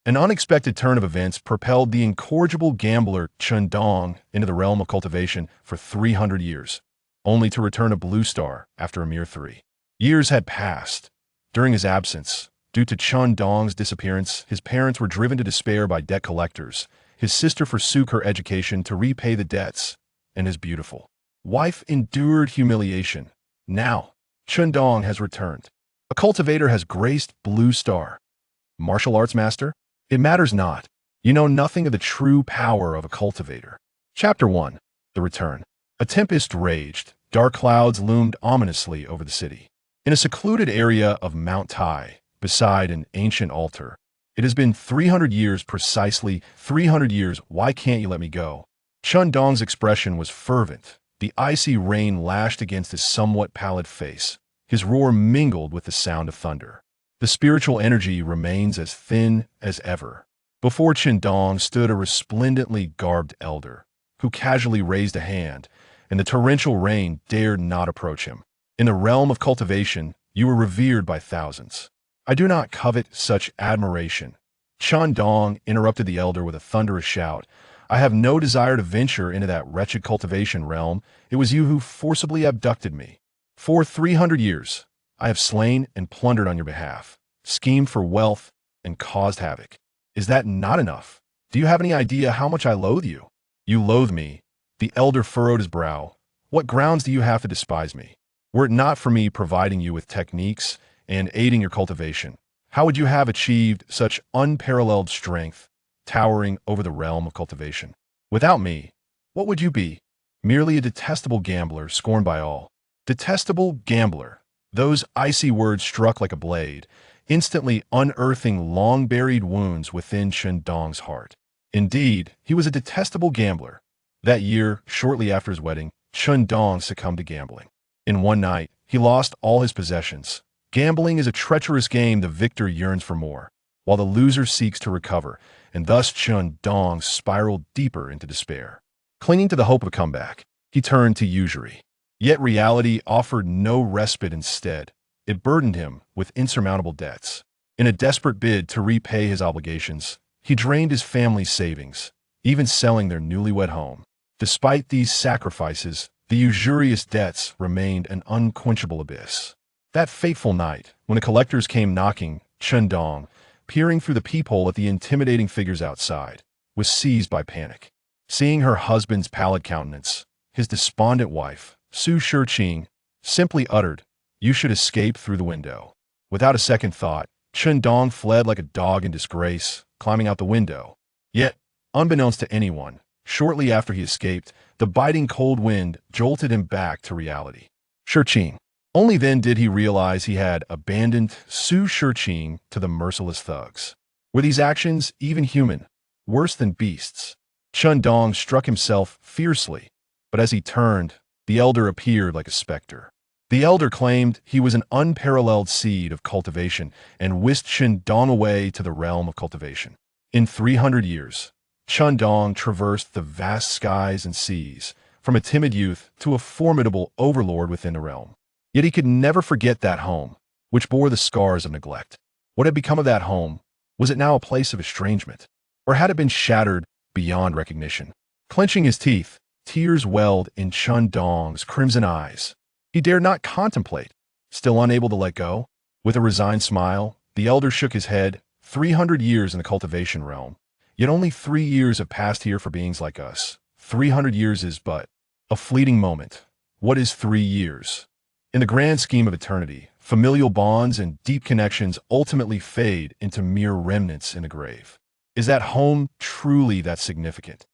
An unexpected turn of events propelled the incorrigible gambler Chen Dong into the realm of cultivation for 300 years, only to return a blue star after a mere 3. Years had passed. During his absence, due to Chen Dong's disappearance, his parents were driven to despair by debt collectors. His sister forsook her education to repay the debts, and his beautiful wife endured humiliation. Now, Chen Dong has returned. A cultivator has graced Blue Star. Martial arts master? It matters not. You know nothing of the true power of a cultivator. Chapter 1. The Return. A tempest raged. Dark clouds loomed ominously over the city. In a secluded area of Mount Tai, beside an ancient altar, it has been 300 years precisely, 300 years, why can't you let me go? Chen Dong's expression was fervent. The icy rain lashed against his somewhat pallid face. His roar mingled with the sound of thunder. The spiritual energy remains as thin as ever. Before Chen Dong stood a resplendently garbed elder, who casually raised a hand, and the torrential rain dared not approach him. In the realm of cultivation, you were revered by thousands. I do not covet such admiration. Chen Dong interrupted the elder with a thunderous shout. I have no desire to venture into that wretched cultivation realm. It was you who forcibly abducted me. For 300 years, I have slain and plundered on your behalf, schemed for wealth, and caused havoc. Is that not enough? Do you have any idea how much I loathe you? You loathe me. The elder furrowed his brow. What grounds do you have to despise me? Were it not for me providing you with techniques and aiding your cultivation, how would you have achieved such unparalleled strength, towering over the realm of cultivation? Without me, what would you be? Merely a detestable gambler scorned by all. Detestable gambler. Those icy words struck like a blade, instantly unearthing long-buried wounds within Chen Dong's heart. Indeed, he was a detestable gambler. That year, shortly after his wedding, Chen Dong succumbed to gambling. In one night, he lost all his possessions. Gambling is a treacherous game. The victor yearns for more, while the loser seeks to recover, and thus Chen Dong spiraled deeper into despair. Clinging to the hope of a comeback, he turned to usury. Yet reality offered no respite. Instead, it burdened him with insurmountable debts. In a desperate bid to repay his obligations, he drained his family's savings, even selling their newlywed home. Despite these sacrifices, the usurious debts remained an unquenchable abyss. That fateful night, when the collectors came knocking, Chen Dong, peering through the peephole at the intimidating figures outside, was seized by panic. Seeing her husband's pallid countenance, his despondent wife, Su Shiqing, simply uttered, "You should escape through the window." Without a second thought, Chen Dong fled like a dog in disgrace, climbing out the window. Yet, unbeknownst to anyone, shortly after he escaped, the biting cold wind jolted him back to reality. Shiqing. Only then did he realize he had abandoned Su Shiqing to the merciless thugs. Were these actions even human? Worse than beasts? Chen Dong struck himself fiercely, but as he turned, the elder appeared like a specter. The elder claimed he was an unparalleled seed of cultivation and whisked Chen Dong away to the realm of cultivation. In 300 years, Chen Dong traversed the vast skies and seas, from a timid youth to a formidable overlord within the realm. Yet he could never forget that home, which bore the scars of neglect. What had become of that home? Was it now a place of estrangement? Or had it been shattered beyond recognition? Clenching his teeth, tears welled in Chen Dong's crimson eyes. He dared not contemplate, still unable to let go. With a resigned smile, the elder shook his head. 300 years in the cultivation realm. Yet only 3 years have passed here for beings like us. 300 years is but a fleeting moment. What is 3 years? In the grand scheme of eternity, familial bonds and deep connections ultimately fade into mere remnants in the grave. Is that home truly that significant?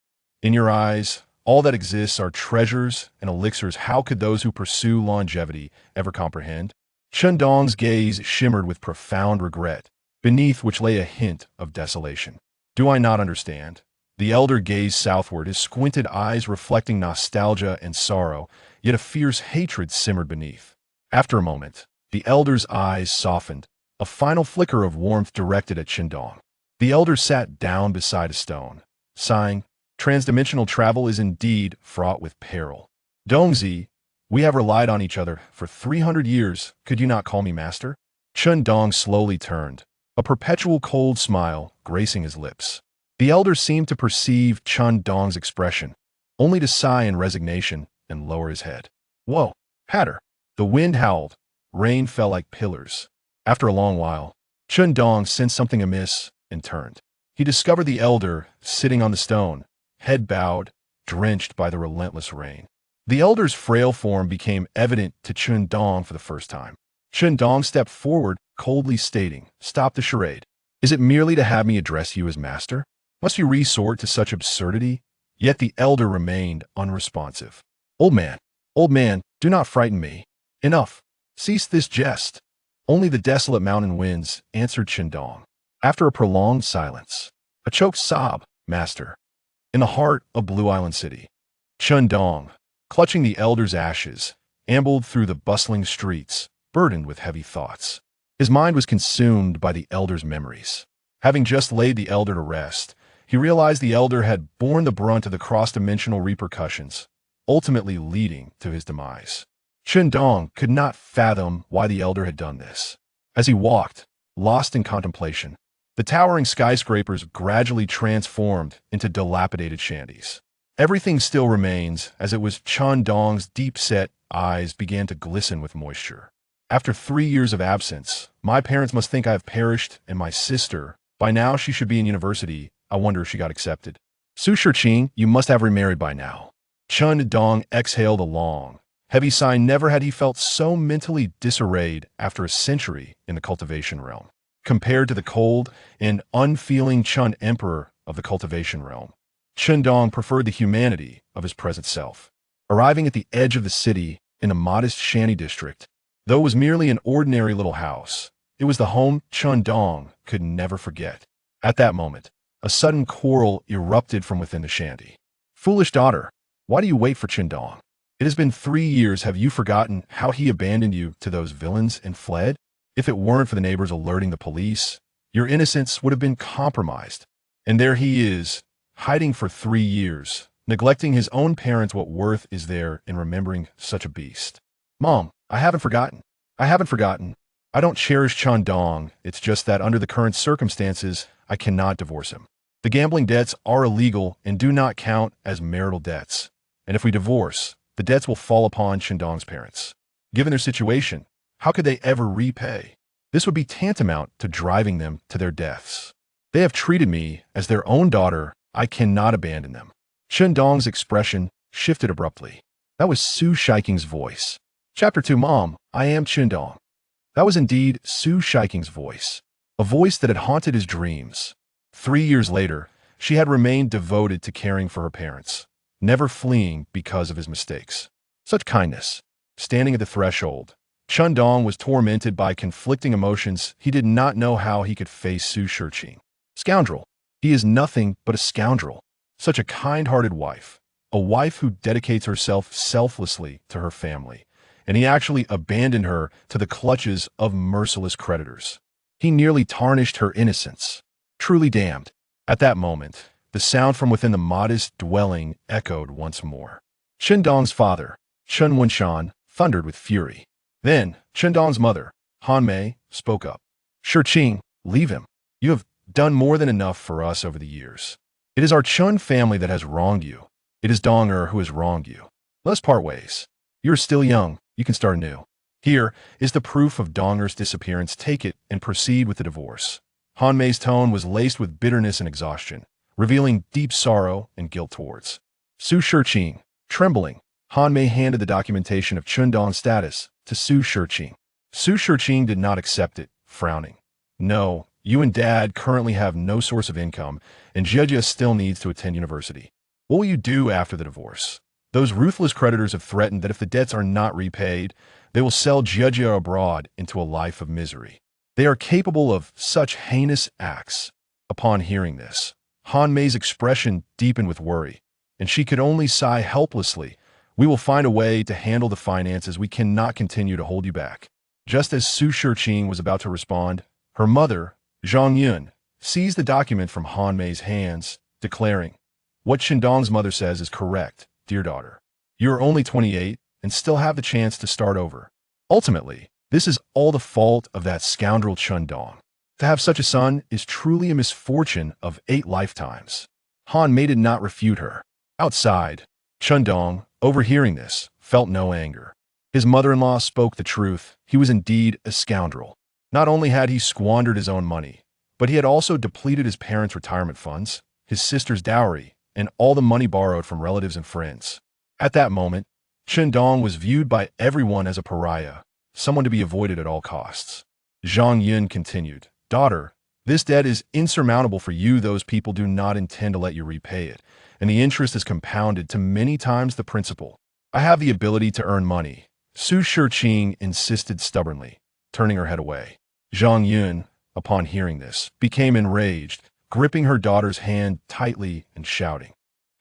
In your eyes, all that exists are treasures and elixirs. How could those who pursue longevity ever comprehend? Chen Dong's gaze shimmered with profound regret, beneath which lay a hint of desolation. Do I not understand? The elder gazed southward, his squinted eyes reflecting nostalgia and sorrow, yet a fierce hatred simmered beneath. After a moment, the elder's eyes softened, a final flicker of warmth directed at Chen Dong. The elder sat down beside a stone, sighing. Transdimensional travel is indeed fraught with peril. Dongzi, we have relied on each other for 300 years. Could you not call me master? Chen Dong slowly turned, a perpetual cold smile gracing his lips. The elder seemed to perceive Chen Dong's expression, only to sigh in resignation and lower his head. Whoa, patter. The wind howled. Rain fell like pillars. After a long while, Chen Dong sensed something amiss and turned. He discovered the elder sitting on the stone, head bowed, drenched by the relentless rain. The elder's frail form became evident to Chen Dong for the first time. Chen Dong stepped forward, coldly stating, "Stop the charade. Is it merely to have me address you as master? Must you resort to such absurdity?" Yet the elder remained unresponsive. Old man, do not frighten me. Enough. Cease this jest." "Only the desolate mountain winds," answered Chen Dong. After a prolonged silence, a choked sob, "Master." In the heart of Blue Island City, Chen Dong, clutching the elder's ashes, ambled through the bustling streets, burdened with heavy thoughts. His mind was consumed by the elder's memories. Having just laid the elder to rest, he realized the elder had borne the brunt of the cross-dimensional repercussions, ultimately leading to his demise. Chen Dong could not fathom why the elder had done this. As he walked, lost in contemplation, the towering skyscrapers gradually transformed into dilapidated shanties. Everything still remains as it was. Chen Dong's deep-set eyes began to glisten with moisture. "After 3 years of absence, my parents must think I have perished, and my sister, by now she should be in university. I wonder if she got accepted. Su Shiqing, you must have remarried by now." Chen Dong exhaled a long, heavy sigh. Never had he felt so mentally disarrayed after a century in the cultivation realm. Compared to the cold and unfeeling Chen Emperor of the cultivation realm, Chen Dong preferred the humanity of his present self. Arriving at the edge of the city in a modest shanty district, though it was merely an ordinary little house, it was the home Chen Dong could never forget. At that moment, a sudden quarrel erupted from within the shanty. "Foolish daughter, why do you wait for Chen Dong? It has been 3 years. Have you forgotten how he abandoned you to those villains and fled? If it weren't for the neighbors alerting the police, your innocence would have been compromised. And there he is, hiding for 3 years, neglecting his own parents. What worth is there in remembering such a beast?" "Mom, I haven't forgotten. I don't cherish Chen Dong. It's just that under the current circumstances, I cannot divorce him. The gambling debts are illegal and do not count as marital debts. And if we divorce, the debts will fall upon Chen Dong's parents. Given their situation, how could they ever repay? This would be tantamount to driving them to their deaths. They have treated me as their own daughter. I cannot abandon them." Chen Dong's expression shifted abruptly. That was Su Shiqing's voice. Chapter 2. Mom, I am Chen Dong. That was indeed Su Shiqing's voice, a voice that had haunted his dreams. 3 years later, she had remained devoted to caring for her parents, never fleeing because of his mistakes. Such kindness. Standing at the threshold, Chen Dong was tormented by conflicting emotions. He did not know how he could face Su Shiqing. Scoundrel. He is nothing but a scoundrel. Such a kind-hearted wife, a wife who dedicates herself selflessly to her family, and he actually abandoned her to the clutches of merciless creditors. He nearly tarnished her innocence. Truly damned. At that moment, the sound from within the modest dwelling echoed once more. Chen Dong's father, Chen Wenshan, thundered with fury. Then, Chen Dong's mother, Han Mei, spoke up. "Shiqing, leave him. You have done more than enough for us over the years. It is our Chen family that has wronged you. It is Dong who has wronged you. Let us part ways. You are still young. You can start anew. Here is the proof of Dong's disappearance. Take it and proceed with the divorce." Han Mei's tone was laced with bitterness and exhaustion, revealing deep sorrow and guilt towards Su Shiqing. Trembling, Han Mei handed the documentation of Chen Dong's status to Su Shiqing. Su Shiqing did not accept it, frowning. "No, you and Dad currently have no source of income, and Jia still needs to attend university. What will you do after the divorce? Those ruthless creditors have threatened that if the debts are not repaid, they will sell Jia abroad into a life of misery. They are capable of such heinous acts." Upon hearing this, Han Mei's expression deepened with worry, and she could only sigh helplessly. "We will find a way to handle the finances. We cannot continue to hold you back." Just as Su Shiqing was about to respond, her mother, Zhang Yun, seized the document from Han Mei's hands, declaring, "What Chen Dong's mother says is correct, dear daughter. You are only 28 and still have the chance to start over. Ultimately, this is all the fault of that scoundrel Chen Dong. To have such a son is truly a misfortune of 8 lifetimes. Han Mei did not refute her. Outside, Chen Dong, overhearing this, felt no anger. His mother-in-law spoke the truth. He was indeed a scoundrel. Not only had he squandered his own money, but he had also depleted his parents' retirement funds, his sister's dowry, and all the money borrowed from relatives and friends. At that moment, Chen Dong was viewed by everyone as a pariah, someone to be avoided at all costs. Zhang Yun continued, "Daughter, this debt is insurmountable for you. Those people do not intend to let you repay it, and the interest is compounded to many times the principal. I have the ability to earn money." Su Shiqing insisted stubbornly, turning her head away. Zhang Yun, upon hearing this, became enraged, gripping her daughter's hand tightly and shouting,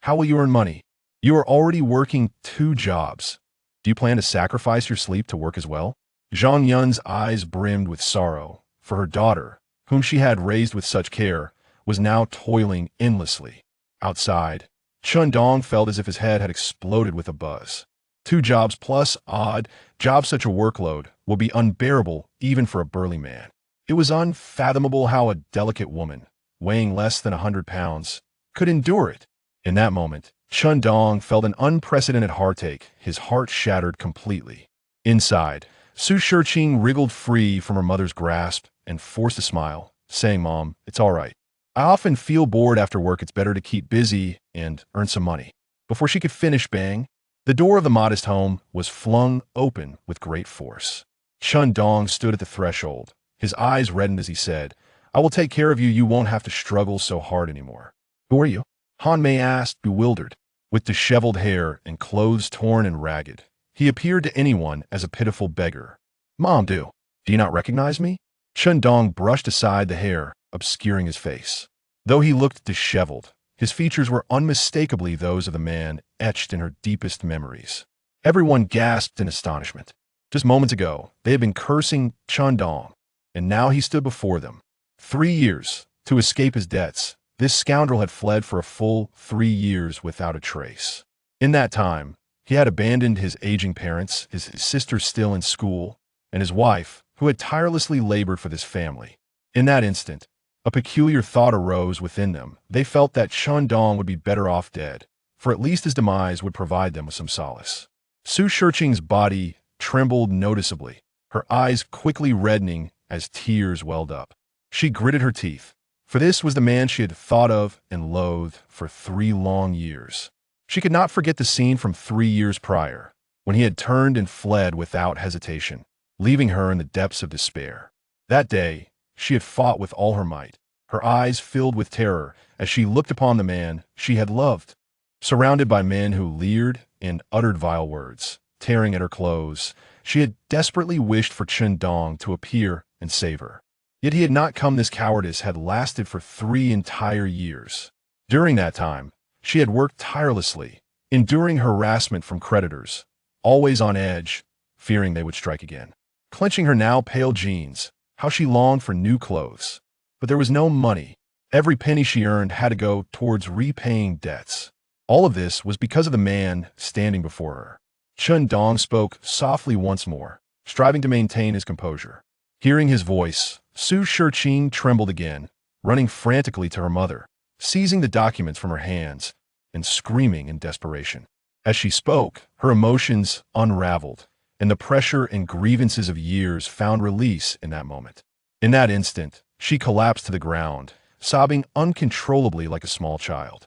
"How will you earn money? You are already working 2 jobs. Do you plan to sacrifice your sleep to work as well?" Zhang Yun's eyes brimmed with sorrow, for her daughter, whom she had raised with such care, was now toiling endlessly. Outside, Chen Dong felt as if his head had exploded with a buzz. 2 jobs plus odd jobs, such a workload will be unbearable even for a burly man. It was unfathomable how a delicate woman, weighing less than 100 pounds, could endure it. In that moment, Chen Dong felt an unprecedented heartache, his heart shattered completely. Inside, Su Shiqing wriggled free from her mother's grasp and forced a smile, saying, "Mom, it's all right. I often feel bored after work. It's better to keep busy and earn some money." Before she could finish, bang, the door of the modest home was flung open with great force. Chen Dong stood at the threshold. His eyes reddened as he said, "I will take care of you. You won't have to struggle so hard anymore." "Who are you?" Han Mei asked, bewildered. With disheveled hair and clothes torn and ragged, he appeared to anyone as a pitiful beggar. "Mom, do you not recognize me?" Chen Dong brushed aside the hair, obscuring his face. Though he looked disheveled, his features were unmistakably those of the man etched in her deepest memories. Everyone gasped in astonishment. Just moments ago, they had been cursing Chen Dong, and now he stood before them. 3 years to escape his debts. This scoundrel had fled for a full 3 years without a trace. In that time, he had abandoned his aging parents, his sister still in school, and his wife, who had tirelessly labored for this family. In that instant, a peculiar thought arose within them. They felt that Chen Dong would be better off dead, for at least his demise would provide them with some solace. Su Shiqing's body trembled noticeably, her eyes quickly reddening as tears welled up. She gritted her teeth, for this was the man she had thought of and loathed for 3 long years. She could not forget the scene from 3 years prior, when he had turned and fled without hesitation, leaving her in the depths of despair. That day, she had fought with all her might, her eyes filled with terror as she looked upon the man she had loved. Surrounded by men who leered and uttered vile words, tearing at her clothes, she had desperately wished for Chen Dong to appear and save her. Yet he had not come. This cowardice had lasted for 3 entire years. During that time, she had worked tirelessly, enduring harassment from creditors, always on edge, fearing they would strike again. Clenching her now pale jeans, how she longed for new clothes. But there was no money. Every penny she earned had to go towards repaying debts. All of this was because of the man standing before her. Chen Dong spoke softly once more, striving to maintain his composure. Hearing his voice, Su Shiqing trembled again, running frantically to her mother, seizing the documents from her hands, and screaming in desperation. As she spoke, her emotions unraveled, and the pressure and grievances of years found release in that moment. In that instant, she collapsed to the ground, sobbing uncontrollably like a small child.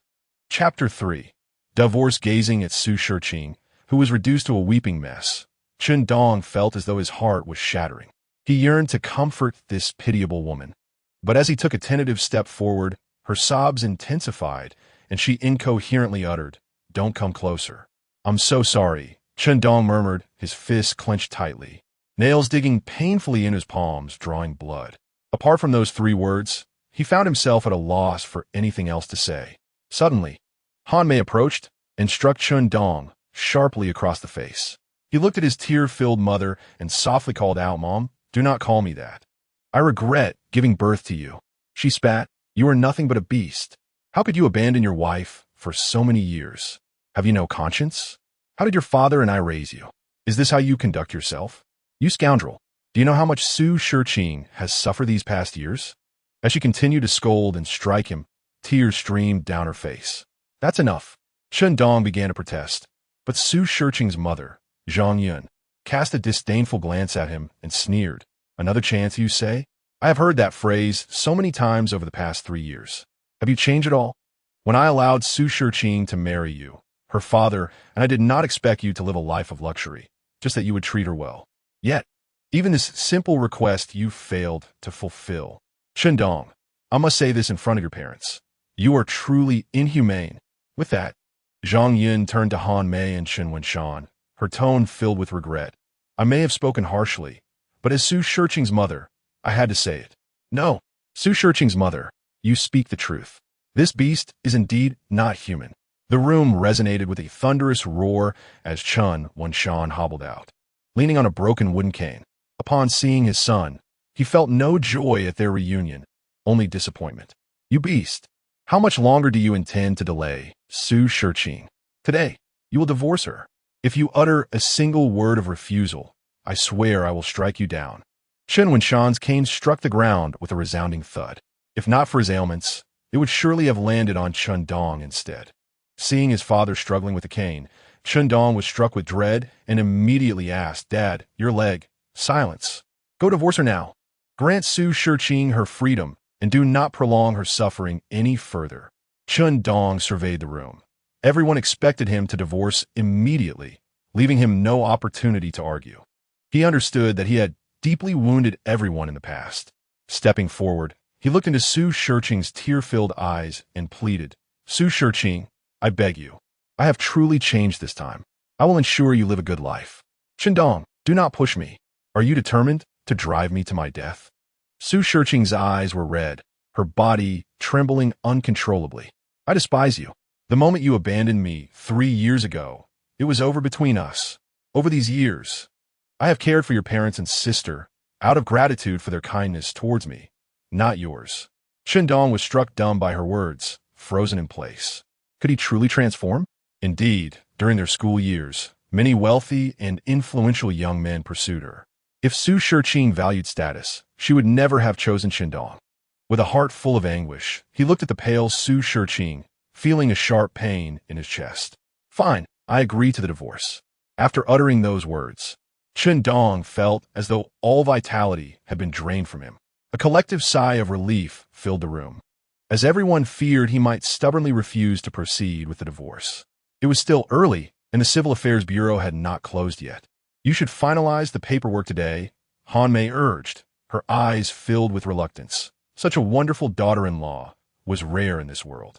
Chapter 3. Divorce. Gazing at Su Shiqing, who was reduced to a weeping mess, Chen Dong felt as though his heart was shattering. He yearned to comfort this pitiable woman. But as he took a tentative step forward, her sobs intensified, and she incoherently uttered, "Don't come closer." "I'm so sorry," Chen Dong murmured, his fists clenched tightly, nails digging painfully in his palms, drawing blood. Apart from those 3 words, he found himself at a loss for anything else to say. Suddenly, Han Mei approached and struck Chen Dong sharply across the face. He looked at his tear-filled mother and softly called out, "Mom, do not call me that. I regret giving birth to you." She spat, "You are nothing but a beast. How could you abandon your wife for so many years? Have you no conscience? How did your father and I raise you? Is this how you conduct yourself? You scoundrel, do you know how much Su Shiqing has suffered these past years?" As she continued to scold and strike him, tears streamed down her face. That's enough. Chen Dong began to protest, but Su Shiqing's mother, Zhang Yun, cast a disdainful glance at him and sneered. Another chance, you say? I have heard that phrase so many times over the past 3 years. Have you changed at all? When I allowed Su Shiqing to marry you, her father, and I did not expect you to live a life of luxury, just that you would treat her well. Yet, even this simple request you failed to fulfill. Chen Dong, I must say this in front of your parents. You are truly inhumane. With that, Zhang Yun turned to Han Mei and Chen Wenshan, her tone filled with regret. I may have spoken harshly, but as Su Shiqing's mother, I had to say it. No, Su Shiqing's mother, you speak the truth. This beast is indeed not human. The room resonated with a thunderous roar as Chen Wenshan hobbled out, leaning on a broken wooden cane. Upon seeing his son, he felt no joy at their reunion, only disappointment. You beast! How much longer do you intend to delay, Su Shiqing? Today, you will divorce her. If you utter a single word of refusal, I swear I will strike you down. Chen Wenshan's cane struck the ground with a resounding thud. If not for his ailments, it would surely have landed on Chen Dong instead. Seeing his father struggling with the cane, Chen Dong was struck with dread and immediately asked, Dad, your leg. Silence. Go divorce her now. Grant Su Shiqing her freedom and do not prolong her suffering any further. Chen Dong surveyed the room. Everyone expected him to divorce immediately, leaving him no opportunity to argue. He understood that he had deeply wounded everyone in the past. Stepping forward, he looked into Su Shiqing's tear-filled eyes and pleaded, Su Shiqing, I beg you. I have truly changed this time. I will ensure you live a good life. Chen Dong, do not push me. Are you determined to drive me to my death? Su Shiqing's eyes were red, her body trembling uncontrollably. I despise you. The moment you abandoned me 3 years ago, it was over between us. Over these years, I have cared for your parents and sister out of gratitude for their kindness towards me, not yours. Chen Dong was struck dumb by her words, frozen in place. Could he truly transform? Indeed, during their school years, many wealthy and influential young men pursued her. If Su Shiqing valued status, she would never have chosen Chen Dong. With a heart full of anguish, he looked at the pale Su Shiqing, feeling a sharp pain in his chest. Fine, I agree to the divorce. After uttering those words, Chen Dong felt as though all vitality had been drained from him. A collective sigh of relief filled the room, as everyone feared he might stubbornly refuse to proceed with the divorce. It was still early, and the Civil Affairs Bureau had not closed yet. You should finalize the paperwork today, Han Mei urged, her eyes filled with reluctance. Such a wonderful daughter-in-law was rare in this world.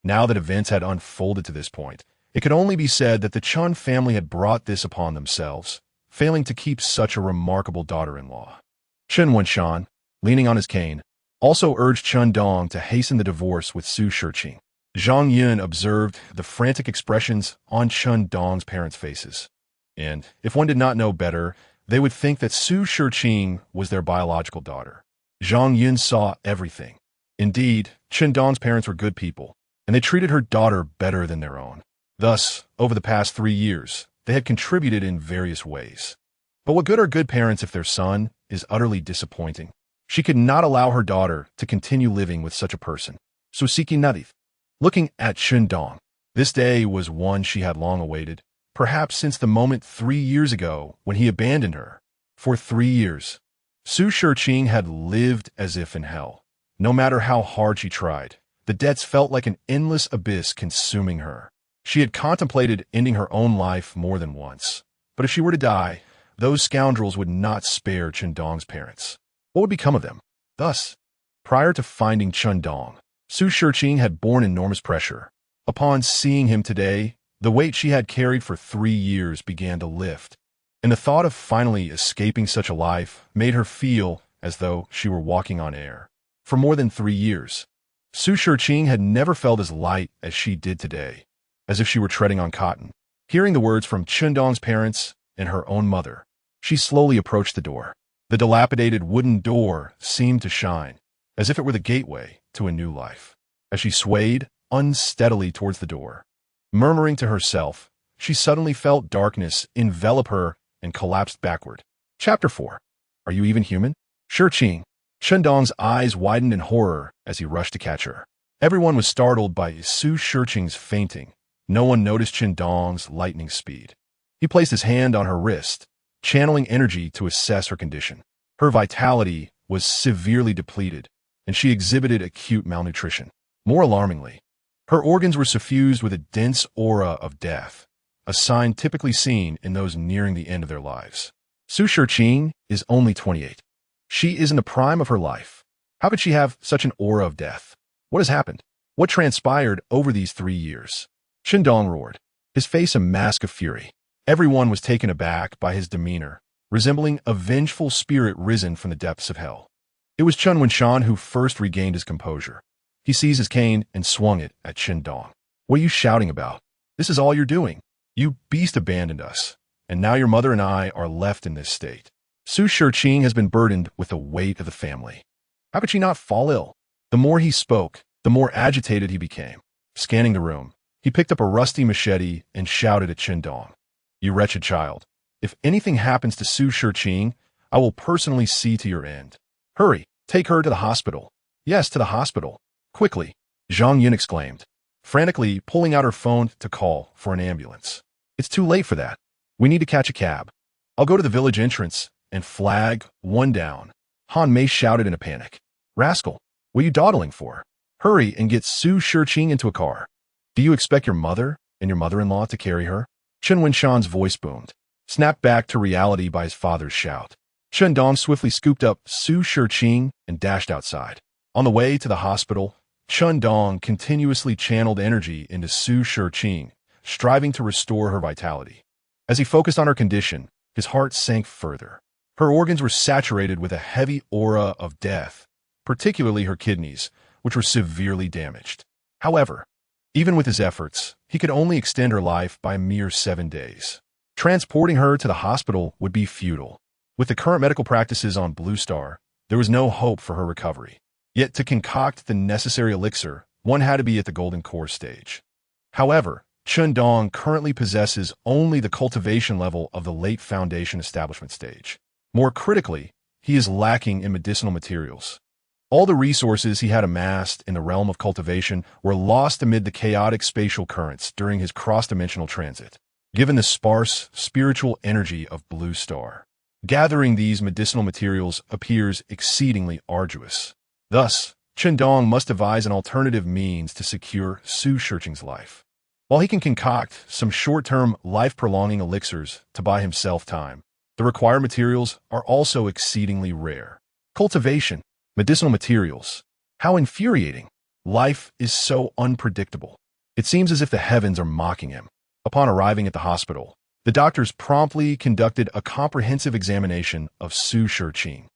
Now that events had unfolded to this point, it could only be said that the Chun family had brought this upon themselves, failing to keep such a remarkable daughter-in-law. Chen Wenshan, leaning on his cane, also urged Chen Dong to hasten the divorce with Su Shiqing. Zhang Yun observed the frantic expressions on Chen Dong's parents' faces. And if one did not know better, they would think that Su Shiqing was their biological daughter. Zhang Yun saw everything. Indeed, Chen Dong's parents were good people, and they treated her daughter better than their own. Thus, over the past 3 years, they had contributed in various ways. But what good are good parents if their son is utterly disappointing? She could not allow her daughter to continue living with such a person. So Siki Nadith. Looking at Chen Dong, this day was one she had long awaited, perhaps since the moment 3 years ago when he abandoned her. For 3 years, Su Shiqing had lived as if in hell. No matter how hard she tried, the debts felt like an endless abyss consuming her. She had contemplated ending her own life more than once. But if she were to die, those scoundrels would not spare Chen Dong's parents. What would become of them? Thus, prior to finding Chen Dong, Su Shiqing had borne enormous pressure. Upon seeing him today, the weight she had carried for 3 years began to lift, and the thought of finally escaping such a life made her feel as though she were walking on air. For more than 3 years, Su Shiqing had never felt as light as she did today, as if she were treading on cotton. Hearing the words from Chen Dong's parents and her own mother, she slowly approached the door. The dilapidated wooden door seemed to shine, as if it were the gateway to a new life. As she swayed unsteadily towards the door, murmuring to herself, she suddenly felt darkness envelop her and collapsed backward. Chapter 4. Are you even human? Shiqing, Chen Dong's eyes widened in horror as he rushed to catch her. Everyone was startled by Su Shiqing's fainting. No one noticed Chen Dong's lightning speed. He placed his hand on her wrist, channeling energy to assess her condition. Her vitality was severely depleted, and she exhibited acute malnutrition. More alarmingly, her organs were suffused with a dense aura of death, a sign typically seen in those nearing the end of their lives. Su Shiqing is only 28. She is in the prime of her life. How could she have such an aura of death? What has happened? What transpired over these 3 years? Chen Dong roared, his face a mask of fury. Everyone was taken aback by his demeanor, resembling a vengeful spirit risen from the depths of hell. It was Chen Wenshan who first regained his composure. He seized his cane and swung it at Chen Dong. What are you shouting about? This is all you're doing. You beast abandoned us, and now your mother and I are left in this state. Su Shiqing has been burdened with the weight of the family. How could she not fall ill? The more he spoke, the more agitated he became. Scanning the room, he picked up a rusty machete and shouted at Chen Dong. You wretched child. If anything happens to Su Shiqing, I will personally see to your end. Hurry, take her to the hospital. Yes, to the hospital. Quickly, Zhang Yun exclaimed, frantically pulling out her phone to call for an ambulance. It's too late for that. We need to catch a cab. I'll go to the village entrance and flag one down. Han Mei shouted in a panic. Rascal, what are you dawdling for? Hurry and get Su Shiqing into a car. Do you expect your mother and your mother-in-law to carry her? Chen Wenshan's voice boomed, snapped back to reality by his father's shout. Chen Dong swiftly scooped up Su Shiqing and dashed outside. On the way to the hospital, Chen Dong continuously channeled energy into Su Shiqing, striving to restore her vitality. As he focused on her condition, his heart sank further. Her organs were saturated with a heavy aura of death, particularly her kidneys, which were severely damaged. However, even with his efforts, he could only extend her life by a mere 7 days. Transporting her to the hospital would be futile. With the current medical practices on Blue Star, there was no hope for her recovery. Yet to concoct the necessary elixir, one had to be at the golden core stage. However, Chen Dong currently possesses only the cultivation level of the late foundation establishment stage. More critically, he is lacking in medicinal materials. All the resources he had amassed in the realm of cultivation were lost amid the chaotic spatial currents during his cross-dimensional transit, given the sparse spiritual energy of Blue Star. Gathering these medicinal materials appears exceedingly arduous. Thus, Chen Dong must devise an alternative means to secure Su Shiqing's life. While he can concoct some short-term life-prolonging elixirs to buy himself time, the required materials are also exceedingly rare. Cultivation, medicinal materials. How infuriating. Life is so unpredictable. It seems as if the heavens are mocking him. Upon arriving at the hospital, the doctors promptly conducted a comprehensive examination of Su Shiqing,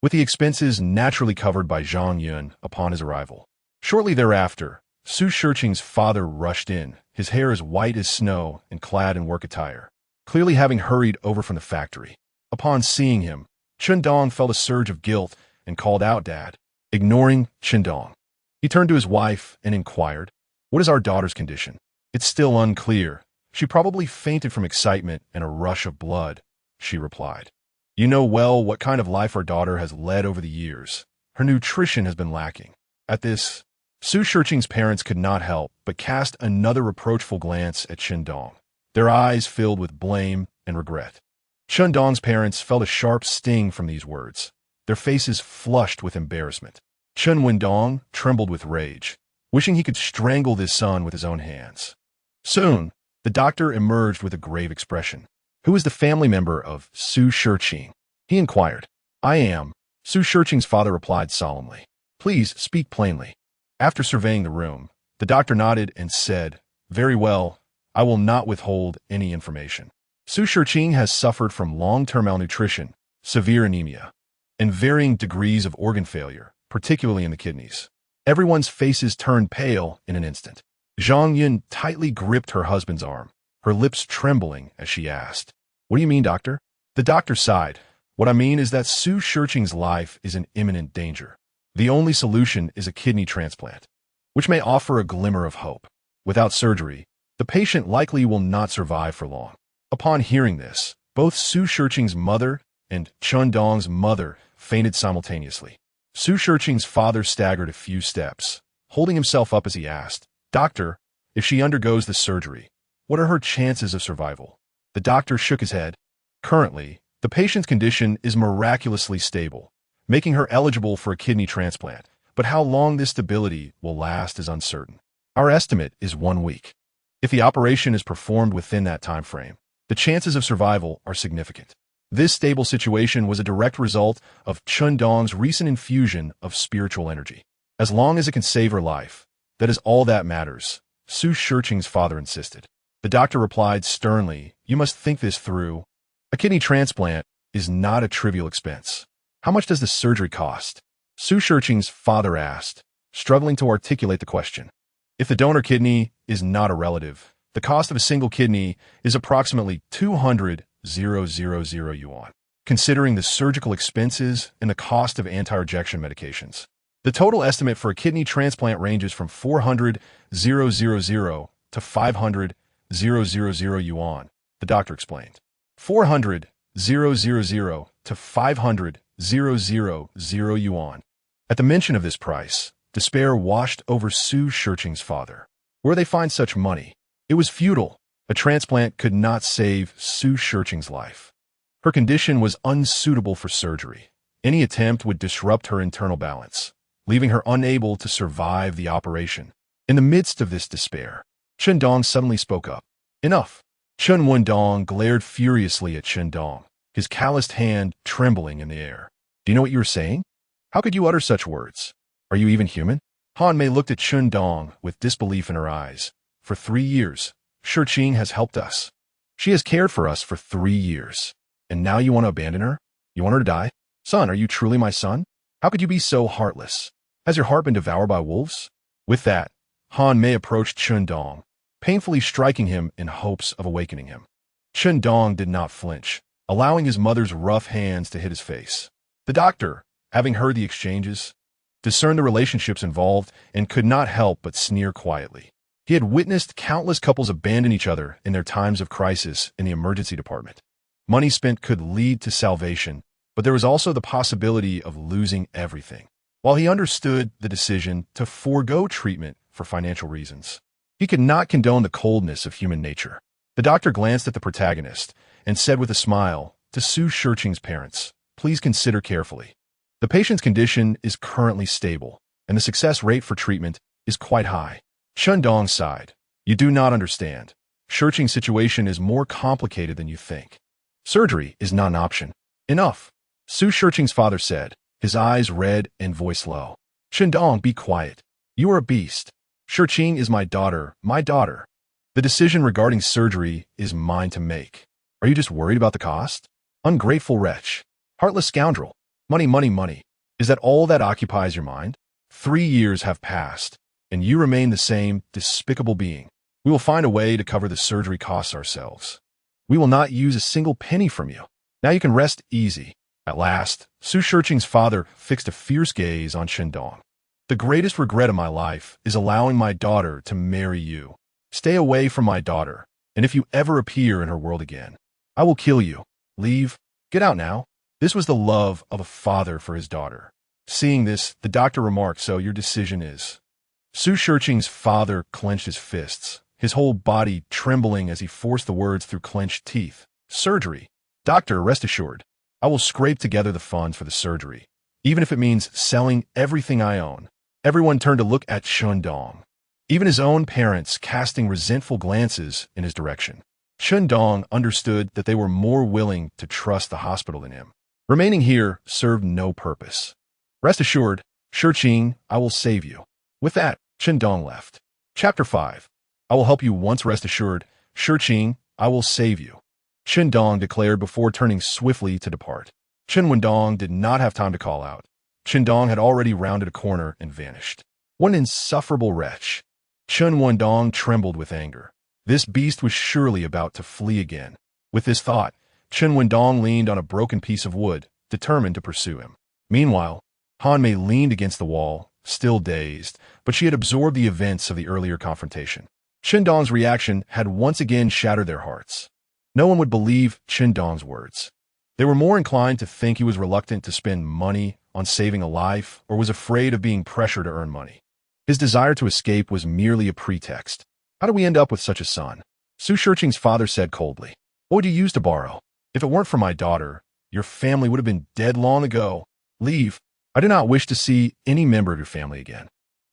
with the expenses naturally covered by Zhang Yun upon his arrival. Shortly thereafter, Su Shiqing's father rushed in, his hair as white as snow and clad in work attire, clearly having hurried over from the factory. Upon seeing him, Chen Dong felt a surge of guilt and called out Dad, ignoring Chen Dong. He turned to his wife and inquired, What is our daughter's condition? It's still unclear. She probably fainted from excitement and a rush of blood, she replied. You know well what kind of life our daughter has led over the years. Her nutrition has been lacking. At this, Su Shiqing's parents could not help but cast another reproachful glance at Chen Dong, their eyes filled with blame and regret. Chen Dong's parents felt a sharp sting from these words, their faces flushed with embarrassment. Chen Wendong trembled with rage, wishing he could strangle this son with his own hands. Soon, the doctor emerged with a grave expression. Who is the family member of Su Shiqing? He inquired. I am, Su Shiqing's father replied solemnly. Please speak plainly. After surveying the room, the doctor nodded and said, Very well, I will not withhold any information. Su Shiqing has suffered from long-term malnutrition, severe anemia, and varying degrees of organ failure, particularly in the kidneys. Everyone's faces turned pale in an instant. Zhang Yun tightly gripped her husband's arm, her lips trembling as she asked, What do you mean, doctor? The doctor sighed. What I mean is that Su Shiqing's life is in imminent danger. The only solution is a kidney transplant, which may offer a glimmer of hope. Without surgery, the patient likely will not survive for long. Upon hearing this, both Su Shiqing's mother and Chen Dong's mother fainted simultaneously. Su Shiqing's father staggered a few steps, holding himself up as he asked, "Doctor, if she undergoes the surgery, what are her chances of survival?" The doctor shook his head. "Currently, the patient's condition is miraculously stable, making her eligible for a kidney transplant, but how long this stability will last is uncertain. Our estimate is 1 week. If the operation is performed within that time frame, the chances of survival are significant." This stable situation was a direct result of Chen Dong's recent infusion of spiritual energy. "As long as it can save her life, that is all that matters," Su Shiqing's father insisted. The doctor replied sternly, "You must think this through. A kidney transplant is not a trivial expense. How much does the surgery cost?" Su Shiqing's father asked, struggling to articulate the question. If the donor kidney is not a relative, the cost of a single kidney is approximately 200,000 yuan, considering the surgical expenses and the cost of anti-rejection medications. The total estimate for a kidney transplant ranges from 400,000 to 500,000 yuan, the doctor explained. 400,000 to 500,000 yuan. At the mention of this price, despair washed over Su Shiqing's father. Where they find such money? It was futile. A transplant could not save Su Shiqing's life. Her condition was unsuitable for surgery. Any attempt would disrupt her internal balance, leaving her unable to survive the operation. In the midst of this despair, Chen Dong suddenly spoke up. "Enough." Chen Dong glared furiously at Chen Dong, his calloused hand trembling in the air. "Do you know what you are saying? How could you utter such words? Are you even human?" Han Mei looked at Chen Dong with disbelief in her eyes. "For 3 years, Shiqing has helped us. She has cared for us for 3 years. And now you want to abandon her? You want her to die? Son, are you truly my son? How could you be so heartless? Has your heart been devoured by wolves?" With that, Han Mei approached Chen Dong, painfully striking him in hopes of awakening him. Chen Dong did not flinch, allowing his mother's rough hands to hit his face. The doctor, having heard the exchanges, discerned the relationships involved and could not help but sneer quietly. He had witnessed countless couples abandon each other in their times of crisis in the emergency department. Money spent could lead to salvation, but there was also the possibility of losing everything. While he understood the decision to forego treatment for financial reasons, he could not condone the coldness of human nature. The doctor glanced at the protagonist and said with a smile to Su Shiqing's parents, "Please consider carefully. The patient's condition is currently stable, and the success rate for treatment is quite high." Chen Dong sighed. "You do not understand. Shiqing's situation is more complicated than you think. Surgery is not an option." "Enough," Su Shiqing's father said, his eyes red and voice low. "Chen Dong, be quiet. You are a beast. Shiqing is my daughter, my daughter. The decision regarding surgery is mine to make. Are you just worried about the cost? Ungrateful wretch. Heartless scoundrel. Money, money, money. Is that all that occupies your mind? 3 years have passed, and you remain the same despicable being. We will find a way to cover the surgery costs ourselves. We will not use a single penny from you. Now you can rest easy." At last, Su Shiqing's father fixed a fierce gaze on Chen Dong. "The greatest regret of my life is allowing my daughter to marry you. Stay away from my daughter, and if you ever appear in her world again, I will kill you. Leave. Get out now." This was the love of a father for his daughter. Seeing this, the doctor remarked, "So your decision is..." Su Shiqing's father clenched his fists, his whole body trembling as he forced the words through clenched teeth. "Surgery. Doctor, rest assured, I will scrape together the funds for the surgery, even if it means selling everything I own." Everyone turned to look at Chen Dong, even his own parents casting resentful glances in his direction. Chen Dong understood that they were more willing to trust the hospital than him. Remaining here served no purpose. "Rest assured, Shiqing, I will save you." With that, Chen Dong left. Chapter 5. "I will help you once. Rest assured, Shiqing, I will save you," Chen Dong declared before turning swiftly to depart. Chen Dong did not have time to call out. Chen Dong had already rounded a corner and vanished. What an insufferable wretch. Chen Dong trembled with anger. This beast was surely about to flee again. With this thought, Chen Dong leaned on a broken piece of wood, determined to pursue him. Meanwhile, Han Mei leaned against the wall, still dazed, but she had absorbed the events of the earlier confrontation. Chen Dong's reaction had once again shattered their hearts. No one would believe Chen Dong's words. They were more inclined to think he was reluctant to spend money on saving a life or was afraid of being pressured to earn money. His desire to escape was merely a pretext. How did we end up with such a son? Su Shirqing's father said coldly. What would you use to borrow? If it weren't for my daughter, your family would have been dead long ago. Leave. I do not wish to see any member of your family again.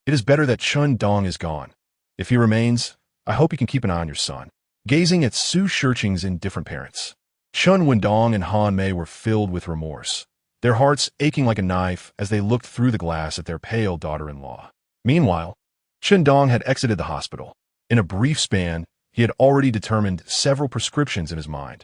It is better that Chen Dong is gone. If he remains, I hope you can keep an eye on your son. Gazing at Su Shirqing's indifferent parents, Chen Wendong and Han Mei were filled with remorse, their hearts aching like a knife as they looked through the glass at their pale daughter-in-law. Meanwhile, Chen Dong had exited the hospital. In a brief span, he had already determined several prescriptions in his mind.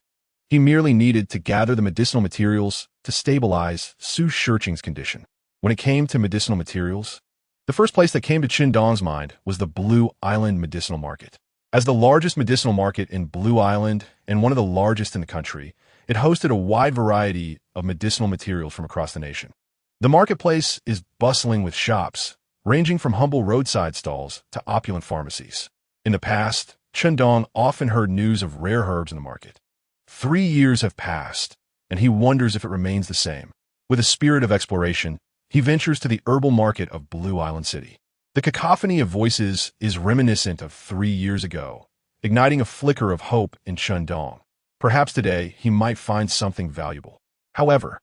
He merely needed to gather the medicinal materials to stabilize Su Shirqing's condition. When it came to medicinal materials, the first place that came to Chen Dong's mind was the Blue Island medicinal market. As the largest medicinal market in Blue Island and one of the largest in the country, it hosted a wide variety of medicinal materials from across the nation. The marketplace is bustling with shops, ranging from humble roadside stalls to opulent pharmacies. In the past, Chen Dong often heard news of rare herbs in the market. 3 years have passed, and he wonders if it remains the same. With a spirit of exploration, he ventures to the herbal market of Blue Island City. The cacophony of voices is reminiscent of 3 years ago, igniting a flicker of hope in Chen Dong. Perhaps today he might find something valuable. However,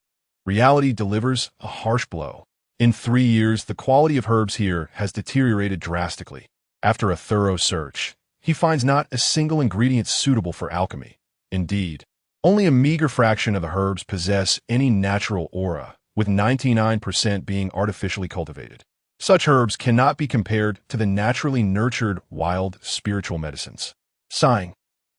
reality delivers a harsh blow. In 3 years, the quality of herbs here has deteriorated drastically. After a thorough search, he finds not a single ingredient suitable for alchemy. Indeed, only a meager fraction of the herbs possess any natural aura, with 99% being artificially cultivated. Such herbs cannot be compared to the naturally nurtured wild spiritual medicines. Sighing,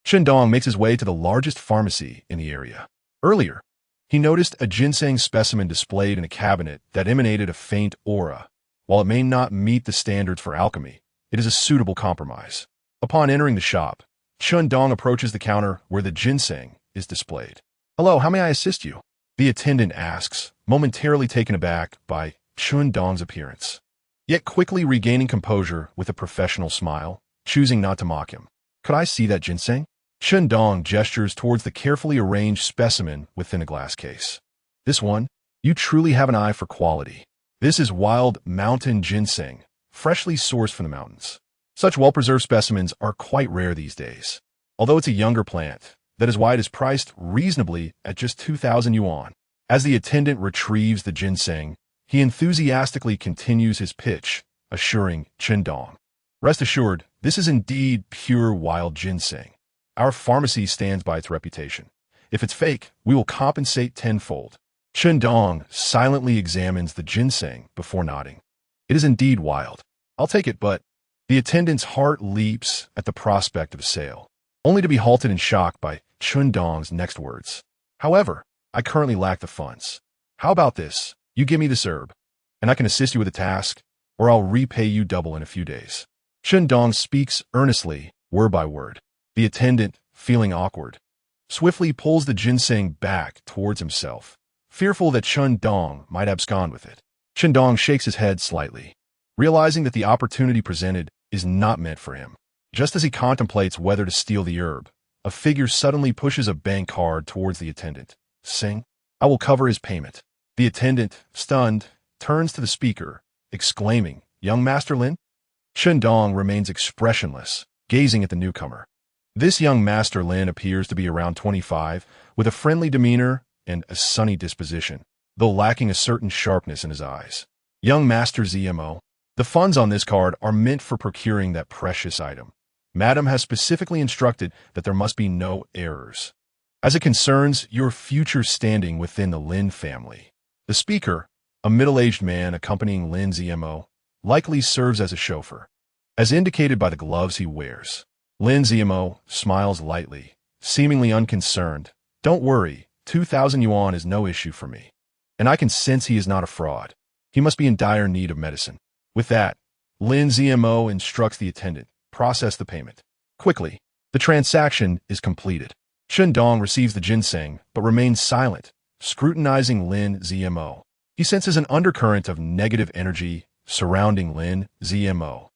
Chen Dong makes his way to the largest pharmacy in the area. Earlier, he noticed a ginseng specimen displayed in a cabinet that emanated a faint aura. While it may not meet the standards for alchemy, it is a suitable compromise. Upon entering the shop, Chen Dong approaches the counter where the ginseng is displayed. Hello, how may I assist you? The attendant asks, momentarily taken aback by Chen Dong's appearance, yet quickly regaining composure with a professional smile, choosing not to mock him. Could I see that ginseng? Chen Dong gestures towards the carefully arranged specimen within a glass case. This one? You truly have an eye for quality. This is wild mountain ginseng, freshly sourced from the mountains. Such well-preserved specimens are quite rare these days. Although it's a younger plant, that is why it is priced reasonably at just 2,000 yuan. As the attendant retrieves the ginseng, he enthusiastically continues his pitch, assuring Chen Dong, rest assured, this is indeed pure wild ginseng. Our pharmacy stands by its reputation. If it's fake, we will compensate tenfold. Chen Dong silently examines the ginseng before nodding. It is indeed wild. I'll take it, but the attendant's heart leaps at the prospect of a sale, only to be halted in shock by Chen Dong's next words. However, I currently lack the funds. How about this? You give me this herb, and I can assist you with a task, or I'll repay you double in a few days. Chen Dong speaks earnestly, word by word. The attendant, feeling awkward, swiftly pulls the ginseng back towards himself, fearful that Chen Dong might abscond with it. Chen Dong shakes his head slightly, realizing that the opportunity presented is not meant for him. Just as he contemplates whether to steal the herb, a figure suddenly pushes a bank card towards the attendant, saying, I will cover his payment. The attendant, stunned, turns to the speaker, exclaiming, Young Master Lin? Chen Dong remains expressionless, gazing at the newcomer. This young Master Lin appears to be around 25, with a friendly demeanor and a sunny disposition, though lacking a certain sharpness in his eyes. Young Master ZMO, the funds on this card are meant for procuring that precious item. Madam has specifically instructed that there must be no errors, as it concerns your future standing within the Lin family. The speaker, a middle-aged man accompanying Lin ZMO, likely serves as a chauffeur, as indicated by the gloves he wears. Lin ZMO smiles lightly, seemingly unconcerned. Don't worry, 2,000 yuan is no issue for me. And I can sense he is not a fraud. He must be in dire need of medicine. With that, Lin ZMO instructs the attendant, process the payment. Quickly, the transaction is completed. Chen Dong receives the ginseng, but remains silent, scrutinizing Lin ZMO. He senses an undercurrent of negative energy surrounding Lin ZMO.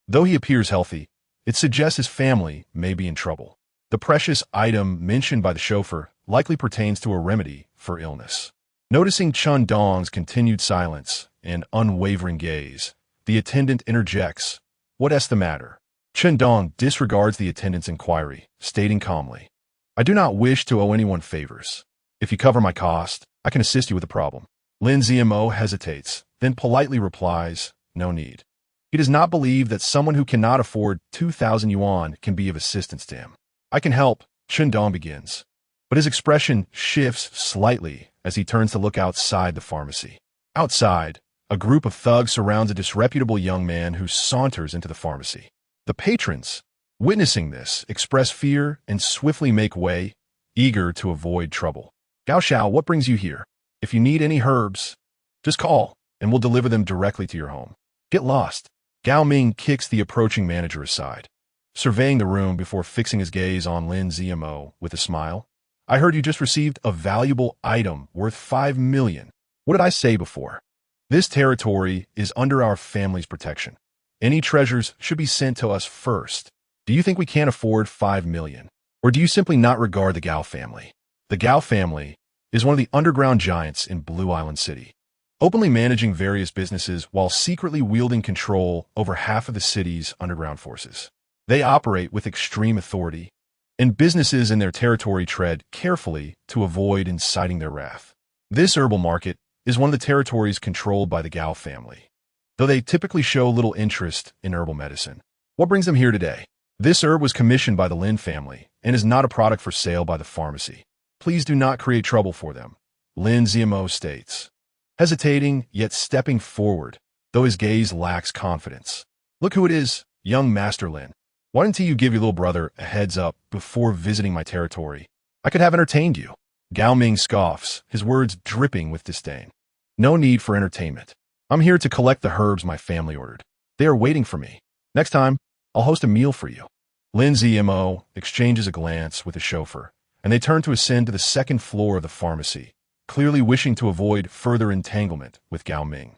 Though he appears healthy, it suggests his family may be in trouble. The precious item mentioned by the chauffeur likely pertains to a remedy for illness. Noticing Chen Dong's continued silence and unwavering gaze, the attendant interjects, "What's the matter?" Chen Dong disregards the attendant's inquiry, stating calmly, "I do not wish to owe anyone favors. If you cover my cost, I can assist you with the problem." Lin Zmo hesitates, then politely replies, "No need." He does not believe that someone who cannot afford 2,000 yuan can be of assistance to him. "I can help," Chen Dong begins, but his expression shifts slightly as he turns to look outside the pharmacy. Outside, a group of thugs surrounds a disreputable young man who saunters into the pharmacy. The patrons, witnessing this, express fear and swiftly make way, eager to avoid trouble. "Gao Xiao, what brings you here? If you need any herbs, just call, and we'll deliver them directly to your home. Get lost." Gao Ming kicks the approaching manager aside, surveying the room before fixing his gaze on Lin Zmo with a smile. "I heard you just received a valuable item worth 5 million. What did I say before? This territory is under our family's protection. Any treasures should be sent to us first. Do you think we can't afford 5 million? Or do you simply not regard the Gao family? The Gao family is one of the underground giants in Blue Island City, openly managing various businesses while secretly wielding control over half of the city's underground forces. They operate with extreme authority, and businesses in their territory tread carefully to avoid inciting their wrath. This herbal market is one of the territories controlled by the Gao family, though they typically show little interest in herbal medicine. What brings them here today? This herb was commissioned by the Lin family and is not a product for sale by the pharmacy. Please do not create trouble for them, Lin Zmo states, hesitating yet stepping forward, though his gaze lacks confidence. "Look who it is, young Master Lin. Why didn't you give your little brother a heads up before visiting my territory? I could have entertained you." Gao Ming scoffs, his words dripping with disdain. "No need for entertainment. I'm here to collect the herbs my family ordered. They are waiting for me. Next time, I'll host a meal for you." Lin Zmo exchanges a glance with the chauffeur, and they turn to ascend to the second floor of the pharmacy, clearly wishing to avoid further entanglement with Gao Ming.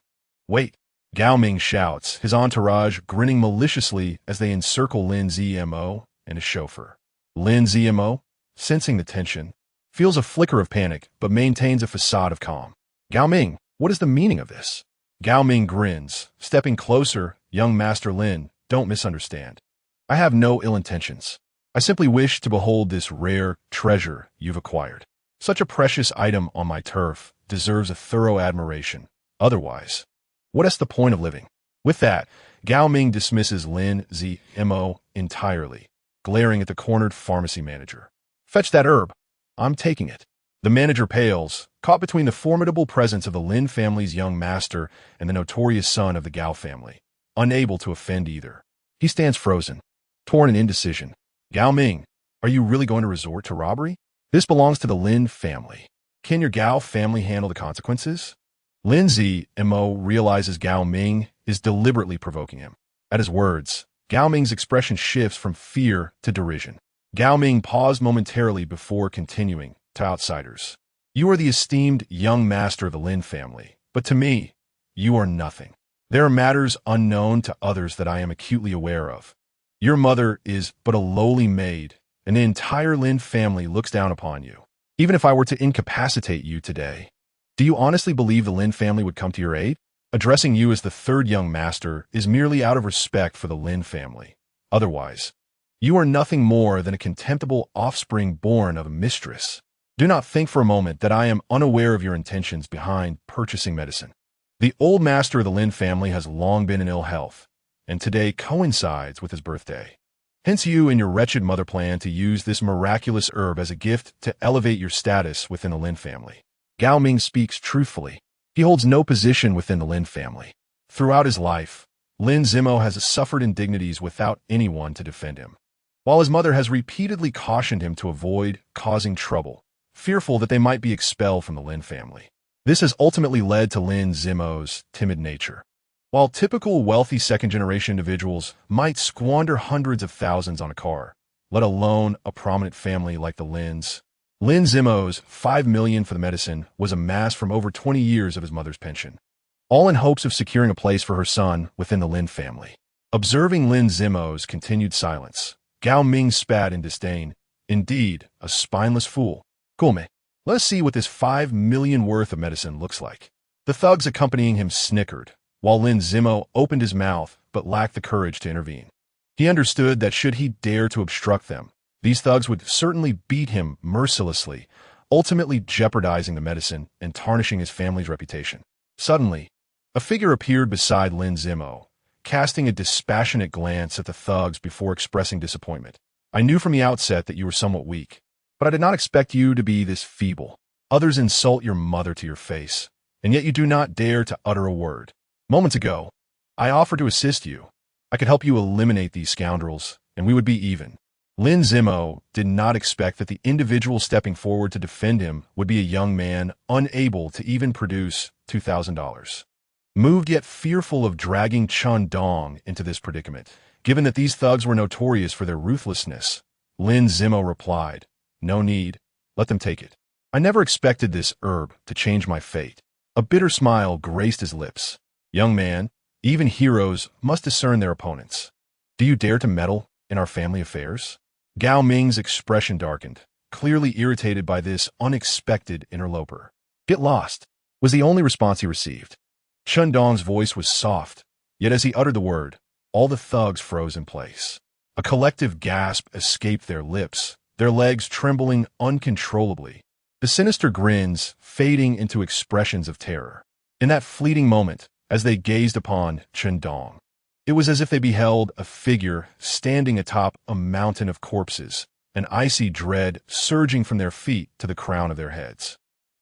"Wait!" Gao Ming shouts, his entourage grinning maliciously as they encircle Lin Zmo and his chauffeur. Lin Zmo, sensing the tension, feels a flicker of panic but maintains a facade of calm. "Gao Ming, what is the meaning of this?" Gao Ming grins, stepping closer. "Young Master Lin, don't misunderstand. I have no ill intentions. I simply wish to behold this rare treasure you've acquired. Such a precious item on my turf deserves a thorough admiration. Otherwise, what is the point of living?" With that, Gao Ming dismisses Lin Zmo entirely, glaring at the cornered pharmacy manager. "Fetch that herb. I'm taking it." The manager pales, caught between the formidable presence of the Lin family's young master and the notorious son of the Gao family, unable to offend either. He stands frozen, torn in indecision. "Gao Ming, are you really going to resort to robbery? This belongs to the Lin family. Can your Gao family handle the consequences?" Lin Zmo realizes Gao Ming is deliberately provoking him. At his words, Gao Ming's expression shifts from fear to derision. Gao Ming paused momentarily before continuing to outsiders. "You are the esteemed young master of the Lin family, but to me, you are nothing. There are matters unknown to others that I am acutely aware of. Your mother is but a lowly maid, and the entire Lin family looks down upon you. Even if I were to incapacitate you today, do you honestly believe the Lin family would come to your aid? Addressing you as the third young master is merely out of respect for the Lin family. Otherwise, you are nothing more than a contemptible offspring born of a mistress. Do not think for a moment that I am unaware of your intentions behind purchasing medicine. The old master of the Lin family has long been in ill health, and today coincides with his birthday. Hence you and your wretched mother plan to use this miraculous herb as a gift to elevate your status within the Lin family." Gao Ming speaks truthfully. He holds no position within the Lin family. Throughout his life, Lin Zmo has suffered indignities without anyone to defend him, while his mother has repeatedly cautioned him to avoid causing trouble, fearful that they might be expelled from the Lin family. This has ultimately led to Lin Zmo's timid nature. While typical wealthy second-generation individuals might squander hundreds of thousands on a car, let alone a prominent family like the Lins, Lin Zmo's 5 million for the medicine was amassed from over 20 years of his mother's pension, all in hopes of securing a place for her son within the Lin family. Observing Lin Zmo's continued silence, Gao Ming spat in disdain. "Indeed, a spineless fool. Guome, Let's see what this 5 million worth of medicine looks like. The thugs accompanying him snickered, while Lin Zimo opened his mouth but lacked the courage to intervene. He understood that should he dare to obstruct them, these thugs would certainly beat him mercilessly, ultimately jeopardizing the medicine and tarnishing his family's reputation. Suddenly, a figure appeared beside Lin Zimo, casting a dispassionate glance at the thugs before expressing disappointment. I knew from the outset that you were somewhat weak, but I did not expect you to be this feeble. Others insult your mother to your face, and yet you do not dare to utter a word. Moments ago, I offered to assist you. I could help you eliminate these scoundrels, and we would be even. Lin Zimo did not expect that the individual stepping forward to defend him would be a young man unable to even produce $2,000. Moved yet fearful of dragging Chen Dong into this predicament, given that these thugs were notorious for their ruthlessness, Lin Zimo replied, "No need, let them take it. I never expected this herb to change my fate." A bitter smile graced his lips. "Young man, even heroes must discern their opponents. Do you dare to meddle in our family affairs?" Gao Ming's expression darkened, clearly irritated by this unexpected interloper. "Get lost," was the only response he received. Chen Dong's voice was soft, yet as he uttered the word, all the thugs froze in place. A collective gasp escaped their lips, their legs trembling uncontrollably, the sinister grins fading into expressions of terror. In that fleeting moment, as they gazed upon Chen Dong, it was as if they beheld a figure standing atop a mountain of corpses, an icy dread surging from their feet to the crown of their heads.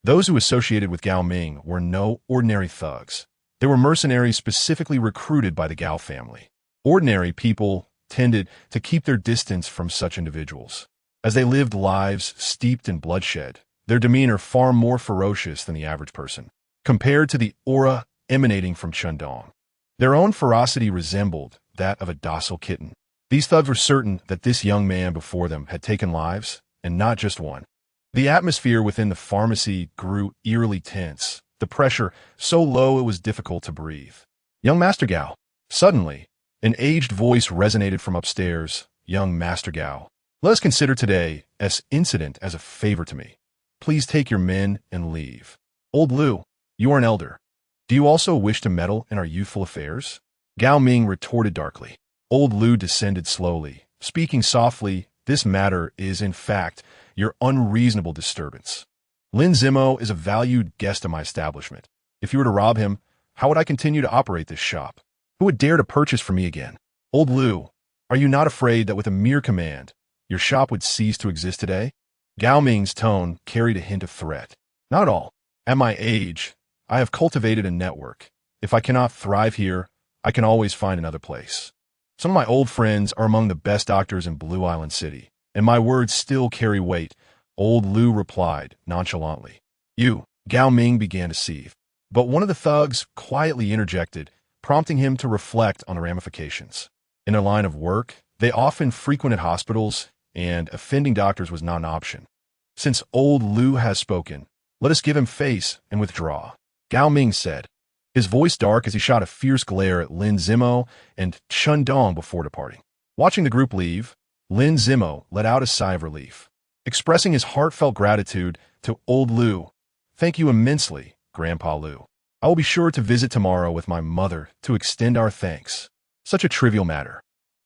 Those who associated with Gao Ming were no ordinary thugs. They were mercenaries specifically recruited by the Gao family. Ordinary people tended to keep their distance from such individuals, as they lived lives steeped in bloodshed, their demeanor far more ferocious than the average person. Compared to the aura emanating from Chen Dong, their own ferocity resembled that of a docile kitten. These thugs were certain that this young man before them had taken lives, and not just one. The atmosphere within the pharmacy grew eerily tense, the pressure so low it was difficult to breathe. "Young Master Gao." Suddenly, an aged voice resonated from upstairs. "Young Master Gao, let us consider today's incident as a favor to me. Please take your men and leave." "Old Lu, you are an elder. Do you also wish to meddle in our youthful affairs?" Gao Ming retorted darkly. Old Lu descended slowly, speaking softly. "This matter is, in fact, your unreasonable disturbance. Lin Zimo is a valued guest of my establishment. If you were to rob him, how would I continue to operate this shop? Who would dare to purchase from me again? Old Lu, are you not afraid that with a mere command, your shop would cease to exist today?" Gao Ming's tone carried a hint of threat. "Not at all. At my age, I have cultivated a network. If I cannot thrive here, I can always find another place. Some of my old friends are among the best doctors in Blue Island City, and my words still carry weight." Old Lu replied nonchalantly. "You." Gao Ming began to seethe, but one of the thugs quietly interjected, prompting him to reflect on the ramifications. In their line of work, they often frequented hospitals, and offending doctors was not an option. "Since Old Lu has spoken, let us give him face and withdraw," Gao Ming said, his voice dark as he shot a fierce glare at Lin Zimo and Chen Dong before departing. Watching the group leave, Lin Zimo let out a sigh of relief, expressing his heartfelt gratitude to Old Lu. "Thank you immensely, Grandpa Lu. I will be sure to visit tomorrow with my mother to extend our thanks." Such a trivial matter.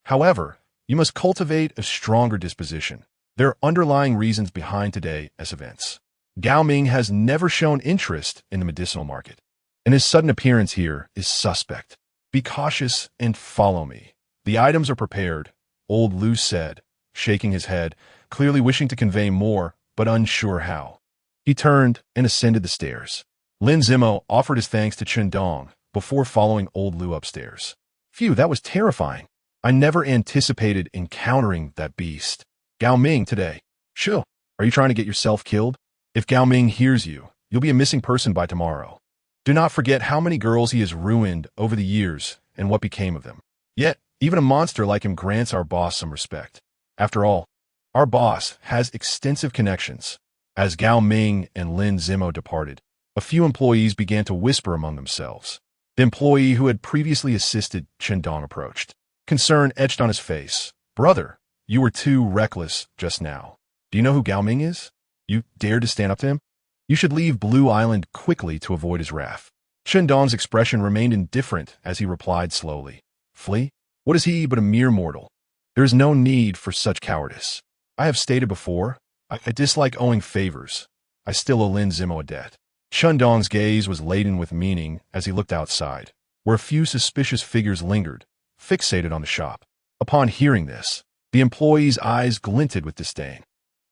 However, you must cultivate a stronger disposition. There are underlying reasons behind today's events. Gao Ming has never shown interest in the medicinal market, and his sudden appearance here is suspect. Be cautious and follow me. The items are prepared, Old Lu said, shaking his head, clearly wishing to convey more, but unsure how. He turned and ascended the stairs. Lin Zimo offered his thanks to Chen Dong before following Old Lu upstairs. Phew, that was terrifying. I never anticipated encountering that beast. Gao Ming today. Shill, are you trying to get yourself killed? If Gao Ming hears you, you'll be a missing person by tomorrow. Do not forget how many girls he has ruined over the years and what became of them. Yet, even a monster like him grants our boss some respect. After all, our boss has extensive connections. As Gao Ming and Lin Zimo departed, a few employees began to whisper among themselves. The employee who had previously assisted Chen Dong approached. Concern etched on his face. Brother, you were too reckless just now. Do you know who Gao Ming is? You dared to stand up to him? You should leave Blue Island quickly to avoid his wrath. Chen Dong's expression remained indifferent as he replied slowly. Flee? What is he but a mere mortal? There is no need for such cowardice. I have stated before, I dislike owing favors. I still owe Lin Zimo a debt. Chen Dong's gaze was laden with meaning as he looked outside, where a few suspicious figures lingered, fixated on the shop. Upon hearing this, the employee's eyes glinted with disdain.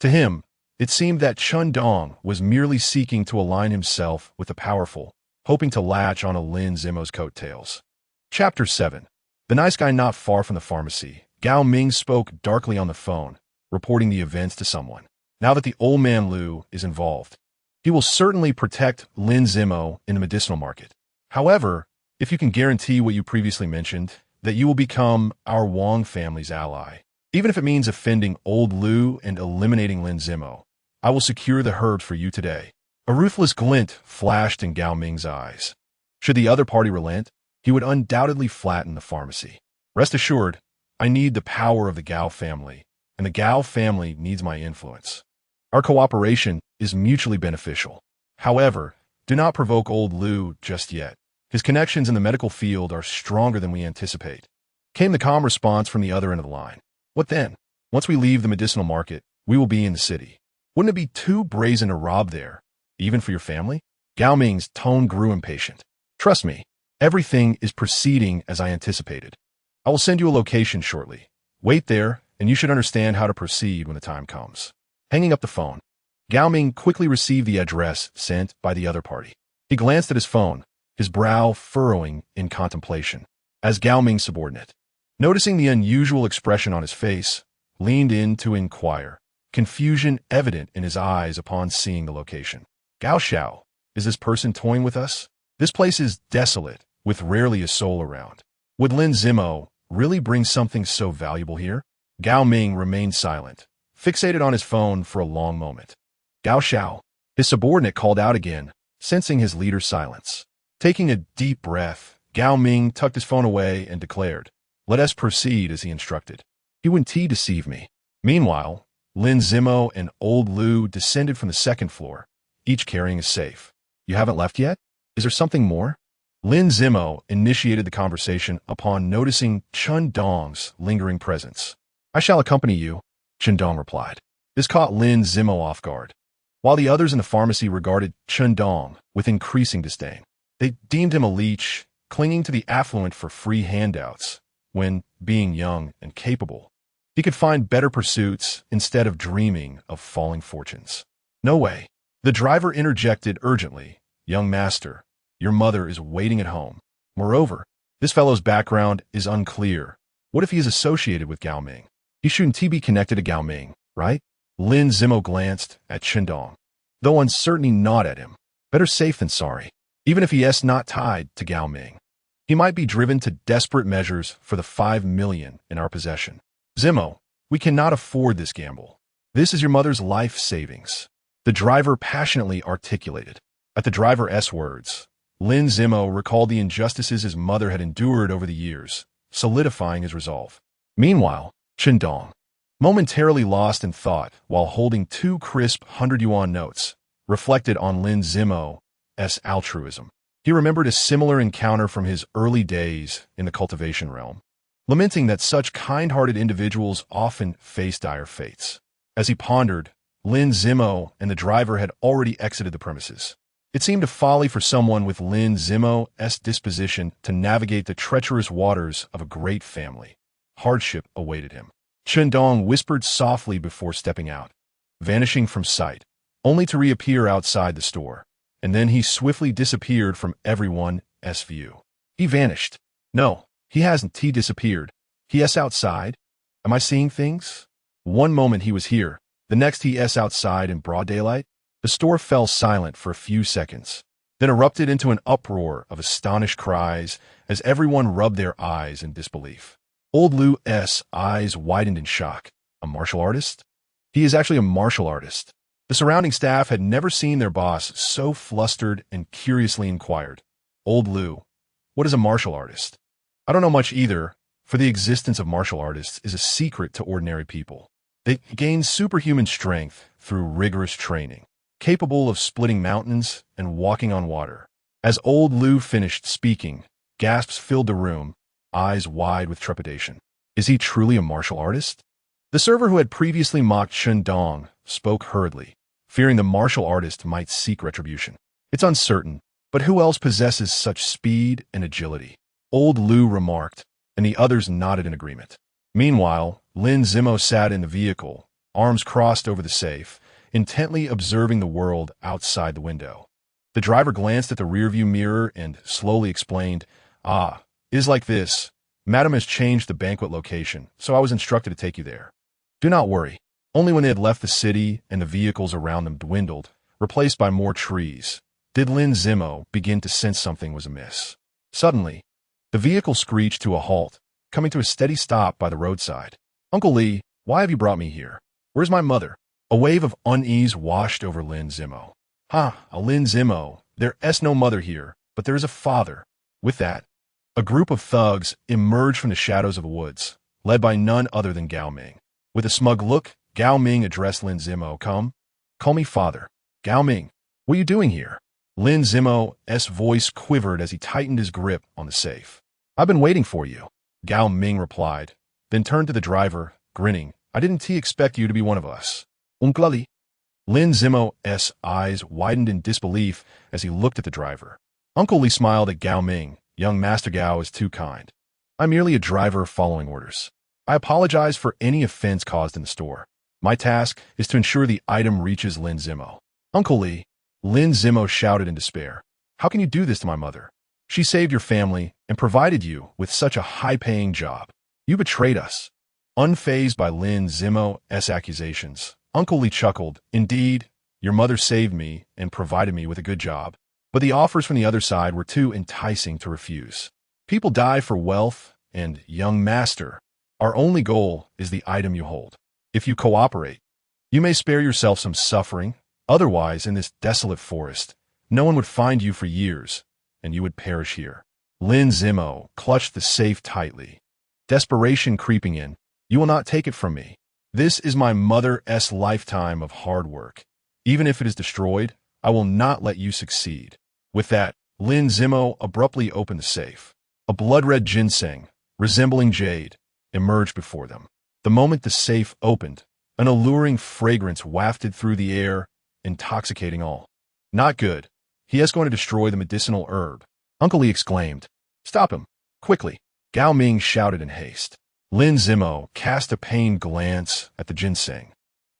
To him, it seemed that Chen Dong was merely seeking to align himself with the powerful, hoping to latch on a Lin Zimo's coattails. Chapter 7. The nice guy not far from the pharmacy, Gao Ming spoke darkly on the phone, reporting the events to someone. Now that the old man Lu is involved, he will certainly protect Lin Zimo in the medicinal market. However, if you can guarantee what you previously mentioned, that you will become our Wang family's ally, even if it means offending old Lu and eliminating Lin Zimo, I will secure the herbs for you today. A ruthless glint flashed in Gao Ming's eyes. Should the other party relent, he would undoubtedly flatten the pharmacy. Rest assured, I need the power of the Gao family, and the Gao family needs my influence. Our cooperation is mutually beneficial. However, do not provoke old Lu just yet. His connections in the medical field are stronger than we anticipate. Came the calm response from the other end of the line. What then? Once we leave the medicinal market, we will be in the city. Wouldn't it be too brazen to rob there, even for your family? Gao Ming's tone grew impatient. Trust me, everything is proceeding as I anticipated. I will send you a location shortly. Wait there, and you should understand how to proceed when the time comes. Hanging up the phone, Gao Ming quickly received the address sent by the other party. He glanced at his phone, his brow furrowing in contemplation, as Gao Ming's subordinate, noticing the unusual expression on his face, leaned in to inquire, confusion evident in his eyes upon seeing the location. Gao Xiao, is this person toying with us? This place is desolate, with rarely a soul around. Would Lin Zimo really bring something so valuable here? Gao Ming remained silent, fixated on his phone for a long moment. Gao Xiao, his subordinate called out again, sensing his leader's silence. Taking a deep breath, Gao Ming tucked his phone away and declared, let us proceed as he instructed. He wouldn't deceive me. Meanwhile, Lin Zimo and old Lu descended from the second floor, each carrying a safe. You haven't left yet? Is there something more? Lin Zimo initiated the conversation upon noticing Chen Dong's lingering presence. I shall accompany you, Chen Dong replied. This caught Lin Zimo off guard. While the others in the pharmacy regarded Chen Dong with increasing disdain, they deemed him a leech, clinging to the affluent for free handouts, when, being young and capable, he could find better pursuits instead of dreaming of falling fortunes. No way. The driver interjected urgently, Young master, your mother is waiting at home. Moreover, this fellow's background is unclear. What if he is associated with Gao Ming? He shouldn't be connected to Gao Ming, right? Lin Zimo glanced at Chen Dong, though uncertainly not at him. Better safe than sorry. Even if he is not tied to Gao Ming, he might be driven to desperate measures for the 5 million in our possession. Zimo, we cannot afford this gamble. This is your mother's life savings. The driver passionately articulated. At the driver's words, Lin Zimo recalled the injustices his mother had endured over the years, solidifying his resolve. Meanwhile, Chen Dong, momentarily lost in thought while holding 2 crisp 100-yuan notes, reflected on Lin Zimo's altruism. He remembered a similar encounter from his early days in the cultivation realm, lamenting that such kind-hearted individuals often face dire fates. As he pondered, Lin Zimo and the driver had already exited the premises. It seemed a folly for someone with Lin Zimo's disposition to navigate the treacherous waters of a great family. Hardship awaited him. Chen Dong whispered softly before stepping out, vanishing from sight, only to reappear outside the store, and then he swiftly disappeared from everyone's view. He vanished. No, he hasn't disappeared. He is outside. Am I seeing things? One moment he was here, the next he is outside in broad daylight. The store fell silent for a few seconds, then erupted into an uproar of astonished cries as everyone rubbed their eyes in disbelief. Old Lu's eyes widened in shock. A martial artist? He is actually a martial artist. The surrounding staff had never seen their boss so flustered and curiously inquired, Old Lu, what is a martial artist? I don't know much either, for the existence of martial artists is a secret to ordinary people. They gain superhuman strength through rigorous training. capable of splitting mountains and walking on water. As old Lu finished speaking, gasps filled the room, eyes wide with trepidation. Is he truly a martial artist? The server who had previously mocked Chen Dong spoke hurriedly, fearing the martial artist might seek retribution. It's uncertain, but who else possesses such speed and agility? Old Lu remarked, and the others nodded in agreement. Meanwhile, Lin Zimo sat in the vehicle, arms crossed over the safe, intently observing the world outside the window. The driver glanced at the rearview mirror and slowly explained, "It is like this. Madam has changed the banquet location, so I was instructed to take you there." Do not worry. Only when they had left the city and the vehicles around them dwindled, replaced by more trees, did Lin Zimo begin to sense something was amiss. Suddenly, the vehicle screeched to a halt, coming to a steady stop by the roadside. "Uncle Lee, why have you brought me here? Where's my mother?" A wave of unease washed over Lin Zimo. Lin Zimo, there is no mother here, but there is a father." With that, a group of thugs emerged from the shadows of the woods, led by none other than Gao Ming. With a smug look, Gao Ming addressed Lin Zimo. Call me father." "Gao Ming, what are you doing here?" Lin Zimo's voice quivered as he tightened his grip on the safe. "I've been waiting for you," Gao Ming replied, then turned to the driver, grinning. "I didn't expect you to be one of us." "Uncle Lee." Lin Zimo's eyes widened in disbelief as he looked at the driver. Uncle Lee smiled at Gao Ming. "Young Master Gao is too kind. I'm merely a driver following orders. I apologize for any offense caused in the store. My task is to ensure the item reaches Lin Zimo." "Uncle Lee," Lin Zimo shouted in despair. "How can you do this to my mother? She saved your family and provided you with such a high-paying job. You betrayed us." Unfazed by Lin Zimo's accusations, Uncle Lee chuckled. "Indeed, your mother saved me and provided me with a good job, but the offers from the other side were too enticing to refuse. People die for wealth, and, young master, our only goal is the item you hold. If you cooperate, you may spare yourself some suffering. Otherwise, in this desolate forest, no one would find you for years, and you would perish here." Lin Zimo clutched the safe tightly, desperation creeping in. "You will not take it from me. This is my mother's lifetime of hard work. Even if it is destroyed, I will not let you succeed." With that, Lin Zimo abruptly opened the safe. A blood-red ginseng, resembling jade, emerged before them. The moment the safe opened, an alluring fragrance wafted through the air, intoxicating all. "Not good. He is going to destroy the medicinal herb," Uncle Lee exclaimed. "Stop him, quickly," Gao Ming shouted in haste. Lin Zimo cast a pained glance at the ginseng.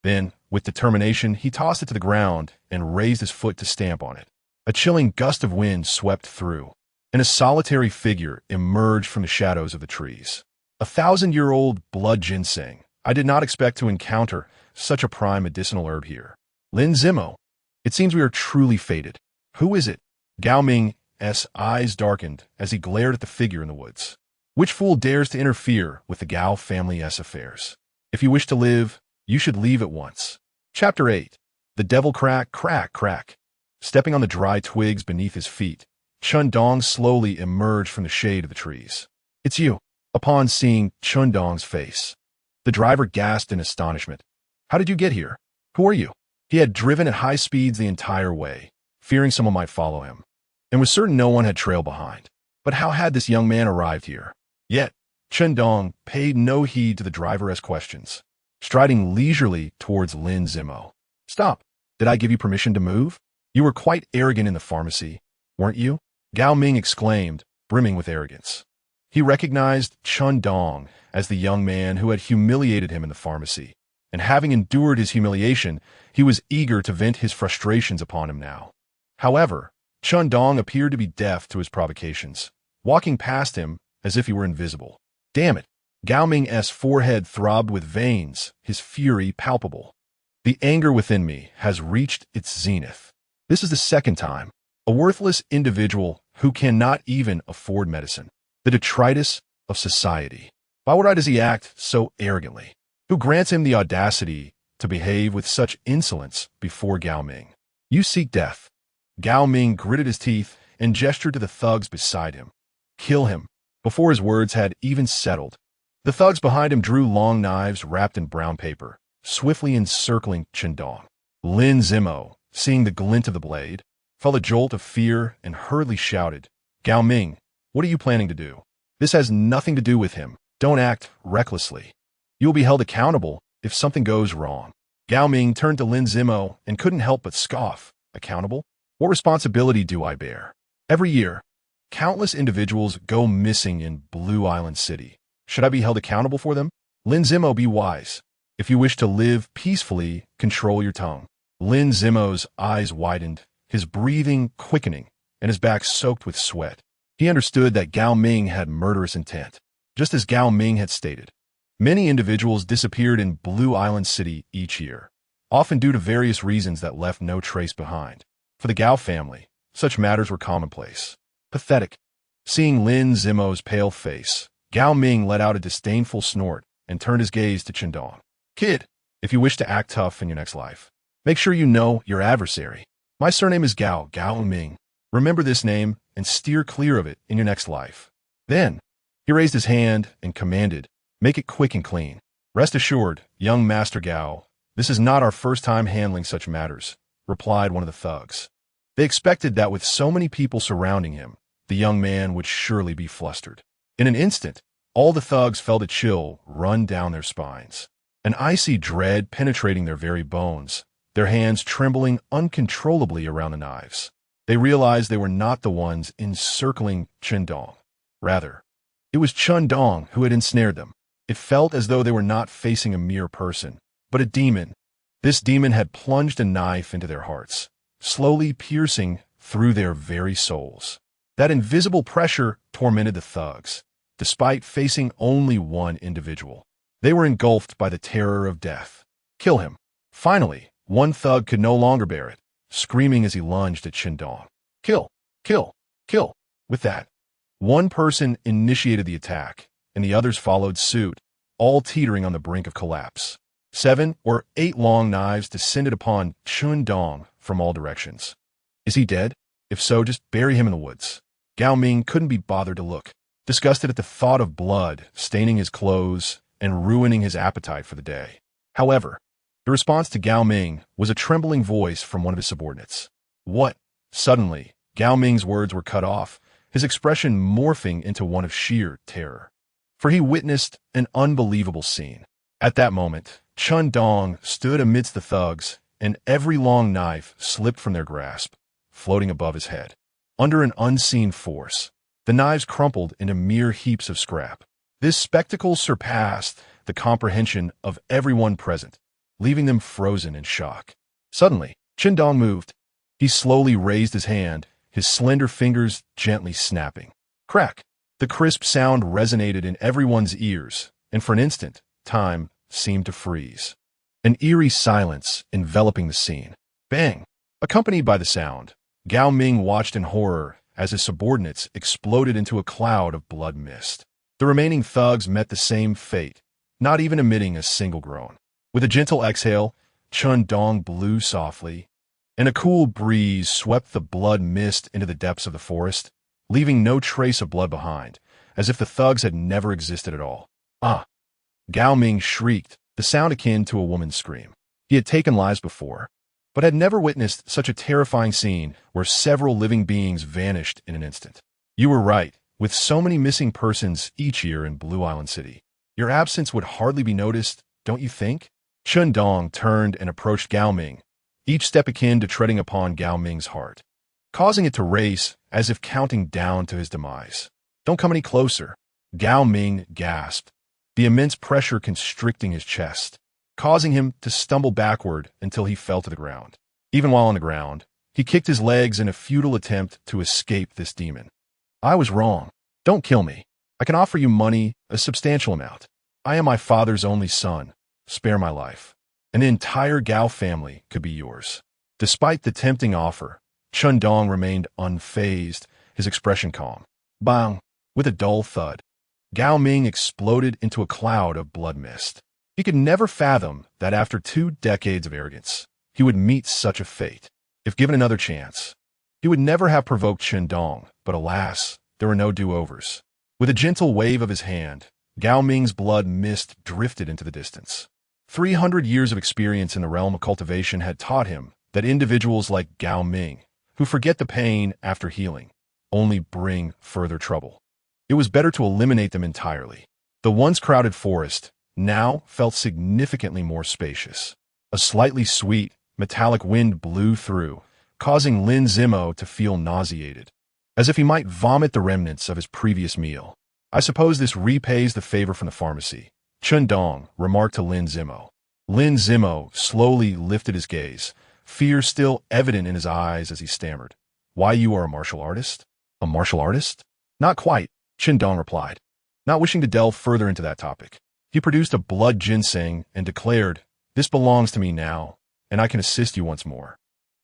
Then, with determination, he tossed it to the ground and raised his foot to stamp on it. A chilling gust of wind swept through, and a solitary figure emerged from the shadows of the trees. "A 1,000-year-old blood ginseng. I did not expect to encounter such a prime medicinal herb here. Lin Zimo, it seems we are truly fated. Who is it?" Gao Ming's eyes darkened as he glared at the figure in the woods. "Which fool dares to interfere with the Gao family's affairs? If you wish to live, you should leave at once." Chapter 8. The Devil Crack, Crack, Crack. Stepping on the dry twigs beneath his feet, Chen Dong slowly emerged from the shade of the trees. "It's you." Upon seeing Chen Dong's face, the driver gasped in astonishment. "How did you get here? Who are you?" He had driven at high speeds the entire way, fearing someone might follow him, and was certain no one had trailed behind. But how had this young man arrived here? Yet, Chen Dong paid no heed to the driver's questions, striding leisurely towards Lin Zimo. "Stop. Did I give you permission to move? You were quite arrogant in the pharmacy, weren't you?" Gao Ming exclaimed, brimming with arrogance. He recognized Chen Dong as the young man who had humiliated him in the pharmacy, and having endured his humiliation, he was eager to vent his frustrations upon him now. However, Chen Dong appeared to be deaf to his provocations, walking past him as if he were invisible. "Damn it!" Gao Ming's forehead throbbed with veins, his fury palpable. "The anger within me has reached its zenith. This is the second time. A worthless individual who cannot even afford medicine. The detritus of society. Why does he act so arrogantly? Who grants him the audacity to behave with such insolence before Gao Ming? You seek death." Gao Ming gritted his teeth and gestured to the thugs beside him. "Kill him," before his words had even settled. The thugs behind him drew long knives wrapped in brown paper, swiftly encircling Chen Dong. Lin Zimo seeing the glint of the blade, felt a jolt of fear and hurriedly shouted, "Gao Ming, what are you planning to do? This has nothing to do with him. Don't act recklessly. You will be held accountable if something goes wrong." Gao Ming turned to Lin Zimo and couldn't help but scoff. Accountable? What responsibility do I bear? Every year, countless individuals go missing in Blue Island City. Should I be held accountable for them? Lin Zimo, be wise. If you wish to live peacefully, control your tongue. Lin Zimo's eyes widened, his breathing quickening, and his back soaked with sweat. He understood that Gao Ming had murderous intent. Just as Gao Ming had stated, many individuals disappeared in Blue Island City each year, often due to various reasons that left no trace behind. For the Gao family, such matters were commonplace. Pathetic. Seeing Lin Zimo's pale face, Gao Ming let out a disdainful snort and turned his gaze to Chen Dong. "Kid, if you wish to act tough in your next life, make sure you know your adversary. My surname is Gao Ming. Remember this name and steer clear of it in your next life." Then, he raised his hand and commanded, "Make it quick and clean." "Rest assured, young Master Gao, this is not our first time handling such matters," replied one of the thugs. They expected that with so many people surrounding him, the young man would surely be flustered. In an instant, all the thugs felt a chill run down their spines, an icy dread penetrating their very bones, their hands trembling uncontrollably around the knives. They realized they were not the ones encircling Chen Dong. Rather, it was Chen Dong who had ensnared them. It felt as though they were not facing a mere person, but a demon. This demon had plunged a knife into their hearts, slowly piercing through their very souls. That invisible pressure tormented the thugs, despite facing only one individual. They were engulfed by the terror of death. "Kill him." Finally, one thug could no longer bear it, screaming as he lunged at Chen Dong. "Kill! Kill! Kill!" With that, one person initiated the attack, and the others followed suit, all teetering on the brink of collapse. 7 or 8 long knives descended upon Chen Dong from all directions. Is he dead? If so, just bury him in the woods. Gao Ming couldn't be bothered to look, disgusted at the thought of blood staining his clothes and ruining his appetite for the day. However, the response to Gao Ming was a trembling voice from one of his subordinates. "What?" Suddenly, Gao Ming's words were cut off, his expression morphing into one of sheer terror. For he witnessed an unbelievable scene. At that moment, Chen Dong stood amidst the thugs, and every long knife slipped from their grasp, floating above his head. Under an unseen force, the knives crumpled into mere heaps of scrap. This spectacle surpassed the comprehension of everyone present, leaving them frozen in shock. Suddenly, Chen Dong moved. He slowly raised his hand, his slender fingers gently snapping. Crack! The crisp sound resonated in everyone's ears, and for an instant, time seemed to freeze. An eerie silence enveloping the scene. Bang! Accompanied by the sound, Gao Ming watched in horror as his subordinates exploded into a cloud of blood mist. The remaining thugs met the same fate, not even emitting a single groan. With a gentle exhale, Chen Dong blew softly, and a cool breeze swept the blood mist into the depths of the forest, leaving no trace of blood behind, as if the thugs had never existed at all. "Ah!" Gao Ming shrieked, the sound akin to a woman's scream. He had taken lives before, but had never witnessed such a terrifying scene where several living beings vanished in an instant. "You were right. With so many missing persons each year in Blue Island City, your absence would hardly be noticed, don't you think?" Chen Dong turned and approached Gao Ming, each step akin to treading upon Gao Ming's heart, causing it to race as if counting down to his demise. "Don't come any closer." Gao Ming gasped, the immense pressure constricting his chest, causing him to stumble backward until he fell to the ground. Even while on the ground, he kicked his legs in a futile attempt to escape this demon. "I was wrong. Don't kill me. I can offer you money, a substantial amount. I am my father's only son. Spare my life, and the entire Gao family could be yours." Despite the tempting offer, Chen Dong remained unfazed, his expression calm. Bang! With a dull thud, Gao Ming exploded into a cloud of blood mist. He could never fathom that after 2 decades of arrogance, he would meet such a fate. If given another chance, he would never have provoked Chen Dong, but alas, there were no do-overs. With a gentle wave of his hand, Gao Ming's blood mist drifted into the distance. 300 years of experience in the realm of cultivation had taught him that individuals like Gao Ming, who forget the pain after healing, only bring further trouble. It was better to eliminate them entirely. The once crowded forest now felt significantly more spacious. A slightly sweet, metallic wind blew through, causing Lin Zimo to feel nauseated, as if he might vomit the remnants of his previous meal. I suppose this repays the favor from the pharmacy, Chen Dong remarked to Lin Zimo. Lin Zimo slowly lifted his gaze, fear still evident in his eyes as he stammered. Why, you are a martial artist? A martial artist? Not quite, Chen Dong replied, not wishing to delve further into that topic. He produced a blood ginseng and declared, this belongs to me now, and I can assist you once more.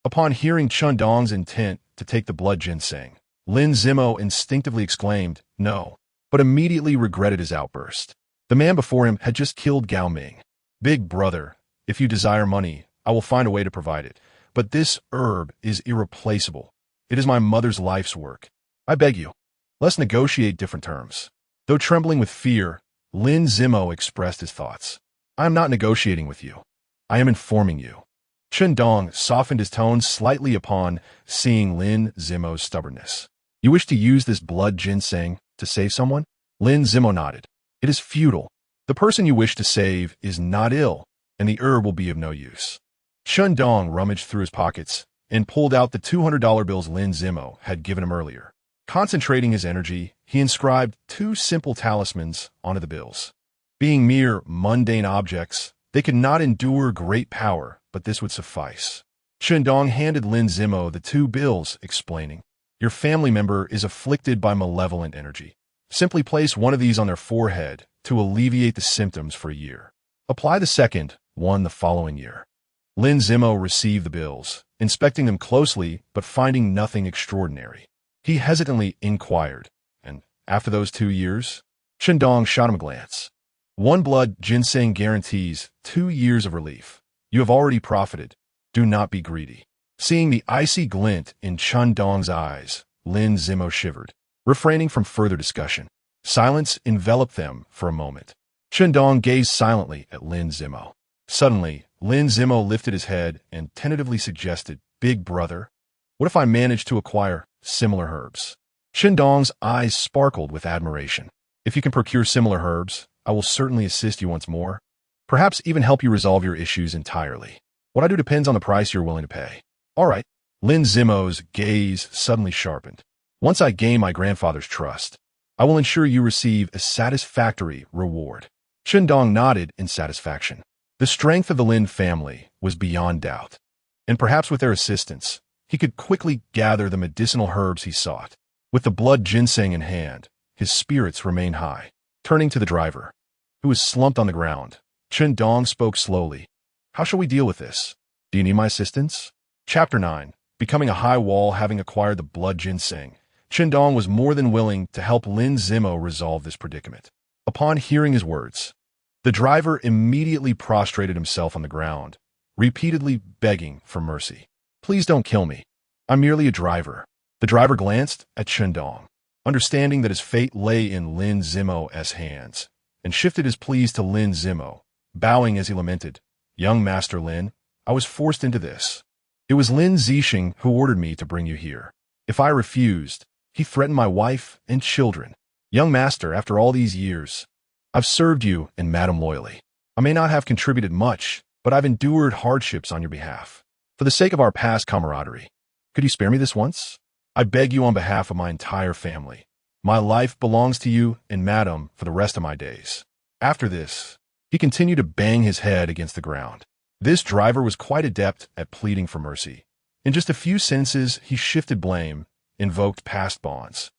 Upon hearing Chen Dong's intent to take the blood ginseng, Lin Zimo instinctively exclaimed, no, but immediately regretted his outburst. The man before him had just killed Gao Ming. Big brother, if you desire money, I will find a way to provide it. But this herb is irreplaceable. It is my mother's life's work. I beg you, let's negotiate different terms. Though trembling with fear, Lin Zimo expressed his thoughts. I am not negotiating with you. I am informing you. Chen Dong softened his tone slightly upon seeing Lin Zimo's stubbornness. You wish to use this blood ginseng to save someone? Lin Zimo nodded. It is futile. The person you wish to save is not ill, and the herb will be of no use. Chen Dong rummaged through his pockets and pulled out the $200 bills Lin Zimo had given him earlier. Concentrating his energy, he inscribed 2 simple talismans onto the bills. Being mere mundane objects, they could not endure great power, but this would suffice. Chen Dong handed Lin Zimo the 2 bills, explaining, your family member is afflicted by malevolent energy. Simply place one of these on their forehead to alleviate the symptoms for a year. Apply the second one the following year. Lin Zimo received the bills, inspecting them closely but finding nothing extraordinary. He hesitantly inquired, and after those 2 years? Chen Dong shot him a glance. 1 blood ginseng guarantees 2 years of relief. You have already profited. Do not be greedy. Seeing the icy glint in Chen Dong's eyes, Lin Zimo shivered, refraining from further discussion. Silence enveloped them for a moment. Chen Dong gazed silently at Lin Zimo. Suddenly, Lin Zimo lifted his head and tentatively suggested, Big brother, what if I manage to acquire similar herbs? Chen Dong's eyes sparkled with admiration. If you can procure similar herbs, I will certainly assist you once more. Perhaps even help you resolve your issues entirely. What I do depends on the price you're willing to pay. All right. Lin Zimo's gaze suddenly sharpened. Once I gain my grandfather's trust, I will ensure you receive a satisfactory reward. Chen Dong nodded in satisfaction. The strength of the Lin family was beyond doubt, and perhaps with their assistance, he could quickly gather the medicinal herbs he sought. With the blood ginseng in hand, his spirits remained high. Turning to the driver, who was slumped on the ground, Chen Dong spoke slowly. How shall we deal with this? Do you need my assistance? Chapter 9. Becoming a high wall having acquired the blood ginseng, Chen Dong was more than willing to help Lin Zimo resolve this predicament. Upon hearing his words, the driver immediately prostrated himself on the ground, repeatedly begging for mercy. Please don't kill me. I'm merely a driver. The driver glanced at Chen Dong, understanding that his fate lay in Lin Zimo's hands, and shifted his pleas to Lin Zimo, bowing as he lamented, Young Master Lin, I was forced into this. It was Lin Zixing who ordered me to bring you here. If I refused, he threatened my wife and children. Young Master, after all these years, I've served you and Madam loyally. I may not have contributed much, but I've endured hardships on your behalf. For the sake of our past camaraderie, could you spare me this once? I beg you on behalf of my entire family. My life belongs to you and Madam for the rest of my days. After this, he continued to bang his head against the ground. This driver was quite adept at pleading for mercy. In just a few sentences, he shifted blame, invoked past bonds,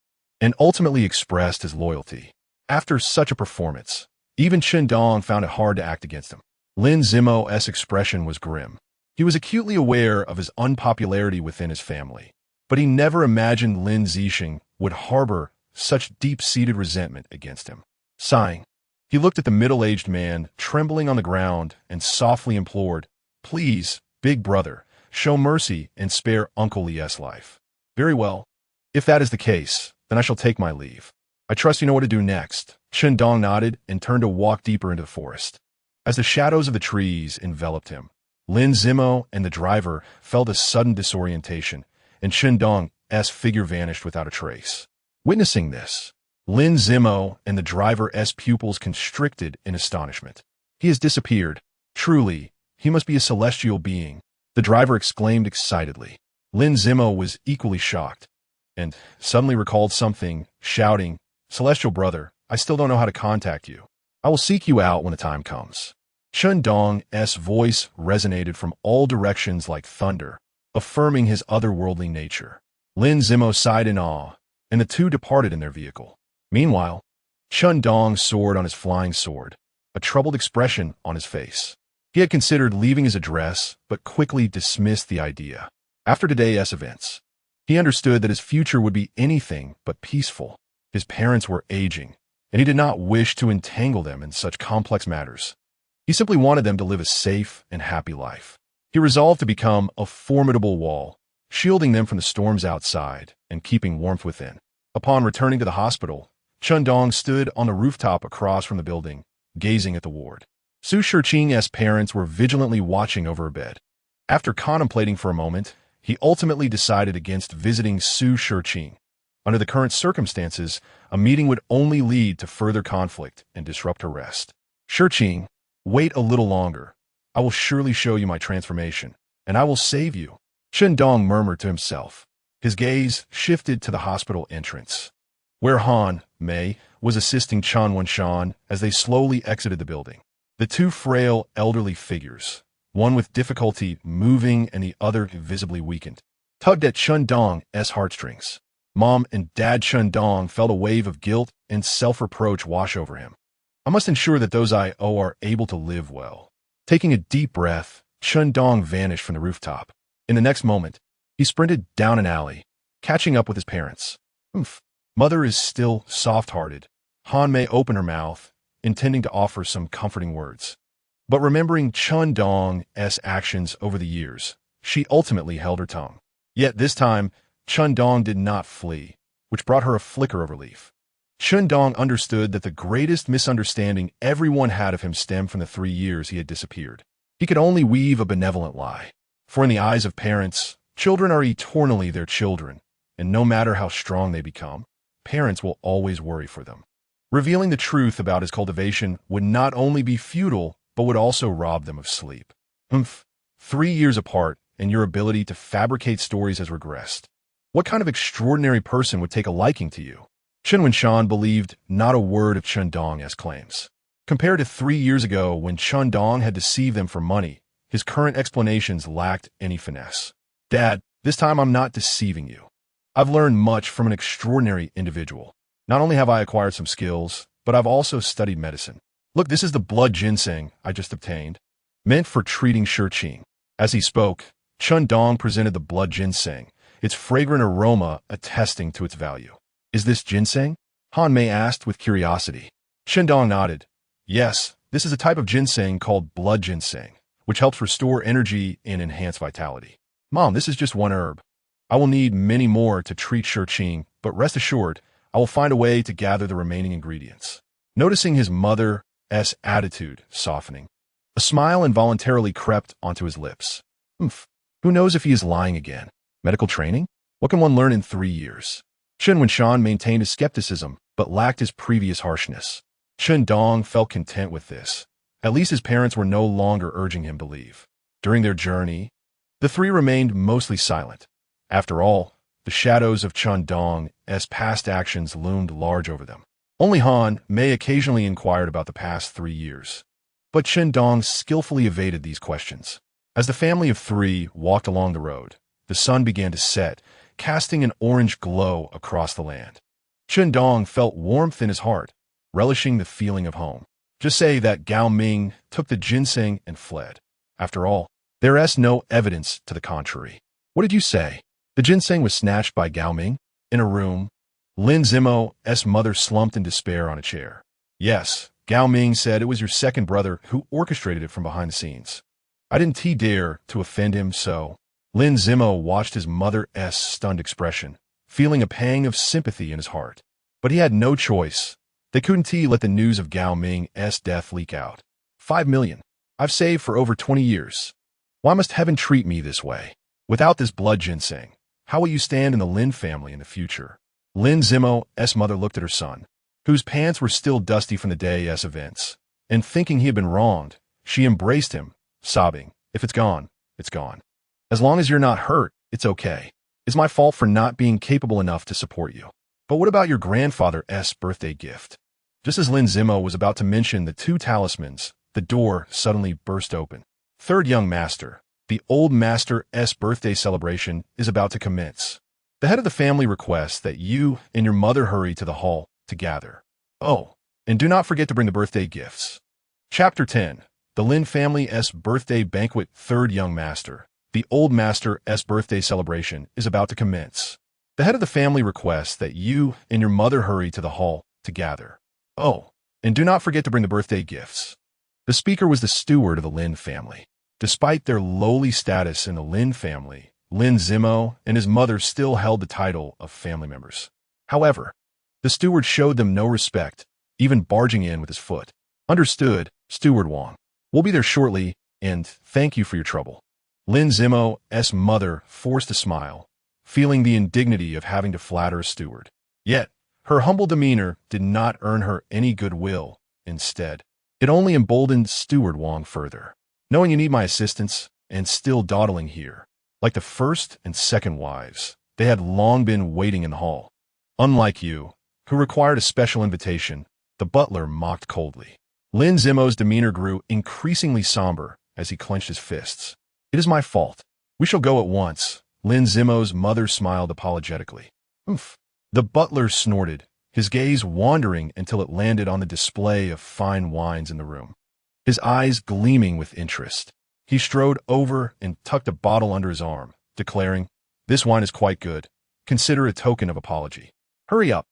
and ultimately expressed his loyalty. After such a performance, even Chen Dong found it hard to act against him. Lin Zimo's expression was grim. He was acutely aware of his unpopularity within his family, but he never imagined Lin Zixing would harbor such deep-seated resentment against him. Sighing, he looked at the middle-aged man trembling on the ground and softly implored, Please, big brother, show mercy and spare Uncle Li's life. Very well. If that is the case, then I shall take my leave. I trust you know what to do next. Chen Dong nodded and turned to walk deeper into the forest. As the shadows of the trees enveloped him, Lin Zimo and the driver felt a sudden disorientation, and Chen Dong's figure vanished without a trace. Witnessing this, Lin Zimo and the driver's pupils constricted in astonishment. He has disappeared. Truly, he must be a celestial being, the driver exclaimed excitedly. Lin Zimo was equally shocked, and suddenly recalled something, shouting, "Celestial brother, I still don't know how to contact you. I will seek you out when the time comes." Chen Dong's voice resonated from all directions like thunder, affirming his otherworldly nature. Lin Zimo sighed in awe, and the two departed in their vehicle. Meanwhile, Chen Dong soared on his flying sword, a troubled expression on his face. He had considered leaving his address, but quickly dismissed the idea. After today's events, he understood that his future would be anything but peaceful. His parents were aging, and he did not wish to entangle them in such complex matters. He simply wanted them to live a safe and happy life. He resolved to become a formidable wall, shielding them from the storms outside and keeping warmth within. Upon returning to the hospital, Chen Dong stood on the rooftop across from the building, gazing at the ward. Su Shiqing's parents were vigilantly watching over her bed. After contemplating for a moment, he ultimately decided against visiting Su Shiqing. Under the current circumstances, a meeting would only lead to further conflict and disrupt her rest. "Shiqing, wait a little longer. I will surely show you my transformation, and I will save you," Chen Dong murmured to himself. His gaze shifted to the hospital entrance, where Han Mei was assisting Chen Wenshan as they slowly exited the building. The two frail, elderly figures, one with difficulty moving and the other visibly weakened, tugged at Chen Dong's heartstrings. Mom and Dad Chen Dong felt a wave of guilt and self-reproach wash over him. "I must ensure that those I owe are able to live well." Taking a deep breath, Chen Dong vanished from the rooftop. In the next moment, he sprinted down an alley, catching up with his parents. Mother is still soft-hearted. Han Mei opened her mouth, intending to offer some comforting words. But remembering Chen Dong's actions over the years, she ultimately held her tongue. Yet this time, Chen Dong did not flee, which brought her a flicker of relief. Chen Dong understood that the greatest misunderstanding everyone had of him stemmed from the 3 years he had disappeared. He could only weave a benevolent lie. For in the eyes of parents, children are eternally their children, and no matter how strong they become, parents will always worry for them. Revealing the truth about his cultivation would not only be futile, but would also rob them of sleep. 3 years apart, and your ability to fabricate stories has regressed. What kind of extraordinary person would take a liking to you? Chen Wenshan believed not a word of Chen Dong's claims. Compared to 3 years ago when Chen Dong had deceived them for money, his current explanations lacked any finesse. "Dad, this time I'm not deceiving you. I've learned much from an extraordinary individual. Not only have I acquired some skills, but I've also studied medicine. Look, this is the blood ginseng I just obtained, meant for treating Shiqing." As he spoke, Chen Dong presented the blood ginseng, its fragrant aroma attesting to its value. "Is this ginseng?" Han Mei asked with curiosity. Chen Dong nodded. "Yes, this is a type of ginseng called blood ginseng, which helps restore energy and enhance vitality." "Mom, this is just one herb. I will need many more to treat Shiqing, but rest assured, I will find a way to gather the remaining ingredients." Noticing his mother's attitude softening, a smile involuntarily crept onto his lips. Who knows if he is lying again? Medical training? What can one learn in 3 years? Chen Wenshan maintained his skepticism, but lacked his previous harshness. Chen Dong felt content with this. At least his parents were no longer urging him to leave. During their journey, the three remained mostly silent. After all, the shadows of Chen Dong's past actions loomed large over them. Only Han Mei occasionally inquired about the past 3 years. But Chen Dong skillfully evaded these questions. As the family of 3 walked along the road, the sun began to set, casting an orange glow across the land. Chen Dong felt warmth in his heart, relishing the feeling of home. Just say that Gao Ming took the ginseng and fled. After all, there is no evidence to the contrary. What did you say? The ginseng was snatched by Gao Ming? In a room, Lin Zimo's mother slumped in despair on a chair. Yes, Gao Ming said it was your second brother who orchestrated it from behind the scenes. I didn't dare to offend him, so. Lin Zimo watched his mother's stunned expression, feeling a pang of sympathy in his heart. But he had no choice. They couldn't let the news of Gao Ming's death leak out. 5 million. I've saved for over 20 years. Why must heaven treat me this way? Without this blood ginseng, how will you stand in the Lin family in the future? Lin Zimo's mother looked at her son, whose pants were still dusty from the day's events, and thinking he had been wronged, she embraced him, sobbing, "If it's gone, it's gone. As long as you're not hurt, it's okay. It's my fault for not being capable enough to support you. But what about your grandfather's birthday gift?" Just as Lin Zimo was about to mention the two talismans, the door suddenly burst open. "Third young master, the old master's birthday celebration is about to commence. The head of the family requests that you and your mother hurry to the hall to gather. Oh, and do not forget to bring the birthday gifts." Chapter 10. The Lin family's birthday banquet. Third young master, the old master's birthday celebration is about to commence. The head of the family requests that you and your mother hurry to the hall to gather. Oh, and do not forget to bring the birthday gifts. The speaker was the steward of the Lin family. Despite their lowly status in the Lin family, Lin Zimo and his mother still held the title of family members. However, the steward showed them no respect, even barging in with his foot. "Understood, Steward Wang. We'll be there shortly, and thank you for your trouble." Lin Zimo's mother forced a smile, feeling the indignity of having to flatter a steward. Yet, her humble demeanor did not earn her any goodwill. Instead, it only emboldened Steward Wang further. "Knowing you need my assistance, and still dawdling here, like the first and second wives, they had long been waiting in the hall. Unlike you, who required a special invitation," the butler mocked coldly. Lin Zimo's demeanor grew increasingly somber as he clenched his fists. "It is my fault. We shall go at once." Lin Zimo's mother smiled apologetically. "Oof." The butler snorted, his gaze wandering until it landed on the display of fine wines in the room. His eyes gleaming with interest, he strode over and tucked a bottle under his arm, declaring, "This wine is quite good. Consider a token of apology. Hurry up."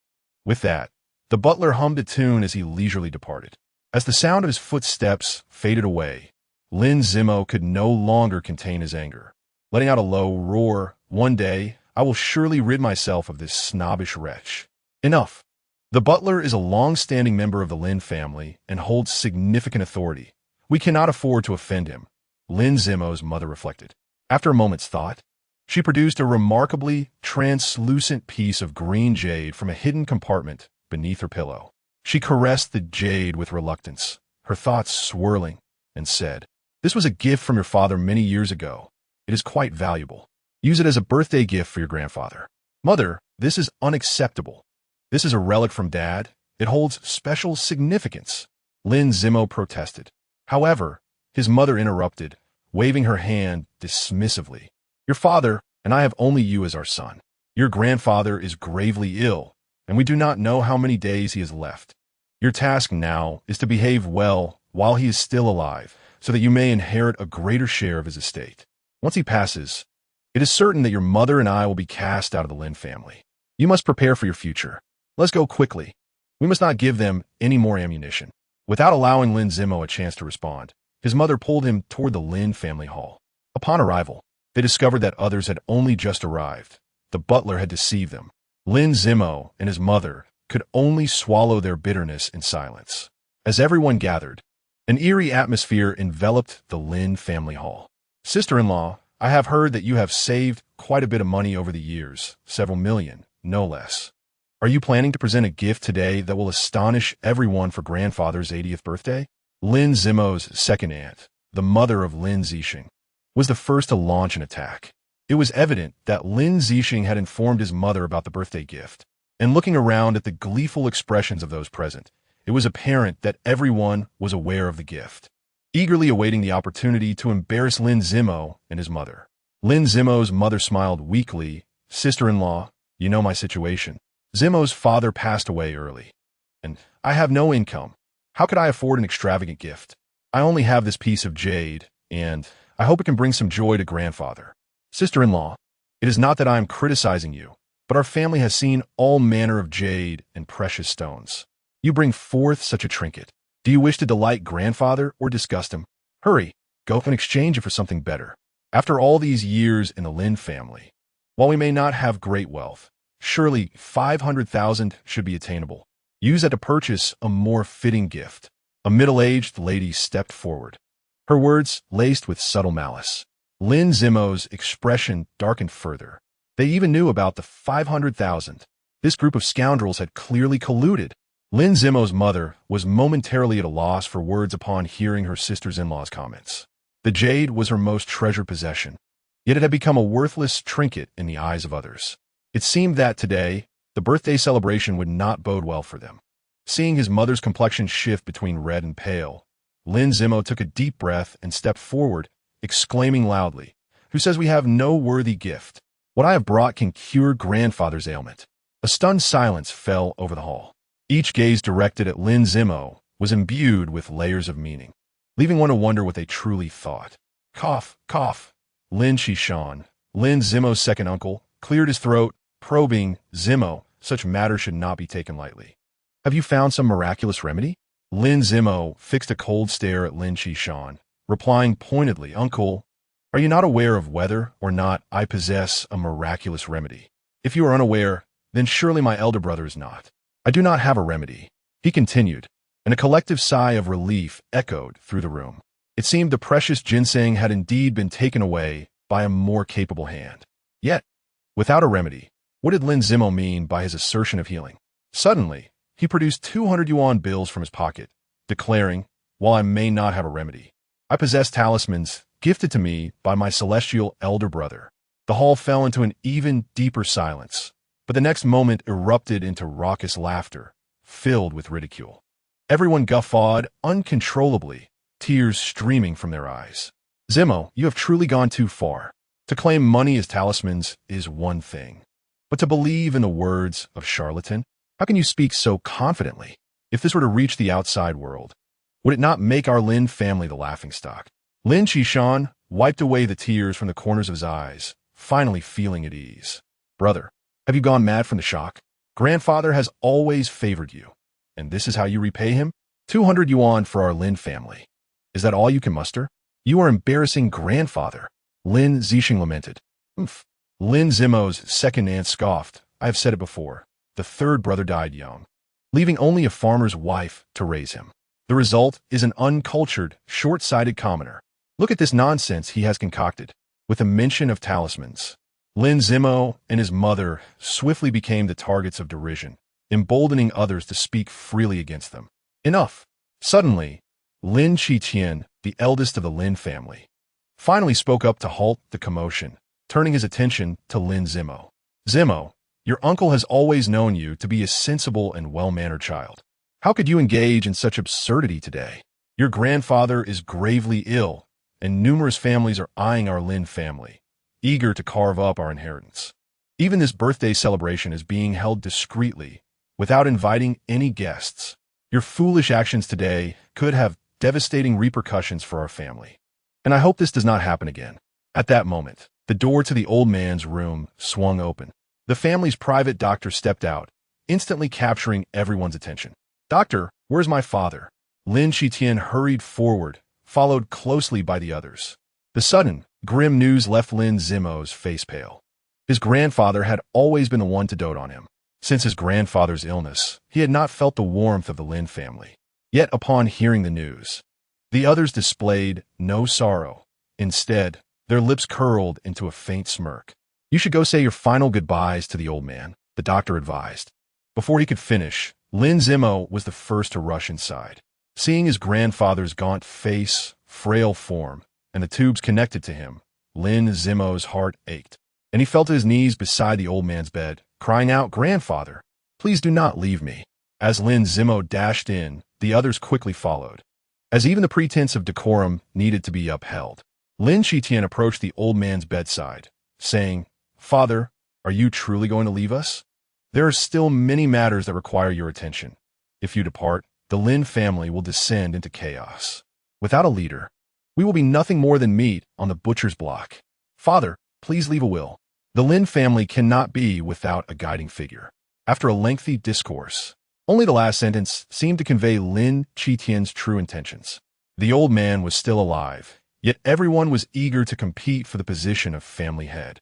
With that, the butler hummed a tune as he leisurely departed. As the sound of his footsteps faded away, Lin Zimo could no longer contain his anger. Letting out a low roar, "One day, I will surely rid myself of this snobbish wretch. Enough." The butler is a long-standing member of the Lin family and holds significant authority. We cannot afford to offend him, Lin Zimo's mother reflected. After a moment's thought, she produced a remarkably translucent piece of green jade from a hidden compartment beneath her pillow. She caressed the jade with reluctance, her thoughts swirling, and said, "This was a gift from your father many years ago. It is quite valuable. Use it as a birthday gift for your grandfather." "Mother, this is unacceptable. This is a relic from Dad. It holds special significance," Lin Zimo protested. However, his mother interrupted, waving her hand dismissively. "Your father and I have only you as our son. Your grandfather is gravely ill, and we do not know how many days he has left. Your task now is to behave well while he is still alive, so that you may inherit a greater share of his estate. Once he passes, it is certain that your mother and I will be cast out of the Lin family. You must prepare for your future. Let's go quickly. We must not give them any more ammunition." Without allowing Lin Zimo a chance to respond, his mother pulled him toward the Lin family hall. Upon arrival, they discovered that others had only just arrived. The butler had deceived them. Lin Zimo and his mother could only swallow their bitterness in silence. As everyone gathered, an eerie atmosphere enveloped the Lin family hall. "Sister-in-law, I have heard that you have saved quite a bit of money over the years, several million, no less. Are you planning to present a gift today that will astonish everyone for grandfather's 80th birthday?" Lin Zimo's second aunt, the mother of Lin Zixing, was the first to launch an attack. It was evident that Lin Zixing had informed his mother about the birthday gift, and looking around at the gleeful expressions of those present, it was apparent that everyone was aware of the gift, eagerly awaiting the opportunity to embarrass Lin Zimo and his mother. Lin Zimo's mother smiled weakly. "Sister-in-law, you know my situation. Zimo's father passed away early, and I have no income. How could I afford an extravagant gift? I only have this piece of jade, and I hope it can bring some joy to grandfather. Sister-in-law, it is not that I am criticizing you, but our family has seen all manner of jade and precious stones. You bring forth such a trinket. Do you wish to delight grandfather or disgust him? Hurry, go and exchange it for something better. After all these years in the Lin family, while we may not have great wealth, surely 500,000 should be attainable. Use that to purchase a more fitting gift." A middle-aged lady stepped forward, her words laced with subtle malice. Lin Zimo's expression darkened further. They even knew about the 500,000. This group of scoundrels had clearly colluded. Lin Zimo's mother was momentarily at a loss for words upon hearing her sister's-in-law's comments. The jade was her most treasured possession, yet it had become a worthless trinket in the eyes of others. It seemed that today, the birthday celebration would not bode well for them. Seeing his mother's complexion shift between red and pale, Lin Zimo took a deep breath and stepped forward, exclaiming loudly, "Who says we have no worthy gift? What I have brought can cure grandfather's ailment." A stunned silence fell over the hall. Each gaze directed at Lin Zimo was imbued with layers of meaning, leaving one to wonder what they truly thought. Cough, cough. Lin Shishan, Lin Zimo's second uncle, cleared his throat, probing, "Zimo, such matters should not be taken lightly. Have you found some miraculous remedy?" Lin Zimo fixed a cold stare at Lin Shishan, replying pointedly, "Uncle, are you not aware of whether or not I possess a miraculous remedy? If you are unaware, then surely my elder brother is not. I do not have a remedy," he continued, and a collective sigh of relief echoed through the room. It seemed the precious ginseng had indeed been taken away by a more capable hand. Yet, without a remedy, what did Lin Zimo mean by his assertion of healing? Suddenly, he produced 200 yuan bills from his pocket, declaring, "While I may not have a remedy, I possess talismans gifted to me by my celestial elder brother." The hall fell into an even deeper silence, but the next moment erupted into raucous laughter, filled with ridicule. Everyone guffawed uncontrollably, tears streaming from their eyes. "Zimo, you have truly gone too far. To claim money as talismans is one thing, but to believe in the words of charlatan? How can you speak so confidently? If this were to reach the outside world, would it not make our Lin family the laughingstock?" Lin Shishan wiped away the tears from the corners of his eyes, finally feeling at ease. "Brother, have you gone mad from the shock? Grandfather has always favored you, and this is how you repay him? 200 yuan for our Lin family. Is that all you can muster? You are embarrassing grandfather," Lin Zixing lamented. "Umph." Lin Zimo's second aunt scoffed. "I have said it before. The third brother died young, leaving only a farmer's wife to raise him. The result is an uncultured, short-sighted commoner. Look at this nonsense he has concocted." With a mention of talismans, Lin Zimo and his mother swiftly became the targets of derision, emboldening others to speak freely against them. Enough. Suddenly, Lin Qitian, the eldest of the Lin family, finally spoke up to halt the commotion, turning his attention to Lin Zimo. "Zimo, your uncle has always known you to be a sensible and well-mannered child. How could you engage in such absurdity today? Your grandfather is gravely ill, and numerous families are eyeing our Lin family, eager to carve up our inheritance. Even this birthday celebration is being held discreetly, without inviting any guests. Your foolish actions today could have devastating repercussions for our family, and I hope this does not happen again." At that moment, the door to the old man's room swung open. The family's private doctor stepped out, instantly capturing everyone's attention. "Doctor, where's my father?" Lin Qitian hurried forward, followed closely by the others. The sudden, grim news left Lin Zimo's face pale. His grandfather had always been the one to dote on him. Since his grandfather's illness, he had not felt the warmth of the Lin family. Yet upon hearing the news, the others displayed no sorrow. Instead, their lips curled into a faint smirk. "You should go say your final goodbyes to the old man," the doctor advised. Before he could finish, Lin Zimo was the first to rush inside. Seeing his grandfather's gaunt face, frail form, and the tubes connected to him, Lin Zimo's heart ached, and he fell to his knees beside the old man's bed, crying out, "Grandfather, please do not leave me." As Lin Zimo dashed in, the others quickly followed. As even the pretense of decorum needed to be upheld, Lin Qitian approached the old man's bedside, saying, "Father, are you truly going to leave us? There are still many matters that require your attention. If you depart, the Lin family will descend into chaos. Without a leader, we will be nothing more than meat on the butcher's block. Father, please leave a will. The Lin family cannot be without a guiding figure." After a lengthy discourse, only the last sentence seemed to convey Lin Qitian's true intentions. The old man was still alive, yet everyone was eager to compete for the position of family head.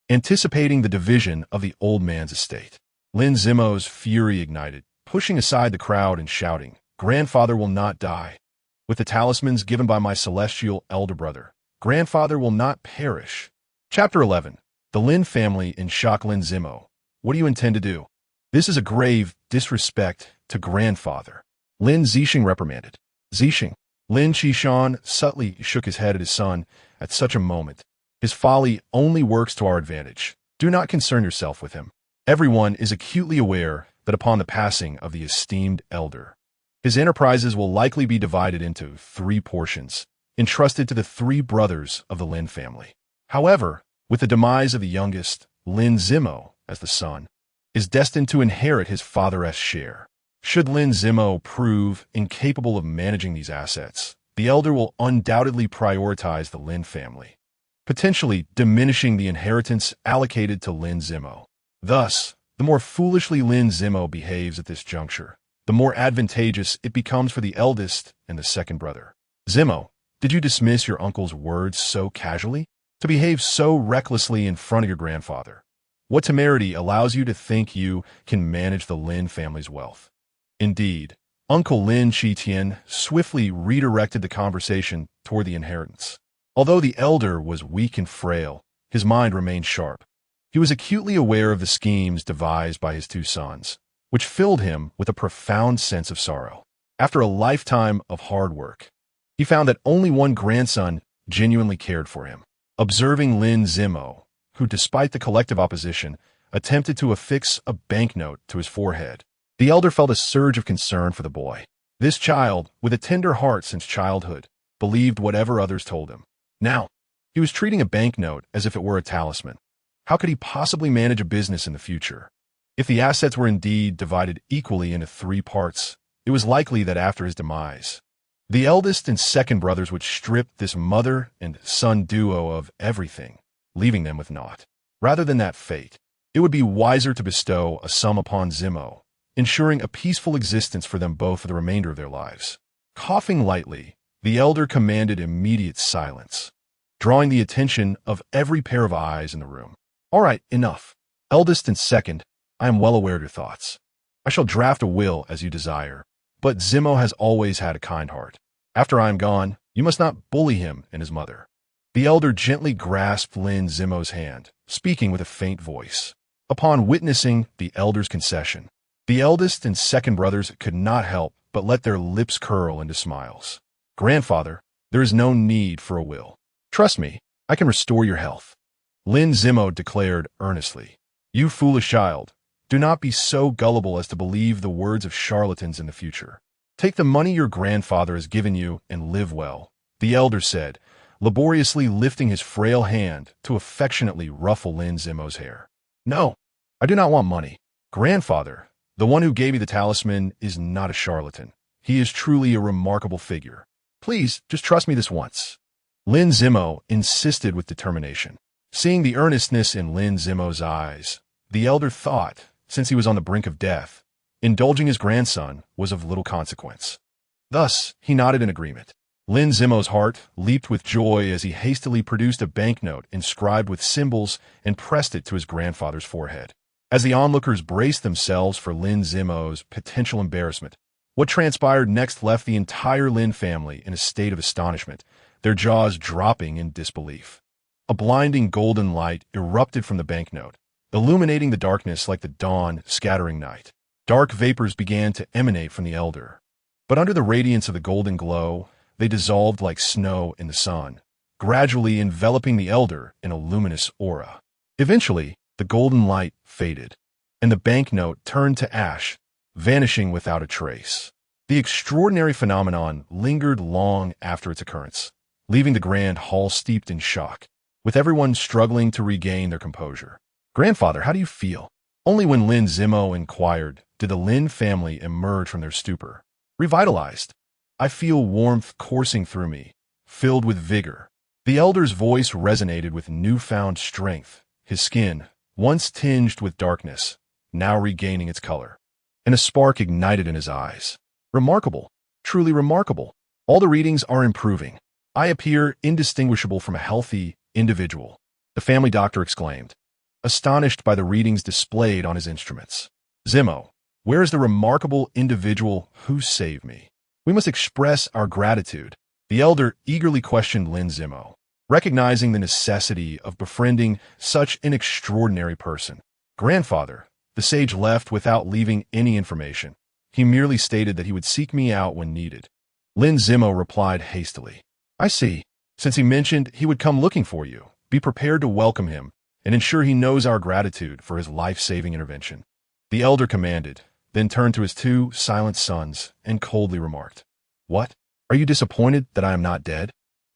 Anticipating the division of the old man's estate, Lin Zimo's fury ignited, pushing aside the crowd and shouting, "Grandfather will not die. With the talismans given by my celestial elder brother, Grandfather will not perish. Chapter 11. The Lin family in shock. Lin Zimo. What do you intend to do? This is a grave disrespect to grandfather. Lin Zixing reprimanded. Zixing. Lin Qishan subtly shook his head at his son at such a moment. His folly only works to our advantage. Do not concern yourself with him. Everyone is acutely aware that upon the passing of the esteemed elder, his enterprises will likely be divided into 3 portions, entrusted to the 3 brothers of the Lin family. However, with the demise of the youngest, Lin Zimo, as the son, is destined to inherit his father's share. Should Lin Zimo prove incapable of managing these assets, the elder will undoubtedly prioritize the Lin family, potentially diminishing the inheritance allocated to Lin Zimo. Thus, the more foolishly Lin Zimo behaves at this juncture, the more advantageous it becomes for the eldest and the second brother. Zimo, did you dismiss your uncle's words so casually? To behave so recklessly in front of your grandfather? What temerity allows you to think you can manage the Lin family's wealth? Indeed, Uncle Lin Qitian swiftly redirected the conversation toward the inheritance. Although the elder was weak and frail, his mind remained sharp. He was acutely aware of the schemes devised by his 2 sons, which filled him with a profound sense of sorrow. After a lifetime of hard work, he found that only one grandson genuinely cared for him. Observing Lin Zimo, who despite the collective opposition, attempted to affix a banknote to his forehead, the elder felt a surge of concern for the boy. This child, with a tender heart since childhood, believed whatever others told him. Now, he was treating a banknote as if it were a talisman. How could he possibly manage a business in the future? If the assets were indeed divided equally into 3 parts, it was likely that after his demise, the eldest and second brothers would strip this mother and son duo of everything, leaving them with naught. Rather than that fate, it would be wiser to bestow a sum upon Zimo, ensuring a peaceful existence for them both for the remainder of their lives. Coughing lightly, the elder commanded immediate silence, drawing the attention of every pair of eyes in the room. All right, enough. Eldest and second, I am well aware of your thoughts. I shall draft a will as you desire, but Zimo has always had a kind heart. After I am gone, you must not bully him and his mother. The elder gently grasped Lin Zimo's hand, speaking with a faint voice. Upon witnessing the elder's concession, the eldest and second brothers could not help but let their lips curl into smiles. Grandfather, there is no need for a will. Trust me, I can restore your health. Lin Zimo declared earnestly. You foolish child, do not be so gullible as to believe the words of charlatans in the future. Take the money your grandfather has given you and live well, the elder said, laboriously lifting his frail hand to affectionately ruffle Lin Zimo's hair. No, I do not want money. Grandfather, the one who gave me the talisman, is not a charlatan. He is truly a remarkable figure. Please, just trust me this once. Lin Zimo insisted with determination. Seeing the earnestness in Lin Zimo's eyes, the elder thought, since he was on the brink of death, indulging his grandson was of little consequence. Thus, he nodded in agreement. Lin Zimo's heart leaped with joy as he hastily produced a banknote inscribed with symbols and pressed it to his grandfather's forehead. As the onlookers braced themselves for Lin Zimo's potential embarrassment, what transpired next left the entire Lin family in a state of astonishment, their jaws dropping in disbelief. A blinding golden light erupted from the banknote, illuminating the darkness like the dawn scattering night. Dark vapors began to emanate from the elder, but under the radiance of the golden glow, they dissolved like snow in the sun, gradually enveloping the elder in a luminous aura. Eventually, the golden light faded, and the banknote turned to ash, vanishing without a trace. The extraordinary phenomenon lingered long after its occurrence, leaving the grand hall steeped in shock, with everyone struggling to regain their composure. Grandfather, how do you feel? Only when Lin Zimo inquired did the Lin family emerge from their stupor. Revitalized. I feel warmth coursing through me, filled with vigor. The elder's voice resonated with newfound strength, his skin, once tinged with darkness, now regaining its color, and a spark ignited in his eyes. Remarkable, truly remarkable. All the readings are improving. I appear indistinguishable from a healthy individual, the family doctor exclaimed, astonished by the readings displayed on his instruments. Zimo, where is the remarkable individual who saved me? We must express our gratitude. The elder eagerly questioned Lin Zimo. recognizing the necessity of befriending such an extraordinary person. Grandfather, the sage left without leaving any information. He merely stated that he would seek me out when needed. Lin Zimo replied hastily. I see. Since he mentioned he would come looking for you, be prepared to welcome him and ensure he knows our gratitude for his life-saving intervention. The elder commanded, then turned to his two silent sons and coldly remarked, What? Are you disappointed that I am not dead?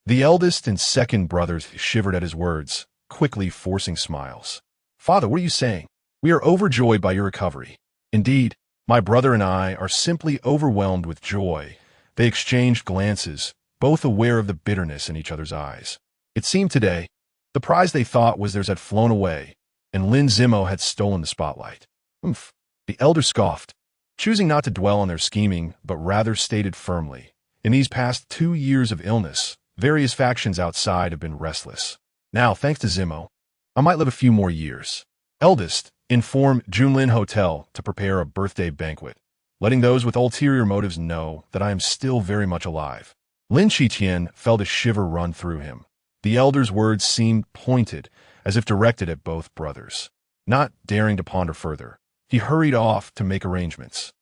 The eldest and second brothers shivered at his words, quickly forcing smiles. Father, what are you saying? We are overjoyed by your recovery. Indeed, my brother and I are simply overwhelmed with joy. They exchanged glances, both aware of the bitterness in each other's eyes. It seemed today, the prize they thought was theirs had flown away, and Lin Zimo had stolen the spotlight. Oomph. The elder scoffed, choosing not to dwell on their scheming, but rather stated firmly, in these past 2 years of illness, various factions outside have been restless. Now, thanks to Zimo, I might live a few more years. Eldest, inform Junlin Hotel to prepare a birthday banquet, letting those with ulterior motives know that I am still very much alive. Lin Shiqian felt a shiver run through him. The elder's words seemed pointed, as if directed at both brothers. Not daring to ponder further, he hurried off to make arrangements.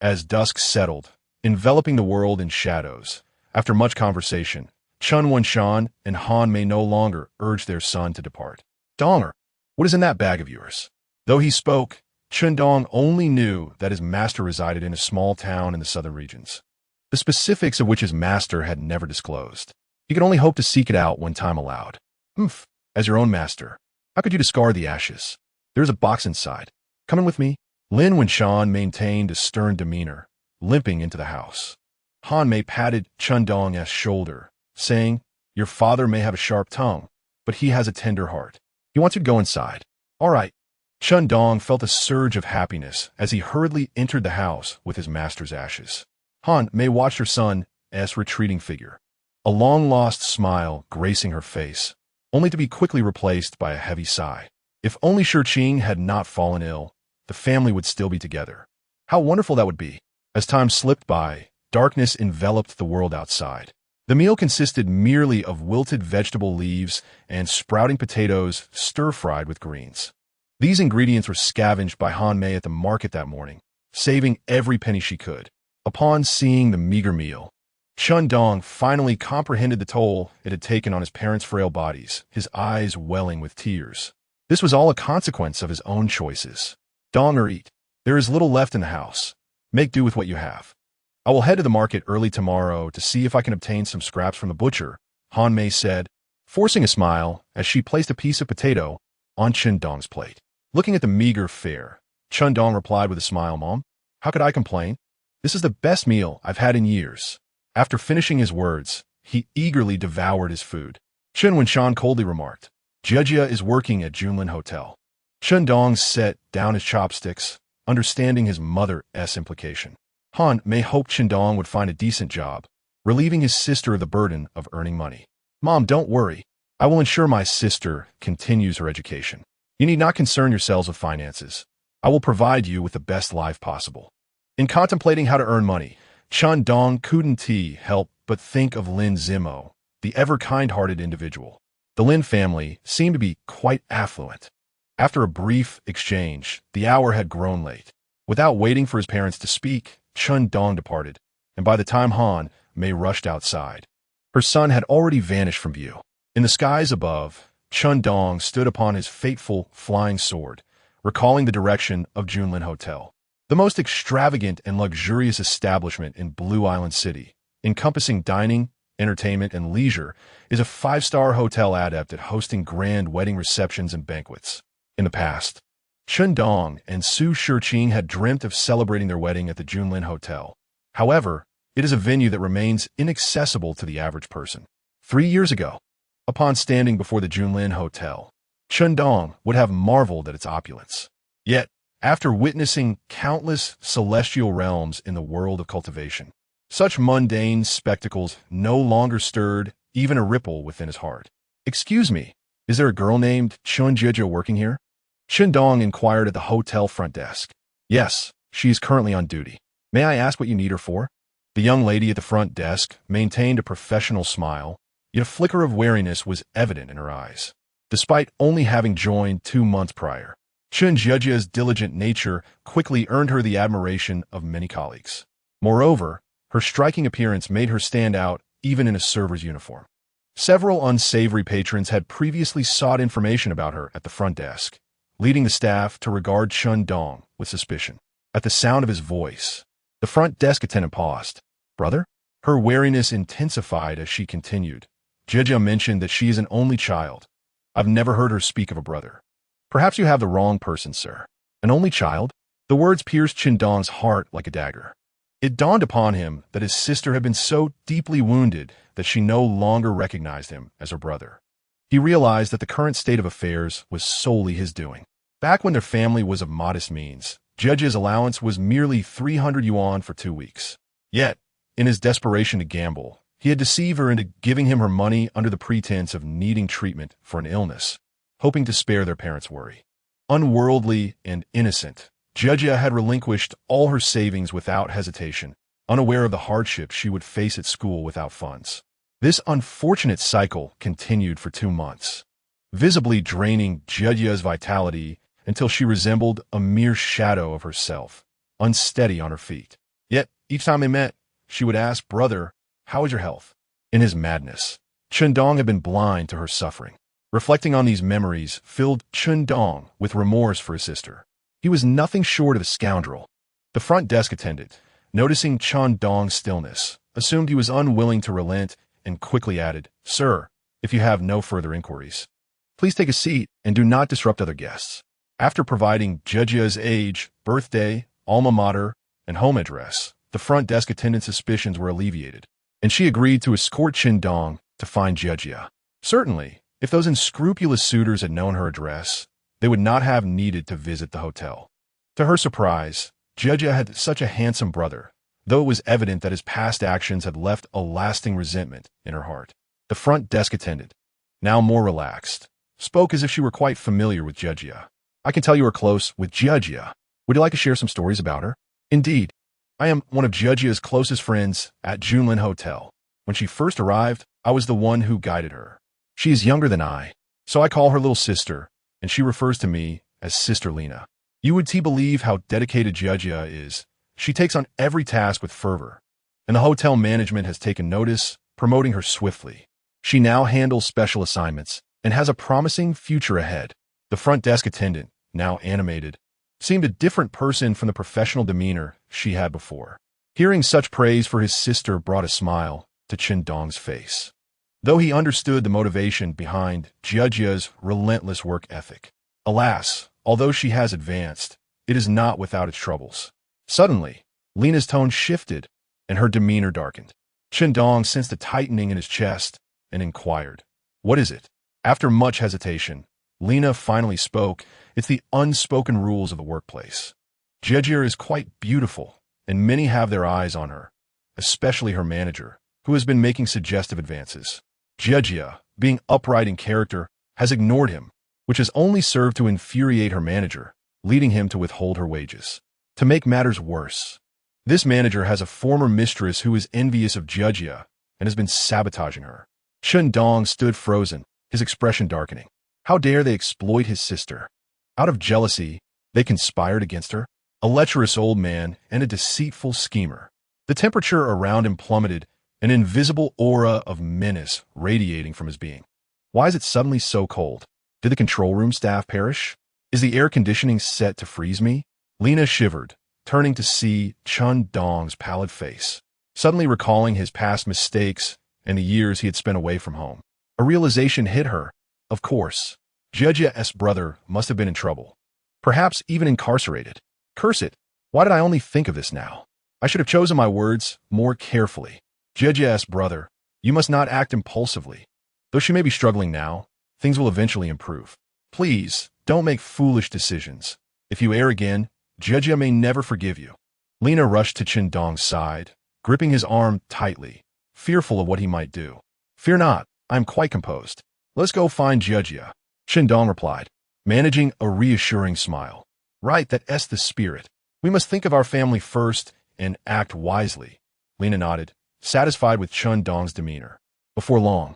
As dusk settled, enveloping the world in shadows, after much conversation, Chun Wenshan and Han Mei no longer urged their son to depart. Donger, what is in that bag of yours? Though he spoke, Chen Dong only knew that his master resided in a small town in the southern regions, the specifics of which his master had never disclosed. He could only hope to seek it out when time allowed. Humph, as your own master, how could you discard the ashes? There is a box inside. Come in with me. Lin Wenshan maintained a stern demeanor, limping into the house. Han Mei patted Chen Dong's shoulder, saying, Your father may have a sharp tongue, but he has a tender heart. He wants you to go inside. All right. Chen Dong felt a surge of happiness as he hurriedly entered the house with his master's ashes. Han Mei watched her son's retreating figure, a long-lost smile gracing her face, only to be quickly replaced by a heavy sigh. If only Shirqing had not fallen ill, the family would still be together. How wonderful that would be. As time slipped by, darkness enveloped the world outside. The meal consisted merely of wilted vegetable leaves and sprouting potatoes stir-fried with greens. These ingredients were scavenged by Han Mei at the market that morning, saving every penny she could. Upon seeing the meager meal, Chen Dong finally comprehended the toll it had taken on his parents' frail bodies, his eyes welling with tears. This was all a consequence of his own choices. Dong or eat. There is little left in the house. Make do with what you have. I will head to the market early tomorrow to see if I can obtain some scraps from the butcher, Han Mei said, forcing a smile as she placed a piece of potato on Chen Dong's plate. Looking at the meager fare, Chen Dong replied with a smile, Mom, how could I complain? This is the best meal I've had in years. After finishing his words, he eagerly devoured his food. Chen Wenshan coldly remarked, Jejia is working at Junlin Hotel. Chen Dong set down his chopsticks, understanding his mother's implication. Han Mei hoped Chen Dong would find a decent job, relieving his sister of the burden of earning money. Mom, don't worry. I will ensure my sister continues her education. You need not concern yourselves with finances. I will provide you with the best life possible. In contemplating how to earn money, Chen Dong couldn't help but think of Lin Zimo, the ever kind-hearted individual. The Lin family seemed to be quite affluent. After a brief exchange, the hour had grown late. Without waiting for his parents to speak, Chen Dong departed, and by the time Han Mei rushed outside, her son had already vanished from view. In the skies above, Chen Dong stood upon his fateful flying sword, recalling the direction of Junlin Hotel, the most extravagant and luxurious establishment in Blue Island City, encompassing dining, entertainment, and leisure, is a 5-star hotel adept at hosting grand wedding receptions and banquets. In the past, Chen Dong and Su Shirqing had dreamt of celebrating their wedding at the Junlin Hotel. However, it is a venue that remains inaccessible to the average person. 3 years ago, upon standing before the Junlin Hotel, Chen Dong would have marveled at its opulence. Yet, after witnessing countless celestial realms in the world of cultivation, such mundane spectacles no longer stirred even a ripple within his heart. Excuse me, is there a girl named Chun Jieja working here? Chen Dong inquired at the hotel front desk. Yes, she is currently on duty. May I ask what you need her for? The young lady at the front desk maintained a professional smile, yet a flicker of wariness was evident in her eyes. Despite only having joined 2 months prior, Chen Dong's diligent nature quickly earned her the admiration of many colleagues. Moreover, her striking appearance made her stand out even in a server's uniform. Several unsavory patrons had previously sought information about her at the front desk, leading the staff to regard Chen Dong with suspicion. At the sound of his voice, the front desk attendant paused. "Brother?" Her wariness intensified as she continued. "Jia mentioned that she is an only child. I've never heard her speak of a brother." "Perhaps you have the wrong person, sir. An only child?" The words pierced Chen Dong's heart like a dagger. It dawned upon him that his sister had been so deeply wounded that she no longer recognized him as her brother. He realized that the current state of affairs was solely his doing. Back when their family was of modest means, Jia's allowance was merely 300 yuan for 2 weeks. Yet, in his desperation to gamble, he had deceived her into giving him her money under the pretense of needing treatment for an illness, hoping to spare their parents' worry. Unworldly and innocent, Jia had relinquished all her savings without hesitation, unaware of the hardships she would face at school without funds. This unfortunate cycle continued for 2 months, visibly draining Jia's vitality until she resembled a mere shadow of herself, unsteady on her feet. Yet, each time they met, she would ask, "Brother, how is your health?" In his madness, Chen Dong had been blind to her suffering. Reflecting on these memories filled Chen Dong with remorse for his sister. He was nothing short of a scoundrel. The front desk attendant, noticing Chen Dong's stillness, assumed he was unwilling to relent and quickly added, "Sir, if you have no further inquiries, please take a seat and do not disrupt other guests." After providing Jia's age, birthday, alma mater, and home address, the front desk attendant's suspicions were alleviated, and she agreed to escort Chen Dong to find Jia. Certainly, if those unscrupulous suitors had known her address, they would not have needed to visit the hotel. To her surprise, Jia had such a handsome brother, though it was evident that his past actions had left a lasting resentment in her heart. The front desk attendant, now more relaxed, spoke as if she were quite familiar with Jia. "I can tell you are close with Jia. Would you like to share some stories about her?" "Indeed. I am one of Jia's closest friends at Junlin Hotel. When she first arrived, I was the one who guided her. She is younger than I, so I call her little sister, and she refers to me as Sister Lena. You would believe how dedicated Jia is. She takes on every task with fervor, and the hotel management has taken notice, promoting her swiftly. She now handles special assignments and has a promising future ahead." The front desk attendant, now animated, seemed a different person from the professional demeanor she had before. Hearing such praise for his sister brought a smile to Chen Dong's face, though he understood the motivation behind Jia's relentless work ethic. Alas, although she has advanced, it is not without its troubles. Suddenly, Lena's tone shifted, and her demeanor darkened. Chen Dong sensed a tightening in his chest and inquired, "What is it?" After much hesitation, Lena finally spoke. "It's the unspoken rules of the workplace. Jia is quite beautiful, and many have their eyes on her, especially her manager, who has been making suggestive advances. Jia, being upright in character, has ignored him, which has only served to infuriate her manager, leading him to withhold her wages. To make matters worse, this manager has a former mistress who is envious of Jia and has been sabotaging her." Chen Dong stood frozen, his expression darkening. How dare they exploit his sister? Out of jealousy, they conspired against her? A lecherous old man and a deceitful schemer. The temperature around him plummeted, an invisible aura of menace radiating from his being. Why is it suddenly so cold? Did the control room staff perish? Is the air conditioning set to freeze me? Lena shivered, turning to see Chen Dong's pallid face, suddenly recalling his past mistakes and the years he had spent away from home. A realization hit her. Of course, Jia's brother must have been in trouble, perhaps even incarcerated. Curse it, why did I only think of this now? I should have chosen my words more carefully. Jia's brother, you must not act impulsively. Though she may be struggling now, things will eventually improve. Please, don't make foolish decisions. If you err again, Jia may never forgive you. Lena rushed to Chen Dong's side, gripping his arm tightly, fearful of what he might do. "Fear not, I am quite composed. Let's go find Jia," Chen Dong replied, managing a reassuring smile. "Right, that's the spirit. We must think of our family first and act wisely." Lena nodded, satisfied with Chen Dong's demeanor. Before long,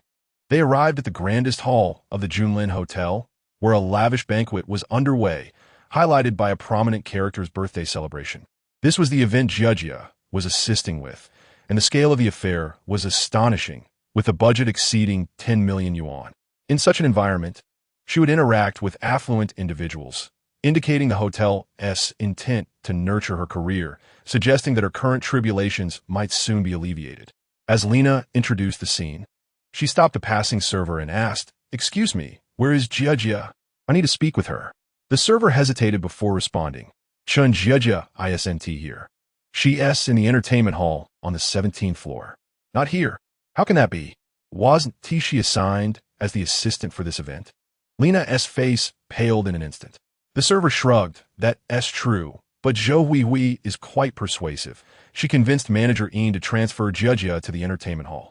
They arrived at the grandest hall of the Junlin Hotel, where a lavish banquet was underway, highlighted by a prominent character's birthday celebration. This was the event Jia was assisting with, and the scale of the affair was astonishing, with a budget exceeding 10 million yuan. In such an environment, she would interact with affluent individuals, indicating the hotel's intent to nurture her career, suggesting that her current tribulations might soon be alleviated. As Lena introduced the scene, she stopped a passing server and asked, "Excuse me, where is Jia? I need to speak with her." The server hesitated before responding. "Chen Jia isn't here. She's in the entertainment hall on the 17th floor." "Not here. How can that be? Wasn't she assigned as the assistant for this event?" Lena's face paled in an instant. The server shrugged. "That's true, but Zhou Huihui is quite persuasive. She convinced manager Yin to transfer Jia to the entertainment hall."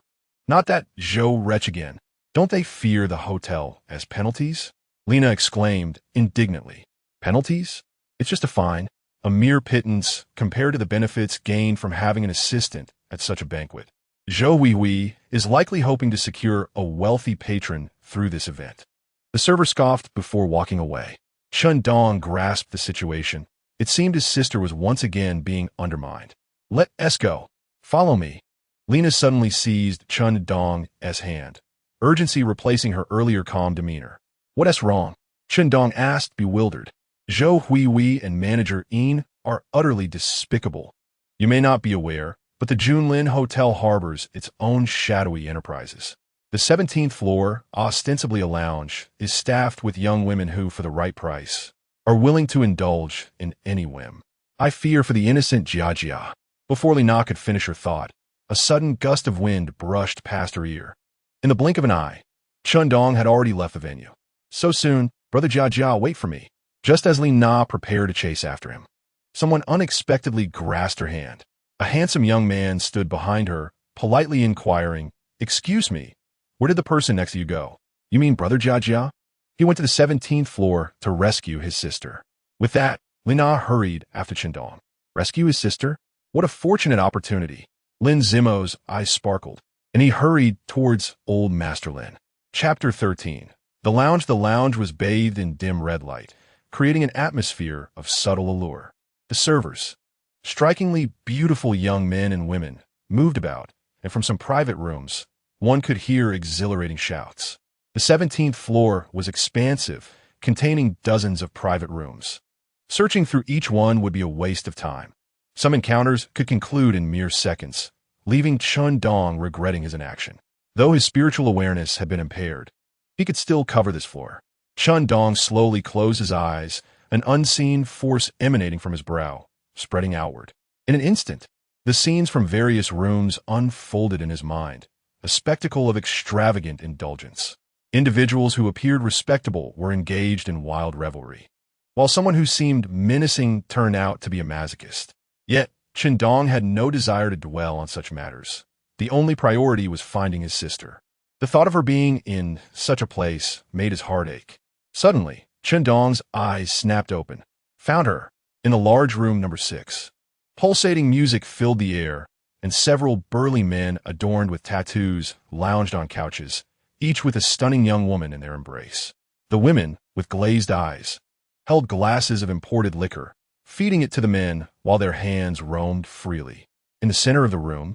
"Not that Zhou wretch again. Don't they fear the hotel as penalties?" Lena exclaimed indignantly. "Penalties? It's just a fine, a mere pittance compared to the benefits gained from having an assistant at such a banquet. Zhou Huihui is likely hoping to secure a wealthy patron through this event." The server scoffed before walking away. Chen Dong grasped the situation. It seemed his sister was once again being undermined. "Let's go. Follow me." Lena suddenly seized Chen Dong's hand, urgency replacing her earlier calm demeanor. "What's wrong?" Chen Dong asked, bewildered. "Zhou Huihui and manager Yin are utterly despicable. You may not be aware, but the Junlin Hotel harbors its own shadowy enterprises. The 17th floor, ostensibly a lounge, is staffed with young women who, for the right price, are willing to indulge in any whim. I fear for the innocent Jia." Before Lina could finish her thought, a sudden gust of wind brushed past her ear. In the blink of an eye, Chen Dong had already left the venue. "So soon, brother Jia, wait for me." Just as Lina prepared to chase after him, someone unexpectedly grasped her hand. A handsome young man stood behind her, politely inquiring, "Excuse me, where did the person next to you go?" "You mean brother Jia? He went to the 17th floor to rescue his sister." With that, Lina hurried after Chen Dong. Rescue his sister? What a fortunate opportunity. Lin Zimo's eyes sparkled, and he hurried towards old Master Lin. Chapter 13. The lounge was bathed in dim red light, creating an atmosphere of subtle allure. The servers, strikingly beautiful young men and women, moved about, and from some private rooms, one could hear exhilarating shouts. The 17th floor was expansive, containing dozens of private rooms. Searching through each one would be a waste of time. Some encounters could conclude in mere seconds, leaving Chen Dong regretting his inaction. Though his spiritual awareness had been impaired, he could still cover this floor. Chen Dong slowly closed his eyes, an unseen force emanating from his brow, spreading outward. In an instant, the scenes from various rooms unfolded in his mind, a spectacle of extravagant indulgence. Individuals who appeared respectable were engaged in wild revelry, while someone who seemed menacing turned out to be a masochist. Yet, Chen Dong had no desire to dwell on such matters. The only priority was finding his sister. The thought of her being in such a place made his heart ache. Suddenly, Chen Dong's eyes snapped open. Found her, in the large room number 6. Pulsating music filled the air, and several burly men adorned with tattoos lounged on couches, each with a stunning young woman in their embrace. The women, with glazed eyes, held glasses of imported liquor, feeding it to the men while their hands roamed freely. In the center of the room,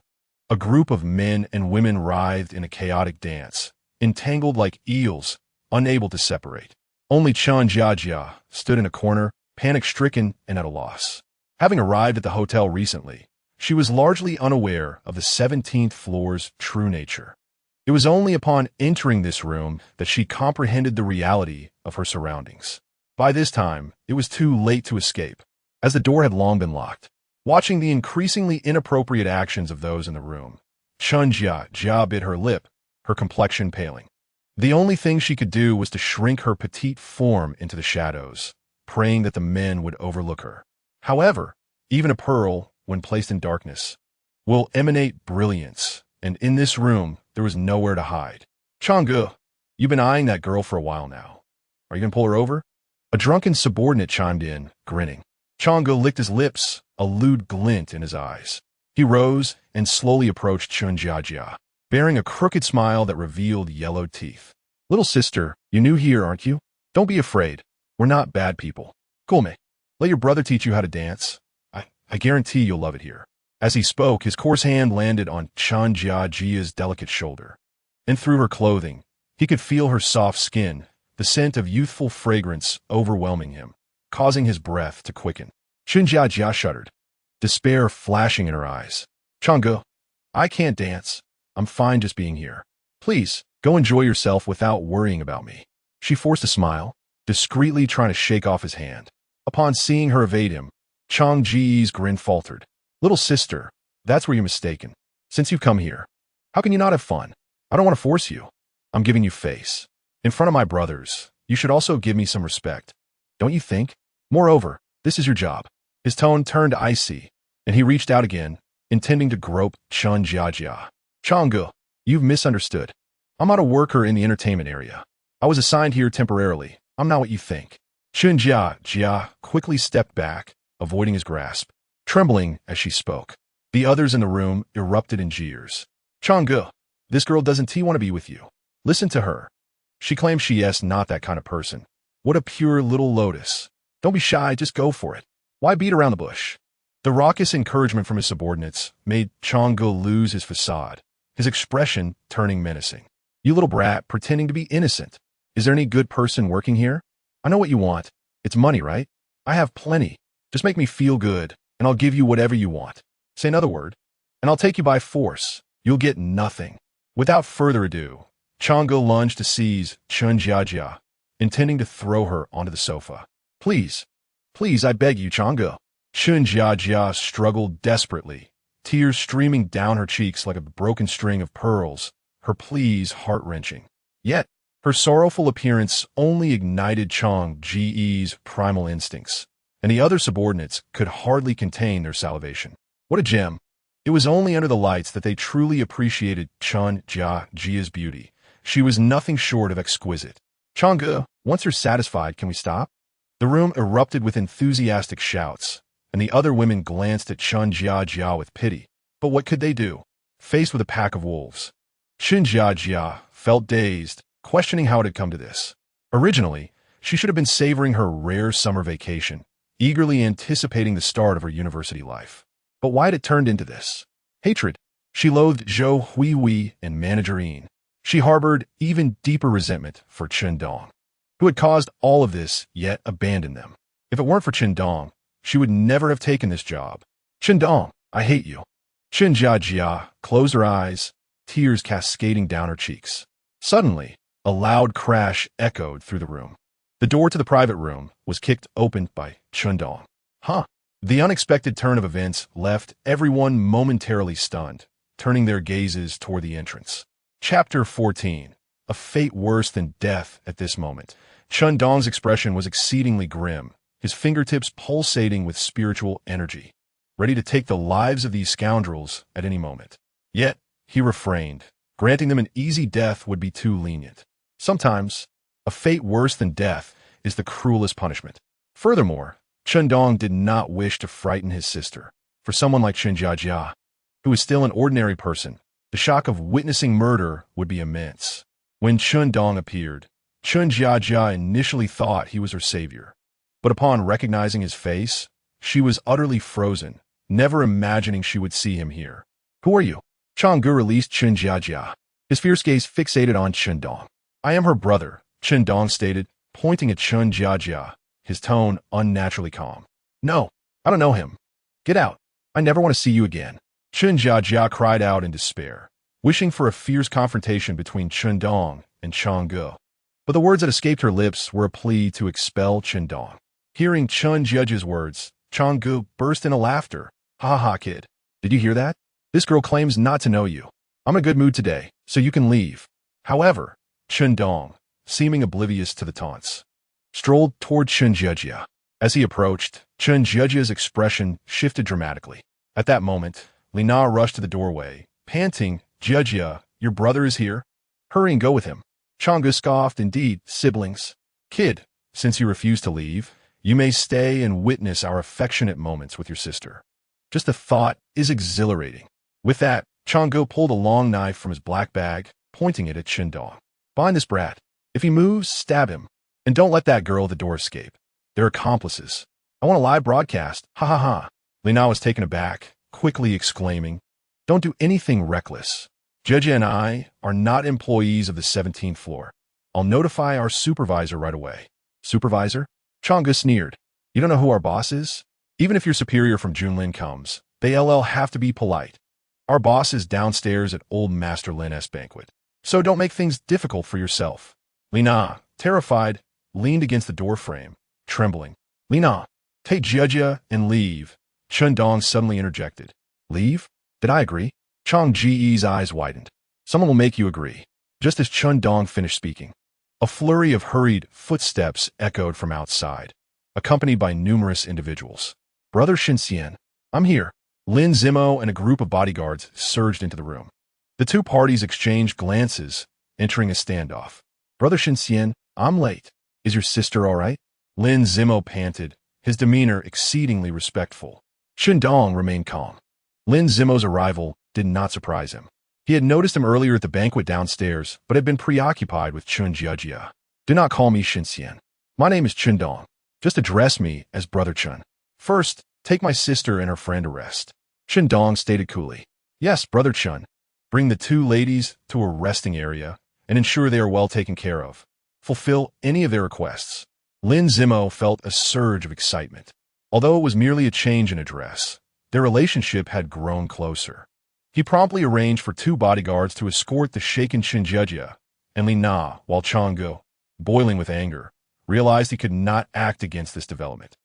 a group of men and women writhed in a chaotic dance, entangled like eels, unable to separate. Only Chen Jia stood in a corner, panic-stricken and at a loss. Having arrived at the hotel recently, she was largely unaware of the 17th floor's true nature. It was only upon entering this room that she comprehended the reality of her surroundings. By this time, it was too late to escape, as the door had long been locked. Watching the increasingly inappropriate actions of those in the room, Chen Jia bit her lip, her complexion paling. The only thing she could do was to shrink her petite form into the shadows, praying that the men would overlook her. However, even a pearl, when placed in darkness, will emanate brilliance, and in this room there was nowhere to hide. "Changgu, you've been eyeing that girl for a while now. Are you going to pull her over?" A drunken subordinate chimed in, grinning. Changgu licked his lips, a lewd glint in his eyes. He rose and slowly approached Chen Jia. bearing a crooked smile that revealed yellow teeth. Little sister, you're new here, aren't you? Don't be afraid. We're not bad people. Gulme, let your brother teach you how to dance. I guarantee you'll love it here. As he spoke, his coarse hand landed on Chen Jiajia's delicate shoulder. And through her clothing, he could feel her soft skin, the scent of youthful fragrance overwhelming him, causing his breath to quicken. Chen Jiajia shuddered, despair flashing in her eyes. Changge, I can't dance. I'm fine just being here. Please, go enjoy yourself without worrying about me. She forced a smile, discreetly trying to shake off his hand. Upon seeing her evade him, Chang Ji's grin faltered. Little sister, that's where you're mistaken. Since you've come here, how can you not have fun? I don't want to force you. I'm giving you face. In front of my brothers, you should also give me some respect. Don't you think? Moreover, this is your job. His tone turned icy, and he reached out again, intending to grope Chen Jiajia. Changge, you've misunderstood. I'm not a worker in the entertainment area. I was assigned here temporarily. I'm not what you think. Chen Jiajia quickly stepped back, avoiding his grasp, trembling as she spoke. The others in the room erupted in jeers. Changge, this girl doesn't want to be with you. Listen to her. She claims she's not that kind of person. What a pure little lotus. Don't be shy, just go for it. Why beat around the bush? The raucous encouragement from his subordinates made Changge lose his facade, his expression turning menacing. You little brat pretending to be innocent. Is there any good person working here? I know what you want. It's money, right? I have plenty. Just make me feel good, and I'll give you whatever you want. Say another word, and I'll take you by force. You'll get nothing. Without further ado, Changge lunged to seize Chen Jiajia, intending to throw her onto the sofa. Please, I beg you, Changge. Chen Jiajia struggled desperately, tears streaming down her cheeks like a broken string of pearls, her pleas heart-wrenching. Yet, her sorrowful appearance only ignited Chang Ji's primal instincts, and the other subordinates could hardly contain their salivation. What a gem! It was only under the lights that they truly appreciated Chen Jiajia's beauty. She was nothing short of exquisite. Changge, once you're satisfied, can we stop? The room erupted with enthusiastic shouts, and the other women glanced at Chen Jiajia with pity. But what could they do, faced with a pack of wolves? Chen Jiajia felt dazed, questioning how it had come to this. Originally, she should have been savoring her rare summer vacation, eagerly anticipating the start of her university life. But why had it turned into this? Hatred. She loathed Zhou Huihui and Manager Yin. She harbored even deeper resentment for Chen Dong, who had caused all of this, yet abandoned them. If it weren't for Chen Dong, she would never have taken this job. Chen Dong, I hate you. Chen Jiajia closed her eyes, tears cascading down her cheeks. Suddenly, a loud crash echoed through the room. The door to the private room was kicked open by Chen Dong. Huh? The unexpected turn of events left everyone momentarily stunned, turning their gazes toward the entrance. Chapter 14. A fate worse than death at this moment. Chen Dong's expression was exceedingly grim, his fingertips pulsating with spiritual energy, ready to take the lives of these scoundrels at any moment. Yet, he refrained. Granting them an easy death would be too lenient. Sometimes, a fate worse than death is the cruelest punishment. Furthermore, Chen Dong did not wish to frighten his sister. For someone like Chen Jiajia, who is still an ordinary person, the shock of witnessing murder would be immense. When Chen Dong appeared, Chen Jiajia initially thought he was her savior. But upon recognizing his face, she was utterly frozen, never imagining she would see him here. Who are you? Changge released Chen Jiajia, his fierce gaze fixated on Chen Dong. I am her brother, Chen Dong stated, pointing at Chen Jiajia, his tone unnaturally calm. No, I don't know him. Get out. I never want to see you again. Chen Jiajia cried out in despair, wishing for a fierce confrontation between Chen Dong and Changge. But the words that escaped her lips were a plea to expel Chen Dong. Hearing Chen Jiajia's words, Changge burst into laughter. Ha ha, kid. Did you hear that? This girl claims not to know you. I'm in a good mood today, so you can leave. However, Chen Dong, seeming oblivious to the taunts, strolled toward Chen Jiajia. As he approached, Chen Jiajia's expression shifted dramatically. At that moment, Lina rushed to the doorway, panting, Jiajia, your brother is here? Hurry and go with him. Changge scoffed, indeed, siblings. Kid, since you refuse to leave, you may stay and witness our affectionate moments with your sister. Just the thought is exhilarating. With that, Changgu pulled a long knife from his black bag, pointing it at Chen Dong. "Bind this brat. If he moves, stab him. And don't let that girl at the door escape. They're accomplices. I want a live broadcast. Ha ha ha." Li Na was taken aback, quickly exclaiming, "Don't do anything reckless. Judge and I are not employees of the 17th floor. I'll notify our supervisor right away." "Supervisor?" Changgu sneered. "You don't know who our boss is? Even if your superior from Junlin comes, they have to be polite. Our boss is downstairs at Old Master Lin's banquet. So don't make things difficult for yourself." Li Na, terrified, leaned against the doorframe, trembling. "Li Na, take Judge and leave." Chen Dong suddenly interjected. "Leave? Did I agree?" Chang Ji's eyes widened. "Someone will make you agree." Just as Chen Dong finished speaking, a flurry of hurried footsteps echoed from outside, accompanied by numerous individuals. "Brother Shinxian, I'm here." Lin Zimo and a group of bodyguards surged into the room. The two parties exchanged glances, entering a standoff. "Brother Shinxian, I'm late. Is your sister all right?" Lin Zimo panted, his demeanor exceedingly respectful. Chen Dong remained calm. Lin Zimo's arrival did not surprise him. He had noticed him earlier at the banquet downstairs, but had been preoccupied with Chen Jiajia. "Do not call me Shinxian. My name is Chen Dong. Just address me as Brother Chen. First, take my sister and her friend to rest." Chen Dong stated coolly. "Yes, Brother Chen. Bring the two ladies to a resting area and ensure they are well taken care of. Fulfill any of their requests." Lin Zimo felt a surge of excitement. Although it was merely a change in address, their relationship had grown closer. He promptly arranged for two bodyguards to escort the shaken Chen Jiajia and Li Na, while Changgu, boiling with anger, realized he could not act against this development.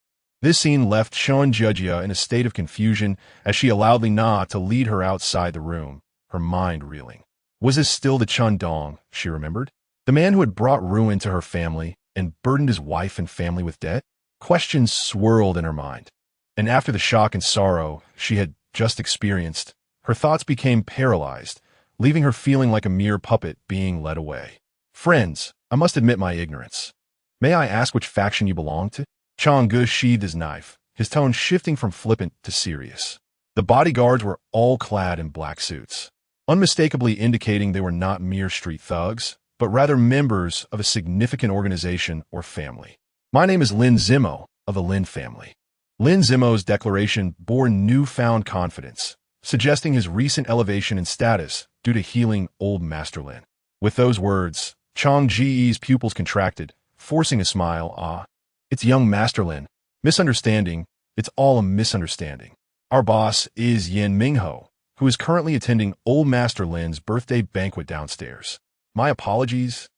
This scene left Chen Jiajia in a state of confusion as she allowed Li Na to lead her outside the room, her mind reeling. Was this still the Chen Dong she remembered? The man who had brought ruin to her family and burdened his wife and family with debt? Questions swirled in her mind. And after the shock and sorrow she had just experienced, her thoughts became paralyzed, leaving her feeling like a mere puppet being led away. "Friends, I must admit my ignorance. May I ask which faction you belong to?" Changgu sheathed his knife, his tone shifting from flippant to serious. The bodyguards were all clad in black suits, unmistakably indicating they were not mere street thugs, but rather members of a significant organization or family. "My name is Lin Zimo, of the Lin family." Lin Zimo's declaration bore newfound confidence, suggesting his recent elevation in status due to healing Old Master Lin. With those words, Chang Ji's pupils contracted, forcing a smile. "Ah, it's young Master Lin. Misunderstanding, it's all a misunderstanding. Our boss is Yin Mingho, who is currently attending Old Master Lin's birthday banquet downstairs. My apologies.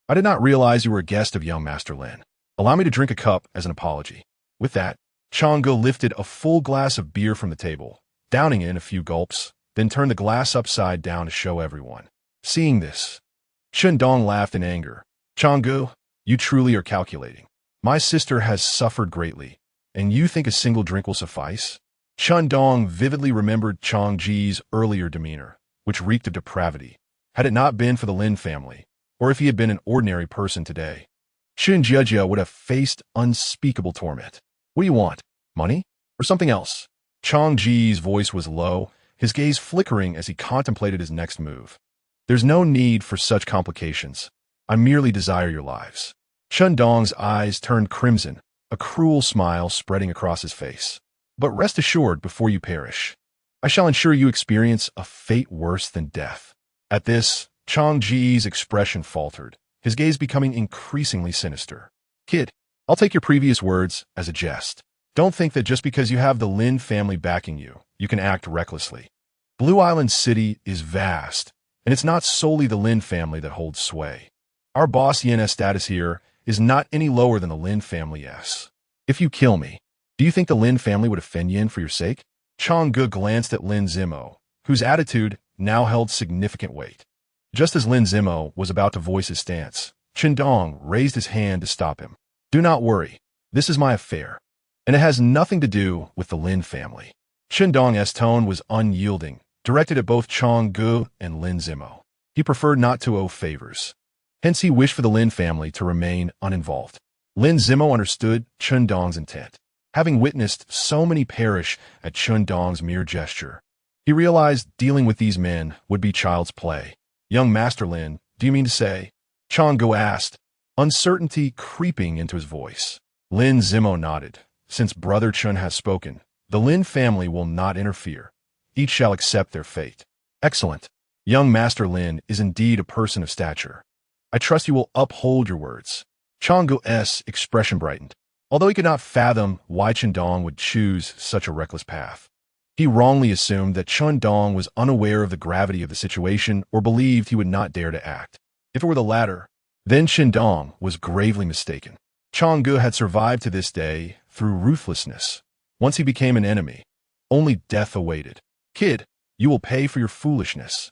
I did not realize you were a guest of young Master Lin. Allow me to drink a cup as an apology." With that, Changgu lifted a full glass of beer from the table, downing it in a few gulps, then turned the glass upside down to show everyone. Seeing this, Chen Dong laughed in anger. "Changgu, you truly are calculating. My sister has suffered greatly, and you think a single drink will suffice?" Chen Dong vividly remembered Chang Ji's earlier demeanor, which reeked of depravity, had it not been for the Lin family, or if he had been an ordinary person today. Chen Jiajia would have faced unspeakable torment. "What do you want? Money? Or something else?" Chang Ji's voice was low, his gaze flickering as he contemplated his next move. "There's no need for such complications. I merely desire your lives." Chen Dong's eyes turned crimson, a cruel smile spreading across his face. "But rest assured before you perish, I shall ensure you experience a fate worse than death." At this, Chang Ji's expression faltered, his gaze becoming increasingly sinister. "Kid, I'll take your previous words as a jest. Don't think that just because you have the Lin family backing you, you can act recklessly. Blue Island City is vast, and it's not solely the Lin family that holds sway. Our boss Yin's status here is not any lower than the Lin family's. If you kill me, do you think the Lin family would offend Yin for your sake?" Changgu glanced at Lin Zimo, whose attitude now held significant weight. Just as Lin Zimo was about to voice his stance, Chen Dong raised his hand to stop him. "Do not worry. This is my affair, and it has nothing to do with the Lin family." Chen Dong's tone was unyielding, directed at both Changgu and Lin Zimo. He preferred not to owe favors. Hence he wished for the Lin family to remain uninvolved. Lin Zimo understood Chen Dong's intent, having witnessed so many perish at Chen Dong's mere gesture. He He realized dealing with these men would be child's play. Young Master Lin, do you mean to say? Chang Gu asked, uncertainty creeping into his voice. Lin Zimo nodded. Since Brother Chen has spoken, the Lin family will not interfere. Each shall accept their fate. Excellent. Young Master Lin is indeed a person of stature. I trust you will uphold your words. Chang Gu's expression brightened. Although he could not fathom why Chen Dong would choose such a reckless path. He wrongly assumed that Chen Dong was unaware of the gravity of the situation or believed he would not dare to act. If it were the latter, then Chen Dong was gravely mistaken. Chang Gu had survived to this day through ruthlessness. Once he became an enemy, only death awaited. Kid, you will pay for your foolishness.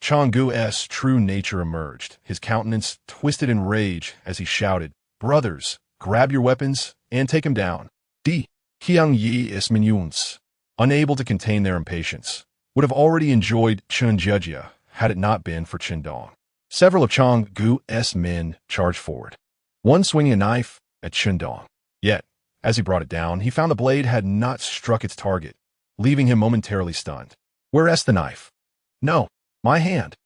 Chang Gu's true nature emerged, his countenance twisted in rage as he shouted, Brothers, grab your weapons and take him down. Qiang Yi is Minyuns, unable to contain their impatience, would have already enjoyed Chen Jejia had it not been for Chen Dong. Several of Chang Gu's men charged forward, one swinging a knife at Chen Dong. Yet, as he brought it down, he found the blade had not struck its target, leaving him momentarily stunned. Where's the knife? No, my hand.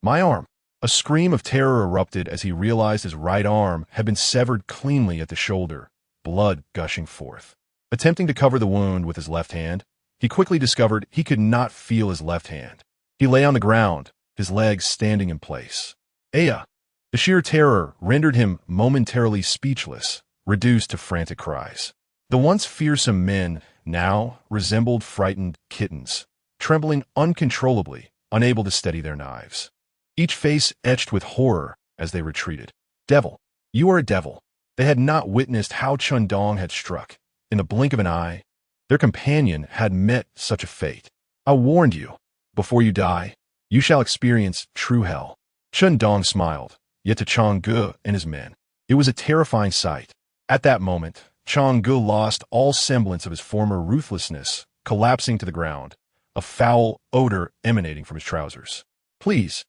My arm. A scream of terror erupted as he realized his right arm had been severed cleanly at the shoulder, blood gushing forth. Attempting to cover the wound with his left hand, he quickly discovered he could not feel his left hand. He lay on the ground, his legs standing in place. Aya! The sheer terror rendered him momentarily speechless, reduced to frantic cries. The once fearsome men now resembled frightened kittens, trembling uncontrollably, unable to steady their knives. Each face etched with horror as they retreated. Devil! You are a devil! They had not witnessed how Chen Dong had struck. In the blink of an eye, their companion had met such a fate. I warned you. Before you die, you shall experience true hell. Chen Dong smiled, yet to Chang Gu and his men, it was a terrifying sight. At that moment, Chang Gu lost all semblance of his former ruthlessness, collapsing to the ground, a foul odor emanating from his trousers. Please,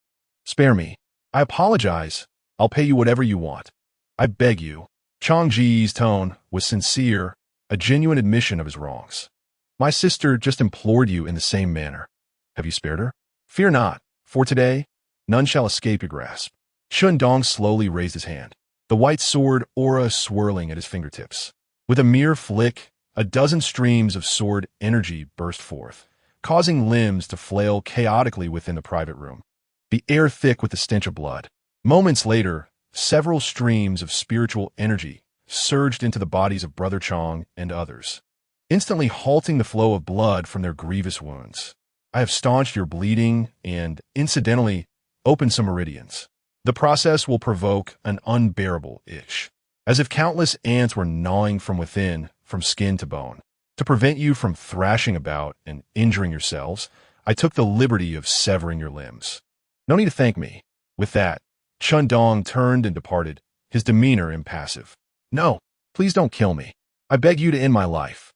spare me. I apologize. I'll pay you whatever you want. I beg you. Chang Ji's tone was sincere, a genuine admission of his wrongs. My sister just implored you in the same manner. Have you spared her? Fear not, for today, none shall escape your grasp. Chen Dong slowly raised his hand, the white sword aura swirling at his fingertips. With a mere flick, a dozen streams of sword energy burst forth, causing limbs to flail chaotically within the private room, the air thick with the stench of blood. Moments later, several streams of spiritual energy surged into the bodies of Brother Chang and others, instantly halting the flow of blood from their grievous wounds. I have staunched your bleeding and, incidentally, opened some meridians. The process will provoke an unbearable itch, as if countless ants were gnawing from within, from skin to bone. To prevent you from thrashing about and injuring yourselves, I took the liberty of severing your limbs. No need to thank me. With that, Chen Dong turned and departed, his demeanor impassive. No, please don't kill me. I beg you to end my life.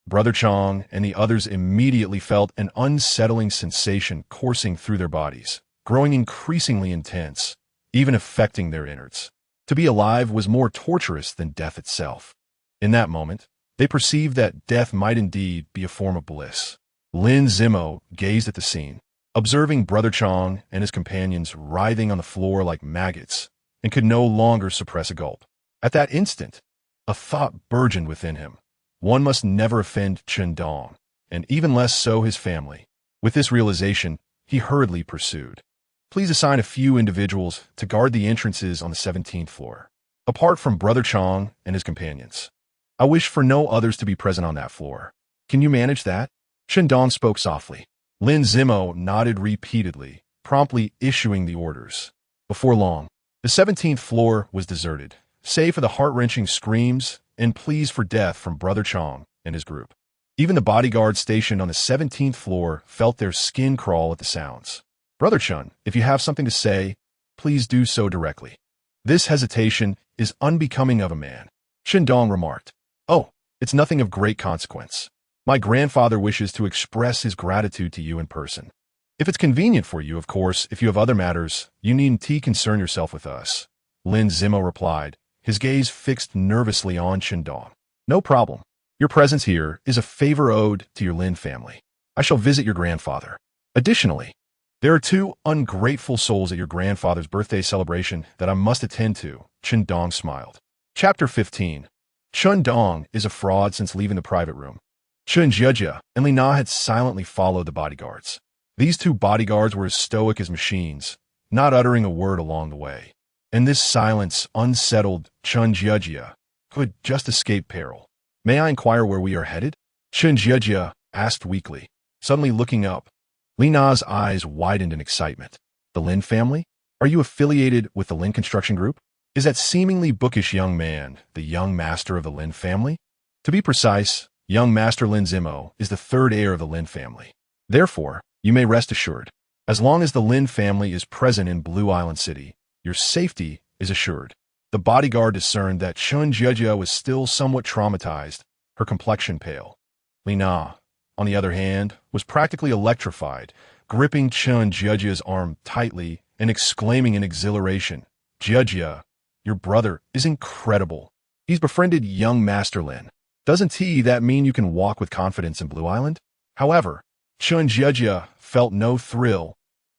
Brother Chang and the others immediately felt an unsettling sensation coursing through their bodies, growing increasingly intense, even affecting their innards. To be alive was more torturous than death itself. In that moment, they perceived that death might indeed be a form of bliss. Lin Zimo gazed at the scene, observing Brother Chang and his companions writhing on the floor like maggots, and could no longer suppress a gulp. At that instant, a thought burgeoned within him. One must never offend Chen Dong, and even less so his family. With this realization, he hurriedly pursued. Please assign a few individuals to guard the entrances on the 17th floor, apart from Brother Chang and his companions. I wish for no others to be present on that floor. Can you manage that? Chen Dong spoke softly. Lin Zimo nodded repeatedly, promptly issuing the orders. Before long, the 17th floor was deserted, save for the heart-wrenching screams and pleas for death from Brother Chang and his group. Even the bodyguards stationed on the 17th floor felt their skin crawl at the sounds. Brother Chen, if you have something to say, please do so directly. This hesitation is unbecoming of a man. Chen Dong remarked. Oh, it's nothing of great consequence. My grandfather wishes to express his gratitude to you in person. If it's convenient for you, of course, if you have other matters, you needn't concern yourself with us. Lin Zimo replied, his gaze fixed nervously on Chen Dong. No problem. Your presence here is a favor owed to your Lin family. I shall visit your grandfather. Additionally, there are two ungrateful souls at your grandfather's birthday celebration that I must attend to. Chen Dong smiled. Chapter 15. Chen Dong is a fraud since leaving the private room. Chen Jia and Li Na had silently followed the bodyguards. These two bodyguards were as stoic as machines, not uttering a word along the way. In this silence unsettled Chen Jia, who had just escaped peril. May I inquire where we are headed? Chen Jia asked weakly. Suddenly looking up, Li Na's eyes widened in excitement. The Lin family? Are you affiliated with the Lin Construction Group? Is that seemingly bookish young man the young master of the Lin family? To be precise, young Master Lin Zimo is the third heir of the Lin family. Therefore, you may rest assured, as long as the Lin family is present in Blue Island City, your safety is assured. The bodyguard discerned that Chen Jia was still somewhat traumatized, her complexion pale. Li Na, on the other hand, was practically electrified, gripping Chen Jiajia's arm tightly and exclaiming in exhilaration, Jia, your brother is incredible. He's befriended young Master Lin. Doesn't that mean you can walk with confidence in Blue Island? However, Chen Jia felt no thrill,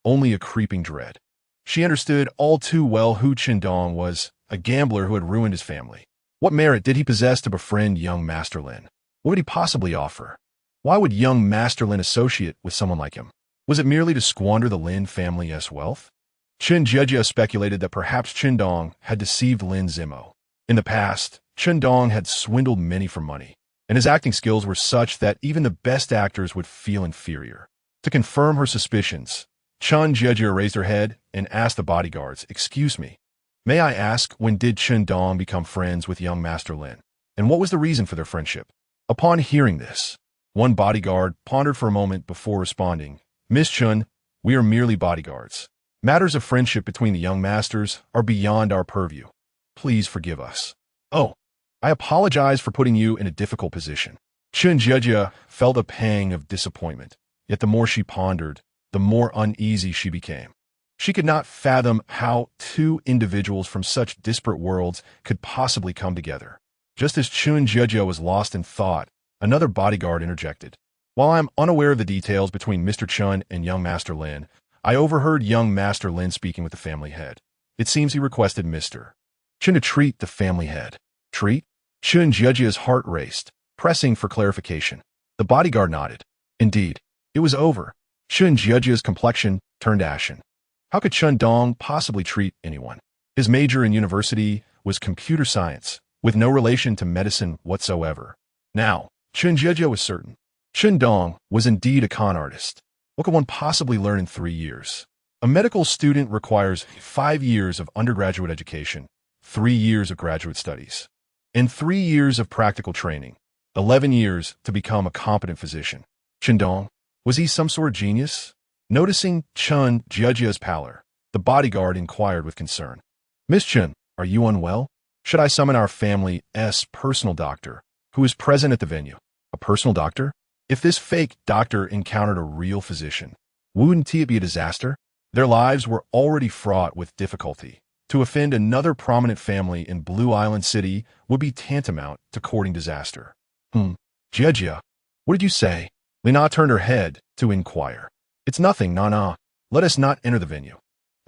only a creeping dread. She understood all too well who Chen Dong was, a gambler who had ruined his family. What merit did he possess to befriend young Master Lin? What would he possibly offer? Why would young Master Lin associate with someone like him? Was it merely to squander the Lin family's wealth? Chen Jia speculated that perhaps Chen Dong had deceived Lin Zimo. In the past, Chen Dong had swindled many for money, and his acting skills were such that even the best actors would feel inferior. To confirm her suspicions, Chen Jia raised her head and asked the bodyguards, "Excuse me, may I ask when did Chen Dong become friends with young Master Lin, and what was the reason for their friendship?" Upon hearing this, one bodyguard pondered for a moment before responding, "Miss Chen, we are merely bodyguards. Matters of friendship between the young masters are beyond our purview. Please forgive us." "Oh, I apologize for putting you in a difficult position." Chen Jia felt a pang of disappointment, yet the more she pondered, the more uneasy she became. She could not fathom how two individuals from such disparate worlds could possibly come together. Just as Chen Jia was lost in thought, another bodyguard interjected. "While I am unaware of the details between Mr. Chen and young Master Lin, I overheard young Master Lin speaking with the family head. It seems he requested Mr. Chen to treat the family head." "Treat?" Chen Jiajia's heart raced, pressing for clarification. The bodyguard nodded. Indeed, it was over. Chen Jiajia's complexion turned ashen. How could Chen Dong possibly treat anyone? His major in university was computer science, with no relation to medicine whatsoever. Now, Chen Jiajia was certain. Chen Dong was indeed a con artist. What could one possibly learn in 3 years? A medical student requires 5 years of undergraduate education, 3 years of graduate studies, and 3 years of practical training, 11 years to become a competent physician. Chen Dong, was he some sort of genius? Noticing Chen Jiajia's pallor, the bodyguard inquired with concern. "Miss Chen, are you unwell? Should I summon our family's personal doctor, who is present at the venue?" "A personal doctor? If this fake doctor encountered a real physician, wouldn't it be a disaster?" Their lives were already fraught with difficulty. To offend another prominent family in Blue Island City would be tantamount to courting disaster. Jia, what did you say?" Lina turned her head to inquire. "It's nothing, Nana. Let us not enter the venue.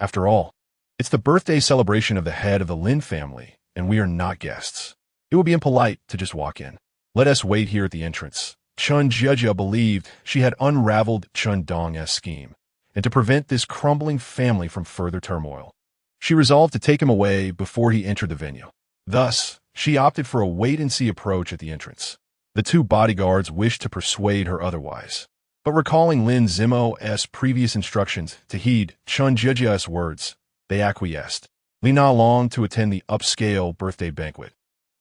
After all, it's the birthday celebration of the head of the Lin family, and we are not guests. It would be impolite to just walk in. Let us wait here at the entrance." Chen Jia believed she had unraveled Chen Dong's scheme, and to prevent this crumbling family from further turmoil, she resolved to take him away before he entered the venue. Thus, she opted for a wait-and-see approach at the entrance. The two bodyguards wished to persuade her otherwise, but recalling Lin Zimo's previous instructions to heed Chen Jiajia's words, they acquiesced. Lina longed to attend the upscale birthday banquet,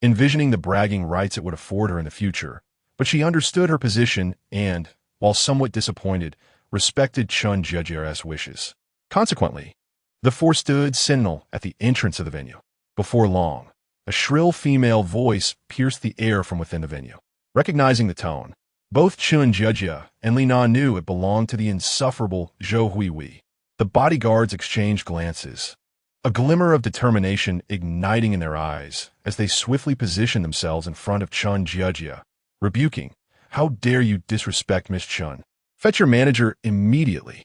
envisioning the bragging rights it would afford her in the future, but she understood her position and, while somewhat disappointed, respected Chen Jiajia's wishes. Consequently, the four stood sentinel at the entrance of the venue. Before long, a shrill female voice pierced the air from within the venue. Recognizing the tone, both Chen Jia and Li Na knew it belonged to the insufferable Zhou Huihui. The bodyguards exchanged glances, a glimmer of determination igniting in their eyes as they swiftly positioned themselves in front of Chen Jia, rebuking, "How dare you disrespect Miss Chen?" Fetch your manager immediately.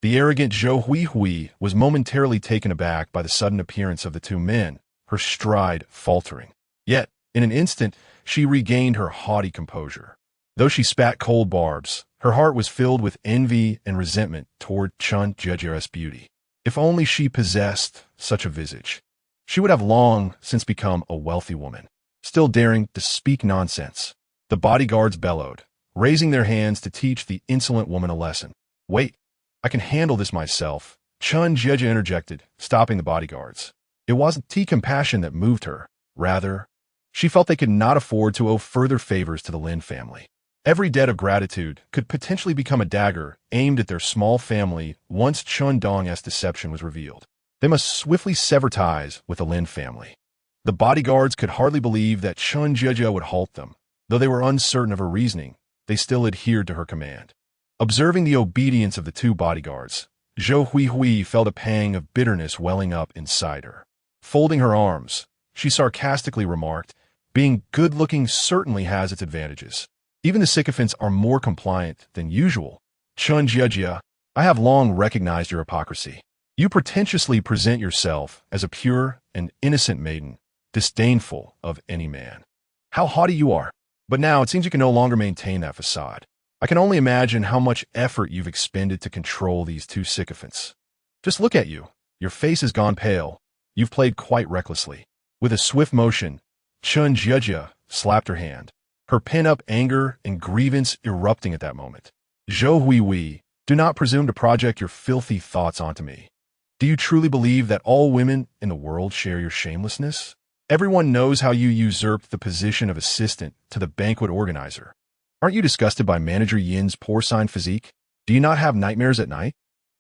The arrogant Zhou Hui was momentarily taken aback by the sudden appearance of the two men, her stride faltering. Yet, in an instant, she regained her haughty composure. Though she spat cold barbs, her heart was filled with envy and resentment toward Chen Dong's beauty. If only she possessed such a visage, she would have long since become a wealthy woman. Still daring to speak nonsense, the bodyguards bellowed, raising their hands to teach the insolent woman a lesson. Wait, I can handle this myself, Chen Dong interjected, stopping the bodyguards. It wasn't compassion that moved her. Rather, she felt they could not afford to owe further favors to the Lin family. Every debt of gratitude could potentially become a dagger aimed at their small family once Chen Dong's deception was revealed. They must swiftly sever ties with the Lin family. The bodyguards could hardly believe that Chen Dong would halt them. Though they were uncertain of her reasoning, they still adhered to her command. Observing the obedience of the two bodyguards, Zhou Hui felt a pang of bitterness welling up inside her. Folding her arms, she sarcastically remarked, being good-looking certainly has its advantages. Even the sycophants are more compliant than usual. Chen Dong, I have long recognized your hypocrisy. You pretentiously present yourself as a pure and innocent maiden, disdainful of any man. How haughty you are! But now it seems you can no longer maintain that facade. I can only imagine how much effort you've expended to control these two sycophants. Just look at you. Your face has gone pale. You've played quite recklessly. With a swift motion, Chen Dong slapped her hand, her pent-up anger and grievance erupting at that moment. Zhou Hui, do not presume to project your filthy thoughts onto me. Do you truly believe that all women in the world share your shamelessness? Everyone knows how you usurped the position of assistant to the banquet organizer. Aren't you disgusted by Manager Yin's porcine physique? Do you not have nightmares at night?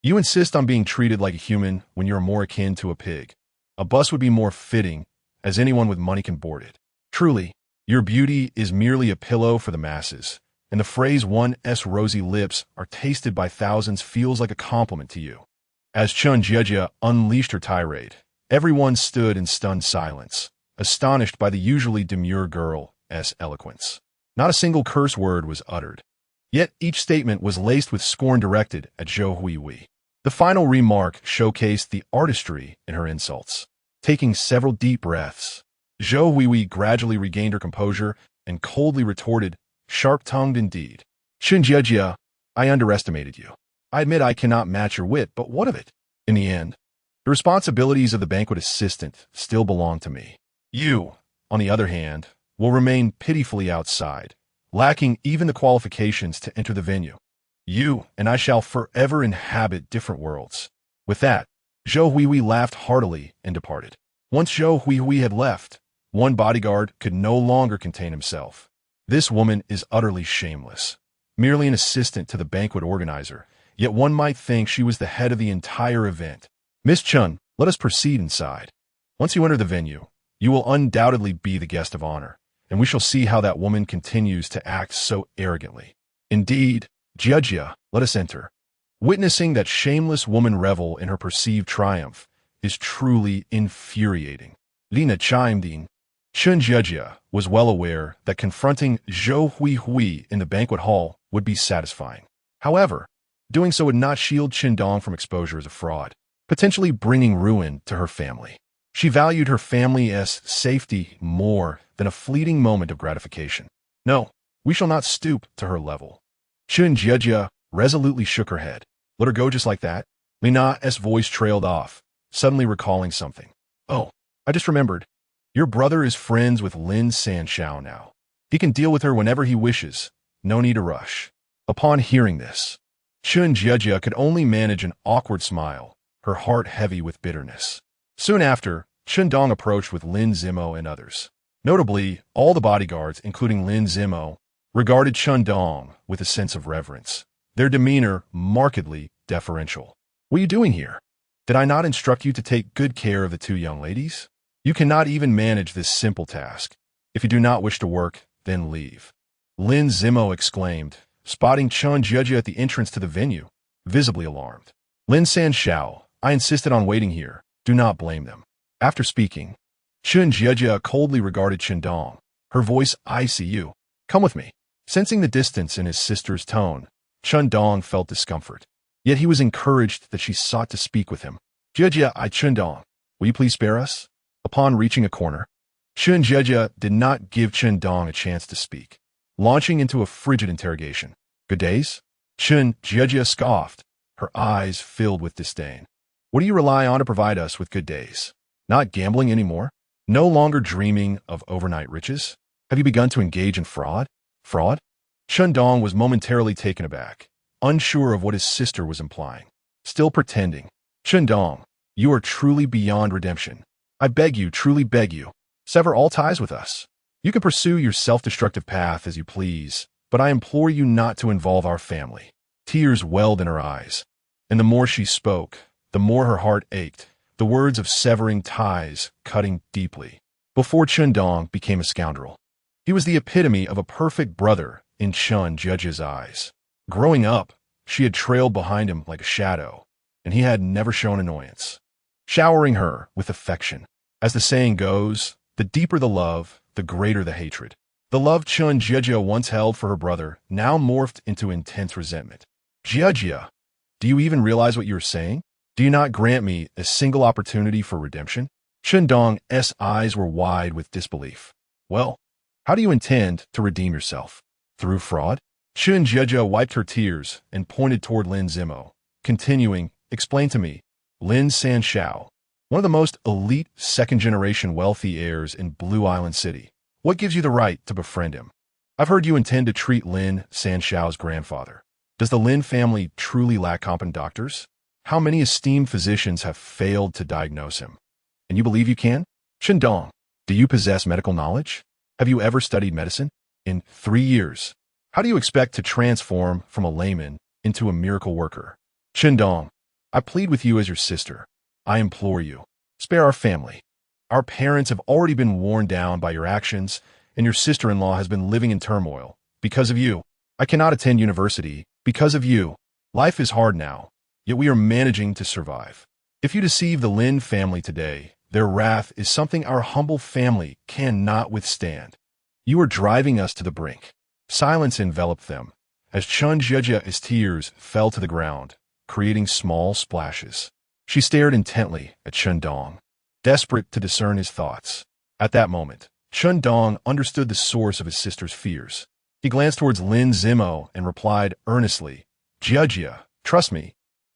You insist on being treated like a human when you're more akin to a pig. A bus would be more fitting, as anyone with money can board it. Truly, your beauty is merely a pillow for the masses, and the phrase one's rosy lips are tasted by thousands feels like a compliment to you. As Chen Dong unleashed her tirade, everyone stood in stunned silence, astonished by the usually demure girl's eloquence. Not a single curse word was uttered. Yet each statement was laced with scorn directed at Zhou Hui. The final remark showcased the artistry in her insults. Taking several deep breaths, Zhou Hui gradually regained her composure and coldly retorted, sharp-tongued indeed. Chen Dong, I underestimated you. I admit I cannot match your wit, but what of it? In the end, the responsibilities of the banquet assistant still belong to me. You, on the other hand, will remain pitifully outside, lacking even the qualifications to enter the venue. You and I shall forever inhabit different worlds. With that, Zhou Hui laughed heartily and departed. Once Zhou Hui had left, one bodyguard could no longer contain himself. This woman is utterly shameless. Merely an assistant to the banquet organizer, yet one might think she was the head of the entire event. Miss Chen, let us proceed inside. Once you enter the venue, you will undoubtedly be the guest of honor, and we shall see how that woman continues to act so arrogantly. Indeed, Jia, let us enter. Witnessing that shameless woman revel in her perceived triumph is truly infuriating. Lina chimed in. Chen Dong was well aware that confronting Zhou Hui in the banquet hall would be satisfying. However, doing so would not shield Chen Dong from exposure as a fraud, potentially bringing ruin to her family. She valued her family's safety more than a fleeting moment of gratification. No, we shall not stoop to her level. Chen Dong resolutely shook her head. Let her go just like that? Lina's voice trailed off, suddenly recalling something. Oh, I just remembered. Your brother is friends with Lin Sanshao now. He can deal with her whenever he wishes. No need to rush. Upon hearing this, Chen Dong could only manage an awkward smile, her heart heavy with bitterness. Soon after, Chen Dong approached with Lin Zimo and others. Notably, all the bodyguards, including Lin Zimo, regarded Chen Dong with a sense of reverence, their demeanor markedly deferential. What are you doing here? Did I not instruct you to take good care of the two young ladies? You cannot even manage this simple task. If you do not wish to work, then leave. Lin Zimo exclaimed, spotting Chen Dong at the entrance to the venue, visibly alarmed. Lin Sanshao, I insisted on waiting here. Do not blame them. After speaking, Chen Dong coldly regarded Chen Dong, her voice icy. You, come with me. Sensing the distance in his sister's tone, Chen Dong felt discomfort. Yet he was encouraged that she sought to speak with him. Jia, Chen Dong, will you please spare us? Upon reaching a corner, Chen Jia did not give Chen Dong a chance to speak, launching into a frigid interrogation. Good days? Chen Jia scoffed, her eyes filled with disdain. What do you rely on to provide us with good days? Not gambling anymore? No longer dreaming of overnight riches? Have you begun to engage in fraud? Fraud? Chen Dong was momentarily taken aback, unsure of what his sister was implying. Still pretending. Chen Dong, you are truly beyond redemption. I beg you, truly beg you, sever all ties with us. You can pursue your self-destructive path as you please, but I implore you not to involve our family. Tears welled in her eyes, and the more she spoke, the more her heart ached, the words of severing ties cutting deeply. Before Chen Dong became a scoundrel, he was the epitome of a perfect brother in Chen Jiajia's eyes. Growing up, she had trailed behind him like a shadow, and he had never shown annoyance, showering her with affection. As the saying goes, the deeper the love, the greater the hatred. The love Chen Jiajia once held for her brother now morphed into intense resentment. Jiajia, do you even realize what you are saying? Do you not grant me a single opportunity for redemption? Chen Dong's eyes were wide with disbelief. Well, how do you intend to redeem yourself? Through fraud? Chen Jiajia wiped her tears and pointed toward Lin Zimo, continuing, explain to me. Lin Sanshao, one of the most elite second-generation wealthy heirs in Blue Island City. What gives you the right to befriend him? I've heard you intend to treat Lin Sanshao's grandfather. Does the Lin family truly lack competent doctors? How many esteemed physicians have failed to diagnose him? And you believe you can? Chen Dong, do you possess medical knowledge? Have you ever studied medicine? In 3 years, how do you expect to transform from a layman into a miracle worker? Chen Dong, I plead with you as your sister. I implore you, spare our family. Our parents have already been worn down by your actions, and your sister-in-law has been living in turmoil. Because of you, I cannot attend university. Because of you, life is hard now, yet we are managing to survive. If you deceive the Lin family today, their wrath is something our humble family cannot withstand. You are driving us to the brink. Silence enveloped them, as Chen Jiajia's tears fell to the ground, creating small splashes. She stared intently at Chen Dong, desperate to discern his thoughts. At that moment, Chen Dong understood the source of his sister's fears. He glanced towards Lin Zimo and replied earnestly, Jiajia, trust me,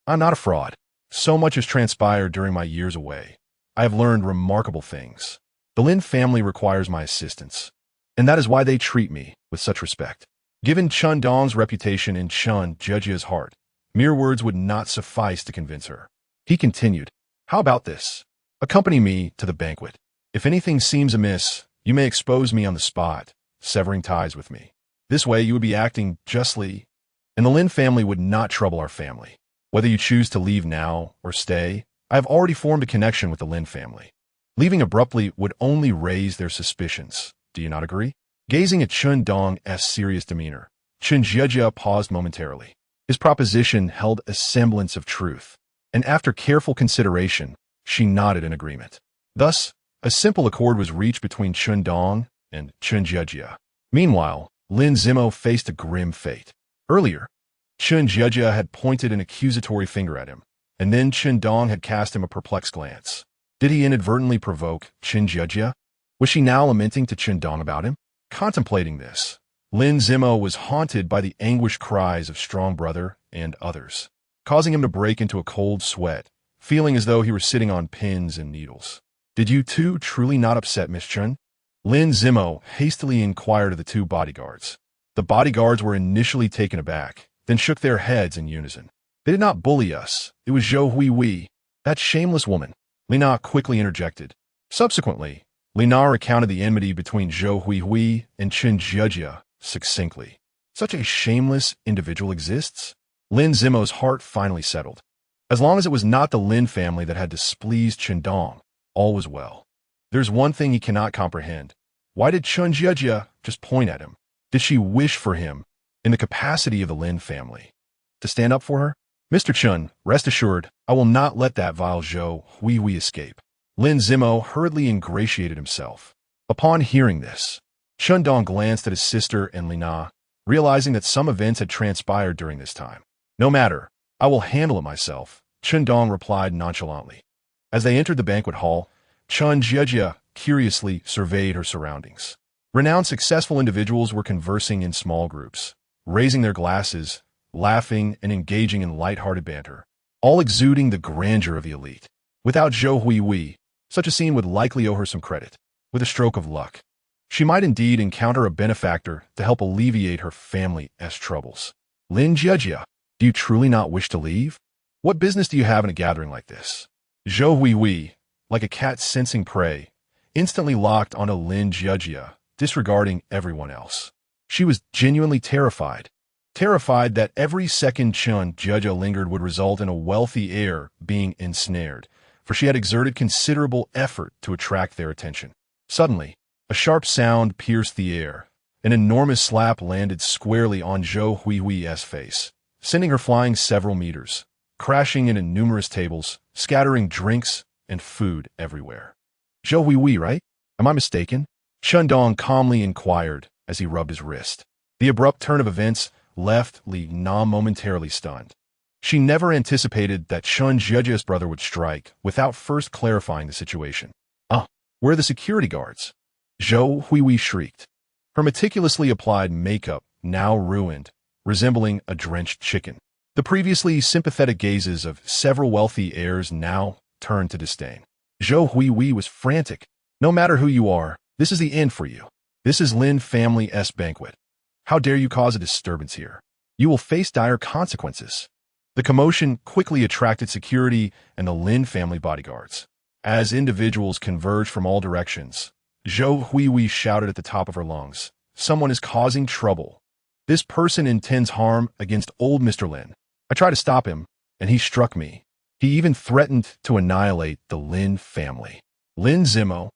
I'm not a fraud. So much has transpired during my years away. I have learned remarkable things. The Lin family requires my assistance, and that is why they treat me with such respect. Given Chen Dong's reputation in Chen Jiajia's heart, mere words would not suffice to convince her. He continued, how about this? Accompany me to the banquet. If anything seems amiss, you may expose me on the spot, severing ties with me. This way you would be acting justly, and the Lin family would not trouble our family. Whether you choose to leave now or stay, I have already formed a connection with the Lin family. Leaving abruptly would only raise their suspicions. Do you not agree? Gazing at Chen Dong's serious demeanor, Chen Jiajia paused momentarily. His proposition held a semblance of truth, and after careful consideration, she nodded in agreement. Thus, a simple accord was reached between Chen Dong and Chen Jiajia. Meanwhile, Lin Zimo faced a grim fate. Earlier, Chen Jiajia had pointed an accusatory finger at him, and then Chen Dong had cast him a perplexed glance. Did he inadvertently provoke Chen Jiajia? Was she now lamenting to Chen Dong about him? Contemplating this, Lin Zimo was haunted by the anguished cries of Strong Brother and others, causing him to break into a cold sweat, feeling as though he were sitting on pins and needles. Did you two truly not upset Miss Chen? Lin Zimo hastily inquired of the two bodyguards. The bodyguards were initially taken aback, then shook their heads in unison. They did not bully us. It was Zhou Huihui, that shameless woman. Lina quickly interjected. Subsequently, Lina recounted the enmity between Zhou Huihui and Chen Jiajia succinctly. Such a shameless individual exists? Lin Zimo's heart finally settled. As long as it was not the Lin family that had displeased Chen Dong, all was well. There's one thing he cannot comprehend. Why did Chen Jiajia just point at him? Did she wish for him, in the capacity of the Lin family, to stand up for her? Mr. Chen, rest assured, I will not let that vile Zhou Huihui escape. Lin Zimo hurriedly ingratiated himself. Upon hearing this, Chen Dong glanced at his sister and Lina, realizing that some events had transpired during this time. No matter, I will handle it myself, Chen Dong replied nonchalantly. As they entered the banquet hall, Chen Jiejia curiously surveyed her surroundings. Renowned successful individuals were conversing in small groups, raising their glasses, laughing and engaging in light-hearted banter, all exuding the grandeur of the elite. Without Zhou Huihui, such a scene would likely owe her some credit. With a stroke of luck, she might indeed encounter a benefactor to help alleviate her family's troubles. Lin Jiejia, do you truly not wish to leave? What business do you have in a gathering like this? Zhou Huihui, like a cat sensing prey, instantly locked onto Lin Jiejia, disregarding everyone else. She was genuinely terrified that every second Chen Jiejia lingered would result in a wealthy heir being ensnared, for she had exerted considerable effort to attract their attention. Suddenly, a sharp sound pierced the air. An enormous slap landed squarely on Zhou Huihui's face, sending her flying several meters, crashing into numerous tables, scattering drinks and food everywhere. Zhou Huihui, right? Am I mistaken? Chen Dong calmly inquired as he rubbed his wrist. The abrupt turn of events left Li Na momentarily stunned. She never anticipated that Chen Jiejia's brother would strike without first clarifying the situation. Where are the security guards? Zhou Huihui shrieked. Her meticulously applied makeup now ruined, resembling a drenched chicken. The previously sympathetic gazes of several wealthy heirs now turned to disdain. Zhou Huihui was frantic. No matter who you are, this is the end for you. This is Lin family's banquet. How dare you cause a disturbance here? You will face dire consequences. The commotion quickly attracted security and the Lin family bodyguards. As individuals converged from all directions, Zhou Huihui shouted at the top of her lungs, "Someone is causing trouble. This person intends harm against old Mr. Lin. I tried to stop him, and he struck me. He even threatened to annihilate the Lin family." Lin Zimo,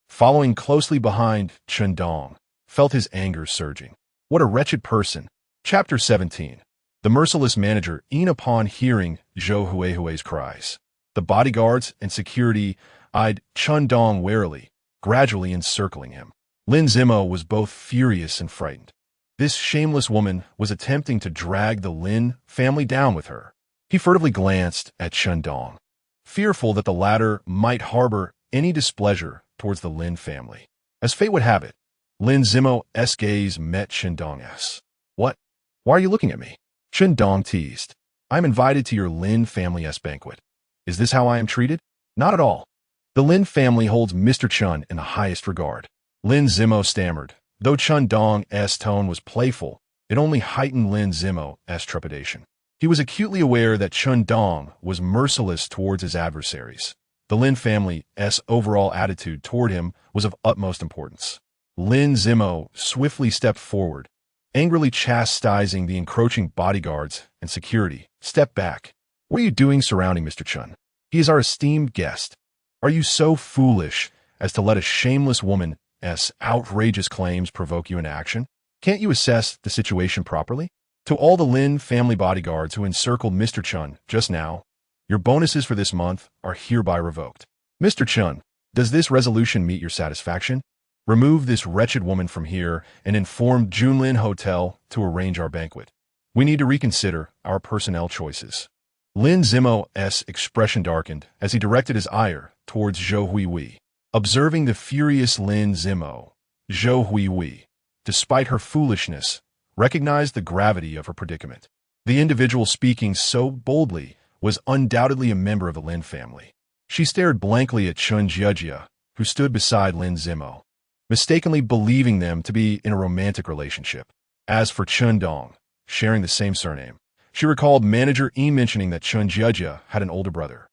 following closely behind Chen Dong, felt his anger surging. What a wretched person. Chapter 17. The merciless manager, even upon hearing Zhou Huihui's cries. The bodyguards and security eyed Chen Dong warily, gradually encircling him. Lin Zimo was both furious and frightened. This shameless woman was attempting to drag the Lin family down with her. He furtively glanced at Chen Dong, fearful that the latter might harbor any displeasure towards the Lin family. As fate would have it, Lin Zimo's gaze met Chen Dong's. "What? Why are you looking at me?" Chen Dong teased. "I am invited to your Lin family's banquet. Is this how I am treated? Not at all. The Lin family holds Mr. Chen in the highest regard." Lin Zimo stammered. Though Chen Dong's tone was playful, it only heightened Lin Zimo's trepidation. He was acutely aware that Chen Dong was merciless towards his adversaries. The Lin family's overall attitude toward him was of utmost importance. Lin Zimo swiftly stepped forward, angrily chastising the encroaching bodyguards and security. "Step back. What are you doing surrounding Mr. Chen? He is our esteemed guest. Are you so foolish as to let a shameless woman's outrageous claims provoke you into action? Can't you assess the situation properly? To all the Lin family bodyguards who encircled Mr. Chen just now, your bonuses for this month are hereby revoked. Mr. Chen, does this resolution meet your satisfaction? Remove this wretched woman from here and inform Junlin Hotel to arrange our banquet. We need to reconsider our personnel choices." Lin Zimo's expression darkened as he directed his ire towards Zhou Huihui. Observing the furious Lin Zimo, Zhou Huihui, despite her foolishness, recognized the gravity of her predicament. The individual speaking so boldly was undoubtedly a member of the Lin family. She stared blankly at Chen Jiejia, who stood beside Lin Zimo, mistakenly believing them to be in a romantic relationship. As for Chen Dong, sharing the same surname, she recalled manager E mentioning that Chen Jiejia had an older brother.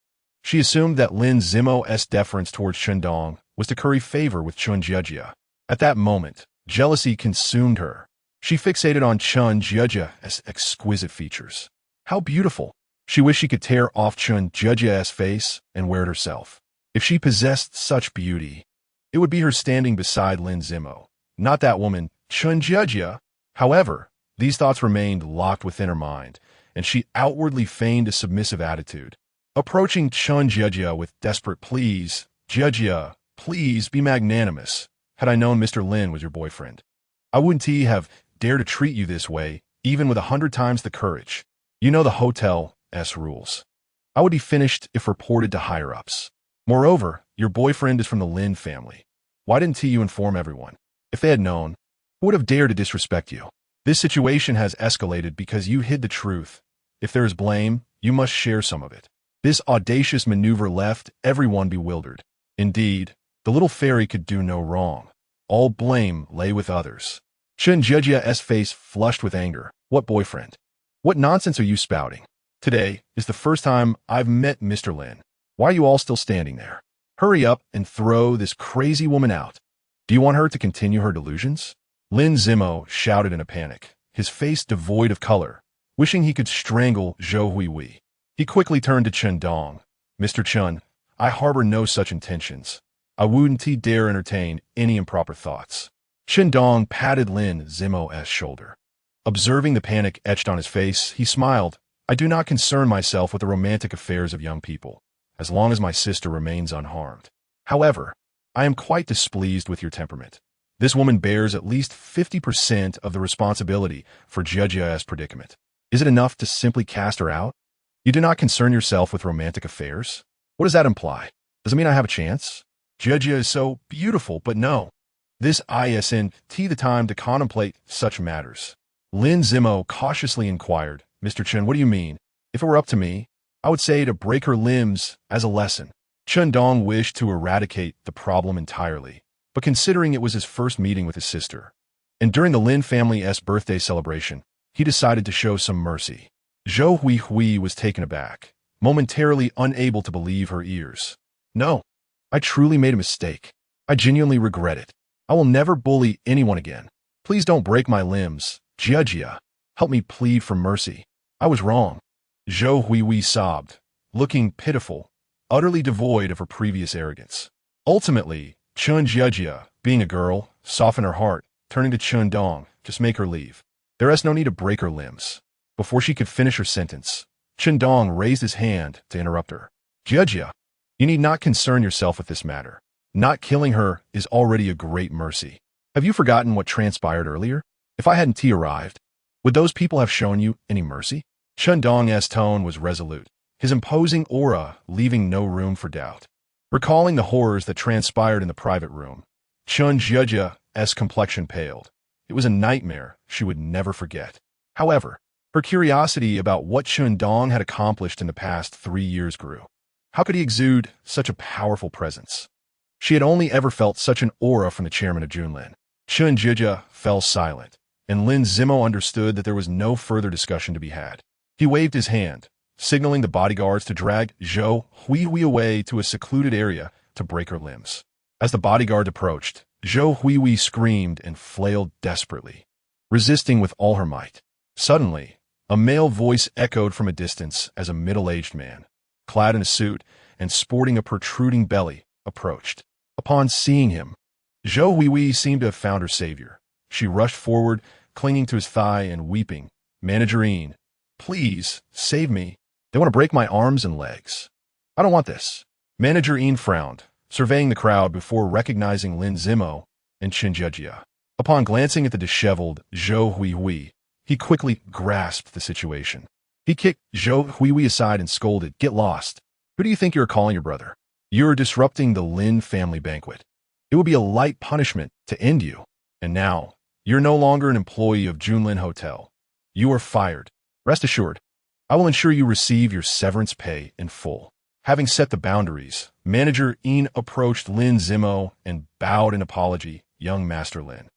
She assumed that Lin Zimo's deference towards Chen Dong was to curry favor with Chen Jiejia. At that moment, jealousy consumed her. She fixated on Chen Jiejia's exquisite features. How beautiful! She wished she could tear off Chen Jiejia's face and wear it herself. If she possessed such beauty, it would be her standing beside Lin Zimo, not that woman, Chen Jiejia. However, these thoughts remained locked within her mind, and she outwardly feigned a submissive attitude. Approaching Chen Jiejia with desperate pleas, "Jiejia, please be magnanimous. Had I known Mr. Lin was your boyfriend, I wouldn't have dare to treat you this way, even with 100 times the courage? You know the hotel's rules. I would be finished if reported to higher-ups. Moreover, your boyfriend is from the Lin family. Why didn't you inform everyone? If they had known, who would have dared to disrespect you? This situation has escalated because you hid the truth. If there is blame, you must share some of it. This audacious maneuver left everyone bewildered. Indeed, the little fairy could do no wrong. All blame lay with others. Chen Dong's face flushed with anger. What boyfriend? What nonsense are you spouting? Today is the first time I've met Mr. Lin. Why are you all still standing there? Hurry up and throw this crazy woman out. Do you want her to continue her delusions? Lin Zimo shouted in a panic, his face devoid of color, wishing he could strangle Zhou Huihui. He quickly turned to Chen Dong. Mr. Chen, I harbor no such intentions. I wouldn't dare entertain any improper thoughts. Chen Dong patted Lin Zimo's shoulder. Observing the panic etched on his face, he smiled. I do not concern myself with the romantic affairs of young people, as long as my sister remains unharmed. However, I am quite displeased with your temperament. This woman bears at least 50% of the responsibility for Jiejia's predicament. Is it enough to simply cast her out? You do not concern yourself with romantic affairs? What does that imply? Does it mean I have a chance? Jiejia is so beautiful, but no. This isn't the time to contemplate such matters. Lin Zimo cautiously inquired, Mr. Chen, what do you mean? If it were up to me, I would say to break her limbs as a lesson. Chen Dong wished to eradicate the problem entirely, but considering it was his first meeting with his sister, and during the Lin family's birthday celebration, he decided to show some mercy. Zhou Huihui was taken aback, momentarily unable to believe her ears. No, I truly made a mistake. I genuinely regret it. I will never bully anyone again. Please don't break my limbs. Jiejia, help me plead for mercy. I was wrong. Zhou Huihui sobbed, looking pitiful, utterly devoid of her previous arrogance. Ultimately, Chen Jiejia, being a girl, softened her heart, turning to Chen Dong, just make her leave. There is no need to break her limbs. Before she could finish her sentence, Chen Dong raised his hand to interrupt her. Jiejia, you need not concern yourself with this matter. Not killing her is already a great mercy. Have you forgotten what transpired earlier? If I hadn't arrived, would those people have shown you any mercy? Chen Dong's tone was resolute, his imposing aura leaving no room for doubt. Recalling the horrors that transpired in the private room, Chen Jiejia's complexion paled. It was a nightmare she would never forget. However, her curiosity about what Chen Dong had accomplished in the past 3 years grew. How could he exude such a powerful presence? She had only ever felt such an aura from the chairman of Junlin. Chen Jiejia fell silent, and Lin Zimo understood that there was no further discussion to be had. He waved his hand, signaling the bodyguards to drag Zhou Huihui away to a secluded area to break her limbs. As the bodyguard approached, Zhou Huihui screamed and flailed desperately, resisting with all her might. Suddenly, a male voice echoed from a distance as a middle-aged man, clad in a suit and sporting a protruding belly, approached. Upon seeing him, Zhou Huihui seemed to have found her savior. She rushed forward, clinging to his thigh and weeping. Managerine, please, save me. They want to break my arms and legs. I don't want this. Manager Ian frowned, surveying the crowd before recognizing Lin Zimo and Chen Jiejia. Upon glancing at the disheveled Zhou Huihui, he quickly grasped the situation. He kicked Zhou Huihui aside and scolded, "Get lost. Who do you think you're calling your brother? You're disrupting the Lin family banquet. It would be a light punishment to end you. And now, you're no longer an employee of Junlin Hotel. You are fired. Rest assured, I will ensure you receive your severance pay in full." Having set the boundaries, Manager Ian approached Lin Zimo and bowed in apology. Young Master Lin,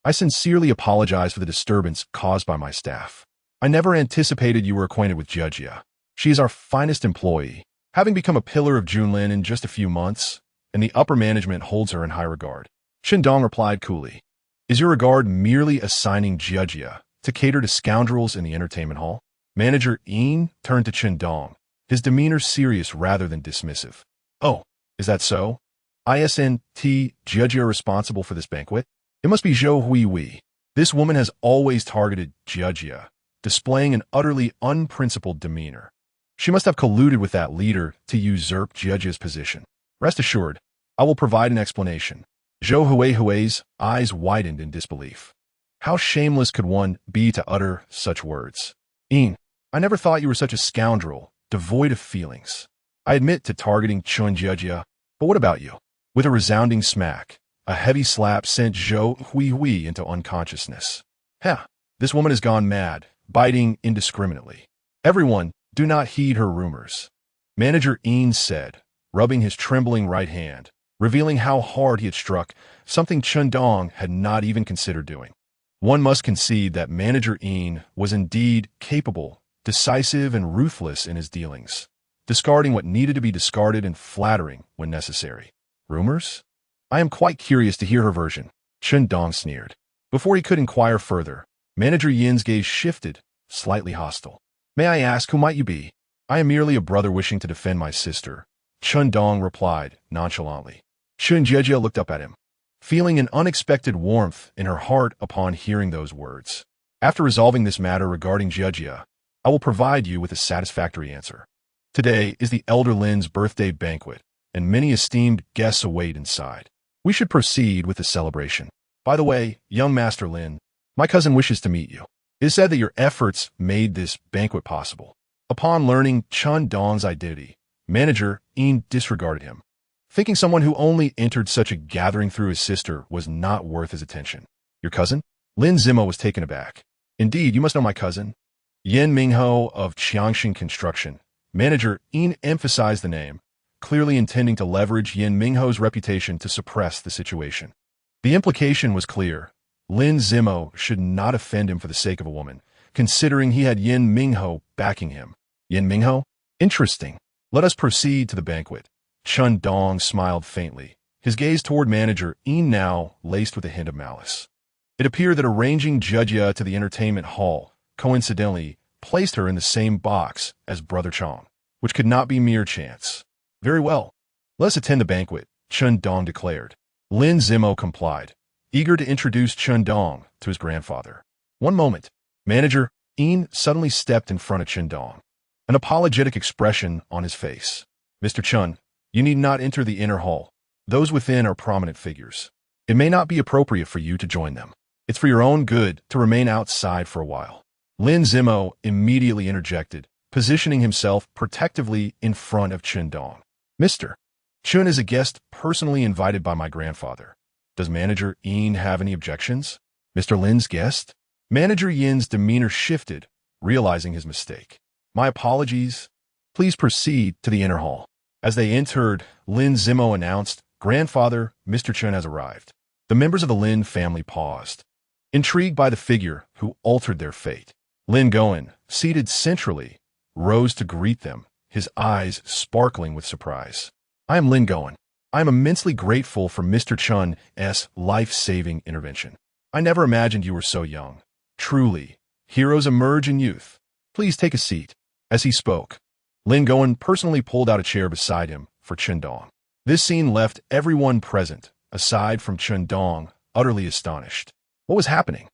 I sincerely apologize for the disturbance caused by my staff. I never anticipated you were acquainted with Jiejia. She is our finest employee, having become a pillar of Junlin in just a few months, and the upper management holds her in high regard. Chen Dong replied coolly, Is your regard merely assigning Jiejia to cater to scoundrels in the entertainment hall? Manager Ian turned to Chen Dong, his demeanor serious rather than dismissive. Oh, is that so? Isn't Jiejia responsible for this banquet? It must be Zhou Huihui. This woman has always targeted Jiejia, displaying an utterly unprincipled demeanor. She must have colluded with that leader to usurp Jiejia's position. Rest assured, I will provide an explanation. Zhou Huihui's eyes widened in disbelief. How shameless could one be to utter such words? I never thought you were such a scoundrel, devoid of feelings. I admit to targeting Chen Jia, but what about you? With a resounding smack, a heavy slap sent Zhou Hui into unconsciousness. This woman has gone mad, biting indiscriminately. Everyone, do not heed her rumors. Manager Yin said, rubbing his trembling right hand, revealing how hard he had struck, something Chen Dong had not even considered doing. One must concede that Manager Yin was indeed capable, decisive, and ruthless in his dealings, discarding what needed to be discarded and flattering when necessary. Rumors? I am quite curious to hear her version, Chen Dong sneered. Before he could inquire further, Manager Yin's gaze shifted, slightly hostile. May I ask, who might you be? I am merely a brother wishing to defend my sister, Chen Dong replied nonchalantly. Chen Jia looked up at him, feeling an unexpected warmth in her heart upon hearing those words. After resolving this matter regarding Jia, I will provide you with a satisfactory answer. Today is the Elder Lin's birthday banquet, and many esteemed guests await inside. We should proceed with the celebration. By the way, young Master Lin, my cousin wishes to meet you. It is said that your efforts made this banquet possible. Upon learning Chen Dong's identity, Manager Yin disregarded him, thinking someone who only entered such a gathering through his sister was not worth his attention. Your cousin? Lin Zimo was taken aback. Indeed, you must know my cousin. Yen Mingho of Qiangxin Construction. Manager Yin emphasized the name, clearly intending to leverage Yen Mingho's reputation to suppress the situation. The implication was clear. Lin Zimo should not offend him for the sake of a woman, considering he had Yen Mingho backing him. Yen Mingho? Interesting. Let us proceed to the banquet. Chen Dong smiled faintly, his gaze toward Manager Yin now laced with a hint of malice. It appeared that arranging Jia to the entertainment hall coincidentally placed her in the same box as Brother Chong, which could not be mere chance. Very well. Let us attend the banquet, Chen Dong declared. Lin Zimo complied, eager to introduce Chen Dong to his grandfather. One moment. Manager Yin suddenly stepped in front of Chen Dong, an apologetic expression on his face. Mr. Chen, you need not enter the inner hall. Those within are prominent figures. It may not be appropriate for you to join them. It's for your own good to remain outside for a while. Lin Zimo immediately interjected, positioning himself protectively in front of Chen Dong. Mr. Chen is a guest personally invited by my grandfather. Does Manager Yin have any objections? Mr. Lin's guest? Manager Yin's demeanor shifted, realizing his mistake. My apologies. Please proceed to the inner hall. As they entered, Lin Zimo announced, Grandfather, Mr. Chen has arrived. The members of the Lin family paused, intrigued by the figure who altered their fate. Lin Goen, seated centrally, rose to greet them, his eyes sparkling with surprise. I am Lin Goen. I am immensely grateful for Mr. Chen's life-saving intervention. I never imagined you were so young. Truly, heroes emerge in youth. Please take a seat. As he spoke, Lin Goen personally pulled out a chair beside him for Chen Dong. This scene left everyone present, aside from Chen Dong, utterly astonished. What was happening?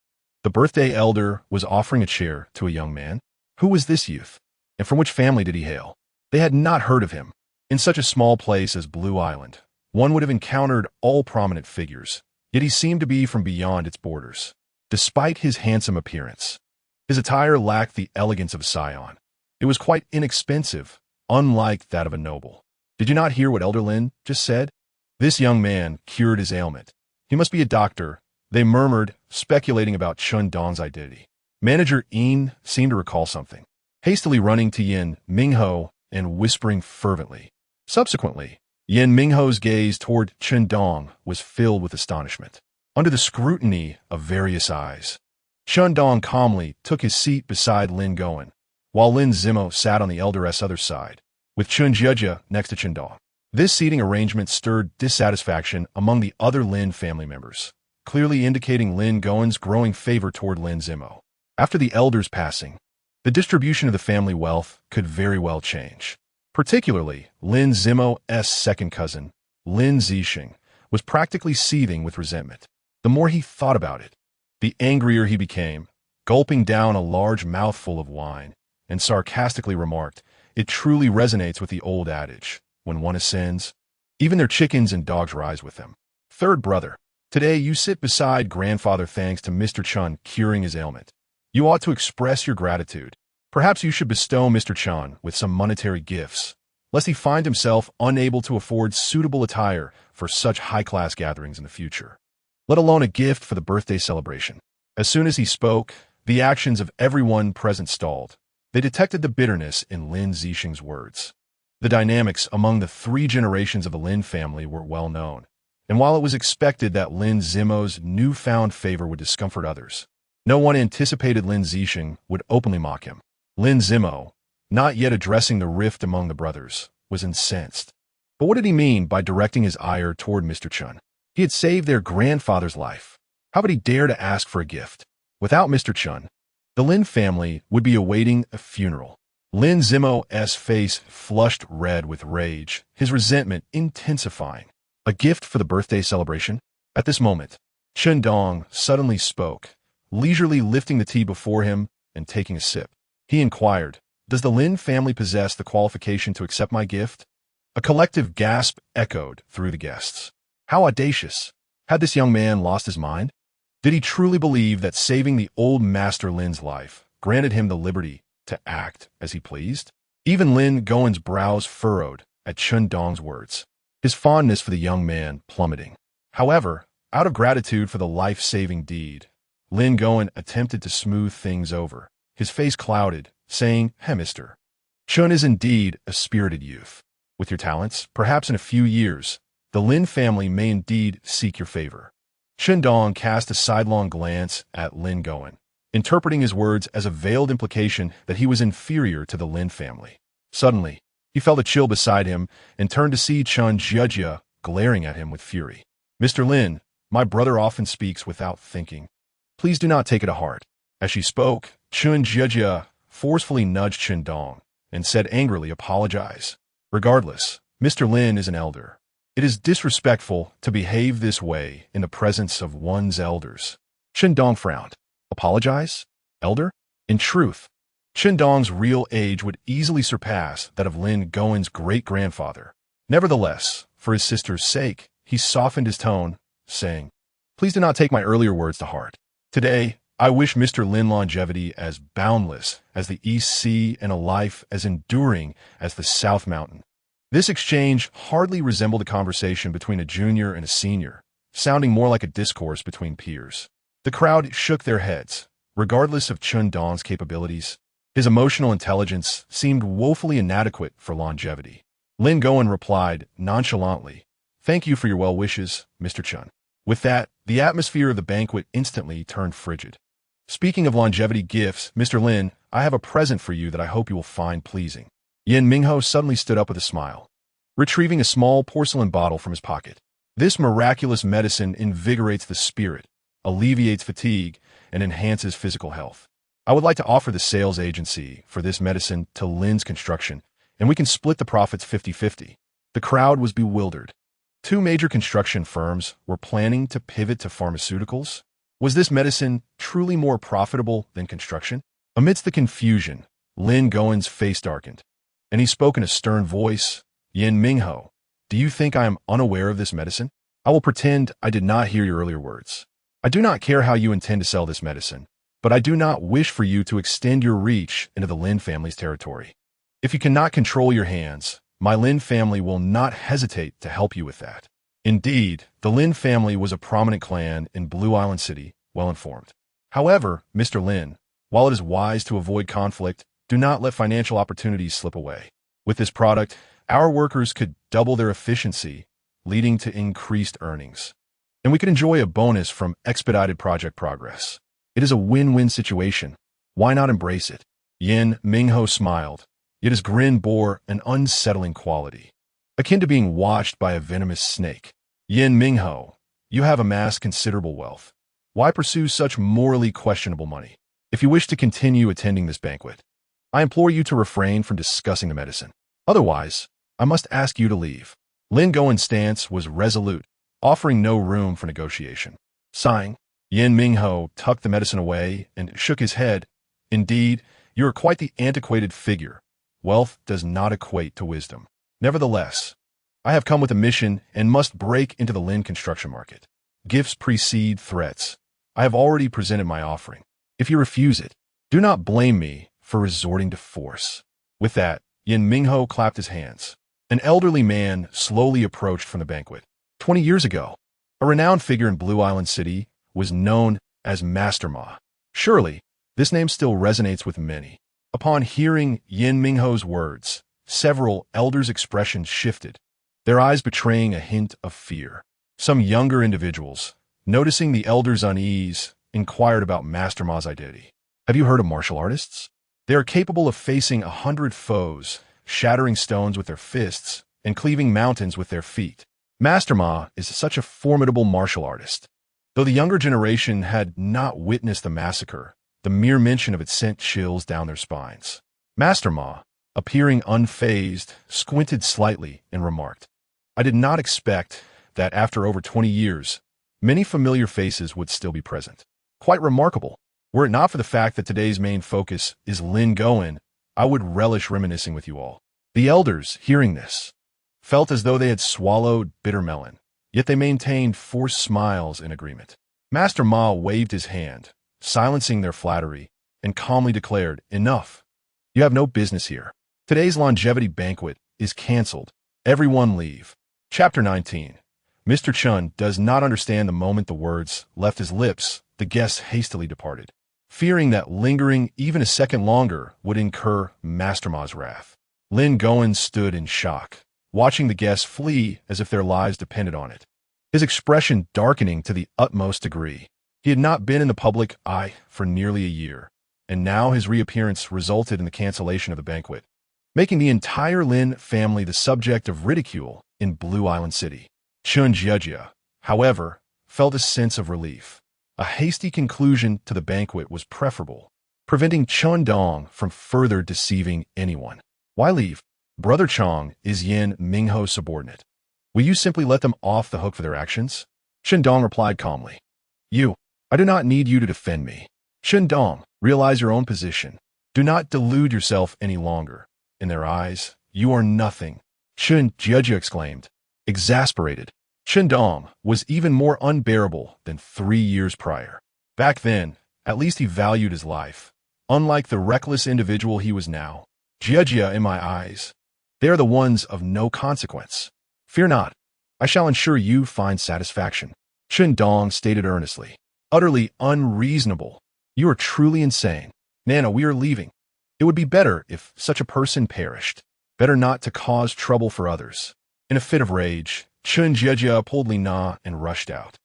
The birthday elder was offering a chair to a young man. Who was this youth? And from which family did he hail? They had not heard of him. In such a small place as Blue Island, one would have encountered all prominent figures, yet he seemed to be from beyond its borders. Despite his handsome appearance, his attire lacked the elegance of a scion. It was quite inexpensive, unlike that of a noble. Did you not hear what Elder Lin just said? This young man cured his ailment. He must be a doctor, they murmured, speculating about Chen Dong's identity. Manager Yin seemed to recall something, hastily running to Yen Mingho and whispering fervently. Subsequently, Yen Mingho's gaze toward Chen Dong was filled with astonishment. Under the scrutiny of various eyes, Chen Dong calmly took his seat beside Lin Goen, while Lin Zimo sat on the elder's other side, with Chen Jia next to Chen Dong. This seating arrangement stirred dissatisfaction among the other Lin family members, clearly indicating Lin Goen's growing favor toward Lin Zimo. After the elder's passing, the distribution of the family wealth could very well change. Particularly, Lin Zimo's second cousin, Lin Zixing, was practically seething with resentment. The more he thought about it, the angrier he became, gulping down a large mouthful of wine, and sarcastically remarked, "It truly resonates with the old adage, when one ascends, even their chickens and dogs rise with them." Third brother, Today, you sit beside grandfather thanks to Mr. Chen curing his ailment. You ought to express your gratitude. Perhaps you should bestow Mr. Chen with some monetary gifts, lest he find himself unable to afford suitable attire for such high-class gatherings in the future, let alone a gift for the birthday celebration. As soon as he spoke, the actions of everyone present stalled. They detected the bitterness in Lin Zixing's words. The dynamics among the three generations of the Lin family were well known, and while it was expected that Lin Zimo's newfound favor would discomfort others, no one anticipated Lin Zixing would openly mock him. Lin Zimo, not yet addressing the rift among the brothers, was incensed. But what did he mean by directing his ire toward Mr. Chen? He had saved their grandfather's life. How would he dare to ask for a gift? Without Mr. Chen, the Lin family would be awaiting a funeral. Lin Zimo's face flushed red with rage, his resentment intensifying. A gift for the birthday celebration? At this moment, Chen Dong suddenly spoke, leisurely lifting the tea before him and taking a sip. He inquired, "Does the Lin family possess the qualification to accept my gift?" A collective gasp echoed through the guests. How audacious! Had this young man lost his mind? Did he truly believe that saving the old master Lin's life granted him the liberty to act as he pleased? Even Lin Gowen's brows furrowed at Chen Dong's words, his fondness for the young man plummeting. However, out of gratitude for the life-saving deed, Lin Gowen attempted to smooth things over. His face clouded, saying, "Hey, mister. Chen is indeed a spirited youth. With your talents, perhaps in a few years, the Lin family may indeed seek your favor." Chen Dong cast a sidelong glance at Lin Gowen, interpreting his words as a veiled implication that he was inferior to the Lin family. Suddenly, he felt a chill beside him and turned to see Chen Jiejia glaring at him with fury. "Mr. Lin, my brother often speaks without thinking. Please do not take it to heart." As she spoke, Chen Jiejia forcefully nudged Chen Dong and said angrily, "Apologize. Regardless, Mr. Lin is an elder. It is disrespectful to behave this way in the presence of one's elders." Chen Dong frowned. Apologize? Elder? In truth, Chen Dong's real age would easily surpass that of Lin Gowen's great-grandfather. Nevertheless, for his sister's sake, he softened his tone, saying, "Please do not take my earlier words to heart. Today, I wish Mr. Lin longevity as boundless as the East Sea and a life as enduring as the South Mountain." This exchange hardly resembled a conversation between a junior and a senior, sounding more like a discourse between peers. The crowd shook their heads. Regardless of Chen Dong's capabilities, his emotional intelligence seemed woefully inadequate for longevity. Lin Gowen replied nonchalantly, "Thank you for your well wishes, Mr. Chen." With that, the atmosphere of the banquet instantly turned frigid. "Speaking of longevity gifts, Mr. Lin, I have a present for you that I hope you will find pleasing." Yin Mingho suddenly stood up with a smile, retrieving a small porcelain bottle from his pocket. "This miraculous medicine invigorates the spirit, alleviates fatigue, and enhances physical health. I would like to offer the sales agency for this medicine to Lin's Construction, and we can split the profits 50-50. The crowd was bewildered. Two major construction firms were planning to pivot to pharmaceuticals. Was this medicine truly more profitable than construction? Amidst the confusion, Lin Gowen's face darkened, and he spoke in a stern voice. "Yin Mingho, do you think I am unaware of this medicine? I will pretend I did not hear your earlier words. I do not care how you intend to sell this medicine, but I do not wish for you to extend your reach into the Lin family's territory. If you cannot control your hands, my Lin family will not hesitate to help you with that." Indeed, the Lin family was a prominent clan in Blue Island City, well informed. "However, Mr. Lin, while it is wise to avoid conflict, do not let financial opportunities slip away. With this product, our workers could double their efficiency, leading to increased earnings. And we could enjoy a bonus from expedited project progress. It is a win-win situation. Why not embrace it?" Yin Mingho smiled, yet his grin bore an unsettling quality, akin to being watched by a venomous snake. "Yin Mingho, you have amassed considerable wealth. Why pursue such morally questionable money? If you wish to continue attending this banquet, I implore you to refrain from discussing the medicine. Otherwise, I must ask you to leave." Lin Gowen's stance was resolute, offering no room for negotiation. Sighing, Yin Mingho tucked the medicine away and shook his head. "Indeed, you are quite the antiquated figure. Wealth does not equate to wisdom. Nevertheless, I have come with a mission and must break into the Lin construction market. Gifts precede threats. I have already presented my offering. If you refuse it, do not blame me for resorting to force." With that, Yin Mingho clapped his hands. An elderly man slowly approached from the banquet. 20 years ago, a renowned figure in Blue Island City was known as Master Ma. Surely, this name still resonates with many. Upon hearing Yin Mingho's words, several elders' expressions shifted, their eyes betraying a hint of fear. Some younger individuals, noticing the elders' unease, inquired about Master Ma's identity. "Have you heard of martial artists? They are capable of facing 100 foes, shattering stones with their fists, and cleaving mountains with their feet. Master Ma is such a formidable martial artist." Though the younger generation had not witnessed the massacre, the mere mention of it sent chills down their spines. Master Ma, appearing unfazed, squinted slightly and remarked, "I did not expect that after over 20 years, many familiar faces would still be present. Quite remarkable. Were it not for the fact that today's main focus is Lin Goen, I would relish reminiscing with you all." The elders, hearing this, felt as though they had swallowed bitter melon, yet they maintained forced smiles in agreement. Master Ma waved his hand, silencing their flattery, and calmly declared, "Enough. You have no business here. Today's longevity banquet is cancelled. Everyone leave." Chapter 19. Mr. Chen does not understand the moment the words left his lips, the guests hastily departed, fearing that lingering even a second longer would incur Master Ma's wrath. Lin Goen stood in shock, watching the guests flee as if their lives depended on it, his expression darkening to the utmost degree. He had not been in the public eye for nearly a year, and now his reappearance resulted in the cancellation of the banquet, making the entire Lin family the subject of ridicule in Blue Island City. Chen Dong, however, felt a sense of relief. A hasty conclusion to the banquet was preferable, preventing Chen Dong from further deceiving anyone. "Why leave? Brother Chong is Yin Mingho's subordinate. Will you simply let them off the hook for their actions?" Chen Dong replied calmly. I do not need you to defend me." Chen Dong, realize your own position. Do not delude yourself any longer. In their eyes, you are nothing. Chen Dong exclaimed, exasperated. Chen Dong was even more unbearable than 3 years prior. Back then, at least he valued his life. Unlike the reckless individual he was now, Jia in my eyes, they are the ones of no consequence. Fear not, I shall ensure you find satisfaction. Chen Dong stated earnestly. Utterly unreasonable. You are truly insane. Nana, we are leaving. It would be better if such a person perished. Better not to cause trouble for others. In a fit of rage, Chen Jia pulled Li Na and rushed out.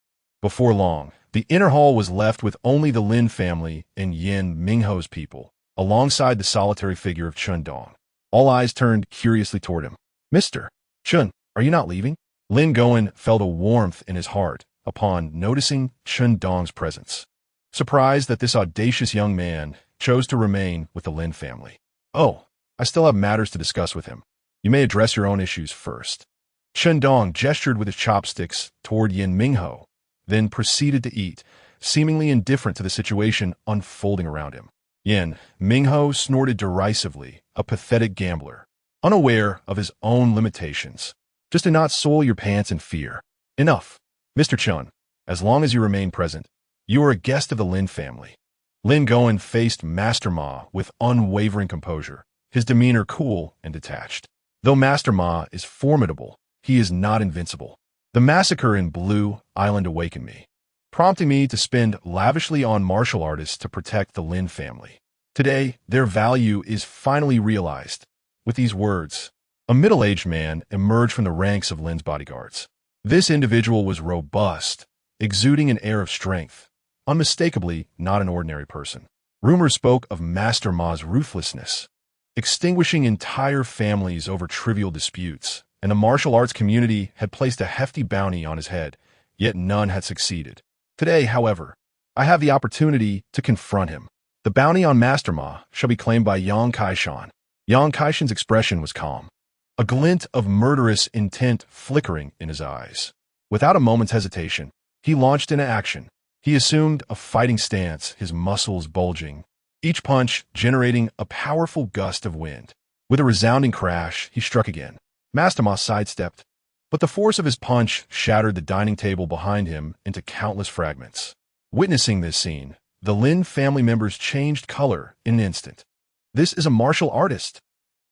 Before long, the inner hall was left with only the Lin family and Yin Mingho's people, alongside the solitary figure of Chen Dong. All eyes turned curiously toward him. Mr. Chen, are you not leaving? Lin Goen felt a warmth in his heart upon noticing Chen Dong's presence, surprised that this audacious young man chose to remain with the Lin family. Oh, I still have matters to discuss with him. You may address your own issues first. Chen Dong gestured with his chopsticks toward Yin Mingho, then proceeded to eat, seemingly indifferent to the situation unfolding around him. Yin Mingho snorted derisively, a pathetic gambler, unaware of his own limitations. Just do not soil your pants in fear. Enough. Mr. Chen, as long as you remain present, you are a guest of the Lin family. Lin Goen faced Master Ma with unwavering composure, his demeanor cool and detached. Though Master Ma is formidable, he is not invincible. The massacre in Blue Island awakened me, prompting me to spend lavishly on martial artists to protect the Lin family. Today, their value is finally realized. With these words, a middle-aged man emerged from the ranks of Lin's bodyguards. This individual was robust, exuding an air of strength, unmistakably not an ordinary person. Rumors spoke of Master Ma's ruthlessness, extinguishing entire families over trivial disputes, and the martial arts community had placed a hefty bounty on his head, yet none had succeeded. Today, however, I have the opportunity to confront him. The bounty on Master Ma shall be claimed by Yang Kaishan. Yang Kaishan's expression was calm, a glint of murderous intent flickering in his eyes. Without a moment's hesitation, he launched into action. He assumed a fighting stance, his muscles bulging, each punch generating a powerful gust of wind. With a resounding crash, he struck again. Master Ma sidestepped, But the force of his punch shattered the dining table behind him into countless fragments. Witnessing this scene, the Lin family members changed color in an instant. This is a martial artist.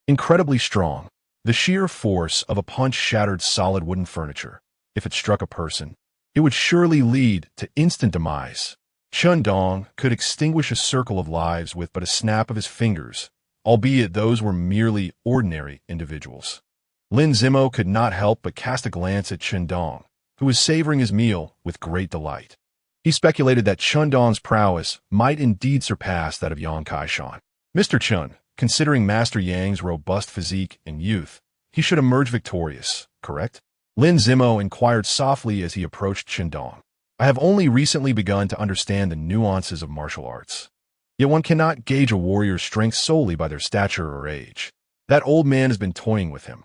Incredibly strong. The sheer force of a punch shattered solid wooden furniture. If it struck a person, it would surely lead to instant demise. Chen Dong could extinguish a circle of lives with but a snap of his fingers, albeit those were merely ordinary individuals. Lin Zimo could not help but cast a glance at Chen Dong, who was savoring his meal with great delight. He speculated that Chen Dong's prowess might indeed surpass that of Yang Kai-shan. Mr. Chen, considering Master Yang's robust physique and youth, he should emerge victorious, correct? Lin Zimo inquired softly as he approached Chen Dong. I have only recently begun to understand the nuances of martial arts. Yet one cannot gauge a warrior's strength solely by their stature or age. That old man has been toying with him.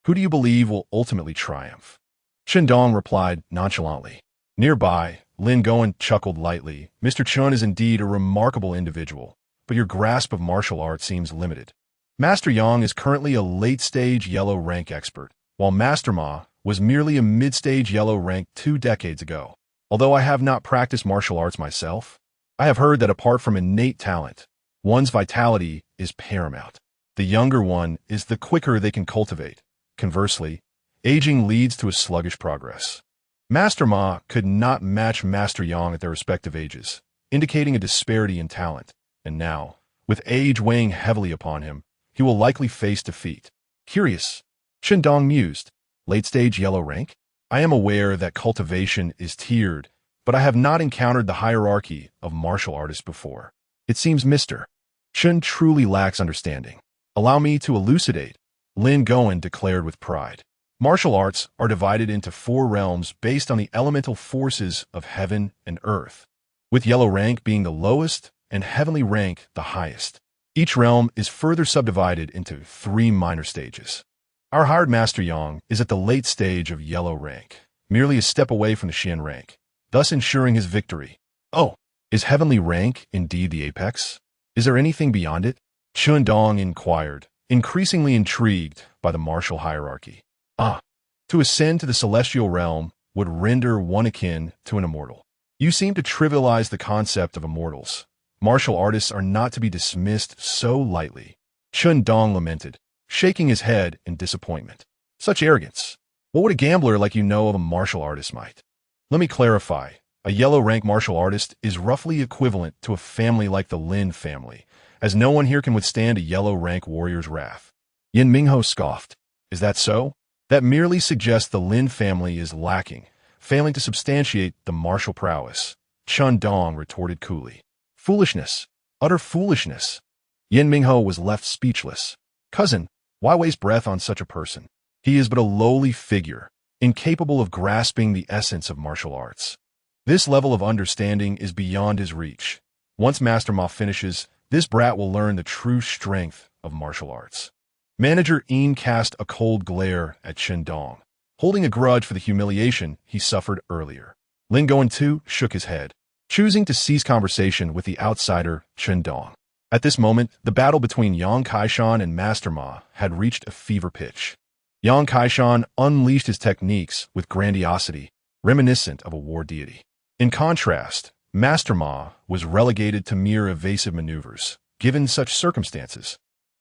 Who do you believe will ultimately triumph? Chen Dong replied nonchalantly. Nearby, Lin Goen chuckled lightly. Mr. Chen is indeed a remarkable individual, but your grasp of martial art seems limited. Master Yang is currently a late-stage yellow rank expert, while Master Ma was merely a mid-stage yellow rank 2 decades ago. Although I have not practiced martial arts myself, I have heard that apart from innate talent, one's vitality is paramount. The younger one is the quicker they can cultivate. Conversely, aging leads to a sluggish progress. Master Ma could not match Master Yang at their respective ages, indicating a disparity in talent. And now, with age weighing heavily upon him, he will likely face defeat. Curious, Chen Dong mused. Late-stage yellow rank? I am aware that cultivation is tiered, but I have not encountered the hierarchy of martial artists before. It seems Mr. Chen truly lacks understanding. Allow me to elucidate, Lin Goen declared with pride. Martial arts are divided into 4 realms based on the elemental forces of heaven and earth, with yellow rank being the lowest and heavenly rank the highest. Each realm is further subdivided into 3 minor stages. Our hired Master Yang is at the late stage of yellow rank, merely a step away from the Xian rank, thus ensuring his victory. Oh, is heavenly rank indeed the apex? Is there anything beyond it? Chen Dong inquired, increasingly intrigued by the martial hierarchy. To ascend to the celestial realm would render one akin to an immortal. You seem to trivialize the concept of immortals. Martial artists are not to be dismissed so lightly. Chen Dong lamented, shaking his head in disappointment. Such arrogance. What would a gambler like you know of a martial artist might? Let me clarify. A yellow rank martial artist is roughly equivalent to a family like the Lin family, as no one here can withstand a yellow rank warrior's wrath. Yin Mingho scoffed. Is that so? That merely suggests the Lin family is lacking, failing to substantiate the martial prowess. Chen Dong retorted coolly. Foolishness. Utter foolishness. Yin Mingho was left speechless. Cousin, why waste breath on such a person? He is but a lowly figure, incapable of grasping the essence of martial arts. This level of understanding is beyond his reach. Once Master Ma finishes, this brat will learn the true strength of martial arts. Manager Yin cast a cold glare at Chen Dong, holding a grudge for the humiliation he suffered earlier. Lin Goen too shook his head, choosing to cease conversation with the outsider Chen Dong. At this moment, the battle between Yang Kai-shan and Master Ma had reached a fever pitch. Yang Kai-shan unleashed his techniques with grandiosity, reminiscent of a war deity. In contrast, Master Ma was relegated to mere evasive maneuvers. Given such circumstances,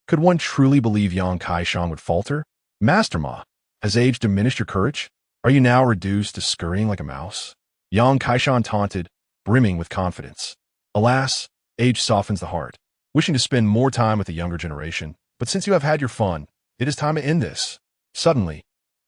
could one truly believe Yang Kai-shan would falter? Master Ma, has age diminished your courage? Are you now reduced to scurrying like a mouse? Yang Kai-shan taunted, brimming with confidence. Alas, age softens the heart, wishing to spend more time with the younger generation, but since you have had your fun, it is time to end this. Suddenly,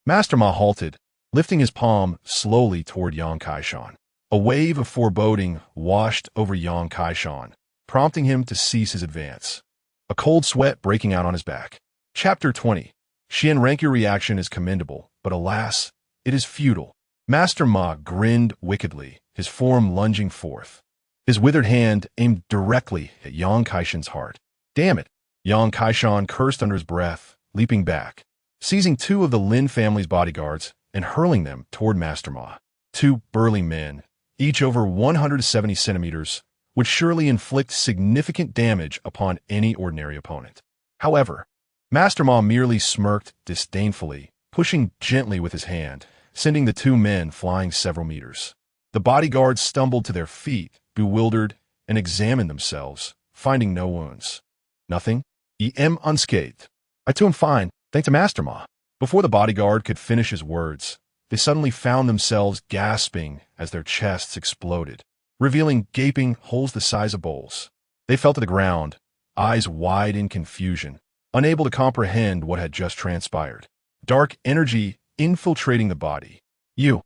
Master Ma halted, lifting his palm slowly toward Yang Kai-shan. A wave of foreboding washed over Yang Kai-shan, prompting him to cease his advance. A cold sweat breaking out on his back. Chapter 20. Xian rank, your reaction is commendable, but alas, it is futile. Master Ma grinned wickedly, his form lunging forth. His withered hand aimed directly at Yang Kai-shan's heart. Damn it! Yang Kai-shan cursed under his breath, leaping back, seizing 2 of the Lin family's bodyguards and hurling them toward Master Ma. 2 burly men, each over 170 centimeters, would surely inflict significant damage upon any ordinary opponent. However, Master Ma merely smirked disdainfully pushing gently with his hand, sending the two men flying several meters. The bodyguards stumbled to their feet, bewildered, and examined themselves, finding no wounds. Nothing? E.M. unscathed. I too am fine, thanks to Master Ma. Before the bodyguard could finish his words, they suddenly found themselves gasping as their chests exploded, revealing gaping holes the size of bowls. They fell to the ground, eyes wide in confusion, unable to comprehend what had just transpired. Dark energy infiltrating the body. You're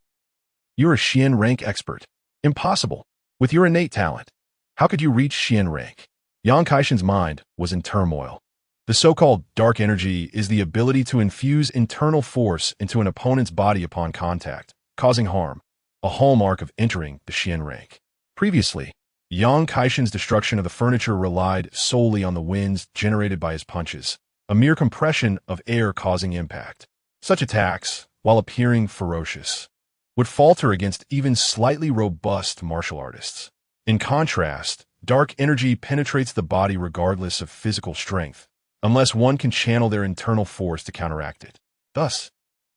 a Xian rank expert. Impossible. With your innate talent, how could you reach Xian rank? Yang Kaishan's mind was in turmoil. The so-called dark energy is the ability to infuse internal force into an opponent's body upon contact, causing harm, a hallmark of entering the Xian rank. Previously, Yang Kaishan's destruction of the furniture relied solely on the winds generated by his punches, a mere compression of air causing impact. Such attacks, while appearing ferocious, would falter against even slightly robust martial artists. In contrast, dark energy penetrates the body regardless of physical strength, unless one can channel their internal force to counteract it. Thus,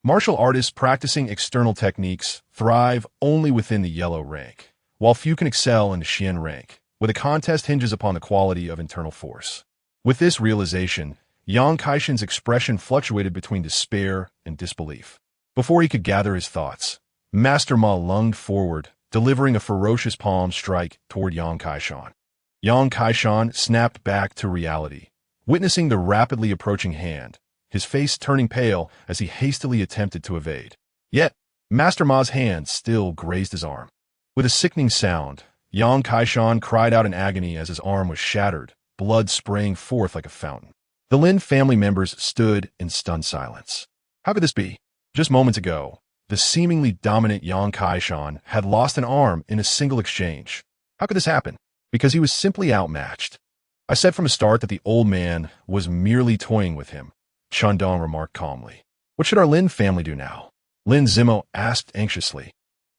martial artists practicing external techniques thrive only within the yellow rank, while few can excel in the Xian rank, where the contest hinges upon the quality of internal force. With this realization, Yang Kaishan's expression fluctuated between despair and disbelief. Before he could gather his thoughts, Master Ma lunged forward, delivering a ferocious palm strike toward Yang Kaishan. Yang Kaishan snapped back to reality, witnessing the rapidly approaching hand, his face turning pale as he hastily attempted to evade. Yet, Master Ma's hand still grazed his arm. With a sickening sound, Yang Kaishan cried out in agony as his arm was shattered, blood spraying forth like a fountain. The Lin family members stood in stunned silence. How could this be? Just moments ago, the seemingly dominant Yang Kaishan had lost an arm in a single exchange. How could this happen? Because he was simply outmatched. I said from the start that the old man was merely toying with him, Chen Dong remarked calmly. What should our Lin family do now? Lin Zimo asked anxiously.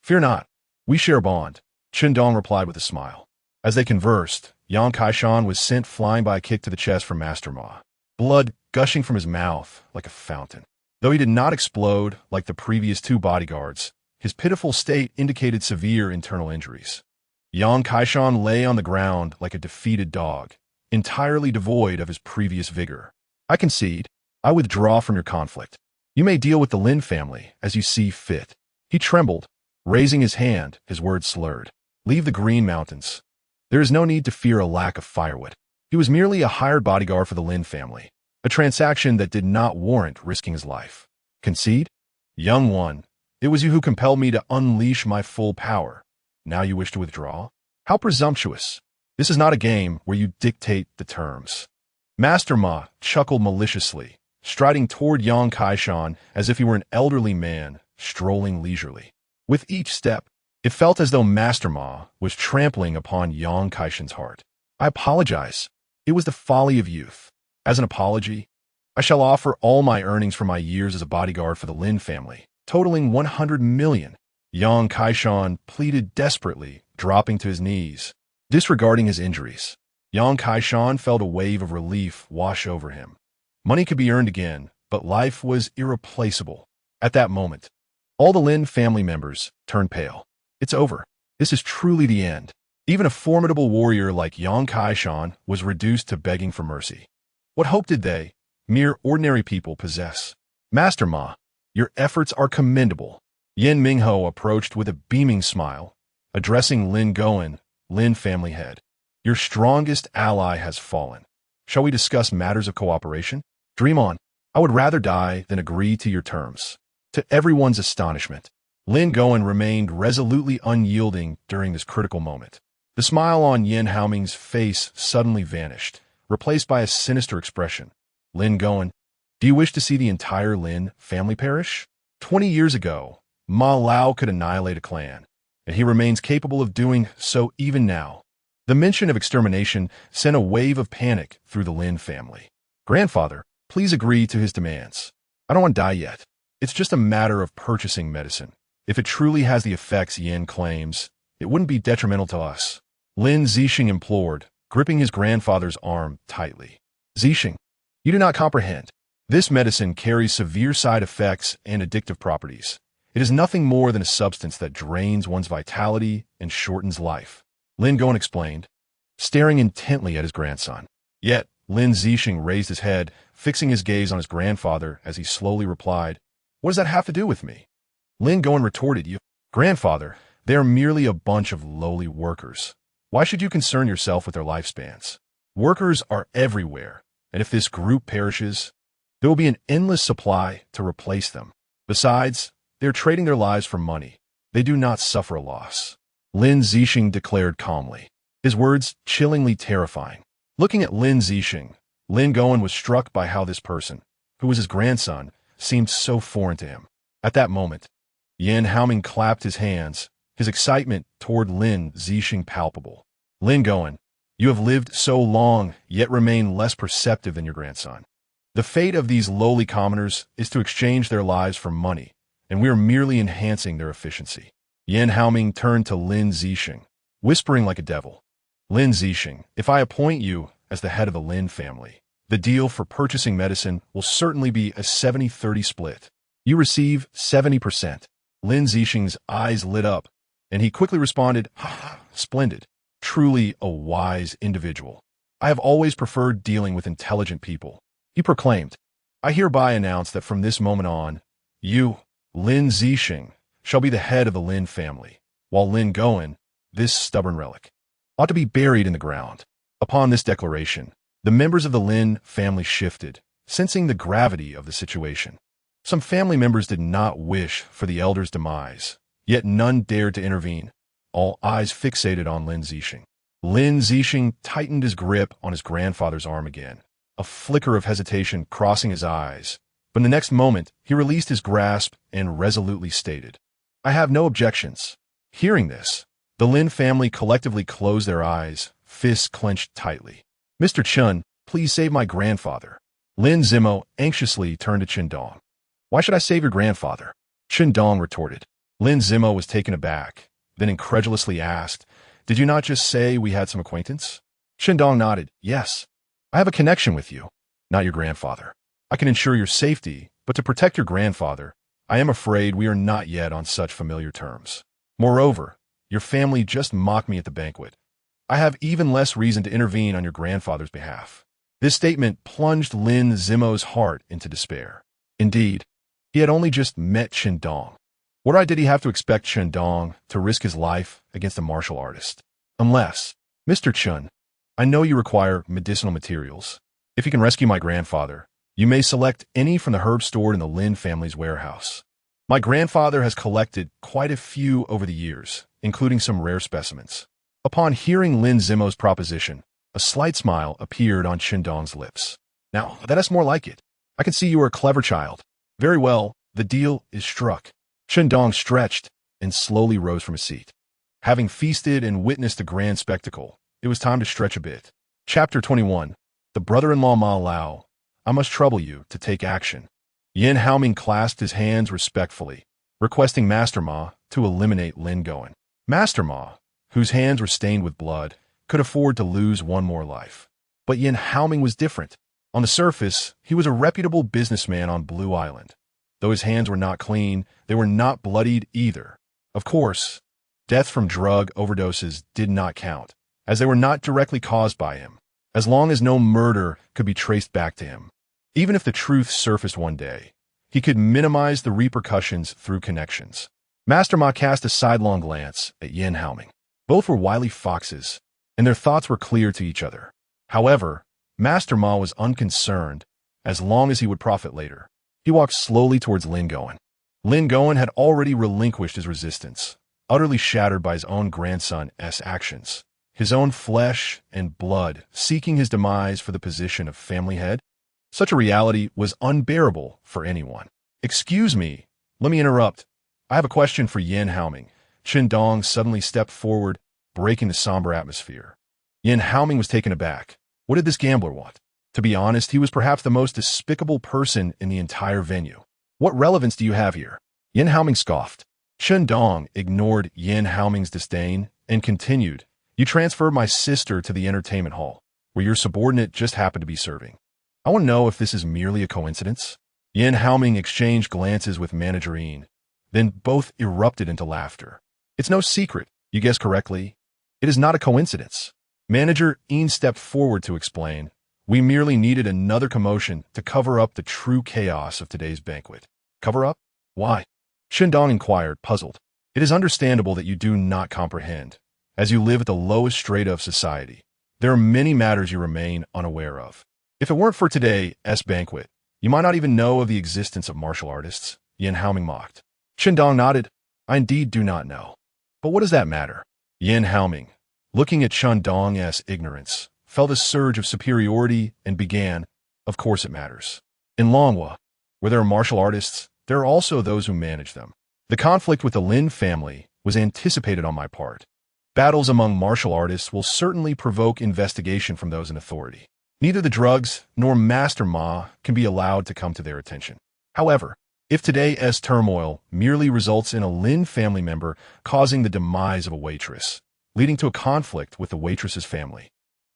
Fear not, we share a bond, Chen Dong replied with a smile. As they conversed, Yang Kaishan was sent flying by a kick to the chest from Master Ma, blood gushing from his mouth like a fountain. Though he did not explode like the previous two bodyguards, his pitiful state indicated severe internal injuries. Yang Kaishan lay on the ground like a defeated dog, entirely devoid of his previous vigor. I concede. I withdraw from your conflict. You may deal with the Lin family as you see fit. He trembled, raising his hand, his words slurred. Leave the Green Mountains. There is no need to fear a lack of firewood. He was merely a hired bodyguard for the Lin family, a transaction that did not warrant risking his life. Concede? Young one, it was you who compelled me to unleash my full power. Now you wish to withdraw? How presumptuous. This is not a game where you dictate the terms. Master Ma chuckled maliciously, striding toward Yang Kaishan as if he were an elderly man, strolling leisurely. With each step, it felt as though Master Ma was trampling upon Yang Kaishan's heart. I apologize. It was the folly of youth. As an apology, I shall offer all my earnings for my years as a bodyguard for the Lin family, totaling 100 million. Yang Kaishan pleaded desperately, dropping to his knees. Disregarding his injuries, Yang Kaishan felt a wave of relief wash over him. Money could be earned again, but life was irreplaceable. At that moment, all the Lin family members turned pale. It's over. This is truly the end. Even a formidable warrior like Yang Kaishan was reduced to begging for mercy. What hope did they, mere ordinary people, possess? Master Ma, your efforts are commendable. Yin Mingho approached with a beaming smile, addressing Lin Goen, Lin family head. Your strongest ally has fallen. Shall we discuss matters of cooperation? Dream on. I would rather die than agree to your terms. To everyone's astonishment, Lin Goen remained resolutely unyielding during this critical moment. The smile on Yin Haoming's face suddenly vanished, replaced by a sinister expression. Lin Goen, do you wish to see the entire Lin family perish? 20 years ago, Ma Lao could annihilate a clan, and he remains capable of doing so even now. The mention of extermination sent a wave of panic through the Lin family. Grandfather, please agree to his demands. I don't want to die yet. It's just a matter of purchasing medicine. If it truly has the effects Yin claims, it wouldn't be detrimental to us. Lin Zixing implored, gripping his grandfather's arm tightly. Zixing, you do not comprehend. This medicine carries severe side effects and addictive properties. It is nothing more than a substance that drains one's vitality and shortens life. Lin Gong explained, staring intently at his grandson. Yet, Lin Zixing raised his head, fixing his gaze on his grandfather as he slowly replied, "What does that have to do with me?" Lin Gong retorted, "Grandfather, they are merely a bunch of lowly workers. Why should you concern yourself with their lifespans? Workers are everywhere, and if this group perishes, there will be an endless supply to replace them. Besides, they are trading their lives for money. They do not suffer a loss." Lin Zixing declared calmly, his words chillingly terrifying. Looking at Lin Zixing, Lin Gong was struck by how this person, who was his grandson, seemed so foreign to him. At that moment, Yan Haoming clapped his hands, his excitement toward Lin Zixing palpable. "Lin Gong, you have lived so long, yet remain less perceptive than your grandson. The fate of these lowly commoners is to exchange their lives for money, and we are merely enhancing their efficiency." Yan Haoming turned to Lin Zixing, whispering like a devil, "Lin Zixing, if I appoint you as the head of the Lin family, the deal for purchasing medicine will certainly be a 70-30 split. You receive 70%. Lin Zixing's eyes lit up, and he quickly responded, "Ha, splendid. Truly a wise individual. I have always preferred dealing with intelligent people." He proclaimed, "I hereby announce that from this moment on, you, Lin Zixing, shall be the head of the Lin family, while Lin Gong, this stubborn relic, ought to be buried in the ground." Upon this declaration, the members of the Lin family shifted, sensing the gravity of the situation. Some family members did not wish for the elder's demise, yet none dared to intervene, all eyes fixated on Lin Zixing. Lin Zixing tightened his grip on his grandfather's arm again, a flicker of hesitation crossing his eyes, but in the next moment he released his grasp and resolutely stated, "I have no objections." Hearing this, the Lin family collectively closed their eyes, fists clenched tightly. "Mr. Chen, please save my grandfather." Lin Zimo anxiously turned to Chen Dong. "Why should I save your grandfather?" Chen Dong retorted. Lin Zimo was taken aback, then incredulously asked, "Did you not just say we had some acquaintance?" Chen Dong nodded, "Yes. I have a connection with you, not your grandfather. I can ensure your safety, but to protect your grandfather, I am afraid we are not yet on such familiar terms. Moreover, your family just mocked me at the banquet. I have even less reason to intervene on your grandfather's behalf." This statement plunged Lin Zimo's heart into despair. Indeed, he had only just met Chen Dong. What right did he have to expect Chen Dong to risk his life against a martial artist? Unless, "Mr. Chen, I know you require medicinal materials. If you can rescue my grandfather, you may select any from the herbs stored in the Lin family's warehouse. My grandfather has collected quite a few over the years, including some rare specimens." Upon hearing Lin Zimo's proposition, a slight smile appeared on Chen Dong's lips. "Now, that's more like it. I can see you are a clever child. Very well, the deal is struck." Chen Dong stretched and slowly rose from his seat. Having feasted and witnessed a grand spectacle, it was time to stretch a bit. Chapter 21. The brother-in-law Ma Lao. I must trouble you to take action. Yan Haoming clasped his hands respectfully, requesting Master Ma to eliminate Lin Gong. Master Ma, whose hands were stained with blood, could afford to lose one more life. But Yan Haoming was different. On the surface, he was a reputable businessman on Blue Island. Though his hands were not clean, they were not bloodied either. Of course, death from drug overdoses did not count, as they were not directly caused by him, as long as no murder could be traced back to him. Even if the truth surfaced one day, he could minimize the repercussions through connections. Master Ma cast a sidelong glance at Yan Haoming. Both were wily foxes, and their thoughts were clear to each other. However, Master Ma was unconcerned, as long as he would profit later. He walked slowly towards Lin Gong. Lin Gong had already relinquished his resistance, utterly shattered by his own grandson's actions, his own flesh and blood seeking his demise for the position of family head. Such a reality was unbearable for anyone. "Excuse me, let me interrupt. I have a question for Yan Haoming." Chen Dong suddenly stepped forward, breaking the somber atmosphere. Yan Haoming was taken aback. What did this gambler want? To be honest, he was perhaps the most despicable person in the entire venue. "What relevance do you have here?" Yan Haoming scoffed. Chen Dong ignored Yan Haoming's disdain and continued, "You transferred my sister to the entertainment hall, where your subordinate just happened to be serving. I want to know if this is merely a coincidence. Yin Haoming exchanged glances with Manager Yin, then both erupted into laughter. It's no secret, you guessed correctly. It is not a coincidence. Manager Yin stepped forward to explain. We merely needed another commotion to cover up the true chaos of today's banquet. Cover up? Why? Chen Dong inquired, puzzled. It is understandable that you do not comprehend. As you live at the lowest strata of society, there are many matters you remain unaware of. If it weren't for today's banquet, you might not even know of the existence of martial artists, Yin Haoming mocked. Chen Dong nodded. I indeed do not know. But what does that matter? Yin Haoming, looking at Chen Dong's ignorance, felt a surge of superiority and began, of course it matters. In Longhua, where there are martial artists, there are also those who manage them. The conflict with the Lin family was anticipated on my part. Battles among martial artists will certainly provoke investigation from those in authority. Neither the drugs nor Master Ma can be allowed to come to their attention. However, if today's turmoil merely results in a Lin family member causing the demise of a waitress, leading to a conflict with the waitress's family,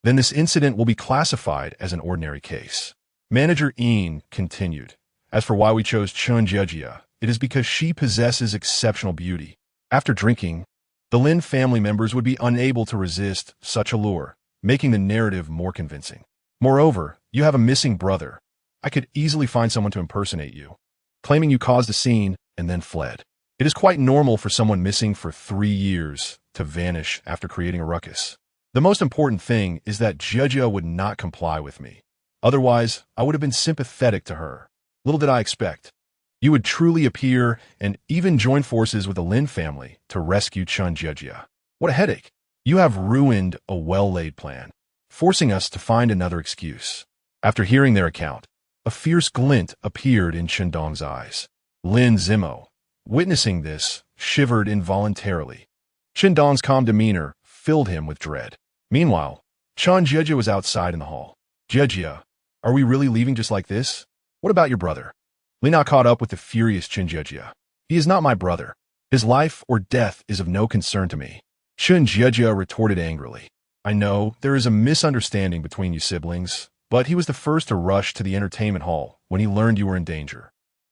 then this incident will be classified as an ordinary case. Manager Yin continued. As for why we chose Chen Jia, it is because she possesses exceptional beauty. After drinking, the Lin family members would be unable to resist such a lure, making the narrative more convincing. Moreover, you have a missing brother. I could easily find someone to impersonate you, claiming you caused a scene and then fled. It is quite normal for someone missing for 3 years to vanish after creating a ruckus. The most important thing is that Jia would not comply with me. Otherwise, I would have been sympathetic to her. Little did I expect. You would truly appear and even join forces with the Lin family to rescue Chen Jia. What a headache. You have ruined a well-laid plan, forcing us to find another excuse. After hearing their account, a fierce glint appeared in Chen Dong's eyes. Lin Zimo, witnessing this, shivered involuntarily. Chen Dong's calm demeanor filled him with dread. Meanwhile, Chen Jia was outside in the hall. Jia, are we really leaving just like this? What about your brother? Lina caught up with the furious Chen Jia. He is not my brother. His life or death is of no concern to me. Chen Jia retorted angrily. I know there is a misunderstanding between you siblings, but he was the first to rush to the entertainment hall when he learned you were in danger.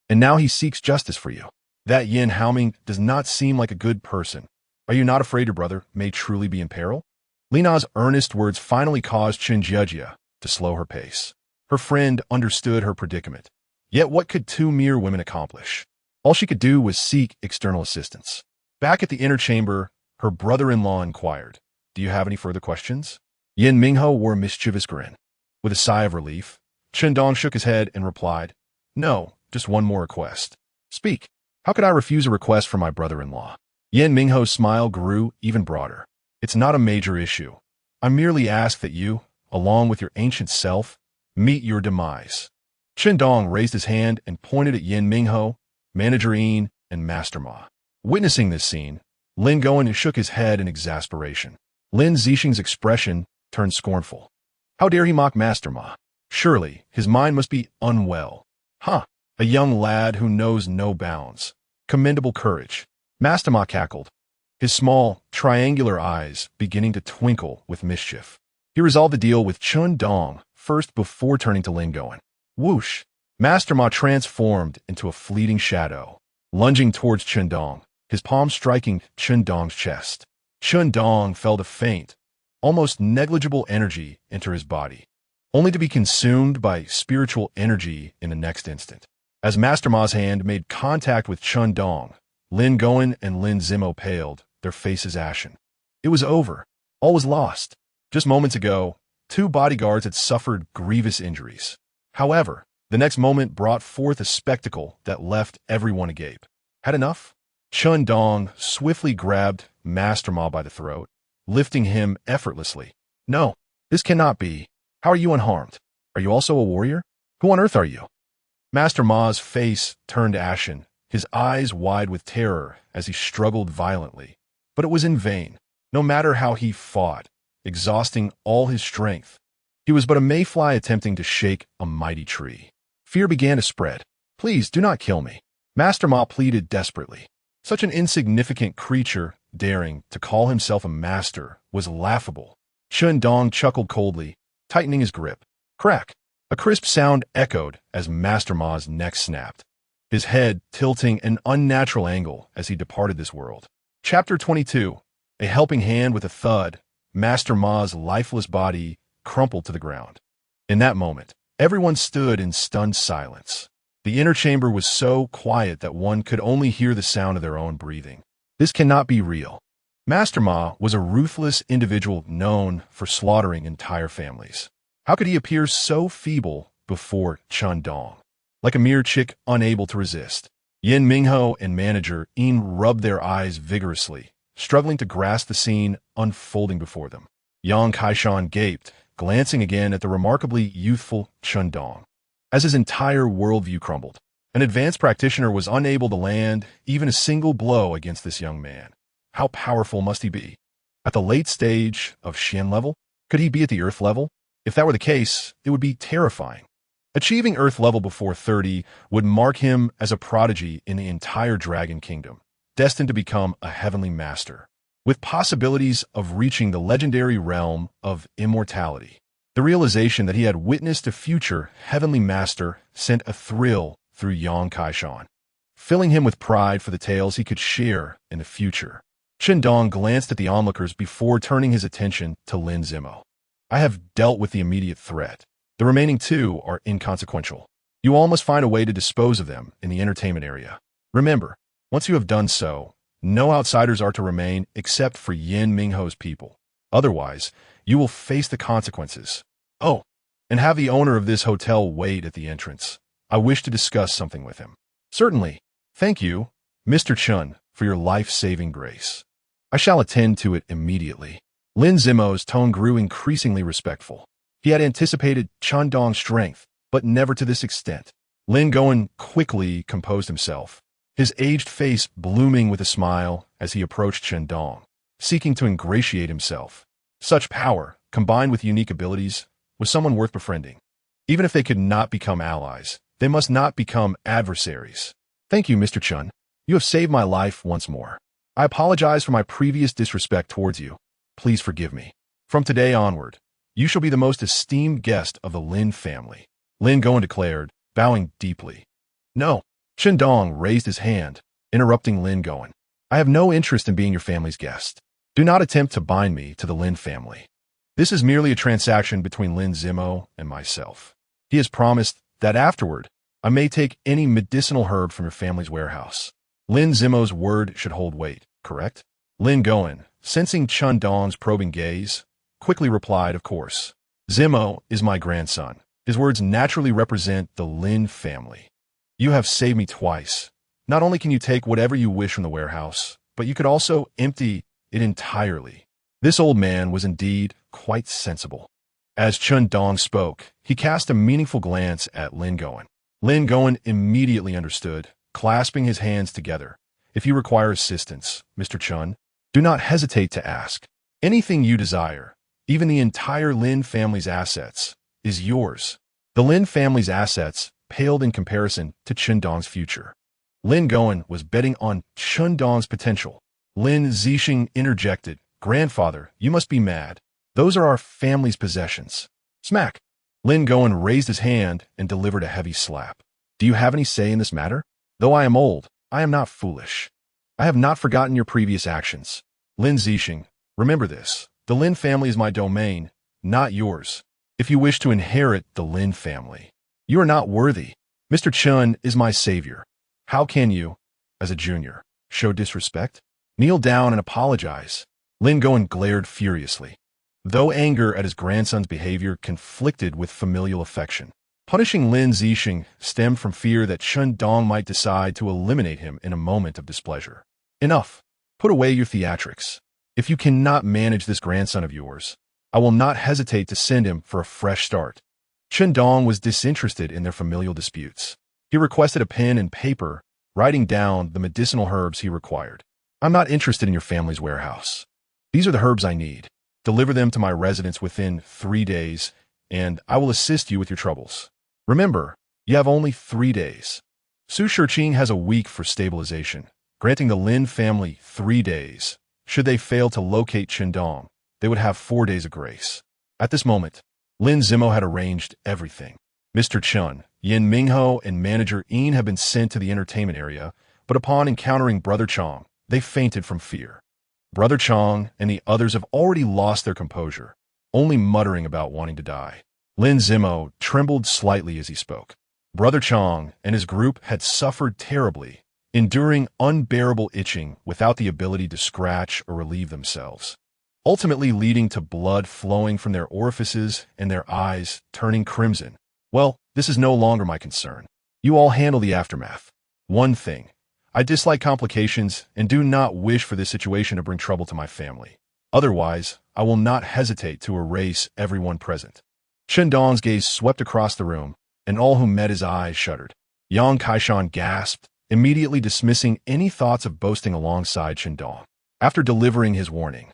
And now he seeks justice for you. That Yin Haoming does not seem like a good person. Are you not afraid your brother may truly be in peril? Lina's earnest words finally caused Chen Jia to slow her pace. Her friend understood her predicament. Yet what could 2 mere women accomplish? All she could do was seek external assistance. Back at the inner chamber, her brother-in-law inquired, do you have any further questions? Yin Mingho wore a mischievous grin. With a sigh of relief, Chen Dong shook his head and replied, no, just one more request. Speak. How could I refuse a request from my brother-in-law? Yin Mingho's smile grew even broader. It's not a major issue. I merely ask that you, along with your ancient self, meet your demise. Chen Dong raised his hand and pointed at Yin Mingho, Manager Yin, and Master Ma. Witnessing this scene, Lin Goen shook his head in exasperation. Lin Zixing's expression turned scornful. How dare he mock Master Ma? Surely, his mind must be unwell. Huh, a young lad who knows no bounds. Commendable courage. Master Ma cackled, his small, triangular eyes beginning to twinkle with mischief. He resolved the deal with Chen Dong first before turning to Lin Goen. Whoosh! Master Ma transformed into a fleeting shadow, lunging towards Chen Dong, his palm striking Chen Dong's chest. Chen Dong felt a faint, almost negligible energy enter his body, only to be consumed by spiritual energy in the next instant. As Master Ma's hand made contact with Chen Dong, Lin Goen and Lin Zimo paled, their faces ashen. It was over. All was lost. Just moments ago, 2 bodyguards had suffered grievous injuries. However, the next moment brought forth a spectacle that left everyone agape. Had enough? Chen Dong swiftly grabbed Master Ma by the throat, lifting him effortlessly. No, this cannot be. How are you unharmed? Are you also a warrior? Who on earth are you? Master Ma's face turned ashen, his eyes wide with terror as he struggled violently. But it was in vain. No matter how he fought, exhausting all his strength, he was but a mayfly attempting to shake a mighty tree. Fear began to spread. Please do not kill me. Master Ma pleaded desperately. Such an insignificant creature daring to call himself a master was laughable. Chen Dong chuckled coldly, tightening his grip. Crack! A crisp sound echoed as Master Ma's neck snapped, his head tilting an unnatural angle as he departed this world. Chapter 22. A helping hand with a thud, Master Ma's lifeless body crumpled to the ground. In that moment, everyone stood in stunned silence. The inner chamber was so quiet that one could only hear the sound of their own breathing. This cannot be real. Master Ma was a ruthless individual known for slaughtering entire families. How could he appear so feeble before Chen Dong? Like a mere chick unable to resist. Yin Mingho and manager Yin rubbed their eyes vigorously, struggling to grasp the scene unfolding before them. Yang Kaishan gaped, glancing again at the remarkably youthful Chen Dong. As his entire worldview crumbled, an advanced practitioner was unable to land even a single blow against this young man. How powerful must he be? At the late stage of Shen level? Could he be at the Earth level? If that were the case, it would be terrifying. Achieving Earth level before 30 would mark him as a prodigy in the entire Dragon Kingdom, destined to become a heavenly master, with possibilities of reaching the legendary realm of immortality. The realization that he had witnessed a future heavenly master sent a thrill through Yang Kaishan, filling him with pride for the tales he could share in the future. Chen Dong glanced at the onlookers before turning his attention to Lin Zimo. I have dealt with the immediate threat. The remaining two are inconsequential. You all must find a way to dispose of them in the entertainment area. Remember, once you have done so, no outsiders are to remain except for Yin Mingho's people. Otherwise, you will face the consequences. Oh, and have the owner of this hotel wait at the entrance. I wish to discuss something with him. Certainly. Thank you, Mr. Chun, for your life-saving grace. I shall attend to it immediately. Lin Zimo's tone grew increasingly respectful. He had anticipated Chen Dong's strength, but never to this extent. Lin Goen quickly composed himself, his aged face blooming with a smile as he approached Chen Dong, seeking to ingratiate himself. Such power, combined with unique abilities, was someone worth befriending. Even if they could not become allies, they must not become adversaries. Thank you, Mr. Chun. You have saved my life once more. I apologize for my previous disrespect towards you. Please forgive me. From today onward, you shall be the most esteemed guest of the Lin family. Lin Goen declared, bowing deeply. No. Chen Dong raised his hand, interrupting Lin Goen. I have no interest in being your family's guest. Do not attempt to bind me to the Lin family. This is merely a transaction between Lin Zimo and myself. He has promised that afterward, I may take any medicinal herb from your family's warehouse. Lin Zimo's word should hold weight, correct? Lin Goen, sensing Chen Dong's probing gaze, quickly replied, of course. Zimo is my grandson. His words naturally represent the Lin family. You have saved me twice. Not only can you take whatever you wish from the warehouse, but you could also empty it entirely. This old man was indeed quite sensible. As Chen Dong spoke, he cast a meaningful glance at Lin Goen. Lin Goen immediately understood, clasping his hands together. If you require assistance, Mr. Chun, do not hesitate to ask. Anything you desire, even the entire Lin family's assets, is yours. The Lin family's assets paled in comparison to Chen Dong's future. Lin Goen was betting on Chen Dong's potential. Lin Zixing interjected, Grandfather, you must be mad. Those are our family's possessions. Smack! Lin Goen raised his hand and delivered a heavy slap. Do you have any say in this matter? Though I am old, I am not foolish. I have not forgotten your previous actions. Lin Zixing, remember this. The Lin family is my domain, not yours. If you wish to inherit the Lin family, you are not worthy. Mr. Chun is my savior. How can you, as a junior, show disrespect? Kneel down and apologize. Lin Goen glared furiously, though anger at his grandson's behavior conflicted with familial affection. Punishing Lin Zixing stemmed from fear that Chen Dong might decide to eliminate him in a moment of displeasure. Enough. Put away your theatrics. If you cannot manage this grandson of yours, I will not hesitate to send him for a fresh start. Chen Dong was disinterested in their familial disputes. He requested a pen and paper, writing down the medicinal herbs he required. I'm not interested in your family's warehouse. These are the herbs I need. Deliver them to my residence within 3 days, and I will assist you with your troubles. Remember, you have only 3 days. Su Shiqing has a week for stabilization, granting the Lin family 3 days. Should they fail to locate Chen Dong, they would have 4 days of grace. At this moment, Lin Zimo had arranged everything. Mr. Chun, Yin Mingho, and manager Ian have been sent to the entertainment area, but upon encountering Brother Chong, they fainted from fear. Brother Chong and the others have already lost their composure, only muttering about wanting to die. Lin Zimo trembled slightly as he spoke. Brother Chong and his group had suffered terribly, enduring unbearable itching without the ability to scratch or relieve themselves, ultimately leading to blood flowing from their orifices and their eyes turning crimson. Well, this is no longer my concern. You all handle the aftermath. One thing, I dislike complications and do not wish for this situation to bring trouble to my family. Otherwise, I will not hesitate to erase everyone present. Chen Dong's gaze swept across the room, and all who met his eyes shuddered. Yang Kaishan gasped, immediately dismissing any thoughts of boasting alongside Chen Dong. After delivering his warning,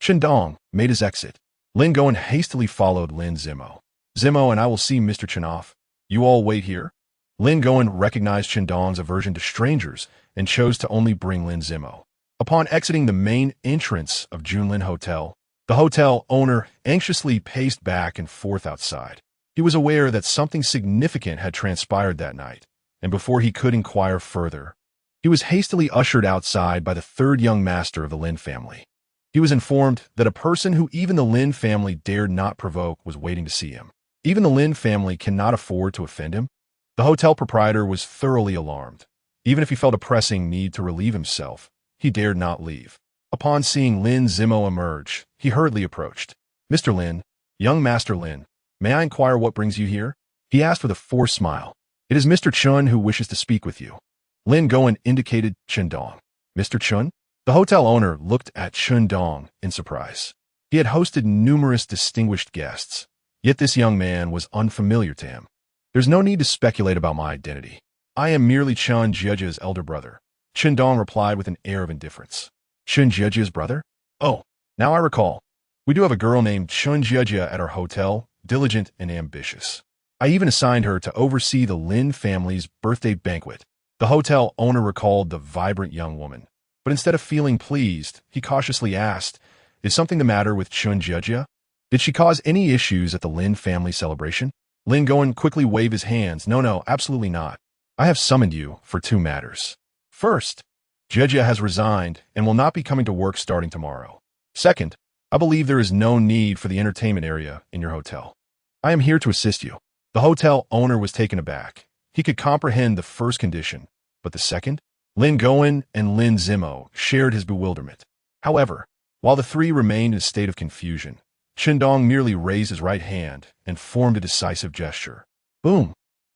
Chen Dong made his exit. Lin Goen hastily followed Lin Zimo. Zimo and I will see Mr. Chen off. You all wait here. Lin Goen recognized Chen Dong's aversion to strangers and chose to only bring Lin Zimo. Upon exiting the main entrance of Junlin Hotel, the hotel owner anxiously paced back and forth outside. He was aware that something significant had transpired that night, and before he could inquire further, he was hastily ushered outside by the third young master of the Lin family. He was informed that a person who even the Lin family dared not provoke was waiting to see him. Even the Lin family cannot afford to offend him. The hotel proprietor was thoroughly alarmed. Even if he felt a pressing need to relieve himself, he dared not leave. Upon seeing Lin Zimo emerge, he hurriedly approached. Mr. Lin, young Master Lin, may I inquire what brings you here? He asked with a forced smile. It is Mr. Chun who wishes to speak with you. Lin Goen indicated Chen Dong. Mr. Chun? The hotel owner looked at Chen Dong in surprise. He had hosted numerous distinguished guests, yet this young man was unfamiliar to him. There's no need to speculate about my identity. I am merely Chen Jiejia's elder brother. Chen Dong replied with an air of indifference. Chen Jiejia's brother? Oh, now I recall. We do have a girl named Chen Jiejia at our hotel, diligent and ambitious. I even assigned her to oversee the Lin family's birthday banquet. The hotel owner recalled the vibrant young woman, but instead of feeling pleased, he cautiously asked, is something the matter with Chen Jiejia? Did she cause any issues at the Lin family celebration? Lin Goen quickly waved his hands. No, absolutely not. I have summoned you for two matters. First, Jiejia has resigned and will not be coming to work starting tomorrow. Second, I believe there is no need for the entertainment area in your hotel. I am here to assist you. The hotel owner was taken aback. He could comprehend the first condition, but the second? Lin Goen and Lin Zimo shared his bewilderment. However, while the three remained in a state of confusion, Chen Dong merely raised his right hand and formed a decisive gesture. Boom!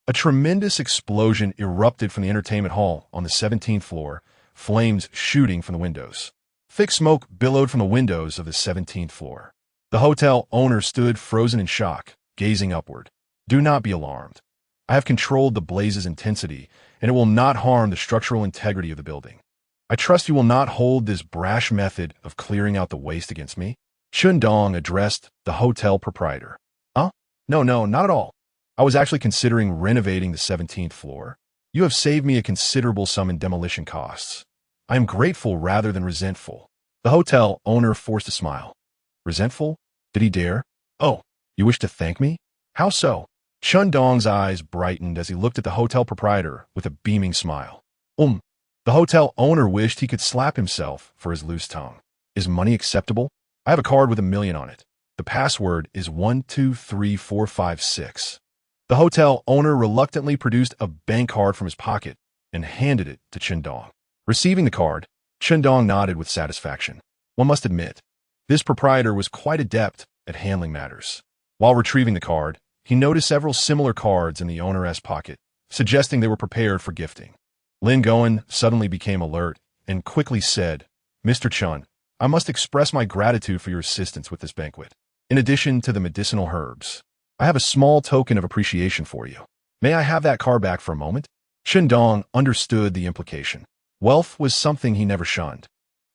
A tremendous explosion erupted from the entertainment hall on the 17th floor, flames shooting from the windows. Thick smoke billowed from the windows of the 17th floor. The hotel owner stood frozen in shock, gazing upward. Do not be alarmed. I have controlled the blaze's intensity, and it will not harm the structural integrity of the building. I trust you will not hold this brash method of clearing out the waste against me. Chen Dong addressed the hotel proprietor. Huh? No, not at all. I was actually considering renovating the 17th floor. You have saved me a considerable sum in demolition costs. I am grateful rather than resentful. The hotel owner forced a smile. Resentful? Did he dare? Oh, you wish to thank me? How so? Chen Dong's eyes brightened as he looked at the hotel proprietor with a beaming smile. The hotel owner wished he could slap himself for his loose tongue. Is money acceptable? I have a card with $1 million on it. The password is 123456. The hotel owner reluctantly produced a bank card from his pocket and handed it to Chen Dong. Receiving the card, Chen Dong nodded with satisfaction. One must admit, this proprietor was quite adept at handling matters. While retrieving the card, he noticed several similar cards in the owner's pocket, suggesting they were prepared for gifting. Lin Goen suddenly became alert and quickly said, Mr. Chun, I must express my gratitude for your assistance with this banquet. In addition to the medicinal herbs, I have a small token of appreciation for you. May I have that card back for a moment? Chen Dong understood the implication. Wealth was something he never shunned.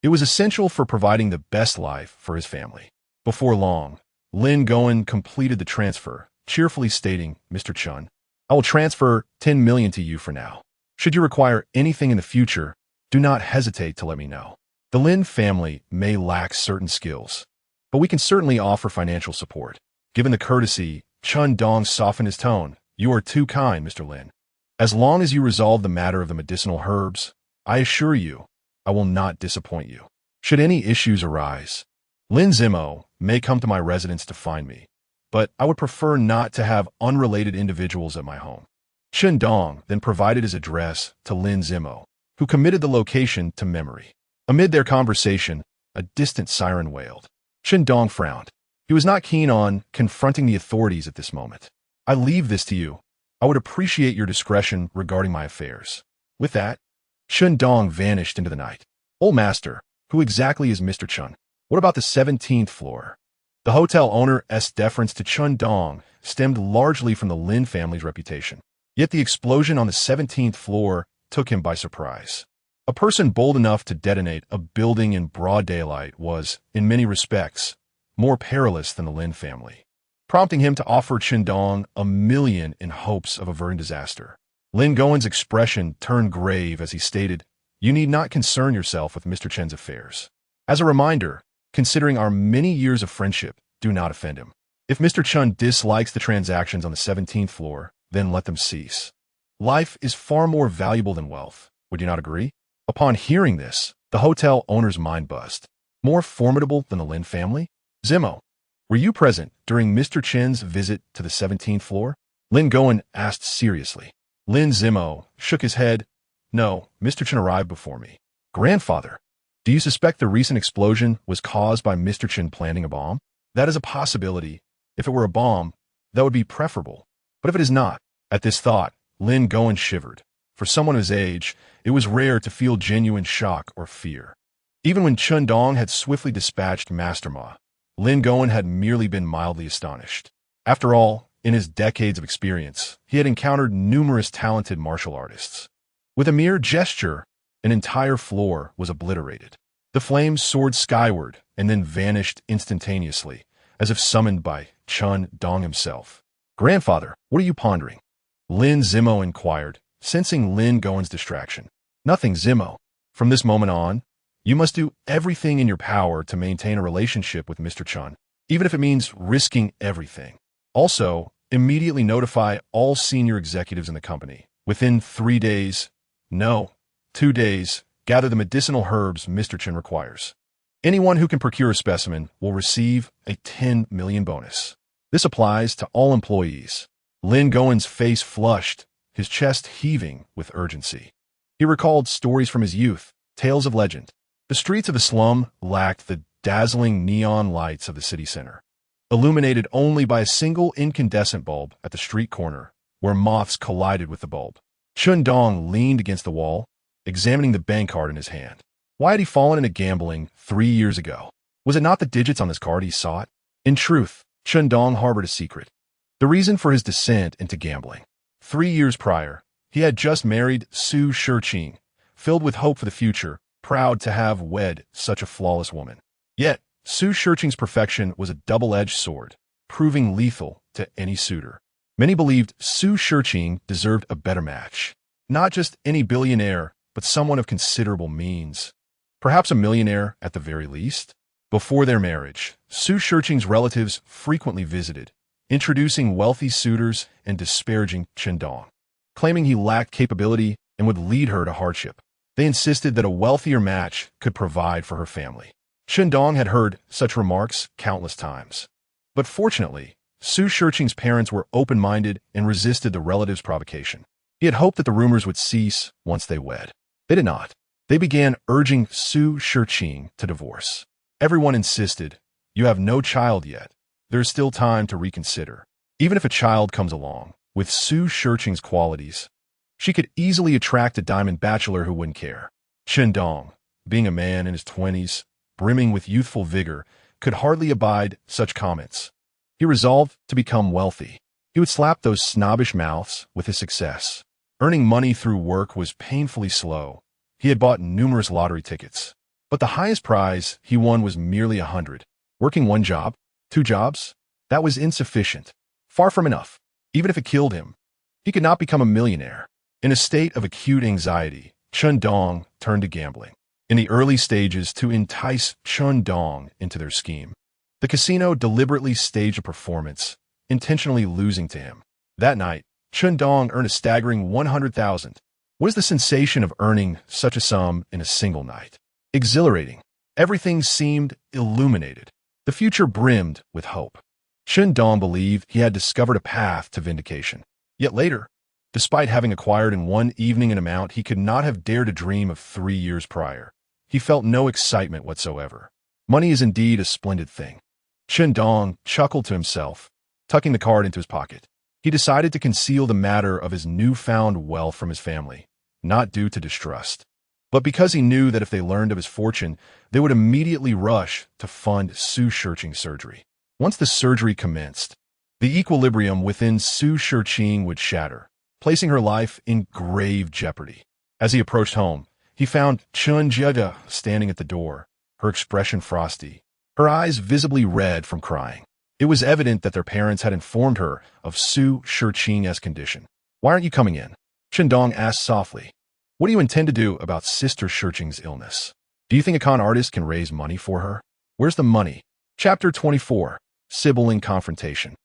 It was essential for providing the best life for his family. Before long, Lin Goen completed the transfer, cheerfully stating, Mr. Chun, I will transfer 10 million to you for now. Should you require anything in the future, do not hesitate to let me know. The Lin family may lack certain skills, but we can certainly offer financial support. Given the courtesy, Chen Dong softened his tone. You are too kind, Mr. Lin. As long as you resolve the matter of the medicinal herbs, I assure you, I will not disappoint you. Should any issues arise, Lin Zimo may come to my residence to find me, but I would prefer not to have unrelated individuals at my home. Chen Dong then provided his address to Lin Zimo, who committed the location to memory. Amid their conversation, a distant siren wailed. Chen Dong frowned. He was not keen on confronting the authorities at this moment. I leave this to you. I would appreciate your discretion regarding my affairs. With that, Chen Dong vanished into the night. Old master, who exactly is Mr. Chen? What about the 17th floor? The hotel owner's deference to Chen Dong stemmed largely from the Lin family's reputation. Yet the explosion on the 17th floor took him by surprise. A person bold enough to detonate a building in broad daylight was, in many respects, more perilous than the Lin family, prompting him to offer Chen Dong $1 million in hopes of averting disaster. Lin Gowen's expression turned grave as he stated, "You need not concern yourself with Mr. Chen's affairs. As a reminder, considering our many years of friendship, do not offend him. If Mr. Chen dislikes the transactions on the 17th floor, then let them cease. Life is far more valuable than wealth. Would you not agree?" Upon hearing this, the hotel owner's mind buzzed. More formidable than the Lin family? Zimo, were you present during Mr. Chen's visit to the 17th floor? Lin Gowen asked seriously. Lin Zimo shook his head. No, Mr. Chen arrived before me. Grandfather, do you suspect the recent explosion was caused by Mr. Chen planting a bomb? That is a possibility. If it were a bomb, that would be preferable. But if it is not, at this thought, Lin Gowen shivered. For someone of his age, it was rare to feel genuine shock or fear. Even when Chen Dong had swiftly dispatched Master Ma, Lin Gowen had merely been mildly astonished. After all, in his decades of experience, he had encountered numerous talented martial artists. With a mere gesture, an entire floor was obliterated. The flames soared skyward and then vanished instantaneously, as if summoned by Chen Dong himself. Grandfather, what are you pondering? Lin Zimo inquired, sensing Lin Gowen's distraction. Nothing, Zimo. From this moment on, you must do everything in your power to maintain a relationship with Mr. Chen, even if it means risking everything. Also, immediately notify all senior executives in the company. Within 3 days, no, 2 days, gather the medicinal herbs Mr. Chen requires. Anyone who can procure a specimen will receive a 10 million bonus. This applies to all employees. Lin Gowen's face flushed, his chest heaving with urgency. He recalled stories from his youth, tales of legend. The streets of the slum lacked the dazzling neon lights of the city center, illuminated only by a single incandescent bulb at the street corner, where moths collided with the bulb. Chen Dong leaned against the wall, examining the bank card in his hand. Why had he fallen into gambling 3 years ago? Was it not the digits on this card he sought? In truth, Chen Dong harbored a secret. The reason for his descent into gambling. 3 years prior, he had just married Su Shiqing, filled with hope for the future, proud to have wed such a flawless woman. Yet, Su Shiqing's perfection was a double-edged sword, proving lethal to any suitor. Many believed Su Shiqing deserved a better match. Not just any billionaire, but someone of considerable means. Perhaps a millionaire at the very least. Before their marriage, Su Shiqing's relatives frequently visited, introducing wealthy suitors and disparaging Chen Dong, claiming he lacked capability and would lead her to hardship. They insisted that a wealthier match could provide for her family. Chen Dong had heard such remarks countless times. But fortunately, Su Shiqing's parents were open-minded and resisted the relatives' provocation. He had hoped that the rumors would cease once they wed. They did not. They began urging Su Shiqing to divorce. Everyone insisted, "You have no child yet. There is still time to reconsider." Even if a child comes along, with Su Shiqing's qualities, she could easily attract a diamond bachelor who wouldn't care. Chen Dong, being a man in his 20s, brimming with youthful vigor, could hardly abide such comments. He resolved to become wealthy. He would slap those snobbish mouths with his success. Earning money through work was painfully slow. He had bought numerous lottery tickets. But the highest prize he won was merely 100. Working 1 job, 2 jobs, that was insufficient. Far from enough. Even if it killed him, he could not become a millionaire. In a state of acute anxiety, Chen Dong turned to gambling. In the early stages, to entice Chen Dong into their scheme, the casino deliberately staged a performance, intentionally losing to him. That night, Chen Dong earned a staggering 100,000. What is the sensation of earning such a sum in a single night? Exhilarating. Everything seemed illuminated. The future brimmed with hope. Chen Dong believed he had discovered a path to vindication. Yet later, despite having acquired in one evening an amount he could not have dared to dream of 3 years prior, he felt no excitement whatsoever. Money is indeed a splendid thing. Chen Dong chuckled to himself, tucking the card into his pocket. He decided to conceal the matter of his newfound wealth from his family, not due to distrust, but because he knew that if they learned of his fortune, they would immediately rush to fund Su Shiqing's surgery. Once the surgery commenced, the equilibrium within Su Shiqing would shatter, placing her life in grave jeopardy. As he approached home, he found Chen Jie standing at the door, her expression frosty, her eyes visibly red from crying. It was evident that their parents had informed her of Su Shiqing's condition. "Why aren't you coming in?" Chen Dong asked softly. "What do you intend to do about Sister Shiqing's illness? Do you think a con artist can raise money for her? Where's the money?" Chapter 24. Sibling Confrontation.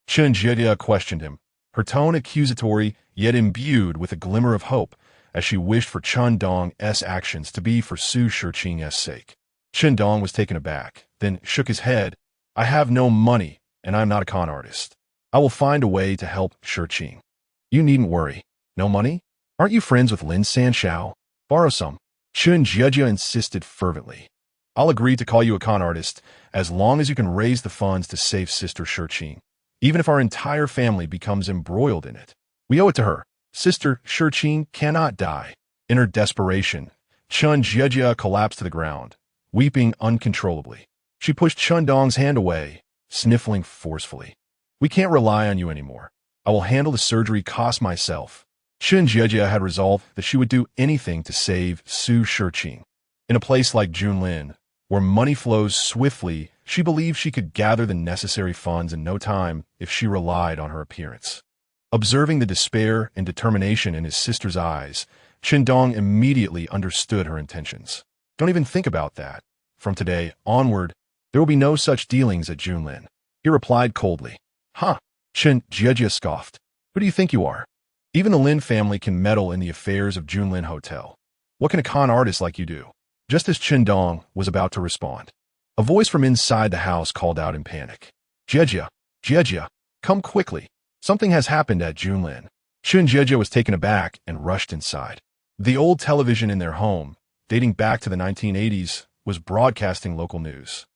Chen Jie questioned him, her tone accusatory yet imbued with a glimmer of hope, as she wished for Chen Dong's actions to be for Su Shiqing's sake. Chen Dong was taken aback, then shook his head. "I have no money, and I'm not a con artist. I will find a way to help Shiqing. You needn't worry. No money? Aren't you friends with Lin Sanshao? Borrow some." Chen Jie insisted fervently. "I'll agree to call you a con artist as long as you can raise the funds to save Sister Shiqing, even if our entire family becomes embroiled in it. We owe it to her. Sister Shiqing cannot die." In her desperation, Chen Jie collapsed to the ground, weeping uncontrollably. She pushed Chen Dong's hand away, sniffling forcefully. "We can't rely on you anymore. I will handle the surgery cost myself." Chen Jie had resolved that she would do anything to save Su Shiqing. In a place like Junlin, where money flows swiftly, she believed she could gather the necessary funds in no time if she relied on her appearance. Observing the despair and determination in his sister's eyes, Chen Dong immediately understood her intentions. "Don't even think about that. From today onward, there will be no such dealings at Junlin," he replied coldly. "Huh?" Chen Jie scoffed. "Who do you think you are? Even the Lin family can meddle in the affairs of Junlin Hotel. What can a con artist like you do?" Just as Chen Dong was about to respond, a voice from inside the house called out in panic. Jie, come quickly. Something has happened at Junlin." Chen Jie was taken aback and rushed inside. The old television in their home, dating back to the 1980s, was broadcasting local news.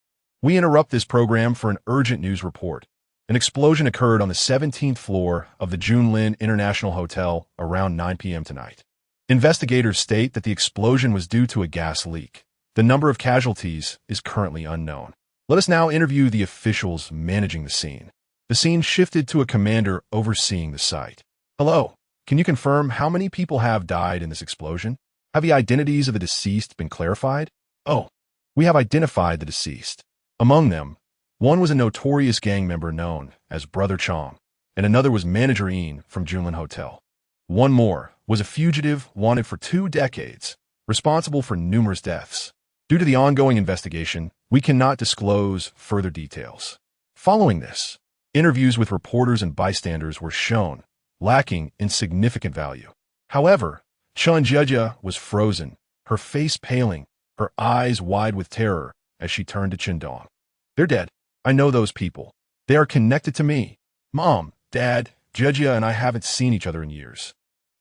"We interrupt this program for an urgent news report. An explosion occurred on the 17th floor of the Junlin International Hotel around 9 p.m. tonight. Investigators state that the explosion was due to a gas leak. The number of casualties is currently unknown." Let us now interview the officials managing the scene. The scene shifted to a commander overseeing the site. "Hello, can you confirm how many people have died in this explosion? Have the identities of the deceased been clarified?" "Oh, we have identified the deceased. Among them, one was a notorious gang member known as Brother Chong, and another was Manager Ian from Junlin Hotel. One more was a fugitive wanted for 2 decades, responsible for numerous deaths. Due to the ongoing investigation, we cannot disclose further details." Following this, interviews with reporters and bystanders were shown, lacking in significant value. However, Chen Jie was frozen, her face paling, her eyes wide with terror as she turned to Chen Dong. "They're dead. I know those people. They are connected to me. Mom, Dad, Jie and I haven't seen each other in years.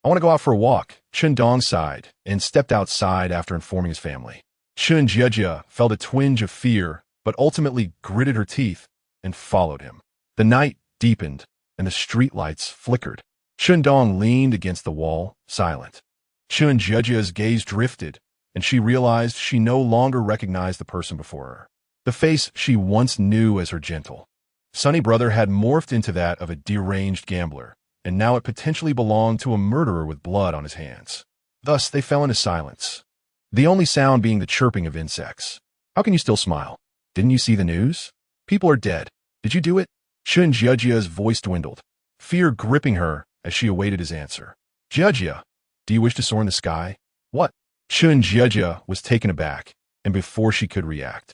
I want to go out for a walk." Chen Dong sighed and stepped outside after informing his family. Chen Jie felt a twinge of fear, but ultimately gritted her teeth and followed him. The night deepened, and the streetlights flickered. Chen Dong leaned against the wall, silent. Chen Jie's gaze drifted, and she realized she no longer recognized the person before her. The face she once knew as her gentle, sunny brother had morphed into that of a deranged gambler, and now it potentially belonged to a murderer with blood on his hands. Thus, they fell into silence, the only sound being the chirping of insects. "How can you still smile? Didn't you see the news? People are dead. Did you do it?" Chen Jie's voice dwindled, fear gripping her as she awaited his answer. "Jie, do you wish to soar in the sky?" "What?" Chen Jie was taken aback, and before she could react,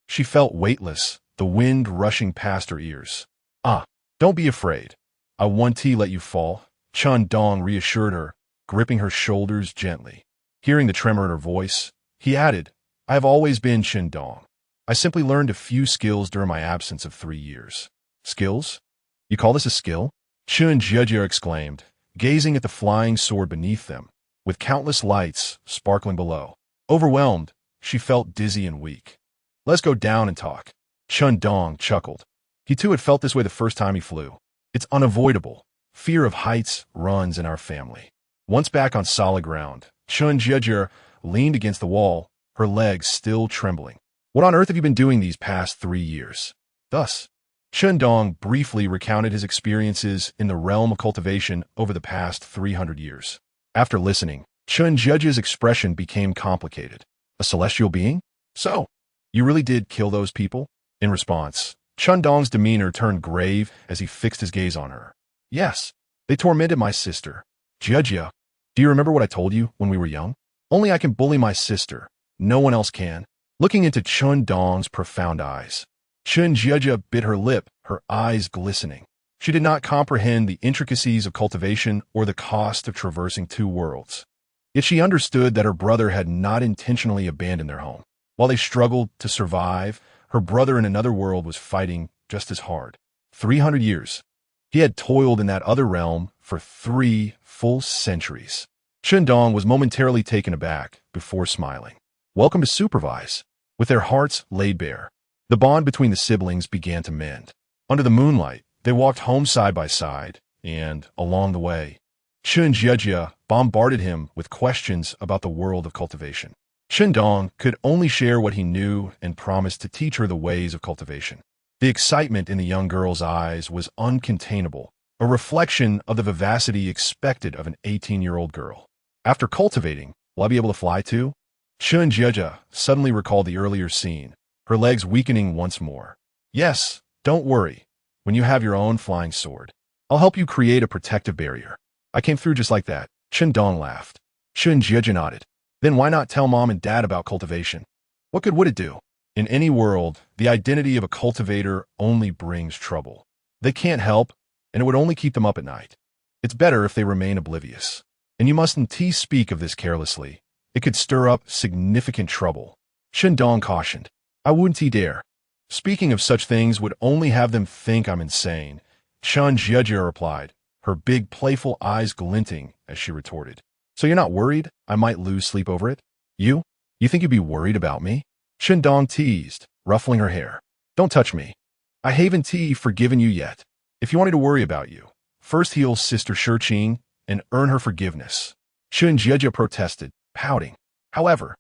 she felt weightless, the wind rushing past her ears. "Ah, don't be afraid. I won't let you fall. Chen Dong reassured her, gripping her shoulders gently. Hearing the tremor in her voice, he added, I have always been Chen Dong. I simply learned a few skills during my absence of 3 years. Skills? You call this a skill? Chen Jiejie exclaimed, gazing at the flying sword beneath them, with countless lights sparkling below. Overwhelmed, she felt dizzy and weak. Let's go down and talk. Chen Dong chuckled. He too had felt this way the first time he flew. It's unavoidable. Fear of heights runs in our family. Once back on solid ground, Chen Jiejie leaned against the wall, her legs still trembling. What on earth have you been doing these past 3 years? Thus, Chen Dong briefly recounted his experiences in the realm of cultivation over the past 300 years. After listening, Chen Jiejie's expression became complicated. A celestial being? So, you really did kill those people? In response, Chen Dong's demeanor turned grave as he fixed his gaze on her. Yes, they tormented my sister. Jiejie, do you remember what I told you when we were young? Only I can bully my sister. No one else can. Looking into Chen Dong's profound eyes, Chen Jiejie bit her lip, her eyes glistening. She did not comprehend the intricacies of cultivation or the cost of traversing 2 worlds. Yet she understood that her brother had not intentionally abandoned their home. While they struggled to survive, her brother in another world was fighting just as hard. 300 years. He had toiled in that other realm for 3 full centuries. Chen Dong was momentarily taken aback before smiling. Welcome to supervise. With their hearts laid bare, the bond between the siblings began to mend. Under the moonlight, they walked home side by side, and, along the way, Chen Jiejie bombarded him with questions about the world of cultivation. Chen Dong could only share what he knew and promised to teach her the ways of cultivation. The excitement in the young girl's eyes was uncontainable, a reflection of the vivacity expected of an 18-year-old girl. After cultivating, will I be able to fly too? Chen Jiejie suddenly recalled the earlier scene, her legs weakening once more. Yes, don't worry. When you have your own flying sword, I'll help you create a protective barrier. I came through just like that. Chen Dong laughed. Chen Jiejie nodded. Then why not tell mom and dad about cultivation? What good would it do? In any world, the identity of a cultivator only brings trouble. They can't help, and it would only keep them up at night. It's better if they remain oblivious. And you mustn't speak of this carelessly. It could stir up significant trouble. Chen Dong cautioned. I wouldn't dare. Speaking of such things would only have them think I'm insane. Chen Jiejie replied, her big playful eyes glinting as she retorted. So you're not worried I might lose sleep over it? You? You think you'd be worried about me? Chen Dong teased, ruffling her hair. Don't touch me. I haven't forgiven you yet. If you wanted to worry about you, first heal Sister Shiqing and earn her forgiveness. Chen Jiejie protested, pouting. However,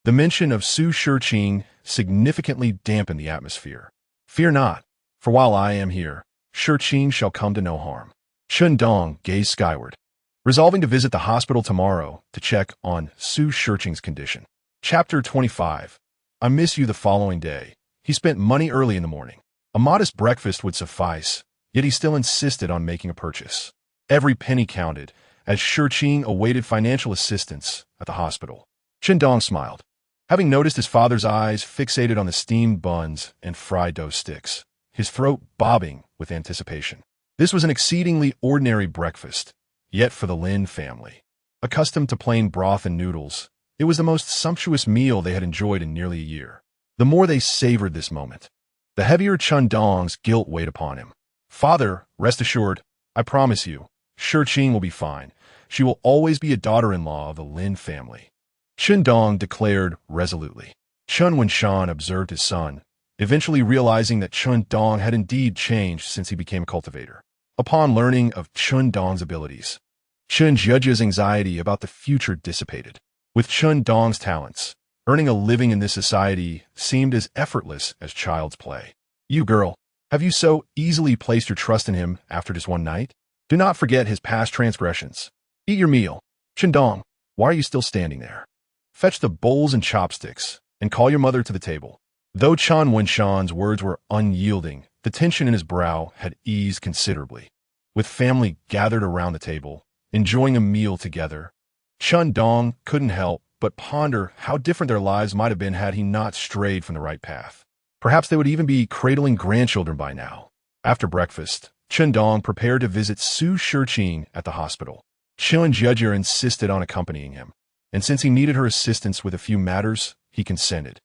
the mention of Su Shiqing significantly dampened the atmosphere. Fear not, for while I am here, Shiqing shall come to no harm. Chen Dong gazed skyward, resolving to visit the hospital tomorrow to check on Su Shiqing's condition. Chapter 25. I miss you the following day. He spent money early in the morning. A modest breakfast would suffice, yet he still insisted on making a purchase. Every penny counted, as Shiqing awaited financial assistance at the hospital. Chen Dong smiled, having noticed his father's eyes fixated on the steamed buns and fried dough sticks, his throat bobbing with anticipation. This was an exceedingly ordinary breakfast, yet for the Lin family, accustomed to plain broth and noodles, it was the most sumptuous meal they had enjoyed in nearly a year. The more they savored this moment, the heavier Chen Dong's guilt weighed upon him. Father, rest assured, I promise you, Shiqing will be fine. She will always be a daughter-in-law of the Lin family. Chen Dong declared resolutely. Chen Wenshan observed his son, eventually realizing that Chen Dong had indeed changed since he became a cultivator. Upon learning of Chen Dong's abilities, Chen Jiejie's anxiety about the future dissipated. With Chen Dong's talents, earning a living in this society seemed as effortless as child's play. You girl, have you so easily placed your trust in him after just one night? Do not forget his past transgressions. Eat your meal. Chen Dong, why are you still standing there? Fetch the bowls and chopsticks, and call your mother to the table. Though Chen Wenshan's words were unyielding, the tension in his brow had eased considerably. With family gathered around the table, enjoying a meal together, Chen Dong couldn't help but ponder how different their lives might have been had he not strayed from the right path. Perhaps they would even be cradling grandchildren by now. After breakfast, Chen Dong prepared to visit Su Shiqing at the hospital. Chen Jieji insisted on accompanying him, and since he needed her assistance with a few matters, he consented.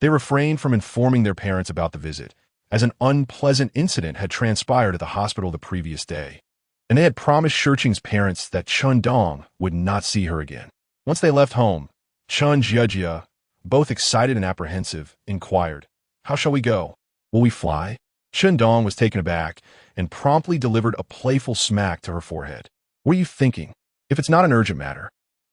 They refrained from informing their parents about the visit, as an unpleasant incident had transpired at the hospital the previous day, and they had promised Shiqing's parents that Chen Dong would not see her again. Once they left home, Chen Jieji, both excited and apprehensive, inquired, "How shall we go? Will we fly?" Chen Dong was taken aback and promptly delivered a playful smack to her forehead. "What are you thinking? If it's not an urgent matter,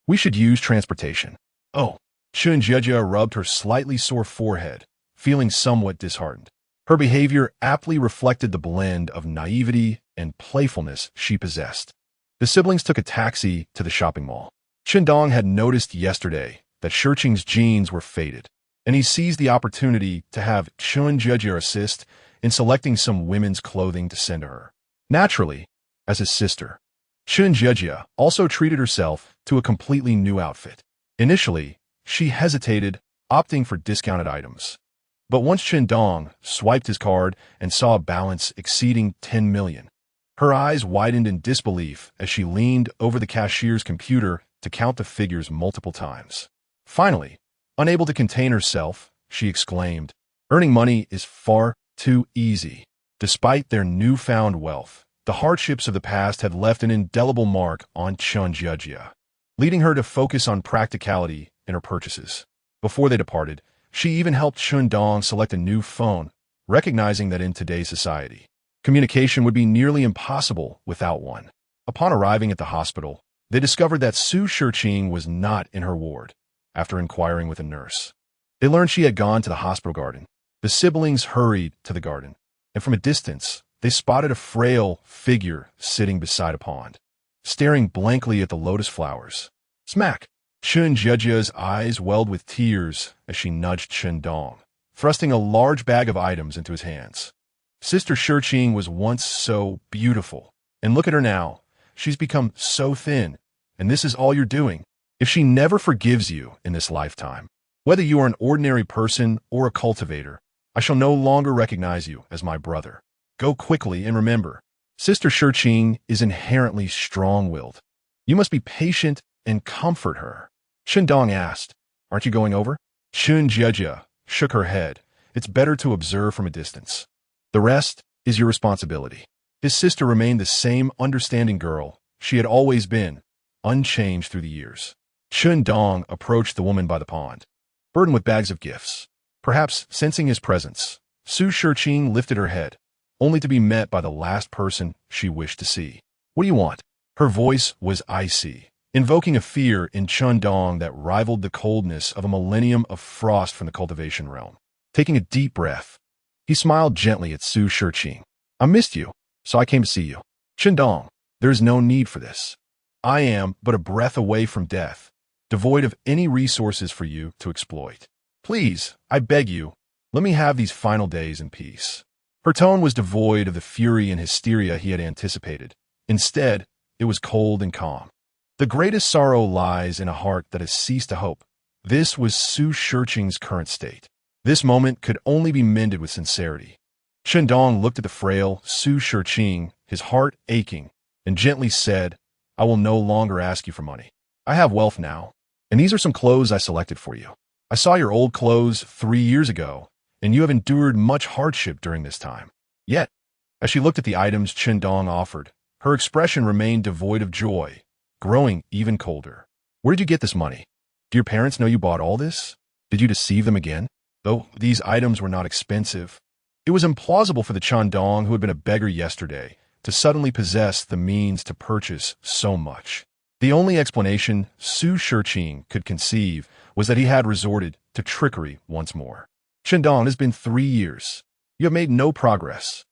we should use transportation." "Oh." Chen Jieji rubbed her slightly sore forehead, feeling somewhat disheartened. Her behavior aptly reflected the blend of naivety and playfulness she possessed. The siblings took a taxi to the shopping mall. Chen Dong had noticed yesterday that Shiqing's jeans were faded, and he seized the opportunity to have Chen Jieji assist in selecting some women's clothing to send to her. Naturally, as his sister, Chen Jieji also treated herself to a completely new outfit. Initially, she hesitated, opting for discounted items. But once Chen Dong swiped his card and saw a balance exceeding 10 million, her eyes widened in disbelief as she leaned over the cashier's computer to count the figures multiple times. Finally, unable to contain herself, she exclaimed, "Earning money is far too easy." Despite their newfound wealth, the hardships of the past had left an indelible mark on Chen Jieji, leading her to focus on practicality in her purchases. Before they departed, she even helped Chen Dong select a new phone, recognizing that in today's society, communication would be nearly impossible without one. Upon arriving at the hospital, they discovered that Su Shiqing was not in her ward. After inquiring with a nurse, they learned she had gone to the hospital garden. The siblings hurried to the garden, and from a distance, they spotted a frail figure sitting beside a pond, staring blankly at the lotus flowers. Smack! Chen Jieji's eyes welled with tears as she nudged Chen Dong, thrusting a large bag of items into his hands. Sister Shiqing was once so beautiful, and look at her now. She's become so thin, and this is all you're doing. If she never forgives you in this lifetime, whether you are an ordinary person or a cultivator, I shall no longer recognize you as my brother. Go quickly and remember, Sister Shiqing is inherently strong-willed. You must be patient and comfort her." Chen Dong asked, "Aren't you going over?" Chen Jieji shook her head. "It's better to observe from a distance. The rest is your responsibility." His sister remained the same understanding girl she had always been, unchanged through the years. Chen Dong approached the woman by the pond, burdened with bags of gifts. Perhaps sensing his presence, Su Shiqing lifted her head, only to be met by the last person she wished to see. "What do you want?" Her voice was icy, invoking a fear in Chen Dong that rivaled the coldness of a millennium of frost from the cultivation realm. Taking a deep breath, he smiled gently at Su Shiqing. "I missed you, so I came to see you." "Chen Dong, there is no need for this. I am but a breath away from death, devoid of any resources for you to exploit. Please, I beg you, let me have these final days in peace." Her tone was devoid of the fury and hysteria he had anticipated. Instead, it was cold and calm. The greatest sorrow lies in a heart that has ceased to hope. This was Su Shiqing's current state. This moment could only be mended with sincerity. Chen Dong looked at the frail Su Shiqing, his heart aching, and gently said, "I will no longer ask you for money. I have wealth now, and these are some clothes I selected for you. I saw your old clothes 3 years ago, and you have endured much hardship during this time." Yet, as she looked at the items Chen Dong offered, her expression remained devoid of joy, growing even colder. "Where did you get this money? Do your parents know you bought all this? Did you deceive them again?" Though these items were not expensive, it was implausible for the Chen Dong, who had been a beggar yesterday, to suddenly possess the means to purchase so much. The only explanation Su Shiqing could conceive was that he had resorted to trickery once more. "Chen Dong, it has been 3 years. You have made no progress.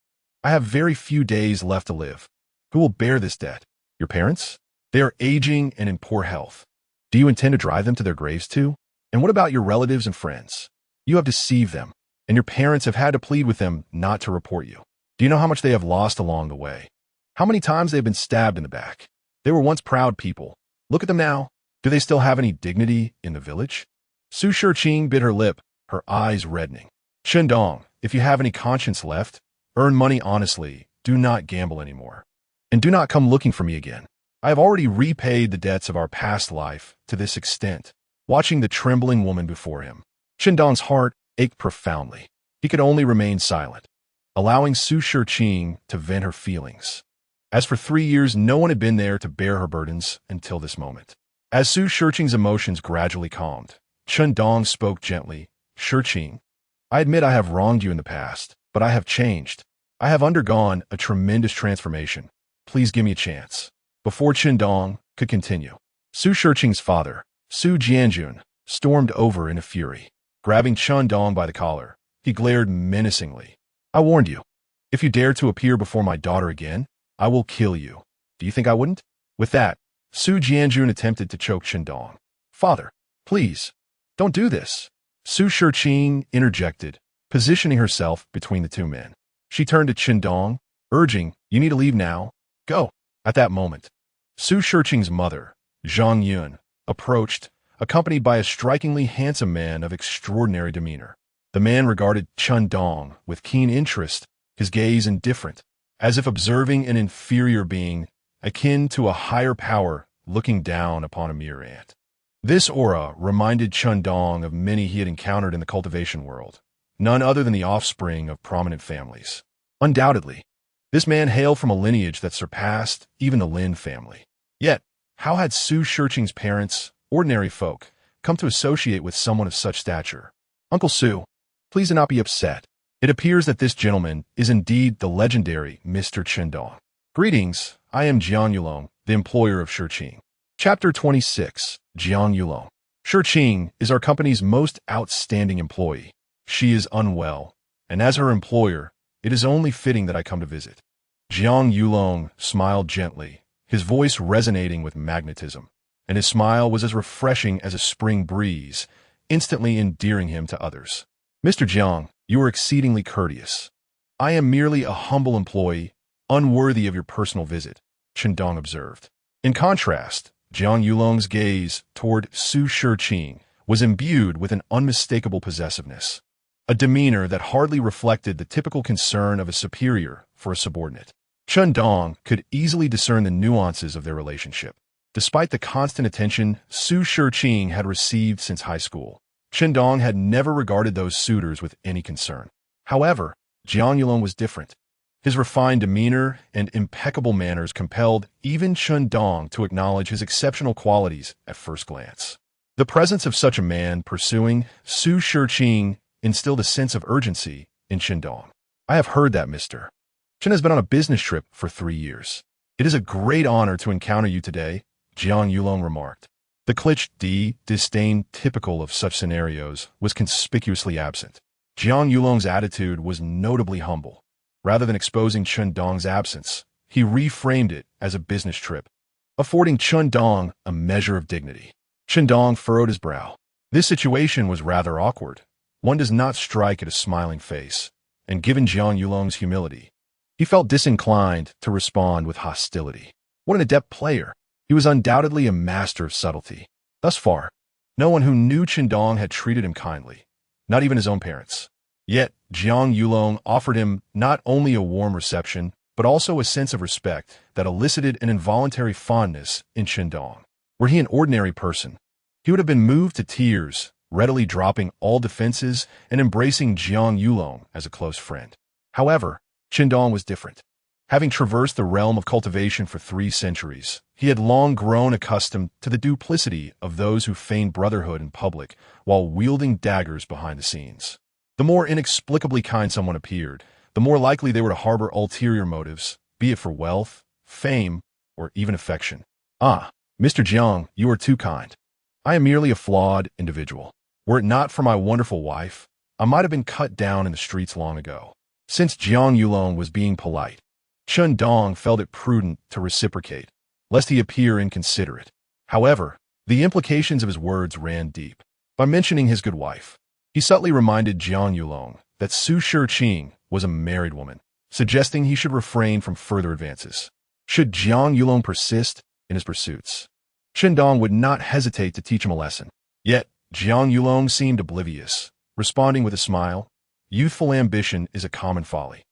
I have very few days left to live. Who will bear this debt? Your parents? They are aging and in poor health. Do you intend to drive them to their graves too? And what about your relatives and friends? You have deceived them, and your parents have had to plead with them not to report you. Do you know how much they have lost along the way? How many times they have been stabbed in the back? They were once proud people. Look at them now. Do they still have any dignity in the village?" Su Shiqing bit her lip, her eyes reddening. "Chen Dong, if you have any conscience left, Earn money honestly, do not gamble anymore. And do not come looking for me again. I have already repaid the debts of our past life to this extent. Watching the trembling woman before him, Chen Dong's heart ached profoundly. He could only remain silent, allowing Su Shiqing to vent her feelings. As for 3 years, no one had been there to bear her burdens until this moment. As Su Shiqing's emotions gradually calmed, Chen Dong spoke gently. Shiqing, I admit I have wronged you in the past, but I have changed. I have undergone a tremendous transformation. Please give me a chance. Before Chen Dong could continue, Su Shiqing's father, Su Jianjun, stormed over in a fury. Grabbing Chen Dong by the collar, he glared menacingly. I warned you. If you dare to appear before my daughter again, I will kill you. Do you think I wouldn't? With that, Su Jianjun attempted to choke Chen Dong. Father, please, don't do this. Su Shiqing interjected, positioning herself between the two men. She turned to Chen Dong, urging, you need to leave now. Go. At that moment, Su Shiqing's mother, Zhang Yun, approached, accompanied by a strikingly handsome man of extraordinary demeanor. The man regarded Chen Dong with keen interest, his gaze indifferent, as if observing an inferior being, akin to a higher power looking down upon a mere ant. This aura reminded Chen Dong of many he had encountered in the cultivation world, none other than the offspring of prominent families. Undoubtedly, this man hailed from a lineage that surpassed even the Lin family. Yet, how had Su Shiqing's parents, ordinary folk, come to associate with someone of such stature? Uncle Su, please do not be upset. It appears that this gentleman is indeed the legendary Mr. Chen Dong. Greetings, I am Jiang Yulong, the employer of Shiqing. Chapter 26, Jiang Yulong. Shiqing is our company's most outstanding employee. She is unwell, and as her employer, it is only fitting that I come to visit. Jiang Yulong smiled gently, his voice resonating with magnetism, and his smile was as refreshing as a spring breeze, instantly endearing him to others. Mr. Jiang, you are exceedingly courteous. I am merely a humble employee, unworthy of your personal visit, Chen Dong observed. In contrast, Jiang Yulong's gaze toward Su Shiqing was imbued with an unmistakable possessiveness, a demeanor that hardly reflected the typical concern of a superior for a subordinate. Chen Dong could easily discern the nuances of their relationship. Despite the constant attention Su Shiqing had received since high school, Chen Dong had never regarded those suitors with any concern. However, Jiang Yulong was different. His refined demeanor and impeccable manners compelled even Chen Dong to acknowledge his exceptional qualities at first glance. The presence of such a man pursuing Su Shiqing instilled a sense of urgency in Chen Dong. I have heard that, Mr. Chen has been on a business trip for 3 years. It is a great honor to encounter you today, Jiang Yulong remarked. The cliched disdain typical of such scenarios was conspicuously absent. Jiang Yulong's attitude was notably humble. Rather than exposing Chen Dong's absence, he reframed it as a business trip, affording Chen Dong a measure of dignity. Chen Dong furrowed his brow. This situation was rather awkward. One does not strike at a smiling face, and given Jiang Yulong's humility, he felt disinclined to respond with hostility. What an adept player! He was undoubtedly a master of subtlety. Thus far, no one who knew Chen Dong had treated him kindly, not even his own parents. Yet, Jiang Yulong offered him not only a warm reception, but also a sense of respect that elicited an involuntary fondness in Chen Dong. Were he an ordinary person, he would have been moved to tears, readily dropping all defenses and embracing Jiang Yulong as a close friend. However, Chen Dong was different. Having traversed the realm of cultivation for 3 centuries, he had long grown accustomed to the duplicity of those who feigned brotherhood in public while wielding daggers behind the scenes. The more inexplicably kind someone appeared, the more likely they were to harbor ulterior motives, be it for wealth, fame, or even affection. Ah, Mr. Jiang, you are too kind. I am merely a flawed individual. Were it not for my wonderful wife, I might have been cut down in the streets long ago. Since Jiang Yulong was being polite, Chen Dong felt it prudent to reciprocate, lest he appear inconsiderate. However, the implications of his words ran deep. By mentioning his good wife, he subtly reminded Jiang Yulong that Su Shiqing was a married woman, suggesting he should refrain from further advances. Should Jiang Yulong persist in his pursuits, Chen Dong would not hesitate to teach him a lesson. Yet, Jiang Yulong seemed oblivious, responding with a smile, "Youthful ambition is a common folly.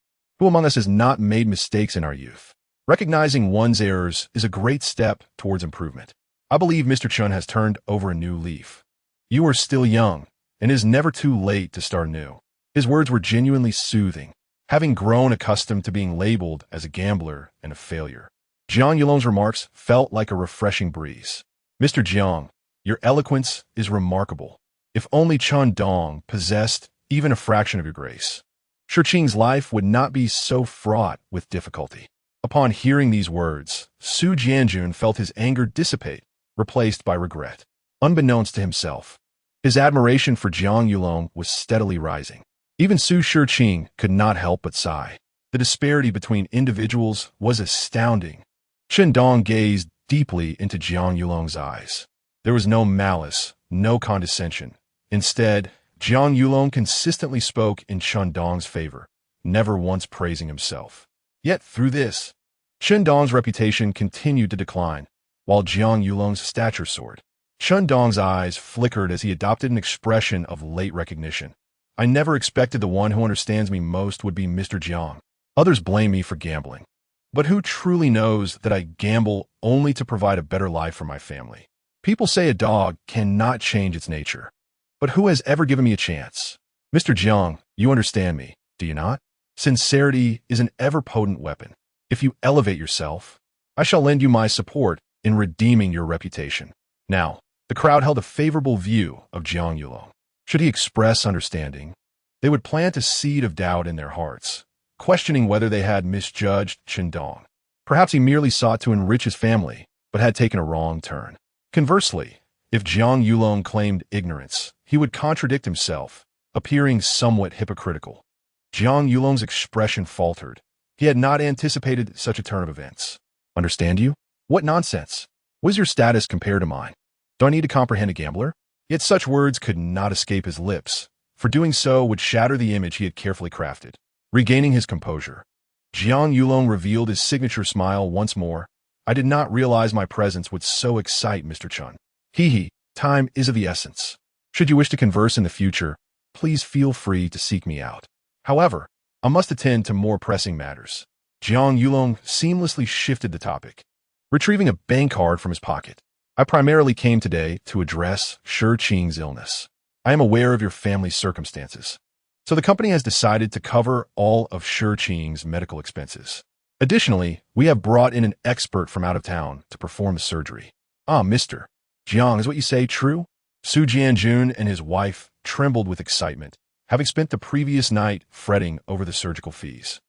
Who among us has not made mistakes in our youth? Recognizing one's errors is a great step towards improvement. I believe Mr. Chen has turned over a new leaf. You are still young, and it is never too late to start new. His words were genuinely soothing, having grown accustomed to being labeled as a gambler and a failure. Jiang Yulong's remarks felt like a refreshing breeze. Mr. Jiang, your eloquence is remarkable. If only Chen Dong possessed even a fraction of your grace, Shiqing's life would not be so fraught with difficulty. Upon hearing these words, Su Jianjun felt his anger dissipate, replaced by regret. Unbeknownst to himself, his admiration for Jiang Yulong was steadily rising. Even Su Shiqing could not help but sigh. The disparity between individuals was astounding. Chen Dong gazed deeply into Jiang Yulong's eyes. There was no malice, no condescension. Instead, Jiang Yulong consistently spoke in Chen Dong's favor, never once praising himself. Yet through this, Chen Dong's reputation continued to decline, while Jiang Yulong's stature soared. Chen Dong's eyes flickered as he adopted an expression of late recognition. I never expected the one who understands me most would be Mr. Jiang. Others blame me for gambling. But who truly knows that I gamble only to provide a better life for my family? People say a dog cannot change its nature. But who has ever given me a chance? Mr. Jiang, you understand me, do you not? Sincerity is an ever-potent weapon. If you elevate yourself, I shall lend you my support in redeeming your reputation. Now, the crowd held a favorable view of Jiang Yulong. Should he express understanding, they would plant a seed of doubt in their hearts, questioning whether they had misjudged Chen Dong. Perhaps he merely sought to enrich his family, but had taken a wrong turn. Conversely, if Jiang Yulong claimed ignorance, he would contradict himself, appearing somewhat hypocritical. Jiang Yulong's expression faltered. He had not anticipated such a turn of events. Understand you? What nonsense! What is your status compared to mine? Do I need to comprehend a gambler? Yet such words could not escape his lips, for doing so would shatter the image he had carefully crafted. Regaining his composure, Jiang Yulong revealed his signature smile once more. I did not realize my presence would so excite Mr. Chen. Hee, time is of the essence. Should you wish to converse in the future, please feel free to seek me out. However, I must attend to more pressing matters. Jiang Yulong seamlessly shifted the topic, retrieving a bank card from his pocket. I primarily came today to address Shiqing's illness. I am aware of your family's circumstances, so the company has decided to cover all of Shiqing's medical expenses. Additionally, we have brought in an expert from out of town to perform the surgery. Ah, Mr. Jiang, is what you say true? Su Jianjun and his wife trembled with excitement, having spent the previous night fretting over the surgical fees.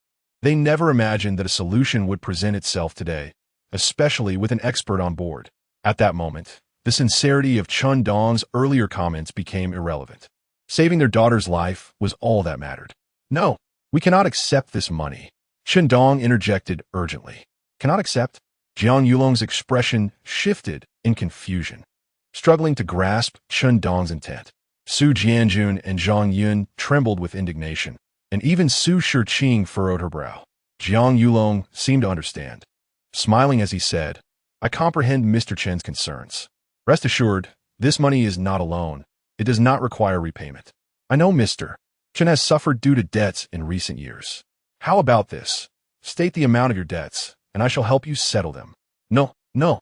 They never imagined that a solution would present itself today, especially with an expert on board. At that moment, the sincerity of Chen Dong's earlier comments became irrelevant. Saving their daughter's life was all that mattered. No, we cannot accept this money. Chen Dong interjected urgently. Cannot accept? Jiang Yulong's expression shifted in confusion, struggling to grasp Chen Dong's intent. Su Jianjun and Zhang Yun trembled with indignation, and even Su Shiqing furrowed her brow. Jiang Yulong seemed to understand. Smiling as he said, I comprehend Mr. Chen's concerns. Rest assured, this money is not a loan. It does not require repayment. I know Mr. Chen has suffered due to debts in recent years. How about this? State the amount of your debts, and I shall help you settle them. No, no.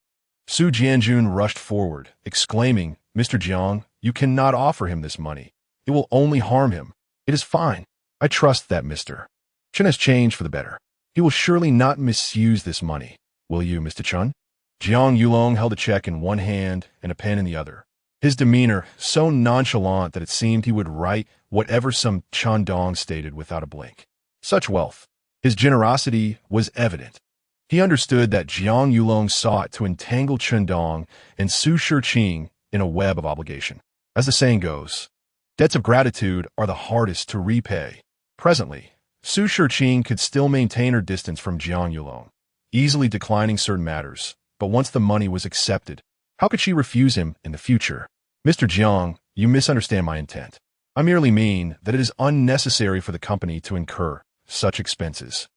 Su Jianjun rushed forward, exclaiming, Mr. Jiang, you cannot offer him this money. It will only harm him. It is fine. I trust that Mr. Chen has changed for the better. He will surely not misuse this money. Will you, Mr. Chen? Jiang Yulong held a check in one hand and a pen in the other, his demeanor so nonchalant that it seemed he would write whatever some Chen Dong stated without a blink. Such wealth. His generosity was evident. He understood that Jiang Yulong sought to entangle Chen Dong and Su Shiqing in a web of obligation. As the saying goes, debts of gratitude are the hardest to repay. Presently, Su Shiqing could still maintain her distance from Jiang Yulong, easily declining certain matters. But once the money was accepted, how could she refuse him in the future? Mr. Jiang, you misunderstand my intent. I merely mean that it is unnecessary for the company to incur such expenses.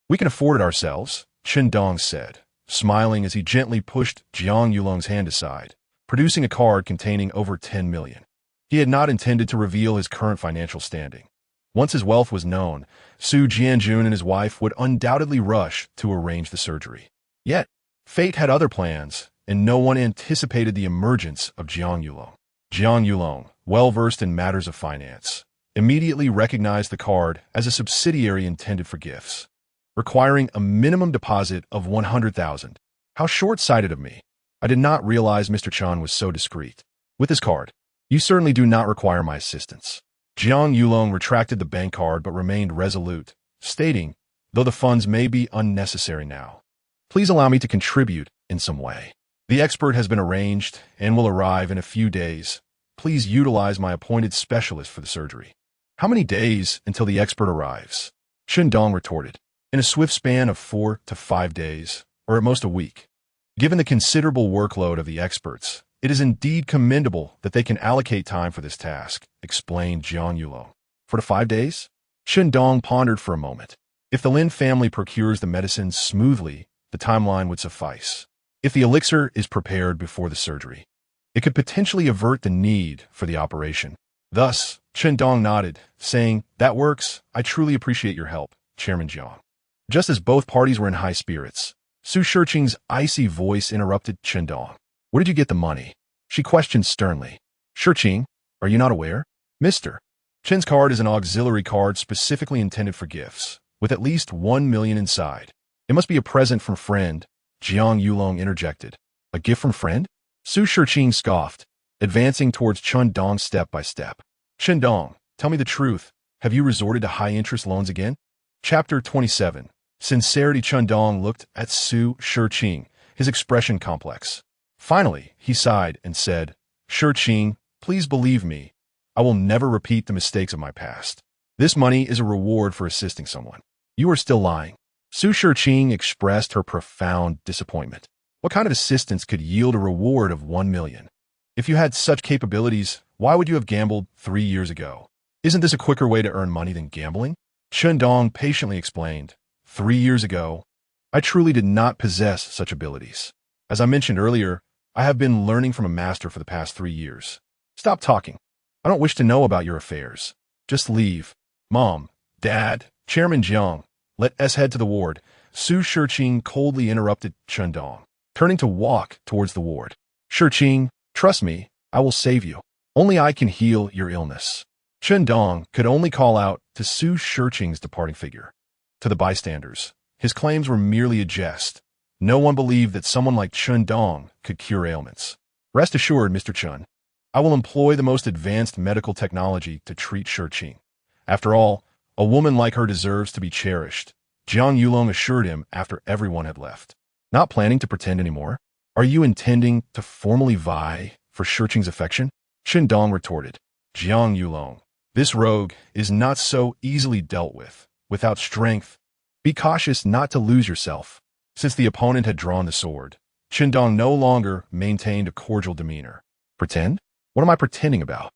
We can afford it ourselves, Chen Dong said, smiling as he gently pushed Jiang Yulong's hand aside, producing a card containing over 10 million. He had not intended to reveal his current financial standing. Once his wealth was known, Su Jianjun and his wife would undoubtedly rush to arrange the surgery. Yet, fate had other plans, and no one anticipated the emergence of Jiang Yulong. Jiang Yulong, well-versed in matters of finance, immediately recognized the card as a subsidiary intended for gifts, requiring a minimum deposit of 100,000. How short-sighted of me. I did not realize Mr. Chen was so discreet. With this card, you certainly do not require my assistance. Jiang Yulong retracted the bank card but remained resolute, stating, though the funds may be unnecessary now, please allow me to contribute in some way. The expert has been arranged and will arrive in a few days. Please utilize my appointed specialist for the surgery. How many days until the expert arrives? Chen Dong retorted. In a swift span of 4 to 5 days, or at most a week. Given the considerable workload of the experts, it is indeed commendable that they can allocate time for this task, explained Jiang Yulong. 4 to 5 days? Chen Dong pondered for a moment. If the Lin family procures the medicines smoothly, the timeline would suffice. If the elixir is prepared before the surgery, it could potentially avert the need for the operation. Thus, Chen Dong nodded, saying, that works. I truly appreciate your help, Chairman Jiang. Just as both parties were in high spirits, Su Shiqing's icy voice interrupted Chen Dong. Where did you get the money? She questioned sternly. Shiqing, are you not aware? Mr. Chen's card is an auxiliary card specifically intended for gifts, with at least 1 million inside. It must be a present from friend, Jiang Yulong interjected. A gift from friend? Su Shiqing scoffed, advancing towards Chen Dong step by step. Chen Dong, tell me the truth. Have you resorted to high-interest loans again? Chapter 27. Sincerity. Chen Dong looked at Su Shiqing, his expression complex. Finally, he sighed and said, Shiqing, please believe me. I will never repeat the mistakes of my past. This money is a reward for assisting someone. You are still lying. Su Shiqing expressed her profound disappointment. What kind of assistance could yield a reward of 1 million? If you had such capabilities, why would you have gambled 3 years ago? Isn't this a quicker way to earn money than gambling? Chen Dong patiently explained. 3 years ago, I truly did not possess such abilities. As I mentioned earlier, I have been learning from a master for the past 3 years. Stop talking. I don't wish to know about your affairs. Just leave. Mom, Dad, Chairman Jiang, let us head to the ward. Su Shiqing coldly interrupted Chen Dong, turning to walk towards the ward. Shiqing, trust me, I will save you. Only I can heal your illness. Chen Dong could only call out to Su Shiqing's departing figure. To the bystanders, his claims were merely a jest. No one believed that someone like Chen Dong could cure ailments. Rest assured, Mr. Chen, I will employ the most advanced medical technology to treat Shiqing. After all, a woman like her deserves to be cherished, Jiang Yulong assured him after everyone had left. Not planning to pretend anymore? Are you intending to formally vie for Shiqing's affection? Chen Dong retorted. Jiang Yulong, this rogue is not so easily dealt with. Without strength, be cautious not to lose yourself. Since the opponent had drawn the sword, Chen Dong no longer maintained a cordial demeanor. Pretend? What am I pretending about?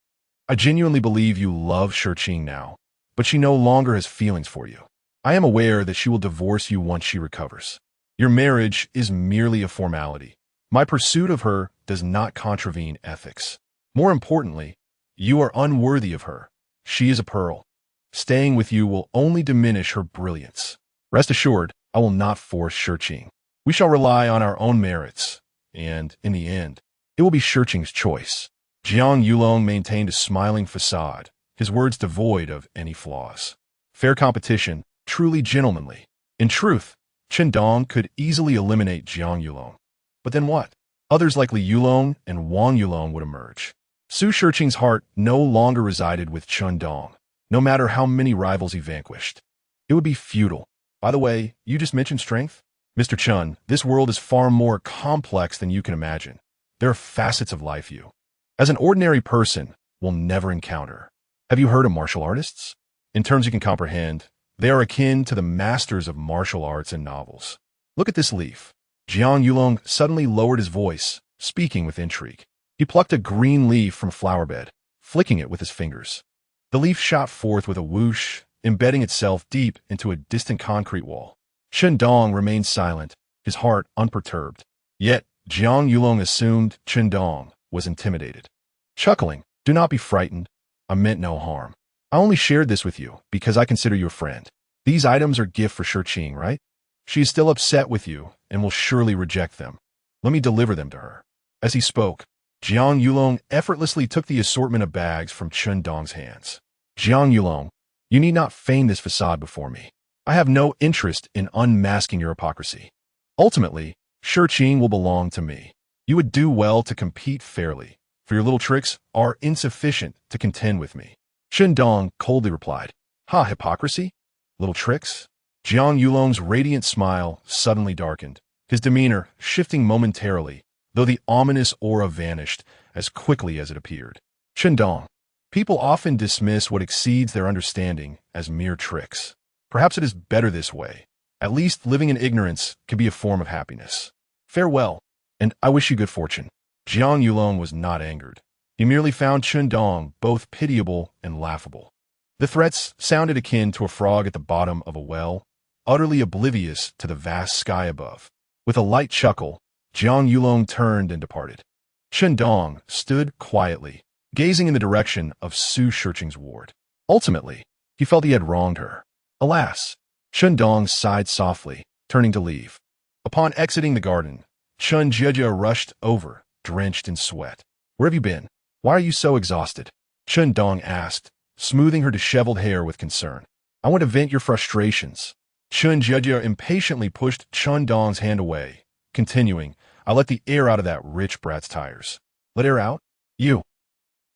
I genuinely believe you love Shiqing now, but she no longer has feelings for you. I am aware that she will divorce you once she recovers. Your marriage is merely a formality. My pursuit of her does not contravene ethics. More importantly, you are unworthy of her. She is a pearl. Staying with you will only diminish her brilliance. Rest assured, I will not force Shiqing. We shall rely on our own merits, and, in the end, it will be Shiqing's choice. Jiang Yulong maintained a smiling facade, his words devoid of any flaws. Fair competition, truly gentlemanly. In truth, Chen Dong could easily eliminate Jiang Yulong. But then what? Others like Li Yulong and Wang Yulong would emerge. Su Shiqing's heart no longer resided with Chen Dong, no matter how many rivals he vanquished. It would be futile. By the way, you just mentioned strength? Mr. Chen, this world is far more complex than you can imagine. There are facets of life you, as an ordinary person, will never encounter. Have you heard of martial artists? In terms you can comprehend, they are akin to the masters of martial arts in novels. Look at this leaf. Jiang Yulong suddenly lowered his voice, speaking with intrigue. He plucked a green leaf from a flower bed, flicking it with his fingers. The leaf shot forth with a whoosh, embedding itself deep into a distant concrete wall. Chen Dong remained silent, his heart unperturbed. Yet, Jiang Yulong assumed Chen Dong was intimidated. Chuckling, do not be frightened. I meant no harm. I only shared this with you because I consider you a friend. These items are gift for Shurqing, right? She is still upset with you and will surely reject them. Let me deliver them to her." As he spoke, Jiang Yulong effortlessly took the assortment of bags from Chen Dong's hands. "Jiang Yulong, you need not feign this facade before me. I have no interest in unmasking your hypocrisy. Ultimately, Shurqing will belong to me. You would do well to compete fairly, for your little tricks are insufficient to contend with me." Chen Dong coldly replied, "Ha, hypocrisy? Little tricks?" Jiang Yulong's radiant smile suddenly darkened, his demeanor shifting momentarily, though the ominous aura vanished as quickly as it appeared. "Chen Dong, people often dismiss what exceeds their understanding as mere tricks. Perhaps it is better this way. At least living in ignorance can be a form of happiness. Farewell, and I wish you good fortune." Jiang Yulong was not angered. He merely found Chen Dong both pitiable and laughable. The threats sounded akin to a frog at the bottom of a well, utterly oblivious to the vast sky above. With a light chuckle, Jiang Yulong turned and departed. Chen Dong stood quietly, gazing in the direction of Su Shurqing's ward. Ultimately, he felt he had wronged her. Alas! Chen Dong sighed softly, turning to leave. Upon exiting the garden, Chen Jie rushed over, drenched in sweat. "Where have you been? Why are you so exhausted?" Chen Dong asked, smoothing her disheveled hair with concern. "I want to vent your frustrations." Chen Jie impatiently pushed Chen Dong's hand away, continuing, "I let the air out of that rich brat's tires." "Let air out? You?"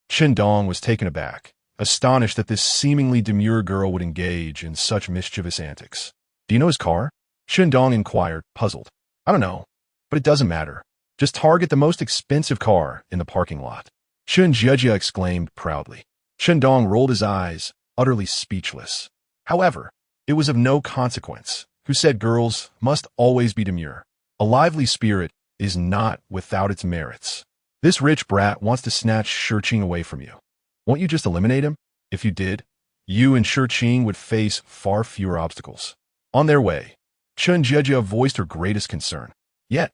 Chen Dong was taken aback, astonished that this seemingly demure girl would engage in such mischievous antics. "Do you know his car?" Chen Dong inquired, puzzled. "I don't know, but it doesn't matter. Just target the most expensive car in the parking lot." Chen Jie exclaimed proudly. Chen Dong rolled his eyes, utterly speechless. However, it was of no consequence. Who said girls must always be demure? A lively spirit is not without its merits. This rich brat wants to snatch Shurqing away from you. Won't you just eliminate him? If you did, you and Shurqing would face far fewer obstacles. On their way, Chen Jie voiced her greatest concern. Yet,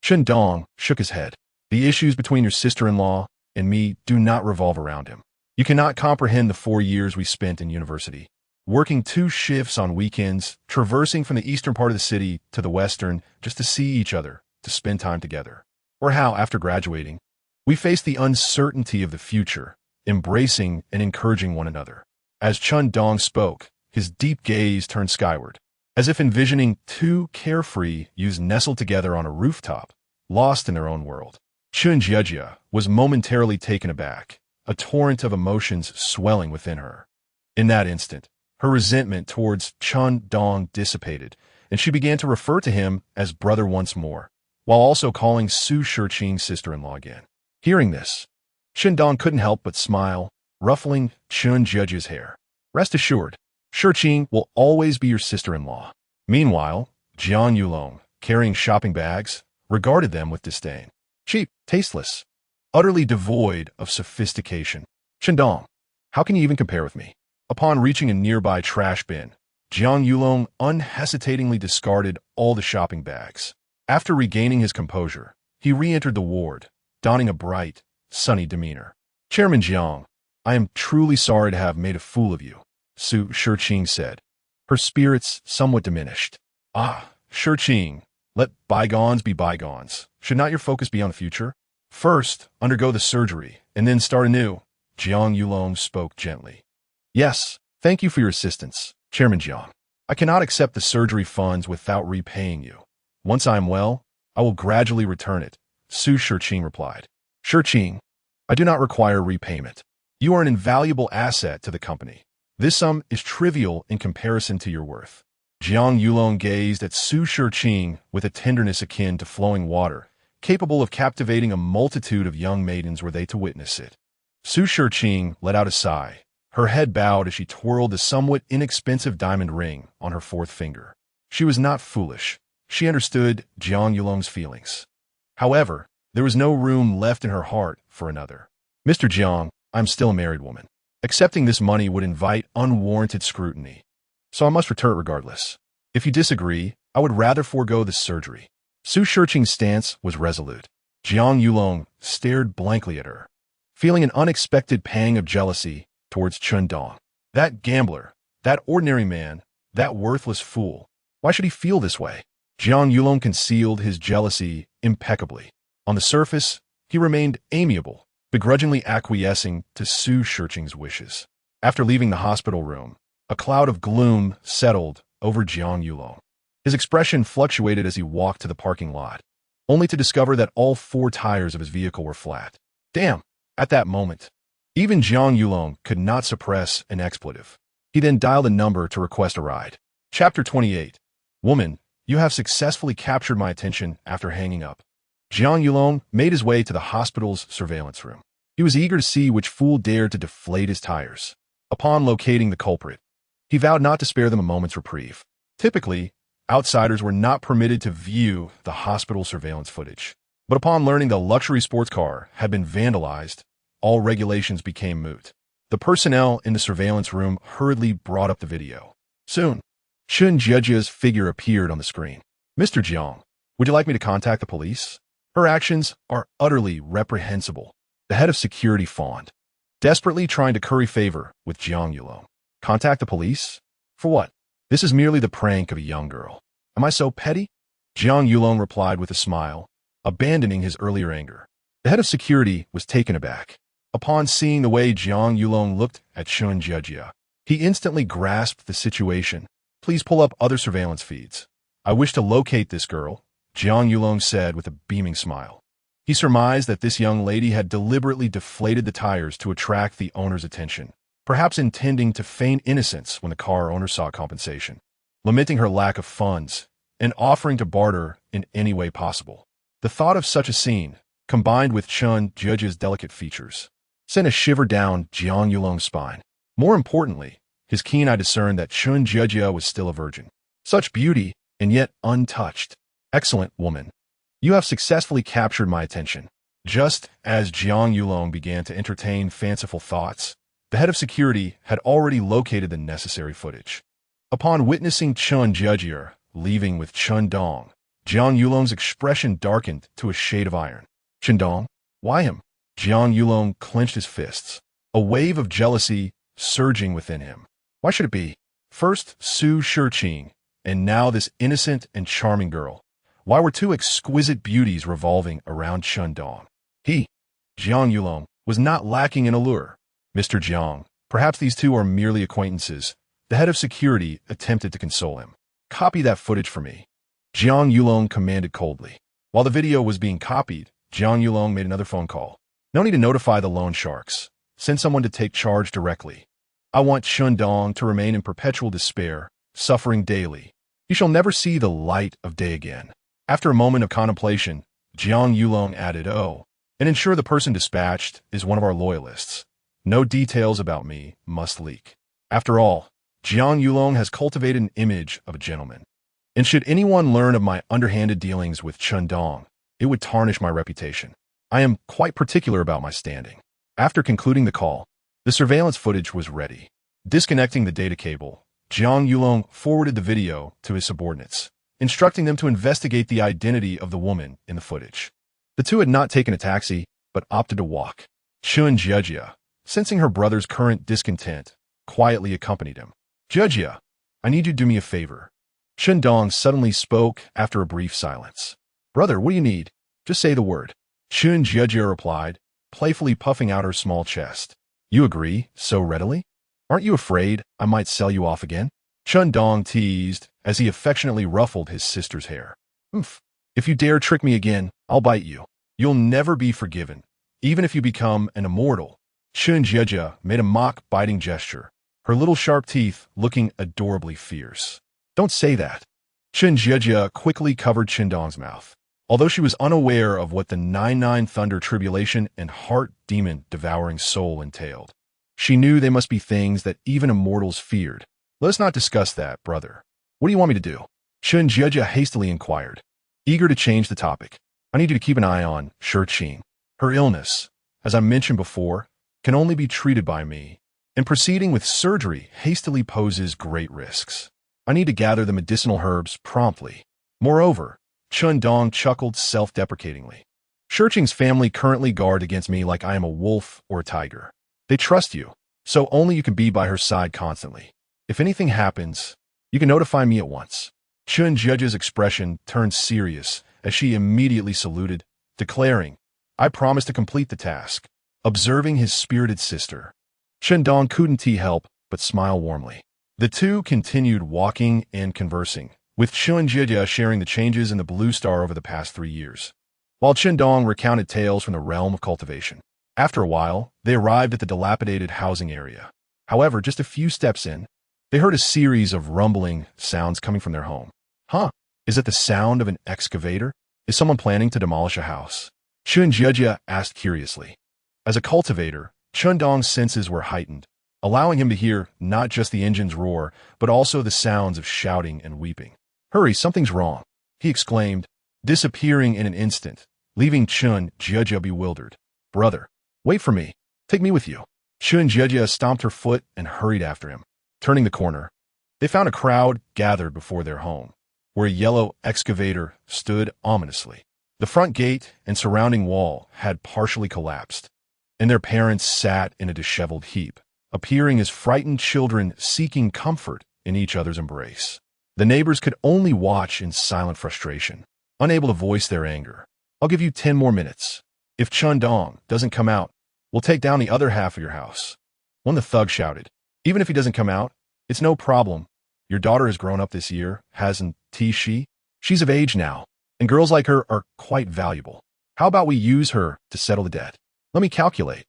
Chen Dong shook his head. "The issues between your sister-in-law and me do not revolve around him. You cannot comprehend the 4 years we spent in university, working 2 shifts on weekends, traversing from the eastern part of the city to the western just to see each other, to spend time together. Or how, after graduating, we faced the uncertainty of the future, embracing and encouraging one another." As Chen Dong spoke, his deep gaze turned skyward, as if envisioning 2 carefree youths nestled together on a rooftop, lost in their own world. Chen Jie was momentarily taken aback, a torrent of emotions swelling within her. In that instant, her resentment towards Chen Dong dissipated, and she began to refer to him as brother once more, while also calling Su Shurqing's sister-in-law again. Hearing this, Chen Dong couldn't help but smile, ruffling Chen Jie's hair. "Rest assured, Shurqing will always be your sister-in-law." Meanwhile, Jiang Yulong, carrying shopping bags, regarded them with disdain. "Cheap, tasteless, utterly devoid of sophistication. Chen Dong, how can you even compare with me?" Upon reaching a nearby trash bin, Jiang Yulong unhesitatingly discarded all the shopping bags. After regaining his composure, he re-entered the ward, donning a bright, sunny demeanor. "Chairman Jiang, I am truly sorry to have made a fool of you," Su Shurqing said, her spirits somewhat diminished. "Ah, Shurqing, let bygones be bygones. Should not your focus be on the future? First, undergo the surgery, and then start anew." Jiang Yulong spoke gently. "Yes, thank you for your assistance, Chairman Jiang. I cannot accept the surgery funds without repaying you. Once I am well, I will gradually return it," Su Shurqing replied. "Shurqing, I do not require repayment. You are an invaluable asset to the company. This sum is trivial in comparison to your worth." Jiang Yulong gazed at Su Shurqing with a tenderness akin to flowing water, capable of captivating a multitude of young maidens were they to witness it. Su Shurqing let out a sigh, her head bowed as she twirled the somewhat inexpensive diamond ring on her 4th finger. She was not foolish. She understood Jiang Yulong's feelings. However, there was no room left in her heart for another. "Mr. Jiang, I'm still a married woman. Accepting this money would invite unwarranted scrutiny, so I must return it regardless. If you disagree, I would rather forego the surgery." Su Shurqing's stance was resolute. Jiang Yulong stared blankly at her, feeling an unexpected pang of jealousy towards Chen Dong. That gambler, that ordinary man, that worthless fool. Why should he feel this way? Jiang Yulong concealed his jealousy impeccably. On the surface, he remained amiable, begrudgingly acquiescing to Su Shiqing's wishes. After leaving the hospital room, a cloud of gloom settled over Jiang Yulong. His expression fluctuated as he walked to the parking lot, only to discover that all 4 tires of his vehicle were flat. Damn! At that moment, even Jiang Yulong could not suppress an expletive. He then dialed a number to request a ride. Chapter 28. Woman, you have successfully captured my attention after hanging up. Jiang Yulong made his way to the hospital's surveillance room. He was eager to see which fool dared to deflate his tires. Upon locating the culprit, he vowed not to spare them a moment's reprieve. Typically, outsiders were not permitted to view the hospital surveillance footage. But upon learning the luxury sports car had been vandalized, all regulations became moot. The personnel in the surveillance room hurriedly brought up the video. Soon, Chen Dong's figure appeared on the screen. Mr. Jiang, would you like me to contact the police? Her actions are utterly reprehensible. The head of security fawned, desperately trying to curry favor with Jiang Yulong. Contact the police? For what? This is merely the prank of a young girl. Am I so petty? Jiang Yulong replied with a smile, abandoning his earlier anger. The head of security was taken aback. Upon seeing the way Jiang Yulong looked at Chen Dong, he instantly grasped the situation. Please pull up other surveillance feeds. I wish to locate this girl, Jiang Yulong said with a beaming smile. He surmised that this young lady had deliberately deflated the tires to attract the owner's attention, perhaps intending to feign innocence when the car owner sought compensation, lamenting her lack of funds, and offering to barter in any way possible. The thought of such a scene, combined with Chen Dong's delicate features, sent a shiver down Jiang Yulong's spine. More importantly, his keen eye discerned that Chen Dong was still a virgin. Such beauty, and yet untouched. Excellent woman. You have successfully captured my attention. Just as Jiang Yulong began to entertain fanciful thoughts, the head of security had already located the necessary footage. Upon witnessing Chen Dong leaving with Chen Dong, Jiang Yulong's expression darkened to a shade of iron. Chen Dong? Why him? Jiang Yulong clenched his fists, a wave of jealousy surging within him. Why should it be? First Su Shiqing, and now this innocent and charming girl. Why were 2 exquisite beauties revolving around Chen Dong? He, Jiang Yulong, was not lacking in allure. Mr. Jiang, perhaps these 2 are merely acquaintances. The head of security attempted to console him. Copy that footage for me. Jiang Yulong commanded coldly. While the video was being copied, Jiang Yulong made another phone call. No need to notify the loan sharks. Send someone to take charge directly. I want Chen Dong to remain in perpetual despair, suffering daily. He shall never see the light of day again. After a moment of contemplation, Jiang Yulong added, "Oh, and ensure the person dispatched is one of our loyalists. No details about me must leak." After all, Jiang Yulong has cultivated an image of a gentleman. And should anyone learn of my underhanded dealings with Chen Dong, it would tarnish my reputation. I am quite particular about my standing. After concluding the call, the surveillance footage was ready. Disconnecting the data cable, Jiang Yulong forwarded the video to his subordinates, instructing them to investigate the identity of the woman in the footage. The 2 had not taken a taxi, but opted to walk. Chen Dong, sensing her brother's current discontent, quietly accompanied him. "Jia, I need you to do me a favor." Chen Dong suddenly spoke after a brief silence. "Brother, what do you need? Just say the word." Chen Dong replied, playfully puffing out her small chest. "You agree so readily? Aren't you afraid I might sell you off again?" Chen Dong teased as he affectionately ruffled his sister's hair. "Oomph. If you dare trick me again, I'll bite you. You'll never be forgiven, even if you become an immortal." Chen Dong made a mock-biting gesture, her little sharp teeth looking adorably fierce. "Don't say that." Chen Dong quickly covered Chen Dong's mouth. Although she was unaware of what the 99 thunder tribulation and heart demon devouring soul entailed, she knew they must be things that even immortals feared. "Let us not discuss that, brother. What do you want me to do?" Chen Dong hastily inquired, eager to change the topic. "I need you to keep an eye on Shiqing. Her illness, as I mentioned before, can only be treated by me, and proceeding with surgery hastily poses great risks. I need to gather the medicinal herbs promptly. Moreover," Chen Dong chuckled self-deprecatingly, "Shiqing's family currently guard against me like I am a wolf or a tiger. They trust you, so only you can be by her side constantly. If anything happens, you can notify me at once. Chen Judge's expression turned serious as she immediately saluted, declaring, I promise to complete the task. Observing his spirited sister, Chen Dong couldn't help but smile warmly. The two continued walking and conversing, with Chen Jie sharing the changes in the Blue Star over the past 3 years, while Chen Dong recounted tales from the realm of cultivation. After a while, they arrived at the dilapidated housing area. However, just a few steps in, they heard a series of rumbling sounds coming from their home. Huh? Is it the sound of an excavator? Is someone planning to demolish a house? Chen Jie asked curiously. As a cultivator, Chen Dong's senses were heightened, allowing him to hear not just the engine's roar, but also the sounds of shouting and weeping. Hurry, something's wrong, he exclaimed, disappearing in an instant, leaving Chen Jie bewildered. Brother, wait for me. Take me with you. Chen Jie stomped her foot and hurried after him. Turning the corner, they found a crowd gathered before their home, where a yellow excavator stood ominously. The front gate and surrounding wall had partially collapsed, and their parents sat in a disheveled heap, appearing as frightened children seeking comfort in each other's embrace. The neighbors could only watch in silent frustration, unable to voice their anger. I'll give you 10 more minutes. If Chen Dong doesn't come out, we'll take down the other half of your house. One of the thugs shouted. Even if he doesn't come out, it's no problem. Your daughter has grown up this year, hasn't she? She's of age now, and girls like her are quite valuable. How about we use her to settle the debt? Let me calculate.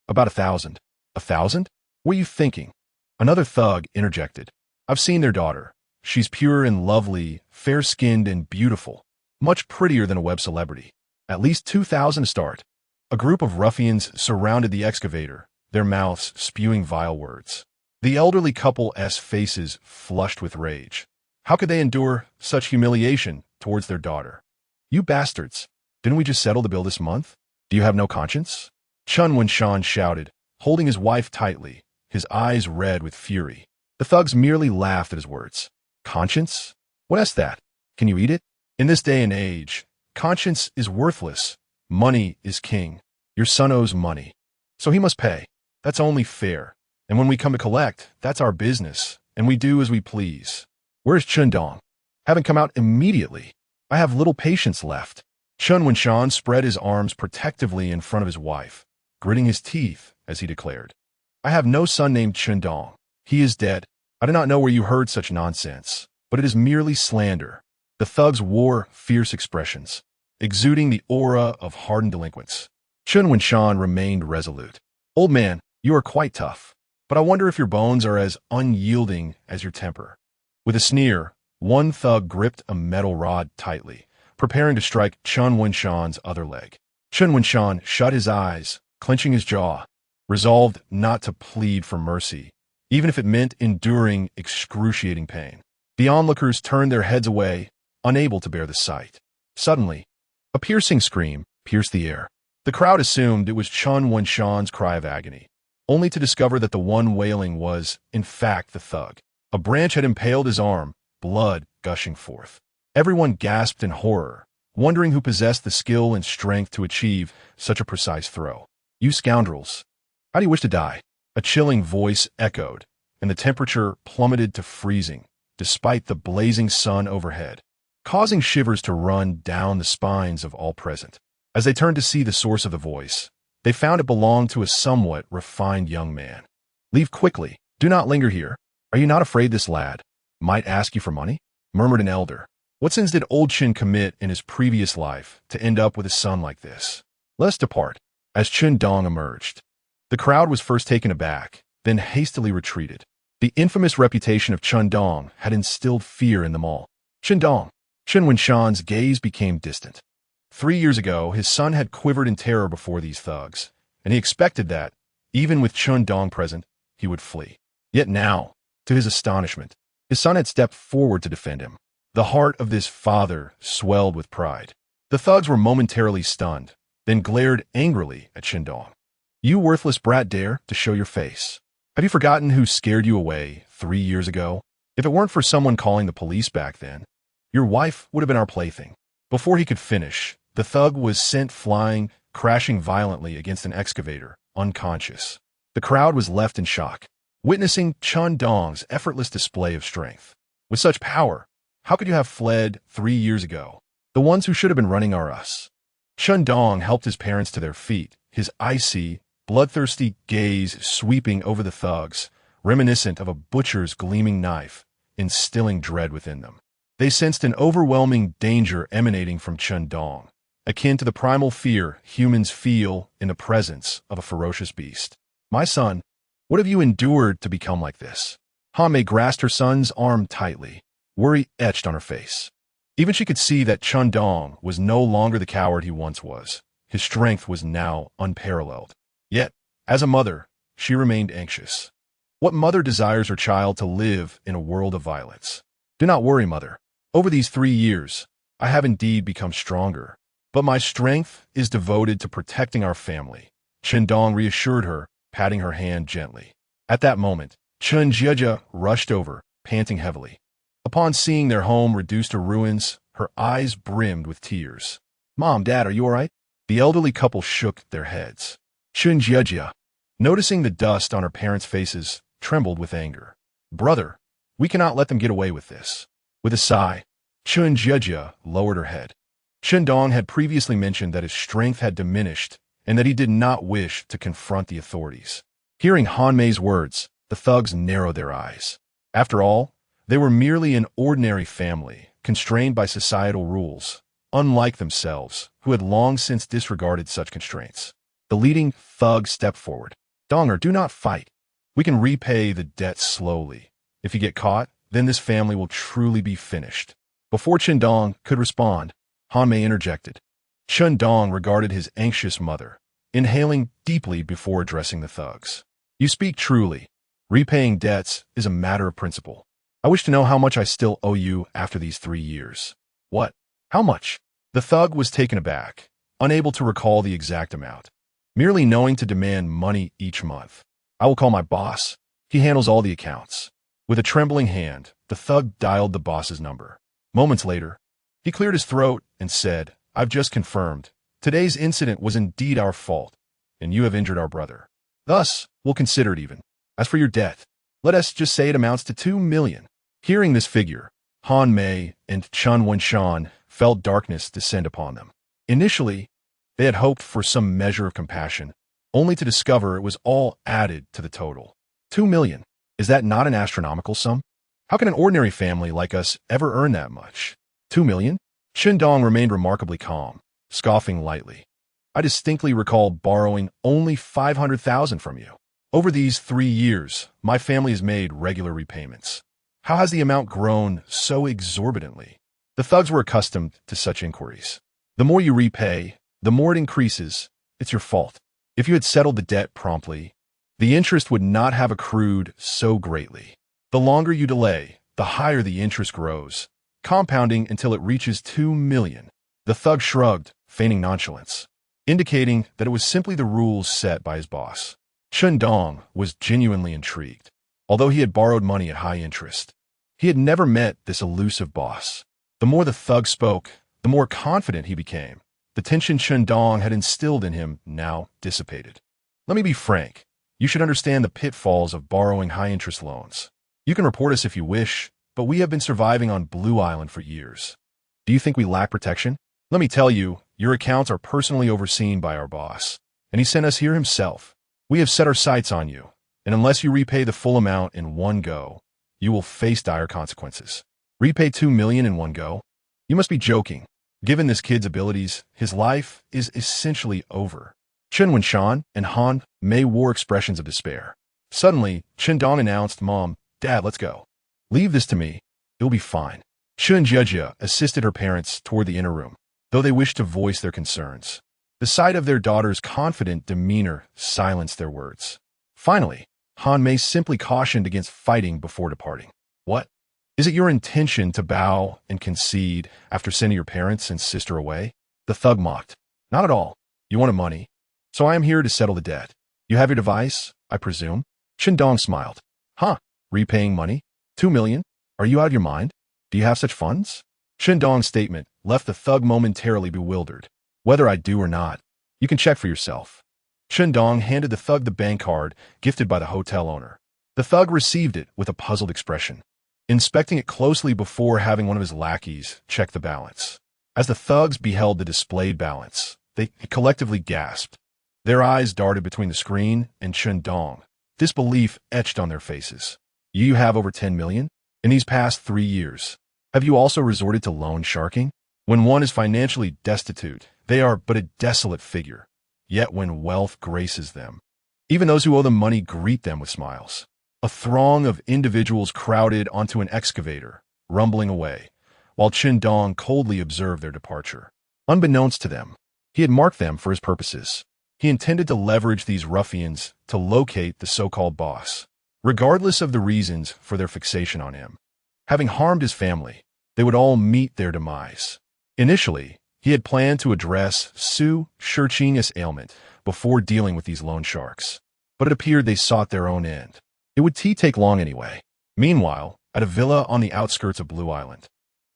About 1,000. 1,000? What are you thinking? Another thug interjected. I've seen their daughter. She's pure and lovely, fair-skinned and beautiful, much prettier than a web celebrity. At least 2,000 to start. A group of ruffians surrounded the excavator, their mouths spewing vile words. The elderly couple's faces flushed with rage. How could they endure such humiliation towards their daughter? You bastards! Didn't we just settle the bill this month? Do you have no conscience? Chen Wenshan shouted, holding his wife tightly, his eyes red with fury. The thugs merely laughed at his words. Conscience? What's that? Can you eat it? In this day and age, conscience is worthless. Money is king. Your son owes money, so he must pay. That's only fair. And when we come to collect, that's our business, and we do as we please. Where's Chen Dong? Haven't come out immediately. I have little patience left. Chen Wenshan spread his arms protectively in front of his wife, gritting his teeth as he declared, I have no son named Chen Dong. He is dead. I do not know where you heard such nonsense, but it is merely slander. The thugs wore fierce expressions, exuding the aura of hardened delinquents. Chen Wenshan remained resolute. Old man, you are quite tough, but I wonder if your bones are as unyielding as your temper. With a sneer, one thug gripped a metal rod tightly, preparing to strike Chen Wenshan's other leg. Chen Wenshan shut his eyes, clenching his jaw, resolved not to plead for mercy, even if it meant enduring excruciating pain. The onlookers turned their heads away, unable to bear the sight. Suddenly, a piercing scream pierced the air. The crowd assumed it was Chen Wenshan's cry of agony, only to discover that the one wailing was, in fact, the thug. A branch had impaled his arm, blood gushing forth. Everyone gasped in horror, wondering who possessed the skill and strength to achieve such a precise throw. You scoundrels! How do you wish to die? A chilling voice echoed, and the temperature plummeted to freezing, despite the blazing sun overhead, causing shivers to run down the spines of all present. As they turned to see the source of the voice, they found it belonged to a somewhat refined young man. Leave quickly. Do not linger here. Are you not afraid this lad might ask you for money? Murmured an elder. What sins did old Chen commit in his previous life to end up with a son like this? Let us depart. As Chen Dong emerged, the crowd was first taken aback, then hastily retreated. The infamous reputation of Chen Dong had instilled fear in them all. Chen Dong. Chen Wenshan's gaze became distant. 3 years ago, his son had quivered in terror before these thugs, and he expected that, even with Chen Dong present, he would flee. Yet now, to his astonishment, his son had stepped forward to defend him. The heart of this father swelled with pride. The thugs were momentarily stunned, then glared angrily at Chen Dong. You worthless brat dare to show your face. Have you forgotten who scared you away 3 years ago? If it weren't for someone calling the police back then, your wife would have been our plaything. Before he could finish, the thug was sent flying, crashing violently against an excavator, unconscious. The crowd was left in shock, witnessing Chen Dong's effortless display of strength. With such power, how could you have fled 3 years ago? The ones who should have been running are us. Chen Dong helped his parents to their feet, his icy, bloodthirsty gaze sweeping over the thugs, reminiscent of a butcher's gleaming knife, instilling dread within them. They sensed an overwhelming danger emanating from Chen Dong, akin to the primal fear humans feel in the presence of a ferocious beast. My son, what have you endured to become like this? Han Mei grasped her son's arm tightly, worry etched on her face. Even she could see that Chen Dong was no longer the coward he once was. His strength was now unparalleled. Yet, as a mother, she remained anxious. What mother desires her child to live in a world of violence? Do not worry, mother. Over these 3 years, I have indeed become stronger, but my strength is devoted to protecting our family. Chen Dong reassured her, patting her hand gently. At that moment, Chen Jieja rushed over, panting heavily. Upon seeing their home reduced to ruins, her eyes brimmed with tears. Mom, Dad, are you all right? The elderly couple shook their heads. Chen Jieja, noticing the dust on her parents' faces, trembled with anger. Brother, we cannot let them get away with this. With a sigh, Chen Jieja lowered her head. Chen Dong had previously mentioned that his strength had diminished and that he did not wish to confront the authorities. Hearing Han Mei's words, the thugs narrowed their eyes. After all, they were merely an ordinary family, constrained by societal rules, unlike themselves, who had long since disregarded such constraints. The leading thug stepped forward. Donger, do not fight. We can repay the debt slowly. If you get caught, then this family will truly be finished. Before Chen Dong could respond, Han Mei interjected. Chen Dong regarded his anxious mother, inhaling deeply before addressing the thugs. You speak truly. Repaying debts is a matter of principle. I wish to know how much I still owe you after these 3 years. What? How much? The thug was taken aback, unable to recall the exact amount, merely knowing to demand money each month. I will call my boss. He handles all the accounts. With a trembling hand, the thug dialed the boss's number. Moments later, he cleared his throat and said, I've just confirmed. Today's incident was indeed our fault, and you have injured our brother. Thus, we'll consider it even. As for your debt, let us just say it amounts to 2 million. Hearing this figure, Han Mei and Chen Wenshan felt darkness descend upon them. Initially, they had hoped for some measure of compassion, only to discover it was all added to the total. 2 million. Is that not an astronomical sum? How can an ordinary family like us ever earn that much? 2 million? Chen Dong remained remarkably calm, scoffing lightly. I distinctly recall borrowing only 500,000 from you. Over these 3 years, my family has made regular repayments. How has the amount grown so exorbitantly? The thugs were accustomed to such inquiries. The more you repay, the more it increases. It's your fault. If you had settled the debt promptly, the interest would not have accrued so greatly. The longer you delay, the higher the interest grows, compounding until it reaches 2 million. The thug shrugged, feigning nonchalance, indicating that it was simply the rules set by his boss. Chen Dong was genuinely intrigued. Although he had borrowed money at high interest, he had never met this elusive boss. The more the thug spoke, the more confident he became. The tension Chen Dong had instilled in him now dissipated. Let me be frank. You should understand the pitfalls of borrowing high-interest loans. You can report us if you wish, but we have been surviving on Blue Island for years. Do you think we lack protection? Let me tell you, your accounts are personally overseen by our boss, and he sent us here himself. We have set our sights on you, and unless you repay the full amount in one go, you will face dire consequences. Repay 2 million in one go? You must be joking. Given this kid's abilities, his life is essentially over. Chen Wenshan and Han Mei wore expressions of despair. Suddenly, Chen Dong announced, Mom, Dad, let's go. Leave this to me. It'll be fine. Chen Jieja assisted her parents toward the inner room, though they wished to voice their concerns. The sight of their daughter's confident demeanor silenced their words. Finally, Han Mei simply cautioned against fighting before departing. What? Is it your intention to bow and concede after sending your parents and sister away? The thug mocked. Not at all. You wanted money, so I am here to settle the debt. You have your device, I presume? Chen Dong smiled. Huh? Repaying money? 2 million? Are you out of your mind? Do you have such funds? Chen Dong's statement left the thug momentarily bewildered. Whether I do or not, you can check for yourself. Chen Dong handed the thug the bank card gifted by the hotel owner. The thug received it with a puzzled expression, inspecting it closely before having one of his lackeys check the balance. As the thugs beheld the displayed balance, they collectively gasped. Their eyes darted between the screen and Chen Dong, disbelief etched on their faces. You have over 10 million? In these past 3 years, have you also resorted to loan sharking? When one is financially destitute, they are but a desolate figure. Yet when wealth graces them, even those who owe them money greet them with smiles. A throng of individuals crowded onto an excavator, rumbling away, while Chen Dong coldly observed their departure. Unbeknownst to them, he had marked them for his purposes. He intended to leverage these ruffians to locate the so-called boss, regardless of the reasons for their fixation on him. Having harmed his family, they would all meet their demise. Initially, he had planned to address Su Shirchinius' ailment before dealing with these loan sharks, but it appeared they sought their own end. It would take long anyway. Meanwhile, at a villa on the outskirts of Blue Island,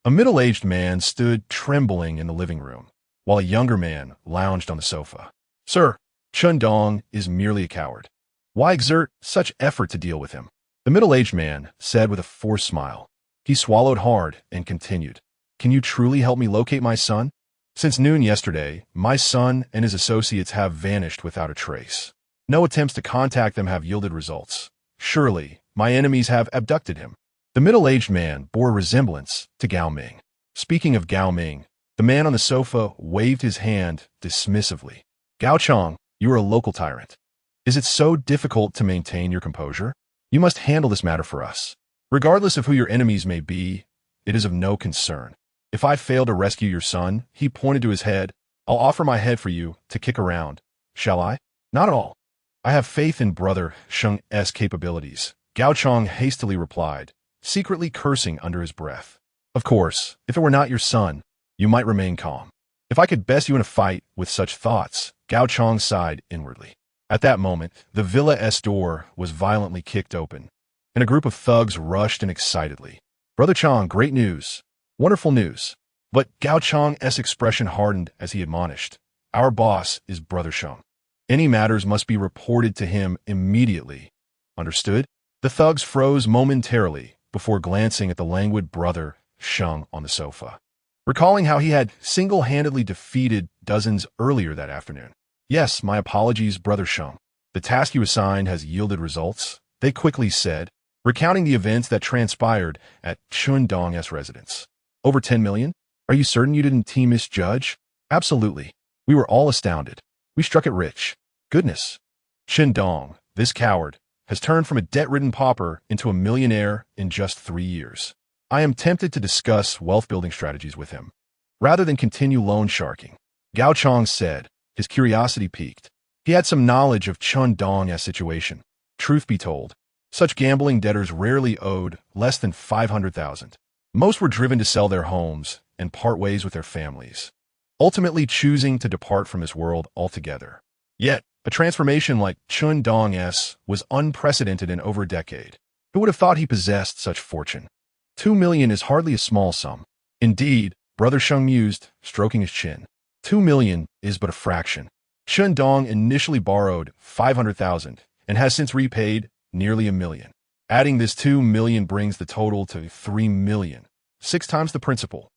a middle-aged man stood trembling in the living room, while a younger man lounged on the sofa. Sir, Chen Dong is merely a coward. Why exert such effort to deal with him? The middle-aged man said with a forced smile. He swallowed hard and continued. Can you truly help me locate my son? Since noon yesterday, my son and his associates have vanished without a trace. No attempts to contact them have yielded results. Surely, my enemies have abducted him. The middle-aged man bore a resemblance to Gao Ming. Speaking of Gao Ming, the man on the sofa waved his hand dismissively. Gao Chong, you are a local tyrant. Is it so difficult to maintain your composure? You must handle this matter for us. Regardless of who your enemies may be, it is of no concern. If I fail to rescue your son, he pointed to his head, I'll offer my head for you to kick around. Shall I? Not at all. I have faith in Brother Sheng's capabilities, Gao Chong hastily replied, secretly cursing under his breath. Of course, if it were not your son, you might remain calm. If I could best you in a fight with such thoughts, Gao Chong sighed inwardly. At that moment, the villa's door was violently kicked open, and a group of thugs rushed in excitedly. Brother Chong, great news. Wonderful news. But Gao Chong's expression hardened as he admonished. Our boss is Brother Sheng. Any matters must be reported to him immediately. Understood? The thugs froze momentarily before glancing at the languid Brother Sheng on the sofa, recalling how he had single-handedly defeated dozens earlier that afternoon. Yes, my apologies, Brother Sheng. The task you assigned has yielded results, they quickly said, recounting the events that transpired at Chen Dong's residence. Over 10 million? Are you certain you didn't misjudge? Absolutely. We were all astounded. We struck it rich. Goodness. Chen Dong, this coward, has turned from a debt-ridden pauper into a millionaire in just 3 years. I am tempted to discuss wealth-building strategies with him, rather than continue loan sharking. Gao Chong said, his curiosity piqued. He had some knowledge of Chen Dong's situation. Truth be told, such gambling debtors rarely owed less than 500,000. Most were driven to sell their homes and part ways with their families, ultimately choosing to depart from this world altogether. Yet, a transformation like Chen Dong's was unprecedented in over a decade. Who would have thought he possessed such fortune? 2 million is hardly a small sum. Indeed, Brother Sheng mused, stroking his chin. 2 million is but a fraction. Chen Dong initially borrowed 500,000 and has since repaid nearly 1 million. Adding this 2 million brings the total to 3 million, 6 times the principal.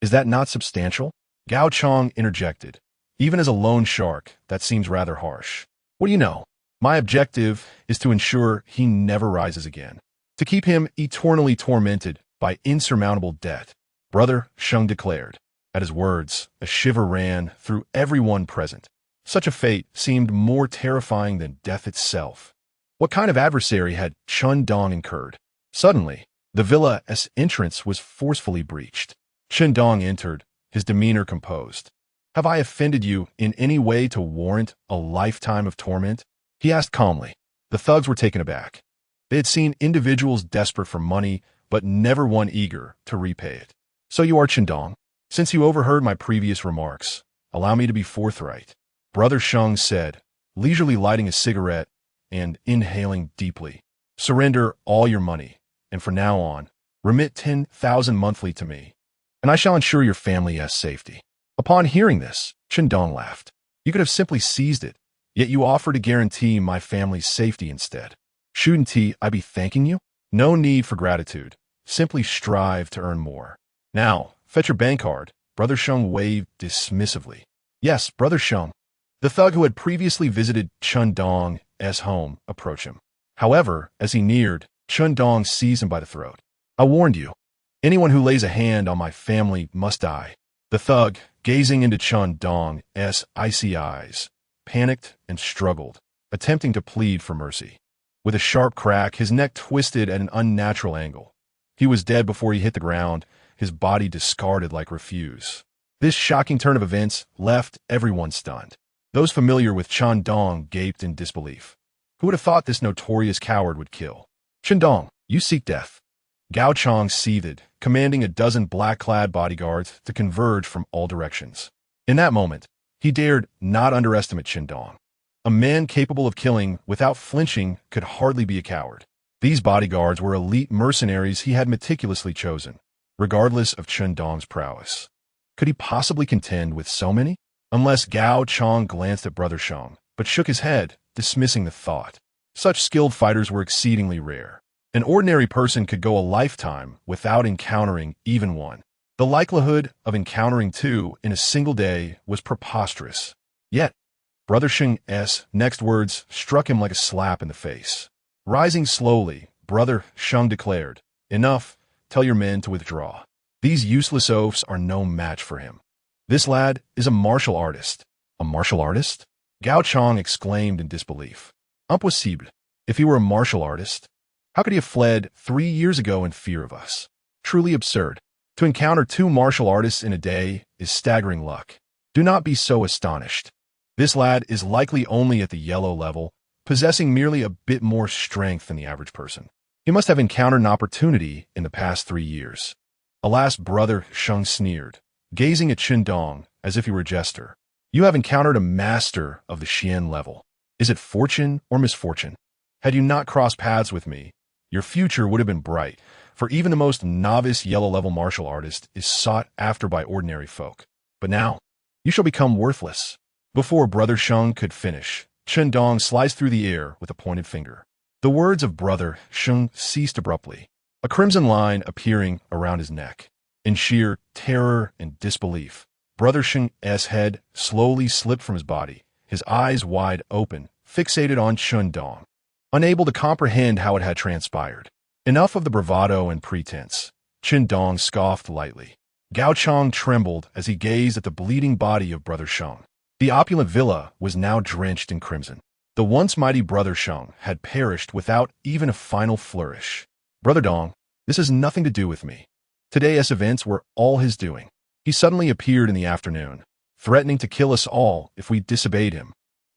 Is that not substantial? Gao Chong interjected. Even as a loan shark, that seems rather harsh. What do you know? My objective is to ensure he never rises again, to keep him eternally tormented by insurmountable debt, Brother Sheng declared. At his words, a shiver ran through everyone present. Such a fate seemed more terrifying than death itself. What kind of adversary had Chen Dong incurred? Suddenly, the villa's entrance was forcefully breached. Chen Dong entered, his demeanor composed. Have I offended you in any way to warrant a lifetime of torment? He asked calmly. The thugs were taken aback. They had seen individuals desperate for money, but never one eager to repay it. So you are Chen Dong? Since you overheard my previous remarks, allow me to be forthright. Brother Sheng said, leisurely lighting a cigarette and inhaling deeply. Surrender all your money, and from now on, remit 10,000 monthly to me, and I shall ensure your family's safety. Upon hearing this, Chen Dong laughed. You could have simply seized it, Yet you offer to guarantee my family's safety instead. Shouldn't I be thanking you? No need for gratitude. Simply strive to earn more. Now, fetch your bank card. Brother Sheng waved dismissively. Yes, Brother Sheng. The thug who had previously visited Chen Dong's home approached him. However, as he neared, Chen Dong seized him by the throat. I warned you. Anyone who lays a hand on my family must die. The thug, gazing into Chen Dong's icy eyes, panicked and struggled, attempting to plead for mercy. With a sharp crack, his neck twisted at an unnatural angle. He was dead before he hit the ground, his body discarded like refuse. This shocking turn of events left everyone stunned. Those familiar with Chen Dong gaped in disbelief. Who would have thought this notorious coward would kill? Chen Dong, you seek death. Gao Chong seethed, commanding a dozen black-clad bodyguards to converge from all directions. In that moment, he dared not underestimate Chen Dong. A man capable of killing without flinching could hardly be a coward. These bodyguards were elite mercenaries he had meticulously chosen, regardless of Chen Dong's prowess. Could he possibly contend with so many? Unless Gao Chong glanced at Brother Sheng, but shook his head, dismissing the thought. Such skilled fighters were exceedingly rare. An ordinary person could go a lifetime without encountering even one. The likelihood of encountering two in a single day was preposterous. Yet, Brother Sheng's next words struck him like a slap in the face. Rising slowly, Brother Sheng declared, Enough, tell your men to withdraw. These useless oafs are no match for him. This lad is a martial artist. A martial artist? Gao Chong exclaimed in disbelief. Impossible. If he were a martial artist, how could he have fled 3 years ago in fear of us? Truly absurd. To encounter 2 martial artists in a day is staggering luck. Do not be so astonished. This lad is likely only at the yellow level, possessing merely a bit more strength than the average person. He must have encountered an opportunity in the past 3 years. Alas, Brother Sheng sneered, gazing at Chen Dong as if he were a jester. You have encountered a master of the Xian level. Is it fortune or misfortune? Had you not crossed paths with me, your future would have been bright, for even the most novice yellow-level martial artist is sought after by ordinary folk. But now, you shall become worthless. Before Brother Sheng could finish, Chen Dong sliced through the air with a pointed finger. The words of Brother Sheng ceased abruptly, a crimson line appearing around his neck. In sheer terror and disbelief, Brother Sheng's head slowly slipped from his body, his eyes wide open, fixated on Chen Dong, unable to comprehend how it had transpired. Enough of the bravado and pretense. Chen Dong scoffed lightly. Gao Chong trembled as he gazed at the bleeding body of Brother Sheng. The opulent villa was now drenched in crimson. The once mighty Brother Sheng had perished without even a final flourish. Brother Dong, this has nothing to do with me. Today's events were all his doing. He suddenly appeared in the afternoon, threatening to kill us all if we disobeyed him.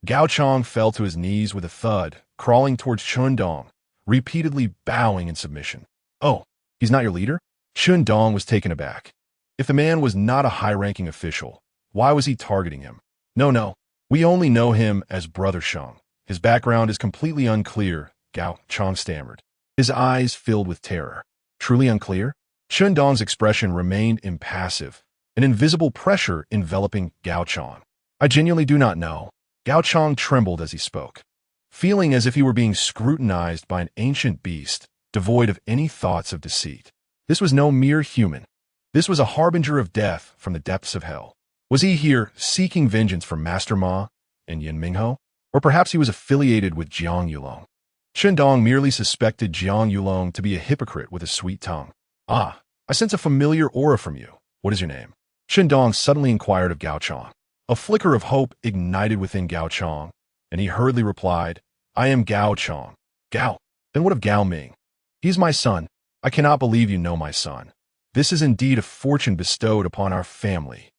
Gao Chong fell to his knees with a thud, crawling towards Chen Dong, repeatedly bowing in submission. Oh, he's not your leader? Chen Dong was taken aback. If the man was not a high-ranking official, why was he targeting him? No, we only know him as Brother Sheng. His background is completely unclear, Gao Chong stammered, his eyes filled with terror. Truly unclear? Chen Dong's expression remained impassive, an invisible pressure enveloping Gao Chong. I genuinely do not know. Gao Chong trembled as he spoke, feeling as if he were being scrutinized by an ancient beast, devoid of any thoughts of deceit. This was no mere human. This was a harbinger of death from the depths of hell. Was he here seeking vengeance from Master Ma and Yin Mingho? Or perhaps he was affiliated with Jiang Yulong. Chen Dong merely suspected Jiang Yulong to be a hypocrite with a sweet tongue. Ah, I sense a familiar aura from you. What is your name? Chen Dong suddenly inquired of Gao Chong. A flicker of hope ignited within Gao Chong, and he hurriedly replied, I am Gao Chong. Gao? Then what of Gao Ming? He's my son. I cannot believe you know my son. This is indeed a fortune bestowed upon our family.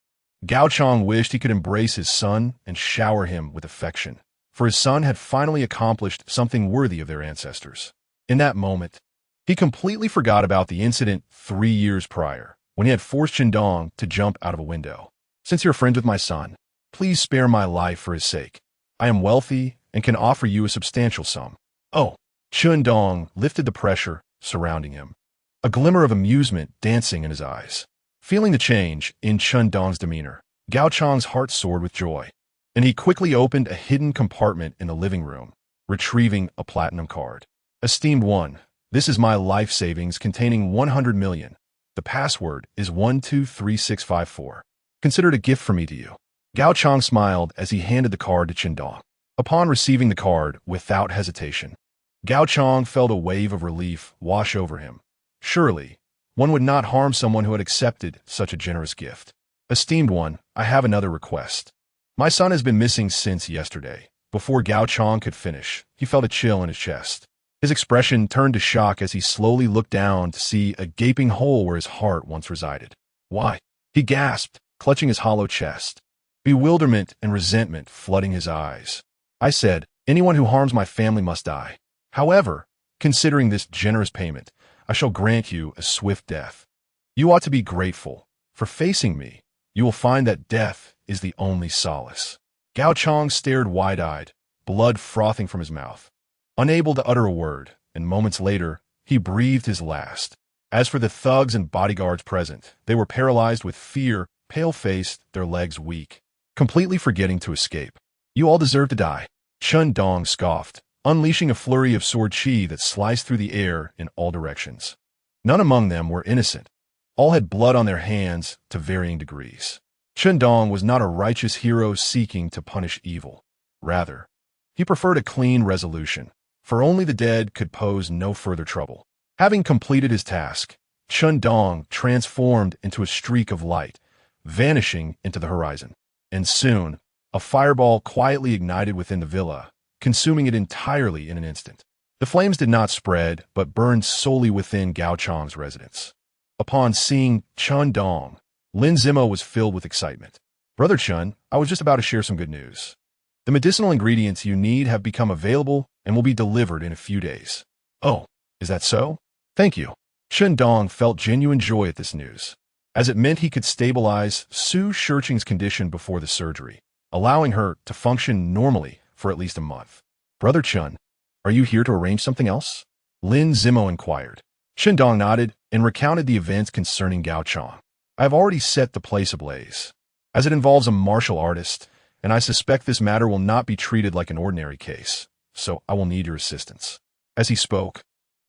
Gao Chong wished he could embrace his son and shower him with affection, for his son had finally accomplished something worthy of their ancestors. In that moment, he completely forgot about the incident 3 years prior, when he had forced Chen Dong to jump out of a window. Since you're friends with my son, please spare my life for his sake. I am wealthy and can offer you a substantial sum. Oh, Chen Dong lifted the pressure surrounding him, a glimmer of amusement dancing in his eyes. Feeling the change in Chen Dong's demeanor, Gao Chong's heart soared with joy. and he quickly opened a hidden compartment in the living room, retrieving a platinum card. Esteemed one, this is my life savings containing 100 million. The password is 123654. Consider it a gift from me to you. Gao Chong smiled as he handed the card to Chen Dong. Upon receiving the card, without hesitation, Gao Chong felt a wave of relief wash over him. Surely, one would not harm someone who had accepted such a generous gift. Esteemed one, I have another request. My son has been missing since yesterday. Before Gao Chong could finish, he felt a chill in his chest. His expression turned to shock as he slowly looked down to see a gaping hole where his heart once resided. Why? He gasped, clutching his hollow chest, bewilderment and resentment flooding his eyes. I said, anyone who harms my family must die. However, considering this generous payment, I shall grant you a swift death. You ought to be grateful. For facing me, you will find that death is the only solace. Gao Chong stared wide-eyed, blood frothing from his mouth, unable to utter a word, and moments later, he breathed his last. As for the thugs and bodyguards present, they were paralyzed with fear, pale-faced, their legs weak, completely forgetting to escape. You all deserve to die. Chen Dong scoffed, unleashing a flurry of sword chi that sliced through the air in all directions. None among them were innocent. All had blood on their hands to varying degrees. Chen Dong was not a righteous hero seeking to punish evil. Rather, he preferred a clean resolution, for only the dead could pose no further trouble. Having completed his task, Chen Dong transformed into a streak of light, vanishing into the horizon. And soon, a fireball quietly ignited within the villa, consuming it entirely in an instant. The flames did not spread, but burned solely within Gao Chong's residence. Upon seeing Chen Dong, Lin Zimo was filled with excitement. Brother Chen, I was just about to share some good news. The medicinal ingredients you need have become available and will be delivered in a few days. Oh, is that so? Thank you. Chen Dong felt genuine joy at this news, as it meant he could stabilize Su Shirqing's condition before the surgery, allowing her to function normally for at least a month. Brother Chen, are you here to arrange something else? Lin Zimo inquired. Chen Dong nodded and recounted the events concerning Gao Chong. I have already set the place ablaze, as it involves a martial artist, and I suspect this matter will not be treated like an ordinary case, so I will need your assistance. As he spoke,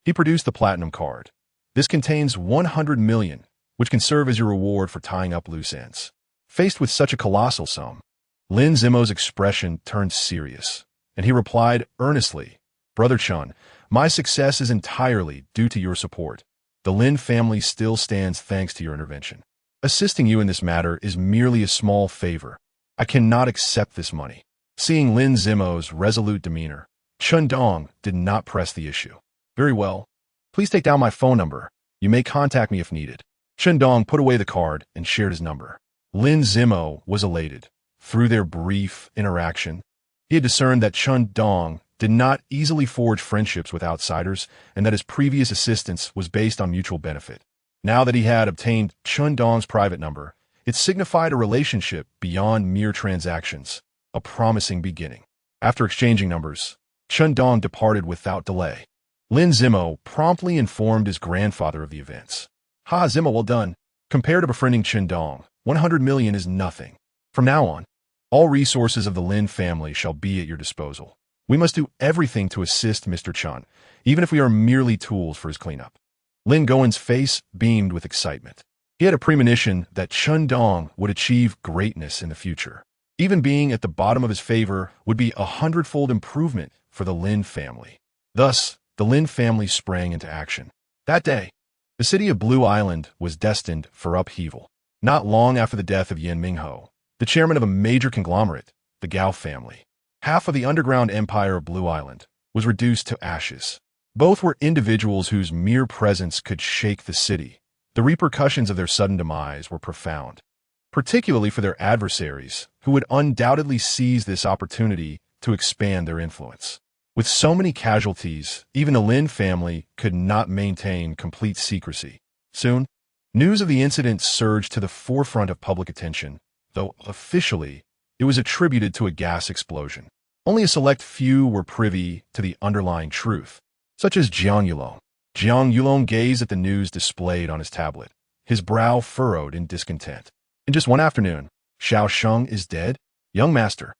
he produced the platinum card. This contains 100 million, which can serve as your reward for tying up loose ends. Faced with such a colossal sum, Lin Zimo's expression turned serious, and he replied earnestly, Brother Chen, my success is entirely due to your support. The Lin family still stands thanks to your intervention. Assisting you in this matter is merely a small favor. I cannot accept this money. Seeing Lin Zimo's resolute demeanor, Chen Dong did not press the issue. Very well. Please take down my phone number. You may contact me if needed. Chen Dong put away the card and shared his number. Lin Zimo was elated. Through their brief interaction, he had discerned that Chen Dong did not easily forge friendships with outsiders and that his previous assistance was based on mutual benefit. Now that he had obtained Chen Dong's private number, it signified a relationship beyond mere transactions, a promising beginning. After exchanging numbers, Chen Dong departed without delay. Lin Zimo promptly informed his grandfather of the events. Ha, Zimo, well done. Compared to befriending Chen Dong, 100 million is nothing. From now on, all resources of the Lin family shall be at your disposal. We must do everything to assist Mr. Chen, even if we are merely tools for his cleanup. Lin Gowen's face beamed with excitement. He had a premonition that Chen Dong would achieve greatness in the future. Even being at the bottom of his favor would be 100-fold improvement for the Lin family. Thus, the Lin family sprang into action. That day, the city of Blue Island was destined for upheaval. Not long after the death of Yan Mingho, the chairman of a major conglomerate, the Gao family, half of the underground empire of Blue Island, was reduced to ashes. Both were individuals whose mere presence could shake the city. The repercussions of their sudden demise were profound, particularly for their adversaries, who would undoubtedly seize this opportunity to expand their influence. With so many casualties, even the Lin family could not maintain complete secrecy. Soon, news of the incident surged to the forefront of public attention, though officially it was attributed to a gas explosion. Only a select few were privy to the underlying truth, such as Jiang Yulong. Jiang Yulong gazed at the news displayed on his tablet, his brow furrowed in discontent. In just one afternoon, Xiao Sheng is dead? Young master,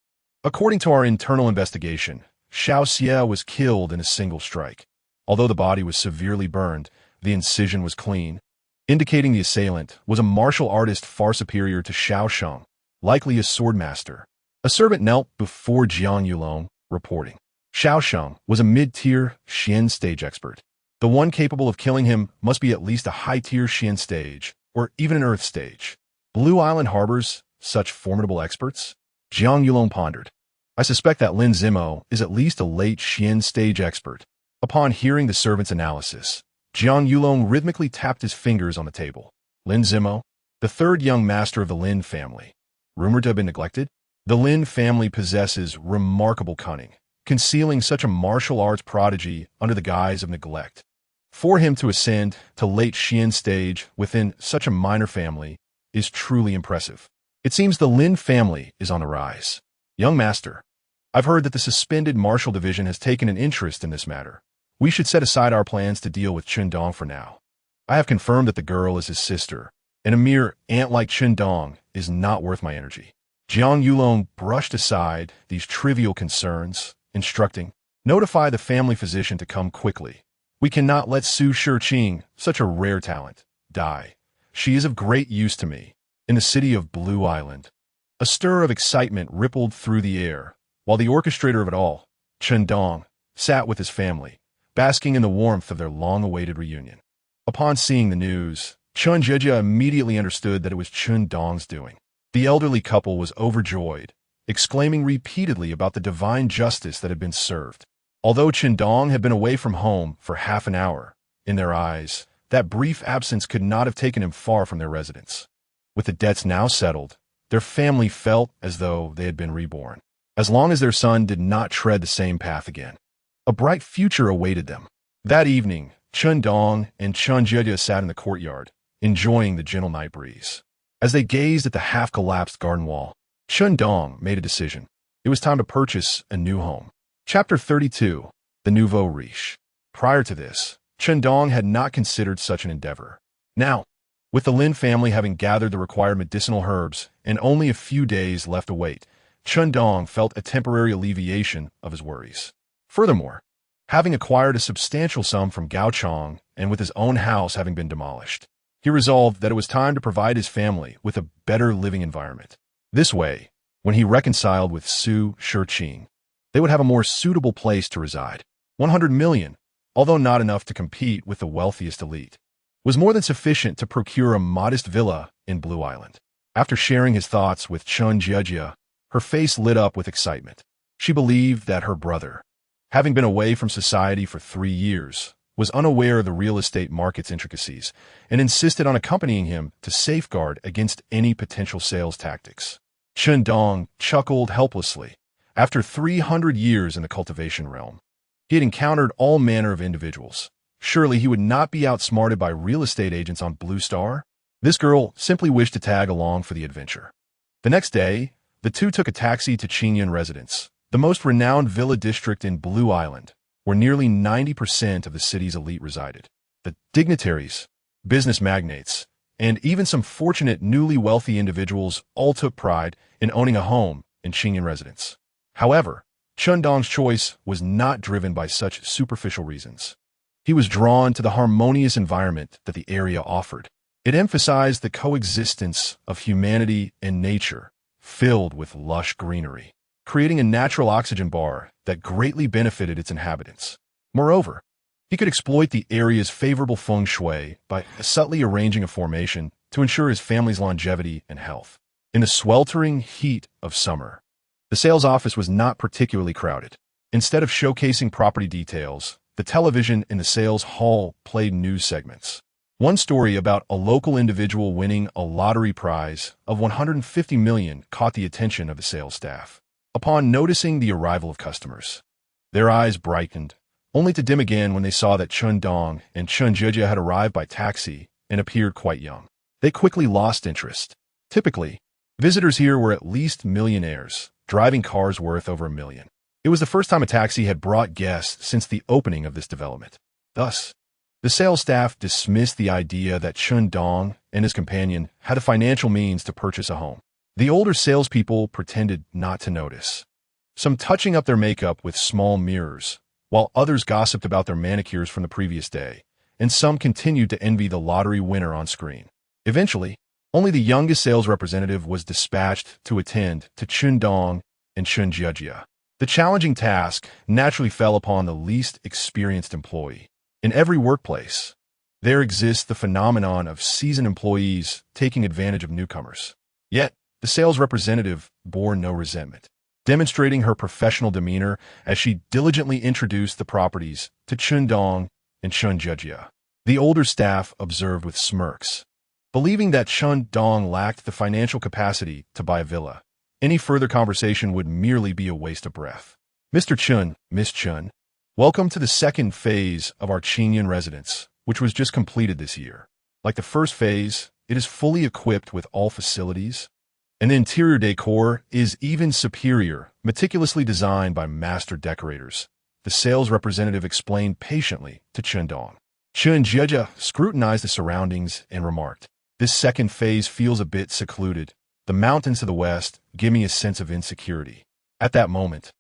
According to our internal investigation, Xiao Xie was killed in a single strike. Although the body was severely burned, the incision was clean, indicating the assailant was a martial artist far superior to Xiao Sheng, likely a swordmaster. A servant knelt before Jiang Yulong, reporting. Xiao Sheng was a mid-tier Xian stage expert. The one capable of killing him must be at least a high-tier Xian stage, or even an Earth stage. Blue Island harbors such formidable experts? Jiang Yulong pondered. I suspect that Lin Zimo is at least a late Xian stage expert. Upon hearing the servant's analysis, Jiang Yulong rhythmically tapped his fingers on the table. Lin Zimo, the third young master of the Lin family. Rumored to have been neglected? The Lin family possesses remarkable cunning, concealing such a martial arts prodigy under the guise of neglect. For him to ascend to late Xian stage within such a minor family is truly impressive. It seems the Lin family is on the rise. Young master, I've heard that the suspended martial division has taken an interest in this matter. We should set aside our plans to deal with Chen Dong for now. I have confirmed that the girl is his sister, and a mere ant like Chen Dong is not worth my energy. Jiang Yulong brushed aside these trivial concerns, instructing, notify the family physician to come quickly. We cannot let Su Shiqing, such a rare talent, die. She is of great use to me. In the city of Blue Island, a stir of excitement rippled through the air, while the orchestrator of it all, Chen Dong, sat with his family, basking in the warmth of their long-awaited reunion. Upon seeing the news, Chen Jieji immediately understood that it was Chen Dong's doing. The elderly couple was overjoyed, exclaiming repeatedly about the divine justice that had been served. Although Chen Dong had been away from home for half an hour, in their eyes, that brief absence could not have taken him far from their residence. With the debts now settled, their family felt as though they had been reborn. As long as their son did not tread the same path again, a bright future awaited them. That evening, Chen Dong and Chen Jieji sat in the courtyard, enjoying the gentle night breeze. As they gazed at the half-collapsed garden wall, Chen Dong made a decision. It was time to purchase a new home. Chapter 32, The Nouveau Riche. Prior to this, Chen Dong had not considered such an endeavor. Now, with the Lin family having gathered the required medicinal herbs and only a few days left to wait, Chen Dong felt a temporary alleviation of his worries. Furthermore, having acquired a substantial sum from Gao Chong and with his own house having been demolished, he resolved that it was time to provide his family with a better living environment. This way, when he reconciled with Su Shiqing, they would have a more suitable place to reside. 100 million, although not enough to compete with the wealthiest elite, was more than sufficient to procure a modest villa in Blue Island. After sharing his thoughts with Chen Jieji, her face lit up with excitement. She believed that her brother, having been away from society for 3 years, was unaware of the real estate market's intricacies and insisted on accompanying him to safeguard against any potential sales tactics. Chen Dong chuckled helplessly. After 300 years in the cultivation realm, he had encountered all manner of individuals. Surely he would not be outsmarted by real estate agents on Blue Star? This girl simply wished to tag along for the adventure. The next day, the two took a taxi to Qingyan Residence, the most renowned villa district in Blue Island, where nearly 90% of the city's elite resided. The dignitaries, business magnates, and even some fortunate newly wealthy individuals all took pride in owning a home in Qingyan Residence. However, Chen Dong's choice was not driven by such superficial reasons. He was drawn to the harmonious environment that the area offered. It emphasized the coexistence of humanity and nature, filled with lush greenery, creating a natural oxygen bar that greatly benefited its inhabitants. Moreover, he could exploit the area's favorable feng shui by subtly arranging a formation to ensure his family's longevity and health. In the sweltering heat of summer, the sales office was not particularly crowded. Instead of showcasing property details, the television in the sales hall played news segments. One story about a local individual winning a lottery prize of 150 million caught the attention of the sales staff. Upon noticing the arrival of customers, their eyes brightened, only to dim again when they saw that Chen Dong and Chen Jieji had arrived by taxi and appeared quite young. They quickly lost interest. Typically, visitors here were at least millionaires, driving cars worth over $1 million. It was the first time a taxi had brought guests since the opening of this development. Thus, the sales staff dismissed the idea that Chen Dong and his companion had the financial means to purchase a home. The older salespeople pretended not to notice. some touching up their makeup with small mirrors, while others gossiped about their manicures from the previous day, and some continued to envy the lottery winner on screen. Eventually, only the youngest sales representative was dispatched to attend to Chen Dong and Chen Jiejia. The challenging task naturally fell upon the least experienced employee. In every workplace, there exists the phenomenon of seasoned employees taking advantage of newcomers. Yet, the sales representative bore no resentment, demonstrating her professional demeanor as she diligently introduced the properties to Chen Dong and Chen Jiejia. The older staff observed with smirks, believing that Chen Dong lacked the financial capacity to buy a villa. Any further conversation would merely be a waste of breath. Mr. Chen, Miss Chen, welcome to the second phase of our Qingyun residence, which was just completed this year. Like the first phase, it is fully equipped with all facilities, and the interior decor is even superior, meticulously designed by master decorators. The sales representative explained patiently to Chen Dong. Chen Jiejia scrutinized the surroundings and remarked, "This second phase feels a bit secluded. The mountains to the west give me a sense of insecurity." At that moment,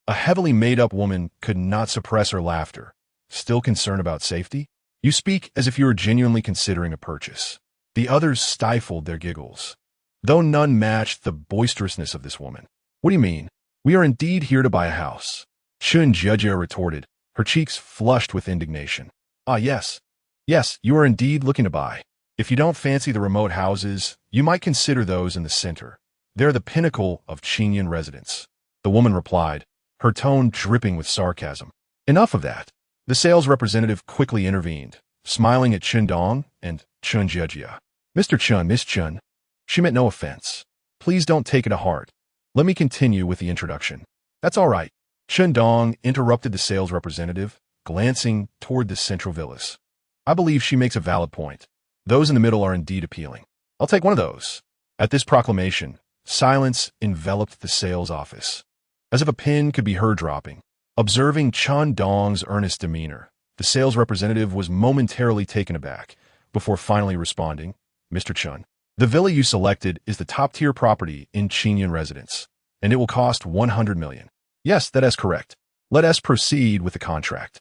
a heavily made-up woman could not suppress her laughter. Still concerned about safety? You speak as if you were genuinely considering a purchase. The others stifled their giggles, though none matched the boisterousness of this woman. What do you mean? We are indeed here to buy a house. Chen Jiejia retorted, her cheeks flushed with indignation. Ah, yes. Yes, you are indeed looking to buy. If you don't fancy the remote houses, you might consider those in the center. They're the pinnacle of Qingyun residence. The woman replied, her tone dripping with sarcasm. Enough of that. The sales representative quickly intervened, smiling at Chen Dong and Chen Jiejia. Mr. Chen, Miss Chen, she meant no offense. Please don't take it to heart. Let me continue with the introduction. That's all right. Chen Dong interrupted the sales representative, glancing toward the central villas. I believe she makes a valid point. Those in the middle are indeed appealing. I'll take one of those. At this proclamation, silence enveloped the sales office, as if a pin could be heard dropping. Observing Chen Dong's earnest demeanor, the sales representative was momentarily taken aback, before finally responding, Mr. Chen, the villa you selected is the top-tier property in Qingyun residence, and it will cost 100 million. Yes, that is correct. Let us proceed with the contract.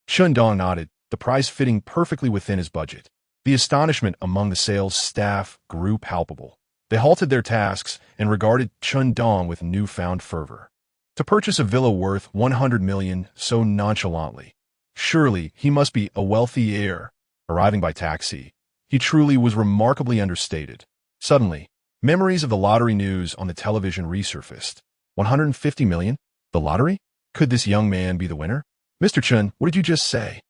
Chen Dong nodded, the price fitting perfectly within his budget. The astonishment among the sales staff grew palpable. They halted their tasks and regarded Chen Dong with newfound fervor. To purchase a villa worth 100 million so nonchalantly, surely he must be a wealthy heir. Arriving by taxi, he truly was remarkably understated. Suddenly, memories of the lottery news on the television resurfaced. 150 million? The lottery? Could this young man be the winner? Mr. Chen, what did you just say?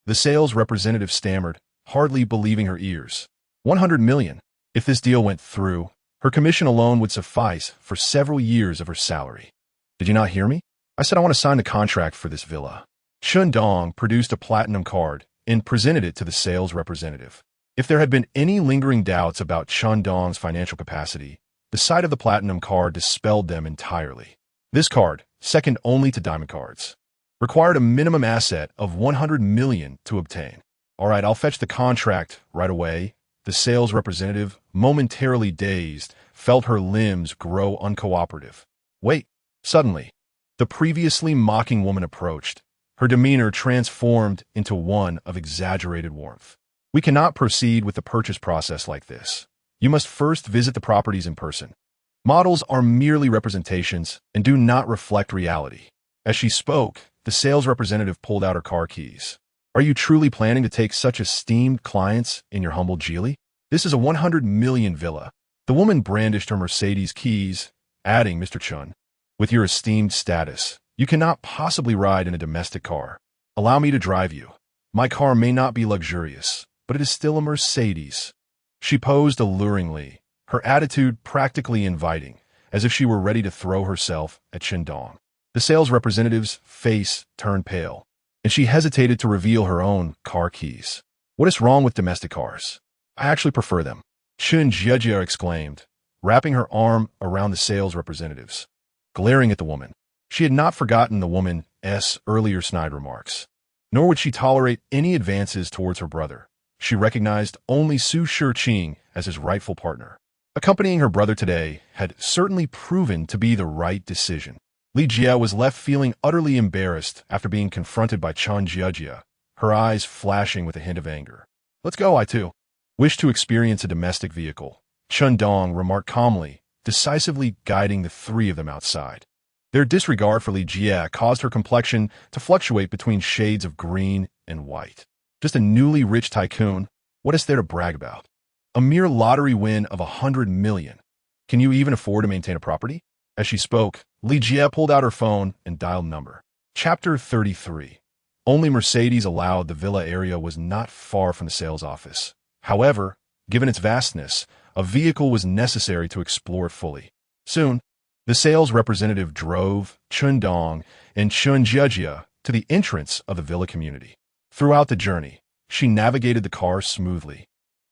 The sales representative stammered, hardly believing her ears. 100 million. If this deal went through, her commission alone would suffice for several years of her salary. Did you not hear me? I said I want to sign the contract for this villa. Chen Dong produced a platinum card and presented it to the sales representative. If there had been any lingering doubts about Chen Dong's financial capacity, the sight of the platinum card dispelled them entirely. This card, second only to diamond cards, required a minimum asset of 100 million to obtain. All right, I'll fetch the contract right away. The sales representative, momentarily dazed, felt her limbs grow uncooperative. Wait. Suddenly, the previously mocking woman approached, her demeanor transformed into one of exaggerated warmth. We cannot proceed with the purchase process like this. You must first visit the properties in person. Models are merely representations and do not reflect reality. As she spoke, the sales representative pulled out her car keys. Are you truly planning to take such esteemed clients in your humble Geely? This is a 100 million villa. The woman brandished her Mercedes keys, adding, Mr. Chen, with your esteemed status, you cannot possibly ride in a domestic car. Allow me to drive you. My car may not be luxurious, but it is still a Mercedes. She posed alluringly, her attitude practically inviting, as if she were ready to throw herself at Chen Dong. The sales representative's face turned pale, and she hesitated to reveal her own car keys. What is wrong with domestic cars? I actually prefer them. Chen Jiejia exclaimed, wrapping her arm around the sales representative's. Glaring at the woman, she had not forgotten the woman's earlier snide remarks. Nor would she tolerate any advances towards her brother. She recognized only Su Shiqing as his rightful partner. Accompanying her brother today had certainly proven to be the right decision. Li Jie was left feeling utterly embarrassed after being confronted by Chen Jiejie, her eyes flashing with a hint of anger. Let's go, I too wish to experience a domestic vehicle, Chen Dong remarked calmly, decisively guiding the three of them outside. Their disregard for Li Jie caused her complexion to fluctuate between shades of green and white. Just a newly rich tycoon, what is there to brag about? A mere lottery win of 100 million. Can you even afford to maintain a property? As she spoke, Li Jie pulled out her phone and dialed number. Chapter 33. Only Mercedes allowed. The villa area was not far from the sales office. However, given its vastness, a vehicle was necessary to explore it fully. Soon, the sales representative drove Chen Dong and Chen Jiejie to the entrance of the villa community. Throughout the journey, she navigated the car smoothly,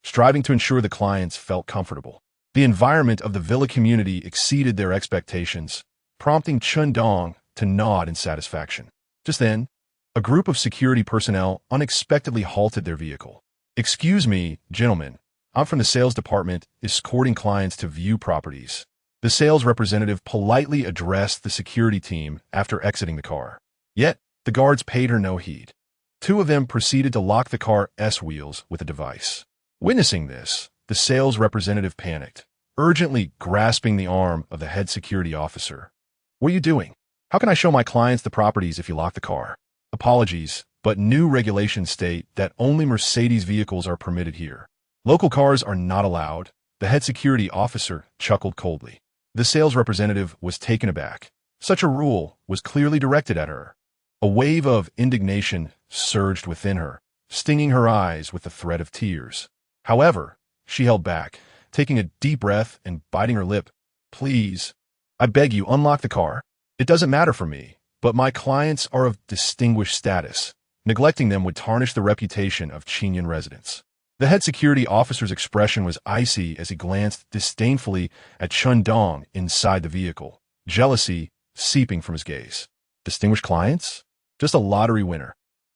striving to ensure the clients felt comfortable. The environment of the villa community exceeded their expectations, prompting Chen Dong to nod in satisfaction. Just then, a group of security personnel unexpectedly halted their vehicle. "Excuse me, gentlemen, I'm from the sales department escorting clients to view properties." The sales representative politely addressed the security team after exiting the car. Yet, the guards paid her no heed. Two of them proceeded to lock the car's wheels with a device. Witnessing this, the sales representative panicked, urgently grasping the arm of the head security officer. "What are you doing? How can I show my clients the properties if you lock the car?" "Apologies, but new regulations state that only Mercedes vehicles are permitted here. Local cars are not allowed," the head security officer chuckled coldly. The sales representative was taken aback. Such a rule was clearly directed at her. A wave of indignation surged within her, stinging her eyes with the threat of tears. However, she held back, taking a deep breath and biting her lip. "Please, I beg you, unlock the car. It doesn't matter for me, but my clients are of distinguished status. Neglecting them would tarnish the reputation of Qingyun residents." The head security officer's expression was icy as he glanced disdainfully at Chen Dong inside the vehicle, jealousy seeping from his gaze. Distinguished clients? Just a lottery winner.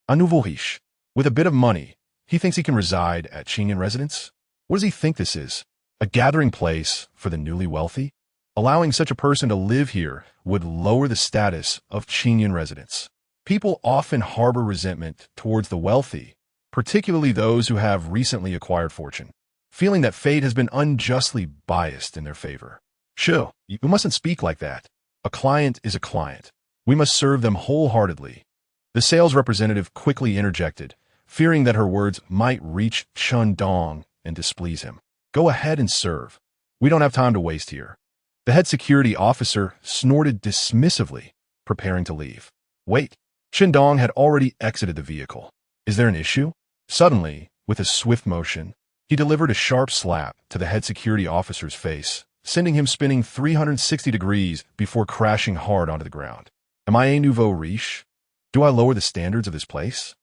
Un nouveau riche. With a bit of money, he thinks he can reside at Qingyun residence? What does he think this is? A gathering place for the newly wealthy? Allowing such a person to live here would lower the status of Qingyun residents. People often harbor resentment towards the wealthy, particularly those who have recently acquired fortune, feeling that fate has been unjustly biased in their favor. "Sure, you mustn't speak like that. A client is a client. We must serve them wholeheartedly." The sales representative quickly interjected, fearing that her words might reach Chen Dong and displease him. "Go ahead and serve. We don't have time to waste here." The head security officer snorted dismissively, preparing to leave. "Wait." Chen Dong had already exited the vehicle. "Is there an issue?" Suddenly, with a swift motion, he delivered a sharp slap to the head security officer's face, sending him spinning 360 degrees before crashing hard onto the ground. "Am I a nouveau riche? Do I lower the standards of this place?"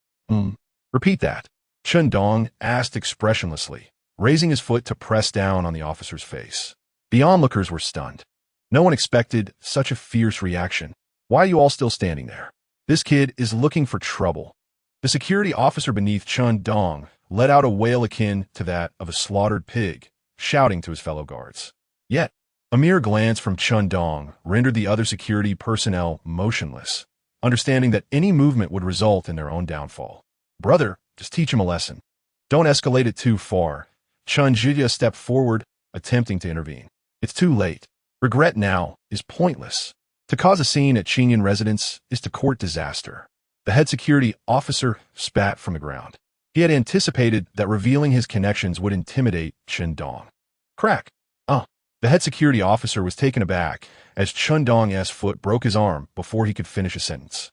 Repeat that," Chen Dong asked expressionlessly, raising his foot to press down on the officer's face. The onlookers were stunned. No one expected such a fierce reaction. "Why are you all still standing there? This kid is looking for trouble." The security officer beneath Chen Dong let out a wail akin to that of a slaughtered pig, shouting to his fellow guards. Yet, a mere glance from Chen Dong rendered the other security personnel motionless, understanding that any movement would result in their own downfall. "Brother, just teach him a lesson. Don't escalate it too far." Chen Jiejie stepped forward, attempting to intervene. "It's too late. Regret now is pointless. To cause a scene at Qingyun residence is to court disaster." The head security officer spat from the ground. He had anticipated that revealing his connections would intimidate Chen Dong. Crack. The head security officer was taken aback as Chen Dong's foot broke his arm before he could finish a sentence.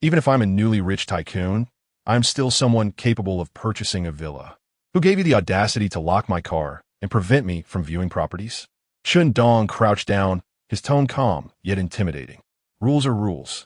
"Even if I'm a newly rich tycoon, I'm still someone capable of purchasing a villa. Who gave you the audacity to lock my car and prevent me from viewing properties?" Chen Dong crouched down, his tone calm yet intimidating. "Rules are rules.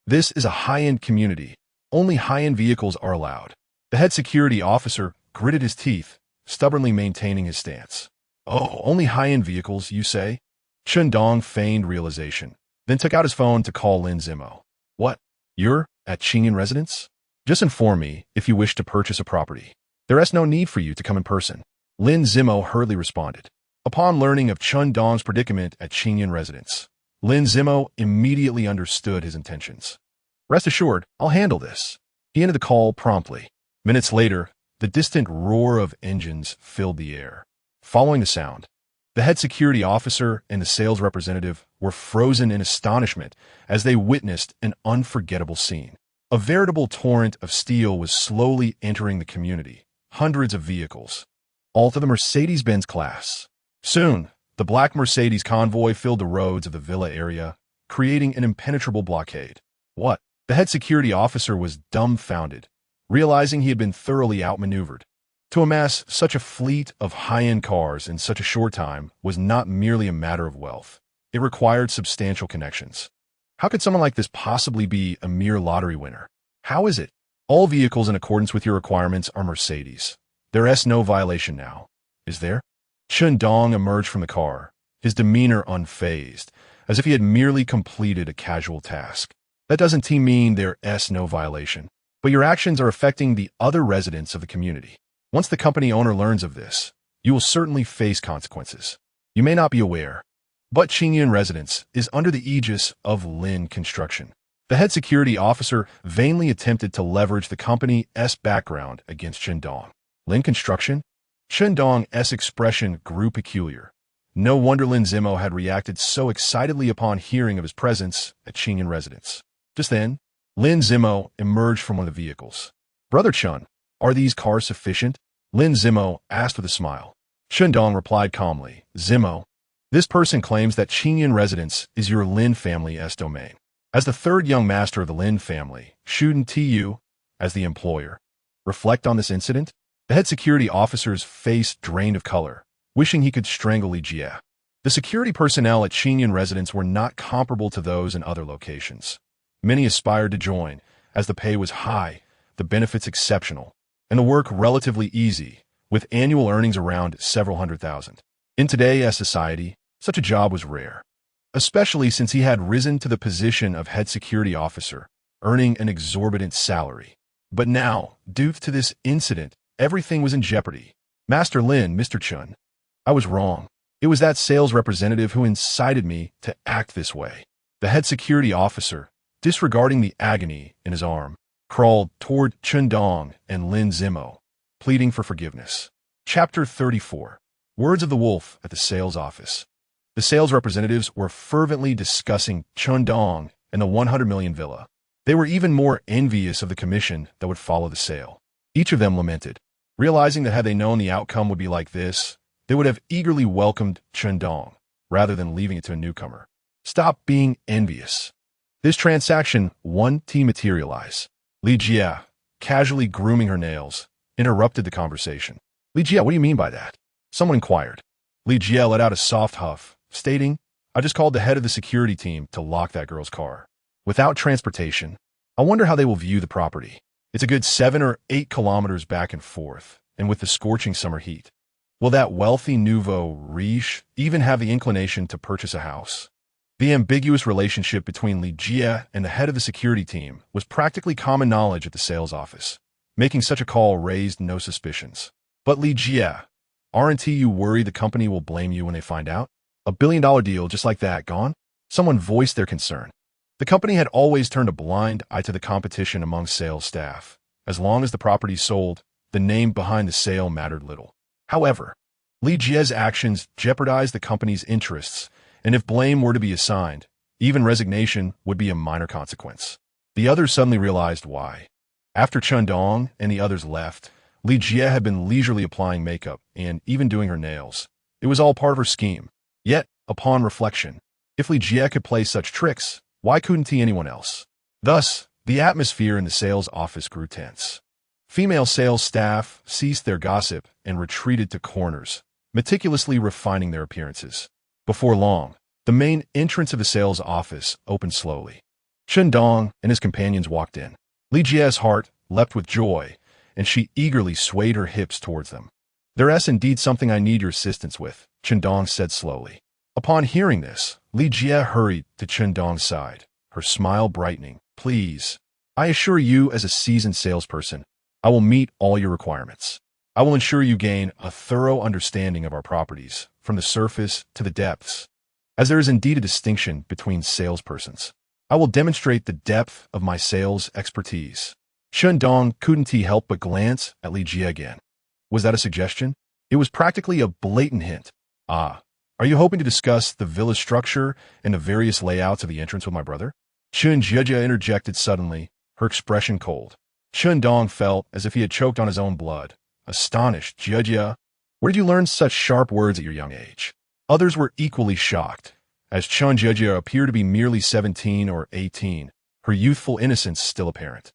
This is a high-end community. Only high-end vehicles are allowed." The head security officer gritted his teeth, stubbornly maintaining his stance. "Oh, only high-end vehicles, you say?" Chen Dong feigned realization, then took out his phone to call Lin Zimo. "What? You're at Qingyun residence? Just inform me if you wish to purchase a property. There is no need for you to come in person." Lin Zimo hurriedly responded. Upon learning of Chen Dong's predicament at Qingyun residence, Lin Zimo immediately understood his intentions. Rest assured, I'll handle this. He ended the call promptly. Minutes later, the distant roar of engines filled the air. Following the sound, the head security officer and the sales representative were frozen in astonishment as they witnessed an unforgettable scene. A veritable torrent of steel was slowly entering the community, hundreds of vehicles, all to the Mercedes-Benz class. Soon, the black Mercedes convoy filled the roads of the villa area, creating an impenetrable blockade. What? The head security officer was dumbfounded, realizing he had been thoroughly outmaneuvered. To amass such a fleet of high-end cars in such a short time was not merely a matter of wealth. It required substantial connections. How could someone like this possibly be a mere lottery winner? How is it? All vehicles in accordance with your requirements are Mercedes. There's no violation now, is there? Chen Dong emerged from the car, his demeanor unfazed, as if he had merely completed a casual task. That doesn't mean there's no violation, but your actions are affecting the other residents of the community. Once the company owner learns of this, you will certainly face consequences. You may not be aware, but Qingyun Residence is under the aegis of Lin Construction. The head security officer vainly attempted to leverage the company's background against Chen Dong. Lin Construction? Chen Dong's expression grew peculiar. No wonder Lin Zimo had reacted so excitedly upon hearing of his presence at Qingyun Residence. Just then, Lin Zimo emerged from one of the vehicles. Brother Chen, are these cars sufficient? Lin Zimo asked with a smile. Chen Dong replied calmly, Zimo, this person claims that Qingyun Residence is your Lin family's domain. As the third young master of the Lin family, shouldn't you, as the employer, reflect on this incident? The head security officer's face drained of color, wishing he could strangle Li Jie. The security personnel at Qingyun Residence were not comparable to those in other locations. Many aspired to join, as the pay was high, the benefits exceptional, and the work relatively easy, with annual earnings around several $100,000. In today's society, such a job was rare, especially since he had risen to the position of head security officer, earning an exorbitant salary. But now, due to this incident, everything was in jeopardy. Master Lin, Mr. Chen, I was wrong. It was that sales representative who incited me to act this way. The head security officer, disregarding the agony in his arm, crawled toward Chen Dong and Lin Zimo, pleading for forgiveness. Chapter 34. Words of the Wolf at the Sales Office. The sales representatives were fervently discussing Chen Dong and the 100 million villa. They were even more envious of the commission that would follow the sale. Each of them lamented, realizing that had they known the outcome would be like this, they would have eagerly welcomed Chen Dong, rather than leaving it to a newcomer. Stop being envious. This transaction won't materialize. Li Jie, casually grooming her nails, interrupted the conversation. Li Jie, what do you mean by that? Someone inquired. Li Jie let out a soft huff, stating, I just called the head of the security team to lock that girl's car. Without transportation, I wonder how they will view the property. It's a good 7 or 8 kilometers back and forth, and with the scorching summer heat. Will that wealthy nouveau riche even have the inclination to purchase a house? The ambiguous relationship between Li Jie and the head of the security team was practically common knowledge at the sales office. Making such a call raised no suspicions. But Li Jie, aren't you worried the company will blame you when they find out? $1 billion deal just like that gone? Someone voiced their concern. The company had always turned a blind eye to the competition among sales staff. As long as the property sold, the name behind the sale mattered little. However, Li Jie's actions jeopardized the company's interests, and if blame were to be assigned, even resignation would be a minor consequence. The others suddenly realized why. After Chen Dong and the others left, Li Jie had been leisurely applying makeup and even doing her nails. It was all part of her scheme. Yet, upon reflection, if Li Jie could play such tricks, why couldn't anyone else? Thus, the atmosphere in the sales office grew tense. Female sales staff ceased their gossip and retreated to corners, meticulously refining their appearances. Before long, the main entrance of the sales office opened slowly. Chen Dong and his companions walked in. Li Jie's heart leapt with joy, and she eagerly swayed her hips towards them. There's indeed something I need your assistance with, Chen Dong said slowly. Upon hearing this, Li Jie hurried to Chen Dong's side, her smile brightening. Please, I assure you as a seasoned salesperson, I will meet all your requirements. I will ensure you gain a thorough understanding of our properties, from the surface to the depths. as there is indeed a distinction between salespersons. I will demonstrate the depth of my sales expertise. Chen Dong couldn't help but glance at Li Jie again. Was that a suggestion? It was practically a blatant hint. Ah, are you hoping to discuss the villa structure and the various layouts of the entrance with my brother? Chen Jie interjected suddenly, her expression cold. Chen Dong felt as if he had choked on his own blood. Astonished, Jie, where did you learn such sharp words at your young age? Others were equally shocked, as Chen Jie appeared to be merely 17 or 18, her youthful innocence still apparent.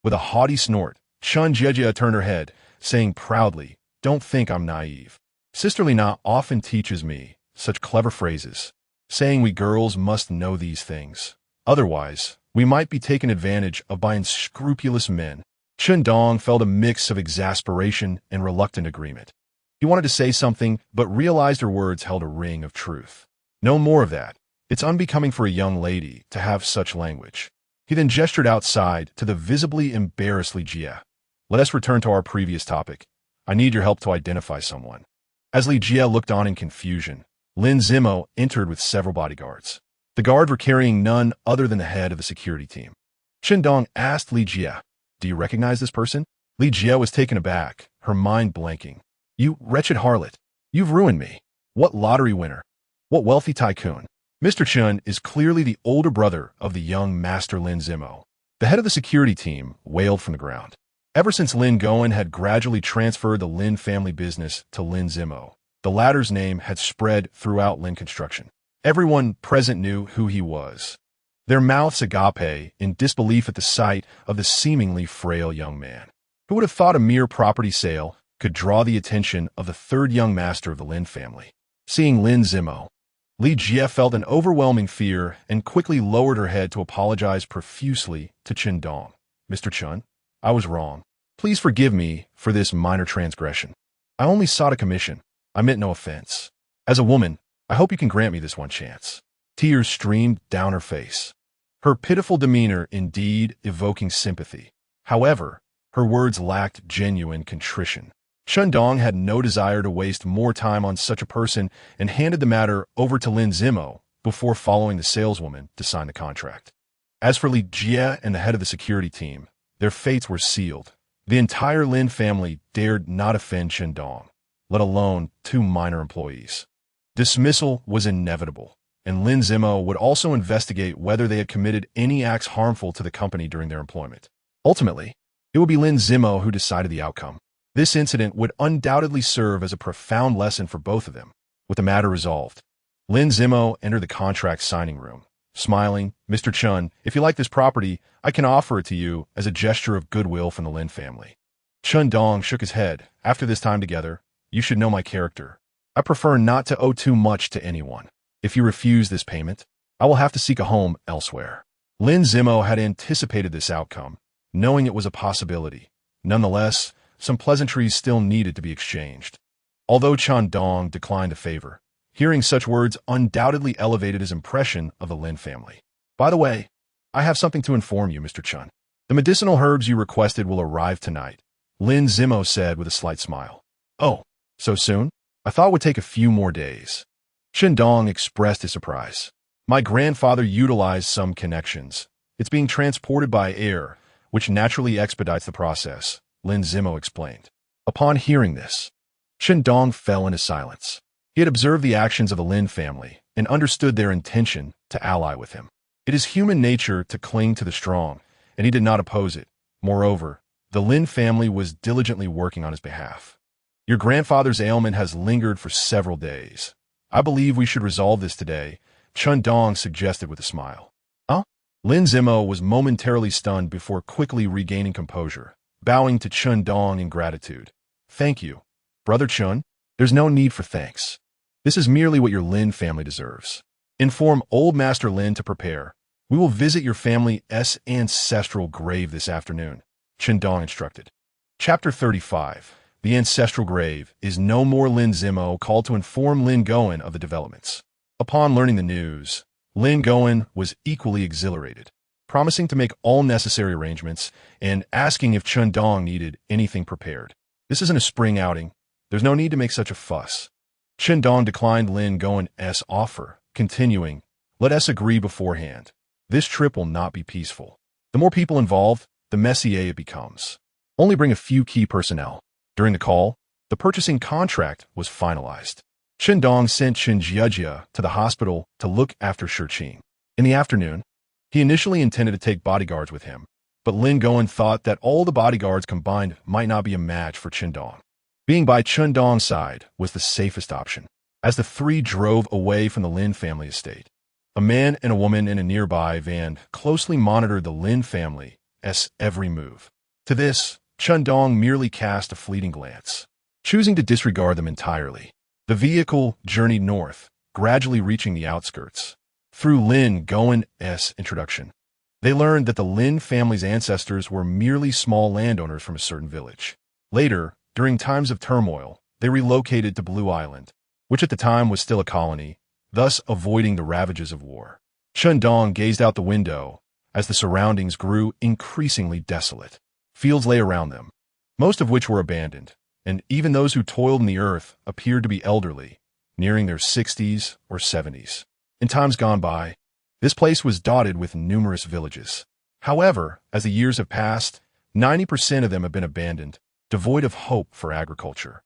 With a haughty snort, Chen Jie turned her head, saying proudly, "Don't think I'm naive. Sister Lina often teaches me such clever phrases, saying we girls must know these things. Otherwise, we might be taken advantage of by unscrupulous men." Chen Dong felt a mix of exasperation and reluctant agreement. He wanted to say something, but realized her words held a ring of truth. No more of that. It's unbecoming for a young lady to have such language. He then gestured outside to the visibly embarrassed Li Jie. Let us return to our previous topic. I need your help to identify someone. As Li Jie looked on in confusion, Lin Zimo entered with several bodyguards. The guards were carrying none other than the head of the security team. Chen Dong asked Li Jie, "Do you recognize this person?" Li Jie was taken aback, her mind blanking. "You wretched harlot. You've ruined me. What lottery winner? What wealthy tycoon?" Mr. Chen is clearly the older brother of the young Master Lin Zimo. The head of the security team wailed from the ground. Ever since Lin Goen had gradually transferred the Lin family business to Lin Zimo, the latter's name had spread throughout Lin Construction. Everyone present knew who he was. Their mouths agape in disbelief at the sight of the seemingly frail young man. Who would have thought a mere property sale could draw the attention of the third young master of the Lin family? Seeing Lin Zimo, Li Jie felt an overwhelming fear and quickly lowered her head to apologize profusely to Chen Dong. "Mr. Chen, I was wrong. Please forgive me for this minor transgression. I only sought a commission. I meant no offense. As a woman, I hope you can grant me this one chance." Tears streamed down her face, her pitiful demeanor indeed evoking sympathy. However, her words lacked genuine contrition. Chen Dong had no desire to waste more time on such a person and handed the matter over to Lin Zimo before following the saleswoman to sign the contract. As for Li Jie and the head of the security team, their fates were sealed. The entire Lin family dared not offend Chen Dong, let alone two minor employees. Dismissal was inevitable, and Lin Zimo would also investigate whether they had committed any acts harmful to the company during their employment. Ultimately, it would be Lin Zimo who decided the outcome. This incident would undoubtedly serve as a profound lesson for both of them. With the matter resolved, Lin Zimo entered the contract signing room, smiling. "Mr. Chen, if you like this property, I can offer it to you as a gesture of goodwill from the Lin family." Chen Dong shook his head. "After this time together, you should know my character. I prefer not to owe too much to anyone. If you refuse this payment, I will have to seek a home elsewhere." Lin Zimo had anticipated this outcome, knowing it was a possibility. Nonetheless, some pleasantries still needed to be exchanged. Although Chen Dong declined the favor, hearing such words undoubtedly elevated his impression of the Lin family. "By the way, I have something to inform you, Mr. Chen. The medicinal herbs you requested will arrive tonight," Lin Zimo said with a slight smile. "Oh, so soon? I thought it would take a few more days." Chen Dong expressed his surprise. "My grandfather utilized some connections. It's being transported by air, which naturally expedites the process," Lin Zimo explained. Upon hearing this, Chen Dong fell into silence. He had observed the actions of the Lin family and understood their intention to ally with him. It is human nature to cling to the strong, and he did not oppose it. Moreover, the Lin family was diligently working on his behalf. "Your grandfather's ailment has lingered for several days. I believe we should resolve this today," Chen Dong suggested with a smile. "Huh?" Lin Zimo was momentarily stunned before quickly regaining composure, bowing to Chen Dong in gratitude. "Thank you, Brother Chen. There's no need for thanks. This is merely what your Lin family deserves. Inform Old Master Lin to prepare. We will visit your family's ancestral grave this afternoon," Chen Dong instructed. Chapter 35. The ancestral grave is no more. Lin Zimo called to inform Lin Goen of the developments. Upon learning the news, Lin Goen was equally exhilarated, promising to make all necessary arrangements and asking if Chen Dong needed anything prepared. "This isn't a spring outing. There's no need to make such a fuss." Chen Dong declined Lin Goen's offer, continuing, let us agree beforehand. This trip will not be peaceful. The more people involved, the messier it becomes. Only bring a few key personnel. During the call, the purchasing contract was finalized. Chen Dong sent Chen Jiejia to the hospital to look after Shiqing. In the afternoon, he initially intended to take bodyguards with him, but Lin Goen thought that all the bodyguards combined might not be a match for Chen Dong. Being by Chen Dong's side was the safest option. As the three drove away from the Lin family estate, a man and a woman in a nearby van closely monitored the Lin family's every move. To this, Chen Dong merely cast a fleeting glance, choosing to disregard them entirely. The vehicle journeyed north, gradually reaching the outskirts. Through Lin Goen's introduction, they learned that the Lin family's ancestors were merely small landowners from a certain village. Later, during times of turmoil, they relocated to Blue Island, which at the time was still a colony, thus avoiding the ravages of war. Chen Dong gazed out the window as the surroundings grew increasingly desolate. Fields lay around them, most of which were abandoned, and even those who toiled in the earth appeared to be elderly, nearing their 60s or 70s. In times gone by, this place was dotted with numerous villages. However, as the years have passed, 90% of them have been abandoned, devoid of hope for agriculture.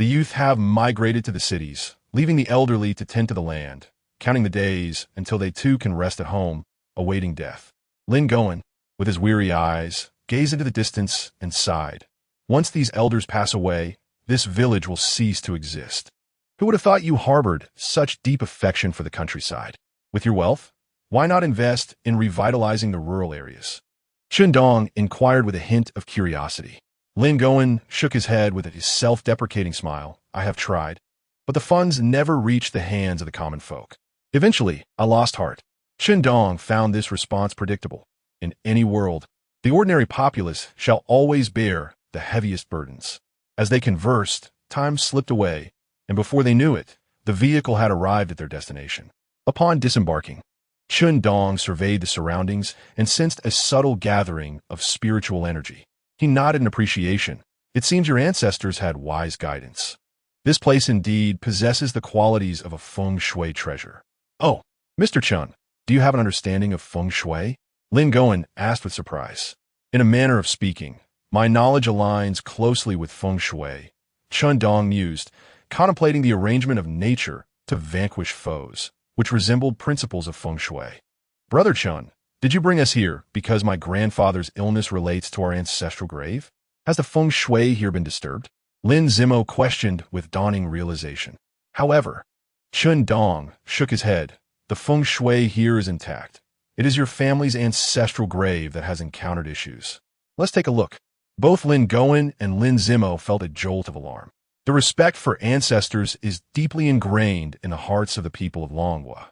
The youth have migrated to the cities, leaving the elderly to tend to the land, counting the days until they too can rest at home, awaiting death. Lin Goen, with his weary eyes, gazed into the distance and sighed. Once these elders pass away, this village will cease to exist. Who would have thought you harbored such deep affection for the countryside? With your wealth, why not invest in revitalizing the rural areas? Chen Dong inquired with a hint of curiosity. Lin Goen shook his head with his self-deprecating smile. I have tried, but the funds never reached the hands of the common folk. Eventually, I lost heart. Chen Dong found this response predictable. In any world, the ordinary populace shall always bear the heaviest burdens. As they conversed, time slipped away, and before they knew it, the vehicle had arrived at their destination. Upon disembarking, Chen Dong surveyed the surroundings and sensed a subtle gathering of spiritual energy. He nodded in appreciation. It seems your ancestors had wise guidance. This place indeed possesses the qualities of a feng shui treasure. Oh, Mr. Chen, do you have an understanding of feng shui? Lin Goen asked with surprise. In a manner of speaking, my knowledge aligns closely with feng shui, Chen Dong mused, contemplating the arrangement of nature to vanquish foes, which resembled principles of feng shui. Brother Chen, did you bring us here because my grandfather's illness relates to our ancestral grave? Has the feng shui here been disturbed? Lin Zimo questioned with dawning realization. However, Chen Dong shook his head. The feng shui here is intact. It is your family's ancestral grave that has encountered issues. Let's take a look. Both Lin Goen and Lin Zimo felt a jolt of alarm. The respect for ancestors is deeply ingrained in the hearts of the people of Longhua,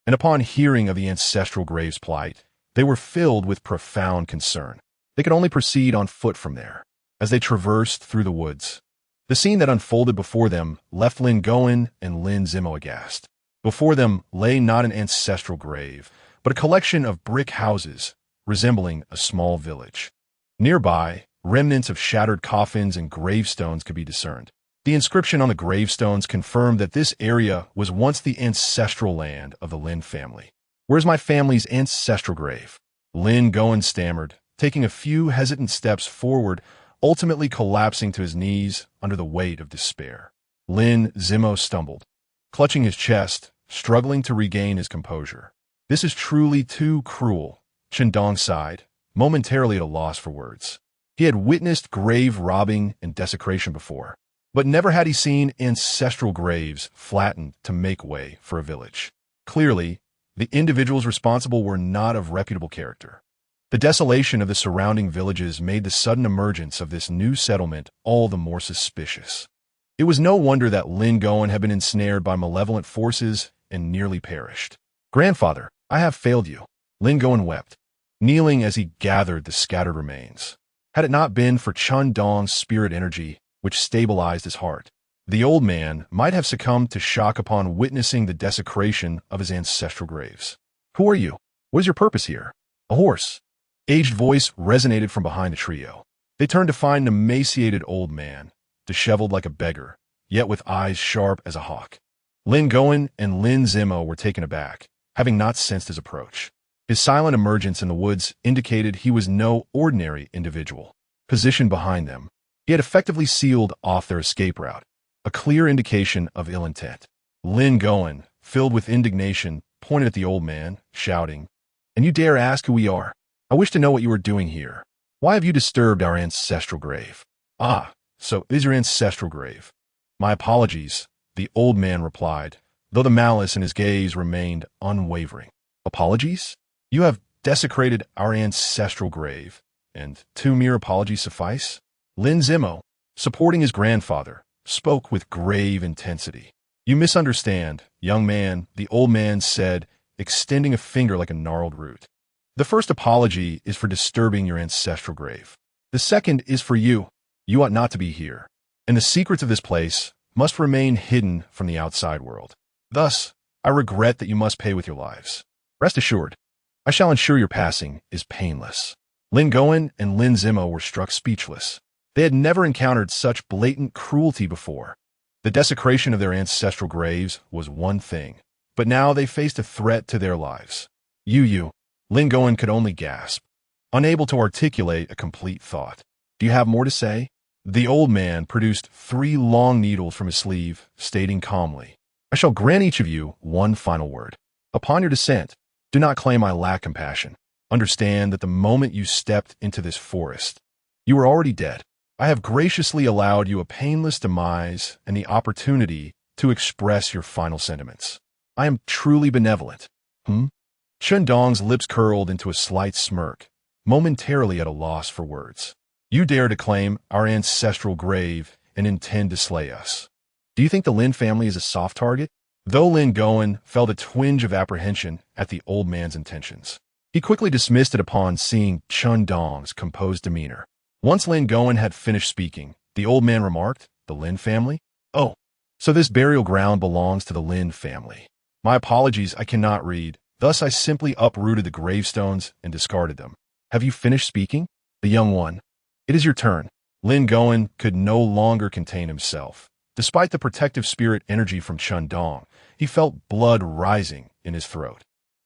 and upon hearing of the ancestral grave's plight, they were filled with profound concern. They could only proceed on foot from there. As they traversed through the woods, the scene that unfolded before them left Lin Goen and Lin Zimo aghast. Before them lay not an ancestral grave, but a collection of brick houses resembling a small village. Nearby, remnants of shattered coffins and gravestones could be discerned. The inscription on the gravestones confirmed that this area was once the ancestral land of the Lin family. Where's my family's ancestral grave? Lin Goen stammered, taking a few hesitant steps forward, ultimately collapsing to his knees under the weight of despair. Lin Zimo stumbled, clutching his chest, struggling to regain his composure. This is truly too cruel, Chen Dong sighed, momentarily at a loss for words. He had witnessed grave robbing and desecration before, but never had he seen ancestral graves flattened to make way for a village. Clearly, the individuals responsible were not of reputable character. The desolation of the surrounding villages made the sudden emergence of this new settlement all the more suspicious. It was no wonder that Lin Goen had been ensnared by malevolent forces and nearly perished. Grandfather, I have failed you. Lin Goen wept, kneeling as he gathered the scattered remains. Had it not been for Chen Dong's spirit energy, which stabilized his heart, the old man might have succumbed to shock upon witnessing the desecration of his ancestral graves. Who are you? What is your purpose here? A horse. Aged voice resonated from behind the trio. They turned to find an emaciated old man, disheveled like a beggar, yet with eyes sharp as a hawk. Lin Goen and Lin Zimo were taken aback, having not sensed his approach. His silent emergence in the woods indicated he was no ordinary individual. Positioned behind them, he had effectively sealed off their escape route, a clear indication of ill intent. Lin Goen, filled with indignation, pointed at the old man, shouting, "And you dare ask who we are? I wish to know what you are doing here. Why have you disturbed our ancestral grave?" "Ah, so it is your ancestral grave. My apologies," the old man replied, though the malice in his gaze remained unwavering. "Apologies? You have desecrated our ancestral grave, and 2 mere apologies suffice?" Lin Zimo, supporting his grandfather, spoke with grave intensity. "You misunderstand, young man," the old man said, extending a finger like a gnarled root. "The first apology is for disturbing your ancestral grave. The second is for you. You ought not to be here, and the secrets of this place must remain hidden from the outside world. Thus, I regret that you must pay with your lives. Rest assured, I shall ensure your passing is painless." Lin Goen and Lin Zimo were struck speechless. They had never encountered such blatant cruelty before. The desecration of their ancestral graves was one thing, but now they faced a threat to their lives. You, Lin Goen could only gasp, unable to articulate a complete thought. "Do you have more to say?" The old man produced 3 long needles from his sleeve, stating calmly, "I shall grant each of you one final word. Upon your descent, do not claim I lack compassion. Understand that the moment you stepped into this forest, you were already dead. I have graciously allowed you a painless demise and the opportunity to express your final sentiments. I am truly benevolent." Chen Dong's lips curled into a slight smirk, momentarily at a loss for words. "You dare to claim our ancestral grave and intend to slay us. Do you think the Lin family is a soft target?" Though Lin Goen felt a twinge of apprehension at the old man's intentions, he quickly dismissed it upon seeing Chen Dong's composed demeanor. Once Lin Goen had finished speaking, the old man remarked, "The Lin family? Oh, so this burial ground belongs to the Lin family. My apologies, I cannot read. Thus I simply uprooted the gravestones and discarded them. Have you finished speaking? The young one. It is your turn." Lin Goen could no longer contain himself. Despite the protective spirit energy from Chen Dong, he felt blood rising in his throat.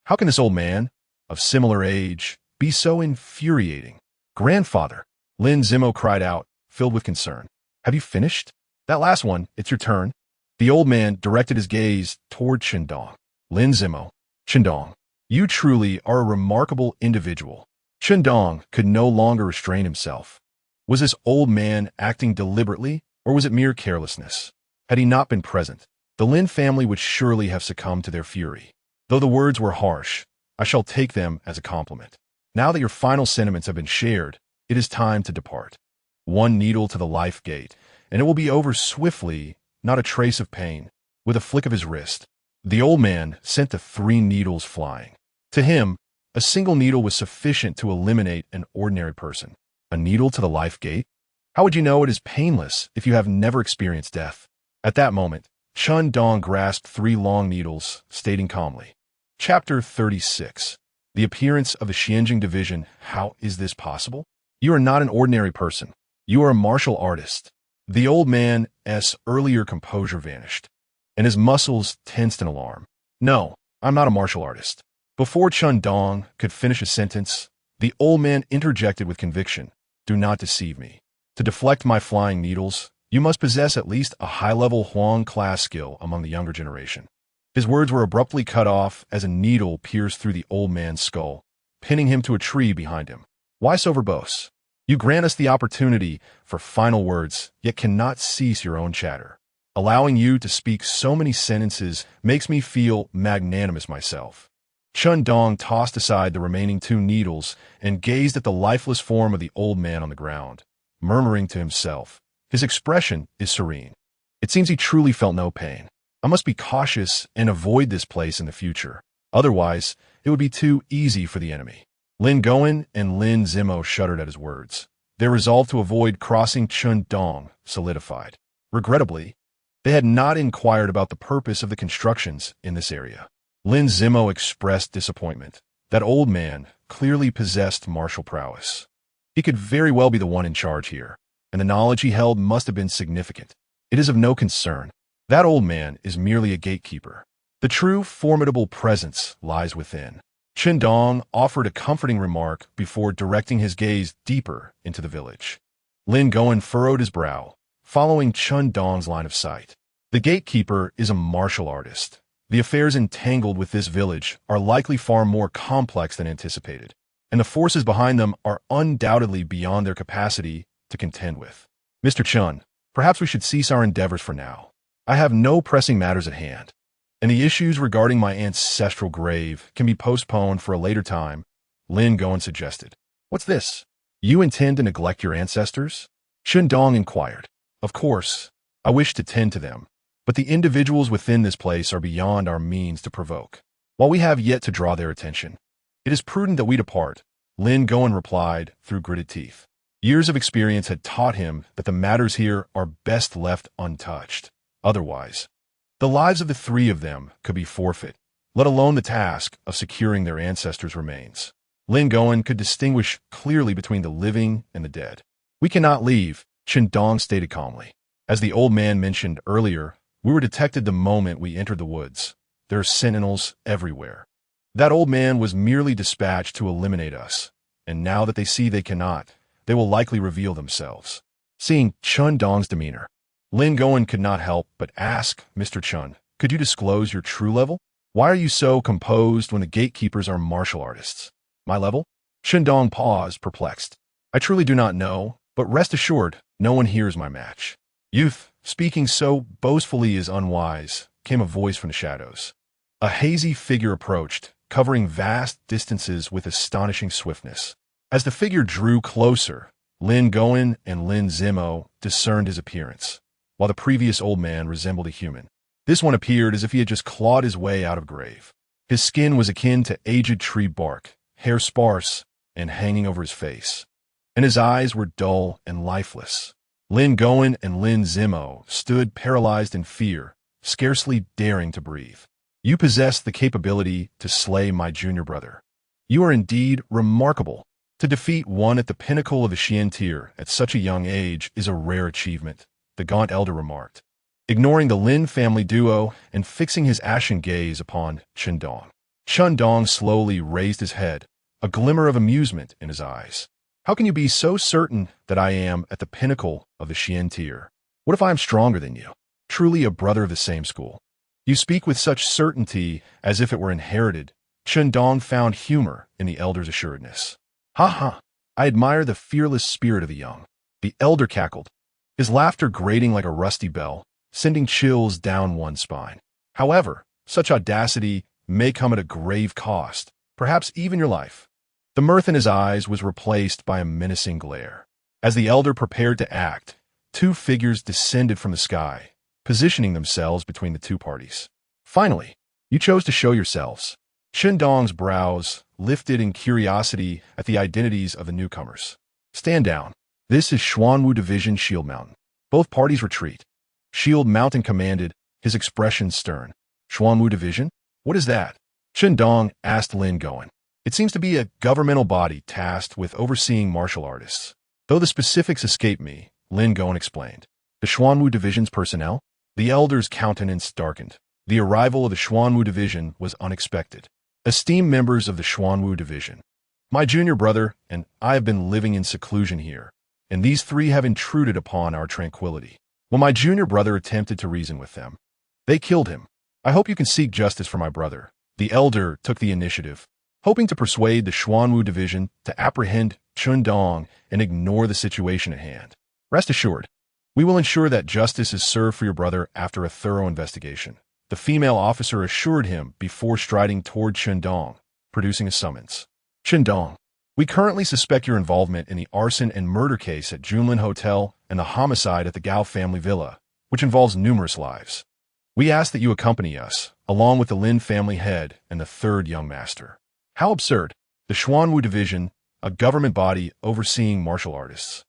How can this old man, of similar age, be so infuriating? "Grandfather," Lin Zimo cried out, filled with concern. "Have you finished? That last one, it's your turn." The old man directed his gaze toward Chen Dong. "Lin Zimo, Chen Dong, you truly are a remarkable individual." Chen Dong could no longer restrain himself. Was this old man acting deliberately, or was it mere carelessness? Had he not been present, the Lin family would surely have succumbed to their fury. Though the words were harsh, I shall take them as a compliment. Now that your final sentiments have been shared, it is time to depart. 1 needle to the life gate, and it will be over swiftly, not a trace of pain. With a flick of his wrist, the old man sent the 3 needles flying. To him, a single needle was sufficient to eliminate an ordinary person. A needle to the life gate? How would you know it is painless if you have never experienced death? At that moment, Chen Dong grasped 3 long needles, stating calmly, Chapter 36. The appearance of the Xianjing division. How is this possible? You are not an ordinary person. You are a martial artist. The old man's earlier composure vanished, and his muscles tensed in alarm. "No, I'm not a martial artist." Before Chen Dong could finish a sentence, the old man interjected with conviction, "Do not deceive me. To deflect my flying needles, you must possess at least a high-level Huang class skill among the younger generation." His words were abruptly cut off as a needle pierced through the old man's skull, pinning him to a tree behind him. "Why so verbose? You grant us the opportunity for final words, yet cannot cease your own chatter. Allowing you to speak so many sentences makes me feel magnanimous myself." Chen Dong tossed aside the remaining 2 needles and gazed at the lifeless form of the old man on the ground, murmuring to himself. His expression is serene. It seems he truly felt no pain. I must be cautious and avoid this place in the future. Otherwise, it would be too easy for the enemy. Lin Goen and Lin Zimo shuddered at his words. Their resolve to avoid crossing Chen Dong solidified. Regrettably, they had not inquired about the purpose of the constructions in this area. Lin Zimo expressed disappointment. That old man clearly possessed martial prowess. He could very well be the one in charge here, and the knowledge he held must have been significant. "It is of no concern. That old man is merely a gatekeeper. The true formidable presence lies within. Chen Dong offered a comforting remark before directing his gaze deeper into the village. Lin Goen furrowed his brow, following Chen Dong's line of sight. The gatekeeper is a martial artist. The affairs entangled with this village are likely far more complex than anticipated, and the forces behind them are undoubtedly beyond their capacity to contend with. Mr. Chen, perhaps we should cease our endeavors for now. I have no pressing matters at hand, and the issues regarding my ancestral grave can be postponed for a later time, Lin Goen suggested. What's this? You intend to neglect your ancestors? Chen Dong inquired. Of course, I wish to tend to them, but the individuals within this place are beyond our means to provoke. While we have yet to draw their attention, it is prudent that we depart, Lin Goen replied through gritted teeth. Years of experience had taught him that the matters here are best left untouched. Otherwise, the lives of the three of them could be forfeit, let alone the task of securing their ancestors' remains. Lin Goen could distinguish clearly between the living and the dead. We cannot leave, Chen Dong stated calmly. As the old man mentioned earlier, we were detected the moment we entered the woods. There are sentinels everywhere. That old man was merely dispatched to eliminate us, and now that they see they cannot, they will likely reveal themselves. Seeing Chen Dong's demeanor, Lin Goen could not help but ask, Mr. Chen, could you disclose your true level? Why are you so composed when the gatekeepers are martial artists? My level? Chen Dong paused, perplexed. I truly do not know, but rest assured, no one here is my match. Youth, speaking so boastfully is unwise, came a voice from the shadows. A hazy figure approached, covering vast distances with astonishing swiftness. As the figure drew closer, Lin Goen and Lin Zimo discerned his appearance. While the previous old man resembled a human, this one appeared as if he had just clawed his way out of grave. His skin was akin to aged tree bark, hair sparse and hanging over his face, and his eyes were dull and lifeless. Lin Goen and Lin Zimo stood paralyzed in fear, scarcely daring to breathe. You possess the capability to slay my junior brother. You are indeed remarkable. To defeat one at the pinnacle of the Xian tier at such a young age is a rare achievement, the gaunt elder remarked, ignoring the Lin family duo and fixing his ashen gaze upon Chen Dong. Chen Dong slowly raised his head, a glimmer of amusement in his eyes. How can you be so certain that I am at the pinnacle of the Xian tier? What if I am stronger than you? Truly a brother of the same school. You speak with such certainty as if it were inherited. Chen Dong found humor in the elder's assuredness. Ha ha, I admire the fearless spirit of the young. The elder cackled, his laughter grating like a rusty bell, sending chills down one's spine. However, such audacity may come at a grave cost, perhaps even your life. The mirth in his eyes was replaced by a menacing glare. As the elder prepared to act, two figures descended from the sky, positioning themselves between the two parties. Finally, you chose to show yourselves. Chen Dong's brows lifted in curiosity at the identities of the newcomers. Stand down. This is Xuanwu Division Shield Mountain. Both parties retreat. Shield Mountain commanded, his expression stern. Xuanwu Division? What is that? Chen Dong asked Lin Goen. It seems to be a governmental body tasked with overseeing martial artists. Though the specifics escape me, Lin Goen explained. The Xuanwu Division's personnel? The elder's countenance darkened. The arrival of the Xuanwu Division was unexpected. Esteemed members of the Xuanwu Division, my junior brother and I have been living in seclusion here, and these three have intruded upon our tranquility. When my junior brother attempted to reason with them, they killed him. I hope you can seek justice for my brother. The elder took the initiative, hoping to persuade the Xuanwu Division to apprehend Chen Dong and ignore the situation at hand. Rest assured, we will ensure that justice is served for your brother after a thorough investigation. The female officer assured him before striding toward Chen Dong, producing a summons. Chen Dong, we currently suspect your involvement in the arson and murder case at Junlin Hotel and the homicide at the Gao family villa, which involves numerous lives. We ask that you accompany us, along with the Lin family head and the third young master. How absurd! The Xuanwu Division, a government body overseeing martial artists,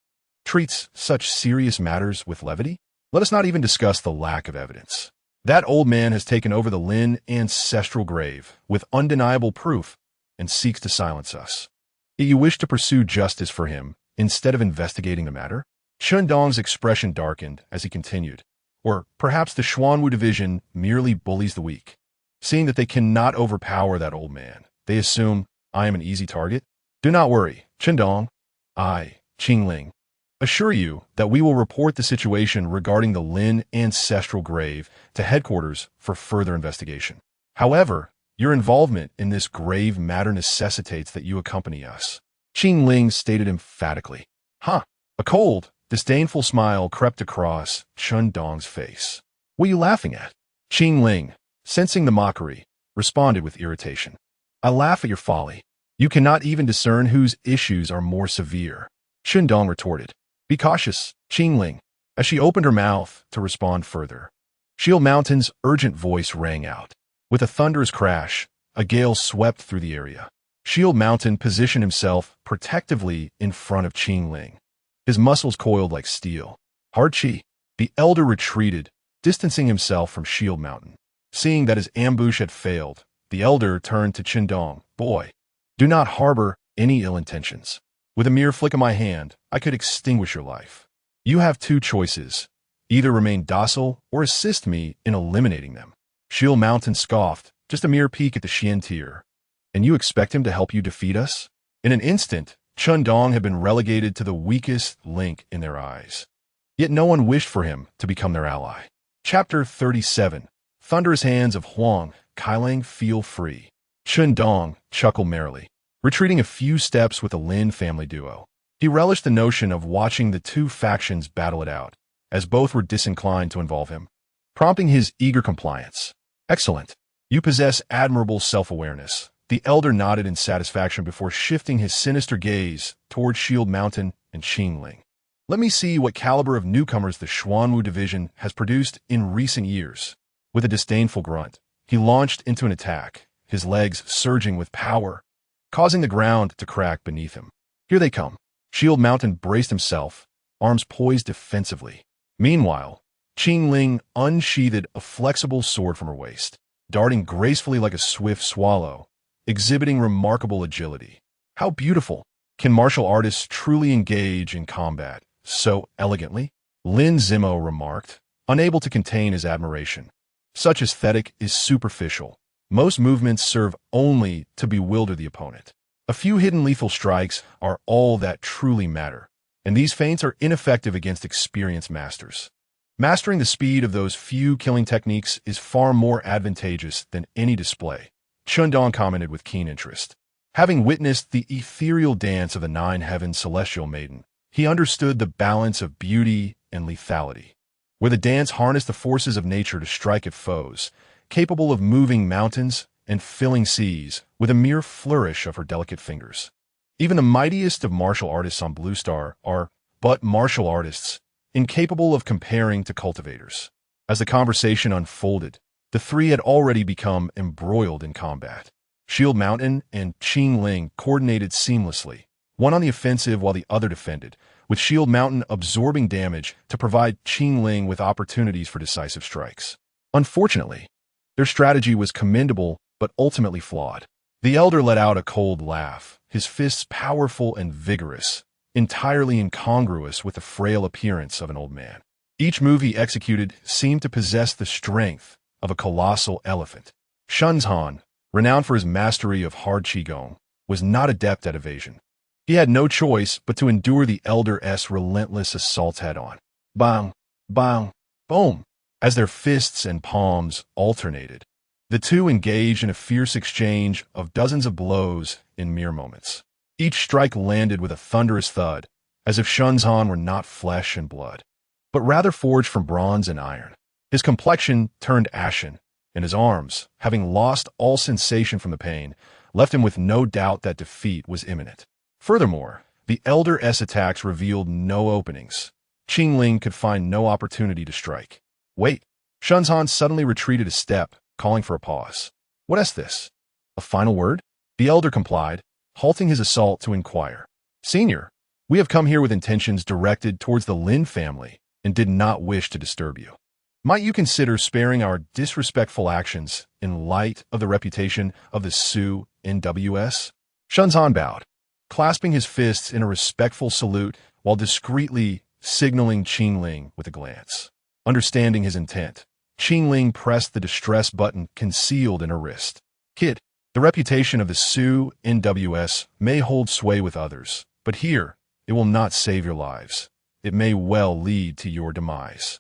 treats such serious matters with levity? Let us not even discuss the lack of evidence. That old man has taken over the Lin ancestral grave with undeniable proof and seeks to silence us. Yet you wish to pursue justice for him instead of investigating the matter? Chen Dong's expression darkened as he continued. Or perhaps the Xuanwu division merely bullies the weak. Seeing that they cannot overpower that old man, they assume I am an easy target? Do not worry, Chen Dong. I, Qingling, assure you that we will report the situation regarding the Lin ancestral grave to headquarters for further investigation. However, your involvement in this grave matter necessitates that you accompany us, Qingling stated emphatically. Huh? A cold, disdainful smile crept across Chen Dong's face. What are you laughing at? Qingling, sensing the mockery, responded with irritation. I laugh at your folly. You cannot even discern whose issues are more severe. Chen Dong retorted. Be cautious, Qingling, as she opened her mouth to respond further. Shield Mountain's urgent voice rang out. With a thunderous crash, a gale swept through the area. Shield Mountain positioned himself protectively in front of Qingling. His muscles coiled like steel. Hard Chi, the elder retreated, distancing himself from Shield Mountain. Seeing that his ambush had failed, the elder turned to Chen Dong. Boy, do not harbor any ill intentions. With a mere flick of my hand, I could extinguish your life. You have two choices. Either remain docile or assist me in eliminating them. Shield Mountain scoffed, just a mere peek at the Xian tier. And you expect him to help you defeat us? In an instant, Chen Dong had been relegated to the weakest link in their eyes. Yet no one wished for him to become their ally. Chapter 37. Thunderous Hands of Huang, Kailang Feel Free. Chen Dong chuckled merrily, retreating a few steps with the Lin family duo. He relished the notion of watching the two factions battle it out, as both were disinclined to involve him, prompting his eager compliance. Excellent. You possess admirable self-awareness. The elder nodded in satisfaction before shifting his sinister gaze toward Shield Mountain and Qingling. Let me see what caliber of newcomers the Xuanwu division has produced in recent years. With a disdainful grunt, he launched into an attack, his legs surging with power, causing the ground to crack beneath him. Here they come. Shield Mountain braced himself, arms poised defensively. Meanwhile, Qingling unsheathed a flexible sword from her waist, darting gracefully like a swift swallow, exhibiting remarkable agility. How beautiful! Can martial artists truly engage in combat so elegantly? Lin Zimo remarked, unable to contain his admiration. Such aesthetic is superficial. Most movements serve only to bewilder the opponent. A few hidden lethal strikes are all that truly matter, and these feints are ineffective against experienced masters. Mastering the speed of those few killing techniques is far more advantageous than any display, Chen Dong commented with keen interest. Having witnessed the ethereal dance of the Nine Heavens celestial maiden, he understood the balance of beauty and lethality, where the dance harnessed the forces of nature to strike at foes, capable of moving mountains and filling seas with a mere flourish of her delicate fingers. Even the mightiest of martial artists on Blue Star are but martial artists, incapable of comparing to cultivators. As the conversation unfolded, the three had already become embroiled in combat. Shield Mountain and Qingling coordinated seamlessly, one on the offensive while the other defended, with Shield Mountain absorbing damage to provide Qingling with opportunities for decisive strikes. Unfortunately, their strategy was commendable but ultimately flawed. The elder let out a cold laugh, his fists powerful and vigorous, entirely incongruous with the frail appearance of an old man. Each move he executed seemed to possess the strength of a colossal elephant. Shenzhan, renowned for his mastery of hard qigong, was not adept at evasion. He had no choice but to endure the elder's relentless assaults head-on. Bang, bang, boom, as their fists and palms alternated. The two engaged in a fierce exchange of dozens of blows in mere moments. Each strike landed with a thunderous thud, as if Shenzhan were not flesh and blood, but rather forged from bronze and iron. His complexion turned ashen, and his arms, having lost all sensation from the pain, left him with no doubt that defeat was imminent. Furthermore, the elder's attacks revealed no openings. Qingling could find no opportunity to strike. Wait! Shenzhan suddenly retreated a step, calling for a pause. What is this? A final word? The elder complied, halting his assault to inquire. Senior, we have come here with intentions directed towards the Lin family and did not wish to disturb you. Might you consider sparing our disrespectful actions in light of the reputation of the Sioux NWS? Shenzhan bowed, clasping his fists in a respectful salute while discreetly signaling Qingling with a glance. Understanding his intent, Qingling pressed the distress button concealed in her wrist. Kid, the reputation of the Sioux NWS may hold sway with others, but here, it will not save your lives. It may well lead to your demise.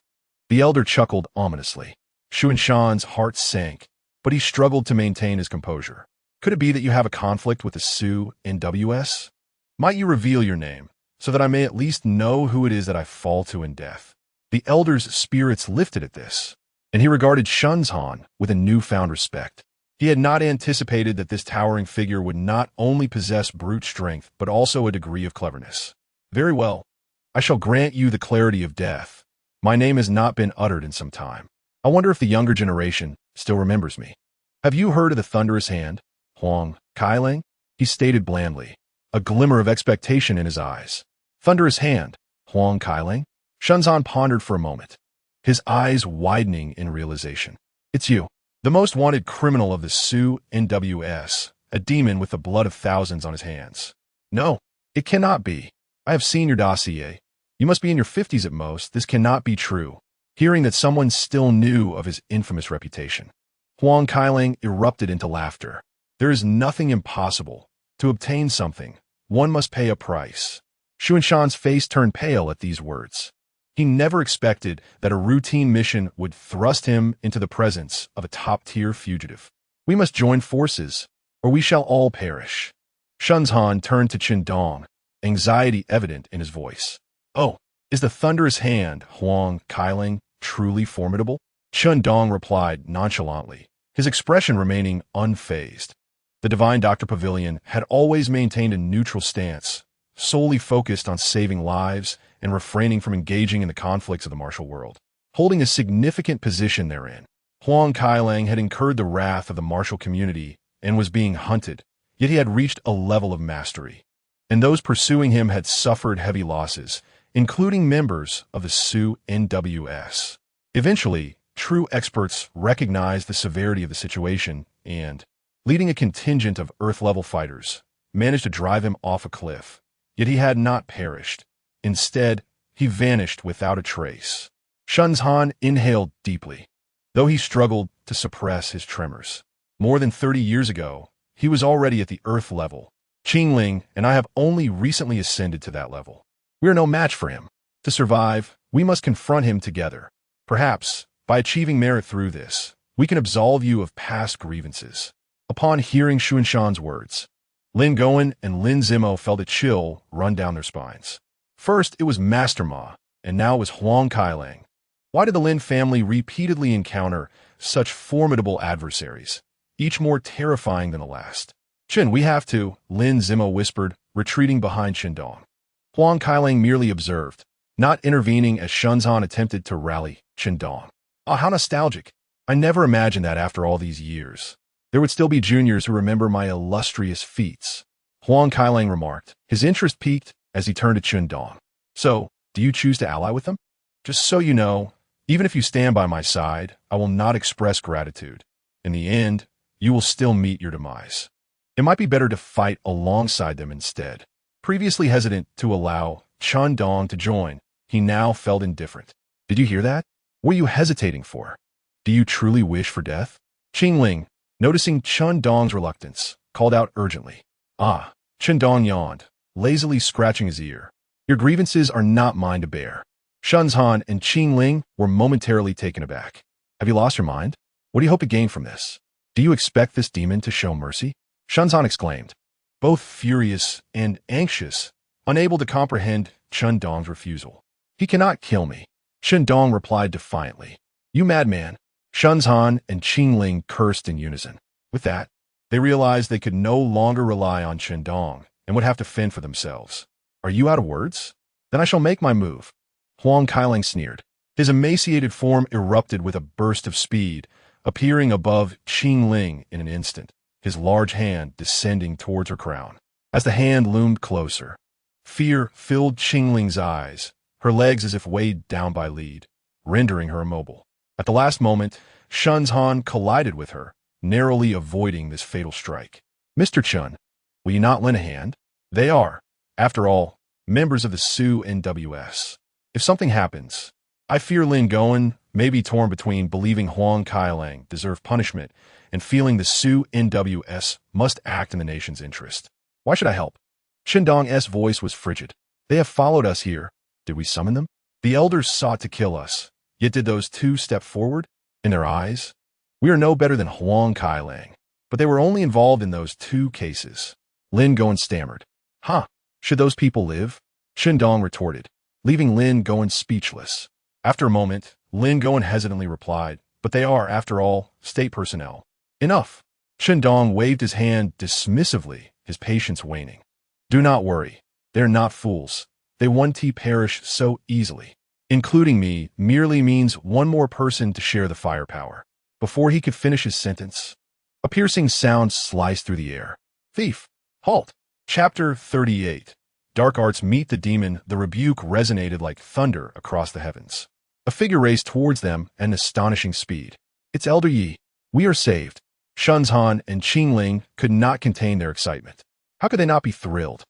The elder chuckled ominously. Xuanshan's heart sank, but he struggled to maintain his composure. Could it be that you have a conflict with the Sioux NWS? Might you reveal your name, so that I may at least know who it is that I fall to in death? The elder's spirits lifted at this, and he regarded Shunzhan with a newfound respect. He had not anticipated that this towering figure would not only possess brute strength, but also a degree of cleverness. Very well. I shall grant you the clarity of death. My name has not been uttered in some time. I wonder if the younger generation still remembers me. Have you heard of the thunderous hand, Huang Kailang? He stated blandly, a glimmer of expectation in his eyes. Thunderous hand, Huang Kailang? Shunzhan pondered for a moment, his eyes widening in realization. It's you, the most wanted criminal of the Sioux NWS, a demon with the blood of thousands on his hands. No, it cannot be. I have seen your dossier. You must be in your 50s at most. This cannot be true. Hearing that someone still knew of his infamous reputation, Huang Kailang erupted into laughter. There is nothing impossible. To obtain something, one must pay a price. Xuanshan's face turned pale at these words. He never expected that a routine mission would thrust him into the presence of a top-tier fugitive. We must join forces, or we shall all perish. Shunzhan turned to Chen Dong, anxiety evident in his voice. Oh, is the thunderous hand, Huang Kailang, truly formidable? Chen Dong replied nonchalantly, his expression remaining unfazed. The divine Dr. Pavilion had always maintained a neutral stance, solely focused on saving lives and refraining from engaging in the conflicts of the martial world. Holding a significant position therein, Huang Kailang had incurred the wrath of the martial community and was being hunted, yet he had reached a level of mastery, and those pursuing him had suffered heavy losses, including members of the Sioux NWS. Eventually, true experts recognized the severity of the situation and, leading a contingent of Earth-level fighters, managed to drive him off a cliff. Yet he had not perished. Instead, he vanished without a trace. Shunzhan inhaled deeply, though he struggled to suppress his tremors. More than 30 years ago, he was already at the Earth level. Qingling and I have only recently ascended to that level. We are no match for him. To survive, we must confront him together. Perhaps, by achieving merit through this, we can absolve you of past grievances. Upon hearing Xuanshan's words, Lin Goen and Lin Zimo felt a chill run down their spines. First, it was Master Ma, and now it was Huang Kailang. Why did the Lin family repeatedly encounter such formidable adversaries, each more terrifying than the last? Chen, we have to, Lin Zimo whispered, retreating behind Chen Dong. Huang Kailang merely observed, not intervening as Shunzhan attempted to rally Chen Dong. Ah, how nostalgic. I never imagined that after all these years, there would still be juniors who remember my illustrious feats. Huang Kailang remarked, his interest peaked as he turned to Chen Dong. So, do you choose to ally with them? Just so you know, even if you stand by my side, I will not express gratitude. In the end, you will still meet your demise. It might be better to fight alongside them instead. Previously hesitant to allow Chen Dong to join, he now felt indifferent. Did you hear that? What are you hesitating for? Do you truly wish for death? Qingling, noticing Chen Dong's reluctance, called out urgently. Ah, Chen Dong yawned, lazily scratching his ear. Your grievances are not mine to bear. Shunzhan and Qingling were momentarily taken aback. Have you lost your mind? What do you hope to gain from this? Do you expect this demon to show mercy? Shunzhan exclaimed, both furious and anxious, unable to comprehend Chen Dong's refusal. He cannot kill me. Chen Dong replied defiantly. You madman. Shunzhan and Qingling cursed in unison. With that, they realized they could no longer rely on Chen Dong and would have to fend for themselves. Are you out of words? Then I shall make my move. Huang Kailang sneered. His emaciated form erupted with a burst of speed, appearing above Qingling in an instant, his large hand descending towards her crown. As the hand loomed closer, fear filled Qingling's eyes, her legs as if weighed down by lead, rendering her immobile. At the last moment, Shunzhan collided with her, narrowly avoiding this fatal strike. Mr. Chen, will you not lend a hand? They are, after all, members of the Sioux NWS. If something happens, I fear Lin Goen may be torn between believing Huang Kailang deserved punishment and feeling the Su NWS must act in the nation's interest. Why should I help? Chen Dong's voice was frigid. They have followed us here. Did we summon them? The elders sought to kill us. Yet did those two step forward? In their eyes? We are no better than Huang Kailang. But they were only involved in those 2 cases. Lin Goen stammered. Huh? Should those people live? Chen Dong retorted, leaving Lin Goen speechless. After a moment, Lin Goen hesitantly replied, but they are, after all, state personnel. Enough. Chen Dong waved his hand dismissively, his patience waning. Do not worry. They're not fools. They won't perish so easily. Including me merely means one more person to share the firepower. Before he could finish his sentence, a piercing sound sliced through the air. Thief! Halt! Chapter 38. Dark Arts Meet the Demon. The rebuke resonated like thunder across the heavens. A figure raced towards them at an astonishing speed. It's Elder Yi. We are saved. Shunzhan and Qingling could not contain their excitement. How could they not be thrilled?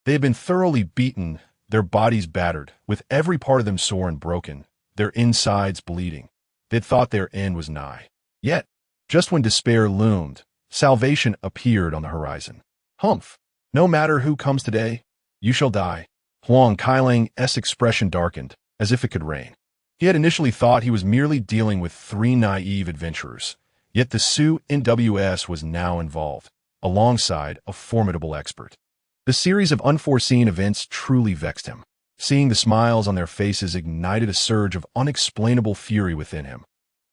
They had been thoroughly beaten, their bodies battered, with every part of them sore and broken, their insides bleeding. They'd thought their end was nigh. Yet, just when despair loomed, salvation appeared on the horizon. Humph! No matter who comes today, you shall die. Huang Kailang's expression darkened, as if it could rain. He had initially thought he was merely dealing with 3 naive adventurers, yet the Su NWS was now involved, alongside a formidable expert. The series of unforeseen events truly vexed him. Seeing the smiles on their faces ignited a surge of unexplainable fury within him.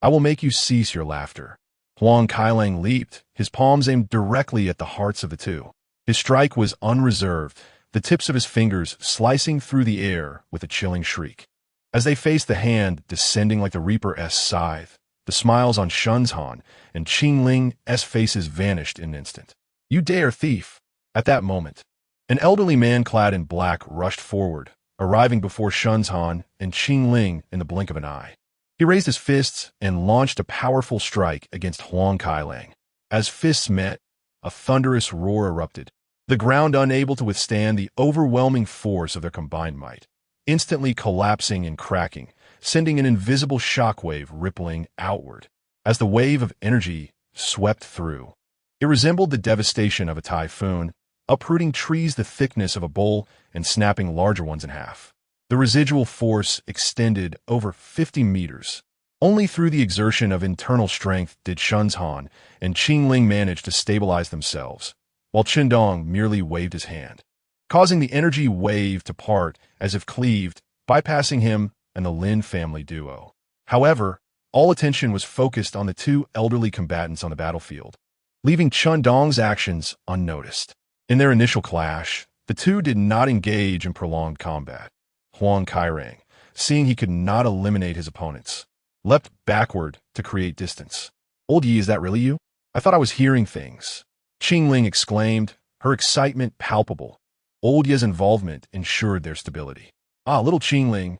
I will make you cease your laughter. Huang Kailang leaped, his palms aimed directly at the hearts of the two. His strike was unreserved, the tips of his fingers slicing through the air with a chilling shriek. As they faced the hand descending like the Reaper's scythe, the smiles on Shunzhan and Qingling's faces vanished in an instant. You dare, thief! At that moment, an elderly man clad in black rushed forward, arriving before Shunzhan and Qingling in the blink of an eye. He raised his fists and launched a powerful strike against Huang Kailang. As fists met, a thunderous roar erupted, the ground unable to withstand the overwhelming force of their combined might, instantly collapsing and cracking, sending an invisible shockwave rippling outward. As the wave of energy swept through, it resembled the devastation of a typhoon, uprooting trees the thickness of a bowl and snapping larger ones in half. The residual force extended over 50 meters. Only through the exertion of internal strength did Shunzhan and Qingling manage to stabilize themselves, while Chen Dong merely waved his hand, causing the energy wave to part as if cleaved, bypassing him and the Lin family duo. However, all attention was focused on the 2 elderly combatants on the battlefield, leaving Chen Dong's actions unnoticed. In their initial clash, the 2 did not engage in prolonged combat. Huang Kailang, seeing he could not eliminate his opponents, leapt backward to create distance. Old Yi, is that really you? I thought I was hearing things. Qingling exclaimed, her excitement palpable. Old Yi's involvement ensured their stability. Ah, little Qingling.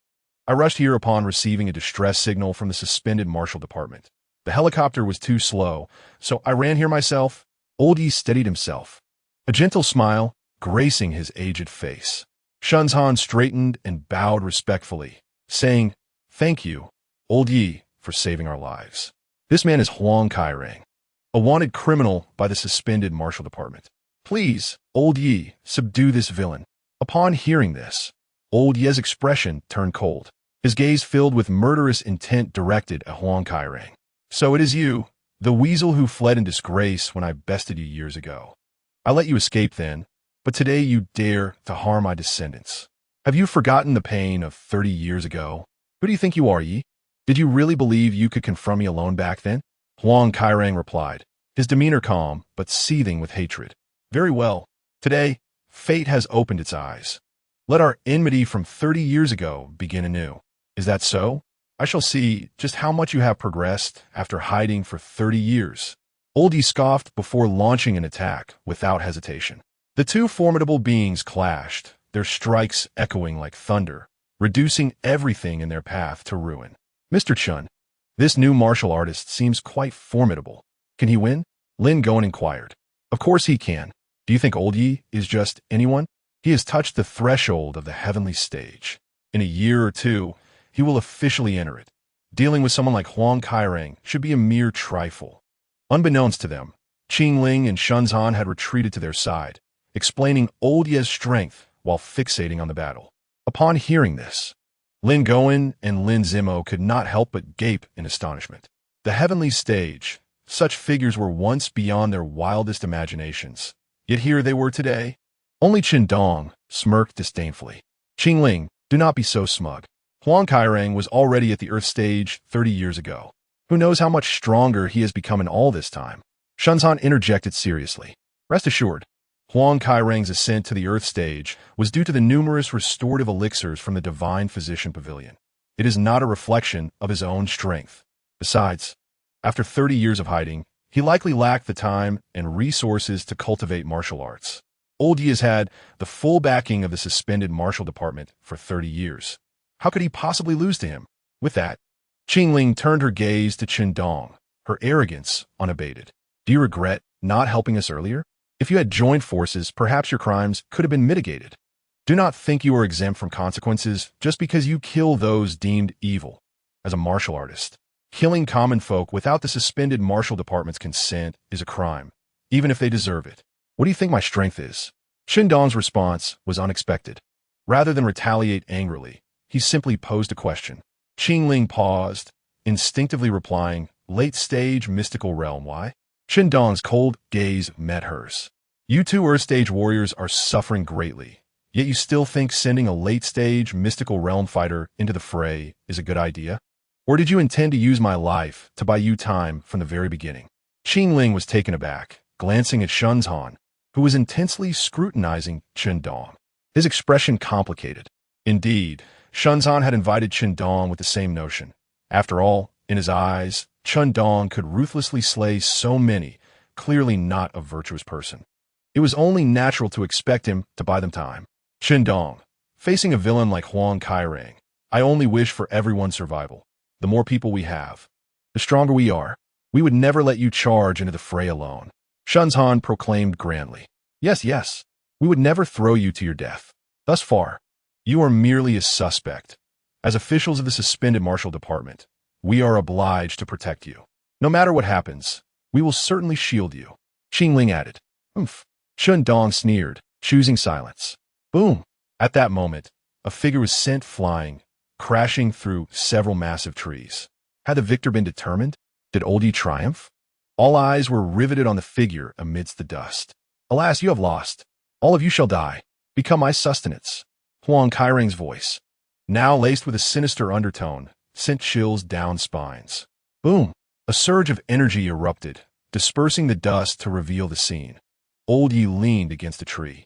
I rushed here upon receiving a distress signal from the suspended marshal department. The helicopter was too slow, so I ran here myself. Old Yi steadied himself, a gentle smile gracing his aged face. Shunzhan straightened and bowed respectfully, saying, Thank you, Old Yi, for saving our lives. This man is Huang Kailang, a wanted criminal by the suspended marshal department. Please, Old Yi, subdue this villain. Upon hearing this, Old Yi's expression turned cold, his gaze filled with murderous intent directed at Huang Kailang. So it is you, the weasel who fled in disgrace when I bested you years ago. I let you escape then, but today you dare to harm my descendants. Have you forgotten the pain of 30 years ago? Who do you think you are, Yi? Did you really believe you could confront me alone back then? Huang Kailang replied, his demeanor calm but seething with hatred. Very well. Today, fate has opened its eyes. Let our enmity from 30 years ago begin anew. Is that so? I shall see just how much you have progressed after hiding for 30 years. Old Yi scoffed before launching an attack without hesitation. The 2 formidable beings clashed, their strikes echoing like thunder, reducing everything in their path to ruin. Mr. Chun, this new martial artist seems quite formidable. Can he win? Lin Goen inquired. Of course he can. Do you think Old Yi is just anyone? He has touched the threshold of the heavenly stage. In a year or 2, he will officially enter it. Dealing with someone like Huang Kairang should be a mere trifle. Unbeknownst to them, Qingling and Shenzhan had retreated to their side, explaining old Ye's strength while fixating on the battle. Upon hearing this, Lin Goen and Lin Zimo could not help but gape in astonishment. The heavenly stage, such figures were once beyond their wildest imaginations. Yet here they were today. Only Chen Dong smirked disdainfully. Qingling, do not be so smug. Huang Kairang was already at the Earth stage 30 years ago. Who knows how much stronger he has become in all this time? Shenzhan interjected seriously. Rest assured, Huang Kairang's ascent to the Earth stage was due to the numerous restorative elixirs from the Divine Physician Pavilion. It is not a reflection of his own strength. Besides, after 30 years of hiding, he likely lacked the time and resources to cultivate martial arts. Old Yi has had the full backing of the suspended martial department for 30 years. How could he possibly lose to him? With that, Qingling turned her gaze to Chen Dong, her arrogance unabated. Do you regret not helping us earlier? If you had joined forces, perhaps your crimes could have been mitigated. Do not think you are exempt from consequences just because you kill those deemed evil. As a martial artist, killing common folk without the suspended martial department's consent is a crime, even if they deserve it. What do you think my strength is? Chen Dong's response was unexpected. Rather than retaliate angrily, he simply posed a question. Qingling paused, instinctively replying, late-stage mystical realm, why? Chen Dong's cold gaze met hers. You two Earth-stage warriors are suffering greatly, yet you still think sending a late-stage mystical realm fighter into the fray is a good idea? Or did you intend to use my life to buy you time from the very beginning? Qingling was taken aback, glancing at Shenzhan, who was intensely scrutinizing Chen Dong. His expression complicated. Indeed, Shenzhan had invited Chen Dong with the same notion. After all, in his eyes, Chen Dong could ruthlessly slay so many, clearly not a virtuous person. It was only natural to expect him to buy them time. Chen Dong, facing a villain like Huang Kairang, I only wish for everyone's survival. The more people we have, the stronger we are. We would never let you charge into the fray alone. Shenzhan proclaimed grandly. Yes, yes, we would never throw you to your death. Thus far, you are merely a suspect. As officials of the suspended martial department, we are obliged to protect you. No matter what happens, we will certainly shield you. Qingling added. Oomph. Chen Dong sneered, choosing silence. Boom. At that moment, a figure was sent flying, crashing through several massive trees. Had the victor been determined? Did Old Yi triumph? All eyes were riveted on the figure amidst the dust. Alas, you have lost. All of you shall die. Become my sustenance. Huang Kairang's voice, now laced with a sinister undertone, sent chills down spines. Boom! A surge of energy erupted, dispersing the dust to reveal the scene. Old Yi leaned against a tree,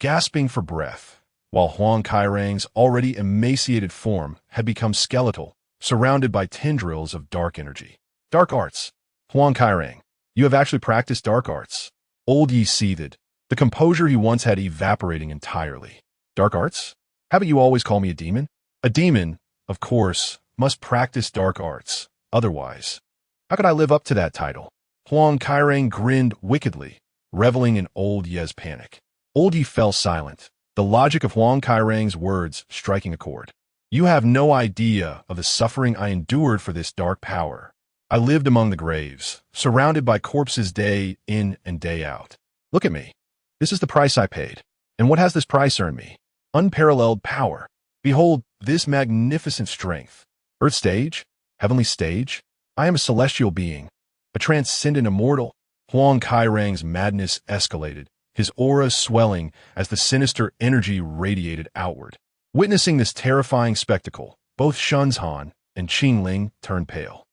gasping for breath, while Huang Kairang's already emaciated form had become skeletal, surrounded by tendrils of dark energy. Dark arts. Huang Kairang, you have actually practiced dark arts. Old Yi seethed, the composure he once had evaporating entirely. Dark arts? Haven't you always called me a demon? A demon, of course, must practice dark arts. Otherwise, how could I live up to that title? Huang Kairang grinned wickedly, reveling in Old Ye's panic. Old Ye fell silent, the logic of Huang Kairang's words striking a chord. You have no idea of the suffering I endured for this dark power. I lived among the graves, surrounded by corpses day in and day out. Look at me. This is the price I paid. And what has this price earned me? Unparalleled power. Behold this magnificent strength. Earth stage? Heavenly stage? I am a celestial being, a transcendent immortal. Huang Kairang's madness escalated, his aura swelling as the sinister energy radiated outward. Witnessing this terrifying spectacle, both Shenzhan and Qingling turned pale.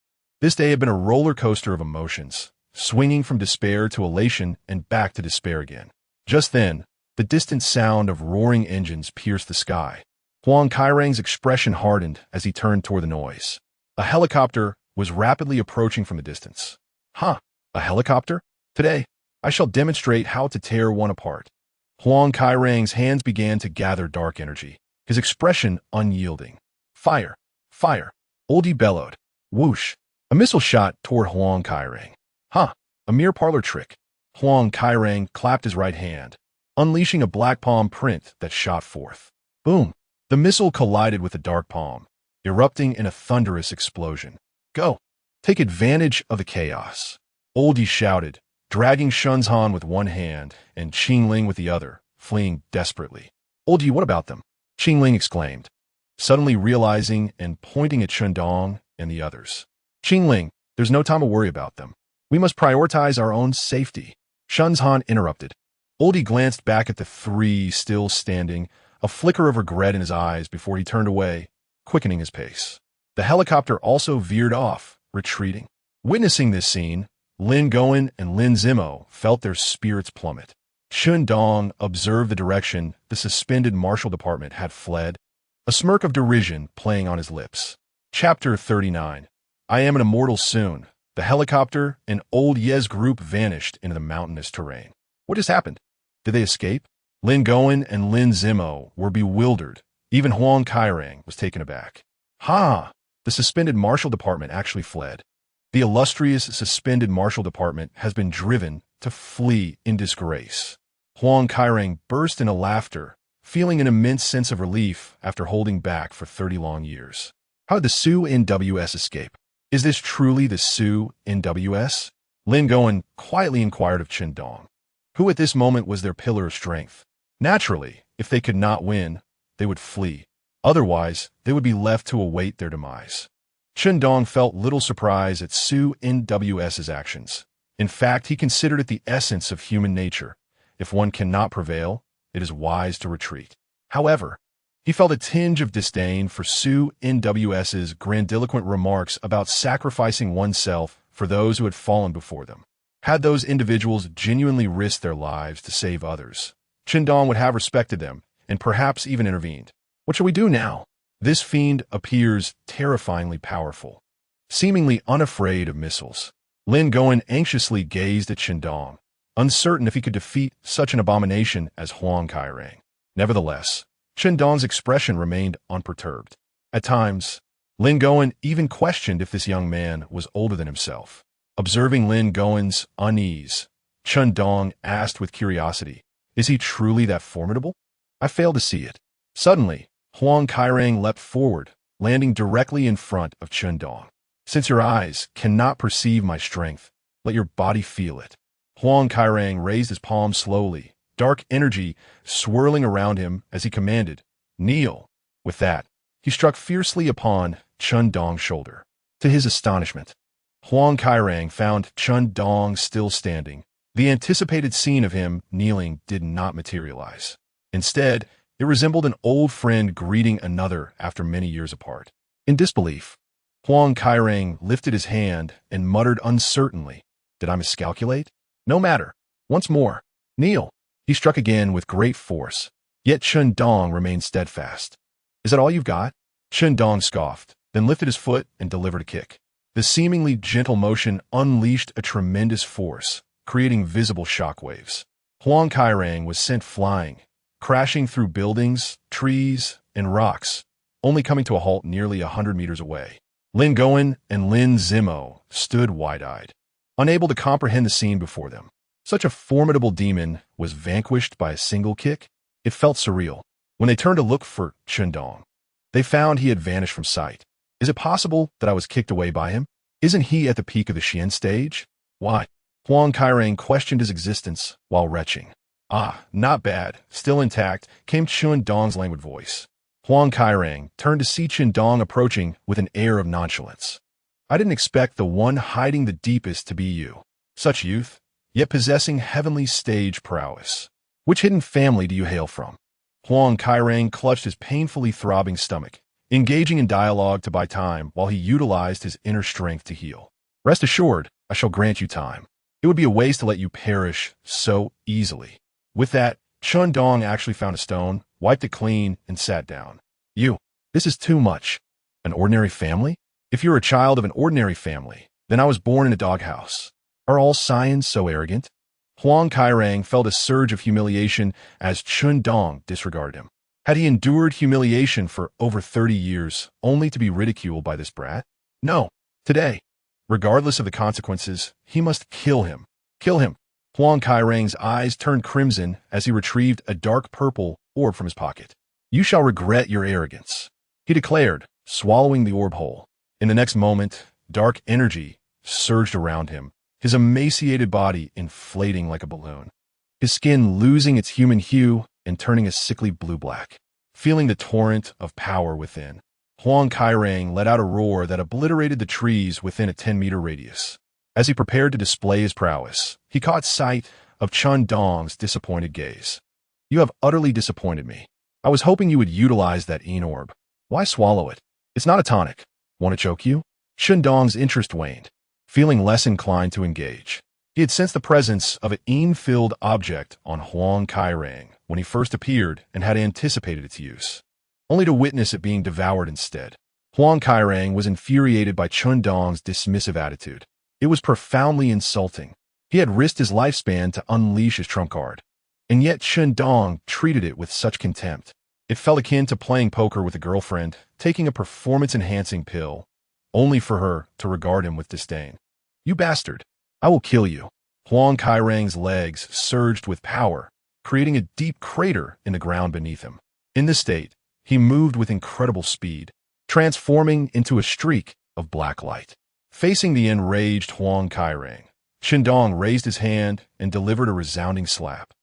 This day had been a roller coaster of emotions, swinging from despair to elation and back to despair again. Just then, the distant sound of roaring engines pierced the sky. Huang Kairang's expression hardened as he turned toward the noise. A helicopter was rapidly approaching from the distance. Huh, a helicopter? Today, I shall demonstrate how to tear one apart. Huang Kairang's hands began to gather dark energy, his expression unyielding. Fire! Fire! Old Yi bellowed. Whoosh! A missile shot toward Huang Kairang. Huh, a mere parlor trick. Huang Kairang clapped his right hand, unleashing a black palm print that shot forth. Boom! The missile collided with the dark palm, erupting in a thunderous explosion. Go! Take advantage of the chaos. Oldie shouted, dragging Shenzhan with one hand and Qingling with the other, fleeing desperately. Oldie, what about them? Qingling exclaimed, suddenly realizing and pointing at Chen Dong and the others. Qingling, there's no time to worry about them. We must prioritize our own safety. Shenzhan interrupted. Oldie glanced back at the three still standing, a flicker of regret in his eyes before he turned away, quickening his pace. The helicopter also veered off, retreating. Witnessing this scene, Lin Goen and Lin Zimo felt their spirits plummet. Chen Dong observed the direction the suspended marshal department had fled, a smirk of derision playing on his lips. Chapter 39. I am an immortal soon. The helicopter and old Ye's group vanished into the mountainous terrain. What just happened? Did they escape? Lin Goen and Lin Zimo were bewildered. Even Huang Kairang was taken aback. Ha! The suspended marshal department actually fled. The illustrious suspended marshal department has been driven to flee in disgrace. Huang Kairang burst into laughter, feeling an immense sense of relief after holding back for 30 long years. How did the Sioux NWS escape? Is this truly the Sioux NWS? Lin Goen quietly inquired of Chen Dong, who at this moment was their pillar of strength. Naturally, if they could not win, they would flee. Otherwise, they would be left to await their demise. Chen Dong felt little surprise at Sioux NWS's actions. In fact, he considered it the essence of human nature. If one cannot prevail, it is wise to retreat. However, he felt a tinge of disdain for Sioux NWS's grandiloquent remarks about sacrificing oneself for those who had fallen before them. Had those individuals genuinely risked their lives to save others, Chen Dong would have respected them and perhaps even intervened. What shall we do now? This fiend appears terrifyingly powerful, seemingly unafraid of missiles. Lin Goen anxiously gazed at Chen Dong, uncertain if he could defeat such an abomination as Huang Kairang. Nevertheless, Chen Dong's expression remained unperturbed. At times, Lin Goen even questioned if this young man was older than himself. Observing Lin Goen's unease, Chen Dong asked with curiosity, "Is he truly that formidable? I fail to see it." Suddenly, Huang Kairang leapt forward, landing directly in front of Chen Dong. "Since your eyes cannot perceive my strength, let your body feel it." Huang Kairang raised his palm slowly, dark energy swirling around him as he commanded, "Kneel." With that, he struck fiercely upon Chen Dong's shoulder. To his astonishment, Huang Kairang found Chen Dong still standing. The anticipated scene of him kneeling did not materialize. Instead, it resembled an old friend greeting another after many years apart. In disbelief, Huang Kairang lifted his hand and muttered uncertainly, "Did I miscalculate? No matter. Once more. Kneel." He struck again with great force, yet Chen Dong remained steadfast. "Is that all you've got?" Chen Dong scoffed, then lifted his foot and delivered a kick. The seemingly gentle motion unleashed a tremendous force, creating visible shockwaves. Huang Kairang was sent flying, crashing through buildings, trees, and rocks, only coming to a halt nearly 100 meters away. Lin Goen and Lin Zimo stood wide-eyed, unable to comprehend the scene before them. Such a formidable demon was vanquished by a single kick? It felt surreal. When they turned to look for Chen Dong, they found he had vanished from sight. Is it possible that I was kicked away by him? Isn't he at the peak of the Xian stage? Why? Huang Kairang questioned his existence while retching. "Ah, not bad, still intact," came Chen Dong's languid voice. Huang Kairang turned to see Chen Dong approaching with an air of nonchalance. "I didn't expect the one hiding the deepest to be you. Such youth, yet possessing heavenly stage prowess. Which hidden family do you hail from?" Huang Kairang clutched his painfully throbbing stomach, engaging in dialogue to buy time while he utilized his inner strength to heal. "Rest assured, I shall grant you time. It would be a waste to let you perish so easily." With that, Chen Dong actually found a stone, wiped it clean, and sat down. This is too much. An ordinary family? If you're a child of an ordinary family, then I was born in a doghouse. Are all Saiyans so arrogant? Huang Kairang felt a surge of humiliation as Chen Dong disregarded him. Had he endured humiliation for over 30 years, only to be ridiculed by this brat? No. Today, regardless of the consequences, he must kill him. Kill him. Huang Kairang's eyes turned crimson as he retrieved a dark purple orb from his pocket. "You shall regret your arrogance," he declared, swallowing the orb whole. In the next moment, dark energy surged around him, his emaciated body inflating like a balloon, his skin losing its human hue and turning a sickly blue-black. Feeling the torrent of power within, Huang Kairang let out a roar that obliterated the trees within a 10-meter radius. As he prepared to display his prowess, he caught sight of Chen Dong's disappointed gaze. "You have utterly disappointed me. I was hoping you would utilize that Yin orb. Why swallow it? It's not a tonic. Want to choke you?" Chen Dong's interest waned, feeling less inclined to engage. He had sensed the presence of an Yin-filled object on Huang Kairang when he first appeared and had anticipated its use, only to witness it being devoured instead. Huang Kairang was infuriated by Chen Dong's dismissive attitude. It was profoundly insulting. He had risked his lifespan to unleash his trump card, and yet Chen Dong treated it with such contempt. It felt akin to playing poker with a girlfriend, taking a performance-enhancing pill, only for her to regard him with disdain. "You bastard! I will kill you." Huang Kairang's legs surged with power, creating a deep crater in the ground beneath him. In this state, he moved with incredible speed, transforming into a streak of black light. Facing the enraged Huang Kairang, Chen Dong raised his hand and delivered a resounding slap.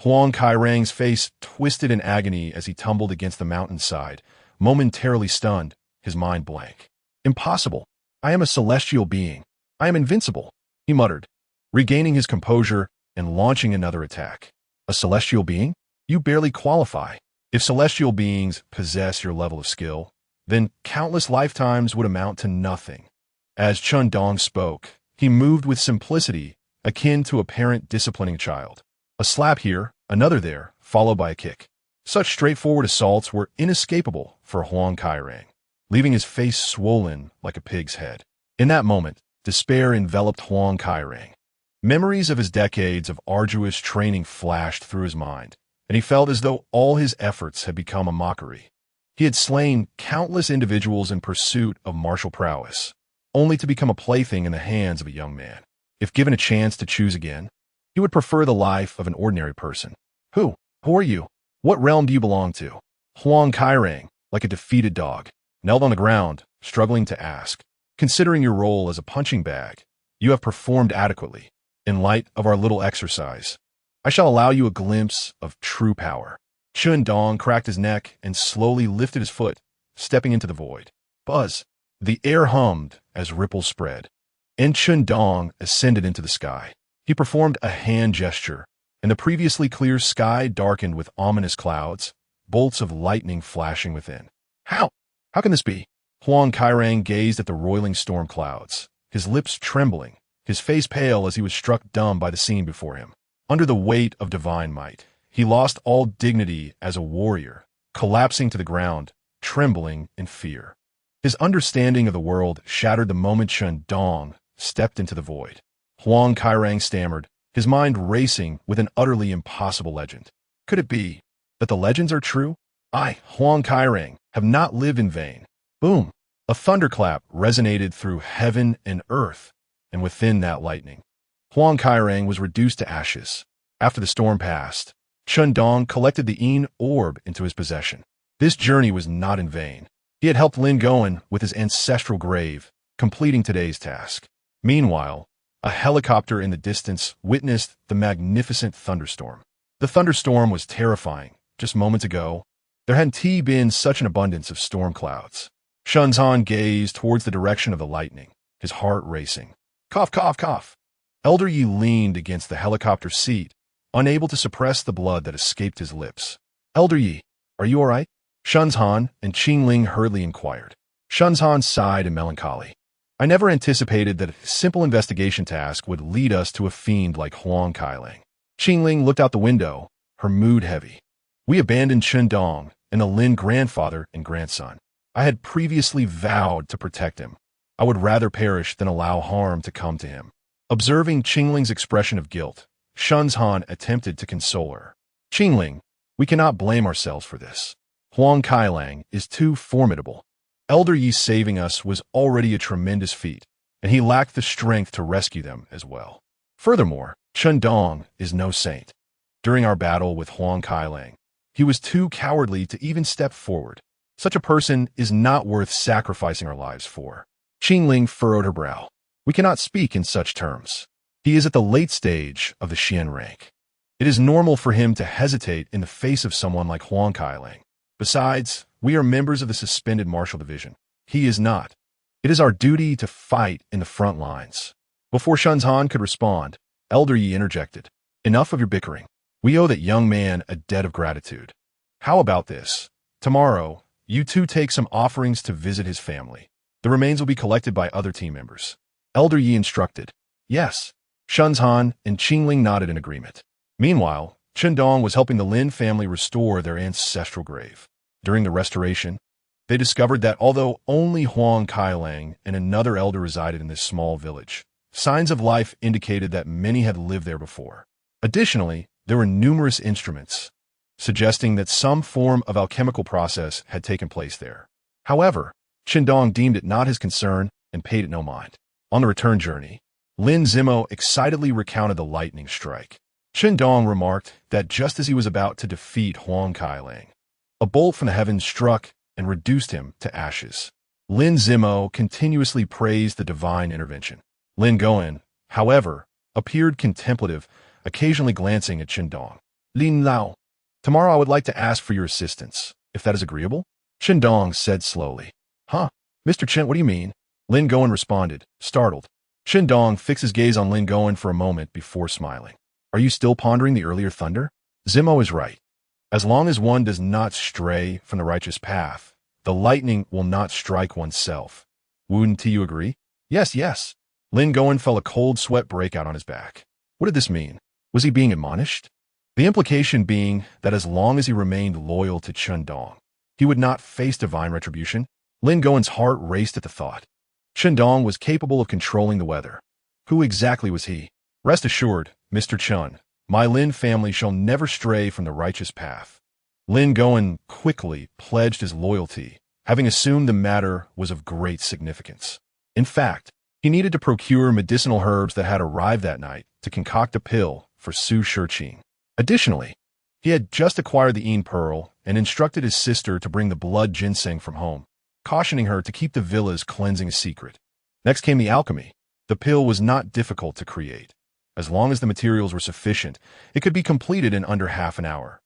Huang Kairang's face twisted in agony as he tumbled against the mountainside, momentarily stunned, his mind blank. "Impossible! I am a celestial being. I am invincible," he muttered, regaining his composure and launching another attack. "A celestial being? You barely qualify. If celestial beings possess your level of skill, then countless lifetimes would amount to nothing." As Chen Dong spoke, he moved with simplicity akin to a parent disciplining a child. A slap here, another there, followed by a kick. Such straightforward assaults were inescapable for Huang Kairang, leaving his face swollen like a pig's head. In that moment, despair enveloped Huang Kairang. Memories of his decades of arduous training flashed through his mind, and he felt as though all his efforts had become a mockery. He had slain countless individuals in pursuit of martial prowess, only to become a plaything in the hands of a young man. If given a chance to choose again, he would prefer the life of an ordinary person. Who are you? What realm do you belong to?" Huang Kairang, like a defeated dog, knelt on the ground, struggling to ask. "Considering your role as a punching bag, you have performed adequately. In light of our little exercise, I shall allow you a glimpse of true power." Chen Dong cracked his neck and slowly lifted his foot, stepping into the void. Buzz! The air hummed as ripples spread, and Chen Dong ascended into the sky. He performed a hand gesture, and the previously clear sky darkened with ominous clouds, bolts of lightning flashing within. How can this be?" Huang Kairang gazed at the roiling storm clouds, his lips trembling, his face pale as he was struck dumb by the scene before him. Under the weight of divine might, he lost all dignity as a warrior, collapsing to the ground, trembling in fear. His understanding of the world shattered the moment Chen Dong stepped into the void. Huang Kairang stammered, his mind racing with an utterly impossible legend. Could it be that the legends are true? I, Huang Kairang, have not lived in vain. Boom! A thunderclap resonated through heaven and earth, and within that lightning, Huang Kairang was reduced to ashes. After the storm passed, Chen Dong collected the Yin orb into his possession. This journey was not in vain. He had helped Lin Goen with his ancestral grave, completing today's task. Meanwhile, a helicopter in the distance witnessed the magnificent thunderstorm. The thunderstorm was terrifying. Just moments ago, there hadn't been such an abundance of storm clouds. Shenzhan gazed towards the direction of the lightning, his heart racing. Cough, cough, cough. Elder Yi leaned against the helicopter seat, unable to suppress the blood that escaped his lips. Elder Yi, are you all right? Shenzhan and Qingling hurriedly inquired. Shenzhan sighed in melancholy. I never anticipated that a simple investigation task would lead us to a fiend like Huang Kairang. Qingling looked out the window, her mood heavy. We abandoned Chen Dong and the Lin grandfather and grandson. I had previously vowed to protect him. I would rather perish than allow harm to come to him. Observing Qingling's expression of guilt, Shenzhan attempted to console her. Qingling, we cannot blame ourselves for this. Huang Kairang is too formidable. Elder Yi saving us was already a tremendous feat, and he lacked the strength to rescue them as well. Furthermore, Chen Dong is no saint. During our battle with Huang Kairang, he was too cowardly to even step forward. Such a person is not worth sacrificing our lives for. Qingling furrowed her brow. We cannot speak in such terms. He is at the late stage of the Xian rank. It is normal for him to hesitate in the face of someone like Huang Kailang. Besides, we are members of the suspended martial division. He is not. It is our duty to fight in the front lines. Before Shenzhan could respond, Elder Yi interjected. Enough of your bickering. We owe that young man a debt of gratitude. How about this? Tomorrow, you two take some offerings to visit his family. The remains will be collected by other team members. Elder Yi instructed. Yes. Shenzhan and Qingling nodded in agreement. Meanwhile, Chen Dong was helping the Lin family restore their ancestral grave. During the restoration, they discovered that although only Huang Kailang and another elder resided in this small village, signs of life indicated that many had lived there before. Additionally, there were numerous instruments, suggesting that some form of alchemical process had taken place there. However, Chen Dong deemed it not his concern and paid it no mind. On the return journey, Lin Zimo excitedly recounted the lightning strike. Chen Dong remarked that just as he was about to defeat Huang Kailang, a bolt from the heavens struck and reduced him to ashes. Lin Zimo continuously praised the divine intervention. Lin Goen, however, appeared contemplative, occasionally glancing at Chen Dong. Lin Lao, tomorrow I would like to ask for your assistance, if that is agreeable? Chen Dong said slowly. Huh? Mr. Chen, what do you mean? Lin Goen responded, startled. Chen Dong fixed his gaze on Lin Goen for a moment before smiling. Are you still pondering the earlier thunder? Zimo is right. As long as one does not stray from the righteous path, the lightning will not strike oneself. Wouldn't you agree? Yes, yes. Lin Goen felt a cold sweat break out on his back. What did this mean? Was he being admonished? The implication being that as long as he remained loyal to Chen Dong, he would not face divine retribution. Lin Goen's heart raced at the thought. Chen Dong was capable of controlling the weather. Who exactly was he? Rest assured, Mr. Chen, my Lin family shall never stray from the righteous path. Lin Goen quickly pledged his loyalty, having assumed the matter was of great significance. In fact, he needed to procure medicinal herbs that had arrived that night to concoct a pill for Su Shiqing. Additionally, he had just acquired the Yin Pearl and instructed his sister to bring the blood ginseng from home, cautioning her to keep the villa's cleansing a secret. Next came the alchemy. The pill was not difficult to create. As long as the materials were sufficient, it could be completed in under half an hour.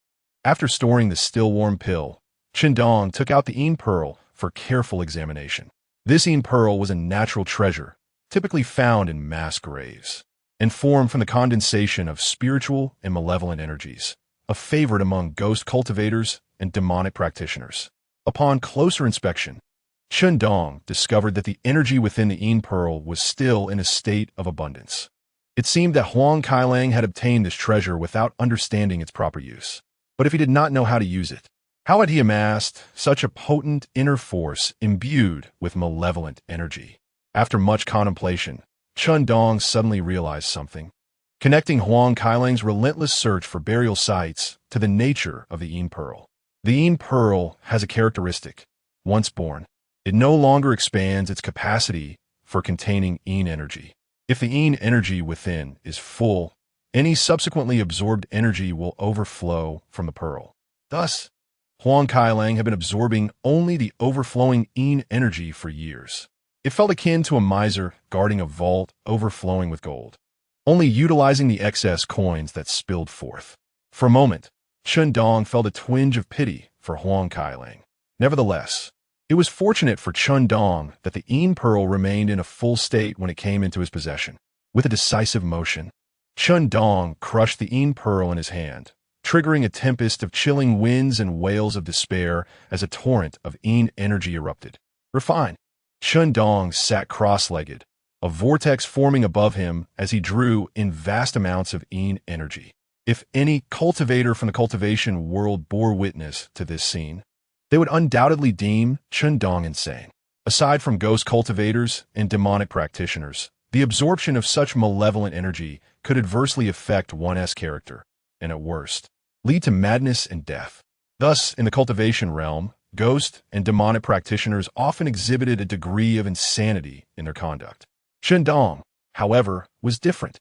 After storing the still-warm pill, Chen Dong took out the Yin Pearl for careful examination. This Yin Pearl was a natural treasure, typically found in mass graves, and formed from the condensation of spiritual and malevolent energies, a favorite among ghost cultivators and demonic practitioners. Upon closer inspection, Chen Dong discovered that the energy within the Yin Pearl was still in a state of abundance. It seemed that Huang Kailang had obtained this treasure without understanding its proper use. But if he did not know how to use it, how had he amassed such a potent inner force imbued with malevolent energy? After much contemplation, Chen Dong suddenly realized something, connecting Huang Kailang's relentless search for burial sites to the nature of the Yin Pearl. The Yin Pearl has a characteristic. Once born, it no longer expands its capacity for containing Yin energy. If the Yin energy within is full, any subsequently absorbed energy will overflow from the pearl. Thus, Huang Kailang had been absorbing only the overflowing Yin energy for years. It felt akin to a miser guarding a vault overflowing with gold, only utilizing the excess coins that spilled forth. For a moment, Chen Dong felt a twinge of pity for Huang Kailang. Nevertheless, it was fortunate for Chen Dong that the Yin Pearl remained in a full state when it came into his possession. With a decisive motion, Chen Dong crushed the Yin Pearl in his hand, triggering a tempest of chilling winds and wails of despair as a torrent of Yin energy erupted. Refined, Chen Dong sat cross-legged, a vortex forming above him as he drew in vast amounts of Yin energy. If any cultivator from the cultivation world bore witness to this scene, they would undoubtedly deem Chen Dong insane. Aside from ghost cultivators and demonic practitioners, the absorption of such malevolent energy could adversely affect one's character, and at worst, lead to madness and death. Thus, in the cultivation realm, ghost and demonic practitioners often exhibited a degree of insanity in their conduct. Chen Dong, however, was different.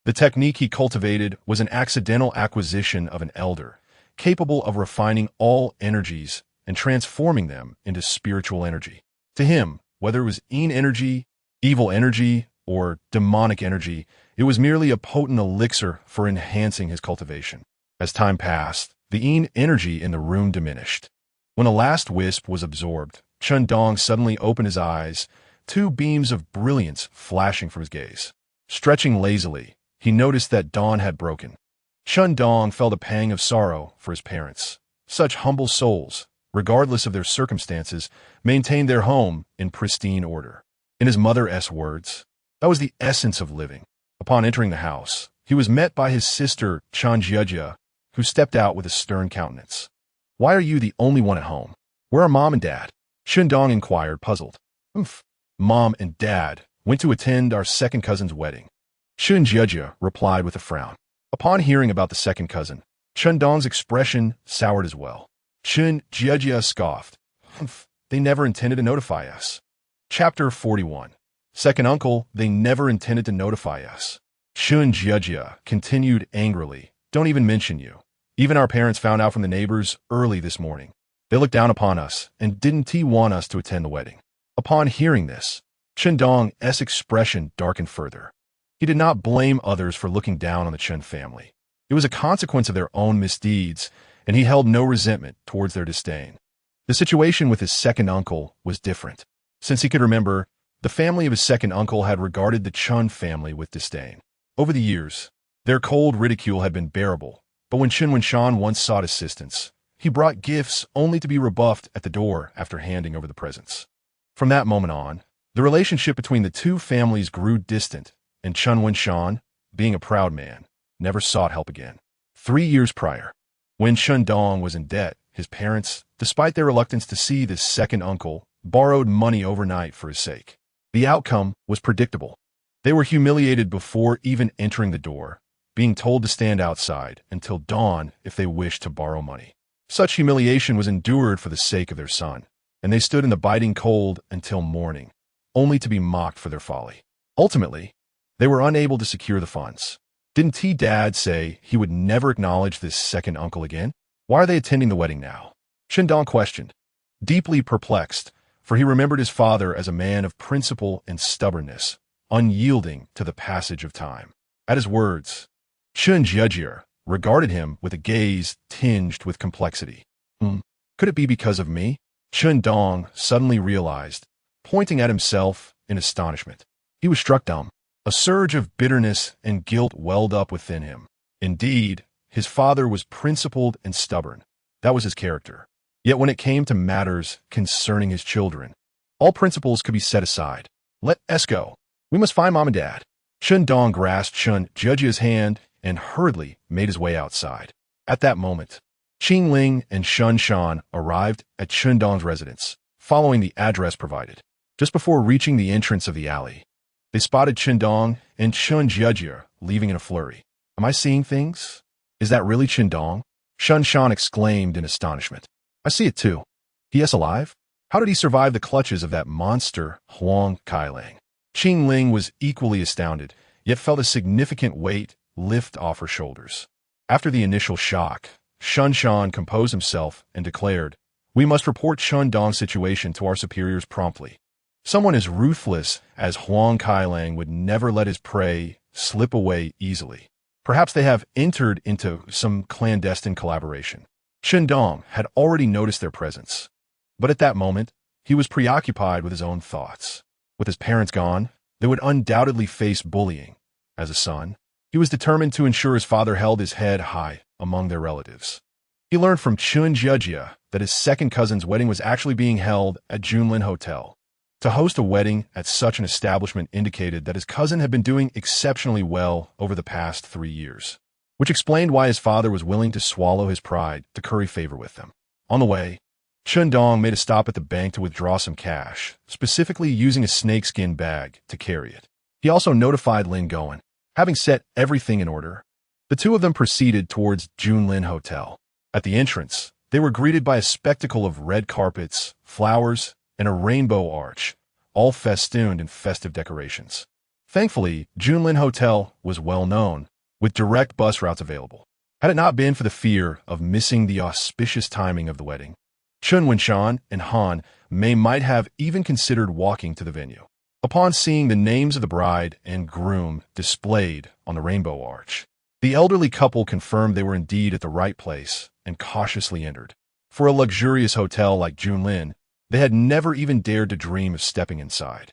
The technique he cultivated was an accidental acquisition of an elder, capable of refining all energies and transforming them into spiritual energy. To him, whether it was yin energy, evil energy, or demonic energy, it was merely a potent elixir for enhancing his cultivation. As time passed, the yin energy in the room diminished. When a last wisp was absorbed, Chen Dong suddenly opened his eyes, two beams of brilliance flashing from his gaze. Stretching lazily, he noticed that dawn had broken. Chen Dong felt a pang of sorrow for his parents. Such humble souls, regardless of their circumstances, maintained their home in pristine order. In his mother's words, that was the essence of living. Upon entering the house, he was met by his sister Chen Dong, who stepped out with a stern countenance. "Why are you the only one at home? Where are Mom and Dad?" Chen Dong inquired, puzzled. "Mom and Dad went to attend our second cousin's wedding." Chen Dong replied with a frown. Upon hearing about the second cousin, Chen Dong's expression soured as well. Chen Dong scoffed. "They never intended to notify us." Chapter 41. Second uncle, they never intended to notify us. Chen Dong continued angrily. "Don't even mention you. Even our parents found out from the neighbors early this morning. They looked down upon us and didn't want us to attend the wedding." Upon hearing this, Chen Dong's expression darkened further. He did not blame others for looking down on the Chen family. It was a consequence of their own misdeeds, and he held no resentment towards their disdain. The situation with his second uncle was different. Since he could remember, the family of his second uncle had regarded the Chen family with disdain. Over the years, their cold ridicule had been bearable, but when Chen Wenshan once sought assistance, he brought gifts only to be rebuffed at the door after handing over the presents. From that moment on, the relationship between the two families grew distant, and Chen Wenshan, being a proud man, never sought help again. 3 years prior, when Chen Dong was in debt, his parents, despite their reluctance to see this second uncle, borrowed money overnight for his sake. The outcome was predictable. They were humiliated before even entering the door, being told to stand outside until dawn if they wished to borrow money. Such humiliation was endured for the sake of their son, and they stood in the biting cold until morning, only to be mocked for their folly. Ultimately, they were unable to secure the funds. Didn't Dad say he would never acknowledge this second uncle again? Why are they attending the wedding now? Chen Dong questioned, deeply perplexed, for he remembered his father as a man of principle and stubbornness, unyielding to the passage of time. At his words, Chen Dong regarded him with a gaze tinged with complexity. Could it be because of me? Chen Dong suddenly realized, pointing at himself in astonishment. He was struck dumb. A surge of bitterness and guilt welled up within him. Indeed, his father was principled and stubborn. That was his character. Yet when it came to matters concerning his children, all principles could be set aside. "Let us go. We must find Mom and Dad." Chen Dong grasped Chen Dong's hand and hurriedly made his way outside. At that moment, Qing Ling and Shun Shan arrived at Chen Dong's residence, following the address provided. Just before reaching the entrance of the alley, they spotted Chen Dong and Chen Dong leaving in a flurry. "Am I seeing things? Is that really Chen Dong?" Shun Shan exclaimed in astonishment. "I see it too. He is alive? How did he survive the clutches of that monster, Huang Kailang?" Qing Ling was equally astounded, yet felt a significant weight lift off her shoulders. After the initial shock, Shun Shan composed himself and declared, "We must report Chen Dong's situation to our superiors promptly. Someone as ruthless as Huang Kailang would never let his prey slip away easily. Perhaps they have entered into some clandestine collaboration." Chen Dong had already noticed their presence, but at that moment, he was preoccupied with his own thoughts. With his parents gone, they would undoubtedly face bullying. As a son, he was determined to ensure his father held his head high among their relatives. He learned from Chen Dong that his second cousin's wedding was actually being held at Junlin Hotel. To host a wedding at such an establishment indicated that his cousin had been doing exceptionally well over the past 3 years, which explained why his father was willing to swallow his pride to curry favor with them. On the way, Chen Dong made a stop at the bank to withdraw some cash, specifically using a snakeskin bag to carry it. He also notified Lin Goen. Having set everything in order, the two of them proceeded towards Junlin Hotel. At the entrance, they were greeted by a spectacle of red carpets, flowers, and a rainbow arch, all festooned in festive decorations. Thankfully, Junlin Hotel was well known, with direct bus routes available. Had it not been for the fear of missing the auspicious timing of the wedding, Chen Winshan and Han Mei might have even considered walking to the venue. Upon seeing the names of the bride and groom displayed on the rainbow arch, the elderly couple confirmed they were indeed at the right place and cautiously entered. For a luxurious hotel like Junlin, they had never even dared to dream of stepping inside.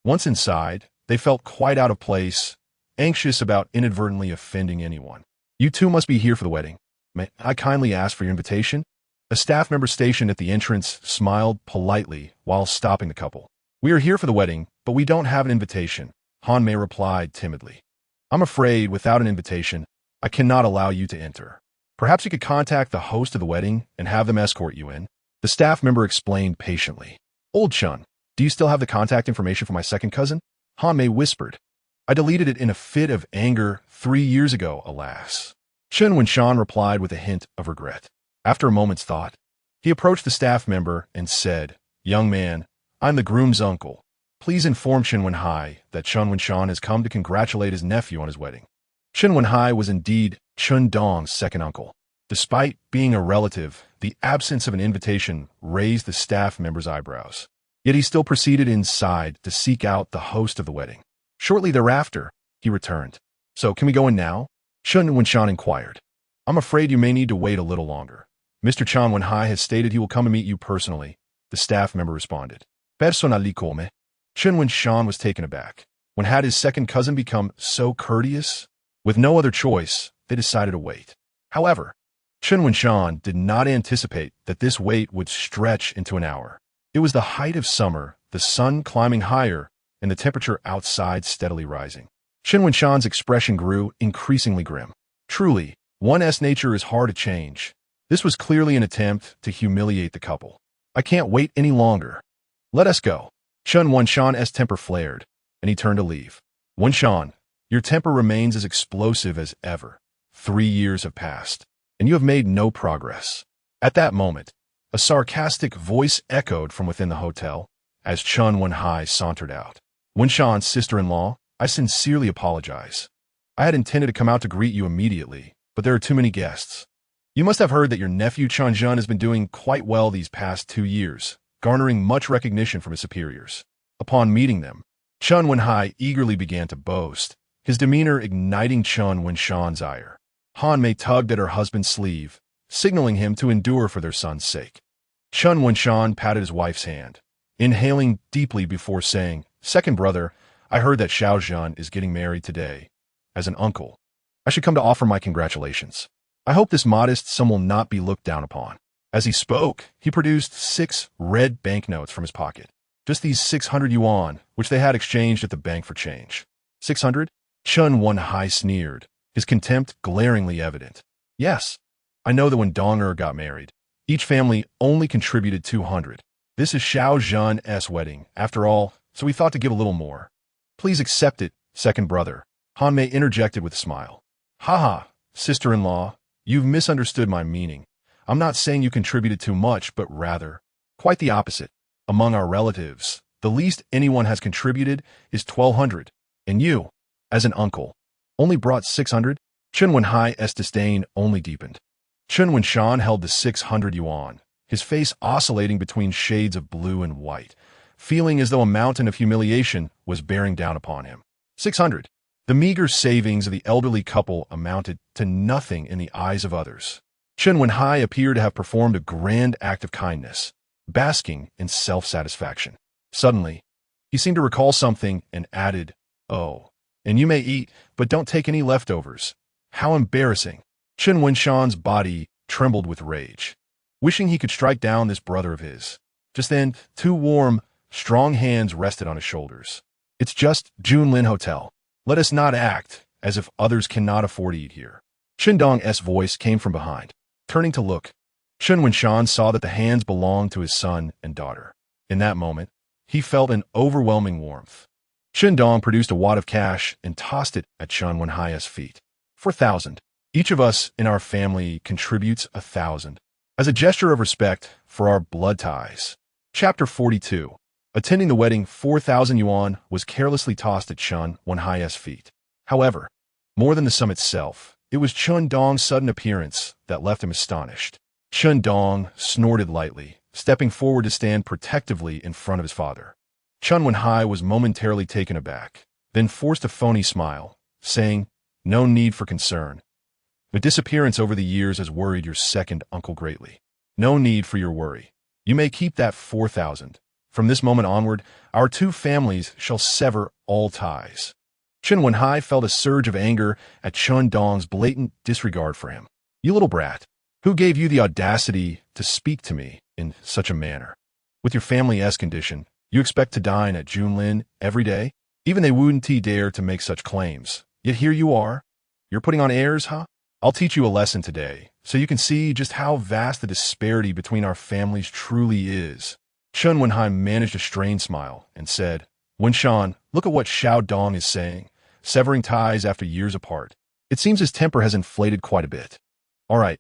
Once inside, they felt quite out of place, anxious about inadvertently offending anyone. "You two must be here for the wedding. May I kindly ask for your invitation?" A staff member stationed at the entrance smiled politely while stopping the couple. "We are here for the wedding, but we don't have an invitation," Han Mei replied timidly. "I'm afraid without an invitation, I cannot allow you to enter. Perhaps you could contact the host of the wedding and have them escort you in." The staff member explained patiently. "Old Chun, do you still have the contact information for my second cousin?" Han Mei whispered. "I deleted it in a fit of anger 3 years ago, alas." Chen Winshan replied with a hint of regret. After a moment's thought, he approached the staff member and said, "Young man, I'm the groom's uncle. Please inform Chen Wenhai that Chen Winshan has come to congratulate his nephew on his wedding." Chen Wenhai was indeed Chen Dong's second uncle. Despite being a relative, the absence of an invitation raised the staff member's eyebrows. Yet he still proceeded inside to seek out the host of the wedding. Shortly thereafter, he returned. "So, can we go in now?" Chen Winshan inquired. "I'm afraid you may need to wait a little longer. Mr. Chen Wenhai has stated he will come and meet you personally," the staff member responded. "Personally come?" Chen Winshan was taken aback. When had his second cousin become so courteous? With no other choice, they decided to wait. However, Chen Winshan did not anticipate that this wait would stretch into an hour. It was the height of summer, the sun climbing higher, and the temperature outside steadily rising. Chen Winshan's expression grew increasingly grim. Truly, one's nature is hard to change. This was clearly an attempt to humiliate the couple. "I can't wait any longer. Let us go." Chen Winshan's temper flared, and he turned to leave. "Winshan, your temper remains as explosive as ever. 3 years have passed, and you have made no progress." At that moment, a sarcastic voice echoed from within the hotel as Chen Wenhai sauntered out. "Winshan's sister-in-law, I sincerely apologize. I had intended to come out to greet you immediately, but there are too many guests. You must have heard that your nephew Chen Zhen has been doing quite well these past 2 years, garnering much recognition from his superiors." Upon meeting them, Chen Wenhai eagerly began to boast, his demeanor igniting Chen Winshan's ire. Han Mei tugged at her husband's sleeve, signaling him to endure for their son's sake. Chen Winshan patted his wife's hand, inhaling deeply before saying, "Second brother, I heard that Xiao Zhen is getting married today. As an uncle, I should come to offer my congratulations. I hope this modest sum will not be looked down upon." As he spoke, he produced 6 red banknotes from his pocket. Just these 600 yuan, which they had exchanged at the bank for change. 600? Chen Wenhai sneered, his contempt glaringly evident. "Yes, I know that when Donger got married, each family only contributed 200. This is Xiao Zhen's wedding, after all, so we thought to give a little more. Please accept it, second brother." Han Mei interjected with a smile. "Haha, sister-in-law, you've misunderstood my meaning. I'm not saying you contributed too much, but rather, quite the opposite. Among our relatives, the least anyone has contributed is 1,200, and you, as an uncle, only brought 600? Chen Wenhai's disdain only deepened. Chen Winshan held the 600 yuan, his face oscillating between shades of blue and white, feeling as though a mountain of humiliation was bearing down upon him. 600. The meager savings of the elderly couple amounted to nothing in the eyes of others. Chen Wenhai appeared to have performed a grand act of kindness, basking in self-satisfaction. Suddenly, he seemed to recall something and added, "Oh, and you may eat, but don't take any leftovers." How embarrassing. Chen Winshan's body trembled with rage, wishing he could strike down this brother of his. Just then, 2 warm, strong hands rested on his shoulders. "It's just Junlin Hotel. Let us not act as if others cannot afford to eat here." Chen Dong's voice came from behind. Turning to look, Chen Winshan saw that the hands belonged to his son and daughter. In that moment, he felt an overwhelming warmth. Chen Dong produced a wad of cash and tossed it at Chen Wenhai's feet. 4,000. Each of us in our family contributes 1,000, as a gesture of respect for our blood ties. Chapter 42. Attending the wedding, 4,000 yuan was carelessly tossed at Chen Wenhai's feet. However, more than the sum itself, it was Chen Dong's sudden appearance that left him astonished. Chen Dong snorted lightly, stepping forward to stand protectively in front of his father. Chen Wenhai was momentarily taken aback, then forced a phony smile, saying, "No need for concern. The disappearance over the years has worried your second uncle greatly. No need for your worry. You may keep that 4,000. From this moment onward, our two families shall sever all ties." Chen Wenhai felt a surge of anger at Chen Dong's blatant disregard for him. "You little brat, who gave you the audacity to speak to me in such a manner? With your family-esque condition, you expect to dine at Junlin every day? Even they wouldn't dare to make such claims. Yet here you are. You're putting on airs, huh? I'll teach you a lesson today, so you can see just how vast the disparity between our families truly is." Chen Wenhai managed a strained smile and said, "Wenshan, look at what Xiao Dong is saying, severing ties after years apart. It seems his temper has inflated quite a bit. All right,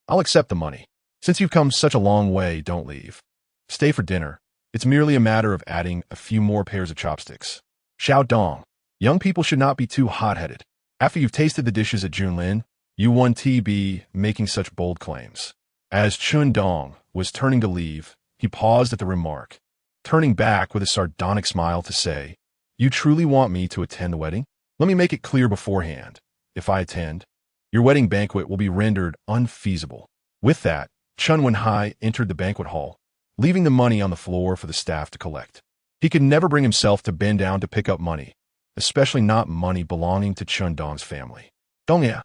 I'll accept the money. Since you've come such a long way, don't leave. Stay for dinner. It's merely a matter of adding a few more pairs of chopsticks." Xiao Dong, young people should not be too hot-headed. After you've tasted the dishes at Junlin, you won't be making such bold claims. As Chen Dong was turning to leave, he paused at the remark, turning back with a sardonic smile to say, "You truly want me to attend the wedding? Let me make it clear beforehand. If I attend, your wedding banquet will be rendered unfeasible." With that, Chen Wenhai entered the banquet hall, leaving the money on the floor for the staff to collect. He could never bring himself to bend down to pick up money, especially not money belonging to Chen Dong's family. Dongya,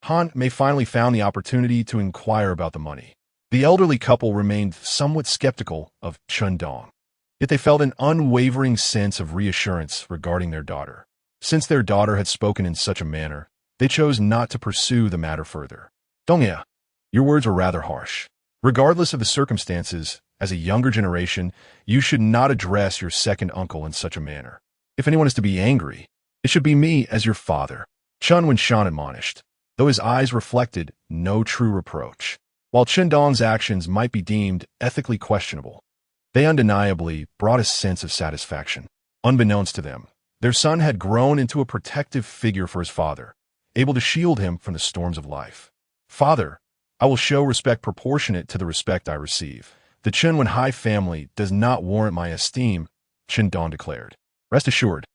Han may finally found the opportunity to inquire about the money. The elderly couple remained somewhat skeptical of Chen Dong, yet they felt an unwavering sense of reassurance regarding their daughter. Since their daughter had spoken in such a manner, they chose not to pursue the matter further. "Dongya, your words were rather harsh. Regardless of the circumstances, as a younger generation, you should not address your second uncle in such a manner. If anyone is to be angry, it should be me as your father," Chen Wenshan admonished, though his eyes reflected no true reproach. While Chen Dong's actions might be deemed ethically questionable, they undeniably brought a sense of satisfaction. Unbeknownst to them, their son had grown into a protective figure for his father, able to shield him from the storms of life. "Father, I will show respect proportionate to the respect I receive. The Chen Wenhai family does not warrant my esteem," Chen Dong declared. "Rest assured,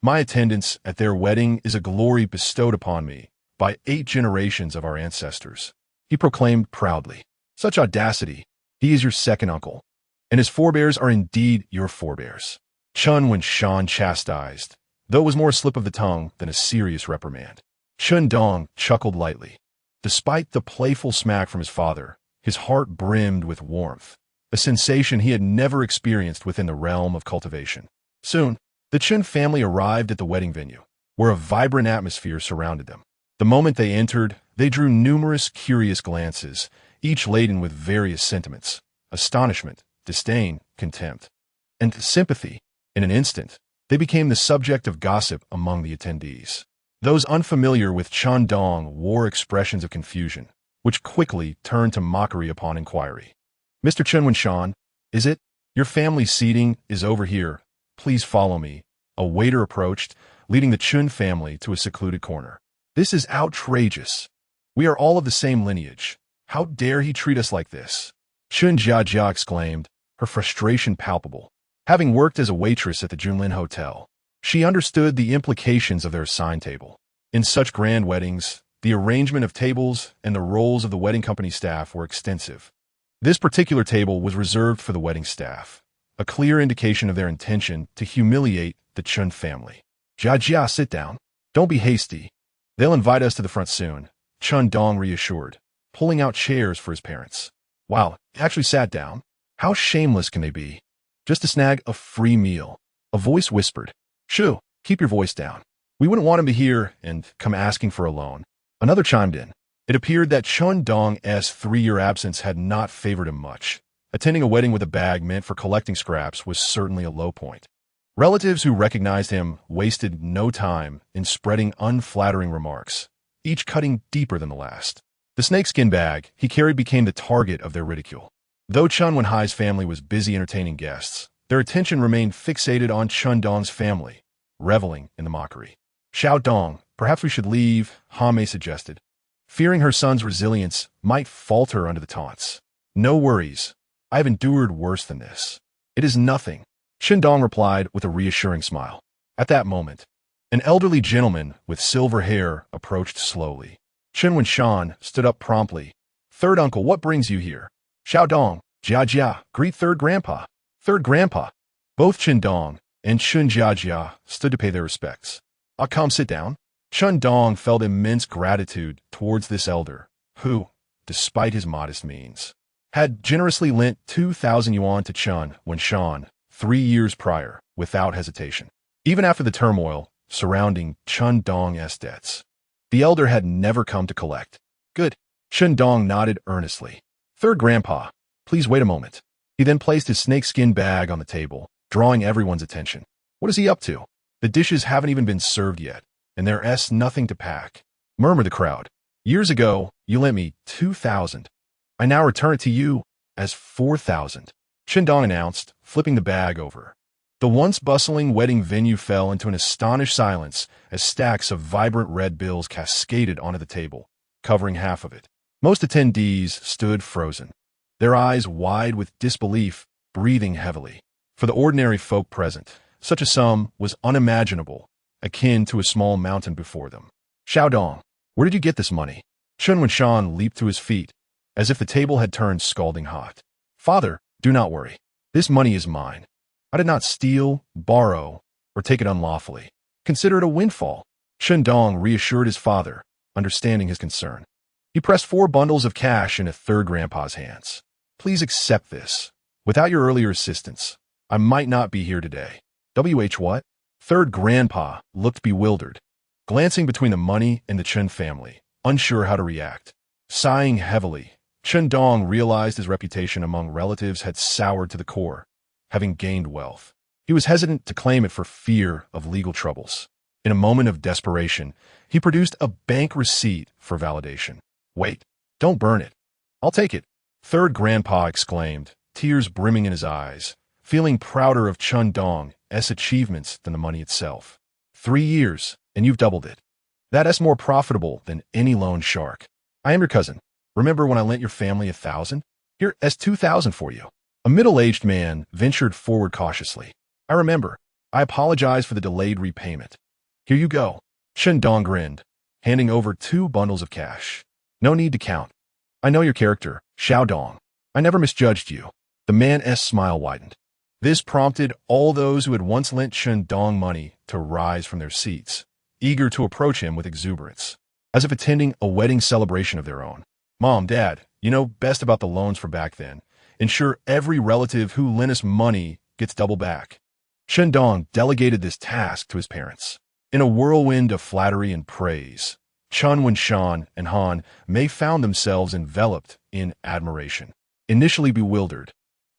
my attendance at their wedding is a glory bestowed upon me by 8 generations of our ancestors," he proclaimed proudly. "Such audacity! He is your second uncle, and his forebears are indeed your forebears," Chen Wenshan chastised, though it was more a slip of the tongue than a serious reprimand. Chen Dong chuckled lightly. Despite the playful smack from his father, his heart brimmed with warmth, a sensation he had never experienced within the realm of cultivation. Soon, the Chen family arrived at the wedding venue, where a vibrant atmosphere surrounded them. The moment they entered, they drew numerous curious glances, each laden with various sentiments: astonishment, disdain, contempt, and sympathy. In an instant, they became the subject of gossip among the attendees. Those unfamiliar with Chen Dong wore expressions of confusion, which quickly turned to mockery upon inquiry. "Mr. Chen Wenshan, is it? Your family's seating is over here. Please follow me." A waiter approached, leading the Chen family to a secluded corner. "This is outrageous. We are all of the same lineage. How dare he treat us like this?" Chen Jiajia exclaimed, her frustration palpable. Having worked as a waitress at the Junlin Hotel, she understood the implications of their assigned table. In such grand weddings, the arrangement of tables and the roles of the wedding company staff were extensive. This particular table was reserved for the wedding staff, a clear indication of their intention to humiliate the Chen family. "Jiajia, sit down. Don't be hasty. They'll invite us to the front soon," Chen Dong reassured, pulling out chairs for his parents. "Wow, he actually sat down. How shameless can they be? Just to snag a free meal." A voice whispered, "Shoo, keep your voice down. We wouldn't want him to hear and come asking for a loan." Another chimed in. It appeared that Chen Dong's 3-year absence had not favored him much. Attending a wedding with a bag meant for collecting scraps was certainly a low point. Relatives who recognized him wasted no time in spreading unflattering remarks, each cutting deeper than the last. The snakeskin bag he carried became the target of their ridicule. Though Chen Wenhai's family was busy entertaining guests, their attention remained fixated on Chen Dong's family, reveling in the mockery. "Xiao Dong, perhaps we should leave," Hame suggested, fearing her son's resilience might falter under the taunts. "No worries. I have endured worse than this. It is nothing, Chen Dong replied with a reassuring smile. At that moment, an elderly gentleman with silver hair approached slowly. Chen Wenshan stood up promptly. Third uncle, what brings you here? Xiao Dong, Jia Jia, greet third grandpa. Third grandpa. Both Chen Dong and Chen Jia stood to pay their respects. I'll come sit down. Chen Dong felt immense gratitude towards this elder, who, despite his modest means, had generously lent 2,000 yuan to Chen Wenshan 3 years prior without hesitation. Even after the turmoil surrounding Chen Dong's debts, the elder had never come to collect. Good. Chen Dong nodded earnestly. Third grandpa, please wait a moment. He then placed his snakeskin bag on the table, drawing everyone's attention. What is he up to? The dishes haven't even been served yet, and there's nothing to pack, murmured the crowd. Years ago, you lent me 2,000. I now return it to you as 4,000, Chen Dong announced, flipping the bag over. The once bustling wedding venue fell into an astonished silence as stacks of vibrant red bills cascaded onto the table, covering half of it. Most attendees stood frozen, their eyes wide with disbelief, breathing heavily. For the ordinary folk present, such a sum was unimaginable, akin to a small mountain before them. Xiao Dong, where did you get this money? Chen Wenshan leaped to his feet, as if the table had turned scalding hot. Father, do not worry. This money is mine. I did not steal, borrow, or take it unlawfully. Consider it a windfall. Chen Dong reassured his father, understanding his concern. He pressed 4 bundles of cash into third grandpa's hands. Please accept this. Without your earlier assistance, I might not be here today. What? Third grandpa looked bewildered, glancing between the money and the Chen family, unsure how to react. Sighing heavily, Chen Dong realized his reputation among relatives had soured to the core, having gained wealth. He was hesitant to claim it for fear of legal troubles. In a moment of desperation, he produced a bank receipt for validation. Wait, don't burn it. I'll take it, third grandpa exclaimed, tears brimming in his eyes, feeling prouder of Chen Dong's achievements than the money itself. 3 years, and you've doubled it. That's more profitable than any loan shark. I am your cousin. Remember when I lent your family 1,000? Here's 2,000 for you. A middle-aged man ventured forward cautiously. I remember. I apologize for the delayed repayment. Here you go. Chen Dong grinned, handing over 2 bundles of cash. No need to count. I know your character, Xiao Dong. I never misjudged you. The man's smile widened. This prompted all those who had once lent Chen Dong money to rise from their seats, eager to approach him with exuberance, as if attending a wedding celebration of their own. Mom, Dad, you know best about the loans for back then. Ensure every relative who lent us money gets double back. Chen Dong delegated this task to his parents. In a whirlwind of flattery and praise, Chen Wenshan and Han Mei found themselves enveloped in admiration. Initially bewildered,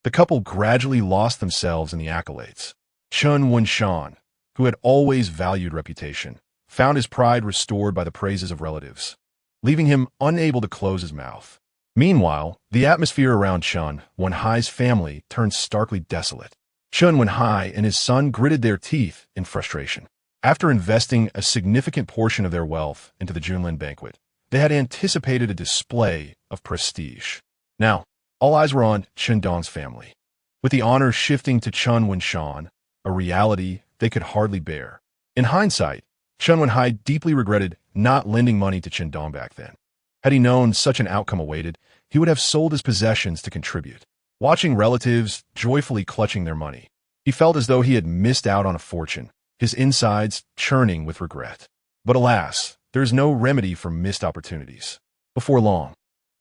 the couple gradually lost themselves in the accolades. Chen Wenshan, who had always valued reputation, found his pride restored by the praises of relatives, leaving him unable to close his mouth. Meanwhile, the atmosphere around Chen Wenhai's family turned starkly desolate. Chen Wenhai and his son gritted their teeth in frustration. After investing a significant portion of their wealth into the Junlin banquet, they had anticipated a display of prestige. Now, all eyes were on Chen Dong's family, with the honor shifting to Chen Wenshan, a reality they could hardly bear. In hindsight, Chen Wenhai deeply regretted not lending money to Chen Dong back then. Had he known such an outcome awaited, he would have sold his possessions to contribute. Watching relatives joyfully clutching their money, he felt as though he had missed out on a fortune, his insides churning with regret. But alas, there is no remedy for missed opportunities. Before long,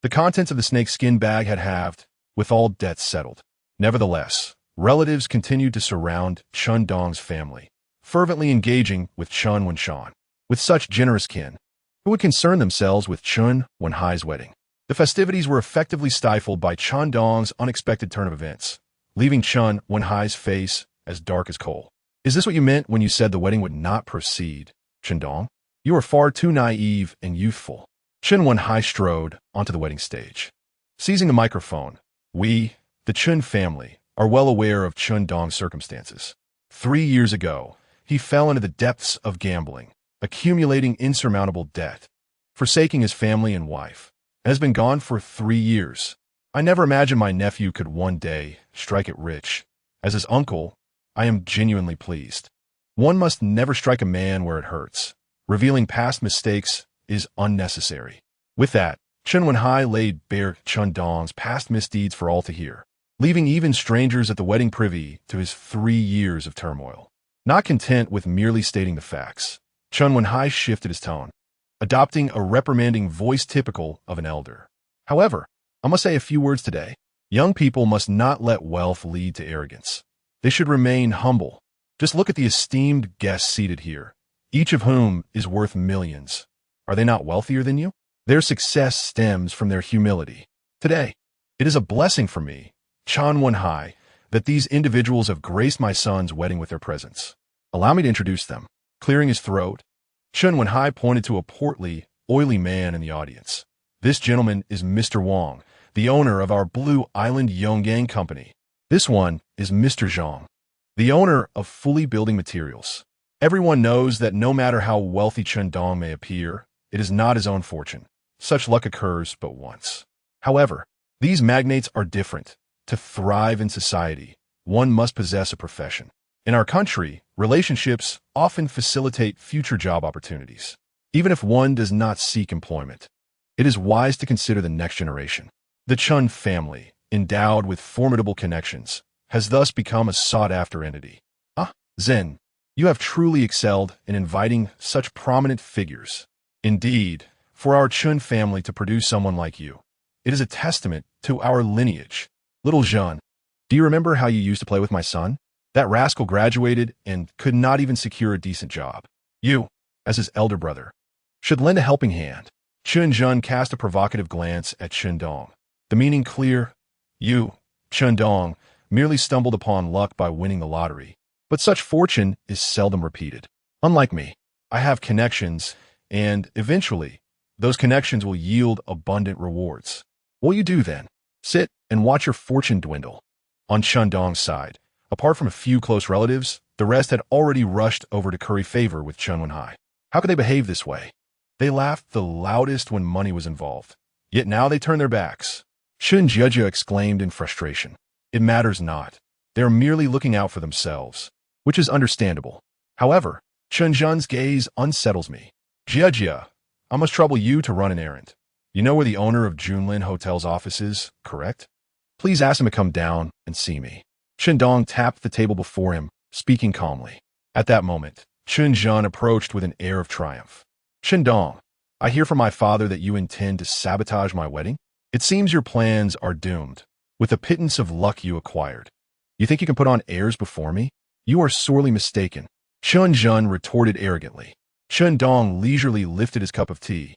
the contents of the snakeskin bag had halved, with all debts settled. Nevertheless, relatives continued to surround Chen Dong's family, fervently engaging with Chen Wenshan. With such generous kin, who would concern themselves with Chen Wenhai's wedding? The festivities were effectively stifled by Chen Dong's unexpected turn of events, leaving Chen Wenhai's face as dark as coal. Is this what you meant when you said the wedding would not proceed, Chen Dong? You are far too naive and youthful. Chen Wenhai strode onto the wedding stage. Seizing the microphone, we, the Chen family, are well aware of Chen Dong's circumstances. 3 years ago, he fell into the depths of gambling, accumulating insurmountable debt, forsaking his family and wife, and has been gone for 3 years. I never imagined my nephew could one day strike it rich. As his uncle, I am genuinely pleased. One must never strike a man where it hurts. Revealing past mistakes is unnecessary. With that, Chen Wenhai laid bare Chen Dong's past misdeeds for all to hear, leaving even strangers at the wedding privy to his 3 years of turmoil. Not content with merely stating the facts, Chen Wenhai shifted his tone, adopting a reprimanding voice typical of an elder. However, I must say a few words today. Young people must not let wealth lead to arrogance. They should remain humble. Just look at the esteemed guests seated here, each of whom is worth millions. Are they not wealthier than you? Their success stems from their humility. Today, it is a blessing for me, Chen Wenhai, that these individuals have graced my son's wedding with their presence. Allow me to introduce them. Clearing his throat, Chen Wenhai pointed to a portly, oily man in the audience. This gentleman is Mr. Wang, the owner of our Blue Island Yonggang Company. This one is Mr. Zhang, the owner of Fully Building Materials. Everyone knows that no matter how wealthy Chen Dong may appear, it is not his own fortune. Such luck occurs but once. However, these magnates are different. To thrive in society, one must possess a profession. In our country, relationships often facilitate future job opportunities. Even if one does not seek employment, it is wise to consider the next generation. The Chen family, endowed with formidable connections, has thus become a sought-after entity. Zen, you have truly excelled in inviting such prominent figures. Indeed, for our Chen family to produce someone like you, it is a testament to our lineage. Little Jean, do you remember how you used to play with my son? That rascal graduated and could not even secure a decent job. You, as his elder brother, should lend a helping hand. Chen Zhen cast a provocative glance at Chen Dong. The meaning clear. You, Chen Dong, merely stumbled upon luck by winning the lottery. But such fortune is seldom repeated. Unlike me, I have connections, and eventually, those connections will yield abundant rewards. What will you do then? Sit and watch your fortune dwindle. On Chen Dong's side, apart from a few close relatives, the rest had already rushed over to curry favor with Chen Wenhai. How could they behave this way? They laughed the loudest when money was involved. Yet now they turn their backs. Chen Jiejia exclaimed in frustration. It matters not. They are merely looking out for themselves, which is understandable. However, Chen Zhen's gaze unsettles me. Jiejia, I must trouble you to run an errand. You know where the owner of Junlin Hotel's office is, correct? Please ask him to come down and see me. Chen Dong tapped the table before him, speaking calmly. At that moment, Chen Zhen approached with an air of triumph. Chen Dong, I hear from my father that you intend to sabotage my wedding. It seems your plans are doomed, with the pittance of luck you acquired. You think you can put on airs before me? You are sorely mistaken. Chen Zhen retorted arrogantly. Chen Dong leisurely lifted his cup of tea,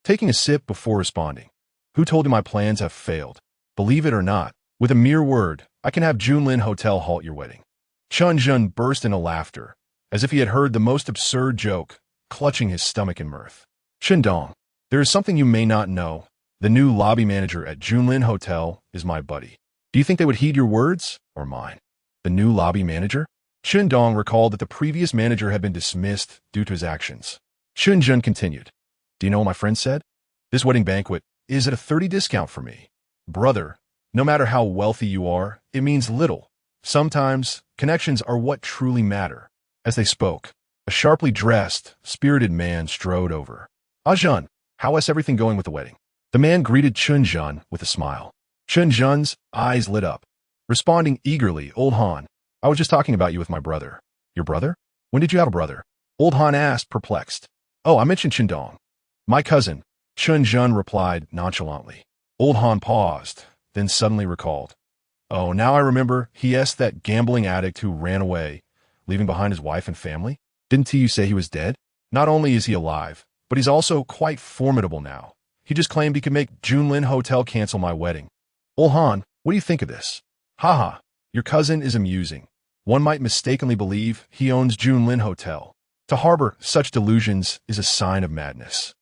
taking a sip before responding. Who told you my plans have failed? Believe it or not, with a mere word, I can have Junlin Hotel halt your wedding. Chen Zhen burst into laughter, as if he had heard the most absurd joke, clutching his stomach in mirth. Chen Dong, there is something you may not know. The new lobby manager at Junlin Hotel is my buddy. Do you think they would heed your words or mine? The new lobby manager? Chen Dong recalled that the previous manager had been dismissed due to his actions. Chen Zhen continued. Do you know what my friend said? This wedding banquet is at a 30% discount for me. Brother, no matter how wealthy you are, it means little. Sometimes, connections are what truly matter. As they spoke, a sharply dressed, spirited man strode over. Zhen, how is everything going with the wedding? The man greeted Chen Zhen with a smile. Chen Zhen's eyes lit up. Responding eagerly, Old Han, I was just talking about you with my brother. Your brother? When did you have a brother? Old Han asked, perplexed. Oh, I mentioned Chen Dong. My cousin, Chen Zhen replied nonchalantly. Old Han paused, then suddenly recalled. Oh, now I remember, yes, that gambling addict who ran away, leaving behind his wife and family. Didn't you say he was dead? Not only is he alive, but he's also quite formidable now. He just claimed he could make Junlin Hotel cancel my wedding. Old Han, what do you think of this? Haha, your cousin is amusing. One might mistakenly believe he owns Junlin Hotel. To harbor such delusions is a sign of madness.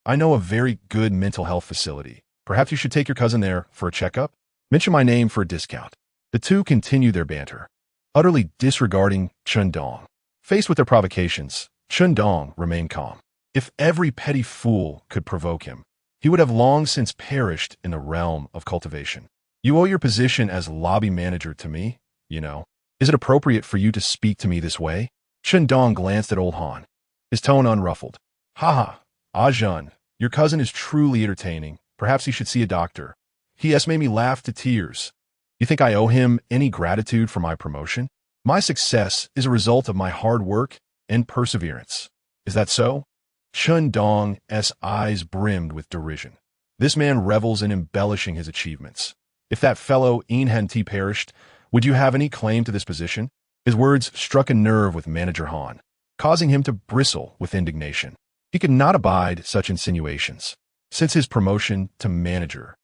I know a very good mental health facility. Perhaps you should take your cousin there for a checkup. Mention my name for a discount. The two continued their banter, utterly disregarding Chen Dong. Faced with their provocations, Chen Dong remained calm. If every petty fool could provoke him, he would have long since perished in the realm of cultivation. You owe your position as lobby manager to me, you know. Is it appropriate for you to speak to me this way? Chen Dong glanced at old Han, his tone unruffled. Haha, Ajun, your cousin is truly entertaining. Perhaps he should see a doctor. He has made me laugh to tears. You think I owe him any gratitude for my promotion? My success is a result of my hard work and perseverance. Is that so? Chen Dong's eyes brimmed with derision. This man revels in embellishing his achievements. If that fellow Ihn perished, would you have any claim to this position? His words struck a nerve with Manager Han, causing him to bristle with indignation. He could not abide such insinuations. Since his promotion to manager,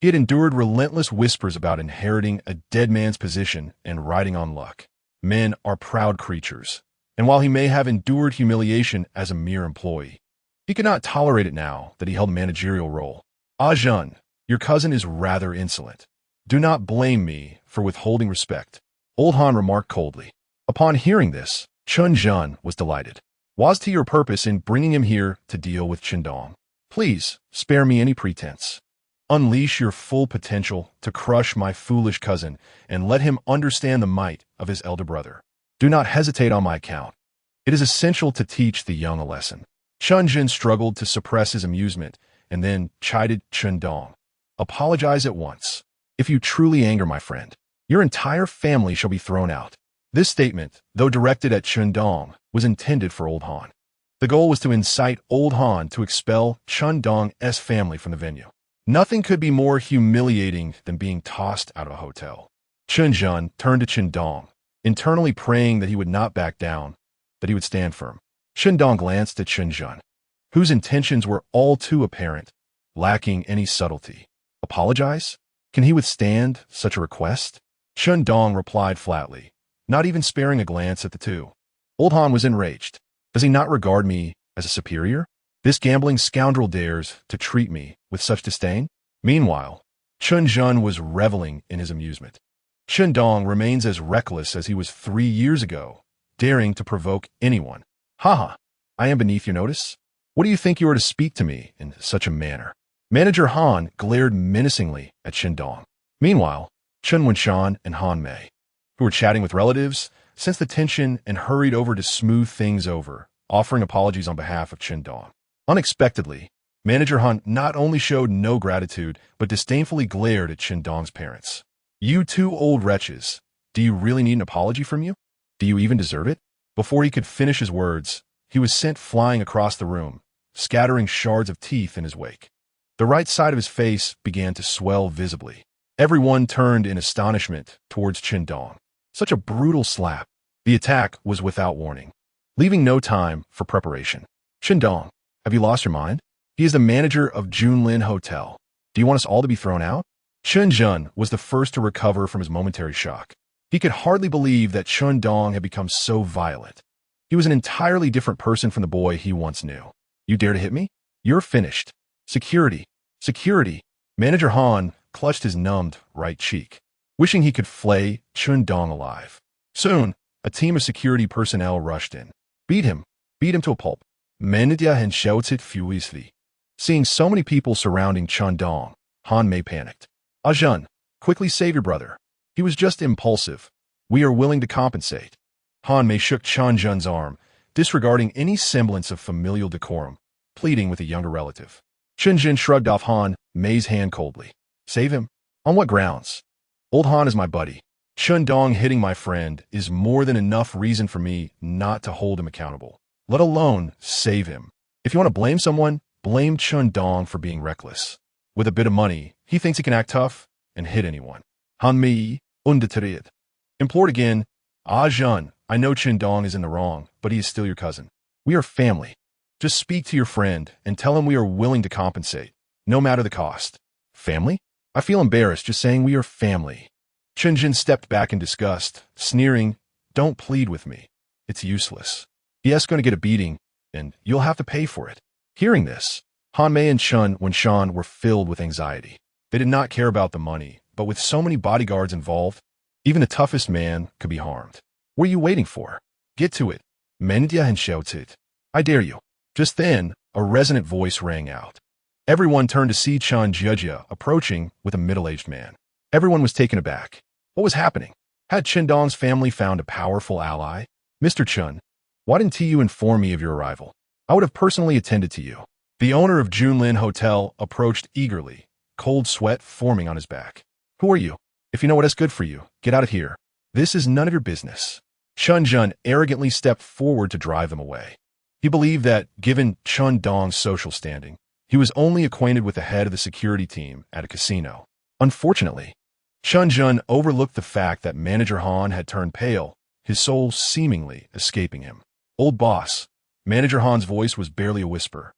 he had endured relentless whispers about inheriting a dead man's position and riding on luck. Men are proud creatures, and while he may have endured humiliation as a mere employee, he could not tolerate it now that he held a managerial role. Ajun, your cousin is rather insolent. Do not blame me for withholding respect, Old Han remarked coldly. Upon hearing this, Chen Jun was delighted. Was to your purpose in bringing him here to deal with Chen Dong? Please, spare me any pretense. Unleash your full potential to crush my foolish cousin and let him understand the might of his elder brother. Do not hesitate on my account. It is essential to teach the young a lesson. Chen Jun struggled to suppress his amusement and then chided Chen Dong. Apologize at once. If you truly anger my friend, your entire family shall be thrown out. This statement, though directed at Chen Dong, was intended for Old Han. The goal was to incite Old Han to expel Chen Dong's family from the venue. Nothing could be more humiliating than being tossed out of a hotel. Chen Jun turned to Chen Dong, internally praying that he would not back down, that he would stand firm. Chen Dong glanced at Chen Jun, whose intentions were all too apparent, lacking any subtlety. Apologize? Can he withstand such a request? Chen Dong replied flatly, not even sparing a glance at the two. Old Han was enraged. Does he not regard me as a superior? This gambling scoundrel dares to treat me with such disdain? Meanwhile, Chen Jun was reveling in his amusement. Chen Dong remains as reckless as he was 3 years ago, daring to provoke anyone. Haha, I am beneath your notice? What do you think you are to speak to me in such a manner? Manager Han glared menacingly at Chen Dong. Meanwhile, Chen Wenshan and Han Mei, who were chatting with relatives, sensed the tension and hurried over to smooth things over, offering apologies on behalf of Chen Dong. Unexpectedly, Manager Han not only showed no gratitude, but disdainfully glared at Chen Dong's parents. You two old wretches, do you really need an apology from you? Do you even deserve it? Before he could finish his words, he was sent flying across the room, scattering shards of teeth in his wake. The right side of his face began to swell visibly. Everyone turned in astonishment towards Chen Dong. Such a brutal slap. The attack was without warning, leaving no time for preparation. Chen Dong, have you lost your mind? He is the manager of Junlin Hotel. Do you want us all to be thrown out? Chen Jun was the first to recover from his momentary shock. He could hardly believe that Chen Dong had become so violent. He was an entirely different person from the boy he once knew. You dare to hit me? You're finished. Security. Security. Manager Han clutched his numbed right cheek, wishing he could flay Chen Dong alive. Soon, a team of security personnel rushed in. Beat him to a pulp. Manager Han shouted furiously. Seeing so many people surrounding Chen Dong, Han Mei panicked. Ajun, quickly save your brother. He was just impulsive. We are willing to compensate. Han Mei shook Chen Jun's arm, disregarding any semblance of familial decorum, pleading with a younger relative. Chen Jun shrugged off Han Mei's hand coldly. Save him? On what grounds? Old Han is my buddy. Chen Dong hitting my friend is more than enough reason for me not to hold him accountable, let alone save him. If you want to blame someone, blame Chen Dong for being reckless. With a bit of money, he thinks he can act tough and hit anyone. Han Mei, undeterred. Implored again, Jun, I know Chen Dong is in the wrong, but he is still your cousin. We are family. Just speak to your friend and tell him we are willing to compensate, no matter the cost. Family? I feel embarrassed just saying we are family. Chen Jin stepped back in disgust, sneering, don't plead with me. It's useless. Yes, going to get a beating, and you'll have to pay for it. Hearing this, Han Mei and Chen Wenshan were filled with anxiety. They did not care about the money, but with so many bodyguards involved, even the toughest man could be harmed. What are you waiting for? Get to it. Mendia and shouted. I dare you. Just then, a resonant voice rang out. Everyone turned to see Chan Jujia approaching with a middle-aged man. Everyone was taken aback. What was happening? Had Chen Dong's family found a powerful ally? Mr. Chen, why didn't you inform me of your arrival? I would have personally attended to you. The owner of Junlin Hotel approached eagerly, cold sweat forming on his back. Who are you? If you know what is good for you, get out of here. This is none of your business. Chen Jun arrogantly stepped forward to drive them away. He believed that, given Chen Dong's social standing, he was only acquainted with the head of the security team at a casino. Unfortunately, Chen Jun overlooked the fact that Manager Han had turned pale, his soul seemingly escaping him. Old boss, Manager Han's voice was barely a whisper.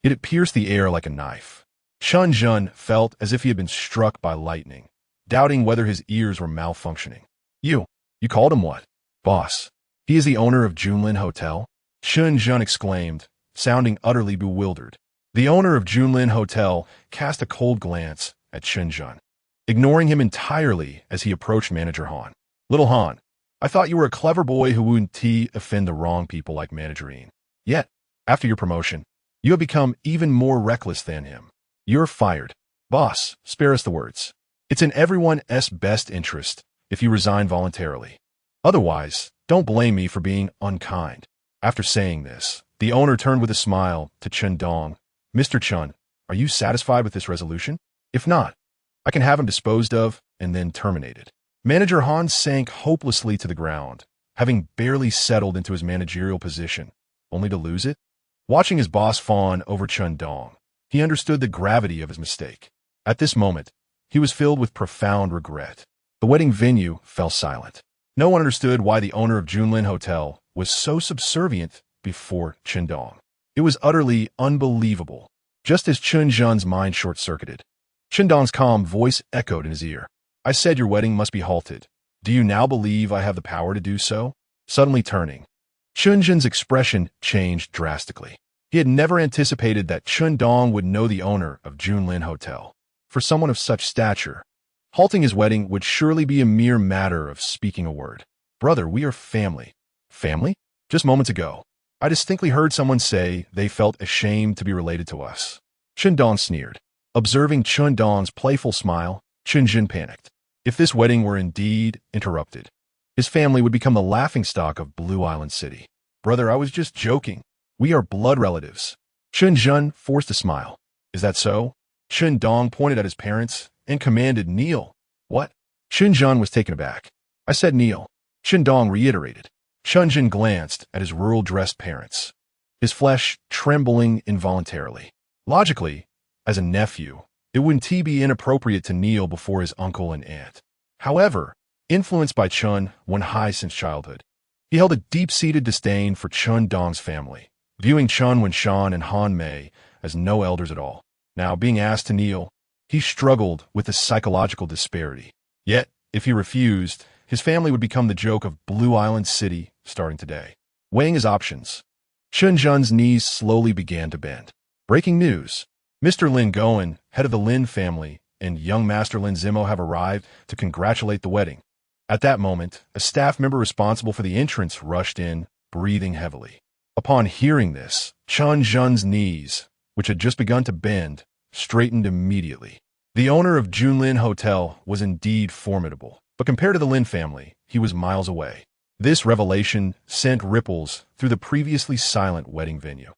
It had pierced the air like a knife. Chen Jun felt as if he had been struck by lightning, doubting whether his ears were malfunctioning. You called him what? Boss. He is the owner of Junlin Hotel? Chen Jun exclaimed, sounding utterly bewildered. The owner of Junlin Hotel cast a cold glance at Chen Jun, ignoring him entirely as he approached Manager Han. Little Han, I thought you were a clever boy who wouldn't offend the wrong people like Manager Ian. Yet, after your promotion, you have become even more reckless than him. You're fired. Boss, spare us the words. It's in everyone's best interest if you resign voluntarily. Otherwise, don't blame me for being unkind. After saying this, the owner turned with a smile to Chen Dong. Mr. Chen, are you satisfied with this resolution? If not, I can have him disposed of and then terminated. Manager Han sank hopelessly to the ground, having barely settled into his managerial position, only to lose it. Watching his boss fawn over Chen Dong, he understood the gravity of his mistake. At this moment, he was filled with profound regret. The wedding venue fell silent. No one understood why the owner of Junlin Hotel was so subservient before Chen Dong. It was utterly unbelievable. Just as Chen Jun's mind short-circuited, Chen Dong's calm voice echoed in his ear. I said your wedding must be halted. Do you now believe I have the power to do so? Suddenly turning, Chen Jun's expression changed drastically. He had never anticipated that Chen Dong would know the owner of Junlin Hotel. For someone of such stature, halting his wedding would surely be a mere matter of speaking a word. Brother, we are family. Family? Just moments ago, I distinctly heard someone say they felt ashamed to be related to us. Chen Dong sneered. Observing Chen Dong's playful smile, Chen Jun panicked. If this wedding were indeed interrupted, his family would become the laughingstock of Blue Island City. Brother, I was just joking. We are blood relatives. Chen Jun forced a smile. Is that so? Chen Dong pointed at his parents and commanded, kneel. What? Chen Jun was taken aback. I said kneel. Chen Dong reiterated. Chen Jun glanced at his rural-dressed parents, his flesh trembling involuntarily. Logically, as a nephew, it wouldn't be inappropriate to kneel before his uncle and aunt. However, influenced by Chen Wenhai since childhood, he held a deep-seated disdain for Chen Dong's family, viewing Chen Wenshan and Han Mei as no elders at all. Now, being asked to kneel, he struggled with the psychological disparity. Yet, if he refused, his family would become the joke of Blue Island City starting today. Weighing his options, Chen Jun's knees slowly began to bend. Breaking news. Mr. Lin Goen, head of the Lin family, and young Master Lin Zimo have arrived to congratulate the wedding. At that moment, a staff member responsible for the entrance rushed in, breathing heavily. Upon hearing this, Chen Jun's knees, which had just begun to bend, straightened immediately. The owner of Junlin Hotel was indeed formidable, but compared to the Lin family, he was miles away. This revelation sent ripples through the previously silent wedding venue.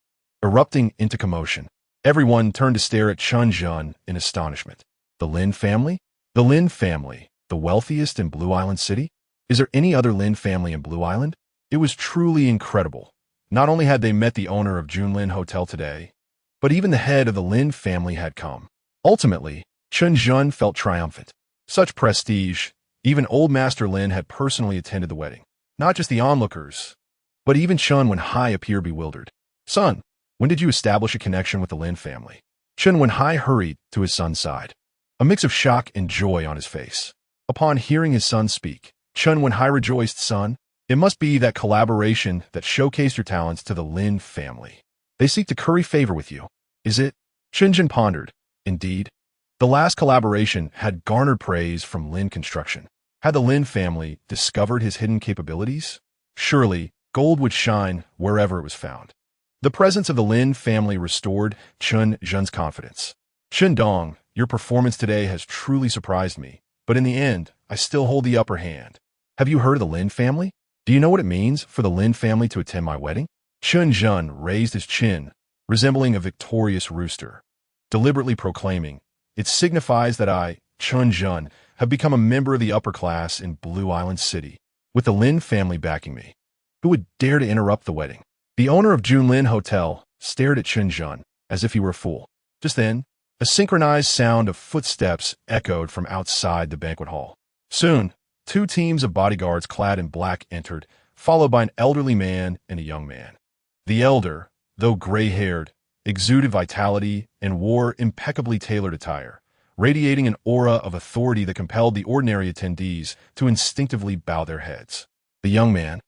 Erupting into commotion, everyone turned to stare at Chen Jun in astonishment. The Lin family? The Lin family, the wealthiest in Blue Island City? Is there any other Lin family in Blue Island? It was truly incredible. Not only had they met the owner of Junlin Hotel today, but even the head of the Lin family had come. Ultimately, Chen Jun felt triumphant. Such prestige, even old Master Lin had personally attended the wedding. Not just the onlookers, but even Chen Wenhai appeared bewildered. Son, when did you establish a connection with the Lin family? Chen Wenhai hurried to his son's side, a mix of shock and joy on his face. Upon hearing his son speak, Chen Wenhai rejoiced, son, it must be that collaboration that showcased your talents to the Lin family. They seek to curry favor with you. Is it? Chen Jun pondered. Indeed. The last collaboration had garnered praise from Lin Construction. Had the Lin family discovered his hidden capabilities? Surely, gold would shine wherever it was found. The presence of the Lin family restored Chen Jun's confidence. Chen Dong, your performance today has truly surprised me, But in the end, I still hold the upper hand. Have you heard of the Lin family? Do you know what it means for the Lin family to attend my wedding? Chen Dong raised his chin, resembling a victorious rooster, deliberately proclaiming, "It signifies that I, Chen Dong, have become a member of the upper class in Blue Island City, with the Lin family backing me. Who would dare to interrupt the wedding?" The owner of Junlin Hotel stared at Chen Dong as if he were a fool. Just then, a synchronized sound of footsteps echoed from outside the banquet hall. Soon, two teams of bodyguards clad in black entered, followed by an elderly man and a young man. The elder, though gray-haired, exuded vitality and wore impeccably tailored attire, radiating an aura of authority that compelled the ordinary attendees to instinctively bow their heads. The young man,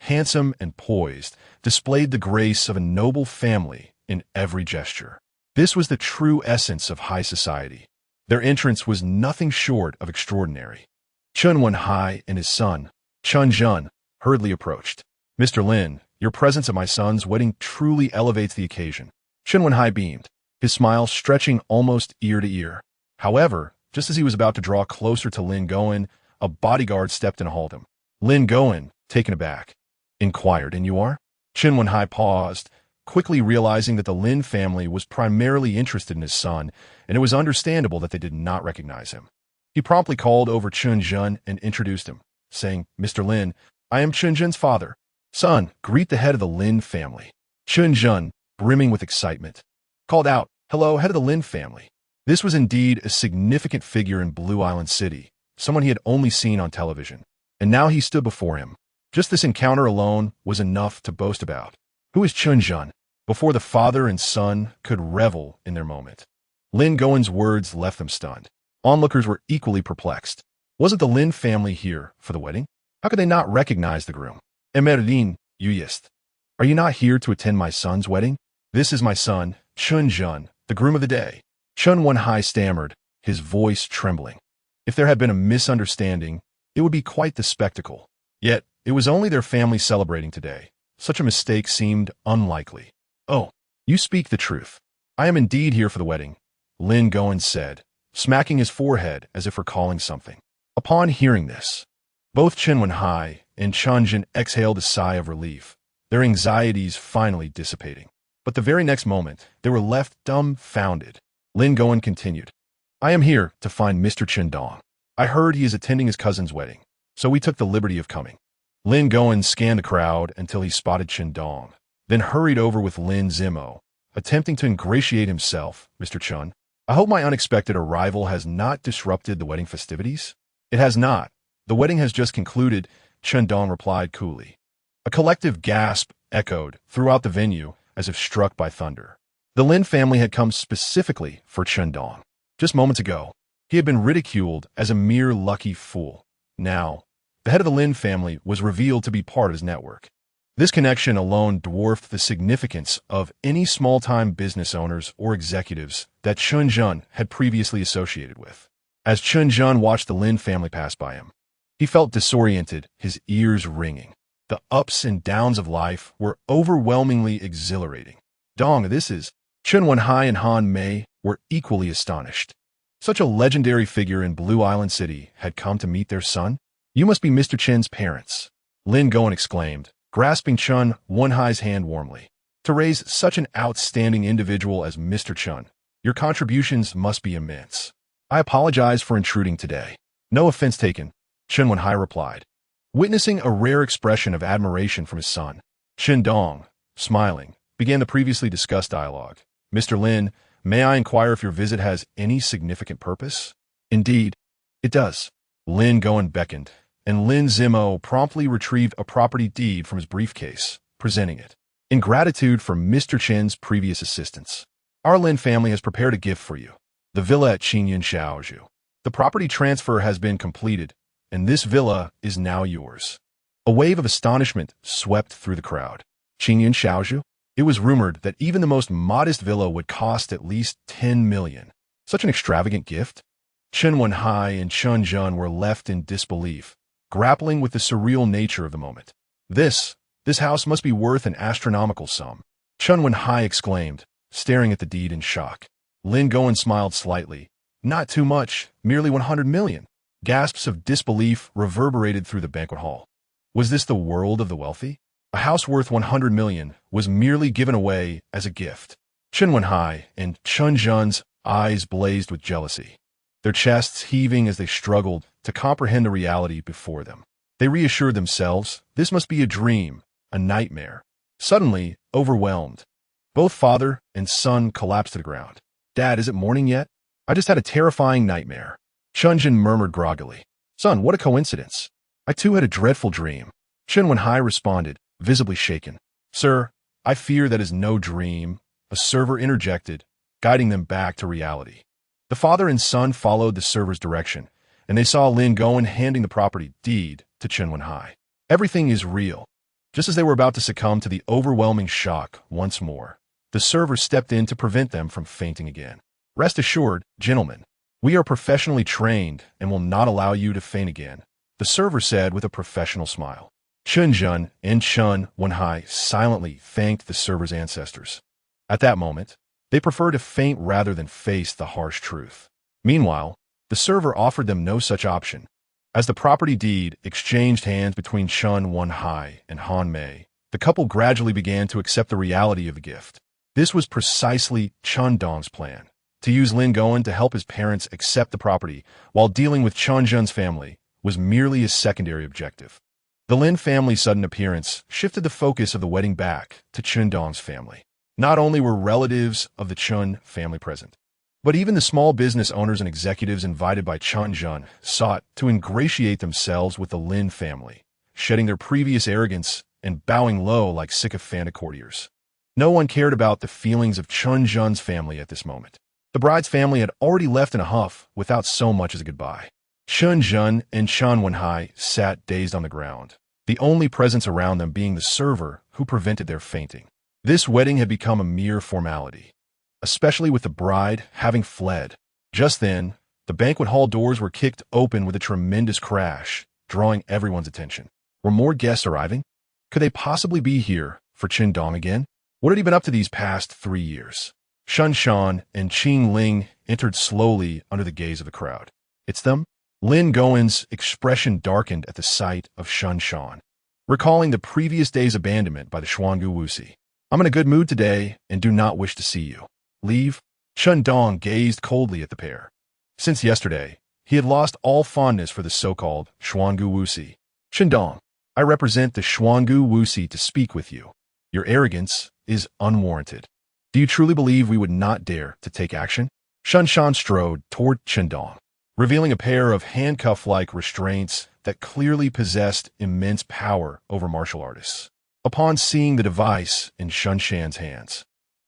handsome and poised, displayed the grace of a noble family in every gesture. This was the true essence of high society. Their entrance was nothing short of extraordinary. Chen Wenhai and his son, Chen Dong, hurriedly approached. "Mr. Lin, your presence at my son's wedding truly elevates the occasion." Chen Wenhai beamed, his smile stretching almost ear to ear. However, just as he was about to draw closer to Lin Goen, a bodyguard stepped in and hauled him. Lin Goen, taken aback, inquired, "And you are?" Chen Wenhai paused, quickly realizing that the Lin family was primarily interested in his son, and it was understandable that they did not recognize him. He promptly called over Chen Dong and introduced him, saying, "Mr. Lin, I am Chen Dong's father. Son, greet the head of the Lin family." Chen Dong, brimming with excitement, called out, "Hello, head of the Lin family." This was indeed a significant figure in Blue Island City, someone he had only seen on television, and now he stood before him. Just this encounter alone was enough to boast about. Who is Chen Dong? Before the father and son could revel in their moment, Lin Goen's words left them stunned. Onlookers were equally perplexed. Wasn't the Lin family here for the wedding? How could they not recognize the groom? "Emeridine, Yuyist. Are you not here to attend my son's wedding?" "This is my son, Chen Dong, the groom of the day." Chen Wenhai stammered, his voice trembling. If there had been a misunderstanding, it would be quite the spectacle. Yet, it was only their family celebrating today. Such a mistake seemed unlikely. "Oh, you speak the truth. I am indeed here for the wedding," Lin Goen said, smacking his forehead as if recalling something. Upon hearing this, both Chen Wenhai and Chen Dong exhaled a sigh of relief, their anxieties finally dissipating. But the very next moment, they were left dumbfounded. Lin Goen continued, "I am here to find Mr. Chen Dong. I heard he is attending his cousin's wedding, so we took the liberty of coming." Lin Goen scanned the crowd until he spotted Chen Dong, then hurried over with Lin Zimo, attempting to ingratiate himself. "Mr. Chen, I hope my unexpected arrival has not disrupted the wedding festivities?" "It has not. The wedding has just concluded," Chen Dong replied coolly. A collective gasp echoed throughout the venue as if struck by thunder. The Lin family had come specifically for Chen Dong. Just moments ago, he had been ridiculed as a mere lucky fool. Now, the head of the Lin family was revealed to be part of his network. This connection alone dwarfed the significance of any small-time business owners or executives that Chen Dong had previously associated with. As Chen Dong watched the Lin family pass by him, he felt disoriented, his ears ringing. The ups and downs of life were overwhelmingly exhilarating. "Dong, this is..." Chen Wenhai and Han Mei were equally astonished. Such a legendary figure in Blue Island City had come to meet their son? "You must be Mr. Chen's parents," Lin Goen exclaimed, grasping Chen Wenhai's hand warmly. "To raise such an outstanding individual as Mr. Chen, your contributions must be immense. I apologize for intruding today." "No offense taken," Chen Wenhai replied, witnessing a rare expression of admiration from his son. Chen Dong, smiling, began the previously discussed dialogue. "Mr. Lin, may I inquire if your visit has any significant purpose?" "Indeed, it does." Lin Goen beckoned, and Lin Zimo promptly retrieved a property deed from his briefcase, presenting it. "In gratitude for Mr. Chen's previous assistance, our Lin family has prepared a gift for you, the villa at Qingyun Shaoju. The property transfer has been completed, and this villa is now yours." A wave of astonishment swept through the crowd. Qingyun Shaoju? It was rumored that even the most modest villa would cost at least 10 million. Such an extravagant gift? Chen Wenhai and Chen Dong were left in disbelief, grappling with the surreal nature of the moment. This house must be worth an astronomical sum," Chen Wenhai exclaimed, staring at the deed in shock. Lin Goen smiled slightly. "Not too much, merely 100 million. Gasps of disbelief reverberated through the banquet hall. Was this the world of the wealthy? A house worth 100 million was merely given away as a gift. Chen Wenhai and Chen Zhen's eyes blazed with jealousy, their chests heaving as they struggled to comprehend the reality before them. They reassured themselves this must be a dream, a nightmare. Suddenly, overwhelmed, both father and son collapsed to the ground. "Dad, is it morning yet? I just had a terrifying nightmare." Chen Zhen murmured groggily. "Son, what a coincidence. I too had a dreadful dream." Chen Wenhai responded, visibly shaken. "Sir, I fear that is no dream," a server interjected, guiding them back to reality. The father and son followed the server's direction, and they saw Lin Gowen handing the property deed to Chen Wenhai. Everything is real. Just as they were about to succumb to the overwhelming shock once more, the server stepped in to prevent them from fainting again. "Rest assured, gentlemen, we are professionally trained and will not allow you to faint again," the server said with a professional smile. Chen Zhen and Chen Wenhai silently thanked the server's ancestors. At that moment, they preferred to faint rather than face the harsh truth. Meanwhile, the server offered them no such option. As the property deed exchanged hands between Chen Wenhai and Han Mei, the couple gradually began to accept the reality of the gift. This was precisely Chen Dong's plan, to use Lin Gowen to help his parents accept the property while dealing with Chen Zhen's family was merely a secondary objective. The Lin family's sudden appearance shifted the focus of the wedding back to Chen Dong's family. Not only were relatives of the Chen family present, but even the small business owners and executives invited by Chen Zhen sought to ingratiate themselves with the Lin family, shedding their previous arrogance and bowing low like sycophantic courtiers. No one cared about the feelings of Chen Zhen's family at this moment. The bride's family had already left in a huff without so much as a goodbye. Chen Zhen and Chen Wenhai sat dazed on the ground, the only presence around them being the server who prevented their fainting. This wedding had become a mere formality, especially with the bride having fled. Just then, the banquet hall doors were kicked open with a tremendous crash, drawing everyone's attention. Were more guests arriving? Could they possibly be here for Chen Dong again? What had he been up to these past 3 years? Shun Shan and Qing Ling entered slowly under the gaze of the crowd. "It's them?" Lin Gowen's expression darkened at the sight of Shun Shan, recalling the previous day's abandonment by the Xuangu Wuxi. "I'm in a good mood today and do not wish to see you. Leave?" Chen Dong gazed coldly at the pair. Since yesterday, he had lost all fondness for the so-called Xuangu Wuxi. "Chen Dong, I represent the Xuangu Wuxi to speak with you. Your arrogance is unwarranted. Do you truly believe we would not dare to take action?" Shun Shan strode toward Chen Dong, revealing a pair of handcuff-like restraints that clearly possessed immense power over martial artists. Upon seeing the device in Shun Shan's hands,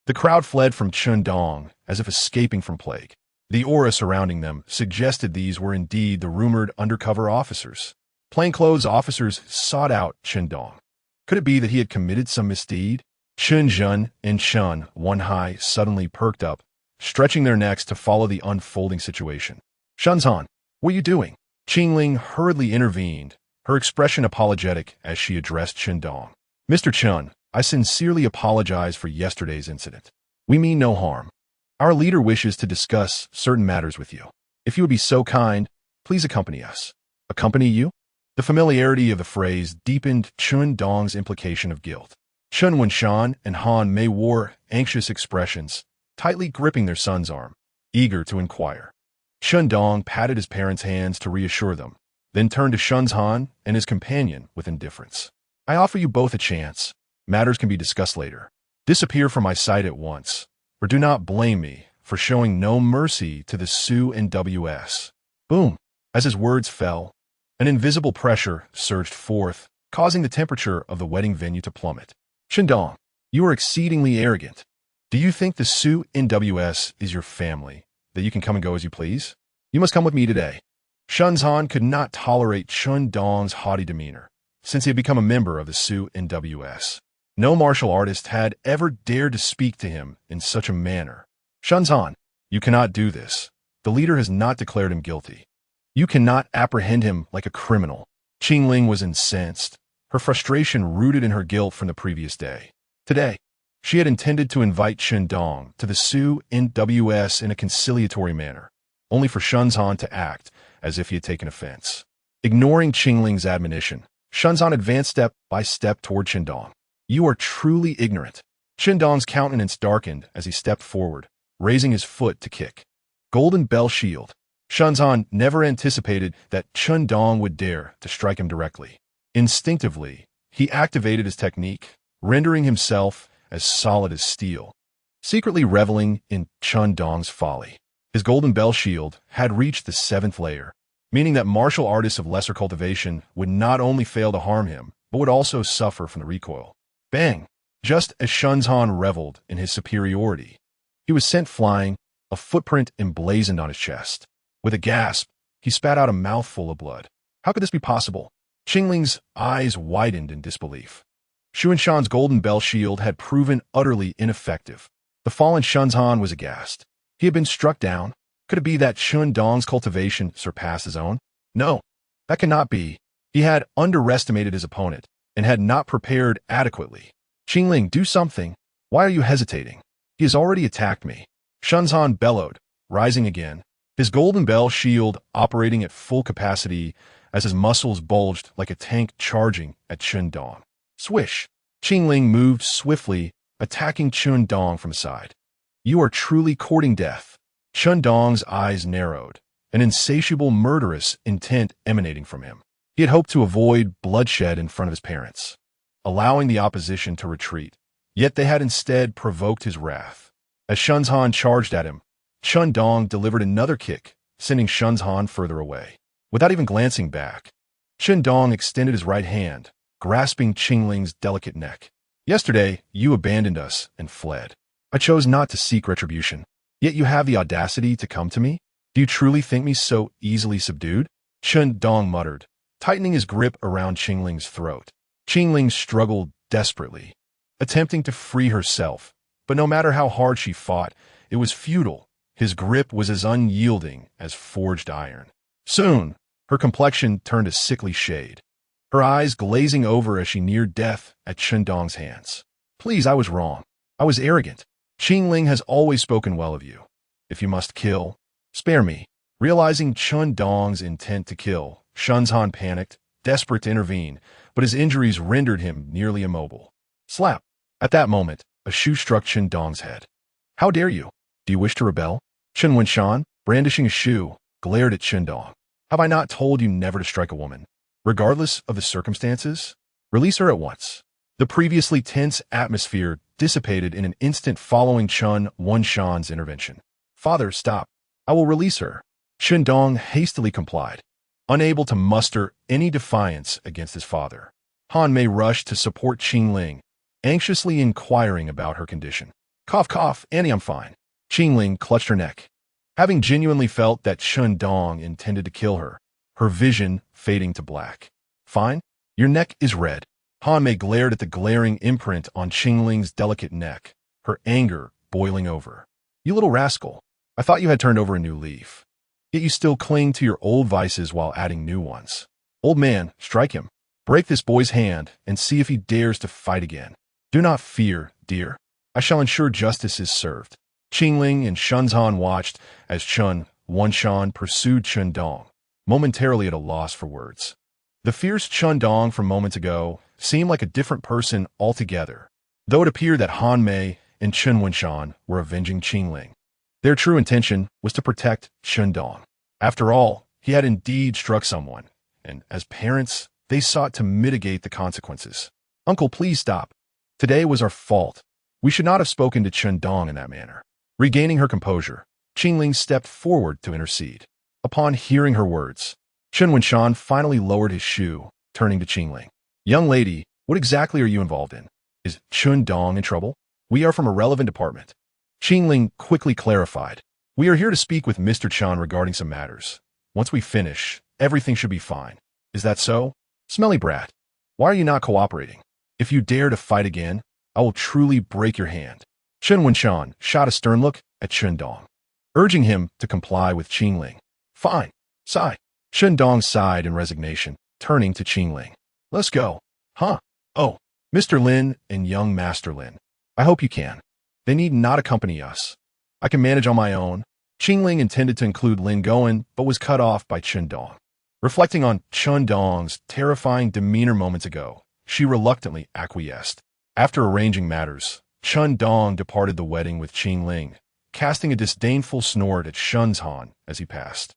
the crowd fled from Chen Dong as if escaping from plague. The aura surrounding them suggested these were indeed the rumored undercover officers. Plainclothes officers sought out Chen Dong. Could it be that he had committed some misdeed? Chen Zhen and Chen Wenhai suddenly perked up, stretching their necks to follow the unfolding situation. "Shunzhan, what are you doing?" Qingling hurriedly intervened, her expression apologetic as she addressed Chen Dong. "Mr. Chen, I sincerely apologize for yesterday's incident. We mean no harm. Our leader wishes to discuss certain matters with you. If you would be so kind, please accompany us." "Accompany you?" The familiarity of the phrase deepened Chen Dong's implication of guilt. Chen Wenshan and Han Mei wore anxious expressions, tightly gripping their son's arm, eager to inquire. Chen Dong patted his parents' hands to reassure them, then turned to Shunzhan and his companion with indifference. "I offer you both a chance. Matters can be discussed later. Disappear from my sight at once, or do not blame me for showing no mercy to the Sioux NWS." Boom! As his words fell, an invisible pressure surged forth, causing the temperature of the wedding venue to plummet. "Chen Dong, you are exceedingly arrogant. Do you think the Sioux NWS is your family, that you can come and go as you please? You must come with me today." Shunzhan could not tolerate Chen Dong's haughty demeanor, since he had become a member of the Sioux NWS. No martial artist had ever dared to speak to him in such a manner. "Shunzhan, you cannot do this. The leader has not declared him guilty. You cannot apprehend him like a criminal." Qingling was incensed, her frustration rooted in her guilt from the previous day. Today, she had intended to invite Chen Dong to the Sioux NWS in a conciliatory manner, only for Shunzhan to act as if he had taken offense. Ignoring Qingling's admonition, Chen Dong advanced step by step toward Chen Dong. You are truly ignorant. Chen Dong's countenance darkened as he stepped forward, raising his foot to kick. Golden Bell Shield. Chen Dong never anticipated that Chen Dong would dare to strike him directly. Instinctively, he activated his technique, rendering himself as solid as steel. Secretly reveling in Chen Dong's folly, his Golden Bell Shield had reached the 7th layer, meaning that martial artists of lesser cultivation would not only fail to harm him, but would also suffer from the recoil. Bang! Just as Chen Dong reveled in his superiority, he was sent flying, a footprint emblazoned on his chest. With a gasp, he spat out a mouthful of blood. How could this be possible? Qingling's eyes widened in disbelief. Xuanshan's Golden Bell Shield had proven utterly ineffective. The fallen Chen Dong was aghast. He had been struck down. Could it be that Chen Dong's cultivation surpassed his own? No, that cannot be. He had underestimated his opponent and had not prepared adequately. Qingling, do something. Why are you hesitating? He has already attacked me. Chen Dong bellowed, rising again, his Golden Bell Shield operating at full capacity as his muscles bulged like a tank charging at Chen Dong. Swish! Qingling moved swiftly, attacking Chen Dong from the side. You are truly courting death. Chen Dong's eyes narrowed, an insatiable murderous intent emanating from him. He had hoped to avoid bloodshed in front of his parents, allowing the opposition to retreat, yet they had instead provoked his wrath. As Chen Dong charged at him, Chen Dong delivered another kick, sending Chen Dong further away. Without even glancing back, Chen Dong extended his right hand, grasping Qingling's delicate neck. Yesterday, you abandoned us and fled. I chose not to seek retribution. Yet you have the audacity to come to me? Do you truly think me so easily subdued? Chen Dong muttered, tightening his grip around Qingling's throat. Qingling struggled desperately, attempting to free herself, but no matter how hard she fought, it was futile. His grip was as unyielding as forged iron. Soon, her complexion turned a sickly shade, her eyes glazing over as she neared death at Chen Dong's hands. Please, I was wrong. I was arrogant. Qingling has always spoken well of you. If you must kill, spare me. Realizing Chen Dong's intent to kill, Chen Dong panicked, desperate to intervene, but his injuries rendered him nearly immobile. Slap! At that moment, a shoe struck Chen Dong's head. How dare you? Do you wish to rebel? Chen Wenshan, brandishing a shoe, glared at Chen Dong. Have I not told you never to strike a woman? Regardless of the circumstances? Release her at once. The previously tense atmosphere dissipated in an instant following Chen Wenshan's intervention. Father, stop. I will release her. Chen Dong hastily complied, unable to muster any defiance against his father. Han Mei rushed to support Qingling, anxiously inquiring about her condition. Cough, cough, Annie, I'm fine. Qingling clutched her neck, having genuinely felt that Chen Dong intended to kill her, her vision fading to black. Fine? Your neck is red. Han Mei glared at the glaring imprint on Qingling's delicate neck, her anger boiling over. You little rascal. I thought you had turned over a new leaf. Yet you still cling to your old vices while adding new ones. Old man, strike him. Break this boy's hand and see if he dares to fight again. Do not fear, dear. I shall ensure justice is served. Qingling and Chen Dong watched as Chen Wenshan pursued Chen Dong, momentarily at a loss for words. The fierce Chen Dong from moments ago seemed like a different person altogether, though it appeared that Han Mei and Chen Wenshan were avenging Qingling. Their true intention was to protect Chen Dong. After all, he had indeed struck someone, and as parents, they sought to mitigate the consequences. Uncle, please stop. Today was our fault. We should not have spoken to Chen Dong in that manner. Regaining her composure, Qingling stepped forward to intercede. Upon hearing her words, Chen Wenshan finally lowered his shoe, turning to Qingling. Young lady, what exactly are you involved in? Is Chen Dong in trouble? We are from a relevant department. Qingling quickly clarified. We are here to speak with Mr. Chen regarding some matters. Once we finish, everything should be fine. Is that so? Smelly brat. Why are you not cooperating? If you dare to fight again, I will truly break your hand. Chen Wenshan shot a stern look at Chen Dong, urging him to comply with Qingling. Fine. Sigh. Chen Dong sighed in resignation, turning to Qingling. Let's go. Huh? Oh, Mr. Lin and young Master Lin. I hope you can. They need not accompany us. I can manage on my own. Qingling intended to include Lin Gowen, but was cut off by Chen Dong. Reflecting on Chen Dong's terrifying demeanor moments ago, she reluctantly acquiesced. After arranging matters, Chen Dong departed the wedding with Qingling, casting a disdainful snort at Shenzhan as he passed.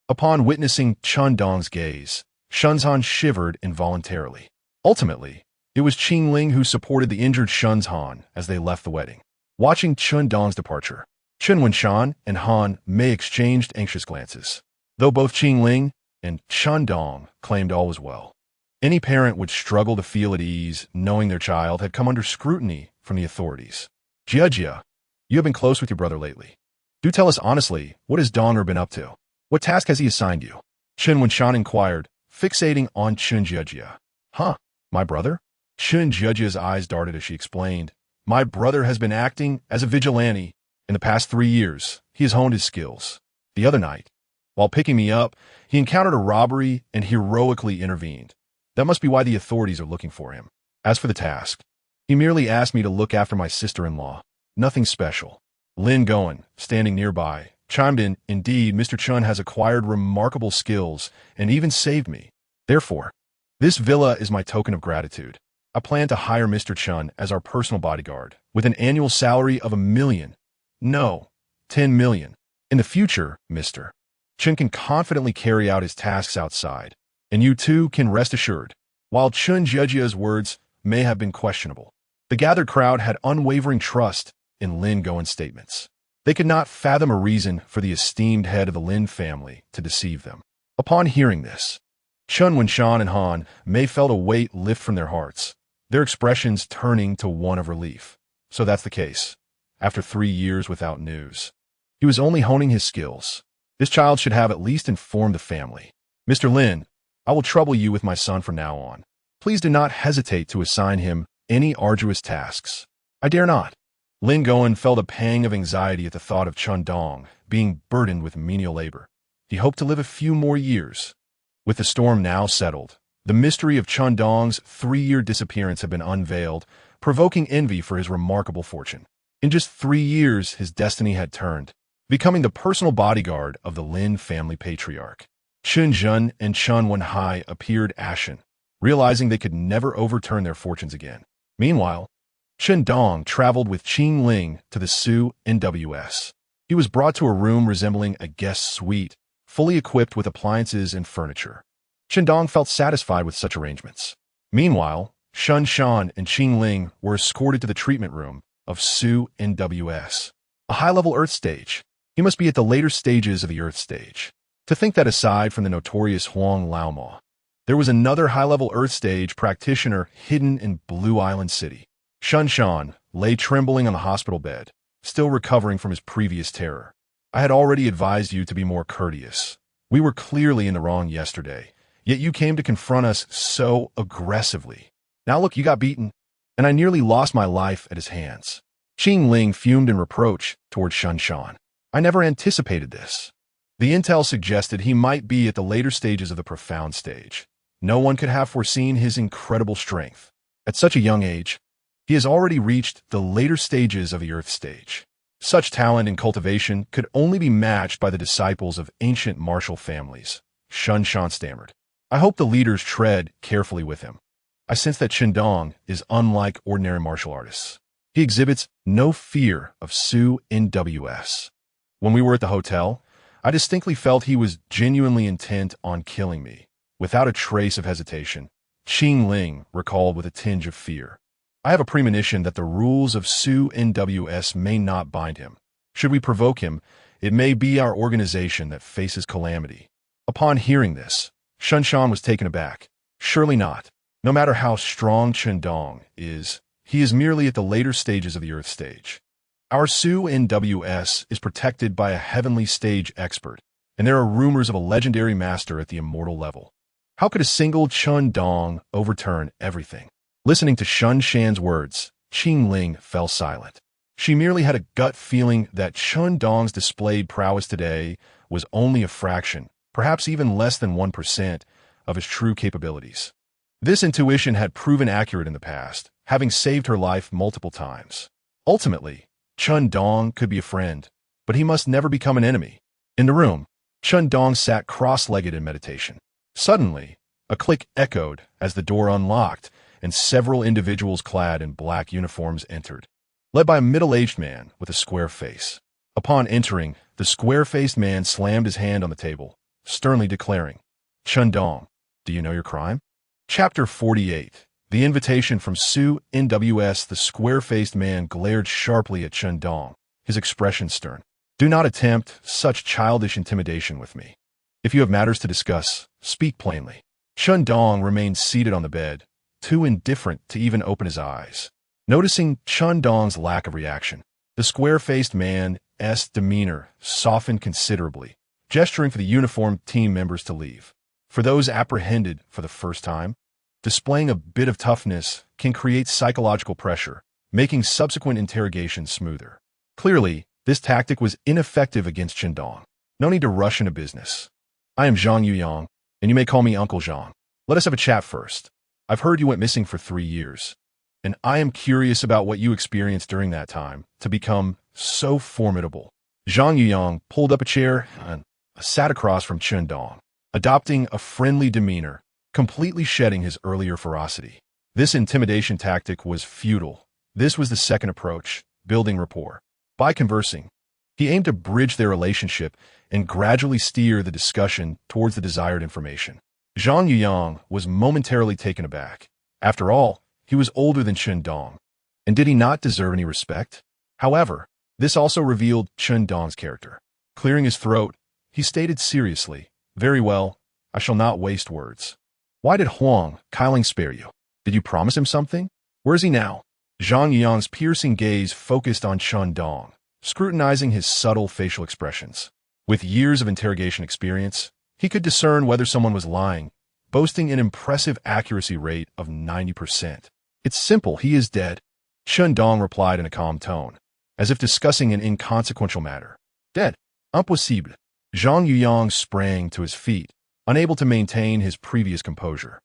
Upon witnessing Chen Dong's gaze, Shenzhan shivered involuntarily. Ultimately, it was Qingling who supported the injured Shenzhan as they left the wedding. Watching Chen Dong's departure, Chen Wenshan and Han Mei exchanged anxious glances. Though both Qingling and Chen Dong claimed all was well, any parent would struggle to feel at ease knowing their child had come under scrutiny from the authorities. Jia, you have been close with your brother lately. Do tell us honestly, what has Donger been up to? What task has he assigned you? Chen Wenshan inquired, fixating on Chen Jia. Huh, my brother? Chen Jiajia's eyes darted as she explained. My brother has been acting as a vigilante. In the past 3 years, he has honed his skills. The other night, while picking me up, he encountered a robbery and heroically intervened. That must be why the authorities are looking for him. As for the task, he merely asked me to look after my sister-in-law. Nothing special. Lin Gowen, standing nearby, chimed in, indeed, Mr. Chen has acquired remarkable skills and even saved me. Therefore, this villa is my token of gratitude. I plan to hire Mr. Chen as our personal bodyguard, with an annual salary of 1 million. No, 10 million. In the future, Mr. Chen can confidently carry out his tasks outside, and you too can rest assured. While Chen Jiajia's words may have been questionable, the gathered crowd had unwavering trust in Lin Gowen's statements. They could not fathom a reason for the esteemed head of the Lin family to deceive them. Upon hearing this, Chen Wenshan and Han Mei felt a weight lift from their hearts, their expressions turning to one of relief. So that's the case. After 3 years without news, he was only honing his skills. This child should have at least informed the family. Mr. Lin, I will trouble you with my son from now on. Please do not hesitate to assign him any arduous tasks. I dare not. Lin Gowen felt a pang of anxiety at the thought of Chen Dong being burdened with menial labor. He hoped to live a few more years. With the storm now settled, the mystery of Chen Dong's 3-year disappearance had been unveiled, provoking envy for his remarkable fortune. In just 3 years, his destiny had turned, becoming the personal bodyguard of the Lin family patriarch. Chen Zhen and Chen Wenhai appeared ashen, realizing they could never overturn their fortunes again. Meanwhile, Chen Dong traveled with Qingling to the Su NWS. He was brought to a room resembling a guest suite, fully equipped with appliances and furniture. Chen Dong felt satisfied with such arrangements. Meanwhile, Shun Shan and Qingling were escorted to the treatment room of Su NWS, a high-level Earth stage. He must be at the later stages of the Earth stage. To think that aside from the notorious Huang Laoma, there was another high-level Earth stage practitioner hidden in Blue Island City. Shun Shan lay trembling on the hospital bed, still recovering from his previous terror. I had already advised you to be more courteous. We were clearly in the wrong yesterday, yet you came to confront us so aggressively. Now look, you got beaten, and I nearly lost my life at his hands. Qingling fumed in reproach toward Shun Shan. I never anticipated this. The intel suggested he might be at the later stages of the profound stage. No one could have foreseen his incredible strength. At such a young age, he has already reached the later stages of the Earth stage. Such talent in cultivation could only be matched by the disciples of ancient martial families. Shun Shan stammered. I hope the leaders tread carefully with him. I sense that Chen Dong is unlike ordinary martial artists. He exhibits no fear of Su NWS. When we were at the hotel, I distinctly felt he was genuinely intent on killing me. Without a trace of hesitation, Qingling recalled with a tinge of fear. I have a premonition that the rules of Su NWS may not bind him. Should we provoke him, it may be our organization that faces calamity. Upon hearing this, Shun Shan was taken aback. Surely not. No matter how strong Chen Dong is, he is merely at the later stages of the Earth stage. Our Su NWS is protected by a heavenly stage expert, and there are rumors of a legendary master at the immortal level. How could a single Chen Dong overturn everything? Listening to Shun Shan's words, Qingling fell silent. She merely had a gut feeling that Chen Dong's displayed prowess today was only a fraction, perhaps even less than 1%, of his true capabilities. This intuition had proven accurate in the past, having saved her life multiple times. Ultimately, Chen Dong could be a friend, but he must never become an enemy. In the room, Chen Dong sat cross-legged in meditation. Suddenly, a click echoed as the door unlocked, and several individuals clad in black uniforms entered, led by a middle-aged man with a square face. Upon entering, the square-faced man slammed his hand on the table, sternly declaring, "Chen Dong, do you know your crime?" Chapter 48. The invitation from Su NWS. The square-faced man glared sharply at Chen Dong, his expression stern. "Do not attempt such childish intimidation with me. If you have matters to discuss, speak plainly." Chen Dong remained seated on the bed, too indifferent to even open his eyes. Noticing Chen Dong's lack of reaction, the square-faced man's demeanor softened considerably, gesturing for the uniformed team members to leave. For those apprehended for the first time, displaying a bit of toughness can create psychological pressure, making subsequent interrogations smoother. Clearly, this tactic was ineffective against Chen Dong. No need to rush into business. "I am Zhang Yuyang, and you may call me Uncle Zhang. Let us have a chat first. I've heard you went missing for 3 years, and I am curious about what you experienced during that time to become so formidable." Zhang Yuyang pulled up a chair and sat across from Chen Dong, adopting a friendly demeanor, completely shedding his earlier ferocity. This intimidation tactic was futile. This was the second approach, building rapport. By conversing, he aimed to bridge their relationship and gradually steer the discussion towards the desired information. Zhang Yuyang was momentarily taken aback. After all, he was older than Chen Dong, and did he not deserve any respect? However, this also revealed Chen Dong's character. Clearing his throat, he stated seriously, "Very well, I shall not waste words. Why did Huang Kailing spare you? Did you promise him something? Where is he now?" Zhang Yuyang's piercing gaze focused on Chen Dong, scrutinizing his subtle facial expressions. With years of interrogation experience, he could discern whether someone was lying, boasting an impressive accuracy rate of 90%. "It's simple, he is dead," Chen Dong replied in a calm tone, as if discussing an inconsequential matter. "Dead? Impossible." Zhang Yuyang sprang to his feet, unable to maintain his previous composure.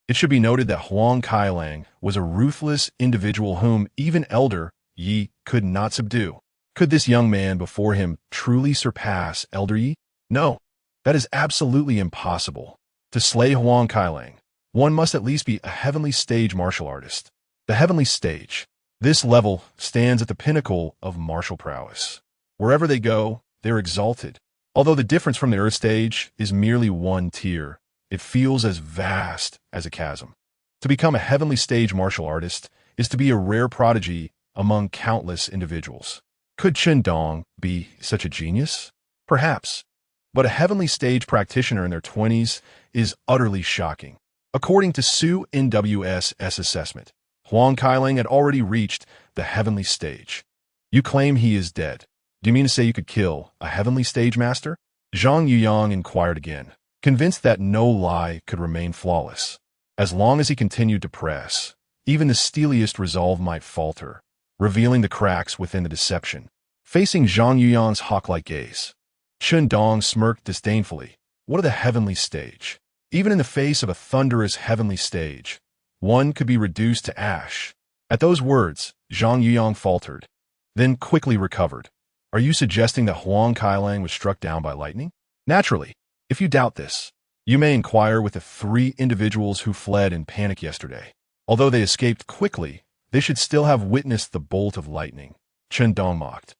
It should be noted that Huang Kailang was a ruthless individual whom even Elder Yi could not subdue. Could this young man before him truly surpass Elder Yi? No, that is absolutely impossible. To slay Huang Kailang, one must at least be a heavenly stage martial artist. The heavenly stage. This level stands at the pinnacle of martial prowess. Wherever they go, they're exalted. Although the difference from the earth stage is merely one tier, it feels as vast as a chasm. To become a heavenly stage martial artist is to be a rare prodigy among countless individuals. Could Chen Dong be such a genius? Perhaps. But a heavenly stage practitioner in their 20s is utterly shocking. According to Su NWS's assessment, Huang Kailing had already reached the heavenly stage. "You claim he is dead. Do you mean to say you could kill a heavenly stage master?" Zhang Yuyang inquired again, convinced that no lie could remain flawless. As long as he continued to press, even the steeliest resolve might falter, revealing the cracks within the deception. Facing Zhang Yuyang's hawk-like gaze, Chen Dong smirked disdainfully. What of the heavenly stage? Even in the face of a thunderous heavenly stage, one could be reduced to ash. At those words, Zhang Yuyang faltered, then quickly recovered. "Are you suggesting that Huang Kailang was struck down by lightning?" "Naturally. If you doubt this, you may inquire with the 3 individuals who fled in panic yesterday. Although they escaped quickly, they should still have witnessed the bolt of lightning," Chen Dong mocked.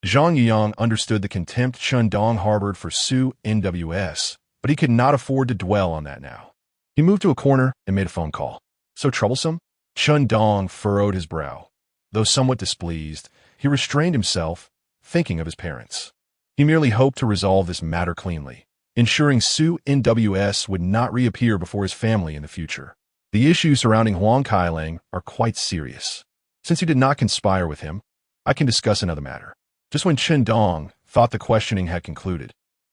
Zhang Yuyang understood the contempt Chen Dong harbored for Su NWS, but he could not afford to dwell on that now. He moved to a corner and made a phone call. "So troublesome?" Chen Dong furrowed his brow. Though somewhat displeased, he restrained himself, thinking of his parents. He merely hoped to resolve this matter cleanly, ensuring Su NWS would not reappear before his family in the future. "The issues surrounding Huang Kailang are quite serious. Since you did not conspire with him, I can discuss another matter." Just when Chen Dong thought the questioning had concluded,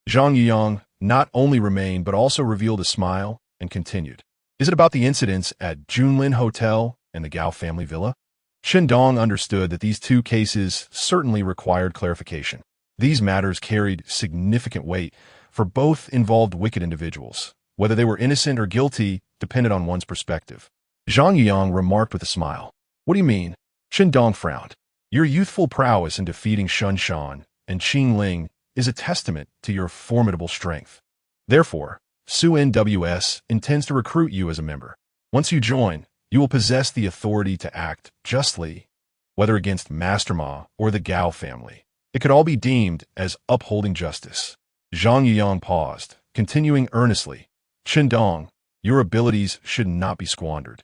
Zhang Yuyang not only remained but also revealed a smile and continued. "Is it about the incidents at Junlin Hotel and the Gao family villa?" Chen Dong understood that these 2 cases certainly required clarification. These matters carried significant weight, for both involved wicked individuals. Whether they were innocent or guilty depended on one's perspective. Zhang Yuyang remarked with a smile. "What do you mean?" Chen Dong frowned. "Your youthful prowess in defeating Shun Shan and Qing Ling is a testament to your formidable strength. Therefore, Su NWS intends to recruit you as a member. Once you join, you will possess the authority to act justly, whether against Master Ma or the Gao family. It could all be deemed as upholding justice. Zhang Yuyang paused, continuing earnestly. Chen Dong, your abilities should not be squandered.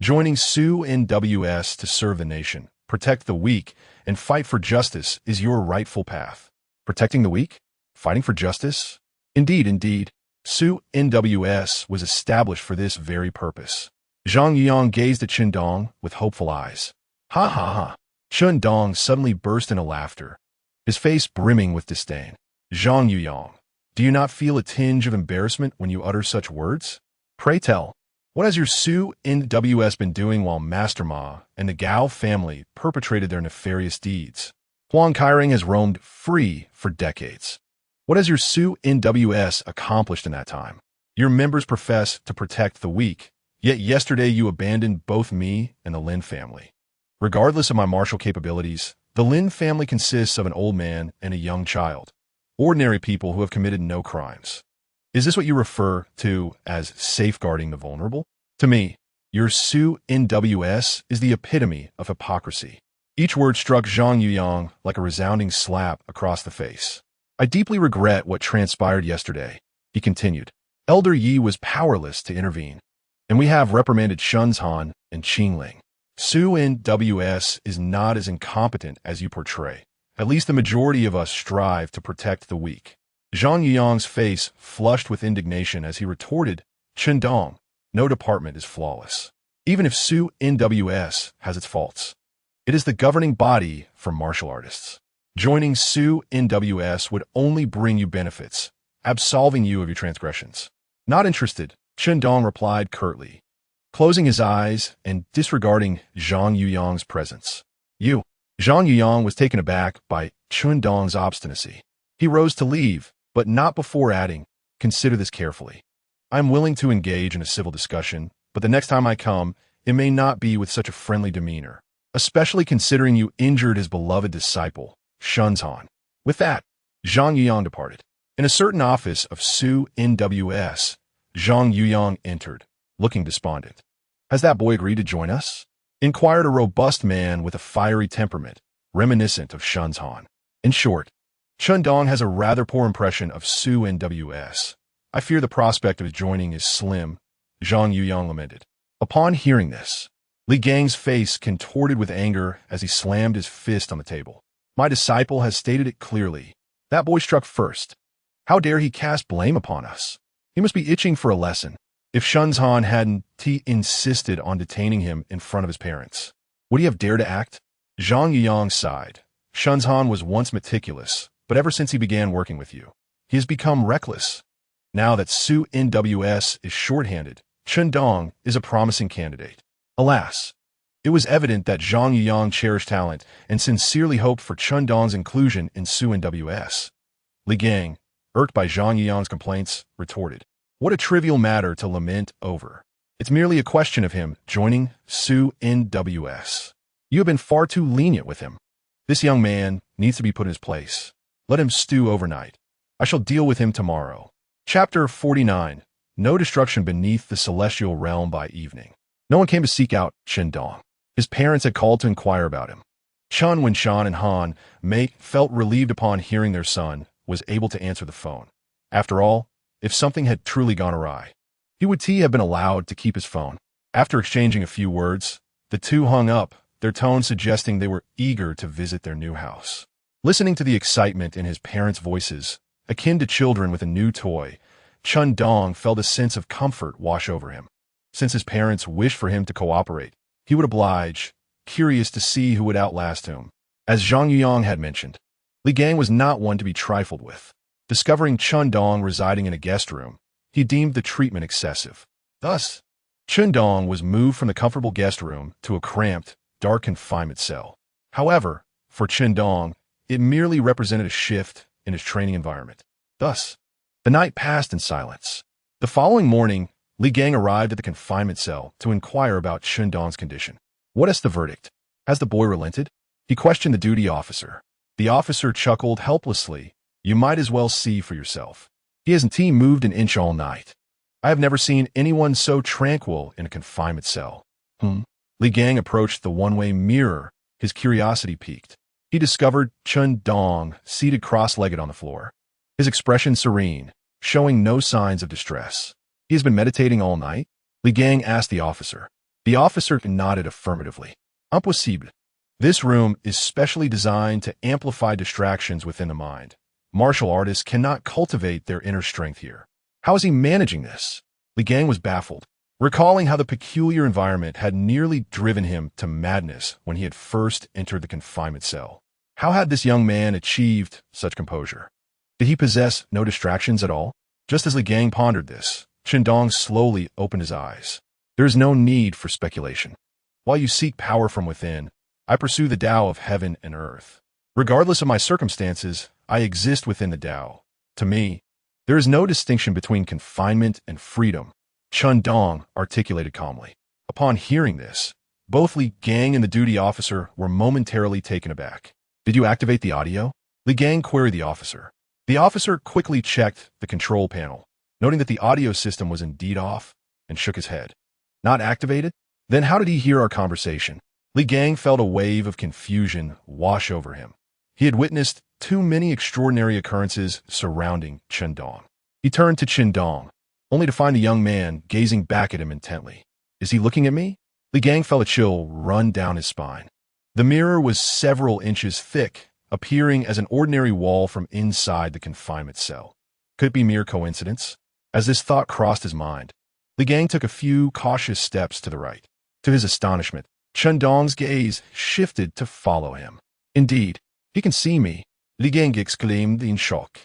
Joining Su NWS to serve the nation, protect the weak, and fight for justice is your rightful path. Protecting the weak? Fighting for justice? Indeed. Su NWS was established for this very purpose. Zhang Yuyang gazed at Chen Dong with hopeful eyes. Ha ha ha. Chen Dong suddenly burst into laughter, his face brimming with disdain. Zhang Yuyang, do you not feel a tinge of embarrassment when you utter such words? Pray tell, what has your Su NWS been doing while Master Ma and the Gao family perpetrated their nefarious deeds? Huang Kairing has roamed free for decades. What has your Su NWS accomplished in that time? Your members profess to protect the weak, yet yesterday you abandoned both me and the Lin family. Regardless of my martial capabilities, the Lin family consists of an old man and a young child, ordinary people who have committed no crimes. Is this what you refer to as safeguarding the vulnerable? To me, your Su NWS is the epitome of hypocrisy. Each word struck Zhang Yuyang like a resounding slap across the face. I deeply regret what transpired yesterday, he continued. Elder Yi was powerless to intervene, and we have reprimanded Shenzhan and Qingling. Su NWS is not as incompetent as you portray. At least the majority of us strive to protect the weak. Zhang Yuyang's face flushed with indignation as he retorted, Chen Dong, no department is flawless. Even if Su NWS has its faults, it is the governing body for martial artists. Joining Su NWS would only bring you benefits, absolving you of your transgressions. Not interested, Chen Dong replied curtly, closing his eyes and disregarding Zhang Yuyang's presence. You. Zhang Yuyang was taken aback by Chen Dong's obstinacy. He rose to leave, but not before adding, consider this carefully. I am willing to engage in a civil discussion, but the next time I come, it may not be with such a friendly demeanor, especially considering you injured his beloved disciple, Shenzhan. With that, Zhang Yuyang departed. In a certain office of Su NWS, Zhang Yuyang entered, looking despondent. Has that boy agreed to join us? Inquired a robust man with a fiery temperament, reminiscent of Shenzhan. In short, Chen Dong has a rather poor impression of Su NWS. I fear the prospect of his joining is slim, Zhang Yuyang lamented. Upon hearing this, Li Gang's face contorted with anger as he slammed his fist on the table. My disciple has stated it clearly. That boy struck first. How dare he cast blame upon us? He must be itching for a lesson. If Shenzhan hadn't insisted on detaining him in front of his parents, would he have dared to act? Zhang Yuyang sighed. Shenzhan was once meticulous, but ever since he began working with you, he has become reckless. Now that Su NWS is short-handed, Chen Dong is a promising candidate. Alas, it was evident that Zhang Yuyang cherished talent and sincerely hoped for Chen Dong's inclusion in Su NWS. Li Gang, irked by Zhang Yuyang's complaints, retorted, what a trivial matter to lament over. It's merely a question of him joining Su NWS. You have been far too lenient with him. This young man needs to be put in his place. Let him stew overnight. I shall deal with him tomorrow. Chapter 49. No destruction beneath the celestial realm by evening. No one came to seek out Chen Dong. His parents had called to inquire about him. Chen Wenshan and Han Mei felt relieved upon hearing their son was able to answer the phone. After all, if something had truly gone awry, he would have been allowed to keep his phone. After exchanging a few words, the two hung up, their tone suggesting they were eager to visit their new house. Listening to the excitement in his parents' voices, akin to children with a new toy, Chen Dong felt a sense of comfort wash over him. Since his parents wished for him to cooperate, he would oblige, curious to see who would outlast whom. As Zhang Yuyang had mentioned, Li Gang was not one to be trifled with. Discovering Chen Dong residing in a guest room, he deemed the treatment excessive. Thus, Chen Dong was moved from the comfortable guest room to a cramped, dark confinement cell. However, for Chen Dong, it merely represented a shift in his training environment. Thus, the night passed in silence. The following morning, Li Gang arrived at the confinement cell to inquire about Chen Dong's condition. What is the verdict? Has the boy relented? He questioned the duty officer. The officer chuckled helplessly. You might as well see for yourself. He hasn't moved an inch all night. I have never seen anyone so tranquil in a confinement cell. Li Gang approached the one-way mirror, his curiosity piqued. He discovered Chen Dong seated cross-legged on the floor, his expression serene, showing no signs of distress. He has been meditating all night? Li Gang asked the officer. The officer nodded affirmatively. Impossible. This room is specially designed to amplify distractions within the mind. Martial artists cannot cultivate their inner strength here. How is he managing this? Li Gang was baffled, recalling how the peculiar environment had nearly driven him to madness when he had first entered the confinement cell. How had this young man achieved such composure? Did he possess no distractions at all? Just as Li Gang pondered this, Chen Dong slowly opened his eyes. There is no need for speculation. While you seek power from within, I pursue the Tao of heaven and earth. Regardless of my circumstances, I exist within the Tao. To me, there is no distinction between confinement and freedom, Chen Dong articulated calmly. Upon hearing this, both Li Gang and the duty officer were momentarily taken aback. Did you activate the audio? Li Gang queried the officer. The officer quickly checked the control panel, noting that the audio system was indeed off, and shook his head. Not activated? Then how did he hear our conversation? Li Gang felt a wave of confusion wash over him. He had witnessed too many extraordinary occurrences surrounding Chen Dong. He turned to Chen Dong, only to find the young man gazing back at him intently. Is he looking at me? Li Gang felt a chill run down his spine. The mirror was several inches thick, appearing as an ordinary wall from inside the confinement cell. Could it be mere coincidence? As this thought crossed his mind, Li Gang took a few cautious steps to the right. To his astonishment, Chen Dong's gaze shifted to follow him. Indeed, he can see me, Li Gang exclaimed in shock.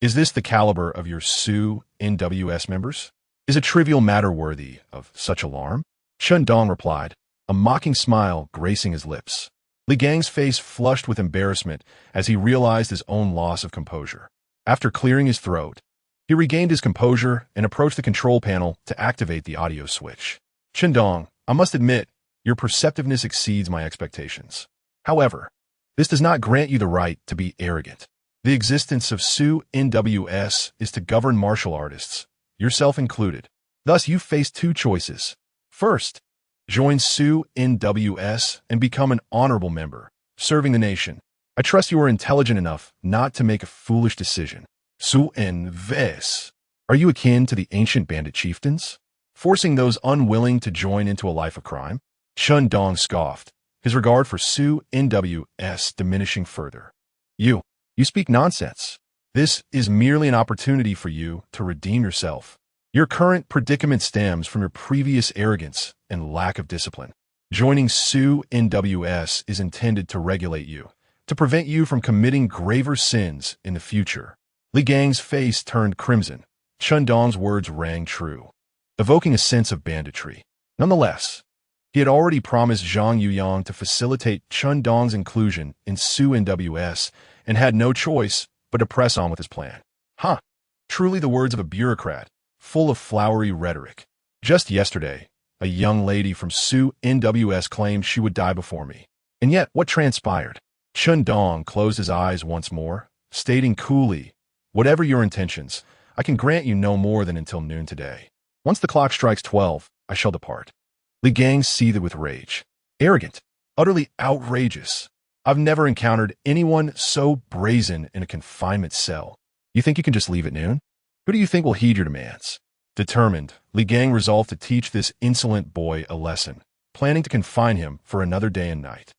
Is this the caliber of your Sioux NWS members? Is a trivial matter worthy of such alarm? Chen Dong replied, a mocking smile gracing his lips. Li Gang's face flushed with embarrassment as he realized his own loss of composure. After clearing his throat, he regained his composure and approached the control panel to activate the audio switch. Chen Dong, I must admit, your perceptiveness exceeds my expectations. However, this does not grant you the right to be arrogant. The existence of Sioux NWS is to govern martial artists, yourself included. Thus, you face two choices. First, join Sioux NWS and become an honorable member, serving the nation. I trust you are intelligent enough not to make a foolish decision. Sioux NWS. Are you akin to the ancient bandit chieftains, forcing those unwilling to join into a life of crime? Chen Dong scoffed, his regard for Sioux NWS diminishing further. You speak nonsense. This is merely an opportunity for you to redeem yourself. Your current predicament stems from your previous arrogance and lack of discipline. Joining Sioux NWS is intended to regulate you, to prevent you from committing graver sins in the future. Li Gang's face turned crimson. Chen Dong's words rang true, evoking a sense of banditry. Nonetheless, he had already promised Zhang Yuyang to facilitate Chen Dong's inclusion in Sioux NWS and had no choice but to press on with his plan. Truly the words of a bureaucrat, full of flowery rhetoric. Just yesterday, a young lady from Sioux NWS claimed she would die before me. And yet, what transpired? Chen Dong closed his eyes once more, stating coolly, whatever your intentions, I can grant you no more than until noon today. Once the clock strikes 12, I shall depart. Li Gang seethed with rage. Arrogant, utterly outrageous. I've never encountered anyone so brazen in a confinement cell. You think you can just leave at noon? Who do you think will heed your demands? Determined, Li Gang resolved to teach this insolent boy a lesson, planning to confine him for another day and night.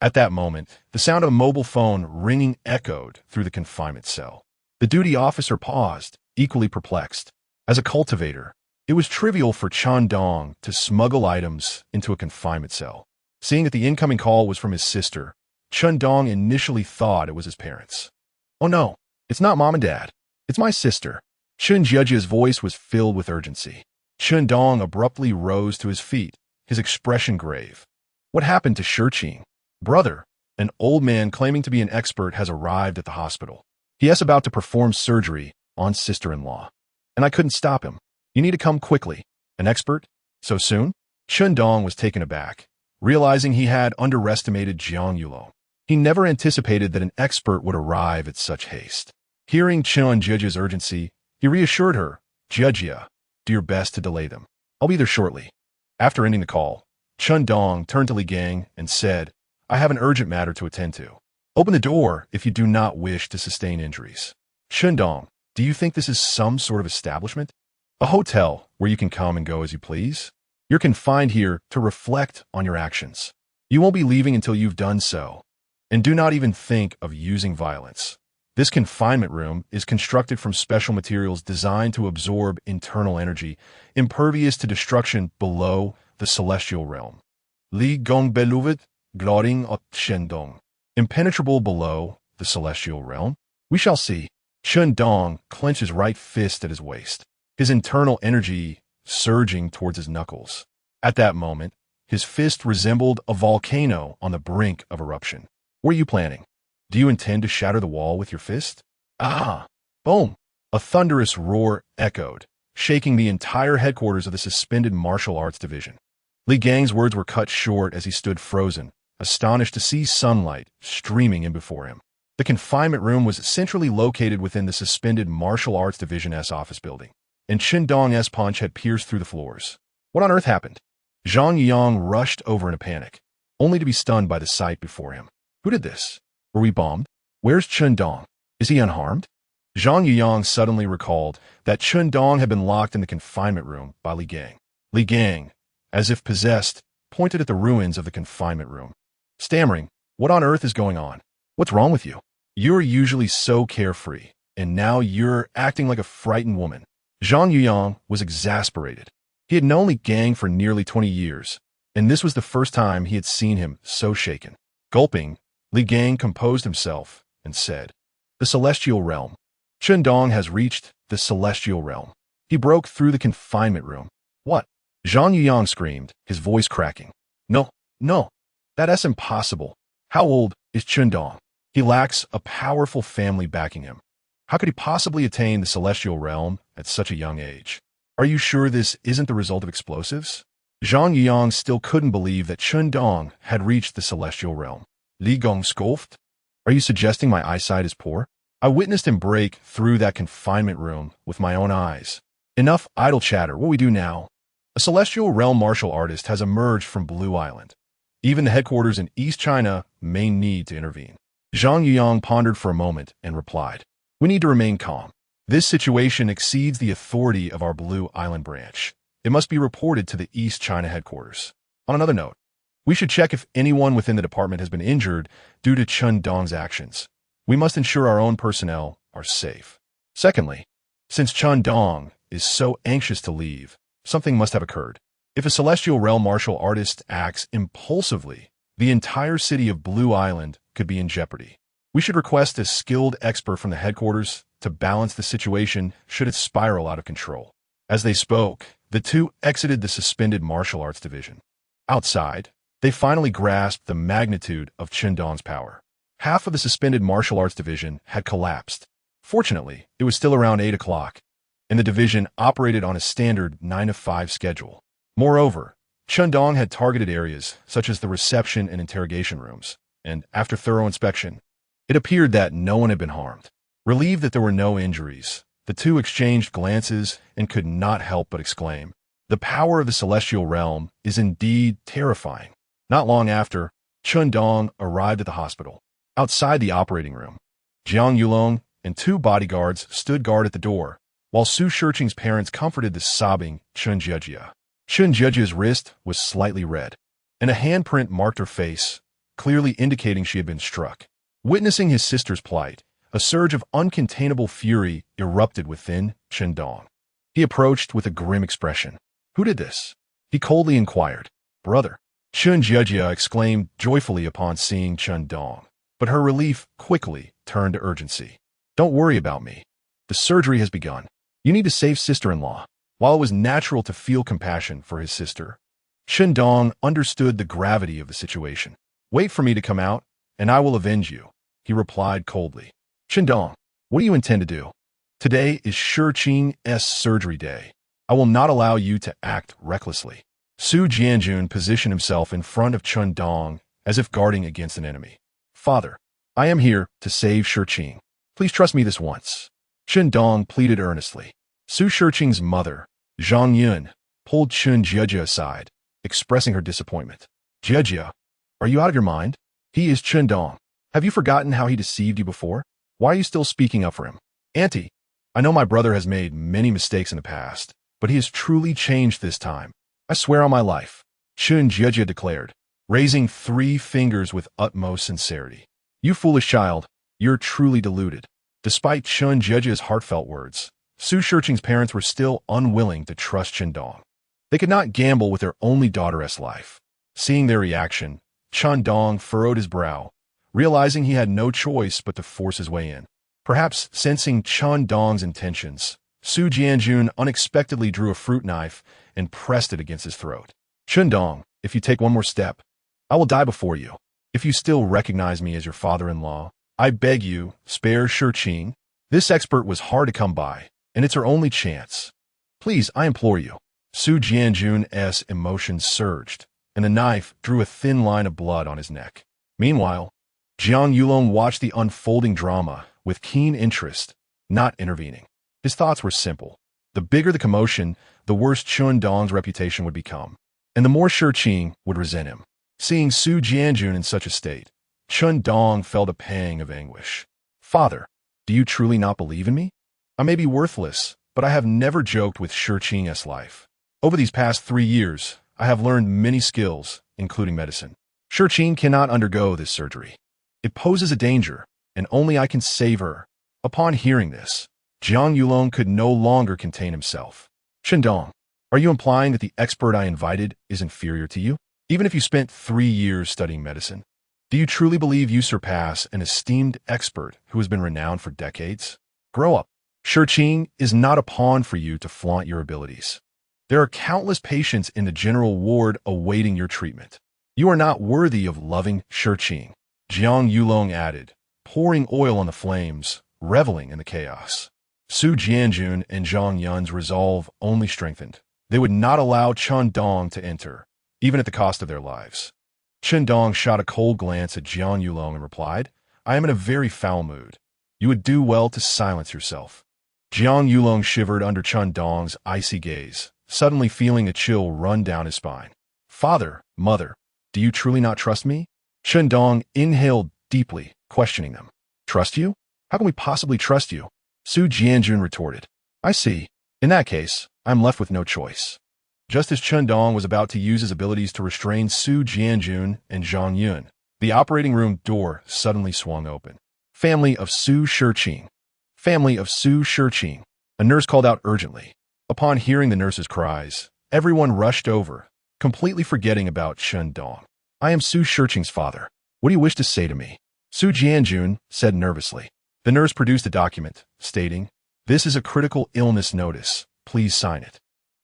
At that moment, the sound of a mobile phone ringing echoed through the confinement cell. The duty officer paused, equally perplexed. As a cultivator, it was trivial for Chen Dong to smuggle items into a confinement cell. Seeing that the incoming call was from his sister, Chen Dong initially thought it was his parents. Oh no, it's not mom and dad. It's my sister. Chen Jiajia's voice was filled with urgency. Chen Dong abruptly rose to his feet, his expression grave. What happened to Shiqing? Brother, an old man claiming to be an expert has arrived at the hospital. He is about to perform surgery on sister-in-law. And I couldn't stop him. You need to come quickly. An expert? So soon? Chen Dong was taken aback, realizing he had underestimated Jiang Yulo. He never anticipated that an expert would arrive at such haste. Hearing Chen Jia's urgency, he reassured her, "Jia, do your best to delay them. I'll be there shortly." After ending the call, Chen Dong turned to Li Gang and said, "I have an urgent matter to attend to. Open the door if you do not wish to sustain injuries." "Chen Dong, do you think this is some sort of establishment? A hotel where you can come and go as you please? You're confined here to reflect on your actions. You won't be leaving until you've done so. And do not even think of using violence. This confinement room is constructed from special materials designed to absorb internal energy, impervious to destruction below the celestial realm. Li Gong beluvet, gloating at Chen Dong. Impenetrable below the celestial realm? We shall see." Chen Dong clenched his right fist at his waist, his internal energy surging towards his knuckles. At that moment, his fist resembled a volcano on the brink of eruption. "What are you planning? Do you intend to shatter the wall with your fist?" "Ah!" Boom! A thunderous roar echoed, shaking the entire headquarters of the suspended martial arts division. Li Gang's words were cut short as he stood frozen, astonished to see sunlight streaming in before him. The confinement room was centrally located within the suspended martial arts division's office building, and Chen Dong's punch had pierced through the floors. What on earth happened? Zhang Yang rushed over in a panic, only to be stunned by the sight before him. Who did this? Were we bombed? Where's Chen Dong? Is he unharmed? Zhang Yang suddenly recalled that Chen Dong had been locked in the confinement room by Li Gang. Li Gang, as if possessed, pointed at the ruins of the confinement room. Stammering, "What on earth is going on? What's wrong with you? You're usually so carefree, and now you're acting like a frightened woman." Zhang Yang was exasperated. He had known Li Gang for nearly 20 years, and this was the first time he had seen him so shaken. Gulping, Li Gang composed himself and said, "The celestial realm. Chen Dong has reached the celestial realm. He broke through the confinement room." "What?" Zhang Yang screamed, his voice cracking. No, that's impossible. How old is Chen Dong? He lacks a powerful family backing him. How could he possibly attain the celestial realm at such a young age? Are you sure this isn't the result of explosives?" Zhang Yang still couldn't believe that Chen Dong had reached the celestial realm. Li Gong scoffed. "Are you suggesting my eyesight is poor? I witnessed him break through that confinement room with my own eyes. Enough idle chatter. What we do now?" A celestial realm martial artist has emerged from Blue Island. Even the headquarters in East China may need to intervene. Zhang Yang pondered for a moment and replied, "We need to remain calm. This situation exceeds the authority of our Blue Island branch. It must be reported to the East China headquarters. On another note, we should check if anyone within the department has been injured due to Chen Dong's actions. We must ensure our own personnel are safe. Secondly, since Chen Dong is so anxious to leave, something must have occurred. If a celestial realm martial artist acts impulsively, the entire city of Blue Island could be in jeopardy. We should request a skilled expert from the headquarters to balance the situation should it spiral out of control." As they spoke, the two exited the suspended martial arts division. Outside, they finally grasped the magnitude of Chen Dong's power. Half of the suspended martial arts division had collapsed. Fortunately, it was still around 8 o'clock, and the division operated on a standard 9-to-5 schedule. Moreover, Chen Dong had targeted areas such as the reception and interrogation rooms, and after thorough inspection, it appeared that no one had been harmed. Relieved that there were no injuries, the two exchanged glances and could not help but exclaim, "The power of the celestial realm is indeed terrifying." Not long after, Chen Dong arrived at the hospital. Outside the operating room, Jiang Yulong and 2 bodyguards stood guard at the door, while Su Shiqing's parents comforted the sobbing Chen Jia. Chen Jia's wrist was slightly red, and a handprint marked her face, clearly indicating she had been struck. Witnessing his sister's plight, a surge of uncontainable fury erupted within Chen Dong. He approached with a grim expression. "Who did this?" he coldly inquired. "Brother," Chen Jia exclaimed joyfully upon seeing Chen Dong, but her relief quickly turned to urgency. "Don't worry about me. The surgery has begun. You need to save sister-in-law." While it was natural to feel compassion for his sister, Chen Dong understood the gravity of the situation. "Wait for me to come out, and I will avenge you," he replied coldly. "Chen Dong, what do you intend to do? Today is Shiqing's surgery day. I will not allow you to act recklessly." Su Jianjun positioned himself in front of Chen Dong as if guarding against an enemy. Father, I am here to save Shiqing. Please trust me this once. Chen Dong pleaded earnestly. Su Shiqing's mother, Zhang Yun, pulled Chen Jie aside, expressing her disappointment. Jie, are you out of your mind? He is Chen Dong. Have you forgotten how he deceived you before? Why are you still speaking up for him? Auntie, I know my brother has made many mistakes in the past, but he has truly changed this time. I swear on my life, Chen Jie declared, raising 3 fingers with utmost sincerity. You foolish child, you're truly deluded. Despite Chen Jie's heartfelt words, Su Shiqing's parents were still unwilling to trust Chen Dong. They could not gamble with their only daughter's life. Seeing their reaction, Chen Dong furrowed his brow, realizing he had no choice but to force his way in. Perhaps sensing Chen Dong's intentions, Su Jianjun unexpectedly drew a fruit knife and pressed it against his throat. Chen Dong, if you take one more step, I will die before you. If you still recognize me as your father-in-law, I beg you, spare Shiqing. This expert was hard to come by, and it's her only chance. Please, I implore you. Su Jianjun's emotions surged, and the knife drew a thin line of blood on his neck. Meanwhile, Jiang Yulong watched the unfolding drama with keen interest, not intervening. His thoughts were simple. The bigger the commotion, the worse Chen Dong's reputation would become, and the more Shiqing would resent him. Seeing Su Jianjun in such a state, Chen Dong felt a pang of anguish. Father, do you truly not believe in me? I may be worthless, but I have never joked with Shiqing's life. Over these past 3 years, I have learned many skills, including medicine. Shiqing cannot undergo this surgery. It poses a danger, and only I can save her. Upon hearing this, Jiang Yulong could no longer contain himself. Chen Dong, are you implying that the expert I invited is inferior to you? Even if you spent 3 years studying medicine, do you truly believe you surpass an esteemed expert who has been renowned for decades? Grow up. Shiqing is not a pawn for you to flaunt your abilities. There are countless patients in the general ward awaiting your treatment. You are not worthy of loving Shiqing, Jiang Yulong added, pouring oil on the flames, reveling in the chaos. Su Jianjun and Zhang Yun's resolve only strengthened. They would not allow Chen Dong to enter, even at the cost of their lives. Chen Dong shot a cold glance at Jiang Yulong and replied, I am in a very foul mood. You would do well to silence yourself. Jiang Yulong shivered under Chen Dong's icy gaze, suddenly feeling a chill run down his spine. Father, mother, do you truly not trust me? Chen Dong inhaled deeply, questioning them. Trust you? How can we possibly trust you? Su Jianjun retorted. I see. In that case, I'm left with no choice. Just as Chen Dong was about to use his abilities to restrain Su Jianjun and Zhang Yun, the operating room door suddenly swung open. Family of Su Shiqing. Family of Su Shiqing. A nurse called out urgently. Upon hearing the nurse's cries, everyone rushed over, completely forgetting about Chen Dong. I am Su Shiqing's father. What do you wish to say to me? Su Jianjun said nervously. The nurse produced a document, stating, This is a critical illness notice. Please sign it.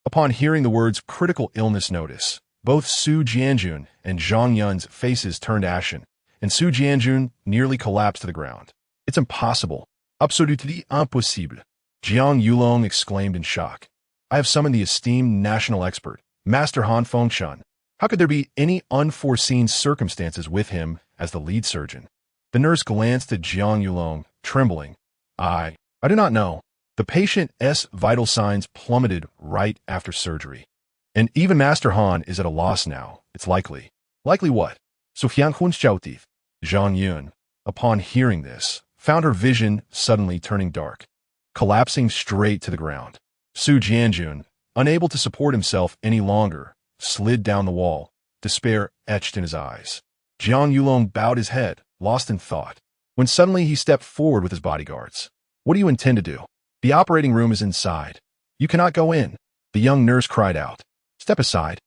Upon hearing the words critical illness notice, both Su Jianjun and Zhang Yun's faces turned ashen, and Su Jianjun nearly collapsed to the ground. It's impossible. Absolument impossible. Jiang Yulong exclaimed in shock. I have summoned the esteemed national expert, Master Han Fengshan. How could there be any unforeseen circumstances with him as the lead surgeon? The nurse glanced at Jiang Yulong, trembling. I do not know. The patient's vital signs plummeted right after surgery. And even Master Han is at a loss now. It's likely. Likely what? Sofian Hunschautif. Zhang Yun, upon hearing this, found her vision suddenly turning dark, collapsing straight to the ground. Su Jianjun, unable to support himself any longer, slid down the wall, despair etched in his eyes. Jiang Yulong bowed his head, lost in thought, when suddenly he stepped forward with his bodyguards. What do you intend to do? The operating room is inside. You cannot go in. The young nurse cried out. Step aside.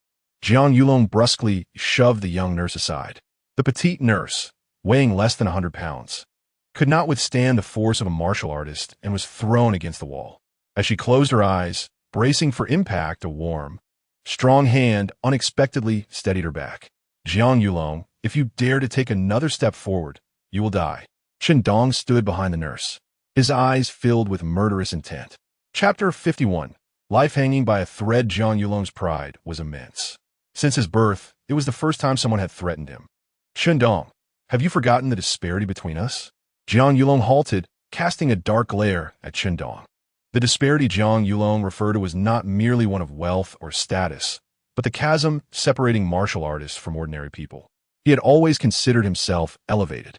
Jiang Yulong brusquely shoved the young nurse aside. The petite nurse, weighing less than 100 pounds, could not withstand the force of a martial artist and was thrown against the wall. As she closed her eyes, bracing for impact, a warm, strong hand unexpectedly steadied her back. Jiang Yulong, if you dare to take another step forward, you will die. Chen Dong stood behind the nurse, his eyes filled with murderous intent. Chapter 51. Life hanging by a thread. Jiang Yulong's pride was immense. Since his birth, it was the first time someone had threatened him. Chen Dong, Have you forgotten the disparity between us? Jiang Yulong halted, casting a dark glare at Chen Dong. The disparity Jiang Yulong referred to was not merely one of wealth or status, but the chasm separating martial artists from ordinary people. He had always considered himself elevated,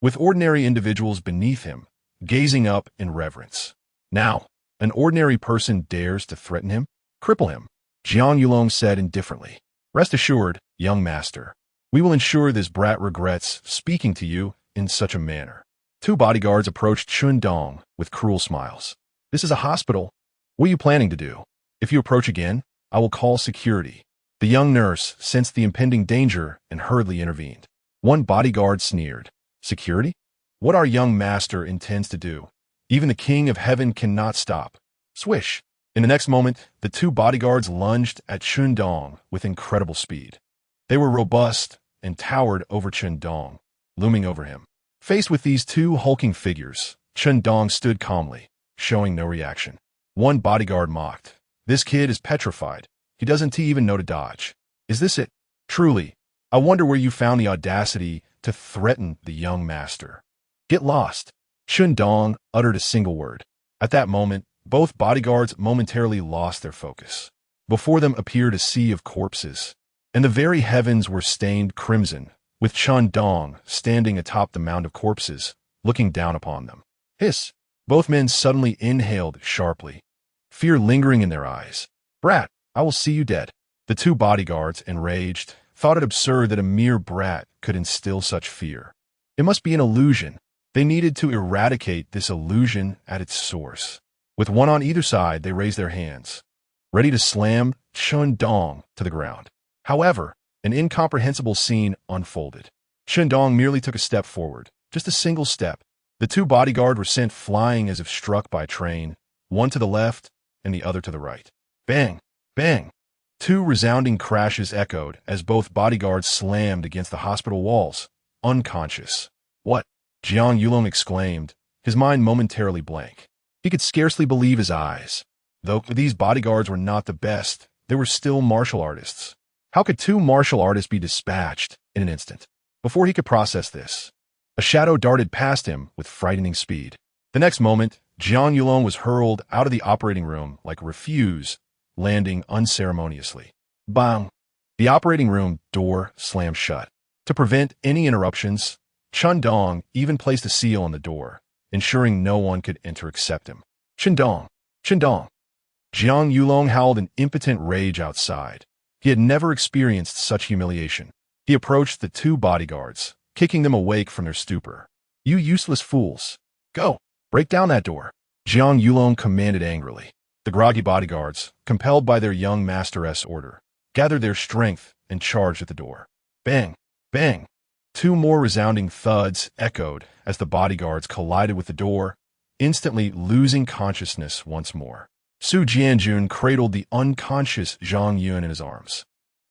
with ordinary individuals beneath him, gazing up in reverence. Now, an ordinary person dares to threaten him, cripple him. Jiang Yulong said indifferently, "Rest assured, young master, we will ensure this brat regrets speaking to you in such a manner." Two bodyguards approached Chen Dong with cruel smiles. "This is a hospital. What are you planning to do? If you approach again, I will call security." The young nurse sensed the impending danger and hurriedly intervened. One bodyguard sneered, "Security? What our young master intends to do, even the King of Heaven cannot stop." Swish! In the next moment, the two bodyguards lunged at Chen Dong with incredible speed. They were robust and towered over Chen Dong, looming over him. Faced with these two hulking figures, Chen Dong stood calmly, showing no reaction. One bodyguard mocked, "This kid is petrified. He doesn't even know to dodge. Is this it? Truly, I wonder where you found the audacity to threaten the young master." "Get lost." Chen Dong uttered a single word. At that moment, both bodyguards momentarily lost their focus. Before them appeared a sea of corpses, and the very heavens were stained crimson, with Chen Dong standing atop the mound of corpses, looking down upon them. Hiss! Both men suddenly inhaled sharply, fear lingering in their eyes. "Brat, I will see you dead." The two bodyguards, enraged, thought it absurd that a mere brat could instill such fear. It must be an illusion. They needed to eradicate this illusion at its source. With one on either side, they raised their hands, ready to slam Chen Dong to the ground. However, an incomprehensible scene unfolded. Chen Dong merely took a step forward, just a single step. The two bodyguards were sent flying as if struck by a train, one to the left and the other to the right. Bang! Bang! Two resounding crashes echoed as both bodyguards slammed against the hospital walls, unconscious. "What?" Jiang Yulong exclaimed, his mind momentarily blank. He could scarcely believe his eyes. Though these bodyguards were not the best, they were still martial artists. How could two martial artists be dispatched in an instant? Before he could process this, a shadow darted past him with frightening speed. The next moment, Jiang Yulong was hurled out of the operating room like a refuse, landing unceremoniously. Bang! The operating room door slammed shut. To prevent any interruptions, Chen Dong even placed a seal on the door, ensuring no one could enter except him. "Chen Dong! Chen Dong!" Jiang Yulong howled in impotent rage outside. He had never experienced such humiliation. He approached the two bodyguards, kicking them awake from their stupor. "You useless fools! Go! Break down that door!" Jiang Yulong commanded angrily. The groggy bodyguards, compelled by their young master's order, gathered their strength and charged at the door. Bang! Bang! Two more resounding thuds echoed as the bodyguards collided with the door, instantly losing consciousness once more. Su Jianjun cradled the unconscious Zhang Yun in his arms,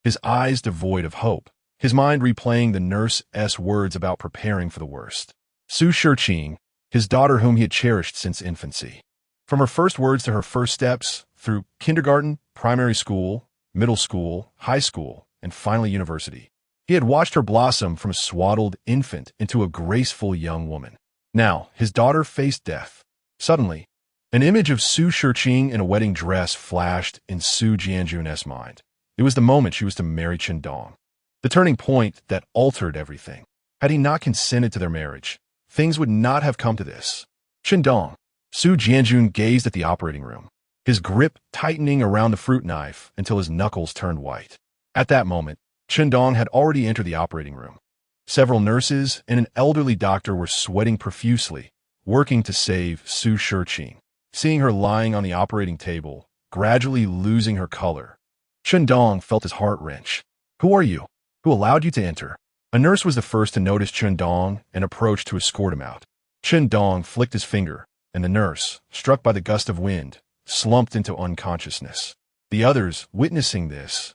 his eyes devoid of hope, his mind replaying the nurse's words about preparing for the worst. Su Shiqing, his daughter whom he had cherished since infancy. From her first words to her first steps, through kindergarten, primary school, middle school, high school, and finally university, he had watched her blossom from a swaddled infant into a graceful young woman. Now, his daughter faced death. Suddenly, an image of Su Shiqing in a wedding dress flashed in Su Jianjun's mind. It was the moment she was to marry Chen Dong. The turning point that altered everything. Had he not consented to their marriage, things would not have come to this. Chen Dong. Su Jianjun gazed at the operating room, his grip tightening around the fruit knife until his knuckles turned white. At that moment, Chen Dong had already entered the operating room. Several nurses and an elderly doctor were sweating profusely, working to save Su Shiqing. Seeing her lying on the operating table, gradually losing her color, Chen Dong felt his heart wrench. "Who are you? Who allowed you to enter?" A nurse was the first to notice Chen Dong and approached to escort him out. Chen Dong flicked his finger, and the nurse, struck by the gust of wind, slumped into unconsciousness. The others, witnessing this,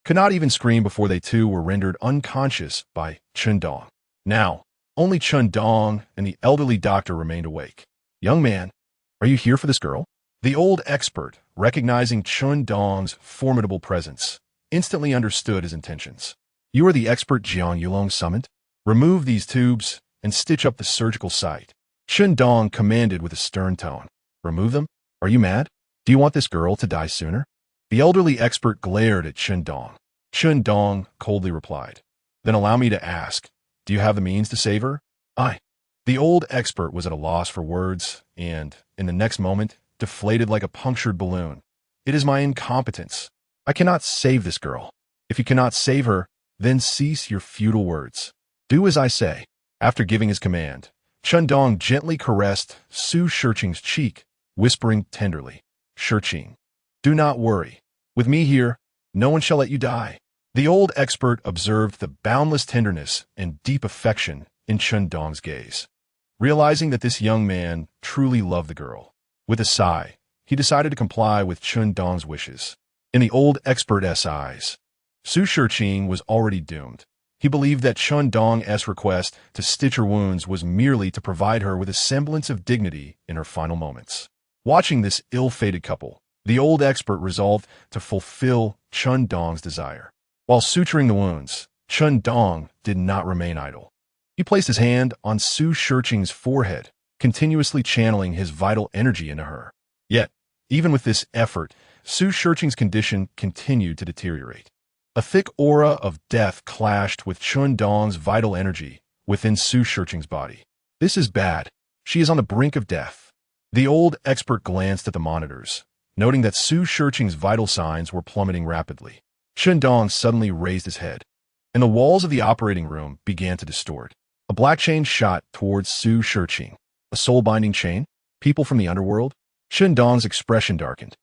could not even scream before they too were rendered unconscious by Chen Dong. Now, only Chen Dong and the elderly doctor remained awake. "Young man, are you here for this girl?" The old expert, recognizing Chen Dong's formidable presence, instantly understood his intentions. "You are the expert Jiang Yulong summoned?" Remove these tubes and stitch up the surgical site. Chen Dong commanded with a stern tone. Remove them? Are you mad? Do you want this girl to die sooner? The elderly expert glared at Chen Dong. Chen Dong coldly replied. Then allow me to ask, do you have the means to save her? I. The old expert was at a loss for words and, in the next moment, deflated like a punctured balloon. It is my incompetence. I cannot save this girl. If you cannot save her, then cease your futile words. Do as I say. After giving his command, Chen Dong gently caressed Su Shiqing's cheek, whispering tenderly, Shiqing, do not worry. With me here, no one shall let you die. The old expert observed the boundless tenderness and deep affection in Chen Dong's gaze. Realizing that this young man truly loved the girl, with a sigh, he decided to comply with Chen Dong's wishes. In the old expert's eyes, Su Shiqing was already doomed. He believed that Chen Dong's request to stitch her wounds was merely to provide her with a semblance of dignity in her final moments. Watching this ill-fated couple, the old expert resolved to fulfill Chen Dong's desire. While suturing the wounds, Chen Dong did not remain idle. He placed his hand on Su Shiqing's forehead, continuously channeling his vital energy into her. Yet, even with this effort, Su Shiqing's condition continued to deteriorate. A thick aura of death clashed with Chen Dong's vital energy within Su Shiqing's body. This is bad. She is on the brink of death. The old expert glanced at the monitors, noting that Su Shiqing's vital signs were plummeting rapidly. Chen Dong suddenly raised his head, and the walls of the operating room began to distort. A black chain shot towards Su Shiqing. A soul-binding chain? People from the underworld? Chen Dong's expression darkened.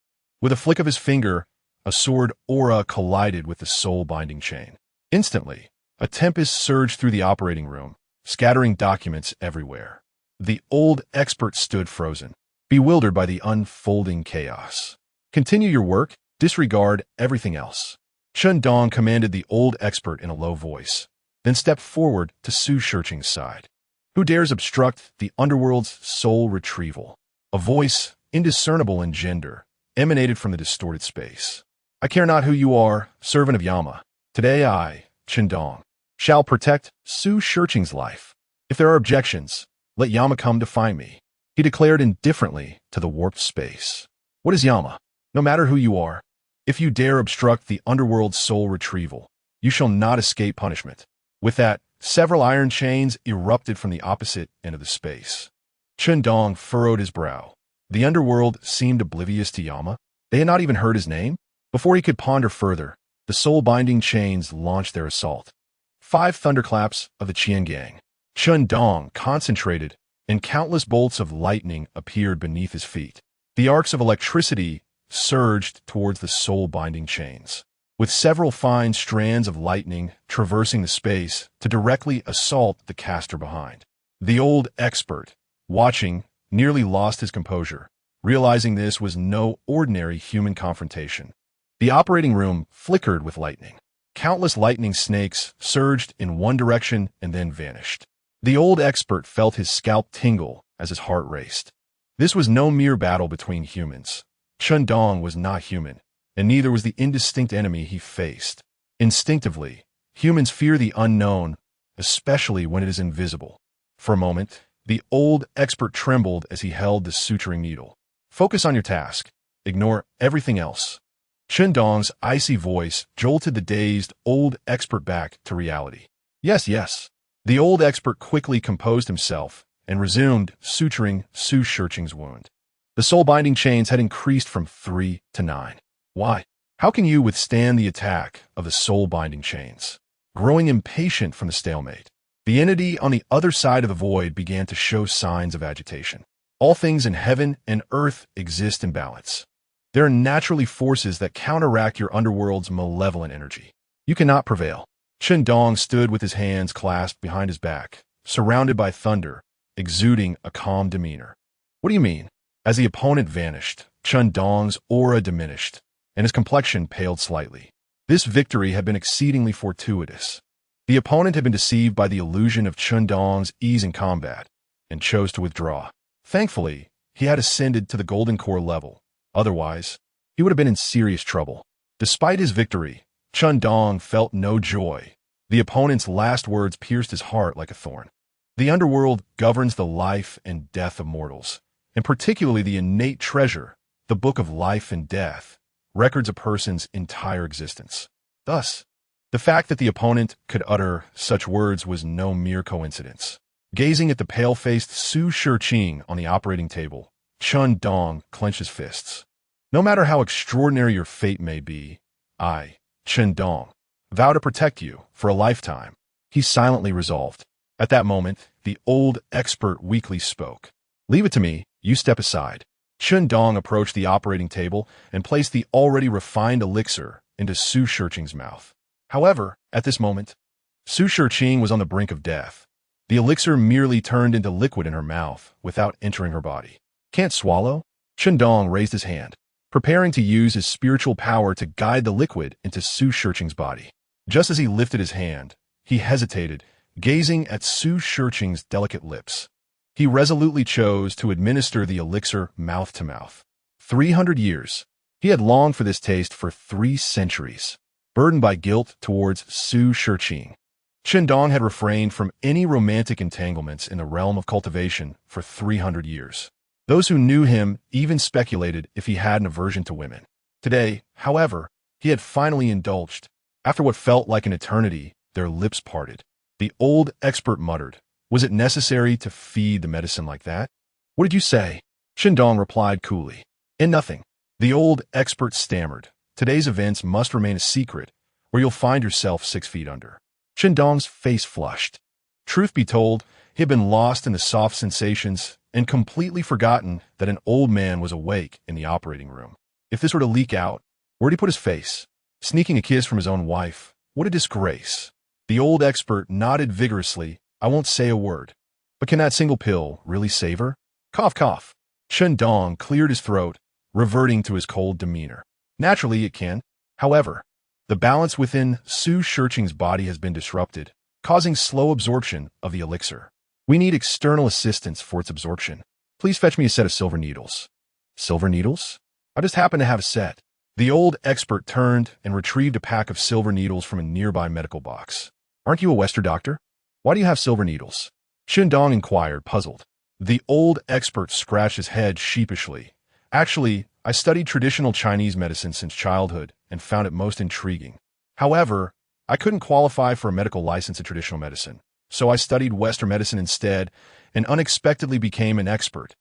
With a flick of his finger, a sword aura collided with the soul-binding chain. Instantly, a tempest surged through the operating room, scattering documents everywhere. The old expert stood frozen, bewildered by the unfolding chaos. Continue your work, disregard everything else. Chen Dong commanded the old expert in a low voice, then stepped forward to Su Shiqing's side. Who dares obstruct the underworld's soul retrieval? A voice, indiscernible in gender, emanated from the distorted space. I care not who you are, servant of Yama. Today I, Chen Dong, shall protect Su Shiqing's life. If there are objections, let Yama come to find me. He declared indifferently to the warped space. What is Yama? No matter who you are, if you dare obstruct the underworld's soul retrieval, you shall not escape punishment. With that, several iron chains erupted from the opposite end of the space. Chen Dong furrowed his brow. The underworld seemed oblivious to Yama. They had not even heard his name. Before he could ponder further, the soul-binding chains launched their assault. 5 thunderclaps of the Qian Gang. Chen Dong concentrated, and countless bolts of lightning appeared beneath his feet. The arcs of electricity surged towards the soul-binding chains, with several fine strands of lightning traversing the space to directly assault the caster behind. The old expert, watching, nearly lost his composure, realizing this was no ordinary human confrontation. The operating room flickered with lightning. Countless lightning snakes surged in one direction and then vanished. The old expert felt his scalp tingle as his heart raced. This was no mere battle between humans. Chen Dong was not human, and neither was the indistinct enemy he faced. Instinctively, humans fear the unknown, especially when it is invisible. For a moment, the old expert trembled as he held the suturing needle. Focus on your task. Ignore everything else. Chen Dong's icy voice jolted the dazed old expert back to reality. Yes, yes. The old expert quickly composed himself and resumed suturing Su Shiqing's wound. The soul-binding chains had increased from 3 to 9. Why? How can you withstand the attack of the soul-binding chains? Growing impatient from the stalemate, the entity on the other side of the void began to show signs of agitation. All things in heaven and earth exist in balance. There are naturally forces that counteract your underworld's malevolent energy. You cannot prevail. Chen Dong stood with his hands clasped behind his back, surrounded by thunder, exuding a calm demeanor. What do you mean? As the opponent vanished, Chen Dong's aura diminished, and his complexion paled slightly. This victory had been exceedingly fortuitous. The opponent had been deceived by the illusion of Chen Dong's ease in combat, and chose to withdraw. Thankfully, he had ascended to the Golden Core level. Otherwise, he would have been in serious trouble. Despite his victory, Chen Dong felt no joy. The opponent's last words pierced his heart like a thorn. The underworld governs the life and death of mortals, and particularly the innate treasure, the book of life and death, records a person's entire existence. Thus, the fact that the opponent could utter such words was no mere coincidence. Gazing at the pale-faced Su Shiqing on the operating table, Chen Dong clenched his fists. No matter how extraordinary your fate may be, I, Chen Dong, vow to protect you for a lifetime, he silently resolved. At that moment, the old expert weakly spoke. Leave it to me, you step aside. Chen Dong approached the operating table and placed the already refined elixir into Su Shiqing's mouth. However, at this moment, Su Shiqing was on the brink of death. The elixir merely turned into liquid in her mouth without entering her body. Can't swallow? Chen Dong raised his hand, preparing to use his spiritual power to guide the liquid into Su Shiqing's body. Just as he lifted his hand, he hesitated, gazing at Su Shiqing's delicate lips. He resolutely chose to administer the elixir mouth to mouth. 300 years. He had longed for this taste for 3 centuries. Burdened by guilt towards Su Shiqing, Chen Dong had refrained from any romantic entanglements in the realm of cultivation for 300 years. Those who knew him even speculated if he had an aversion to women. Today, however, he had finally indulged. After what felt like an eternity, their lips parted. The old expert muttered, "Was it necessary to feed the medicine like that?" "What did you say?" Chen Dong replied coolly. "In nothing." The old expert stammered, "Today's events must remain a secret, or you'll find yourself 6 feet under." Chen Dong's face flushed. Truth be told, he had been lost in the soft sensations and completely forgotten that an old man was awake in the operating room. If this were to leak out, where'd he put his face? Sneaking a kiss from his own wife? What a disgrace. The old expert nodded vigorously. "I won't say a word. But can that single pill really save her?" Cough, cough. Chen Dong cleared his throat, reverting to his cold demeanor. "Naturally, it can. However, the balance within Su Shiqing's body has been disrupted, causing slow absorption of the elixir. We need external assistance for its absorption. Please fetch me a set of silver needles." "Silver needles? I just happen to have a set." The old expert turned and retrieved a pack of silver needles from a nearby medical box. "Aren't you a Western doctor? Why do you have silver needles?" Chen Dong inquired, puzzled. The old expert scratched his head sheepishly. "Actually, I studied traditional Chinese medicine since childhood and found it most intriguing. However, I couldn't qualify for a medical license in traditional medicine, so I studied Western medicine instead and unexpectedly became an expert."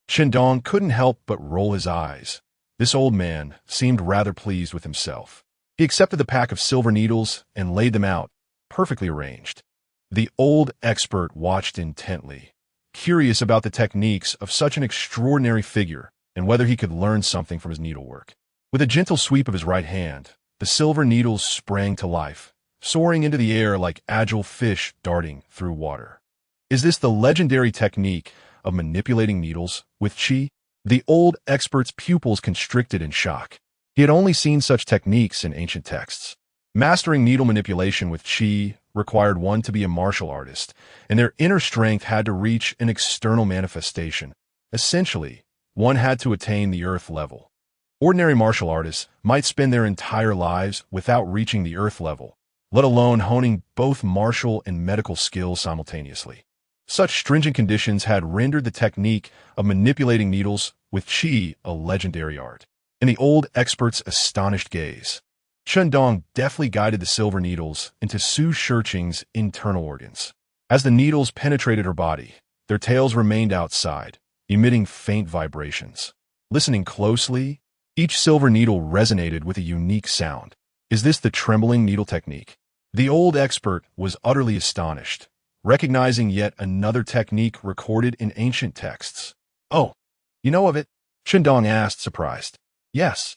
Chen Dong couldn't help but roll his eyes. This old man seemed rather pleased with himself. He accepted the pack of silver needles and laid them out, perfectly arranged. The old expert watched intently, curious about the techniques of such an extraordinary figure and whether he could learn something from his needlework. With a gentle sweep of his right hand, the silver needles sprang to life, soaring into the air like agile fish darting through water. Is this the legendary technique of manipulating needles with qi? The old expert's pupils constricted in shock. He had only seen such techniques in ancient texts. Mastering needle manipulation with qi required one to be a martial artist, and their inner strength had to reach an external manifestation. Essentially, one had to attain the earth level. Ordinary martial artists might spend their entire lives without reaching the earth level, let alone honing both martial and medical skills simultaneously. Such stringent conditions had rendered the technique of manipulating needles with qi a legendary art. In the old expert's astonished gaze, Chen Dong deftly guided the silver needles into Su Shiqing's internal organs. As the needles penetrated her body, their tails remained outside, emitting faint vibrations. Listening closely, each silver needle resonated with a unique sound. Is this the trembling needle technique? The old expert was utterly astonished, recognizing yet another technique recorded in ancient texts. "Oh, you know of it?" Chen Dong asked, surprised. Yes.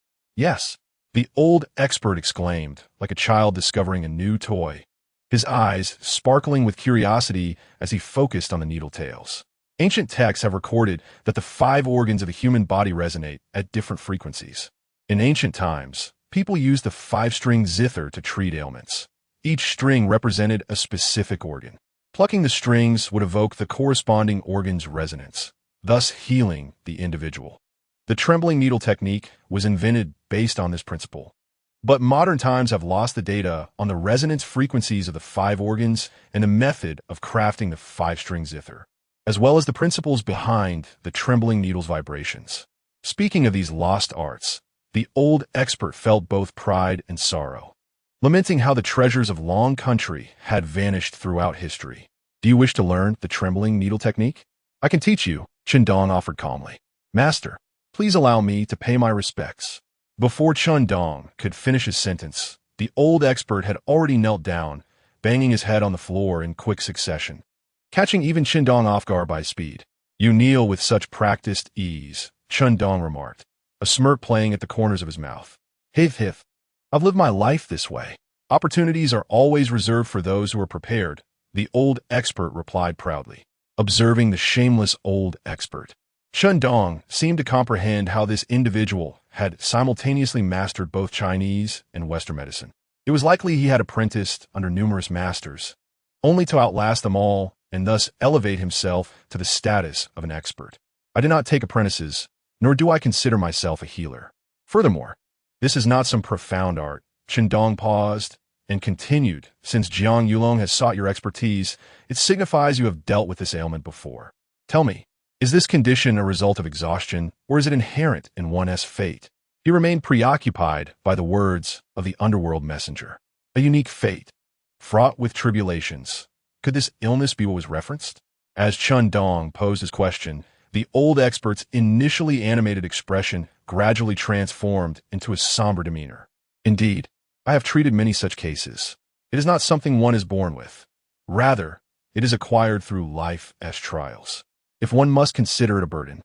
The old expert exclaimed, like a child discovering a new toy, his eyes sparkling with curiosity as he focused on the needle tails. Ancient texts have recorded that the 5 organs of the human body resonate at different frequencies. In ancient times, people used the 5-string zither to treat ailments. Each string represented a specific organ. Plucking the strings would evoke the corresponding organ's resonance, thus healing the individual. The trembling needle technique was invented based on this principle. But modern times have lost the data on the resonance frequencies of the 5 organs and the method of crafting the 5-string zither, as well as the principles behind the trembling needle's vibrations. Speaking of these lost arts, the old expert felt both pride and sorrow, lamenting how the treasures of long country had vanished throughout history. Do you wish to learn the trembling needle technique? I can teach you, Chen Dong offered calmly. Master, please allow me to pay my respects. Before Chen Dong could finish his sentence, the old expert had already knelt down, banging his head on the floor in quick succession, catching even Chen Dong off guard by speed. You kneel with such practiced ease, Chen Dong remarked, a smirk playing at the corners of his mouth. Hith. I've lived my life this way. Opportunities are always reserved for those who are prepared, the old expert replied proudly, observing the shameless old expert. Chen Dong seemed to comprehend how this individual had simultaneously mastered both Chinese and Western medicine. It was likely he had apprenticed under numerous masters, only to outlast them all and thus elevate himself to the status of an expert. I did not take apprentices, nor do I consider myself a healer. Furthermore, this is not some profound art. Chen Dong paused and continued, since Jiang Yulong has sought your expertise, it signifies you have dealt with this ailment before. Tell me, is this condition a result of exhaustion, or is it inherent in one's fate? He remained preoccupied by the words of the underworld messenger. A unique fate, fraught with tribulations. Could this illness be what was referenced? As Chen Dong posed his question, the old expert's initially animated expression gradually transformed into a somber demeanor. Indeed, I have treated many such cases. It is not something one is born with. Rather, it is acquired through life as trials. If one must consider it a burden,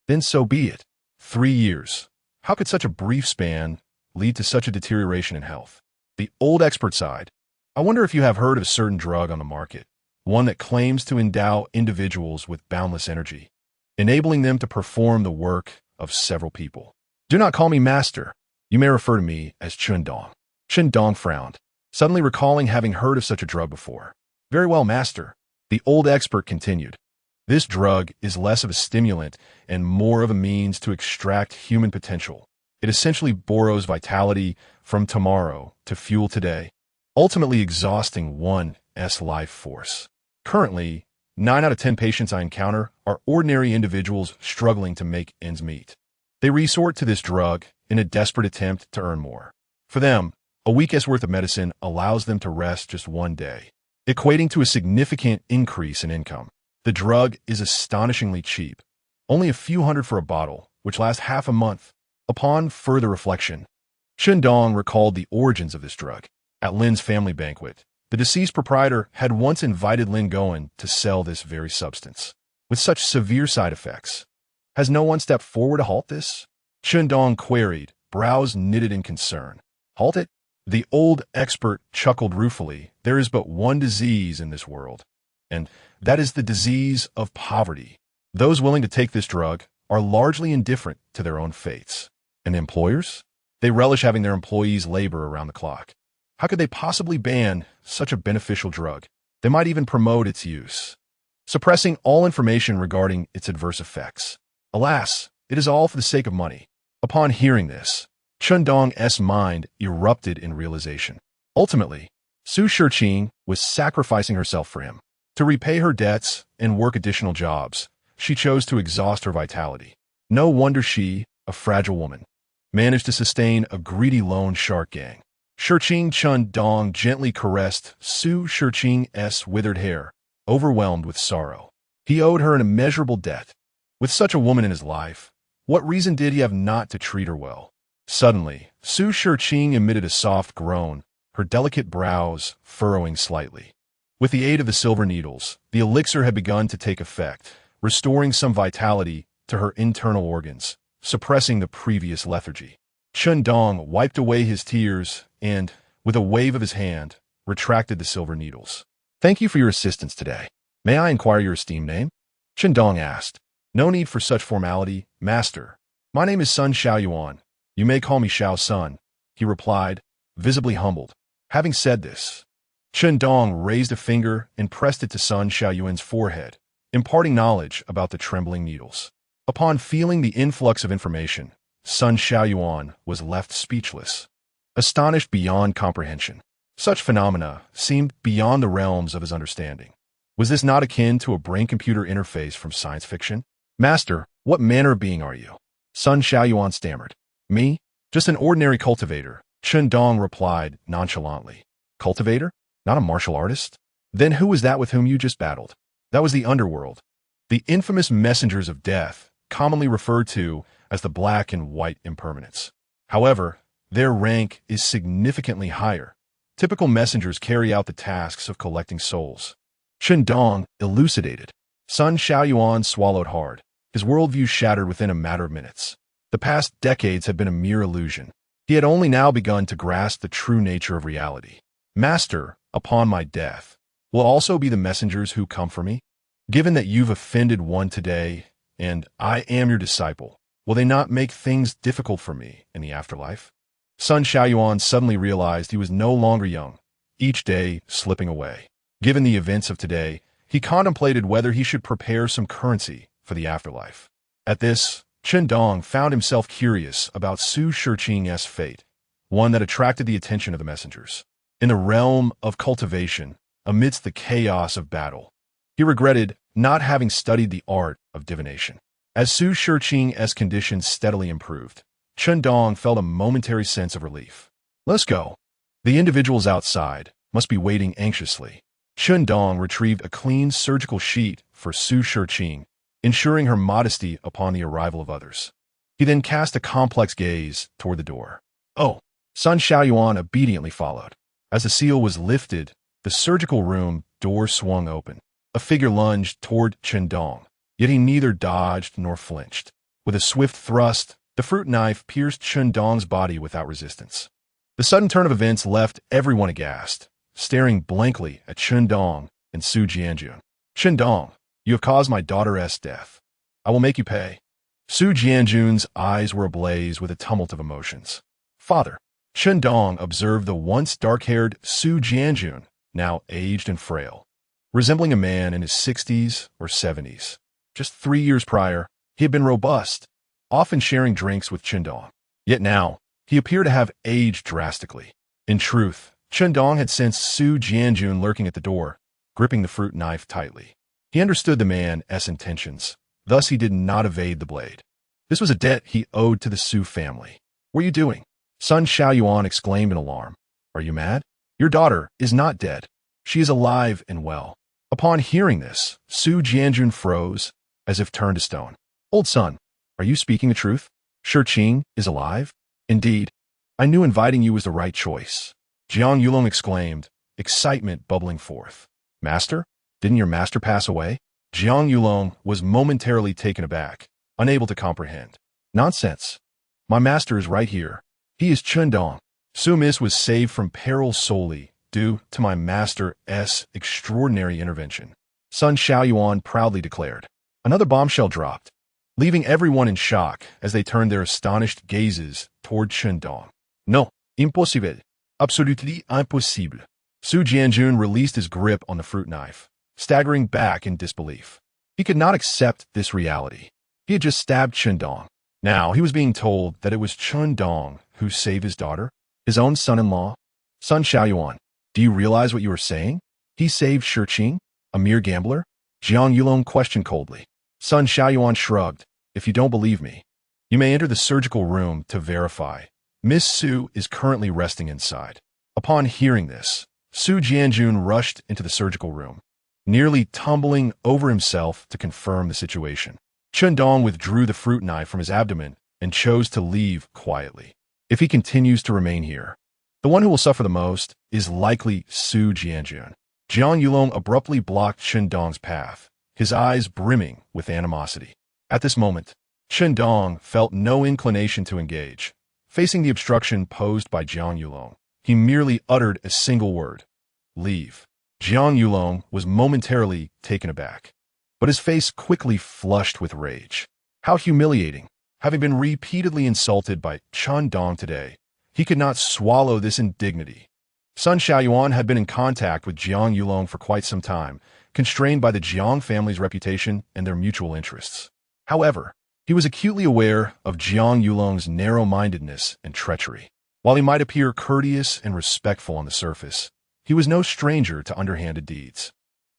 then so be it. 3 years. How could such a brief span lead to such a deterioration in health? The old expert sighed. I wonder if you have heard of a certain drug on the market, one that claims to endow individuals with boundless energy, enabling them to perform the work of several people. Do not call me master. You may refer to me as Chen Dong. Chen Dong frowned, suddenly recalling having heard of such a drug before. Very well, master. The old expert continued. This drug is less of a stimulant and more of a means to extract human potential. It essentially borrows vitality from tomorrow to fuel today, ultimately exhausting one's life force. Currently, 9 out of 10 patients I encounter are ordinary individuals struggling to make ends meet. They resort to this drug in a desperate attempt to earn more. For them, a week's worth of medicine allows them to rest just 1 day, equating to a significant increase in income. The drug is astonishingly cheap, only a few hundred for a bottle, which lasts half a month. Upon further reflection, Chen Dong recalled the origins of this drug. At Lin's family banquet, the deceased proprietor had once invited Lin Goen to sell this very substance. With such severe side effects, has no one stepped forward to halt this? Chen Dong queried, brows knitted in concern. Halt it? The old expert chuckled ruefully. There is but one disease in this world, and that is the disease of poverty. Those willing to take this drug are largely indifferent to their own fates. And employers? They relish having their employees labor around the clock. How could they possibly ban such a beneficial drug? They might even promote its use, suppressing all information regarding its adverse effects. Alas, it is all for the sake of money. Upon hearing this, Chen Dong's mind erupted in realization. Ultimately, Su Shiqing was sacrificing herself for him. To repay her debts and work additional jobs, she chose to exhaust her vitality. No wonder she, a fragile woman, managed to sustain a greedy loan shark gang. Shiqing Chen Dong gently caressed Su Shiqing's withered hair, overwhelmed with sorrow. He owed her an immeasurable debt. With such a woman in his life, what reason did he have not to treat her well? Suddenly, Su Shiqing emitted a soft groan, her delicate brows furrowing slightly. With the aid of the silver needles, the elixir had begun to take effect, restoring some vitality to her internal organs, suppressing the previous lethargy. Chen Dong wiped away his tears and, with a wave of his hand, retracted the silver needles. Thank you for your assistance today. May I inquire your esteemed name? Chen Dong asked. No need for such formality, master. My name is Sun Xiaoyuan. You may call me Xiao Sun, he replied, visibly humbled. Having said this, Chen Dong raised a finger and pressed it to Sun Xiaoyuan's forehead, imparting knowledge about the trembling needles. Upon feeling the influx of information, Sun Xiaoyuan was left speechless. astonished beyond comprehension. Such phenomena seemed beyond the realms of his understanding. Was this not akin to a brain-computer interface from science fiction? Master, what manner of being are you? Sun Xiaoyuan stammered. Me? Just an ordinary cultivator, Chen Dong replied nonchalantly. Cultivator? Not a martial artist? Then who was that with whom you just battled? That was the underworld. The infamous messengers of death, commonly referred to as the Black and White Impermanents. However, their rank is significantly higher. Typical messengers carry out the tasks of collecting souls. Chen Dong elucidated. Sun Xiaoyuan swallowed hard, his worldview shattered within a matter of minutes. The past decades had been a mere illusion. He had only now begun to grasp the true nature of reality. Master, upon my death, will also be the messengers who come for me? Given that you've offended one today, and I am your disciple, will they not make things difficult for me in the afterlife? Sun Xiaoyuan suddenly realized he was no longer young, each day slipping away. Given the events of today, he contemplated whether he should prepare some currency for the afterlife. At this, Chen Dong found himself curious about Su Shiqing's fate, one that attracted the attention of the messengers. In the realm of cultivation, amidst the chaos of battle, he regretted not having studied the art of divination. As Su Shiqing's conditions steadily improved, Chen Dong felt a momentary sense of relief. Let's go. The individuals outside must be waiting anxiously. Chen Dong retrieved a clean surgical sheet for Su Shiqing, ensuring her modesty upon the arrival of others. He then cast a complex gaze toward the door. Oh! Sun Xiaoyuan obediently followed. As the seal was lifted, the surgical room door swung open. A figure lunged toward Chen Dong, yet he neither dodged nor flinched. With a swift thrust, the fruit knife pierced Chen Dong's body without resistance. The sudden turn of events left everyone aghast, staring blankly at Chen Dong and Su Jianjun. Chen Dong, you have caused my daughter's death. I will make you pay. Su Jianjun's eyes were ablaze with a tumult of emotions. Father, Chen Dong observed the once dark-haired Su Jianjun, now aged and frail, resembling a man in his 60s or 70s. Just 3 years prior, he had been robust, often sharing drinks with Chen Dong. Yet now, he appeared to have aged drastically. In truth, Chen Dong had sensed Su Jianjun lurking at the door, gripping the fruit knife tightly. He understood the man's intentions, thus he did not evade the blade. This was a debt he owed to the Su family. What are you doing? Sun Xiaoyuan exclaimed in alarm. Are you mad? Your daughter is not dead. She is alive and well. Upon hearing this, Su Jianjun froze, as if turned to stone. Old son, are you speaking the truth? Shiqing is alive? Indeed. I knew inviting you was the right choice. Jiang Yulong exclaimed, excitement bubbling forth. Master? Didn't your master pass away? Jiang Yulong was momentarily taken aback, unable to comprehend. Nonsense. My master is right here. He is Chen Dong. Su Mis was saved from peril solely due to my master's extraordinary intervention. Sun Xiaoyuan proudly declared. Another bombshell dropped, leaving everyone in shock as they turned their astonished gazes toward Chen Dong. No, impossible. Absolutely impossible. Su Jianjun released his grip on the fruit knife, staggering back in disbelief. He could not accept this reality. He had just stabbed Chen Dong. Now he was being told that it was Chen Dong who saved his daughter, his own son-in-law. Sun Xiaoyuan, do you realize what you are saying? He saved Shiqing, a mere gambler? Jiang Yulong questioned coldly. Sun Xiaoyuan shrugged. If you don't believe me, you may enter the surgical room to verify. Miss Su is currently resting inside. Upon hearing this, Su Jianjun rushed into the surgical room, nearly tumbling over himself to confirm the situation. Chen Dong withdrew the fruit knife from his abdomen and chose to leave quietly. If he continues to remain here, the one who will suffer the most is likely Su Jianjun. Jiang Yulong abruptly blocked Chen Dong's path, his eyes brimming with animosity. At this moment, Chen Dong felt no inclination to engage. Facing the obstruction posed by Jiang Yulong, he merely uttered a single word. Leave. Jiang Yulong was momentarily taken aback, but his face quickly flushed with rage. How humiliating. Having been repeatedly insulted by Chen Dong today, he could not swallow this indignity. Sun Xiaoyuan had been in contact with Jiang Yulong for quite some time, constrained by the Jiang family's reputation and their mutual interests. However, he was acutely aware of Jiang Yulong's narrow-mindedness and treachery. While he might appear courteous and respectful on the surface, he was no stranger to underhanded deeds.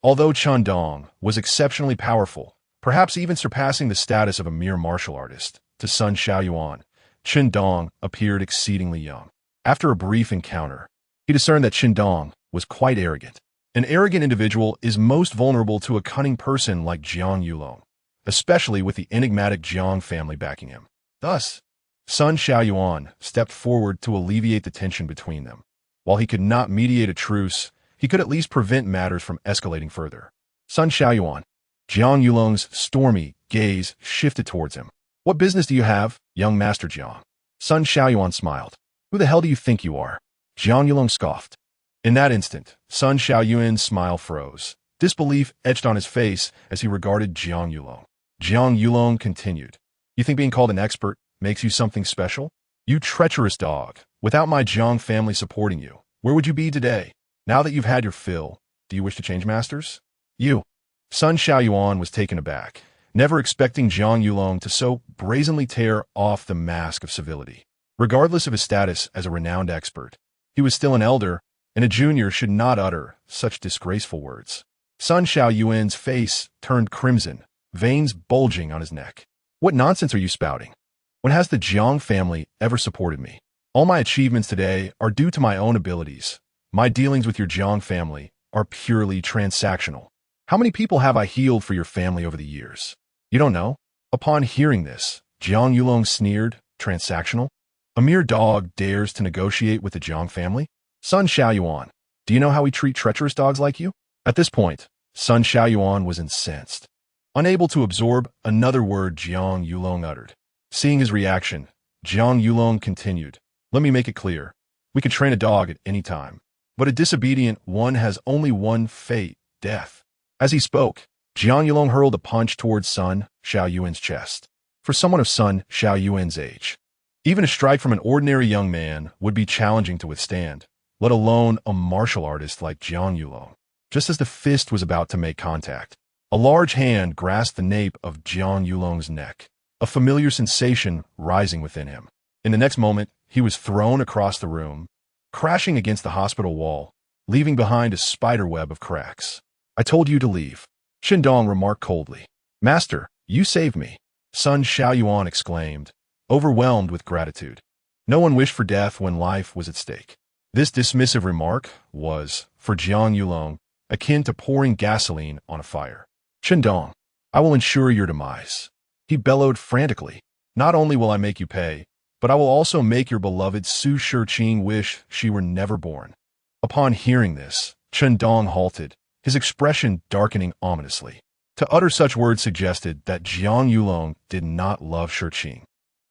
Although Chen Dong was exceptionally powerful, perhaps even surpassing the status of a mere martial artist, to Sun Xiaoyuan, Chen Dong appeared exceedingly young. After a brief encounter, he discerned that Chen Dong was quite arrogant. An arrogant individual is most vulnerable to a cunning person like Jiang Yulong, especially with the enigmatic Jiang family backing him. Thus, Sun Xiaoyuan stepped forward to alleviate the tension between them. While he could not mediate a truce, he could at least prevent matters from escalating further. Sun Xiaoyuan. Jiang Yulong's stormy gaze shifted towards him. What business do you have, young Master Jiang? Sun Xiaoyuan smiled. Who the hell do you think you are? Jiang Yulong scoffed. In that instant, Sun Xiaoyuan's smile froze. Disbelief etched on his face as he regarded Jiang Yulong. Jiang Yulong continued. You think being called an expert makes you something special? You treacherous dog. Without my Jiang family supporting you, where would you be today? Now that you've had your fill, do you wish to change masters? You. Sun Xiaoyuan was taken aback, never expecting Jiang Yulong to so brazenly tear off the mask of civility. Regardless of his status as a renowned expert, he was still an elder, and a junior should not utter such disgraceful words. Sun Xiaoyuan's face turned crimson, veins bulging on his neck. What nonsense are you spouting? When has the Jiang family ever supported me? All my achievements today are due to my own abilities. My dealings with your Jiang family are purely transactional. How many people have I healed for your family over the years? You don't know? Upon hearing this, Jiang Yulong sneered. Transactional? A mere dog dares to negotiate with the Jiang family? Sun Xiaoyuan, do you know how we treat treacherous dogs like you? At this point, Sun Xiaoyuan was incensed, unable to absorb another word Jiang Yulong uttered. Seeing his reaction, Jiang Yulong continued. Let me make it clear. We can train a dog at any time, but a disobedient one has only one fate, death. As he spoke, Jiang Yulong hurled a punch towards Sun Xiaoyuan's chest. For someone of Sun Xiaoyuan's age, even a strike from an ordinary young man would be challenging to withstand, let alone a martial artist like Jiang Yulong. Just as the fist was about to make contact, a large hand grasped the nape of Jiang Yulong's neck, a familiar sensation rising within him. In the next moment, he was thrown across the room, crashing against the hospital wall, leaving behind a spiderweb of cracks. I told you to leave, Chen Dong remarked coldly. Master, you saved me, Sun Xiaoyuan exclaimed, overwhelmed with gratitude. No one wished for death when life was at stake. This dismissive remark was, for Jiang Yulong, akin to pouring gasoline on a fire. Chen Dong, I will ensure your demise. He bellowed frantically. Not only will I make you pay, but I will also make your beloved Su Shiqing wish she were never born. Upon hearing this, Chen Dong halted, his expression darkening ominously. To utter such words suggested that Jiang Yulong did not love Shiqing.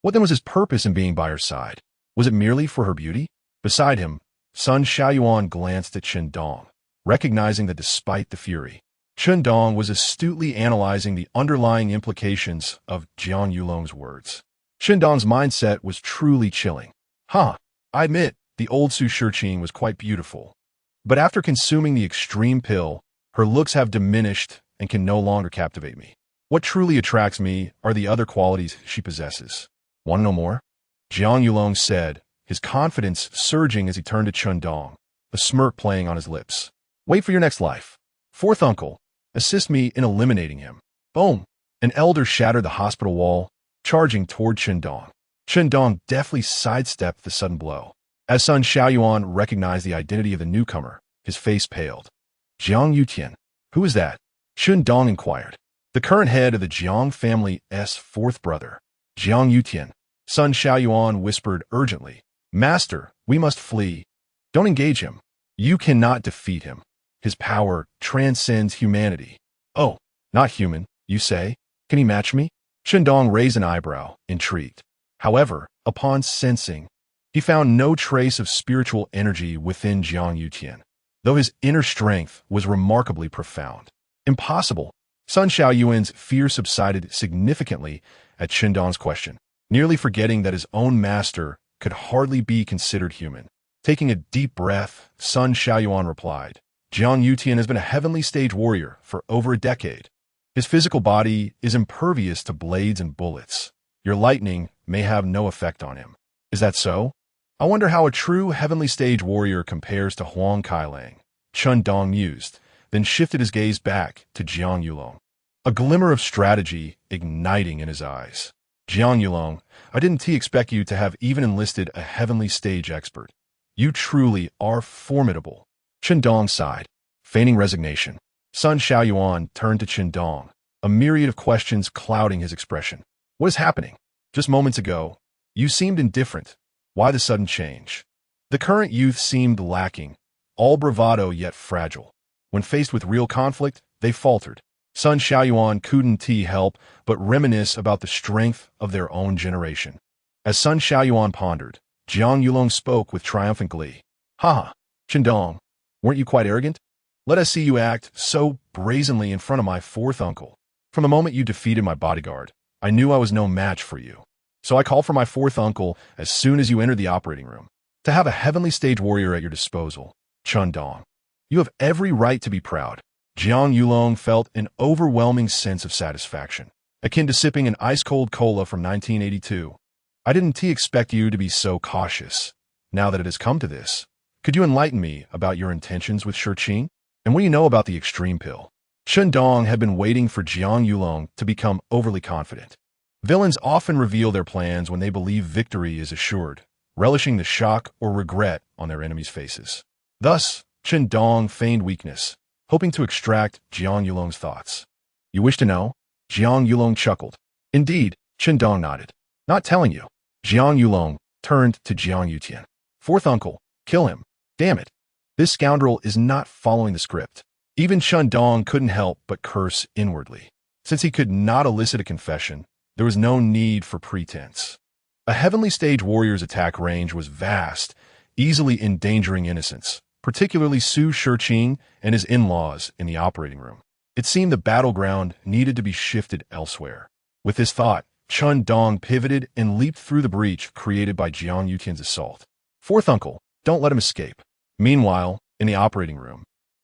What then was his purpose in being by her side? Was it merely for her beauty? Beside him, Sun Xiaoyuan glanced at Chen Dong, recognizing that despite the fury, Chen Dong was astutely analyzing the underlying implications of Jiang Yulong's words. Chen Dong's mindset was truly chilling. I admit, the old Su Shiqing was quite beautiful. But after consuming the extreme pill, her looks have diminished and can no longer captivate me. What truly attracts me are the other qualities she possesses. Want to know more? Jiang Yulong said, his confidence surging as he turned to Chen Dong, a smirk playing on his lips. Wait for your next life. Fourth uncle, assist me in eliminating him. Boom! An elder shattered the hospital wall, charging toward Chen Dong. Chen Dong deftly sidestepped the sudden blow. As Sun Xiaoyuan recognized the identity of the newcomer, his face paled. Jiang Yutian. Who is that? Chen Dong inquired. The current head of the Jiang family's fourth brother, Jiang Yutian. Sun Xiaoyuan whispered urgently. Master, we must flee. Don't engage him. You cannot defeat him. His power transcends humanity. Oh, not human, you say? Can he match me? Chen Dong raised an eyebrow, intrigued. However, upon sensing, he found no trace of spiritual energy within Jiang Yutian, though his inner strength was remarkably profound. Impossible. Sun Xiaoyuan's fear subsided significantly at Chen Dong's question, nearly forgetting that his own master could hardly be considered human. Taking a deep breath, Sun Xiaoyuan replied, Jiang Yutian has been a heavenly stage warrior for over a decade. His physical body is impervious to blades and bullets. Your lightning may have no effect on him. Is that so? I wonder how a true heavenly stage warrior compares to Huang Kailang, Chen Dong mused, then shifted his gaze back to Jiang Yulong, a glimmer of strategy igniting in his eyes. Jiang Yulong, I didn't expect you to have even enlisted a heavenly stage expert. You truly are formidable. Chen Dong sighed, feigning resignation. Sun Xiaoyuan turned to Chen Dong, a myriad of questions clouding his expression. What is happening? Just moments ago, you seemed indifferent. Why the sudden change? The current youth seemed lacking, all bravado yet fragile. When faced with real conflict, they faltered. Sun Xiaoyuan couldn't help but reminisce about the strength of their own generation. As Sun Xiaoyuan pondered, Jiang Yulong spoke with triumphant glee. Ha! Chen Dong, weren't you quite arrogant? Let us see you act so brazenly in front of my fourth uncle. From the moment you defeated my bodyguard, I knew I was no match for you. So I called for my fourth uncle as soon as you entered the operating room. To have a heavenly stage warrior at your disposal, Chen Dong, you have every right to be proud. Jiang Yulong felt an overwhelming sense of satisfaction, akin to sipping an ice-cold cola from 1982. I didn't expect you to be so cautious. Now that it has come to this, could you enlighten me about your intentions with Shiqing? And what do you know about the extreme pill? Chen Dong had been waiting for Jiang Yulong to become overly confident. Villains often reveal their plans when they believe victory is assured, relishing the shock or regret on their enemies' faces. Thus, Chen Dong feigned weakness, hoping to extract Jiang Yulong's thoughts. You wish to know? Jiang Yulong chuckled. Indeed, Chen Dong nodded. Not telling you. Jiang Yulong turned to Jiang Yutian. Fourth uncle, kill him. Damn it. This scoundrel is not following the script. Even Chen Dong couldn't help but curse inwardly. Since he could not elicit a confession, there was no need for pretense. A heavenly stage warrior's attack range was vast, easily endangering innocents, particularly Su Shiqing and his in-laws in the operating room. It seemed the battleground needed to be shifted elsewhere. With this thought, Chen Dong pivoted and leaped through the breach created by Jiang Yutian's assault. Fourth uncle, don't let him escape. Meanwhile, in the operating room,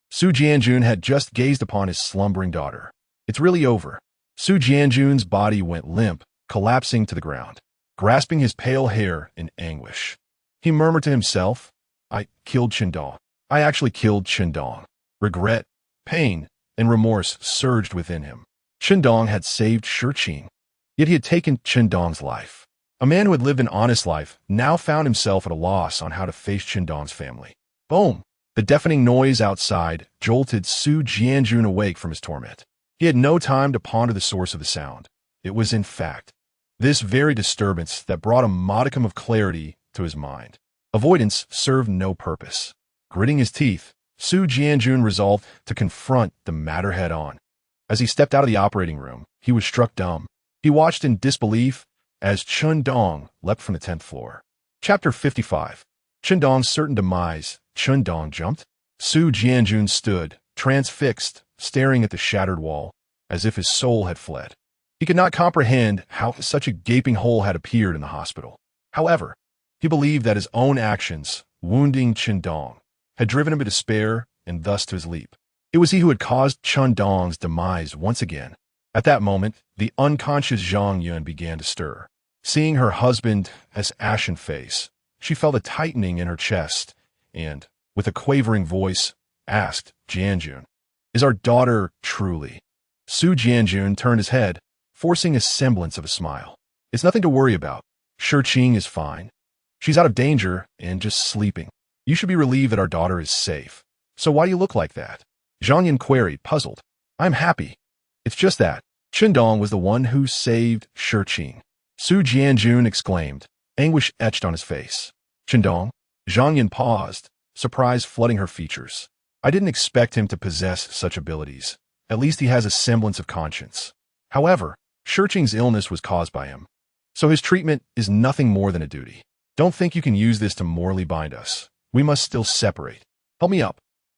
Su Jianjun had just gazed upon his slumbering daughter. It's really over. Su Jianjun's body went limp, collapsing to the ground, grasping his pale hair in anguish. He murmured to himself, I killed Chen Dong. I actually killed Chen Dong. Regret, pain, and remorse surged within him. Chen Dong had saved Shiqing, yet he had taken Chen Dong's life. A man who had lived an honest life now found himself at a loss on how to face Chen Dong's family. Boom! The deafening noise outside jolted Su Jianjun awake from his torment. He had no time to ponder the source of the sound. It was, in fact, this very disturbance that brought a modicum of clarity to his mind. Avoidance served no purpose. Gritting his teeth, Su Jianjun resolved to confront the matter head-on. As he stepped out of the operating room, he was struck dumb. He watched in disbelief as Chen Dong leapt from the 10th floor. Chapter 55. Chen Dong's certain demise. Chen Dong jumped. Su Jianjun stood, transfixed, staring at the shattered wall, as if his soul had fled. He could not comprehend how such a gaping hole had appeared in the hospital. However, he believed that his own actions, wounding Chen Dong, had driven him to despair and thus to his leap. It was he who had caused Chen Dong's demise once again. At that moment, the unconscious Zhang Yun began to stir. Seeing her husband as ashen face, she felt a tightening in her chest and, with a quavering voice, asked Jianjun, Is our daughter truly? Su Jianjun turned his head, forcing a semblance of a smile. It's nothing to worry about. Shiqing is fine. She's out of danger and just sleeping. You should be relieved that our daughter is safe. So why do you look like that? Zhang Yun queried, puzzled. I'm happy. It's just that Chen Dong was the one who saved Shiqing. Su Jianjun exclaimed, anguish etched on his face. Chen Dong? Zhang Yun paused, surprise flooding her features. I didn't expect him to possess such abilities. At least he has a semblance of conscience. However, Shiqing's illness was caused by him. So his treatment is nothing more than a duty. Don't think you can use this to morally bind us. We must still separate. Help me up.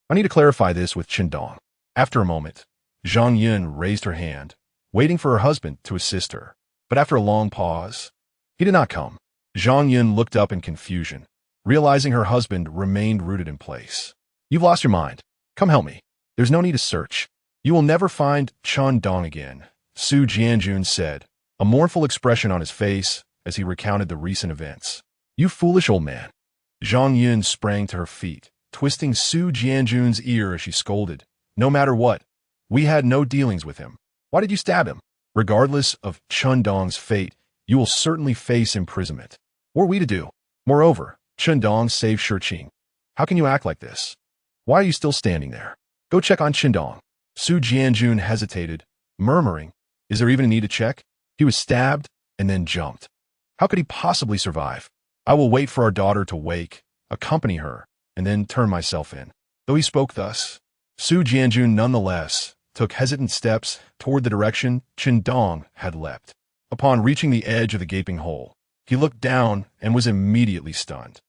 I need to clarify this with Chen Dong. After a moment, Zhang Yun raised her hand, waiting for her husband to assist her. But after a long pause, he did not come. Zhang Yun looked up in confusion, realizing her husband remained rooted in place. You've lost your mind. Come help me. There's no need to search. You will never find Chen Dong again, Su Jianjun said, a mournful expression on his face as he recounted the recent events. You foolish old man. Zhang Yun sprang to her feet, twisting Su Jianjun's ear as she scolded. No matter what, we had no dealings with him. Why did you stab him? Regardless of Chen Dong's fate, you will certainly face imprisonment. What are we to do? Moreover, Chen Dong saved Shiqing. How can you act like this? Why are you still standing there? Go check on Chen Dong. Su Jianjun hesitated, murmuring, is there even a need to check? He was stabbed and then jumped. How could he possibly survive? I will wait for our daughter to wake, accompany her, and then turn myself in. Though he spoke thus, Su Jianjun nonetheless took hesitant steps toward the direction Chen Dong had leapt. Upon reaching the edge of the gaping hole, he looked down and was immediately stunned.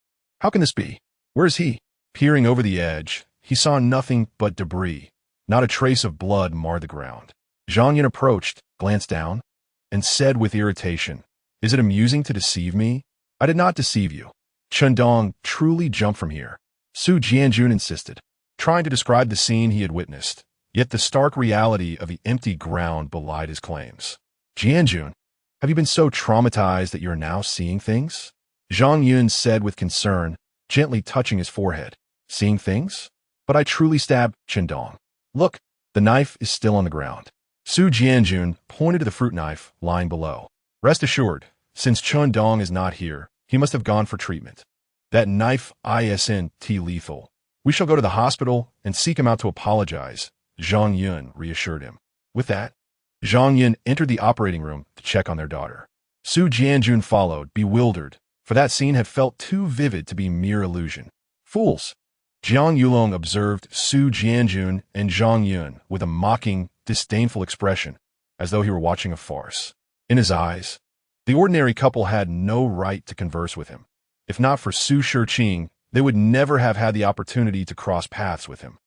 How can this be? Where is he? Peering over the edge, he saw nothing but debris. Not a trace of blood marred the ground. Zhang Yun approached, glanced down, and said with irritation, is it amusing to deceive me? I did not deceive you. Chen Dong truly jumped from here. Su Jianjun insisted, trying to describe the scene he had witnessed, yet the stark reality of the empty ground belied his claims. Jianjun, have you been so traumatized that you are now seeing things? Zhang Yun said with concern, gently touching his forehead. Seeing things? But I truly stabbed Chen Dong. Look, the knife is still on the ground. Su Jianjun pointed to the fruit knife lying below. Rest assured, since Chen Dong is not here, he must have gone for treatment. That knife isn't lethal. We shall go to the hospital and seek him out to apologize, Zhang Yun reassured him. With that, Zhang Yun entered the operating room to check on their daughter. Su Jianjun followed, bewildered, for that scene had felt too vivid to be mere illusion. Fools! Jiang Yulong observed Su Jianjun and Zhang Yun with a mocking, disdainful expression, as though he were watching a farce. In his eyes, the ordinary couple had no right to converse with him. If not for Su Shiqing, they would never have had the opportunity to cross paths with him.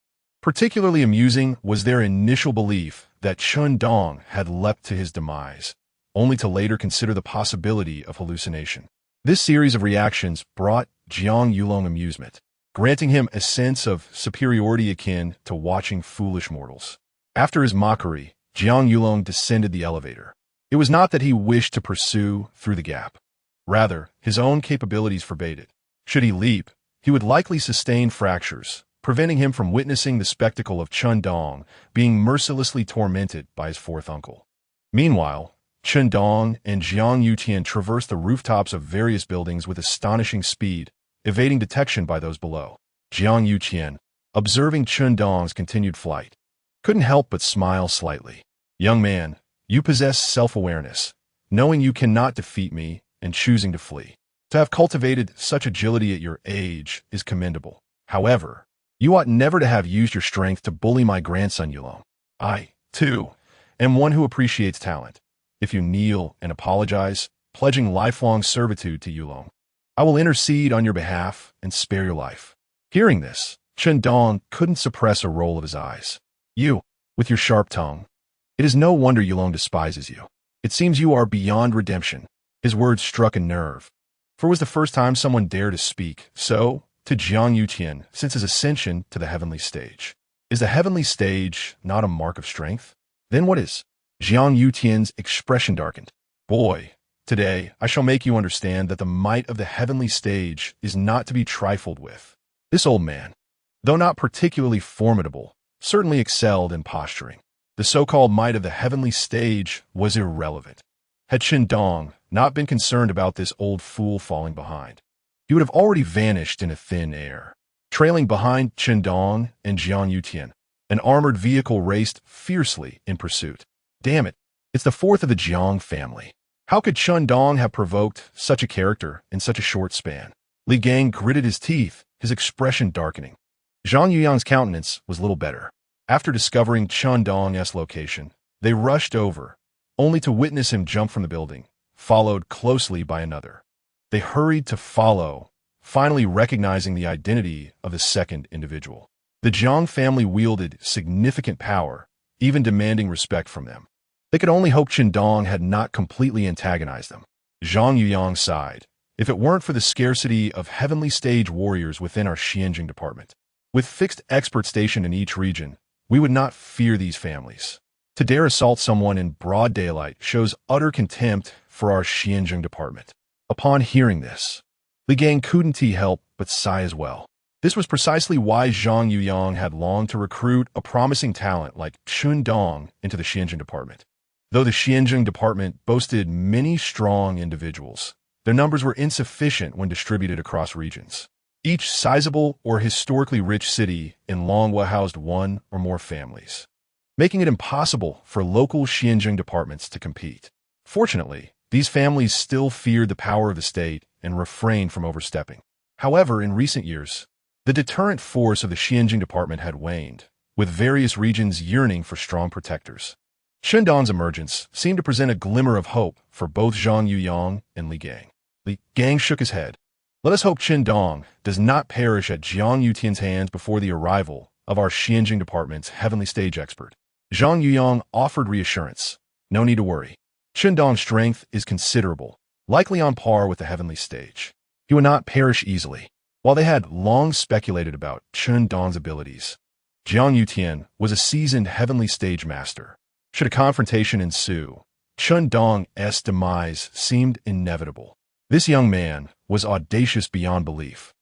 Particularly amusing was their initial belief that Chen Dong had leapt to his demise, only to later consider the possibility of hallucination. This series of reactions brought Jiang Yulong amusement, granting him a sense of superiority akin to watching foolish mortals. After his mockery, Jiang Yulong descended the elevator. It was not that he wished to pursue through the gap. Rather, his own capabilities forbade it. Should he leap, he would likely sustain fractures, preventing him from witnessing the spectacle of Chen Dong being mercilessly tormented by his fourth uncle. Meanwhile, Chen Dong and Jiang Yutian traversed the rooftops of various buildings with astonishing speed, evading detection by those below. Jiang Yutian, observing Chen Dong's continued flight, couldn't help but smile slightly. Young man, you possess self-awareness, knowing you cannot defeat me and choosing to flee. To have cultivated such agility at your age is commendable. However, you ought never to have used your strength to bully my grandson Yulong. I, too, am one who appreciates talent. If you kneel and apologize, pledging lifelong servitude to Yulong, I will intercede on your behalf and spare your life. Hearing this, Chen Dong couldn't suppress a roll of his eyes. You, with your sharp tongue. It is no wonder Yulong despises you. It seems you are beyond redemption. His words struck a nerve, for it was the first time someone dared to speak so to Jiang Yutian since his ascension to the heavenly stage. Is the heavenly stage not a mark of strength? Then what is? Jiang Yutian's expression darkened. Boy, today I shall make you understand that the might of the heavenly stage is not to be trifled with. This old man, though not particularly formidable, certainly excelled in posturing. The so-called might of the heavenly stage was irrelevant. Had Chen Dong not been concerned about this old fool falling behind, he would have already vanished in a thin air. Trailing behind Chen Dong and Jiang Yutian, an armored vehicle raced fiercely in pursuit. Damn it, it's the fourth of the Jiang family. How could Chen Dong have provoked such a character in such a short span? Li Gang gritted his teeth, his expression darkening. Zhang Yuyang's countenance was little better. After discovering Chen Dong's location, they rushed over, only to witness him jump from the building, followed closely by another. They hurried to follow, finally recognizing the identity of the second individual. The Jiang family wielded significant power, even demanding respect from them. They could only hope Chen Dong had not completely antagonized them. Zhang Yuyang sighed. If it weren't for the scarcity of heavenly stage warriors within our Xianjing department, with fixed experts stationed in each region, we would not fear these families. To dare assault someone in broad daylight shows utter contempt for our Xianjing department. Upon hearing this, Li Gang couldn't help but sigh as well. This was precisely why Zhang Yuyang had longed to recruit a promising talent like Chen Dong into the Xianjing department. Though the Xianjing department boasted many strong individuals, their numbers were insufficient when distributed across regions. Each sizable or historically rich city in Longhua housed one or more families, making it impossible for local Xianjing departments to compete. Fortunately, these families still feared the power of the state and refrained from overstepping. However, in recent years, the deterrent force of the Xianjing department had waned, with various regions yearning for strong protectors. Chen Dong's emergence seemed to present a glimmer of hope for both Zhang Yuyang and Li Gang. Li Gang shook his head. Let us hope Chen Dong does not perish at Jiang Yutian's hands before the arrival of our Xianjing department's heavenly stage expert. Zhang Yuyang offered reassurance. No need to worry. Chen Dong's strength is considerable, likely on par with the heavenly stage. He would not perish easily. While they had long speculated about Chen Dong's abilities, Jiang Yutian was a seasoned heavenly stage master. Should a confrontation ensue, Chen Dong's demise seemed inevitable. This young man was audacious beyond belief,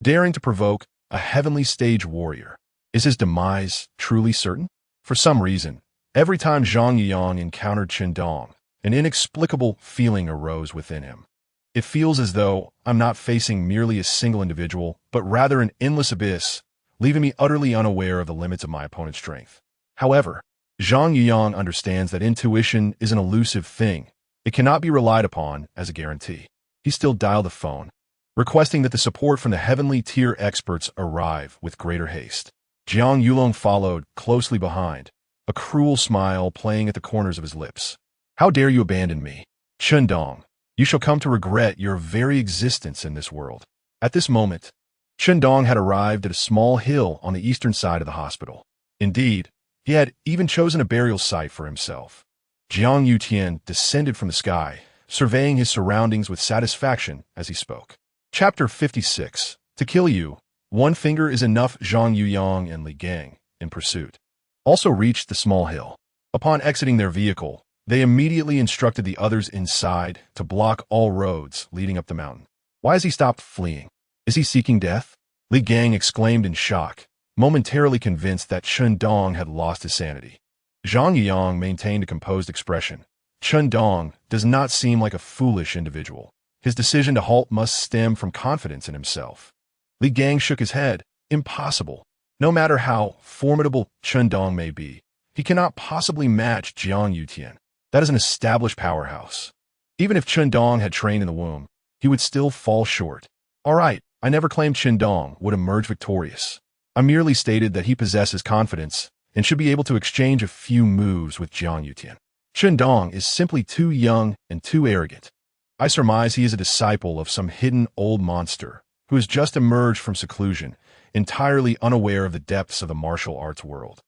daring to provoke a heavenly stage warrior. Is his demise truly certain? For some reason, every time Zhang Yuyang encountered Chen Dong, an inexplicable feeling arose within him. It feels as though I'm not facing merely a single individual, but rather an endless abyss, leaving me utterly unaware of the limits of my opponent's strength. However, Zhang Yuyang understands that intuition is an elusive thing. It cannot be relied upon as a guarantee. He still dialed the phone, requesting that the support from the heavenly tier experts arrive with greater haste. Jiang Yulong followed closely behind, a cruel smile playing at the corners of his lips. How dare you abandon me? Chen Dong, you shall come to regret your very existence in this world. At this moment, Chen Dong had arrived at a small hill on the eastern side of the hospital. Indeed, he had even chosen a burial site for himself. Jiang Yutian descended from the sky, surveying his surroundings with satisfaction as he spoke. Chapter 56. To kill you, one finger is enough. Zhang Yuyang and Li Gang, in pursuit, also reached the small hill. Upon exiting their vehicle, they immediately instructed the others inside to block all roads leading up the mountain. Why has he stopped fleeing? Is he seeking death? Li Gang exclaimed in shock, momentarily convinced that Chen Dong had lost his sanity. Zhang Yuyang maintained a composed expression. Chen Dong does not seem like a foolish individual. His decision to halt must stem from confidence in himself. Li Gang shook his head. Impossible. No matter how formidable Chen Dong may be, he cannot possibly match Jiang Yutian. That is an established powerhouse. Even if Chen Dong had trained in the womb, he would still fall short. All right, I never claimed Chen Dong would emerge victorious. I merely stated that he possesses confidence and should be able to exchange a few moves with Jiang Yutian. Chen Dong is simply too young and too arrogant. I surmise he is a disciple of some hidden old monster who has just emerged from seclusion, entirely unaware of the depths of the martial arts world.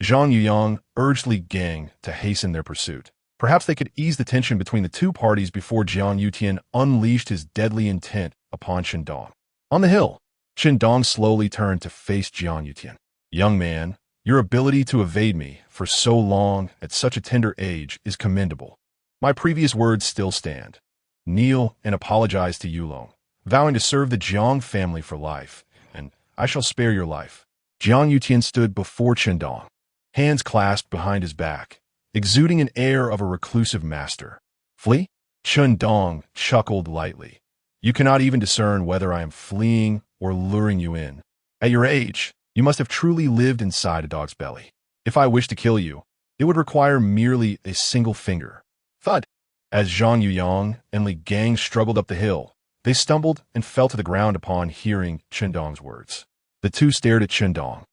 Zhang Yuyang urged Li Gang to hasten their pursuit. Perhaps they could ease the tension between the two parties before Jiang Yutian unleashed his deadly intent upon Chen Dong. On the hill, Chen Dong slowly turned to face Jiang Yutian. Young man, your ability to evade me for so long at such a tender age is commendable. My previous words still stand. Kneel and apologize to Yulong, vowing to serve the Jiang family for life, and I shall spare your life. Jiang Yutian stood before Chen Dong, hands clasped behind his back, exuding an air of a reclusive master. Flee? Chen Dong chuckled lightly. You cannot even discern whether I am fleeing or luring you in. At your age, you must have truly lived inside a dog's belly. If I wished to kill you, it would require merely a single finger. Thud! As Zhang Yuyang and Li Gang struggled up the hill, they stumbled and fell to the ground upon hearing Chen Dong's words. The two stared at Chen Dong,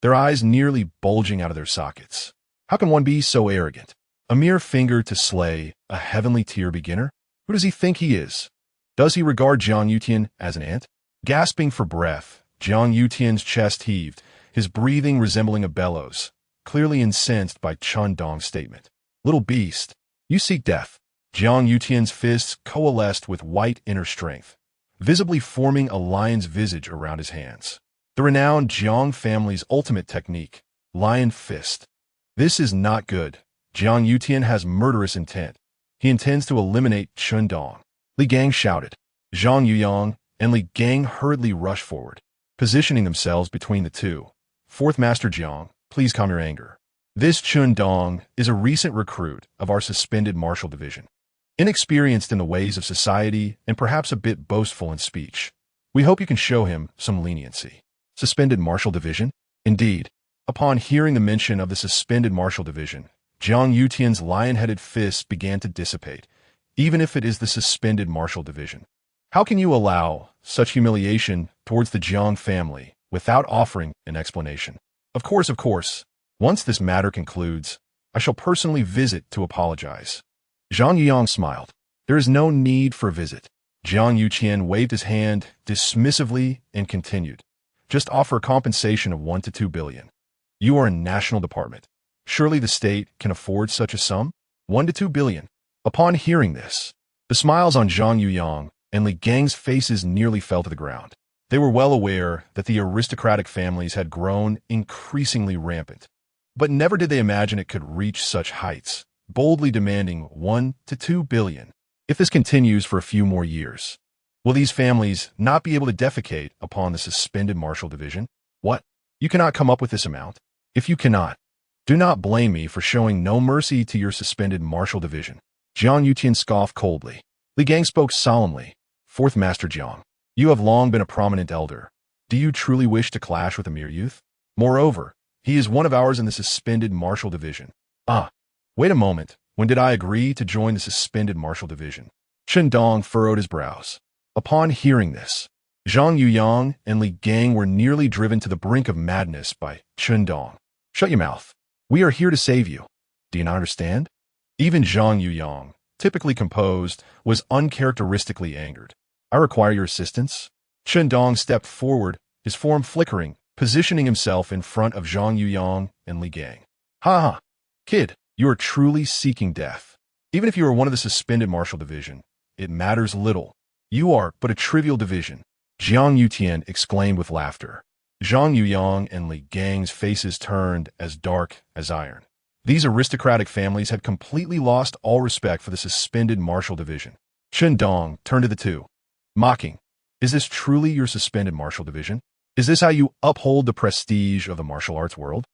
their eyes nearly bulging out of their sockets. How can one be so arrogant? A mere finger to slay a heavenly tier beginner? Who does he think he is? Does he regard Jiang Yutian as an ant? Gasping for breath, Jiang Yutian's chest heaved, his breathing resembling a bellows, clearly incensed by Chen Dong's statement. Little beast, you seek death. Jiang Yutian's fists coalesced with white inner strength, visibly forming a lion's visage around his hands. The renowned Jiang family's ultimate technique, lion fist. This is not good. Jiang Yutian has murderous intent. He intends to eliminate Chen Dong. Li Gang shouted. Zhang Yuyang and Li Gang hurriedly rushed forward, positioning themselves between the two. Fourth Master Jiang, please calm your anger. This Chen Dong is a recent recruit of our suspended martial division. Inexperienced in the ways of society and perhaps a bit boastful in speech. We hope you can show him some leniency. Suspended martial division? Indeed. Upon hearing the mention of the suspended martial division, Jiang Yutian's lion-headed fists began to dissipate, even if it is the suspended martial division. How can you allow such humiliation towards the Jiang family without offering an explanation? Of course. Once this matter concludes, I shall personally visit to apologize. Zhang Yuyang smiled. There is no need for a visit. Jiang Yuqian waved his hand dismissively and continued. Just offer a compensation of 1 to 2 billion. You are a national department. Surely the state can afford such a sum? 1 to 2 billion. Upon hearing this, the smiles on Zhang Yuyang and Li Gang's faces nearly fell to the ground. They were well aware that the aristocratic families had grown increasingly rampant, but never did they imagine it could reach such heights, boldly demanding 1 to 2 billion. If this continues for a few more years, will these families not be able to defecate upon the suspended martial division? What? You cannot come up with this amount? If you cannot, do not blame me for showing no mercy to your suspended martial division. Jiang Yutian scoffed coldly. Li Gang spoke solemnly. Fourth Master Jiang, you have long been a prominent elder. Do you truly wish to clash with a mere youth? Moreover, he is one of ours in the suspended martial division. Wait a moment. When did I agree to join the suspended martial division? Chen Dong furrowed his brows. Upon hearing this, Zhang Yuyang and Li Gang were nearly driven to the brink of madness by Chen Dong. Shut your mouth. We are here to save you. Do you not understand? Even Zhang Yuyang, typically composed, was uncharacteristically angered. I require your assistance. Chen Dong stepped forward, his form flickering, positioning himself in front of Zhang Yuyang and Li Gang. Ha! Kid, you are truly seeking death. Even if you are one of the suspended martial division, it matters little. You are but a trivial division. Jiang Yutian exclaimed with laughter. Zhang Yuyang and Li Gang's faces turned as dark as iron. These aristocratic families had completely lost all respect for the suspended martial division. Chen Dong turned to the two, mocking. Is this truly your suspended martial division? Is this how you uphold the prestige of the martial arts world?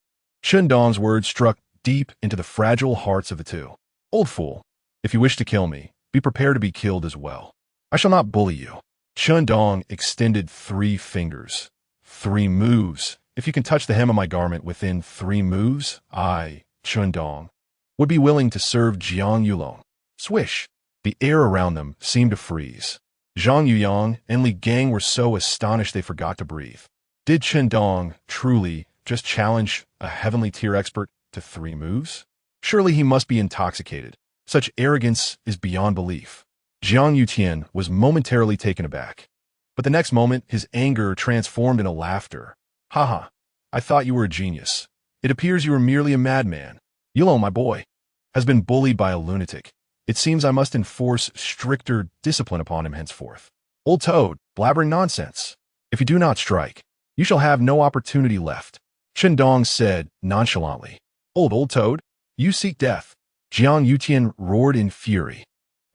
Chen Dong's words struck deep into the fragile hearts of the two. Old fool, if you wish to kill me, be prepared to be killed as well. I shall not bully you. Chen Dong extended 3 fingers. 3 moves. If you can touch the hem of my garment within 3 moves, I, Chen Dong, would be willing to serve Jiang Yulong. Swish. The air around them seemed to freeze. Zhang Yuyang and Li Gang were so astonished they forgot to breathe. Did Chen Dong truly just challenge a heavenly tier expert to 3 moves? Surely he must be intoxicated. Such arrogance is beyond belief. Jiang Yutian was momentarily taken aback. But the next moment, his anger transformed into laughter. Haha, I thought you were a genius. It appears you are merely a madman. Yulong, my boy, has been bullied by a lunatic. It seems I must enforce stricter discipline upon him henceforth. Old toad, blabbering nonsense. If you do not strike, you shall have no opportunity left. Chen Dong said nonchalantly. Old toad, you seek death. Jiang Yutian roared in fury.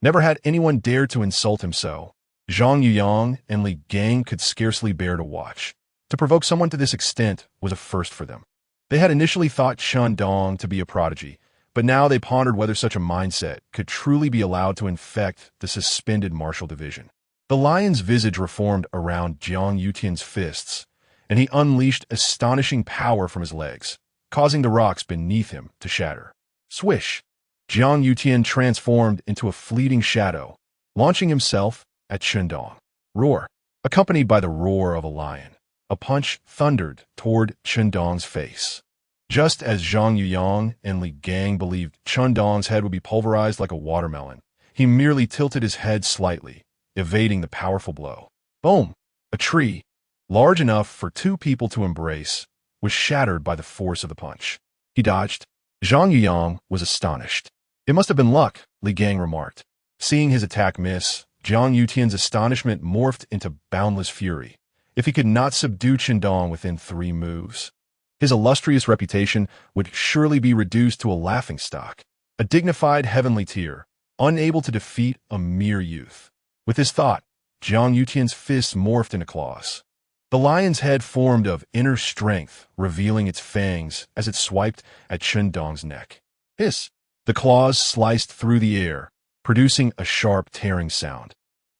Never had anyone dared to insult him so. Zhang Yuyang and Li Gang could scarcely bear to watch. To provoke someone to this extent was a first for them. They had initially thought Chen Dong to be a prodigy, but now they pondered whether such a mindset could truly be allowed to infect the suspended martial division. The lion's visage reformed around Jiang Yutian's fists, and he unleashed astonishing power from his legs, causing the rocks beneath him to shatter. Swish! Jiang Yutian transformed into a fleeting shadow, launching himself at Chen Dong. Roar! Accompanied by the roar of a lion, a punch thundered toward Chen Dong's face. Just as Zhang Yuyang and Li Gang believed Chen Dong's head would be pulverized like a watermelon, he merely tilted his head slightly, evading the powerful blow. Boom! A tree, large enough for 2 people to embrace, was shattered by the force of the punch. He dodged. Zhang Yuyang was astonished. It must have been luck, Li Gang remarked. Seeing his attack miss, Jiang Yutian's astonishment morphed into boundless fury. If he could not subdue Chen Dong within 3 moves, his illustrious reputation would surely be reduced to a laughingstock, a dignified heavenly tier, unable to defeat a mere youth. With this thought, Jiang Yutian's fists morphed into claws. The lion's head formed of inner strength, revealing its fangs as it swiped at Chen Dong's neck. Hiss! The claws sliced through the air, producing a sharp tearing sound,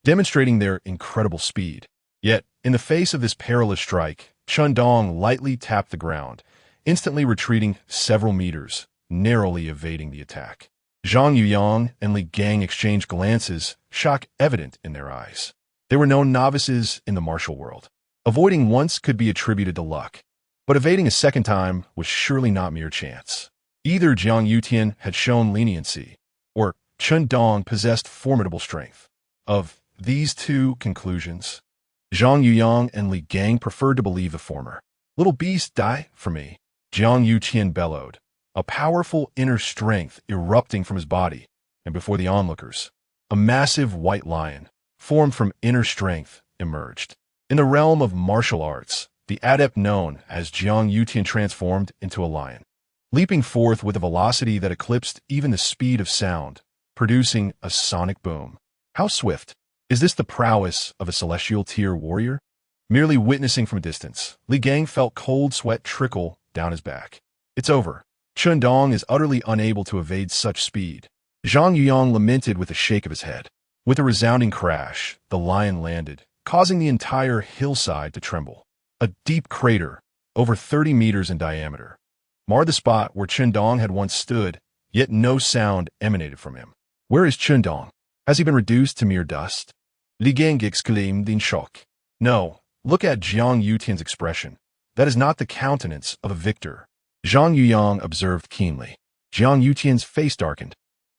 demonstrating their incredible speed. Yet, in the face of this perilous strike, Chen Dong lightly tapped the ground, instantly retreating several meters, narrowly evading the attack. Zhang Yuyang and Li Gang exchanged glances, shock evident in their eyes. They were no novices in the martial world. Avoiding once could be attributed to luck, but evading a second time was surely not mere chance. Either Jiang Yutian had shown leniency, or Chen Dong possessed formidable strength. Of these two conclusions, Zhang Yuyang and Li Gang preferred to believe the former. "Little beast, die for me," Jiang Yutian bellowed, a powerful inner strength erupting from his body, and before the onlookers, a massive white lion, formed from inner strength, emerged. In the realm of martial arts, the adept known as Jiang Yutian transformed into a lion, leaping forth with a velocity that eclipsed even the speed of sound, producing a sonic boom. How swift! Is this the prowess of a celestial tier warrior? Merely witnessing from a distance, Li Gang felt cold sweat trickle down his back. It's over. Chen Dong is utterly unable to evade such speed. Zhang Yuyang lamented with a shake of his head. With a resounding crash, the lion landed, causing the entire hillside to tremble. A deep crater, over 30 meters in diameter, marred the spot where Chen Dong had once stood, yet no sound emanated from him. Where is Chen Dong? Has he been reduced to mere dust? Li Gang exclaimed in shock. No, look at Jiang Yutian's expression. That is not the countenance of a victor. Zhang Yuyang observed keenly. Jiang Yutian's face darkened,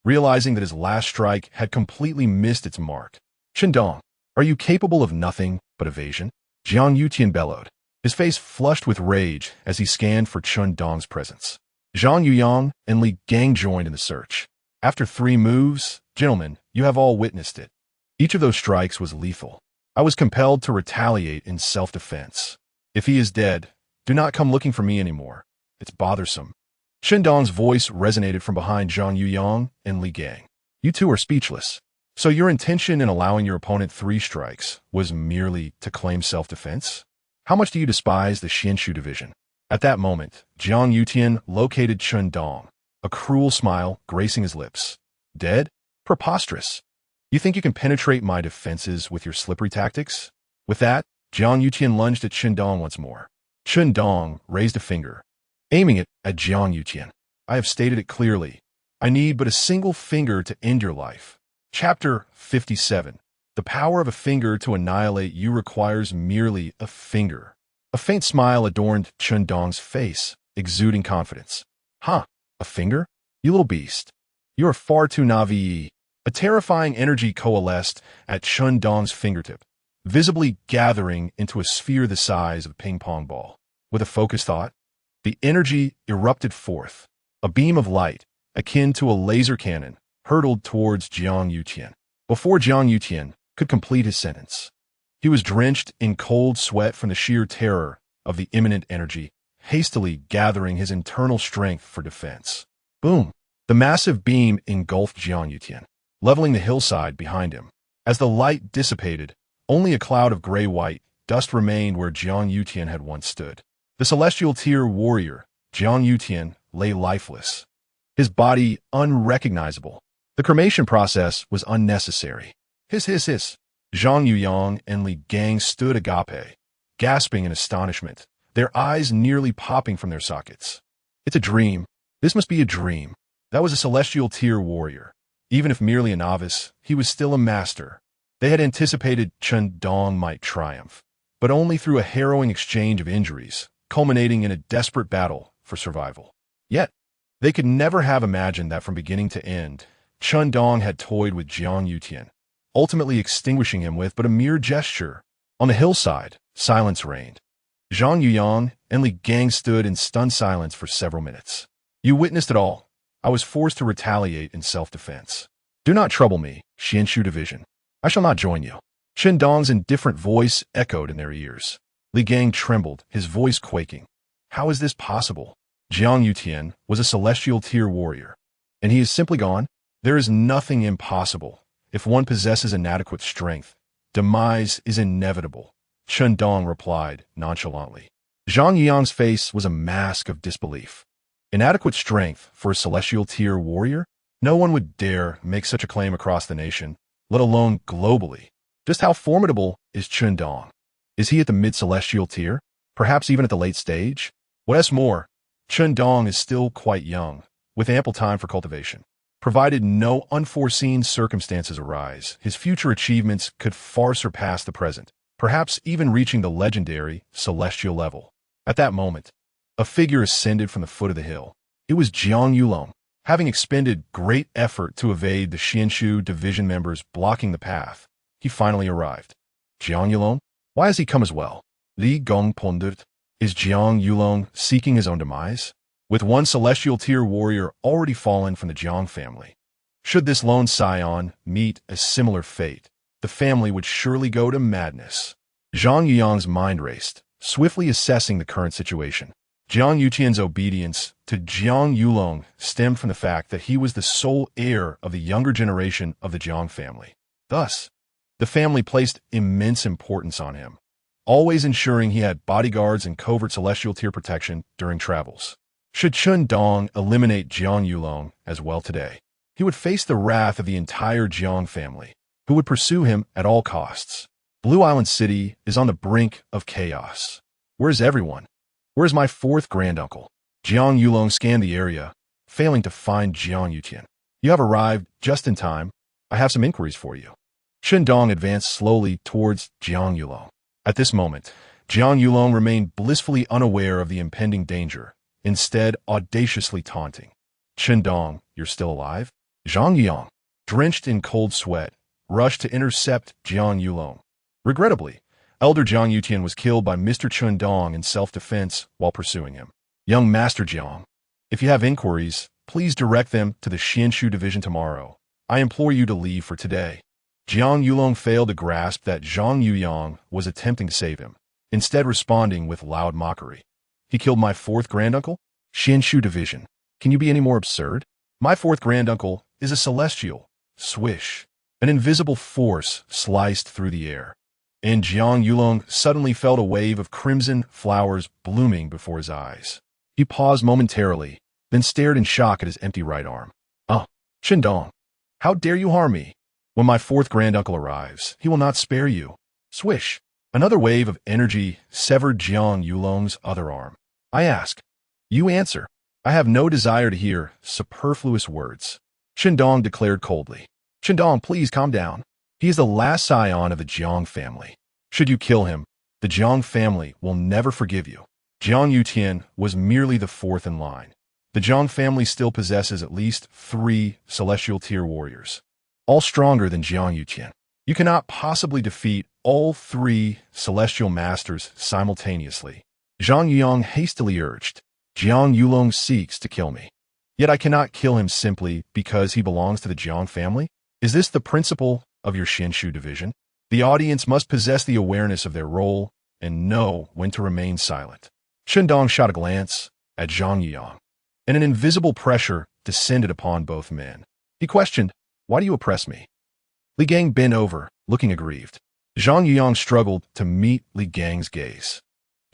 realizing that his last strike had completely missed its mark. Chen Dong, are you capable of nothing but evasion? Jiang Yutian bellowed, his face flushed with rage as he scanned for Chen Dong's presence. Zhang Yuyang and Li Gang joined in the search. After 3 moves, gentlemen, you have all witnessed it. Each of those strikes was lethal. I was compelled to retaliate in self-defense. If he is dead, do not come looking for me anymore. It's bothersome. Chen Dong's voice resonated from behind Zhang Yuyang and Li Gang. You two are speechless. So your intention in allowing your opponent 3 strikes was merely to claim self-defense? How much do you despise the Xianshu division? At that moment, Jiang Yutian located Chen Dong, a cruel smile gracing his lips. Dead? Preposterous. You think you can penetrate my defenses with your slippery tactics? With that, Jiang Yutian lunged at Chen Dong once more. Chen Dong raised a finger, aiming it at Jiang Yutian. I have stated it clearly. I need but a single finger to end your life. Chapter 57. The power of a finger to annihilate you requires merely a finger. A faint smile adorned Chen Dong's face, exuding confidence. Huh, a finger? You little beast. You are far too naive. A terrifying energy coalesced at Chen Dong's fingertip, visibly gathering into a sphere the size of a ping-pong ball. With a focused thought, the energy erupted forth. A beam of light, akin to a laser cannon, hurtled towards Jiang Yutian. Before Jiang Yutian could complete his sentence, he was drenched in cold sweat from the sheer terror of the imminent energy, hastily gathering his internal strength for defense. Boom! The massive beam engulfed Jiang Yutian, leveling the hillside behind him. As the light dissipated, only a cloud of gray-white dust remained where Jiang Yutian had once stood. The celestial tier warrior, Jiang Yutian, lay lifeless, his body unrecognizable. The cremation process was unnecessary. Hiss, hiss, hiss. Zhang Yuyang and Li Gang stood agape, gasping in astonishment, their eyes nearly popping from their sockets. It's a dream. This must be a dream. That was a celestial tier warrior. Even if merely a novice, he was still a master. They had anticipated Chen Dong might triumph, but only through a harrowing exchange of injuries, culminating in a desperate battle for survival. Yet, they could never have imagined that from beginning to end, Chen Dong had toyed with Jiang Yutian, ultimately extinguishing him with but a mere gesture. On the hillside, silence reigned. Zhang Yuyang and Li Gang stood in stunned silence for several minutes. You witnessed it all. I was forced to retaliate in self-defense. Do not trouble me, Xianshu division. I shall not join you. Chen Dong's indifferent voice echoed in their ears. Li Gang trembled, his voice quaking. How is this possible? Jiang Yutian was a celestial tier warrior, and he is simply gone? There is nothing impossible if one possesses inadequate strength, Demise is inevitable, Chen Dong replied nonchalantly. Zhang Yiyang's face was a mask of disbelief. Inadequate strength for a celestial tier warrior? No one would dare make such a claim across the nation, let alone globally. Just how formidable is Chen Dong? Is he at the mid-celestial tier? Perhaps even at the late stage? What's more, Chen Dong is still quite young, with ample time for cultivation. Provided no unforeseen circumstances arise, his future achievements could far surpass the present, perhaps even reaching the legendary celestial level. At that moment, a figure ascended from the foot of the hill. It was Jiang Yulong. Having expended great effort to evade the Xianshu division members blocking the path, he finally arrived. Jiang Yulong? Why has he come as well? Li Gong pondered. Is Jiang Yulong seeking his own demise? With one celestial tier warrior already fallen from the Jiang family. Should this lone scion meet a similar fate, the family would surely go to madness. Zhang Yiyang's mind raced, swiftly assessing the current situation. Jiang Yuqian's obedience to Jiang Yulong stemmed from the fact that he was the sole heir of the younger generation of the Jiang family. Thus, the family placed immense importance on him, always ensuring he had bodyguards and covert celestial tier protection during travels. Should Chen Dong eliminate Jiang Yulong as well today, he would face the wrath of the entire Jiang family, who would pursue him at all costs. Blue Island City is on the brink of chaos. Where's everyone? Where's my fourth granduncle? Jiang Yulong scanned the area, failing to find Jiang Yuqian. You have arrived just in time. I have some inquiries for you. Chen Dong advanced slowly towards Jiang Yulong. At this moment, Jiang Yulong remained blissfully unaware of the impending danger, instead audaciously taunting. Chen Dong, you're still alive? Zhang Yiyang, drenched in cold sweat, rushed to intercept Jiang Yulong. Regrettably, Elder Jiang Yuqian was killed by Mr. Chen Dong in self-defense while pursuing him. Young Master Jiang, if you have inquiries, please direct them to the Xianshu division tomorrow. I implore you to leave for today. Jiang Yulong failed to grasp that Zhang Yiyang was attempting to save him, instead responding with loud mockery. He killed my fourth granduncle? Xianshu division. Can you be any more absurd? My fourth granduncle is a celestial. Swish. An invisible force sliced through the air, and Jiang Yulong suddenly felt a wave of crimson flowers blooming before his eyes. He paused momentarily, then stared in shock at his empty right arm. Chen Dong, how dare you harm me? When my fourth granduncle arrives, he will not spare you. Swish. Another wave of energy severed Jiang Yulong's other arm. I ask. You answer. I have no desire to hear superfluous words. Chen Dong declared coldly. Chen Dong, please calm down. He is the last scion of the Jiang family. Should you kill him, the Jiang family will never forgive you. Jiang Yuqian was merely the fourth in line. The Jiang family still possesses at least 3 celestial tier warriors, all stronger than Jiang Yuqian. You cannot possibly defeat all 3 celestial masters simultaneously. Zhang Yiyang hastily urged. Jiang Yulong seeks to kill me. Yet I cannot kill him simply because he belongs to the Jiang family? Is this the principle of your Xianshu division? The audience must possess the awareness of their role and know when to remain silent. Chen Dong shot a glance at Zhang Yiyang, and an invisible pressure descended upon both men. He questioned, why do you oppress me? Li Gang bent over, looking aggrieved. Zhang Yiyang struggled to meet Li Gang's gaze.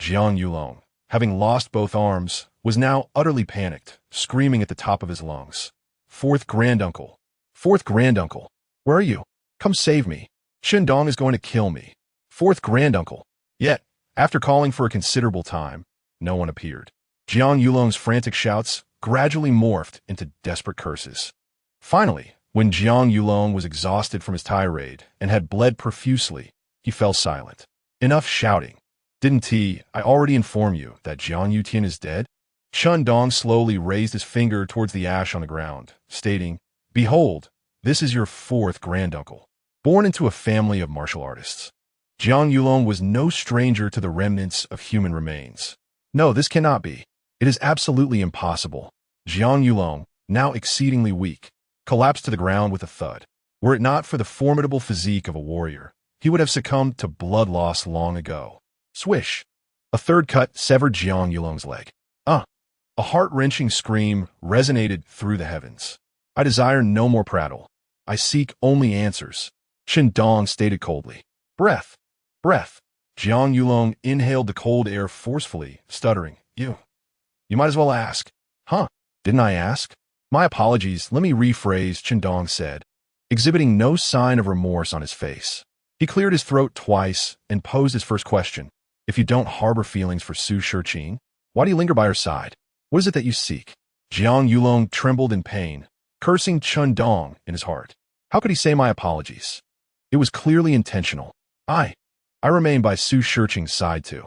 Jiang Yulong, having lost both arms, was now utterly panicked, screaming at the top of his lungs. Fourth granduncle, where are you? Come save me. Chen Dong is going to kill me. Fourth granduncle. Yet, after calling for a considerable time, no one appeared. Jiang Yulong's frantic shouts gradually morphed into desperate curses. Finally, when Jiang Yulong was exhausted from his tirade and had bled profusely, he fell silent. Enough shouting. Didn't I already inform you that Jiang Yuqian is dead? Chen Dong slowly raised his finger towards the ash on the ground, stating, Behold, this is your fourth granduncle, born into a family of martial artists. Jiang Yulong was no stranger to the remnants of human remains. No, this cannot be. It is absolutely impossible. Jiang Yulong, now exceedingly weak, collapsed to the ground with a thud. Were it not for the formidable physique of a warrior, he would have succumbed to blood loss long ago. Swish! A third cut severed Jiang Yulong's leg. A heart-wrenching scream resonated through the heavens. I desire no more prattle. I seek only answers. Chen Dong stated coldly. Breath. Breath. Jiang Yulong inhaled the cold air forcefully, stuttering. You might as well ask. Huh? Didn't I ask? My apologies, let me rephrase, Chen Dong said, exhibiting no sign of remorse on his face. He cleared his throat twice and posed his first question. If you don't harbor feelings for Su Shiqing, why do you linger by her side? What is it that you seek? Jiang Yulong trembled in pain, cursing Chen Dong in his heart. How could he say my apologies? It was clearly intentional. I remain by Su Shiqing's side to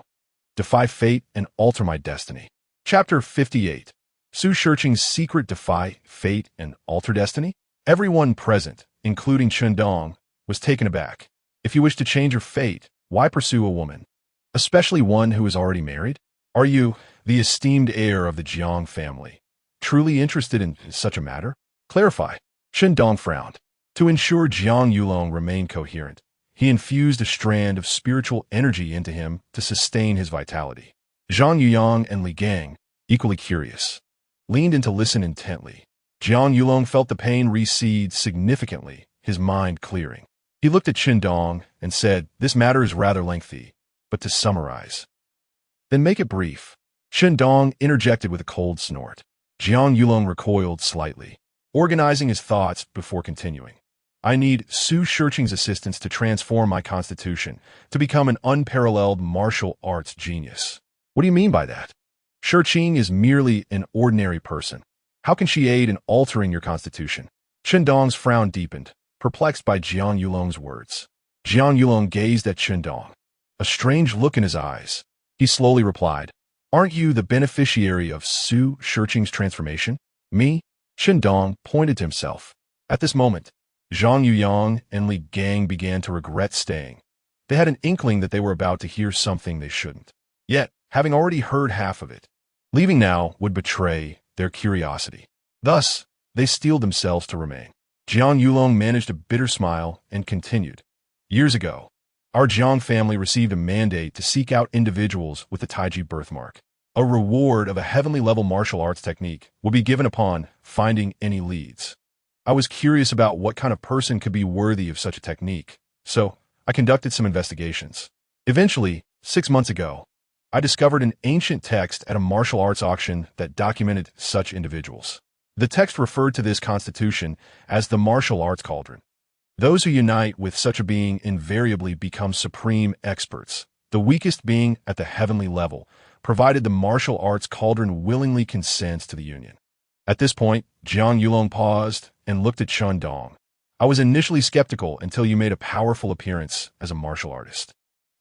defy fate and alter my destiny. Chapter 58. Su Shiqing's secret defy fate and alter destiny? Everyone present, including Chen Dong, was taken aback. If you wish to change your fate, why pursue a woman? Especially one who is already married? Are you, the esteemed heir of the Jiang family, truly interested in such a matter? Clarify. Chen Dong frowned. To ensure Jiang Yulong remained coherent, he infused a strand of spiritual energy into him to sustain his vitality. Zhang Yuyang and Li Gang, equally curious, leaned in to listen intently. Jiang Yulong felt the pain recede significantly, his mind clearing. He looked at Chen Dong and said, "This matter is rather lengthy, but to summarize, then make it brief." Chen Dong interjected with a cold snort. Jiang Yulong recoiled slightly, organizing his thoughts before continuing. I need Su Shiqing's assistance to transform my constitution to become an unparalleled martial arts genius. What do you mean by that? Shiqing is merely an ordinary person. How can she aid in altering your constitution? Chen Dong's frown deepened, perplexed by Jiang Yulong's words. Jiang Yulong gazed at Chen Dong, a strange look in his eyes. He slowly replied, "Aren't you the beneficiary of Su Shiqing's transformation?" Me? Chen Dong pointed to himself. At this moment, Zhang Yuyang and Li Gang began to regret staying. They had an inkling that they were about to hear something they shouldn't. Yet, having already heard half of it, leaving now would betray their curiosity. Thus, they steeled themselves to remain. Jiang Yulong managed a bitter smile and continued. Years ago, our Jiang family received a mandate to seek out individuals with the Taiji birthmark. A reward of a heavenly level martial arts technique would be given upon finding any leads. I was curious about what kind of person could be worthy of such a technique, so I conducted some investigations. Eventually, 6 months ago, I discovered an ancient text at a martial arts auction that documented such individuals. The text referred to this constitution as the martial arts cauldron. Those who unite with such a being invariably become supreme experts, the weakest being at the heavenly level, provided the martial arts cauldron willingly consents to the union. At this point, Jiang Yulong paused and looked at Chen Dong. I was initially skeptical until you made a powerful appearance as a martial artist.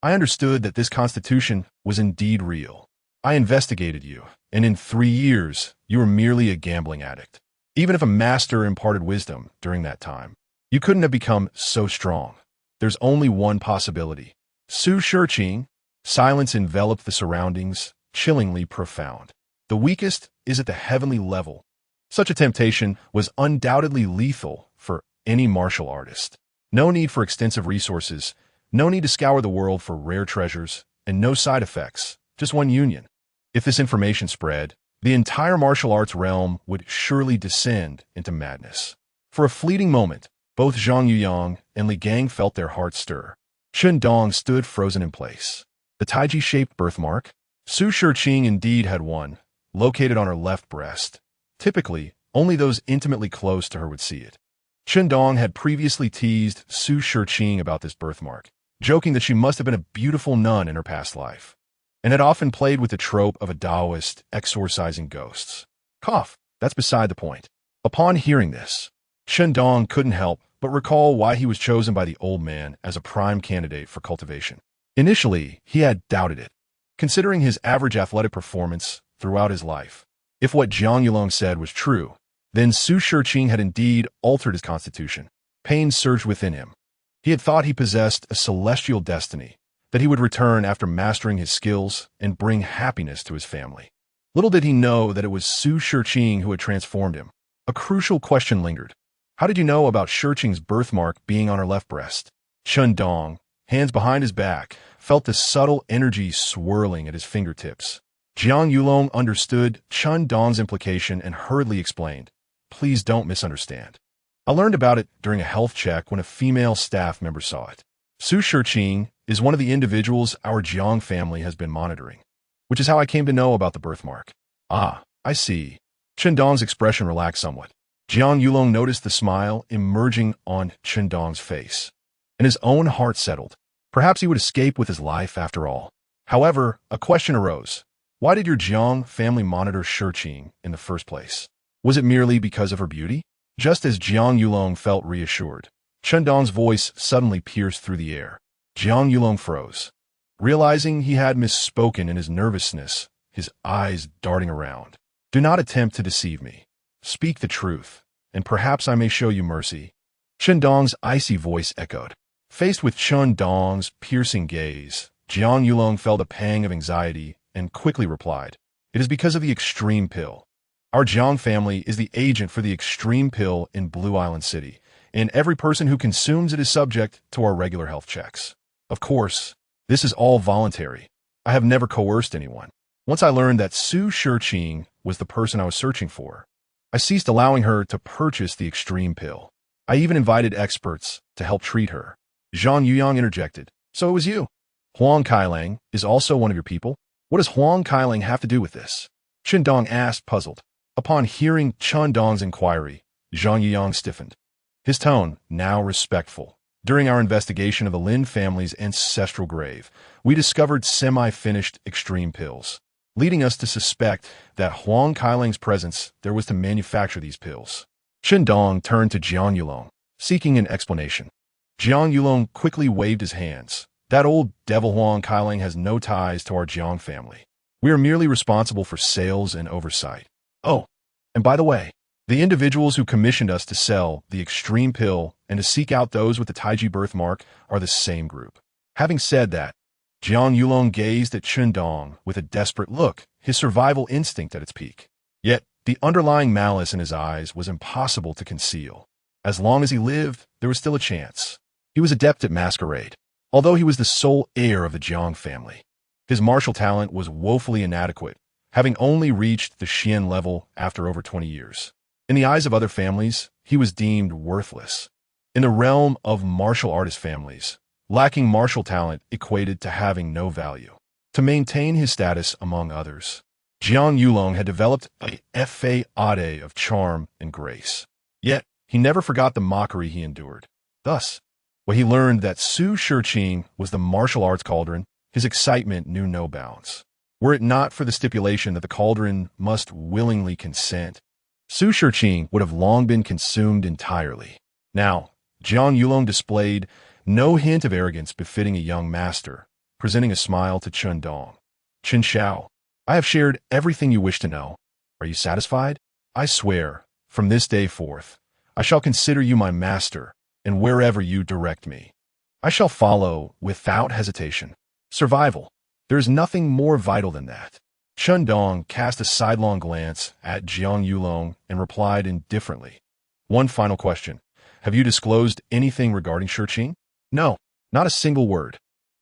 I understood that this constitution was indeed real. I investigated you, and in 3 years, you were merely a gambling addict. Even if a master imparted wisdom during that time, you couldn't have become so strong. There's only one possibility. Su Shiqing. Silence enveloped the surroundings, chillingly profound. The weakest is at the heavenly level. Such a temptation was undoubtedly lethal for any martial artist. No need for extensive resources, no need to scour the world for rare treasures, and no side effects, just one union. If this information spread, the entire martial arts realm would surely descend into madness. For a fleeting moment, both Zhang Yuyang and Li Gang felt their hearts stir. Chen Dong stood frozen in place. The Taiji-shaped birthmark? Su Shiqing indeed had one, located on her left breast. Typically, only those intimately close to her would see it. Chen Dong had previously teased Su Shiqing about this birthmark, joking that she must have been a beautiful nun in her past life, and had often played with the trope of a Taoist exorcising ghosts. Cough, that's beside the point. Upon hearing this, Chen Dong couldn't help but recall why he was chosen by the old man as a prime candidate for cultivation. Initially, he had doubted it, considering his average athletic performance throughout his life. If what Jiang Yulong said was true, then Su Shiqing had indeed altered his constitution. Pain surged within him. He had thought he possessed a celestial destiny, that he would return after mastering his skills and bring happiness to his family. Little did he know that it was Su Shiqing who had transformed him. A crucial question lingered. How did you know about Shiqing's birthmark being on her left breast? Chen Dong, hands behind his back, felt the subtle energy swirling at his fingertips. Jiang Yulong understood Chen Dong's implication and hurriedly explained, "Please don't misunderstand. I learned about it during a health check when a female staff member saw it." Su Shiqing is one of the individuals our Jiang family has been monitoring, which is how I came to know about the birthmark. Ah, I see. Chen Dong's expression relaxed somewhat. Jiang Yulong noticed the smile emerging on Chen Dong's face, and his own heart settled. Perhaps he would escape with his life after all. However, a question arose. Why did your Jiang family monitor Shiqing in the first place? Was it merely because of her beauty? Just as Jiang Yulong felt reassured, Chen Dong's voice suddenly pierced through the air. Jiang Yulong froze. Realizing he had misspoken in his nervousness, his eyes darting around. Do not attempt to deceive me. Speak the truth, and perhaps I may show you mercy. Chen Dong's icy voice echoed. Faced with Chen Dong's piercing gaze, Jiang Yulong felt a pang of anxiety and quickly replied, "It is because of the extreme pill. Our Jiang family is the agent for the extreme pill in Blue Island City, and every person who consumes it is subject to our regular health checks. Of course, this is all voluntary. I have never coerced anyone. Once I learned that Su Shiqing was the person I was searching for, I ceased allowing her to purchase the extreme pill. I even invited experts to help treat her." Zhang Yuyang interjected. "So it was you. Huang Kailang is also one of your people? What does Huang Kailang have to do with this?" Chen Dong asked, puzzled. Upon hearing Chen Dong's inquiry, Zhang Yuyang stiffened. His tone, now respectful. "During our investigation of the Lin family's ancestral grave, we discovered semi-finished extreme pills, leading us to suspect that Huang Kailang's presence there was to manufacture these pills." Chen Dong turned to Jiang Yulong, seeking an explanation. Jiang Yulong quickly waved his hands. "That old devil Huang Kailang has no ties to our Jiang family. We are merely responsible for sales and oversight. Oh, and by the way, the individuals who commissioned us to sell the extreme pill and to seek out those with the Taiji birthmark are the same group." Having said that, Jiang Yulong gazed at Chen Dong with a desperate look, his survival instinct at its peak. Yet, the underlying malice in his eyes was impossible to conceal. As long as he lived, there was still a chance. He was adept at masquerade. Although he was the sole heir of the Jiang family, his martial talent was woefully inadequate, having only reached the Xian level after over 20 years. In the eyes of other families, he was deemed worthless. In the realm of martial artist families, lacking martial talent equated to having no value. To maintain his status among others, Jiang Yulong had developed a fade of charm and grace. Yet, he never forgot the mockery he endured. Thus, when he learned that Su Shiqing was the martial arts cauldron, his excitement knew no bounds. Were it not for the stipulation that the cauldron must willingly consent, Su Shiqing would have long been consumed entirely. Now, Jiang Yulong displayed no hint of arrogance befitting a young master, presenting a smile to Chen Dong. "Chen Xiao, I have shared everything you wish to know. Are you satisfied? I swear, from this day forth, I shall consider you my master, and wherever you direct me, I shall follow without hesitation. Survival. There is nothing more vital than that." Chen Dong cast a sidelong glance at Jiang Yulong and replied indifferently. "One final question. Have you disclosed anything regarding Shiqing?" "No, not a single word.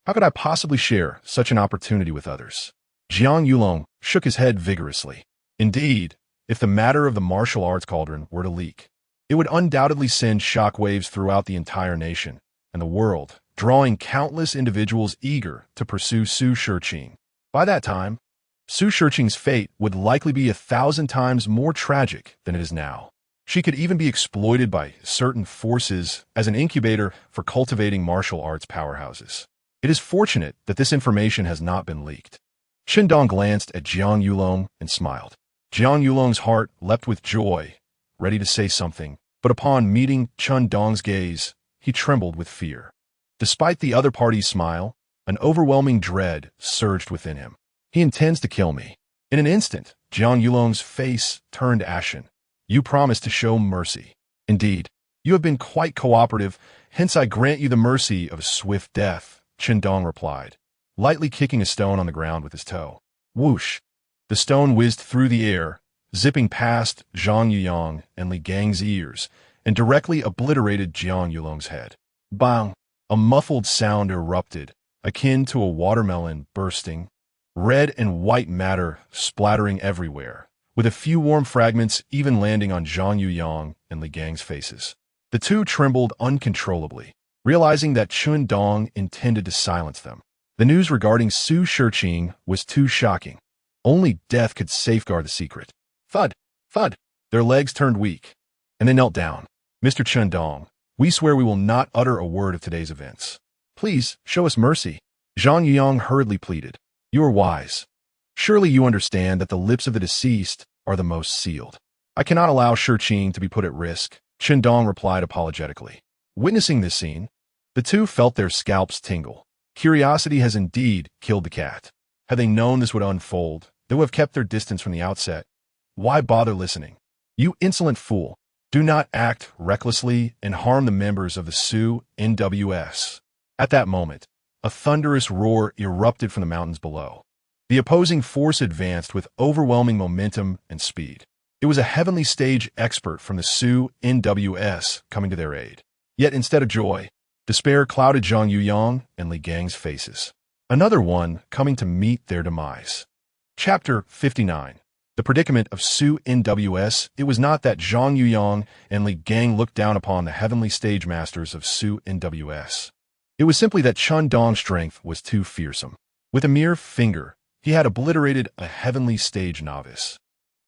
How could I possibly share such an opportunity with others?" Jiang Yulong shook his head vigorously. Indeed, if the matter of the martial arts cauldron were to leak, it would undoubtedly send shockwaves throughout the entire nation and the world, drawing countless individuals eager to pursue Su Shiqing. By that time, Su Shiqing's fate would likely be 1,000 times more tragic than it is now. She could even be exploited by certain forces as an incubator for cultivating martial arts powerhouses. It is fortunate that this information has not been leaked. Chen Dong glanced at Jiang Yulong and smiled. Jiang Yulong's heart leapt with joy, ready to say something, but upon meeting Chen Dong's gaze, he trembled with fear. Despite the other party's smile, an overwhelming dread surged within him. He intends to kill me. In an instant, Jiang Yulong's face turned ashen. "You promised to show mercy. Indeed, you have been quite cooperative, hence I grant you the mercy of a swift death," Chen Dong replied, lightly kicking a stone on the ground with his toe. Whoosh! The stone whizzed through the air, zipping past Zhang Yuyang and Li Gang's ears, and directly obliterated Jiang Yulong's head. Bang! A muffled sound erupted, akin to a watermelon bursting, red and white matter splattering everywhere, with a few warm fragments even landing on Zhang Yuyang and Li Gang's faces. The two trembled uncontrollably. realizing that Chen Dong intended to silence them. The news regarding Su Shiqing was too shocking. Only death could safeguard the secret. Thud, thud. Their legs turned weak, and they knelt down. Mr. Chen Dong, we swear we will not utter a word of today's events. Please, show us mercy. Zhang Yuyang hurriedly pleaded. You are wise. Surely you understand that the lips of the deceased are the most sealed. I cannot allow Shiqing to be put at risk, Chen Dong replied apologetically. Witnessing this scene, the two felt their scalps tingle. Curiosity has indeed killed the cat. Had they known this would unfold, they would have kept their distance from the outset. Why bother listening? You insolent fool. Do not act recklessly and harm the members of the Su NWS. At that moment, a thunderous roar erupted from the mountains below. The opposing force advanced with overwhelming momentum and speed. It was a heavenly stage expert from the Su NWS coming to their aid. Yet instead of joy, despair clouded Zhang Yuyang and Li Gang's faces. Another one coming to meet their demise. Chapter 59. The predicament of Su NWS. It was not that Zhang Yuyang and Li Gang looked down upon the heavenly stage masters of Su NWS. It was simply that Chen Dong's strength was too fearsome. With a mere finger, he had obliterated a heavenly stage novice.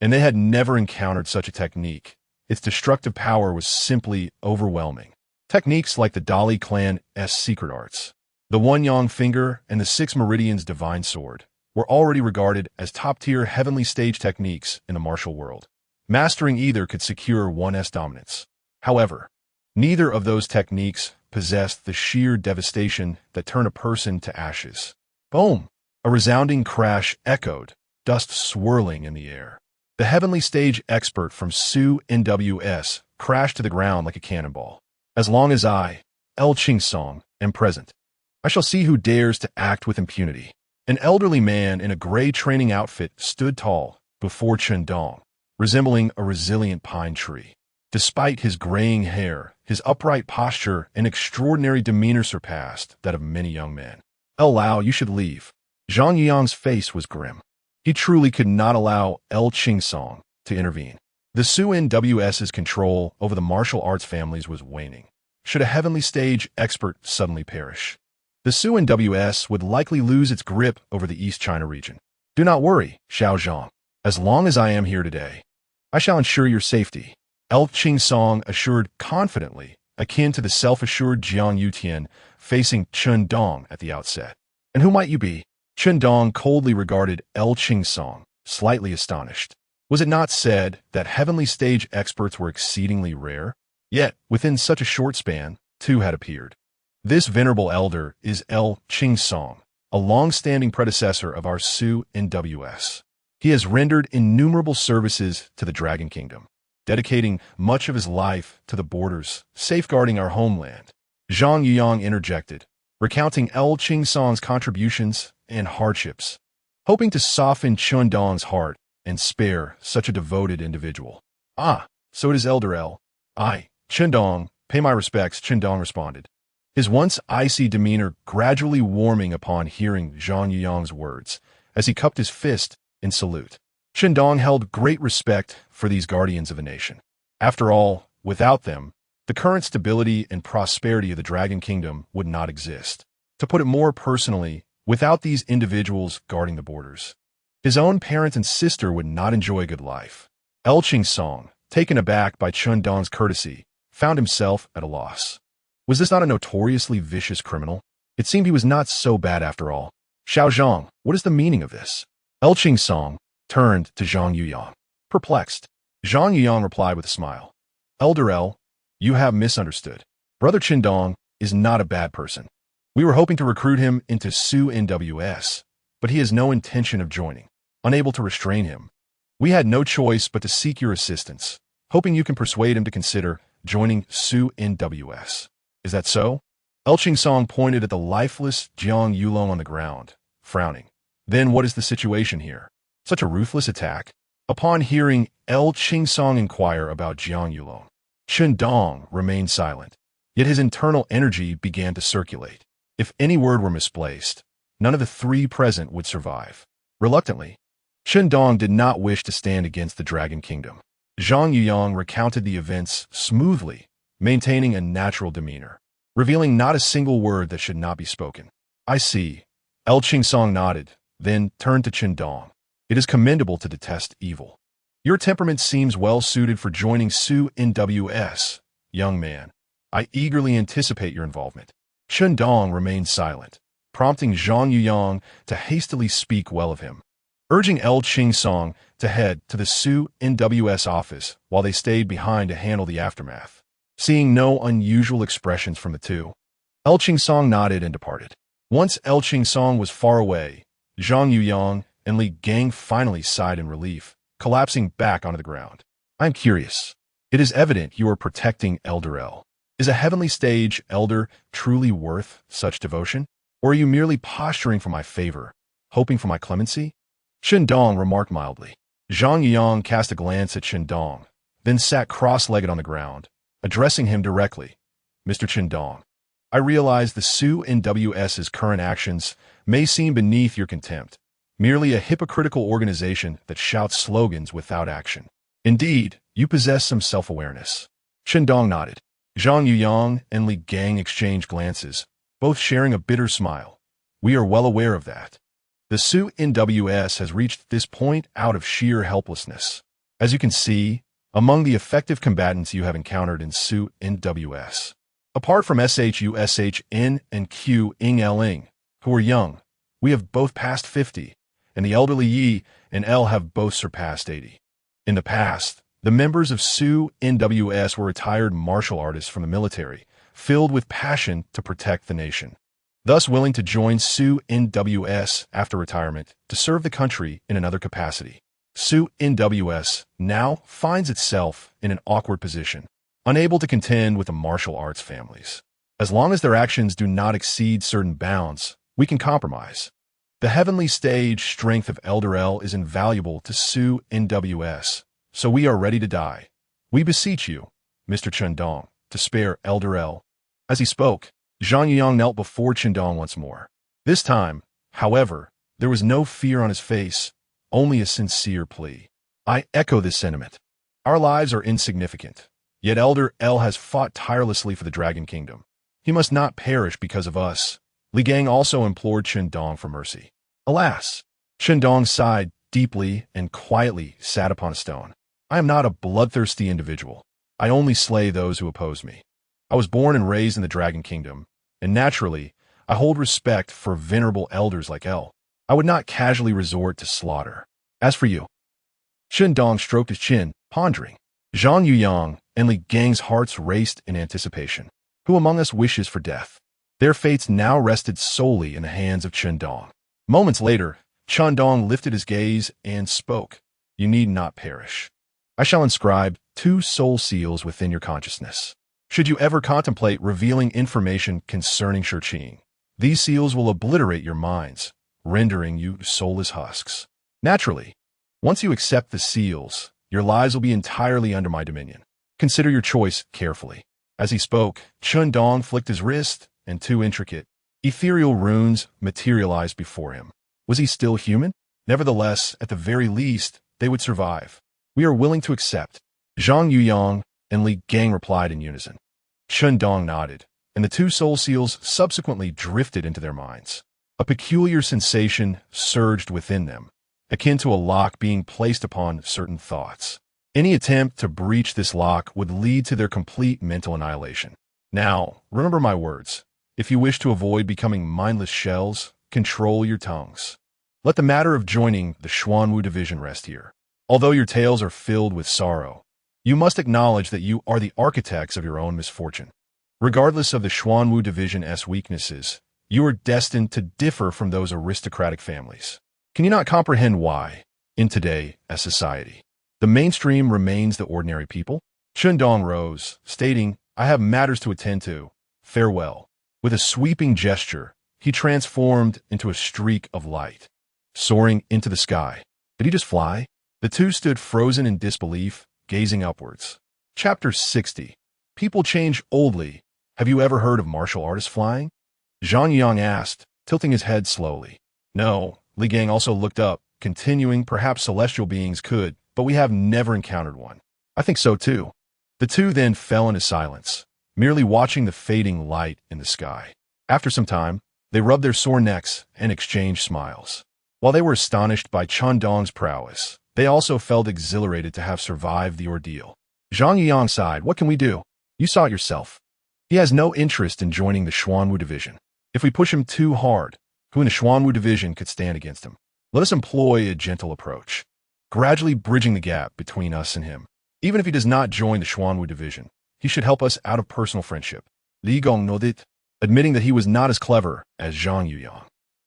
And they had never encountered such a technique. Its destructive power was simply overwhelming. Techniques like the Dali clan's secret arts, the One Yang finger, and the Six Meridians divine sword were already regarded as top-tier heavenly stage techniques in the martial world. Mastering either could secure one's dominance. However, neither of those techniques possessed the sheer devastation that turned a person to ashes. Boom! A resounding crash echoed, dust swirling in the air. The heavenly stage expert from Su NWS crashed to the ground like a cannonball. As long as I, El Qingsong, am present, I shall see who dares to act with impunity. An elderly man in a gray training outfit stood tall before Chen Dong, resembling a resilient pine tree. Despite his graying hair, his upright posture and extraordinary demeanor surpassed that of many young men. El Lao, you should leave. Zhang Yuyang's face was grim. He truly could not allow El Qingsong to intervene. The Su NWS's control over the martial arts families was waning. Should a heavenly stage expert suddenly perish, the Su NWS would likely lose its grip over the East China region. Do not worry, Xiao Zhang. As long as I am here today, I shall ensure your safety. El Qingsong assured confidently, akin to the self-assured Jiang Yutian facing Chen Dong at the outset. And who might you be? Chen Dong coldly regarded El Qingsong, slightly astonished. Was it not said that heavenly stage experts were exceedingly rare? Yet, within such a short span, two had appeared. This venerable elder is El Qingsong, a long-standing predecessor of our Su NWS. He has rendered innumerable services to the Dragon Kingdom, dedicating much of his life to the borders, safeguarding our homeland. Zhang Yuyang interjected, recounting El Qingsong's contributions and hardships, hoping to soften Chen Dong's heart and spare such a devoted individual. Ah, so it is Elder El. I, Chen Dong, pay my respects, Chen Dong responded, his once icy demeanor gradually warming upon hearing Zhang Yuyang's words as he cupped his fist in salute. Chen Dong held great respect for these guardians of a nation. After all, without them, the current stability and prosperity of the Dragon Kingdom would not exist. To put it more personally, without these individuals guarding the borders, his own parents and sister would not enjoy a good life. El Qingsong, taken aback by Chen Dong's courtesy, found himself at a loss. Was this not a notoriously vicious criminal? It seemed he was not so bad after all. Xiao Zhang, what is the meaning of this? El Qingsong turned to Zhang Yuyang. Perplexed, Zhang Yuyang replied with a smile. Elder El, you have misunderstood. Brother Chen Dong is not a bad person. We were hoping to recruit him into Su NWS, but he has no intention of joining. Unable to restrain him, we had no choice but to seek your assistance, hoping you can persuade him to consider joining Su NWS. Is that so? El Qingsong pointed at the lifeless Jiang Yulong on the ground, frowning. Then what is the situation here? Such a ruthless attack? Upon hearing El Qingsong inquire about Jiang Yulong, Chen Dong remained silent, yet his internal energy began to circulate. If any word were misplaced, none of the three present would survive. Reluctantly, Chen Dong did not wish to stand against the Dragon Kingdom. Zhang Yuyang recounted the events smoothly, maintaining a natural demeanor. revealing not a single word that should not be spoken. I see. El Qingsong nodded, then turned to Chen Dong. It is commendable to detest evil. Your temperament seems well suited for joining Su NWS, young man. I eagerly anticipate your involvement. Chen Dong remained silent, prompting Zhang Yuyang to hastily speak well of him, urging El Qingsong to head to the Su NWS office while they stayed behind to handle the aftermath. Seeing no unusual expressions from the two, El Qingsong nodded and departed. Once El Qingsong was far away, Zhang Yuyang and Li Gang finally sighed in relief, collapsing back onto the ground. I am curious. It is evident you are protecting Elder El. Is a heavenly stage elder truly worth such devotion? Or are you merely posturing for my favor, hoping for my clemency? Chen Dong remarked mildly. Zhang Yuyang cast a glance at Chen Dong, then sat cross-legged on the ground, addressing him directly. Mr. Chen Dong, I realize the Su NWS's current actions may seem beneath your contempt, merely a hypocritical organization that shouts slogans without action. Indeed, you possess some self-awareness. Chen Dong nodded. Zhang Yuyang and Li Gang exchanged glances, both sharing a bitter smile. We are well aware of that. The Su NWS has reached this point out of sheer helplessness. As you can see, among the effective combatants you have encountered in Su NWS, apart from SHUSHN and Q Ing Ling, who are young, we have both passed 50, and the elderly Yi and L have both surpassed 80. In the past, the members of Su NWS were retired martial artists from the military, filled with passion to protect the nation, thus willing to join Su NWS after retirement to serve the country in another capacity. Su NWS now finds itself in an awkward position, unable to contend with the martial arts families. As long as their actions do not exceed certain bounds, we can compromise. The heavenly stage strength of Elder El is invaluable to Su NWS, so we are ready to die. We beseech you, Mr. Chen Dong, to spare Elder El. As he spoke, Zhang Yuyang knelt before Chen Dong once more. This time, however, there was no fear on his face, only a sincere plea. I echo this sentiment. Our lives are insignificant, yet Elder El has fought tirelessly for the Dragon Kingdom. He must not perish because of us. Li Gang also implored Chen Dong for mercy. Alas! Chen Dong sighed deeply and quietly sat upon a stone. I am not a bloodthirsty individual. I only slay those who oppose me. I was born and raised in the Dragon Kingdom, and naturally, I hold respect for venerable elders like El. I would not casually resort to slaughter. As for you, Chen Dong stroked his chin, pondering. Zhang Yuyang and Li Gang's hearts raced in anticipation. Who among us wishes for death? Their fates now rested solely in the hands of Chen Dong. Moments later, Chen Dong lifted his gaze and spoke. You need not perish. I shall inscribe 2 soul seals within your consciousness. Should you ever contemplate revealing information concerning Shurqing, these seals will obliterate your minds, rendering you soulless husks. Naturally, once you accept the seals, your lives will be entirely under my dominion. Consider your choice carefully. As he spoke, Chen Dong flicked his wrist, and 2 intricate, ethereal runes materialized before him. Was he still human? Nevertheless, at the very least, they would survive. We are willing to accept. Zhang Yuyang and Li Gang replied in unison. Chen Dong nodded, and the 2 soul seals subsequently drifted into their minds. A peculiar sensation surged within them, akin to a lock being placed upon certain thoughts. Any attempt to breach this lock would lead to their complete mental annihilation. Now, remember my words. If you wish to avoid becoming mindless shells, control your tongues. Let the matter of joining the Xuanwu division rest here. Although your tales are filled with sorrow, you must acknowledge that you are the architects of your own misfortune. Regardless of the Xuanwu division's weaknesses, you are destined to differ from those aristocratic families. Can you not comprehend why, in today's society, the mainstream remains the ordinary people? Chen Dong rose, stating, I have matters to attend to. Farewell. With a sweeping gesture, he transformed into a streak of light, soaring into the sky. Did he just fly? The 2 stood frozen in disbelief, gazing upwards. Chapter 60. People change oldly. Have you ever heard of martial artists flying? Zhang Yang asked, tilting his head slowly. No. Li Gang also looked up, continuing, perhaps celestial beings could, but we have never encountered one. I think so too. The 2 then fell into silence, merely watching the fading light in the sky. After some time, they rubbed their sore necks and exchanged smiles. While they were astonished by Chen Dong's prowess, they also felt exhilarated to have survived the ordeal. Zhang Yuyang sighed, "What can we do? You saw it yourself. He has no interest in joining the Xuanwu division. If we push him too hard, who in the Xuanwu division could stand against him? Let us employ a gentle approach, gradually bridging the gap between us and him. Even if he does not join the Xuanwu division, he should help us out of personal friendship." Li Gong nodded, admitting that he was not as clever as Zhang Yuyang.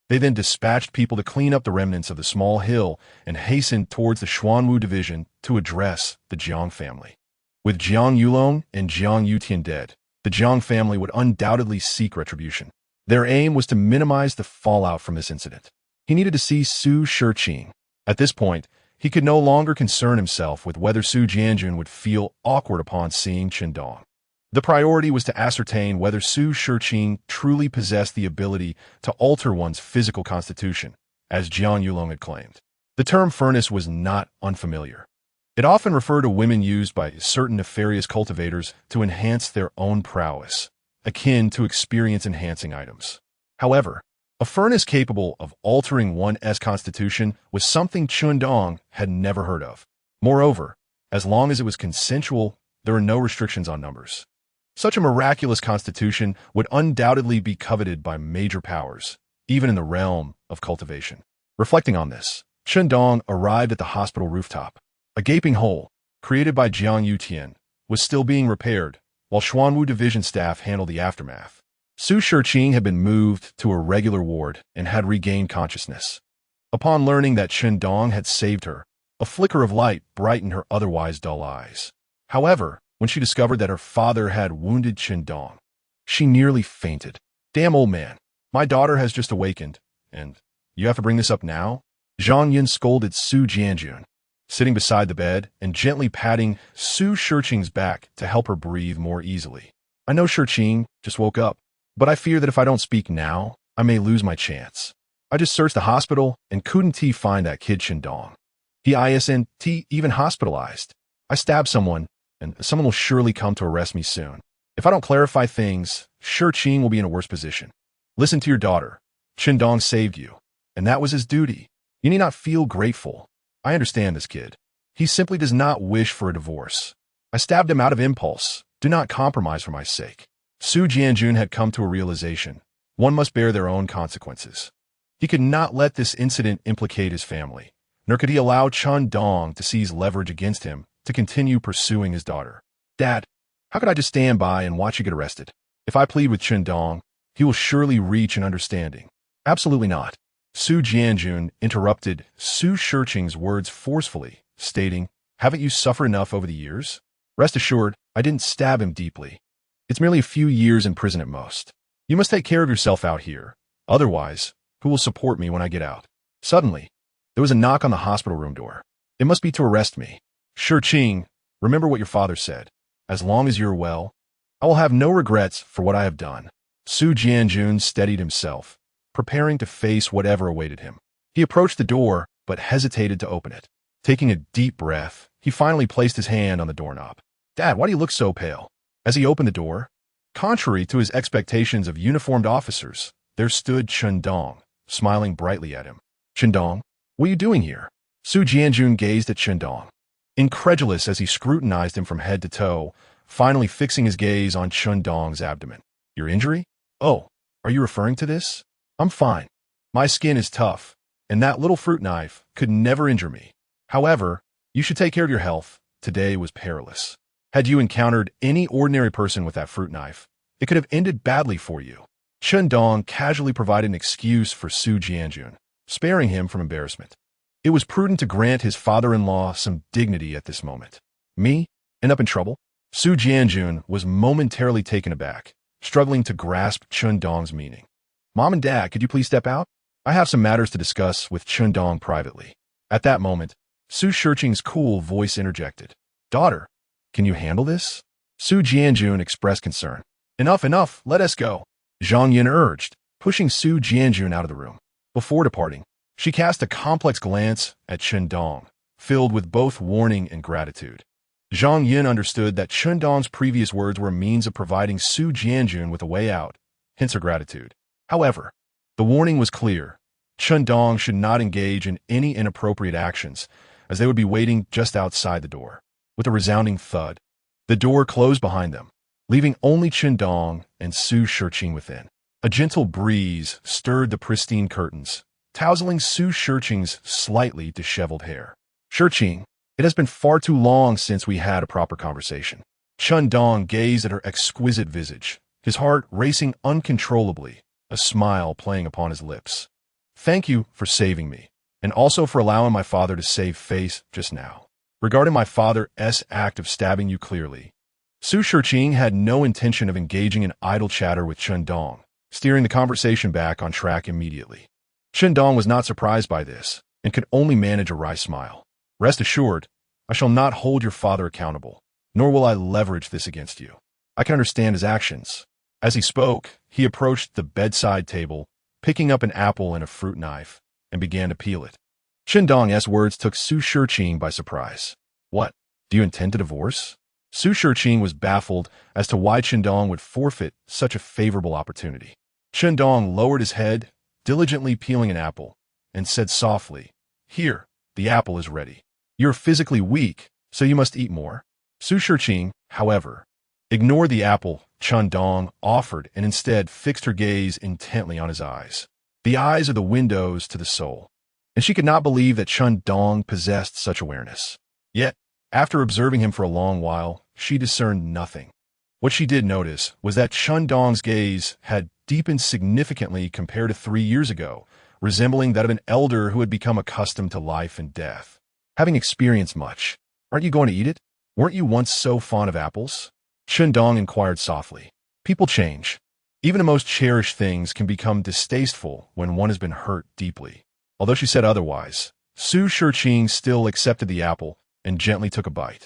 They then dispatched people to clean up the remnants of the small hill and hastened towards the Xuanwu division to address the Jiang family. With Jiang Yulong and Jiang Yutian dead, the Jiang family would undoubtedly seek retribution. Their aim was to minimize the fallout from this incident. He needed to see Su Shiqing. At this point, he could no longer concern himself with whether Su Jianjun would feel awkward upon seeing Chen Dong. The priority was to ascertain whether Su Shiqing truly possessed the ability to alter one's physical constitution, as Jiang Yulong had claimed. The term furnace was not unfamiliar. It often referred to women used by certain nefarious cultivators to enhance their own prowess, akin to experience-enhancing items. However, a furnace capable of altering one's constitution was something Chen Dong had never heard of. Moreover, as long as it was consensual, there were no restrictions on numbers. Such a miraculous constitution would undoubtedly be coveted by major powers, even in the realm of cultivation. Reflecting on this, Chen Dong arrived at the hospital rooftop. A gaping hole, created by Jiang Yutian, was still being repaired, while Xuanwu division staff handled the aftermath. Su Shiqing had been moved to a regular ward and had regained consciousness. Upon learning that Chen Dong had saved her, a flicker of light brightened her otherwise dull eyes. However, when she discovered that her father had wounded Chen Dong, she nearly fainted. "Damn, old man, my daughter has just awakened, and you have to bring this up now?" Zhang Yin scolded Su Jianjun, sitting beside the bed and gently patting Su Shiqing's back to help her breathe more easily. "I know Shiqing just woke up, but I fear that if I don't speak now, I may lose my chance. I just searched the hospital and couldn't find that kid Chen Dong. He isn't even hospitalized. I stabbed someone, and someone will surely come to arrest me soon. If I don't clarify things, Shiqing will be in a worse position. Listen to your daughter. Chen Dong saved you, and that was his duty. You need not feel grateful. I understand this kid. He simply does not wish for a divorce. I stabbed him out of impulse. Do not compromise for my sake." Su Jianjun had come to a realization. One must bear their own consequences. He could not let this incident implicate his family, nor could he allow Chen Dong to seize leverage against him to continue pursuing his daughter. "Dad, how could I just stand by and watch you get arrested? If I plead with Chen Dong, he will surely reach an understanding." "Absolutely not." Su Jianjun interrupted Su Shiqing's words forcefully, stating, "Haven't you suffered enough over the years? Rest assured, I didn't stab him deeply. It's merely a few years in prison at most. You must take care of yourself out here. Otherwise, who will support me when I get out?" Suddenly, there was a knock on the hospital room door. "It must be to arrest me. Shiqing, remember what your father said. As long as you're well, I will have no regrets for what I have done." Su Jianjun steadied himself, preparing to face whatever awaited him. He approached the door, but hesitated to open it. Taking a deep breath, he finally placed his hand on the doorknob. "Dad, why do you look so pale?" As he opened the door, contrary to his expectations of uniformed officers, there stood Chen Dong, smiling brightly at him. "Chen Dong, what are you doing here?" Su Jianjun gazed at Chen Dong, incredulous as he scrutinized him from head to toe, finally fixing his gaze on Chen Dong's abdomen. "Your injury? Oh, are you referring to this? I'm fine. My skin is tough, and that little fruit knife could never injure me. However, you should take care of your health. Today was perilous. Had you encountered any ordinary person with that fruit knife, it could have ended badly for you." Chen Dong casually provided an excuse for Su Jianjun, sparing him from embarrassment. It was prudent to grant his father-in-law some dignity at this moment. "Me? End up in trouble?" Su Jianjun was momentarily taken aback, struggling to grasp Chen Dong's meaning. "Mom and Dad, could you please step out? I have some matters to discuss with Chen Dong privately." At that moment, Su Shiqing's cool voice interjected. "Daughter, can you handle this?" Su Jianjun expressed concern. Enough, let us go," Zhang Yin urged, pushing Su Jianjun out of the room. Before departing, she cast a complex glance at Chen Dong, filled with both warning and gratitude. Zhang Yin understood that Chen Dong's previous words were a means of providing Su Jianjun with a way out, hence her gratitude. However, the warning was clear. Chen Dong should not engage in any inappropriate actions, as they would be waiting just outside the door. With a resounding thud, the door closed behind them, leaving only Chen Dong and Su Shiqing within. A gentle breeze stirred the pristine curtains, tousling Su Shiqing's slightly disheveled hair. Shiqing, it has been far too long since we had a proper conversation. Chen Dong gazed at her exquisite visage, his heart racing uncontrollably, a smile playing upon his lips. Thank you for saving me, and also for allowing my father to save face just now. Regarding my father's act of stabbing you clearly, Su Shiqing had no intention of engaging in idle chatter with Chen Dong, steering the conversation back on track immediately. Chen Dong was not surprised by this, and could only manage a wry smile. Rest assured, I shall not hold your father accountable, nor will I leverage this against you. I can understand his actions. As he spoke, he approached the bedside table, picking up an apple and a fruit knife, and began to peel it. Chen Dong's words took Su Shiqing by surprise. What? Do you intend to divorce? Su Shiqing was baffled as to why Chen Dong would forfeit such a favorable opportunity. Chen Dong lowered his head, diligently peeling an apple, and said softly, "Here, the apple is ready. You're physically weak, so you must eat more." Su Shiqing, however, ignored the apple Chen Dong offered and instead fixed her gaze intently on his eyes. The eyes are the windows to the soul, and she could not believe that Chen Dong possessed such awareness. Yet, after observing him for a long while, she discerned nothing. What she did notice was that Chen Dong's gaze had deepened significantly compared to 3 years ago, resembling that of an elder who had become accustomed to life and death. Having experienced much, aren't you going to eat it? Weren't you once so fond of apples? Chen Dong inquired softly. People change. Even the most cherished things can become distasteful when one has been hurt deeply. Although she said otherwise, Su Shiqing still accepted the apple and gently took a bite.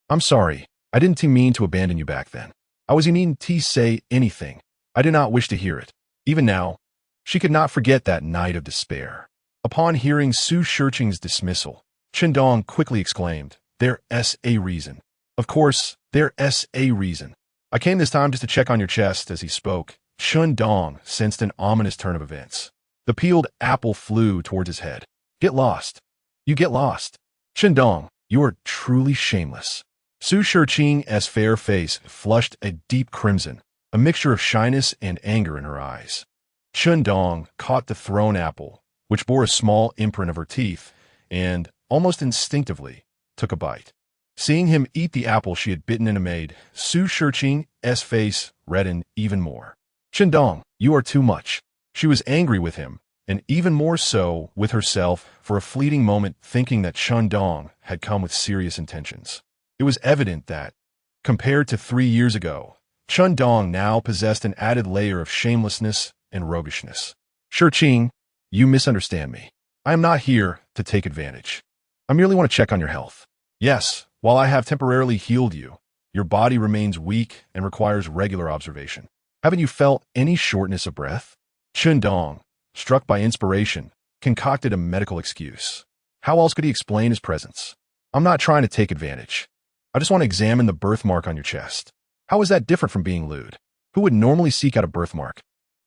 I'm sorry, I didn't mean to abandon you back then. I was needing to say anything. I did not wish to hear it. Even now, she could not forget that night of despair. Upon hearing Su Shiqing's dismissal, Chen Dong quickly exclaimed, "There's a reason. Of course, there's a reason. I came this time just to check on your chest." As he spoke, Chen Dong sensed an ominous turn of events. The peeled apple flew towards his head. "Get lost. You get lost. Chen Dong, you are truly shameless." Su Shiqing's fair face flushed a deep crimson, a mixture of shyness and anger in her eyes. Chen Dong caught the thrown apple, which bore a small imprint of her teeth, and, almost instinctively, took a bite. Seeing him eat the apple she had bitten and made, Su Shiqing's face reddened even more. "Chen Dong, you are too much." She was angry with him, and even more so with herself for a fleeting moment, thinking that Chen Dong had come with serious intentions. It was evident that, compared to 3 years ago, Chen Dong now possessed an added layer of shamelessness and roguishness. "Shiqing, you misunderstand me. I am not here to take advantage. I merely want to check on your health. Yes, while I have temporarily healed you, your body remains weak and requires regular observation. Haven't you felt any shortness of breath?" Chen Dong, struck by inspiration, concocted a medical excuse. How else could he explain his presence? "I'm not trying to take advantage. I just want to examine the birthmark on your chest." How is that different from being lewd? Who would normally seek out a birthmark?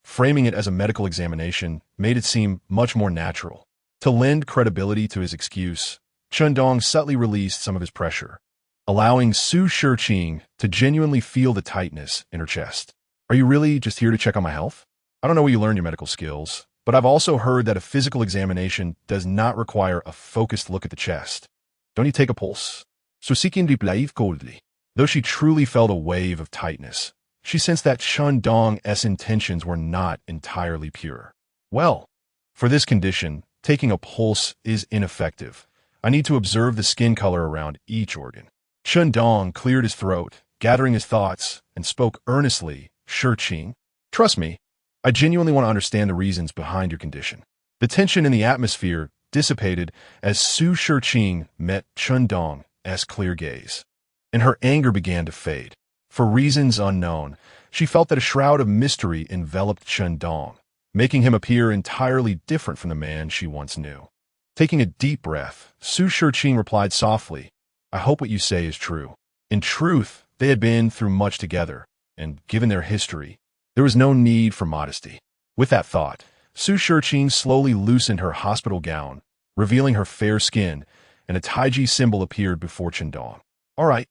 Framing it as a medical examination made it seem much more natural. To lend credibility to his excuse, Chen Dong subtly released some of his pressure, allowing Su Shiqing to genuinely feel the tightness in her chest. "Are you really just here to check on my health? I don't know where you learned your medical skills, but I've also heard that a physical examination does not require a focused look at the chest. Don't you take a pulse?" So seeking repay coldly. Though she truly felt a wave of tightness, she sensed that Chen Dong's intentions were not entirely pure. "Well, for this condition, taking a pulse is ineffective. I need to observe the skin color around each organ." Chen Dong cleared his throat, gathering his thoughts, and spoke earnestly. "Shiqing, trust me, I genuinely want to understand the reasons behind your condition." The tension in the atmosphere dissipated as Su Shiqing met Chen Dong's clear gaze, and her anger began to fade. For reasons unknown, she felt that a shroud of mystery enveloped Chen Dong, making him appear entirely different from the man she once knew. Taking a deep breath, Su Shiqing replied softly, "I hope what you say is true. In truth, they had been through much together, and given their history, there was no need for modesty. With that thought, Su Shiqing slowly loosened her hospital gown, revealing her fair skin, and a Taiji symbol appeared before Chen Dong. "All right,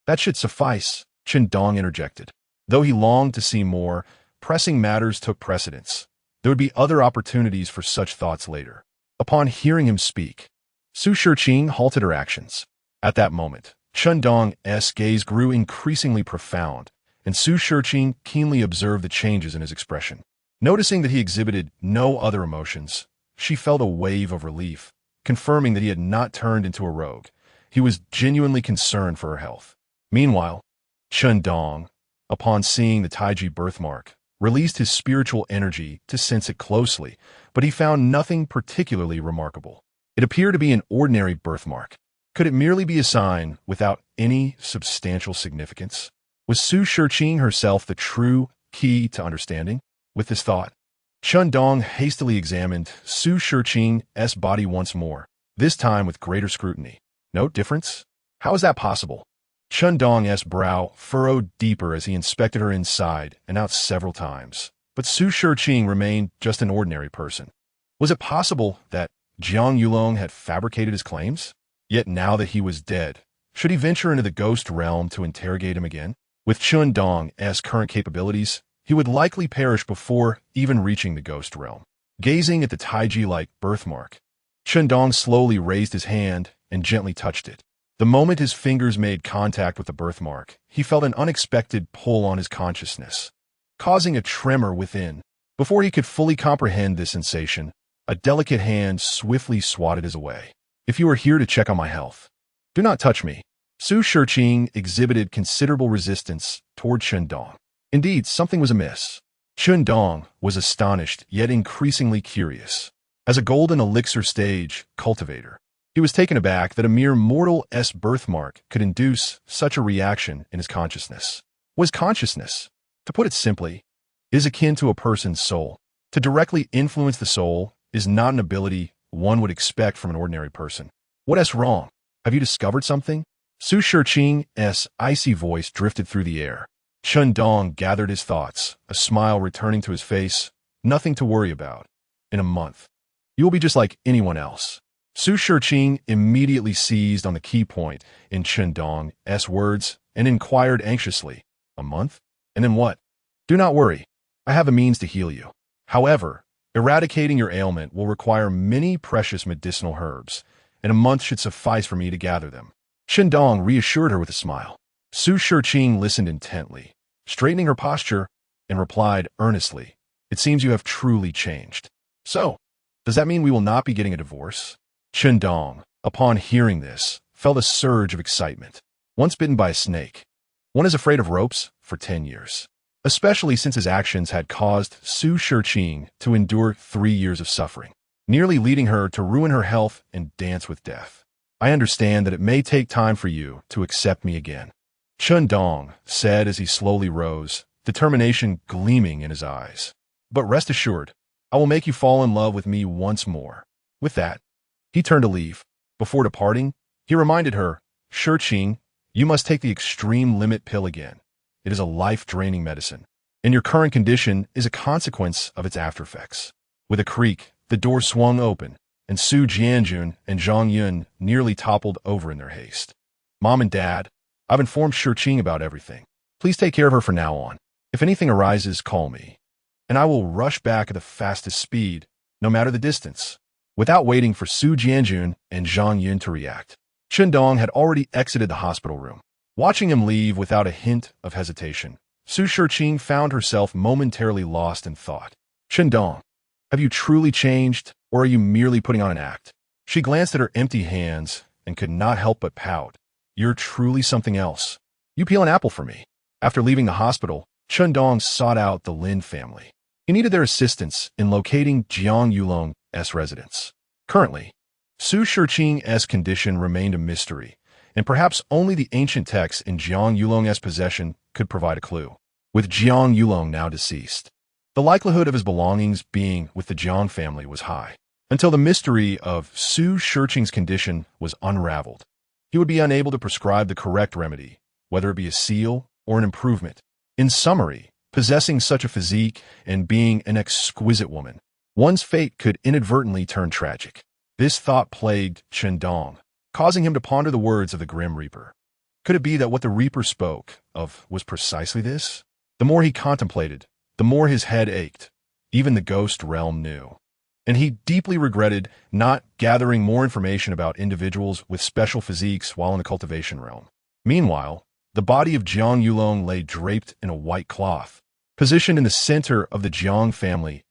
that should suffice," Chen Dong interjected. Though he longed to see more, pressing matters took precedence. There would be other opportunities for such thoughts later. Upon hearing him speak, Su Shiqing halted her actions. At that moment, Chen Dong's gaze grew increasingly profound, and Su Shiqing keenly observed the changes in his expression. Noticing that he exhibited no other emotions, she felt a wave of relief, confirming that he had not turned into a rogue. He was genuinely concerned for her health. Meanwhile, Chen Dong, upon seeing the Taiji birthmark, released his spiritual energy to sense it closely, but he found nothing particularly remarkable. It appeared to be an ordinary birthmark. Could it merely be a sign without any substantial significance? Was Su Shiqing herself the true key to understanding? With this thought, Chen Dong hastily examined Su Shiqing's body once more, this time with greater scrutiny. No difference? How is that possible? Chen Dong's brow furrowed deeper as he inspected her inside and out several times, but Su Shiqing remained just an ordinary person. Was it possible that Jiang Yulong had fabricated his claims? Yet now that he was dead, should he venture into the ghost realm to interrogate him again? With Chen Dong's current capabilities, he would likely perish before even reaching the ghost realm. Gazing at the Taiji-like birthmark, Chen Dong slowly raised his hand and gently touched it. The moment his fingers made contact with the birthmark, he felt an unexpected pull on his consciousness, causing a tremor within. Before he could fully comprehend this sensation, a delicate hand swiftly swatted his away. "If you are here to check on my health, do not touch me." Su Shiqing exhibited considerable resistance toward Chen Dong. Indeed, something was amiss. Chen Dong was astonished, yet increasingly curious. As a golden elixir stage cultivator, he was taken aback that a mere mortal's birthmark could induce such a reaction in his consciousness. Was consciousness, to put it simply, is akin to a person's soul. To directly influence the soul is not an ability one would expect from an ordinary person. "What is wrong? Have you discovered something?" Su Shiqing's icy voice drifted through the air. Chen Dong gathered his thoughts, a smile returning to his face. "Nothing to worry about. In a month, you will be just like anyone else." Su Shiqing immediately seized on the key point in Chen Dong's words and inquired anxiously, "A month? And then what?" "Do not worry. I have a means to heal you. However, eradicating your ailment will require many precious medicinal herbs, and a month should suffice for me to gather them." Chen Dong reassured her with a smile. Su Shiqing listened intently, straightening her posture, and replied earnestly, "It seems you have truly changed. So, does that mean we will not be getting a divorce?" Chen Dong, upon hearing this, felt a surge of excitement. Once bitten by a snake, one is afraid of ropes for 10 years, especially since his actions had caused Su Shiqing to endure 3 years of suffering, nearly leading her to ruin her health and dance with death. "I understand that it may take time for you to accept me again," Chen Dong said as he slowly rose, determination gleaming in his eyes. "But rest assured, I will make you fall in love with me once more." With that, he turned to leave. Before departing, he reminded her, "Shiqing, you must take the extreme limit pill again. It is a life-draining medicine, and your current condition is a consequence of its aftereffects." With a creak, the door swung open, and Su Jianjun and Zhang Yun nearly toppled over in their haste. "Mom and Dad, I've informed Shiqing about everything. Please take care of her from now on. If anything arises, call me, and I will rush back at the fastest speed, no matter the distance." Without waiting for Su Jianjun and Zhang Yun to react, Chen Dong had already exited the hospital room. Watching him leave without a hint of hesitation, Su Shiqing found herself momentarily lost in thought. "Chen Dong, have you truly changed, or are you merely putting on an act?" She glanced at her empty hands and could not help but pout. "You're truly something else. You peel an apple for me." After leaving the hospital, Chen Dong sought out the Lin family. He needed their assistance in locating Jiang Yulong's residence. Currently, Su Shiqing's condition remained a mystery, and perhaps only the ancient texts in Jiang Yulong's possession could provide a clue. With Jiang Yulong now deceased, the likelihood of his belongings being with the Jiang family was high. Until the mystery of Su Shiqing's condition was unraveled, he would be unable to prescribe the correct remedy, whether it be a seal or an improvement. In summary, possessing such a physique and being an exquisite woman, one's fate could inadvertently turn tragic. This thought plagued Chen Dong, causing him to ponder the words of the Grim Reaper. Could it be that what the Reaper spoke of was precisely this? The more he contemplated, the more his head ached. Even the ghost realm knew. And he deeply regretted not gathering more information about individuals with special physiques while in the cultivation realm. Meanwhile, the body of Jiang Yulong lay draped in a white cloth, positioned in the center of the Jiang family's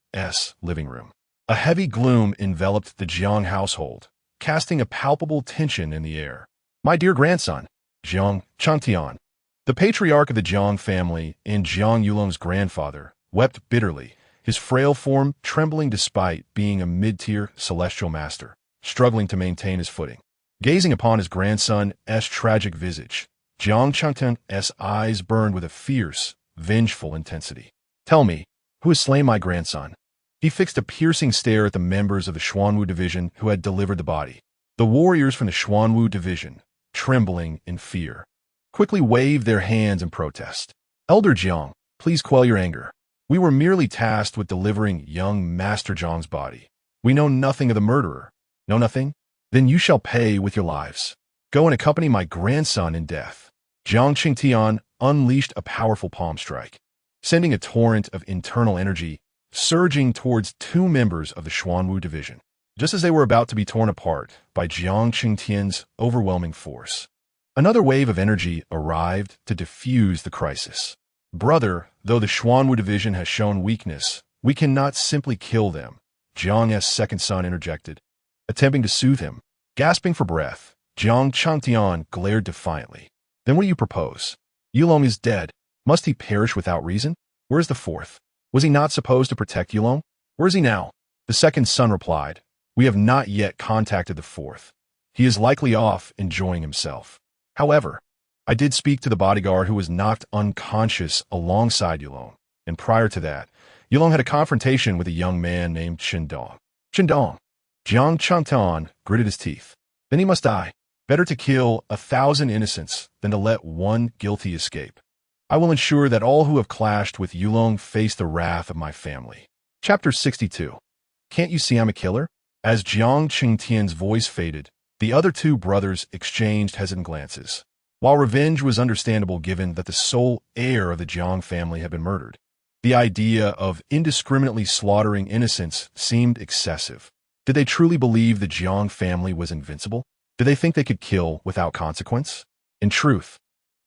living room. A heavy gloom enveloped the Jiang household, casting a palpable tension in the air. "My dear grandson, Jiang Changtian." The patriarch of the Jiang family and Jiang Yulong's grandfather wept bitterly, his frail form trembling despite being a mid-tier celestial master, struggling to maintain his footing. Gazing upon his grandson's tragic visage, Jiang Changtian's eyes burned with a fierce, vengeful intensity. "Tell me, who has slain my grandson?" He fixed a piercing stare at the members of the Xuanwu division who had delivered the body. The warriors from the Xuanwu division, trembling in fear, quickly waved their hands in protest. "Elder Jiang, please quell your anger. We were merely tasked with delivering young Master Jiang's body. We know nothing of the murderer." "Know nothing? Then you shall pay with your lives. Go and accompany my grandson in death." Jiang Qingtian unleashed a powerful palm strike, sending a torrent of internal energy surging towards two members of the Xuanwu division, just as they were about to be torn apart by Jiang Qingtian's overwhelming force. Another wave of energy arrived to defuse the crisis. "Brother, though the Xuanwu division has shown weakness, we cannot simply kill them," Jiang's second son interjected, attempting to soothe him. Gasping for breath, Jiang Changtian glared defiantly. "Then what do you propose? Yulong is dead. Must he perish without reason? Where is the fourth? Was he not supposed to protect Yulong? Where is he now?" The second son replied, "We have not yet contacted the fourth. He is likely off enjoying himself. However, I did speak to the bodyguard who was knocked unconscious alongside Yulong, and prior to that, Yulong had a confrontation with a young man named Chen Dong." "Chen Dong." Jiang Changtian gritted his teeth. "Then he must die. Better to kill 1,000 innocents than to let one guilty escape. I will ensure that all who have clashed with Yulong face the wrath of my family." Chapter 62. "Can't you see I'm a killer?" As Jiang Qingtian's voice faded, the other two brothers exchanged hesitant glances. While revenge was understandable given that the sole heir of the Jiang family had been murdered, the idea of indiscriminately slaughtering innocents seemed excessive. Did they truly believe the Jiang family was invincible? Did they think they could kill without consequence? In truth,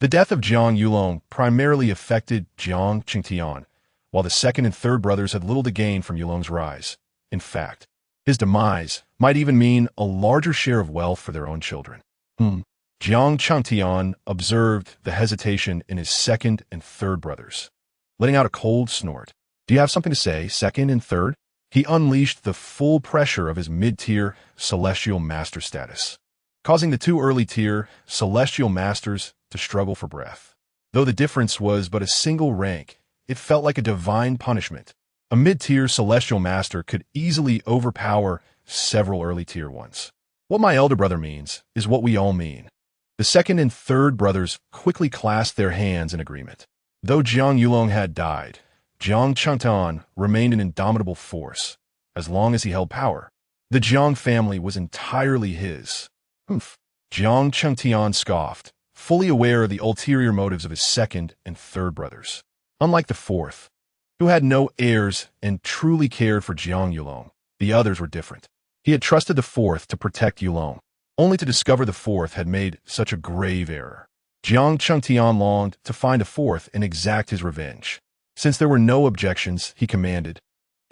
the death of Jiang Yulong primarily affected Jiang Qingtian, while the second and third brothers had little to gain from Yulong's rise. In fact, his demise might even mean a larger share of wealth for their own children. Jiang Changtian observed the hesitation in his second and third brothers, letting out a cold snort. "Do you have something to say, second and third?" He unleashed the full pressure of his mid-tier celestial master status, causing the two early-tier celestial masters to struggle for breath. Though the difference was but a single rank, it felt like a divine punishment. A mid-tier celestial master could easily overpower several early-tier ones. "What my elder brother means is what we all mean." The second and third brothers quickly clasped their hands in agreement. Though Jiang Yulong had died, Jiang Changtian remained an indomitable force. As long as he held power, the Jiang family was entirely his. Jiang Changtian scoffed, fully aware of the ulterior motives of his second and third brothers. Unlike the fourth, who had no heirs and truly cared for Jiang Yulong, the others were different. He had trusted the fourth to protect Yulong, only to discover the fourth had made such a grave error. Jiang Changtian longed to find a fourth and exact his revenge. Since there were no objections, he commanded,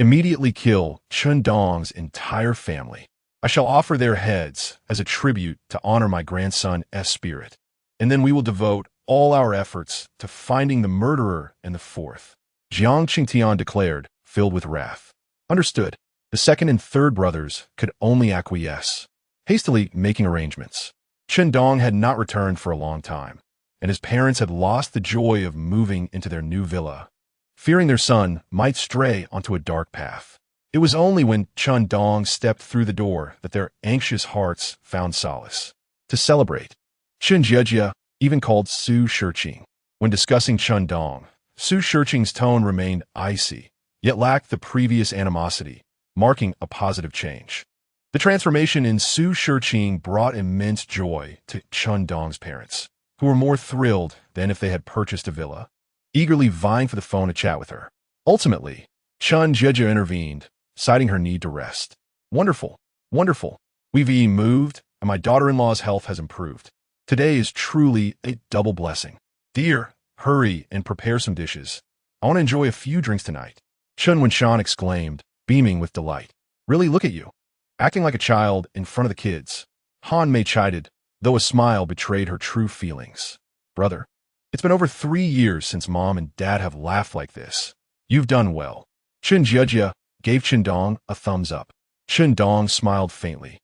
"Immediately kill Chen Dong's entire family. I shall offer their heads as a tribute to honor my grandson's spirit, and then we will devote all our efforts to finding the murderer and the fourth." Jiang Qingtian declared, filled with wrath. "Understood." The second and third brothers could only acquiesce, hastily making arrangements. Chen Dong had not returned for a long time, and his parents had lost the joy of moving into their new villa, fearing their son might stray onto a dark path. It was only when Chen Dong stepped through the door that their anxious hearts found solace. To celebrate, Chen Jejia, even called Su Shiqing. When discussing Chen Dong, Su Shiqing's tone remained icy, yet lacked the previous animosity, marking a positive change. The transformation in Su Shiqing brought immense joy to Chen Dong's parents, who were more thrilled than if they had purchased a villa, eagerly vying for the phone to chat with her. Ultimately, Chen Jieja intervened, citing her need to rest. Wonderful, wonderful. We've moved, and my daughter-in-law's health has improved. Today is truly a double blessing. Dear, hurry and prepare some dishes. I want to enjoy a few drinks tonight. Chen Wenshan exclaimed, beaming with delight. Really, look at you. Acting like a child in front of the kids. Han Mei chided, though a smile betrayed her true feelings. Brother, it's been over 3 years since Mom and Dad have laughed like this. You've done well. Chen Jiejia gave Chen Dong a thumbs up. Chen Dong smiled faintly,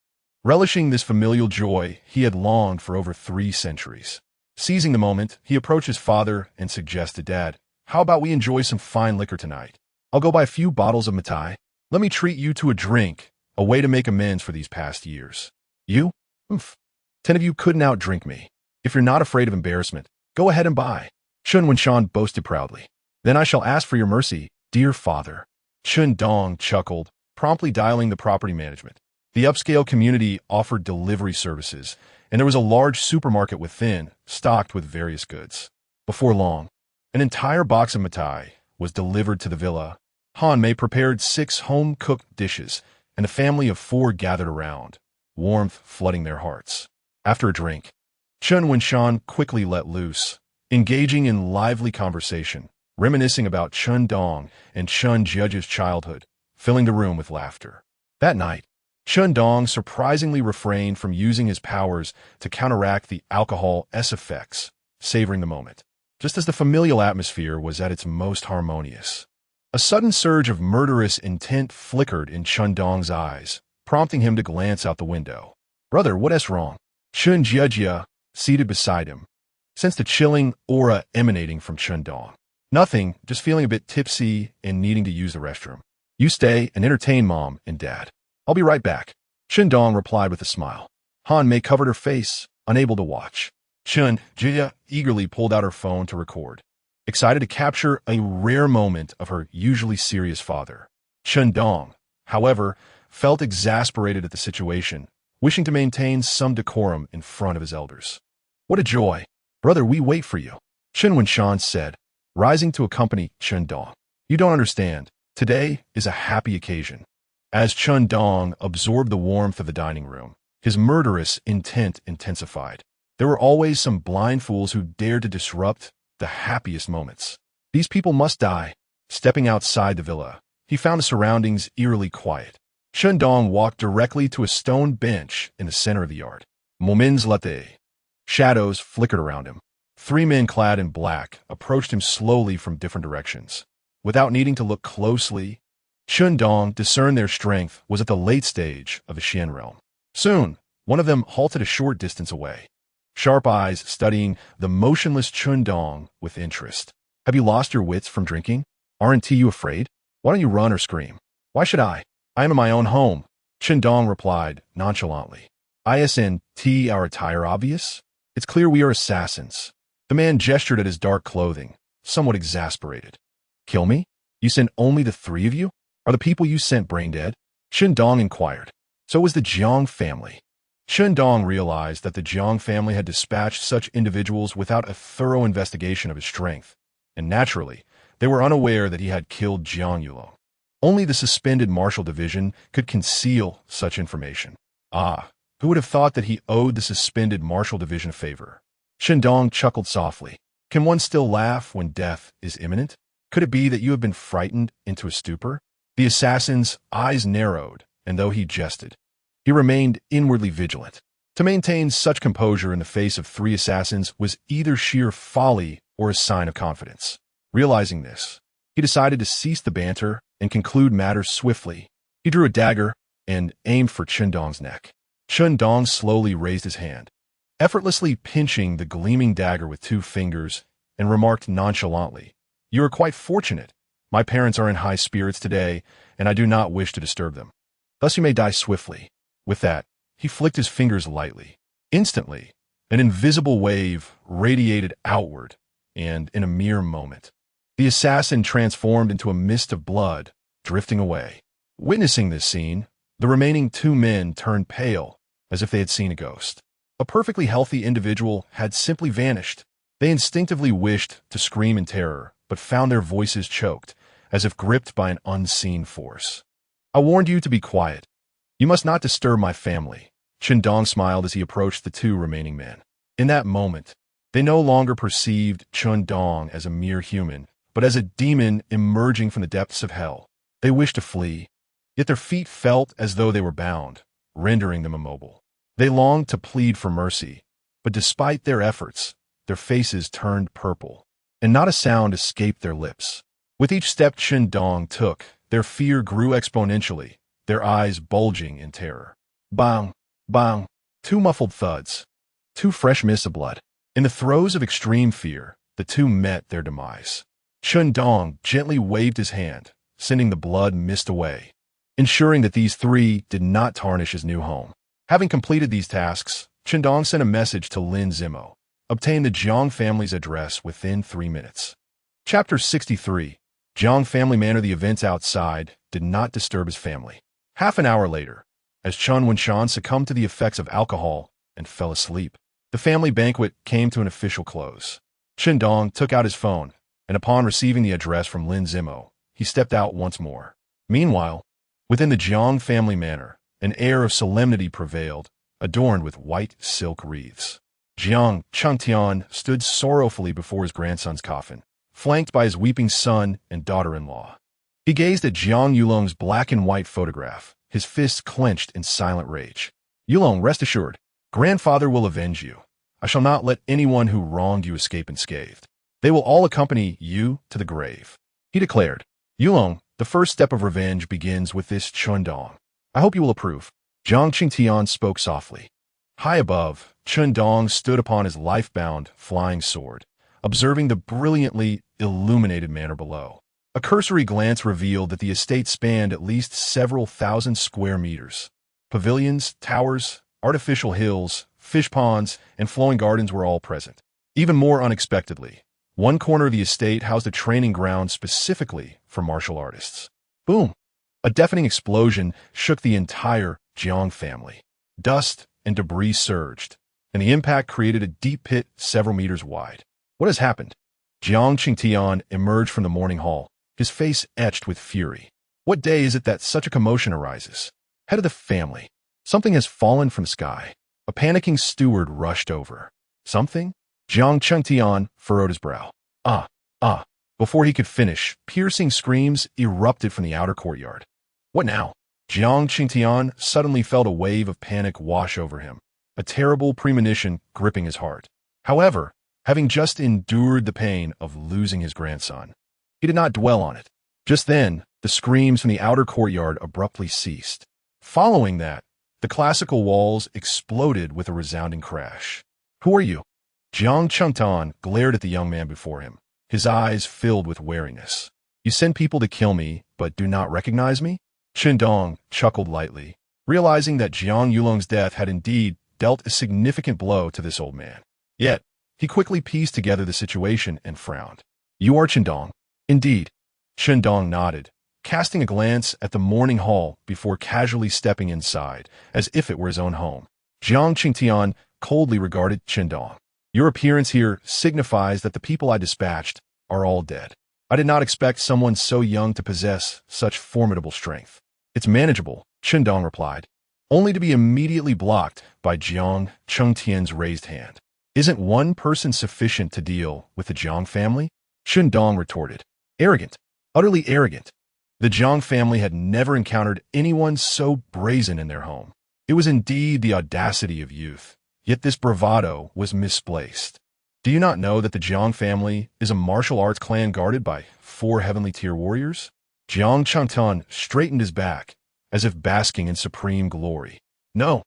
relishing this familial joy he had longed for over 3 centuries. Seizing the moment, he approached his father and suggested, Dad, how about we enjoy some fine liquor tonight? I'll go buy a few bottles of Matai. Let me treat you to a drink, a way to make amends for these past years. You? Oof. 10 of you couldn't outdrink me. If you're not afraid of embarrassment, go ahead and buy. Chen Wenshan boasted proudly. Then I shall ask for your mercy, dear father. Chen Dong chuckled, promptly dialing the property management. The upscale community offered delivery services, and there was a large supermarket within, stocked with various goods. Before long, an entire box of Matai was delivered to the villa. Han Mei prepared 6 home-cooked dishes, and a family of 4 gathered around, warmth flooding their hearts. After a drink, Chen Wenshan quickly let loose, engaging in lively conversation, reminiscing about Chen Dong and Chen Jiejia's childhood, filling the room with laughter. That night, Chen Dong surprisingly refrained from using his powers to counteract the alcohol's effects, savoring the moment, just as the familial atmosphere was at its most harmonious. A sudden surge of murderous intent flickered in Chen Dong's eyes, prompting him to glance out the window. Brother, what's wrong? Chen Jiejia, seated beside him, sensed a chilling aura emanating from Chen Dong. Nothing, just feeling a bit tipsy and needing to use the restroom. You stay and entertain Mom and Dad. I'll be right back. Chen Dong replied with a smile. Han Mei covered her face, unable to watch. Chen Jieja eagerly pulled out her phone to record, excited to capture a rare moment of her usually serious father. Chen Dong, however, felt exasperated at the situation, wishing to maintain some decorum in front of his elders. What a joy! Brother, we wait for you, Chen Wenshan said, rising to accompany Chen Dong. You don't understand. Today is a happy occasion. As Chen Dong absorbed the warmth of the dining room, his murderous intent intensified. There were always some blind fools who dared to disrupt the happiest moments. These people must die. Stepping outside the villa, he found the surroundings eerily quiet. Chen Dong walked directly to a stone bench in the center of the yard. Moments later, shadows flickered around him. 3 men clad in black approached him slowly from different directions. Without needing to look closely, Chen Dong discerned their strength was at the late stage of the Xian realm. Soon, one of them halted a short distance away, sharp eyes studying the motionless Chen Dong with interest. Have you lost your wits from drinking? Aren't you afraid? Why don't you run or scream? Why should I? I am in my own home, Chen Dong replied nonchalantly. Isn't our attire obvious? It's clear we are assassins. The man gestured at his dark clothing, somewhat exasperated. Kill me? You sent only the 3 of you? Are the people you sent brain dead? Chen Dong inquired. So was the Jiang family. Chen Dong realized that the Jiang family had dispatched such individuals without a thorough investigation of his strength, and naturally, they were unaware that he had killed Jiang Yulong. Only the suspended martial division could conceal such information. Ah, who would have thought that he owed the suspended martial division a favor? Chen Dong chuckled softly. Can one still laugh when death is imminent? Could it be that you have been frightened into a stupor? The assassin's eyes narrowed, and though he jested, he remained inwardly vigilant. To maintain such composure in the face of 3 assassins was either sheer folly or a sign of confidence. Realizing this, he decided to cease the banter and conclude matters swiftly. He drew a dagger and aimed for Chen Dong's neck. Chen Dong slowly raised his hand, effortlessly pinching the gleaming dagger with 2 fingers, and remarked nonchalantly, You are quite fortunate. My parents are in high spirits today, and I do not wish to disturb them. Thus you may die swiftly. With that, he flicked his fingers lightly. Instantly, An invisible wave radiated outward, and in a mere moment, the assassin transformed into a mist of blood, drifting away. Witnessing this scene, the remaining two men turned pale, as if they had seen a ghost. A perfectly healthy individual had simply vanished. They instinctively wished to scream in terror, but found their voices choked, as if gripped by an unseen force. "I warned you to be quiet. You must not disturb my family." Chen Dong smiled as he approached the two remaining men. In that moment, they no longer perceived Chen Dong as a mere human, but as a demon emerging from the depths of hell. They wished to flee, yet their feet felt as though they were bound, rendering them immobile. They longed to plead for mercy, but despite their efforts, their faces turned purple, and not a sound escaped their lips. With each step Chen Dong took, their fear grew exponentially, their eyes bulging in terror. Bang! Bang! Two muffled thuds. Two fresh mists of blood. In the throes of extreme fear, the two met their demise. Chen Dong gently waved his hand, sending the blood mist away, ensuring that these three did not tarnish his new home. Having completed these tasks, Chen Dong sent a message to Lin Zimo, obtained the Jiang family's address within 3 minutes. Chapter 63. Jiang family manner. The events outside did not disturb his family. Half an hour later, as Chen Wenshan succumbed to the effects of alcohol and fell asleep, the family banquet came to an official close. Chen Dong took out his phone, and upon receiving the address from Lin Zimo, he stepped out once more. Meanwhile, within the Jiang family manor, an air of solemnity prevailed, adorned with white silk wreaths. Jiang Changtian stood sorrowfully before his grandson's coffin, flanked by his weeping son and daughter-in-law. He gazed at Jiang Yulong's black and white photograph, his fists clenched in silent rage. "Yulong, rest assured, grandfather will avenge you. I shall not let anyone who wronged you escape unscathed. They will all accompany you to the grave," he declared. "Yulong, the first step of revenge begins with this Chen Dong. I hope you will approve." Jiang Qingtian spoke softly. High above, Chen Dong stood upon his life-bound, flying sword, observing the brilliantly illuminated manor below. A cursory glance revealed that the estate spanned at least several thousand square meters. Pavilions, towers, artificial hills, fish ponds, and flowing gardens were all present. Even more unexpectedly, one corner of the estate housed a training ground specifically for martial artists. Boom! A deafening explosion shook the entire Jiang family. Dust and debris surged, and the impact created a deep pit several meters wide. "What has happened?" Jiang Qingtian emerged from the morning hall, his face etched with fury. "What day is it that such a commotion arises? Head of the family, something has fallen from the sky." A panicking steward rushed over. "Something?" Jiang Chengtian furrowed his brow. Ah! Before he could finish, piercing screams erupted from the outer courtyard. "What now?" Jiang Qingtian suddenly felt a wave of panic wash over him, a terrible premonition gripping his heart. However, having just endured the pain of losing his grandson, he did not dwell on it. Just then, the screams from the outer courtyard abruptly ceased. Following that, the classical walls exploded with a resounding crash. "Who are you?" Jiang Chengtan glared at the young man before him, his eyes filled with wariness. "You send people to kill me, but do not recognize me?" Chen Dong chuckled lightly, realizing that Jiang Yulong's death had indeed dealt a significant blow to this old man. Yet, he quickly pieced together the situation and frowned. "You are Chen Dong?" "Indeed." Chen Dong nodded, casting a glance at the morning hall before casually stepping inside, as if it were his own home. Jiang Qingtian coldly regarded Chen Dong. "Your appearance here signifies that the people I dispatched are all dead. I did not expect someone so young to possess such formidable strength." "It's manageable," Chen Dong replied, only to be immediately blocked by Jiang Chengtian's raised hand. "Isn't one person sufficient to deal with the Jiang family?" Chen Dong retorted. "Arrogant, utterly arrogant." The Jiang family had never encountered anyone so brazen in their home. It was indeed the audacity of youth, yet this bravado was misplaced. "Do you not know that the Jiang family is a martial arts clan guarded by 4 heavenly tier warriors?" Jiang Changtan straightened his back, as if basking in supreme glory. No.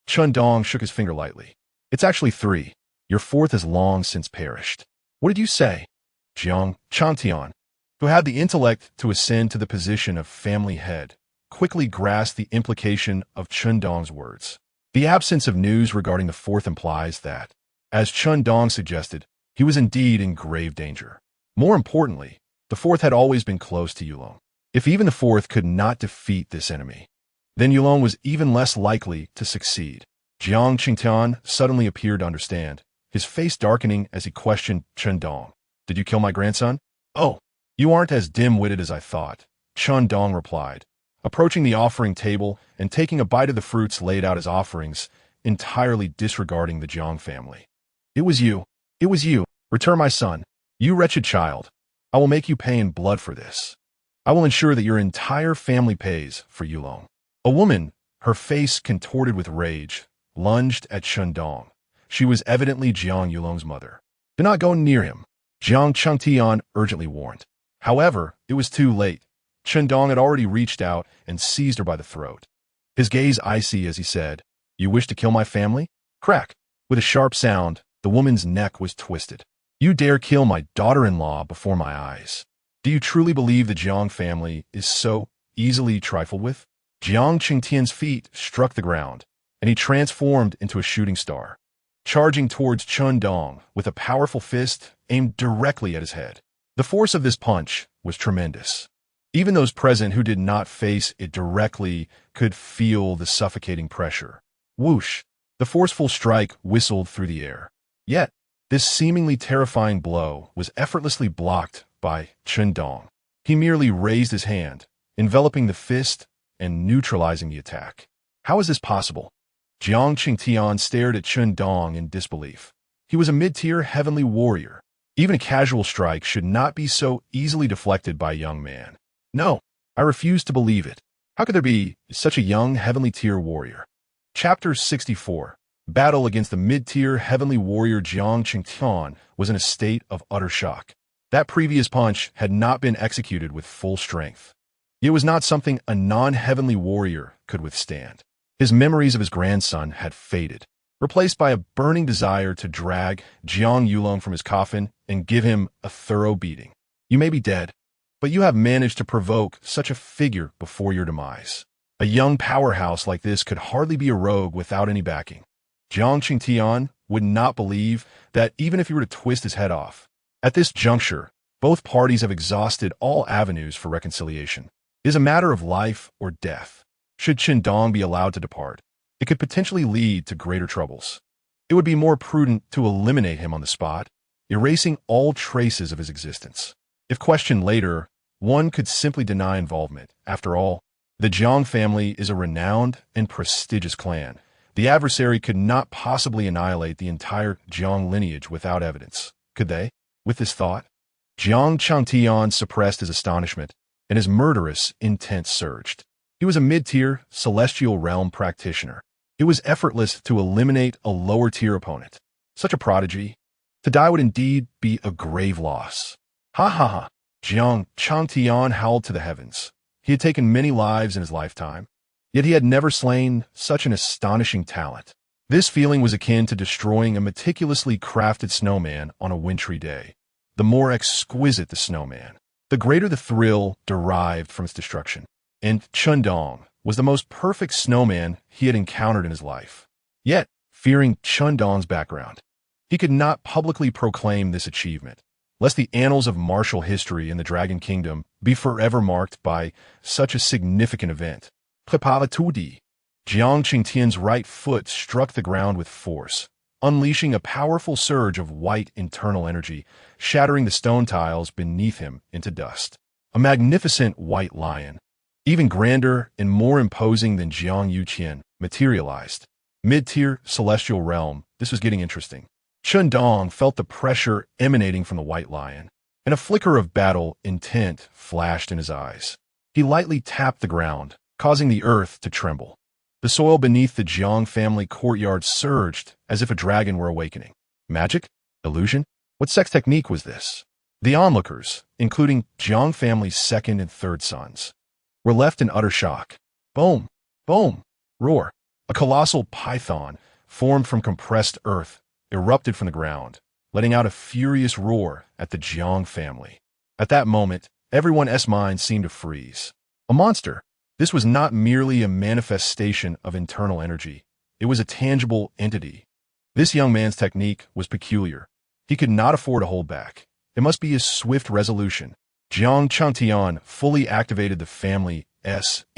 Chen Dong shook his finger lightly. "It's actually 3. Your 4th has long since perished." "What did you say?" Jiang Changtian, who had the intellect to ascend to the position of family head, quickly grasped the implication of Chen Dong's words. The absence of news regarding the fourth implies that, as Chen Dong suggested, he was indeed in grave danger. More importantly, the fourth had always been close to Yulong. If even the fourth could not defeat this enemy, then Yulong was even less likely to succeed. Jiang Qingtian suddenly appeared to understand, his face darkening as he questioned Chen Dong. Did you kill my grandson? Oh, you aren't as dim-witted as I thought, Chen Dong replied, approaching the offering table and taking a bite of the fruits laid out as offerings, entirely disregarding the Jiang family. It was you. It was you. Return my son. You wretched child. I will make you pay in blood for this. I will ensure that your entire family pays for Yulong. A woman, her face contorted with rage, lunged at Chen Dong. She was evidently Jiang Yulong's mother. Do not go near him, Jiang Changtian urgently warned. However, it was too late. Chen Dong had already reached out and seized her by the throat. His gaze icy as he said, You wish to kill my family? Crack! With a sharp sound, the woman's neck was twisted. You dare kill my daughter-in-law before my eyes. Do you truly believe the Jiang family is so easily trifled with? Jiang Qingtian's feet struck the ground, and he transformed into a shooting star, charging towards Chen Dong with a powerful fist aimed directly at his head. The force of this punch was tremendous. Even those present who did not face it directly could feel the suffocating pressure. Whoosh! The forceful strike whistled through the air. Yet, this seemingly terrifying blow was effortlessly blocked by Chen Dong. He merely raised his hand, enveloping the fist and neutralizing the attack. How is this possible? Jiang Qingtian stared at Chen Dong in disbelief. He was a mid-tier heavenly warrior. Even a casual strike should not be so easily deflected by a young man. No, I refuse to believe it. How could there be such a young heavenly tier warrior? Chapter 64. Battle against the mid-tier heavenly warrior Jiang Qingtian was in a state of utter shock. That previous punch had not been executed with full strength. It was not something a non-heavenly warrior could withstand. His memories of his grandson had faded, replaced by a burning desire to drag Jiang Yulong from his coffin and give him a thorough beating. You may be dead, but you have managed to provoke such a figure before your demise. A young powerhouse like this could hardly be a rogue without any backing. Jiang Qingtian would not believe that even if he were to twist his head off. At this juncture, both parties have exhausted all avenues for reconciliation. It is a matter of life or death. Should Chen Dong be allowed to depart, it could potentially lead to greater troubles. It would be more prudent to eliminate him on the spot, erasing all traces of his existence. If questioned later, one could simply deny involvement. After all, the Jiang family is a renowned and prestigious clan. The adversary could not possibly annihilate the entire Jiang lineage without evidence, could they? With this thought, Jiang Changtian suppressed his astonishment, and his murderous intent surged. He was a mid-tier, celestial realm practitioner. It was effortless to eliminate a lower-tier opponent. Such a prodigy. To die would indeed be a grave loss. Ha ha ha! Jiang Changtian howled to the heavens. He had taken many lives in his lifetime, yet he had never slain such an astonishing talent. This feeling was akin to destroying a meticulously crafted snowman on a wintry day. The more exquisite the snowman, the greater the thrill derived from its destruction. And Chen Dong was the most perfect snowman he had encountered in his life. Yet, fearing Chen Dong's background, he could not publicly proclaim this achievement, lest the annals of martial history in the Dragon Kingdom be forever marked by such a significant event. Jiang Qingtian's right foot struck the ground with force, unleashing a powerful surge of white internal energy, shattering the stone tiles beneath him into dust. A magnificent white lion, even grander and more imposing than Jiang Yuqian, materialized. Mid-tier celestial realm, this was getting interesting. Chen Dong felt the pressure emanating from the white lion, and a flicker of battle intent flashed in his eyes. He lightly tapped the ground, causing the earth to tremble. The soil beneath the Jiang family courtyard surged as if a dragon were awakening. Magic? Illusion? What sex technique was this? The onlookers, including Jiang family's second and third sons, were left in utter shock. Boom! Boom! Roar! A colossal python, formed from compressed earth, erupted from the ground, letting out a furious roar at the Jiang family. At that moment, everyone's mind seemed to freeze. A monster! This was not merely a manifestation of internal energy. It was a tangible entity. This young man's technique was peculiar. He could not afford to hold back. It must be his swift resolution. Jiang Changtian fully activated the family's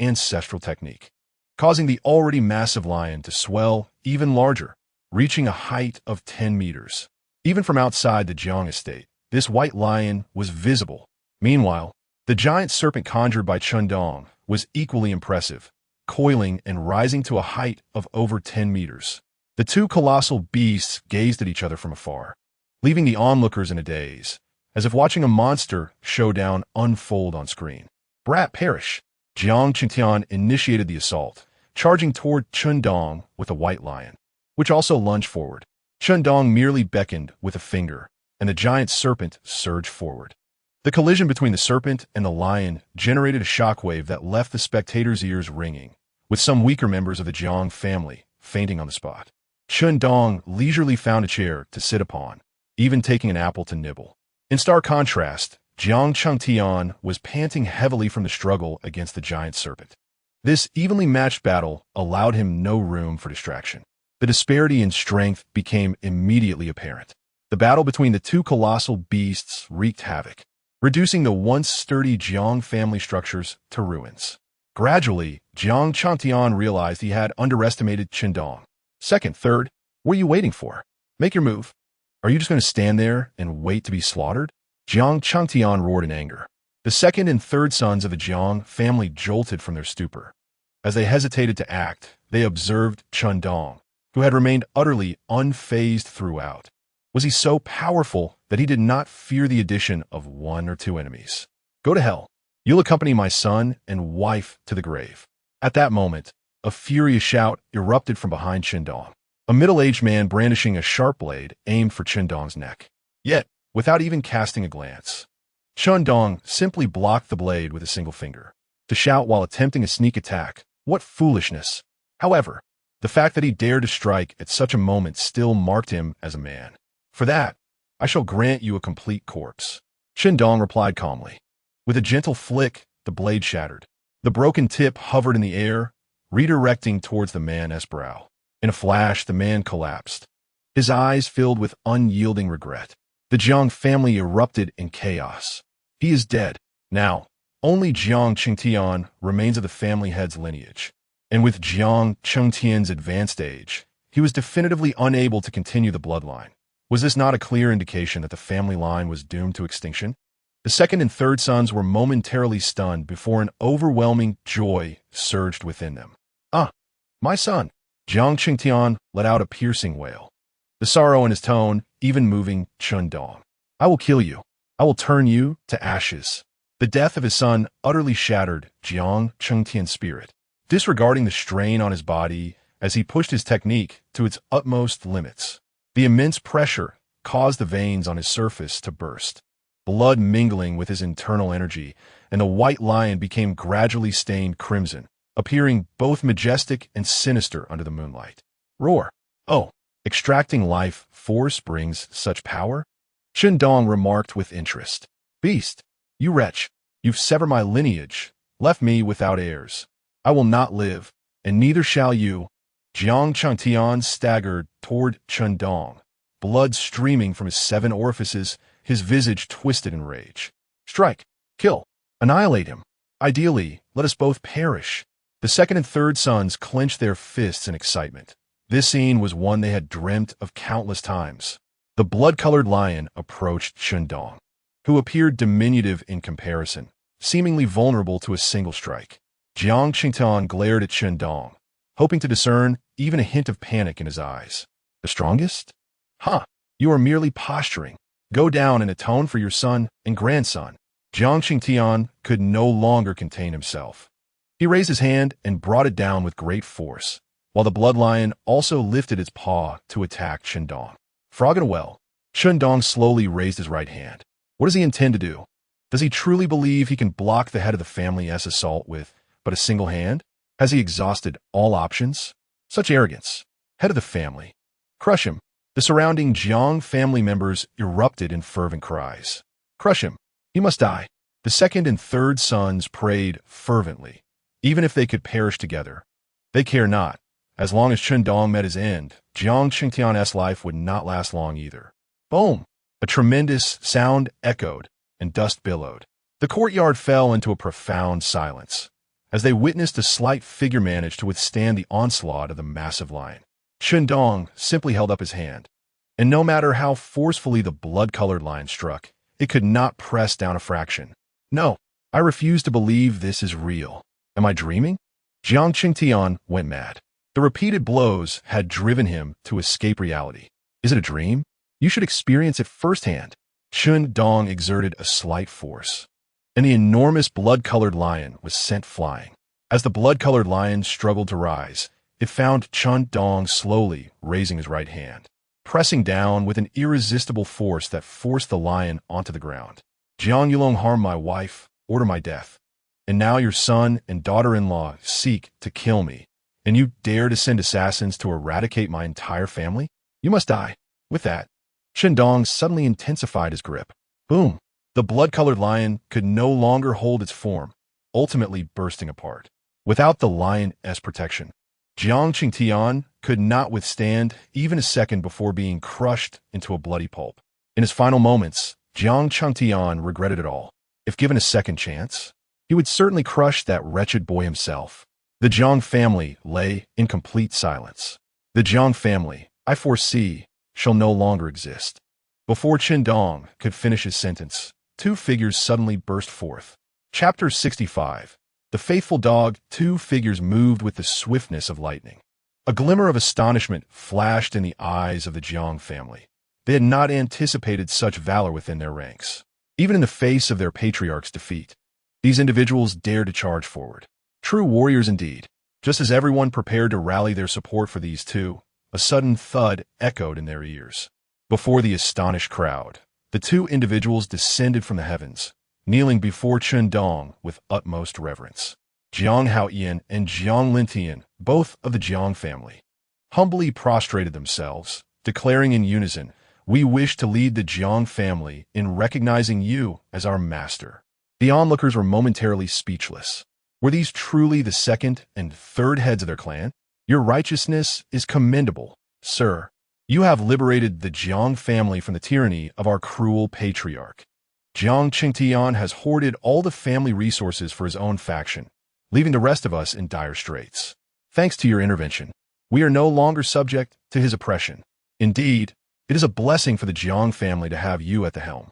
ancestral technique, causing the already massive lion to swell even larger, reaching a height of 10 meters. Even from outside the Jiang estate, this white lion was visible. Meanwhile, the giant serpent conjured by Chen Dong was equally impressive, coiling and rising to a height of over 10 meters. The two colossal beasts gazed at each other from afar, leaving the onlookers in a daze, as if watching a monster showdown unfold on screen. Brat perish! Jiang Qingtian initiated the assault, charging toward Chen Dong with a white lion, which also lunged forward. Chen Dong merely beckoned with a finger, and the giant serpent surged forward. The collision between the serpent and the lion generated a shockwave that left the spectators' ears ringing, with some weaker members of the Jiang family fainting on the spot. Chen Dong leisurely found a chair to sit upon, even taking an apple to nibble. In stark contrast, Jiang Changtian was panting heavily from the struggle against the giant serpent. This evenly matched battle allowed him no room for distraction. The disparity in strength became immediately apparent. The battle between the two colossal beasts wreaked havoc, reducing the once sturdy Jiang family structures to ruins. Gradually, Jiang Changtian realized he had underestimated Chen Dong. Second, third, what are you waiting for? Make your move. Are you just going to stand there and wait to be slaughtered? Jiang Changtian roared in anger. The second and third sons of the Jiang family jolted from their stupor. As they hesitated to act, they observed Chen Dong, who had remained utterly unfazed throughout. Was he so powerful that he did not fear the addition of one or two enemies? Go to hell. You'll accompany my son and wife to the grave. At that moment, a furious shout erupted from behind Chen Dong. A middle-aged man brandishing a sharp blade aimed for Chen Dong's neck. Yet, without even casting a glance, Chen Dong simply blocked the blade with a single finger. To shout while attempting a sneak attack, what foolishness! However, the fact that he dared to strike at such a moment still marked him as a man. For that, I shall grant you a complete corpse. Chen Dong replied calmly. With a gentle flick, the blade shattered. The broken tip hovered in the air, redirecting towards the man's brow. In a flash, the man collapsed, his eyes filled with unyielding regret. The Jiang family erupted in chaos. He is dead. Now, only Jiang Qingtian remains of the family head's lineage. And with Jiang Chengtian's advanced age, he was definitively unable to continue the bloodline. Was this not a clear indication that the family line was doomed to extinction? The second and third sons were momentarily stunned before an overwhelming joy surged within them. Ah, my son! Jiang Qingtian let out a piercing wail, the sorrow in his tone even moving Chen Dong. I will kill you. I will turn you to ashes. The death of his son utterly shattered Jiang Chengtian's spirit, disregarding the strain on his body as he pushed his technique to its utmost limits. The immense pressure caused the veins on his surface to burst, blood mingling with his internal energy, and the white lion became gradually stained crimson, appearing both majestic and sinister under the moonlight. Roar! Oh, extracting life force brings such power? Chen Dong remarked with interest. Beast, you wretch, you've severed my lineage, left me without heirs. I will not live, and neither shall you. Jiang Changtian staggered toward Chen Dong, blood streaming from his 7 orifices, his visage twisted in rage. Strike! Kill! Annihilate him! Ideally, let us both perish. The second and third sons clenched their fists in excitement. This scene was one they had dreamt of countless times. The blood-colored lion approached Chen Dong, who appeared diminutive in comparison, seemingly vulnerable to a single strike. Jiang Qingtian glared at Chen Dong, hoping to discern even a hint of panic in his eyes. The strongest? Huh, you are merely posturing. Go down and atone for your son and grandson. Jiang Qingtian could no longer contain himself. He raised his hand and brought it down with great force, while the blood lion also lifted its paw to attack Chen Dong. Frog in a well. Chen Dong slowly raised his right hand. What does he intend to do? Does he truly believe he can block the head of the family's assault with but a single hand? Has he exhausted all options? Such arrogance. Head of the family. Crush him. The surrounding Jiang family members erupted in fervent cries. Crush him. He must die. The second and third sons prayed fervently. Even if they could perish together, they care not, As long as Chen Dong met his end, Jiang Qingtian's life would not last long either. Boom! A tremendous sound echoed, and dust billowed. The courtyard fell into a profound silence, as they witnessed a slight figure manage to withstand the onslaught of the massive lion. Chen Dong simply held up his hand, and no matter how forcefully the blood-colored lion struck, it could not press down a fraction. No, I refuse to believe this is real. Am I dreaming? Jiang Qingtian went mad. The repeated blows had driven him to escape reality. Is it a dream? You should experience it firsthand. Chen Dong exerted a slight force, and the enormous blood-colored lion was sent flying. As the blood-colored lion struggled to rise, it found Chen Dong slowly raising his right hand, pressing down with an irresistible force that forced the lion onto the ground. Jiang Yulong harmed my wife, order my death. And now your son and daughter-in-law seek to kill me, and you dare to send assassins to eradicate my entire family? You must die. With that, Chen Dong suddenly intensified his grip. Boom! The blood-colored lion could no longer hold its form, ultimately bursting apart. Without the lion's protection, Jiang Qingtian could not withstand even a second before being crushed into a bloody pulp. In his final moments, Jiang Qingtian regretted it all. If given a second chance, he would certainly crush that wretched boy himself. The Jiang family lay in complete silence. The Jiang family, I foresee, shall no longer exist. Before Chen Dong could finish his sentence, two figures suddenly burst forth. Chapter 65. The Faithful Dog. Two figures moved with the swiftness of lightning. A glimmer of astonishment flashed in the eyes of the Jiang family. They had not anticipated such valor within their ranks. Even in the face of their patriarch's defeat, these individuals dared to charge forward. True warriors indeed. Just as everyone prepared to rally their support for these two, a sudden thud echoed in their ears. Before the astonished crowd, the two individuals descended from the heavens, kneeling before Chen Dong with utmost reverence. Jiang Haoyan and Jiang Lintian, both of the Jiang family, humbly prostrated themselves, declaring in unison, "We wish to lead the Jiang family in recognizing you as our master." The onlookers were momentarily speechless. Were these truly the second and third heads of their clan? Your righteousness is commendable, sir. You have liberated the Jiang family from the tyranny of our cruel patriarch. Jiang Qingtian has hoarded all the family resources for his own faction, leaving the rest of us in dire straits. Thanks to your intervention, we are no longer subject to his oppression. Indeed, it is a blessing for the Jiang family to have you at the helm.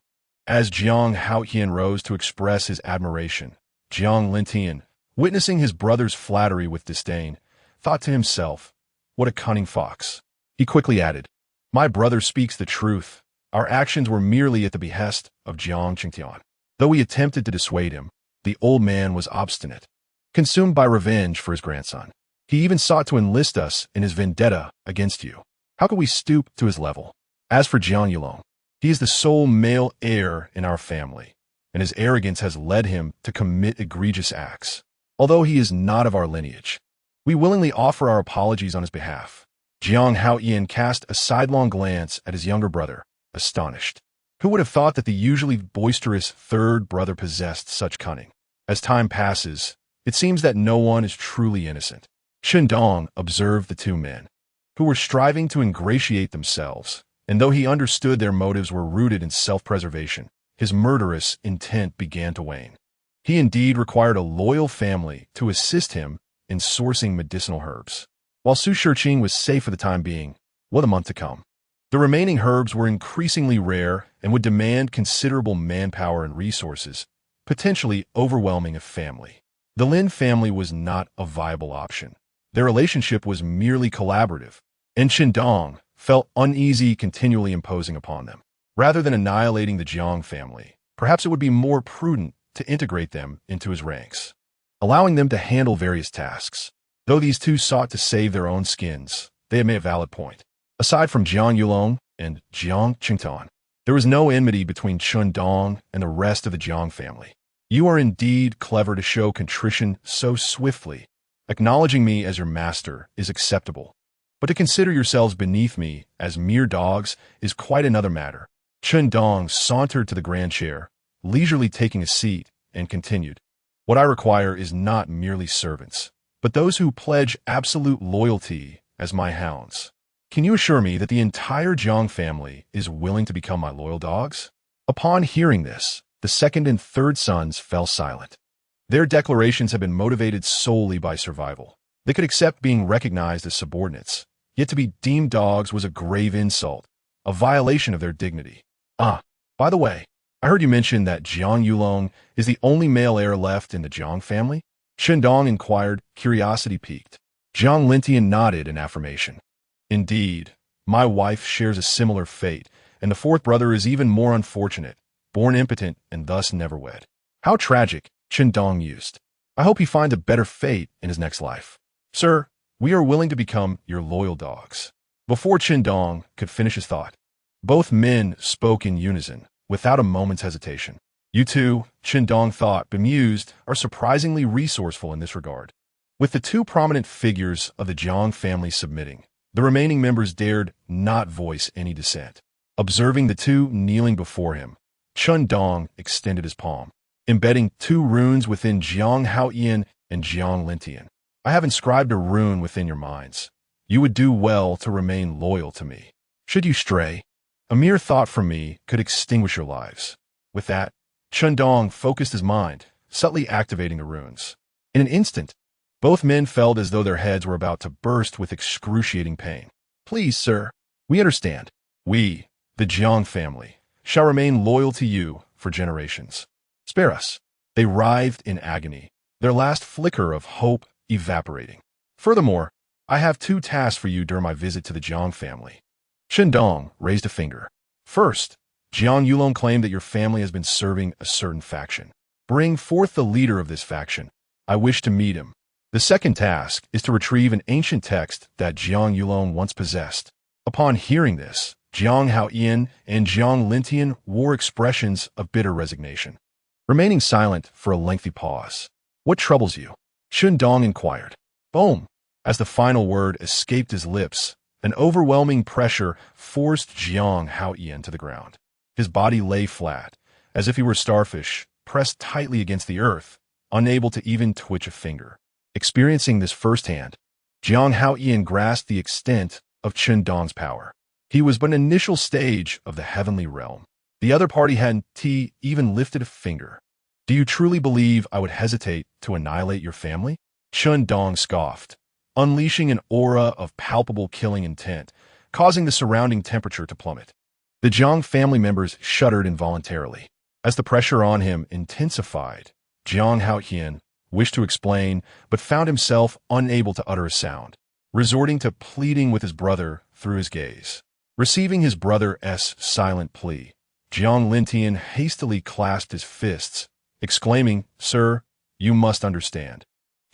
As Jiang Haoyan rose to express his admiration, Jiang Lintian, witnessing his brother's flattery with disdain, thought to himself, what a cunning fox. He quickly added, my brother speaks the truth. Our actions were merely at the behest of Jiang Qingtian. Though we attempted to dissuade him, the old man was obstinate, consumed by revenge for his grandson. He even sought to enlist us in his vendetta against you. How could we stoop to his level? As for Jiang Yulong, he is the sole male heir in our family, and his arrogance has led him to commit egregious acts. Although he is not of our lineage, we willingly offer our apologies on his behalf. Jiang Haoyan cast a sidelong glance at his younger brother, astonished. Who would have thought that the usually boisterous third brother possessed such cunning? As time passes, it seems that no one is truly innocent. Chen Dong observed the two men, who were striving to ingratiate themselves, and though he understood their motives were rooted in self-preservation, his murderous intent began to wane. He indeed required a loyal family to assist him in sourcing medicinal herbs. While Su Shiqing was safe for the time being, what a month to come. The remaining herbs were increasingly rare and would demand considerable manpower and resources, potentially overwhelming a family. The Lin family was not a viable option. Their relationship was merely collaborative, and Chen Dong felt uneasy continually imposing upon them. Rather than annihilating the Jiang family, perhaps it would be more prudent to integrate them into his ranks, allowing them to handle various tasks. Though these two sought to save their own skins, they had made a valid point. Aside from Jiang Yulong and Jiang Qingtian, there was no enmity between Chen Dong and the rest of the Jiang family. You are indeed clever to show contrition so swiftly. Acknowledging me as your master is acceptable, but to consider yourselves beneath me as mere dogs is quite another matter. Chen Dong sauntered to the grand chair, leisurely taking a seat, and continued, what I require is not merely servants, but those who pledge absolute loyalty as my hounds. Can you assure me that the entire Jiang family is willing to become my loyal dogs?" Upon hearing this, the second and third sons fell silent. Their declarations had been motivated solely by survival. They could accept being recognized as subordinates, yet to be deemed dogs was a grave insult, a violation of their dignity. By the way, I heard you mention that Jiang Yulong is the only male heir left in the Jiang family? Chen Dong inquired, curiosity piqued. Jiang Lintian nodded in affirmation. Indeed, my wife shares a similar fate, and the fourth brother is even more unfortunate, born impotent and thus never wed. How tragic, Chen Dong mused. I hope he finds a better fate in his next life. Sir, we are willing to become your loyal dogs. Before Chen Dong could finish his thought, both men spoke in unison, without a moment's hesitation. You two, Chen Dong thought, bemused, are surprisingly resourceful in this regard. With the two prominent figures of the Jiang family submitting, the remaining members dared not voice any dissent. Observing the two kneeling before him, Chen Dong extended his palm, embedding two runes within Jiang Haoyan and Jiang Lintian. I have inscribed a rune within your minds. You would do well to remain loyal to me. Should you stray, a mere thought from me could extinguish your lives. With that, Chen Dong focused his mind, subtly activating the runes. In an instant, both men felt as though their heads were about to burst with excruciating pain. Please, sir, we understand. We, the Jiang family, shall remain loyal to you for generations. Spare us. They writhed in agony, their last flicker of hope evaporating. Furthermore, I have two tasks for you during my visit to the Jiang family. Chen Dong raised a finger. First, Jiang Yulong claimed that your family has been serving a certain faction. Bring forth the leader of this faction. I wish to meet him. The second task is to retrieve an ancient text that Jiang Yulong once possessed. Upon hearing this, Jiang Haoyan and Jiang Lintian wore expressions of bitter resignation, remaining silent for a lengthy pause. What troubles you? Chen Dong inquired. Boom! As the final word escaped his lips, an overwhelming pressure forced Jiang Haoyan to the ground. His body lay flat, as if he were a starfish, pressed tightly against the earth, unable to even twitch a finger. Experiencing this firsthand, Jiang Haoyan grasped the extent of Chen Dong's power. He was but an initial stage of the heavenly realm. The other party hadn't even lifted a finger. Do you truly believe I would hesitate to annihilate your family? Chen Dong scoffed, unleashing an aura of palpable killing intent, causing the surrounding temperature to plummet. The Jiang family members shuddered involuntarily. As the pressure on him intensified, Jiang Haoyan wished to explain, but found himself unable to utter a sound, resorting to pleading with his brother through his gaze. Receiving his brother's silent plea, Jiang Lintian hastily clasped his fists, exclaiming, Sir, you must understand.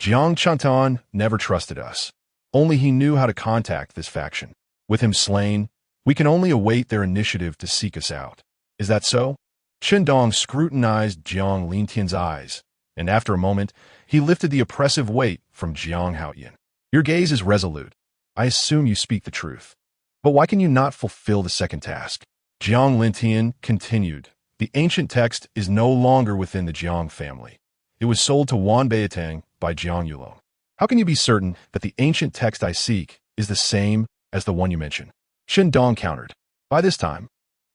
Jiang Chantan never trusted us. Only he knew how to contact this faction. With him slain, we can only await their initiative to seek us out. Is that so? Chen Dong scrutinized Jiang Lintian's eyes, and after a moment, he lifted the oppressive weight from Jiang Haoyan. Your gaze is resolute. I assume you speak the truth. But why can you not fulfill the second task? Jiang Lintian continued. The ancient text is no longer within the Jiang family. It was sold to Wan Beitang by Jiang Yulong. How can you be certain that the ancient text I seek is the same as the one you mentioned? Chen Dong countered. By this time,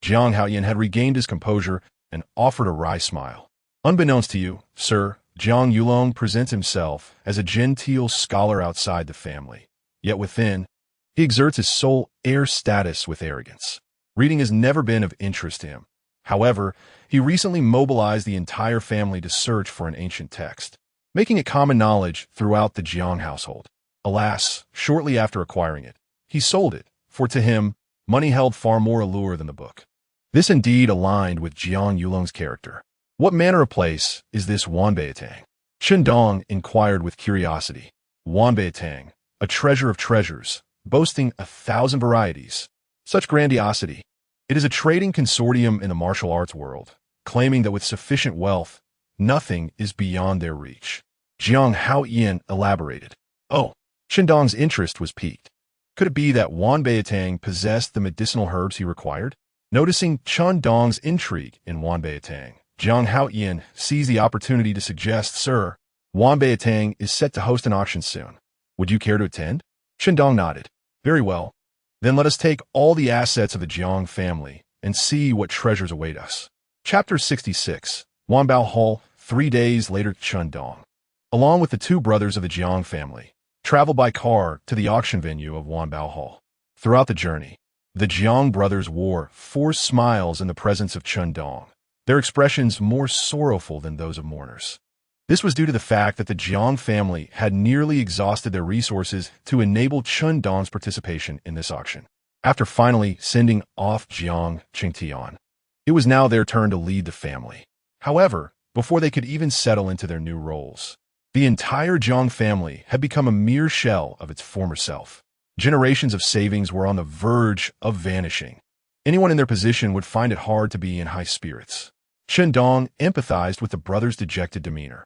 Jiang Haoyan had regained his composure and offered a wry smile. Unbeknownst to you, sir, Jiang Yulong presents himself as a genteel scholar outside the family. Yet within, he exerts his sole heir status with arrogance. Reading has never been of interest to him. However, he recently mobilized the entire family to search for an ancient text, making it common knowledge throughout the Jiang household. Alas, shortly after acquiring it, he sold it, for to him, money held far more allure than the book. This indeed aligned with Jiang Yulong's character. What manner of place is this Wan Beitang? Chen Dong inquired with curiosity. Wan Beitang, a treasure of treasures, boasting 1,000 varieties. Such grandiosity. It is a trading consortium in the martial arts world, claiming that with sufficient wealth, nothing is beyond their reach. Jiang Haoyan elaborated. Oh, Chen Dong's interest was piqued. Could it be that Wan Beitang possessed the medicinal herbs he required? Noticing Chen Dong's intrigue in Wan Beitang, Jiang Haoyan seized the opportunity to suggest, Sir, Wan Beitang is set to host an auction soon. Would you care to attend? Chen Dong nodded. Very well. Then let us take all the assets of the Jiang family and see what treasures await us. Chapter 66. Wanbao Hall, 3 days later. Chen Dong, along with the two brothers of the Jiang family, traveled by car to the auction venue of Wanbao Hall. Throughout the journey, the Jiang brothers wore forced smiles in the presence of Chen Dong, their expressions more sorrowful than those of mourners. This was due to the fact that the Jiang family had nearly exhausted their resources to enable Chen Dong's participation in this auction. After finally sending off Jiang Qingtian, it was now their turn to lead the family. However, before they could even settle into their new roles, the entire Jiang family had become a mere shell of its former self. Generations of savings were on the verge of vanishing. Anyone in their position would find it hard to be in high spirits. Chen Dong empathized with the brothers' dejected demeanor.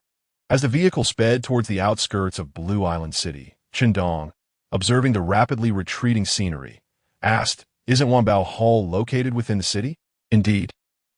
As the vehicle sped towards the outskirts of Blue Island City, Chen Dong, observing the rapidly retreating scenery, asked, "Isn't Wanbao Hall located within the city?" "Indeed,"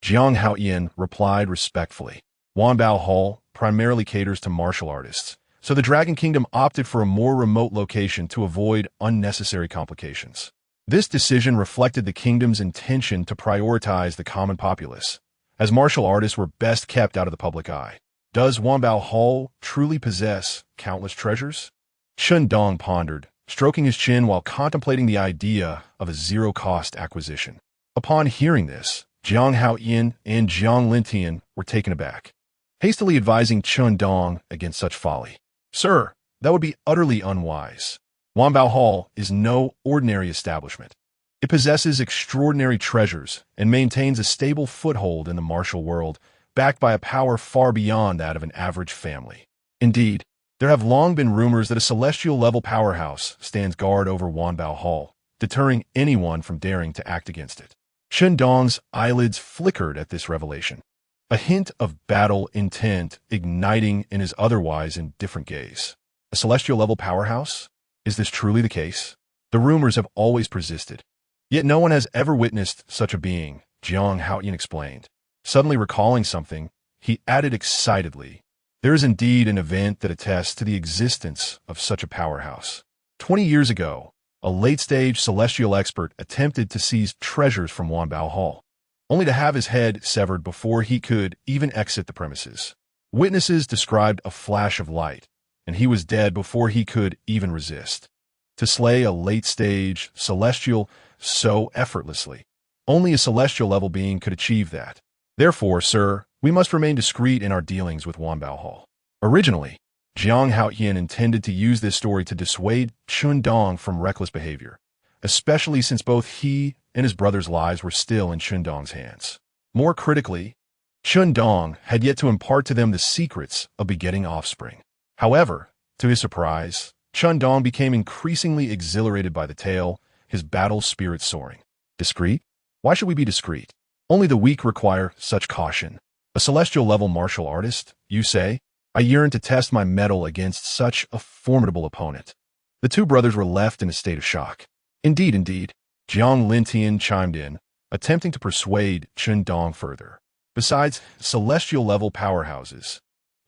Jiang Haoyan replied respectfully. Wanbao Hall primarily caters to martial artists, so the Dragon Kingdom opted for a more remote location to avoid unnecessary complications. This decision reflected the kingdom's intention to prioritize the common populace, as martial artists were best kept out of the public eye. Does Wanbao Hall truly possess countless treasures? Chen Dong pondered, stroking his chin while contemplating the idea of a zero-cost acquisition. Upon hearing this, Jiang Haoyan and Jiang Lintian were taken aback, hastily advising Chen Dong against such folly. "Sir, that would be utterly unwise. Wanbao Hall is no ordinary establishment. It possesses extraordinary treasures and maintains a stable foothold in the martial world, backed by a power far beyond that of an average family. Indeed, there have long been rumors that a celestial-level powerhouse stands guard over Wanbao Hall, deterring anyone from daring to act against it." Chen Dong's eyelids flickered at this revelation, a hint of battle intent igniting in his otherwise indifferent gaze. A celestial-level powerhouse? Is this truly the case? The rumors have always persisted, yet no one has ever witnessed such a being, Jiang Haoyan explained. Suddenly recalling something, he added excitedly, "There is indeed an event that attests to the existence of such a powerhouse. 20 years ago, a late-stage celestial expert attempted to seize treasures from Wanbao Hall, only to have his head severed before he could even exit the premises. Witnesses described a flash of light, and he was dead before he could even resist. To slay a late-stage celestial so effortlessly, only a celestial-level being could achieve that. Therefore, sir, we must remain discreet in our dealings with Wanbao Hall." Originally, Jiang Haoyan intended to use this story to dissuade Chen Dong from reckless behavior, especially since both he and his brother's lives were still in Chen Dong's hands. More critically, Chen Dong had yet to impart to them the secrets of begetting offspring. However, to his surprise, Chen Dong became increasingly exhilarated by the tale, his battle spirit soaring. "Discreet? Why should we be discreet? Only the weak require such caution. A celestial-level martial artist, you say? I yearn to test my mettle against such a formidable opponent." The two brothers were left in a state of shock. Indeed, Jiang Lintian chimed in, attempting to persuade Chen Dong further. Besides celestial-level powerhouses,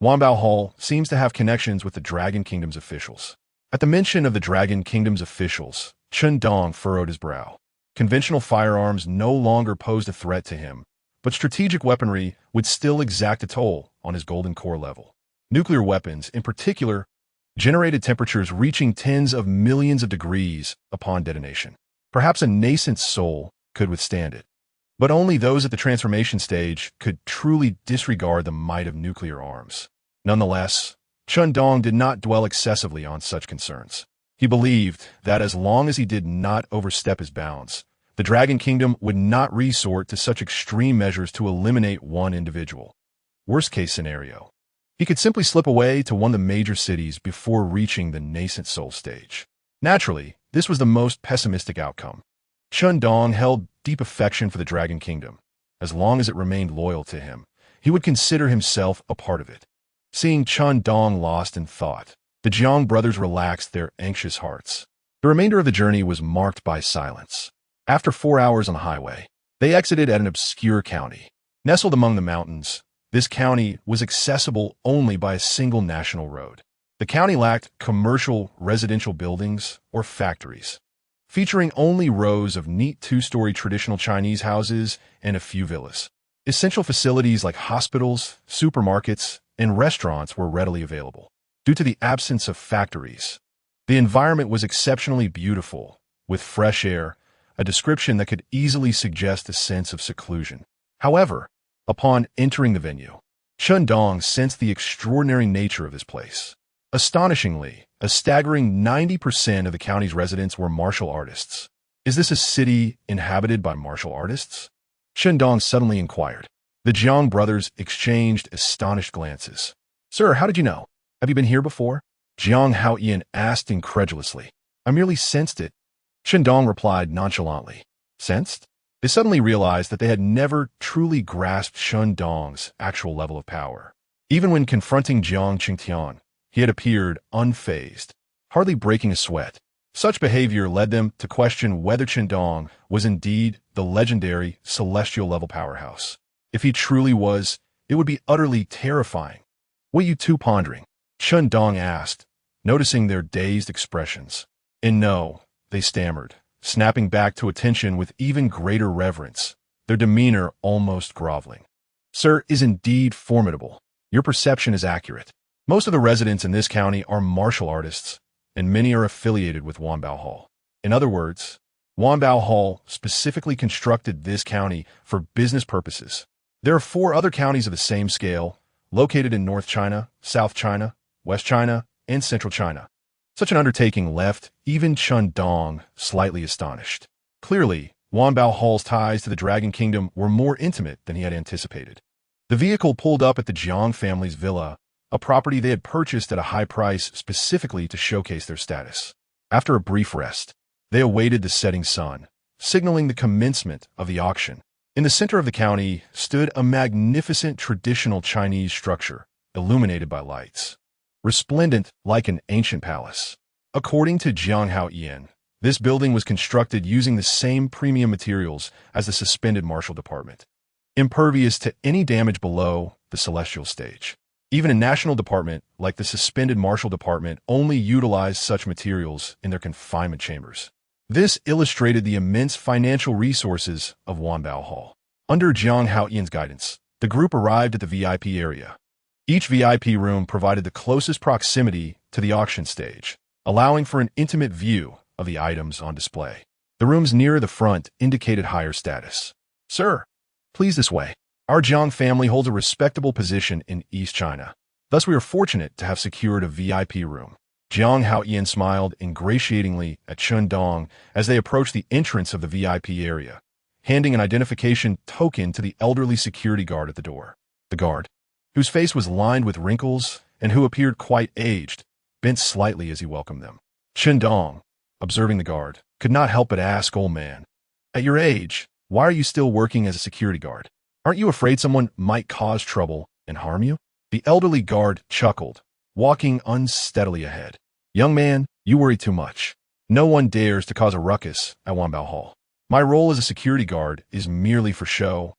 Wanbao Hall seems to have connections with the Dragon Kingdom's officials. At the mention of the Dragon Kingdom's officials, Chen Dong furrowed his brow. Conventional firearms no longer posed a threat to him, but strategic weaponry would still exact a toll on his golden core level. Nuclear weapons, in particular, generated temperatures reaching tens of millions of degrees upon detonation. Perhaps a nascent soul could withstand it, but only those at the transformation stage could truly disregard the might of nuclear arms. Nonetheless, Chen Dong did not dwell excessively on such concerns. He believed that as long as he did not overstep his bounds, the Dragon Kingdom would not resort to such extreme measures to eliminate one individual. Worst-case scenario, he could simply slip away to one of the major cities before reaching the nascent soul stage. Naturally, this was the most pessimistic outcome. Chen Dong held deep affection for the Dragon Kingdom. As long as it remained loyal to him, he would consider himself a part of it. Seeing Chen Dong lost in thought, the Jiang brothers relaxed their anxious hearts. The remainder of the journey was marked by silence. After 4 hours on the highway, they exited at an obscure county. Nestled among the mountains, this county was accessible only by a single national road. The county lacked commercial residential buildings or factories, featuring only rows of neat two-story traditional Chinese houses and a few villas. Essential facilities like hospitals, supermarkets, and restaurants were readily available. Due to the absence of factories, the environment was exceptionally beautiful, with fresh air, a description that could easily suggest a sense of seclusion. However, upon entering the venue, Chen Dong sensed the extraordinary nature of this place. Astonishingly, a staggering 90% of the county's residents were martial artists. Is this a city inhabited by martial artists? Chen Dong suddenly inquired. The Jiang brothers exchanged astonished glances. Sir, how did you know? Have you been here before? Jiang Haoyan asked incredulously. I merely sensed it. Chen Dong replied nonchalantly. Sensed? They suddenly realized that they had never truly grasped Chen Dong's actual level of power. Even when confronting Jiang Qingtian, he had appeared unfazed, hardly breaking a sweat. Such behavior led them to question whether Chen Dong was indeed the legendary celestial-level powerhouse. If he truly was, it would be utterly terrifying. What are you two pondering? Chen Dong asked, noticing their dazed expressions. And no, they stammered, snapping back to attention with even greater reverence, their demeanor almost groveling. Sir is indeed formidable. Your perception is accurate. Most of the residents in this county are martial artists, and many are affiliated with Wanbao Hall. In other words, Wanbao Hall specifically constructed this county for business purposes. There are 4 other counties of the same scale, located in North China, South China, West China, and Central China. Such an undertaking left even Chen Dong slightly astonished. Clearly, Wanbao Hall's ties to the Dragon Kingdom were more intimate than he had anticipated. The vehicle pulled up at the Jiang family's villa, a property they had purchased at a high price specifically to showcase their status. After a brief rest, they awaited the setting sun, signaling the commencement of the auction. In the center of the county stood a magnificent traditional Chinese structure, illuminated by lights, resplendent like an ancient palace. According to Jiang Haoyan, this building was constructed using the same premium materials as the suspended martial department, impervious to any damage below the celestial stage. Even a national department like the suspended martial department only utilized such materials in their confinement chambers. This illustrated the immense financial resources of Wanbao Hall. Under Jiang Haoyan's guidance, the group arrived at the VIP area. Each VIP room provided the closest proximity to the auction stage, allowing for an intimate view of the items on display. The rooms nearer the front indicated higher status. Sir, please this way. Our Jiang family holds a respectable position in East China. Thus, we are fortunate to have secured a VIP room. Jiang Haoyan smiled ingratiatingly at Chen Dong as they approached the entrance of the VIP area, handing an identification token to the elderly security guard at the door. The guard, whose face was lined with wrinkles and who appeared quite aged, bent slightly as he welcomed them. Chen Dong, observing the guard, could not help but ask, old man, at your age, why are you still working as a security guard? Aren't you afraid someone might cause trouble and harm you? The elderly guard chuckled, walking unsteadily ahead. Young man, you worry too much. No one dares to cause a ruckus at Wanbao Hall. My role as a security guard is merely for show.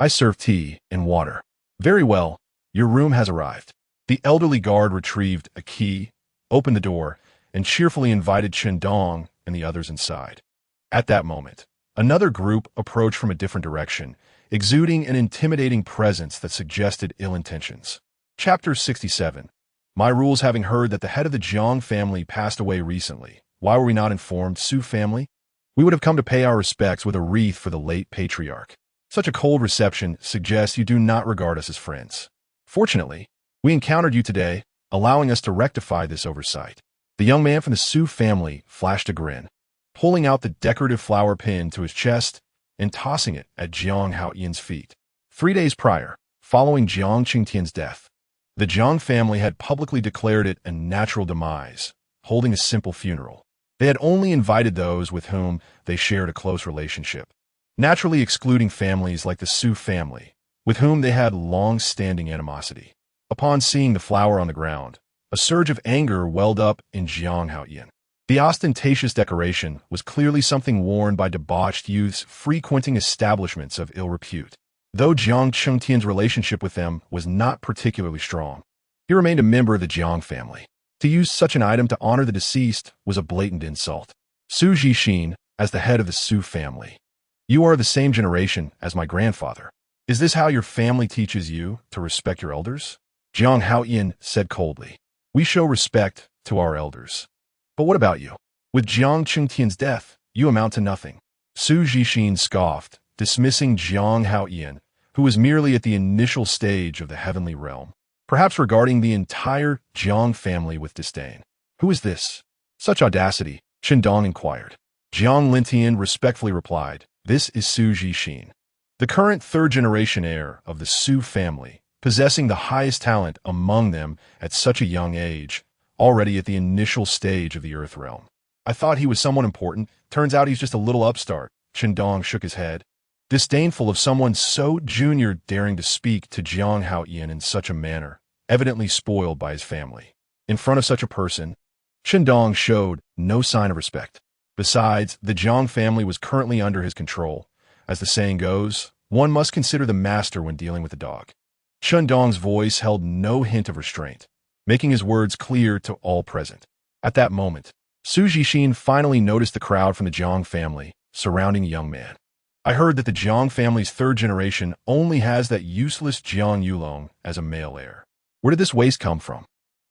I serve tea and water. Very well, your room has arrived. The elderly guard retrieved a key, opened the door, and cheerfully invited Chen Dong and the others inside. At that moment, another group approached from a different direction, exuding an intimidating presence that suggested ill intentions. Chapter 67. My rules having heard that the head of the Jiang family passed away recently. Why were we not informed, Su family? We would have come to pay our respects with a wreath for the late patriarch. Such a cold reception suggests you do not regard us as friends. Fortunately, we encountered you today, allowing us to rectify this oversight. The young man from the Su family flashed a grin, pulling out the decorative flower pin to his chest and tossing it at Jiang Haoyan's feet. 3 days prior, following Jiang Qingtian's death, the Jiang family had publicly declared it a natural demise, holding a simple funeral. They had only invited those with whom they shared a close relationship, naturally excluding families like the Su family, with whom they had long-standing animosity. Upon seeing the flower on the ground, a surge of anger welled up in Jiang Haoyan. The ostentatious decoration was clearly something worn by debauched youths frequenting establishments of ill repute. Though Jiang Chengtian's relationship with them was not particularly strong, he remained a member of the Jiang family. To use such an item to honor the deceased was a blatant insult. Su Jixin, as the head of the Su family. You are the same generation as my grandfather. Is this how your family teaches you to respect your elders? Jiang Haoyin said coldly. We show respect to our elders. But what about you? With Jiang Chengtian's death, you amount to nothing. Su Jixin scoffed, dismissing Jiang Haoyin, who was merely at the initial stage of the heavenly realm, perhaps regarding the entire Jiang family with disdain. Who is this? Such audacity, Chen Dong inquired. Jiang Lintian respectfully replied, This is Su Jixin, the current third-generation heir of the Su family, possessing the highest talent among them at such a young age, already at the initial stage of the Earth realm. I thought he was someone important. Turns out he's just a little upstart. Chen Dong shook his head, disdainful of someone so junior daring to speak to Jiang Haoyin in such a manner, evidently spoiled by his family. In front of such a person, Chen Dong showed no sign of respect. Besides, the Jiang family was currently under his control. As the saying goes, one must consider the master when dealing with the dog. Chen Dong's voice held no hint of restraint, making his words clear to all present. At that moment, Su Jixin finally noticed the crowd from the Jiang family surrounding a young man. I heard that the Jiang family's third generation only has that useless Jiang Yulong as a male heir. Where did this waste come from?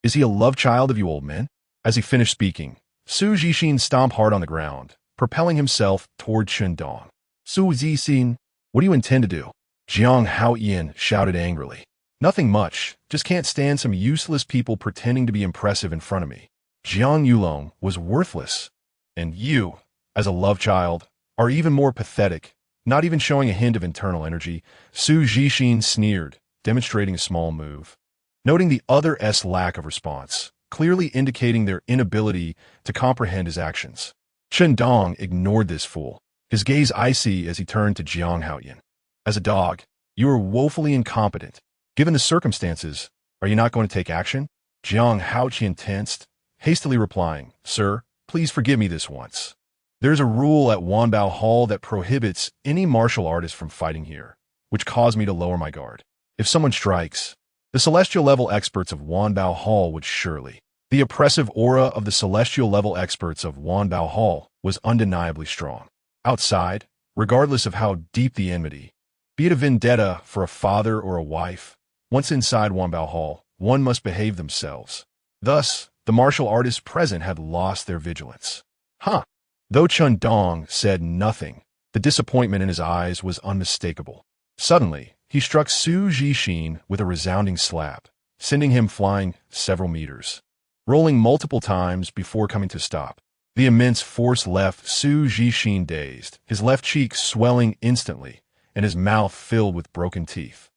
Is he a love child of you old men? As he finished speaking, Su Jixin stomped hard on the ground, propelling himself toward Chen Dong. Su Jixin, what do you intend to do? Jiang Haoyin shouted angrily. Nothing much, just can't stand some useless people pretending to be impressive in front of me. Jiang Yulong was worthless. And you, as a love child, are even more pathetic, not even showing a hint of internal energy. Su Jixin sneered, demonstrating a small move. Noting the other's lack of response, clearly indicating their inability to comprehend his actions. Chen Dong ignored this fool, his gaze icy as he turned to Jiang Haoyin. As a dog, you are woefully incompetent. Given the circumstances, are you not going to take action? Jiang Haoyin tensed, hastily replying, Sir, please forgive me this once. There's a rule at Wanbao Hall that prohibits any martial artist from fighting here, which caused me to lower my guard. If someone strikes, the celestial-level experts of Wanbao Hall would surely. The oppressive aura of the celestial-level experts of Wanbao Hall was undeniably strong. Outside, regardless of how deep the enmity, be it a vendetta for a father or a wife, once inside Wanbao Hall, one must behave themselves. Thus, the martial artists present had lost their vigilance. Huh. Though Chen Dong said nothing, the disappointment in his eyes was unmistakable. Suddenly, he struck Su Jixin with a resounding slap, sending him flying several meters, rolling multiple times before coming to stop. The immense force left Su Jixin dazed, his left cheek swelling instantly, and his mouth filled with broken teeth.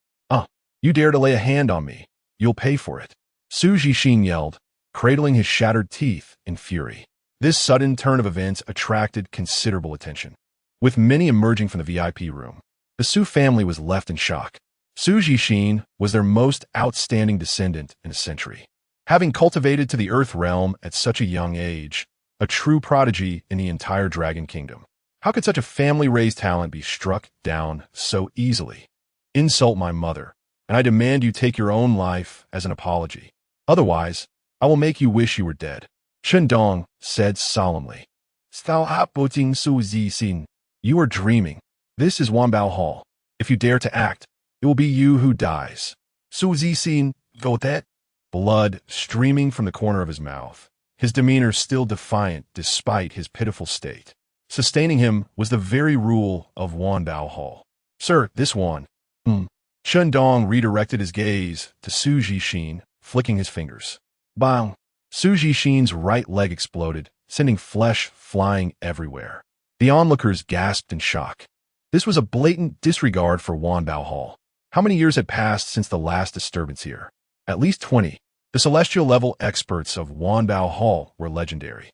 You dare to lay a hand on me. You'll pay for it. Su Jixin yelled, cradling his shattered teeth in fury. This sudden turn of events attracted considerable attention. With many emerging from the VIP room, the Su family was left in shock. Su Jixin was their most outstanding descendant in a century. Having cultivated to the Earth realm at such a young age, a true prodigy in the entire Dragon Kingdom. How could such a family-raised talent be struck down so easily? Insult my mother, and I demand you take your own life as an apology. Otherwise, I will make you wish you were dead. Chen Dong said solemnly. You are dreaming. This is Wanbao Hall. If you dare to act, it will be you who dies. Su Jixin, go that. Blood streaming from the corner of his mouth, his demeanor still defiant despite his pitiful state. Sustaining him was the very rule of Wanbao Hall. Sir, this one. Chen Dong redirected his gaze to Su Jixin, flicking his fingers. Bang! Su Jixin's right leg exploded, sending flesh flying everywhere. The onlookers gasped in shock. This was a blatant disregard for Wanbao Hall. How many years had passed since the last disturbance here? At least 20. The celestial-level experts of Wanbao Hall were legendary.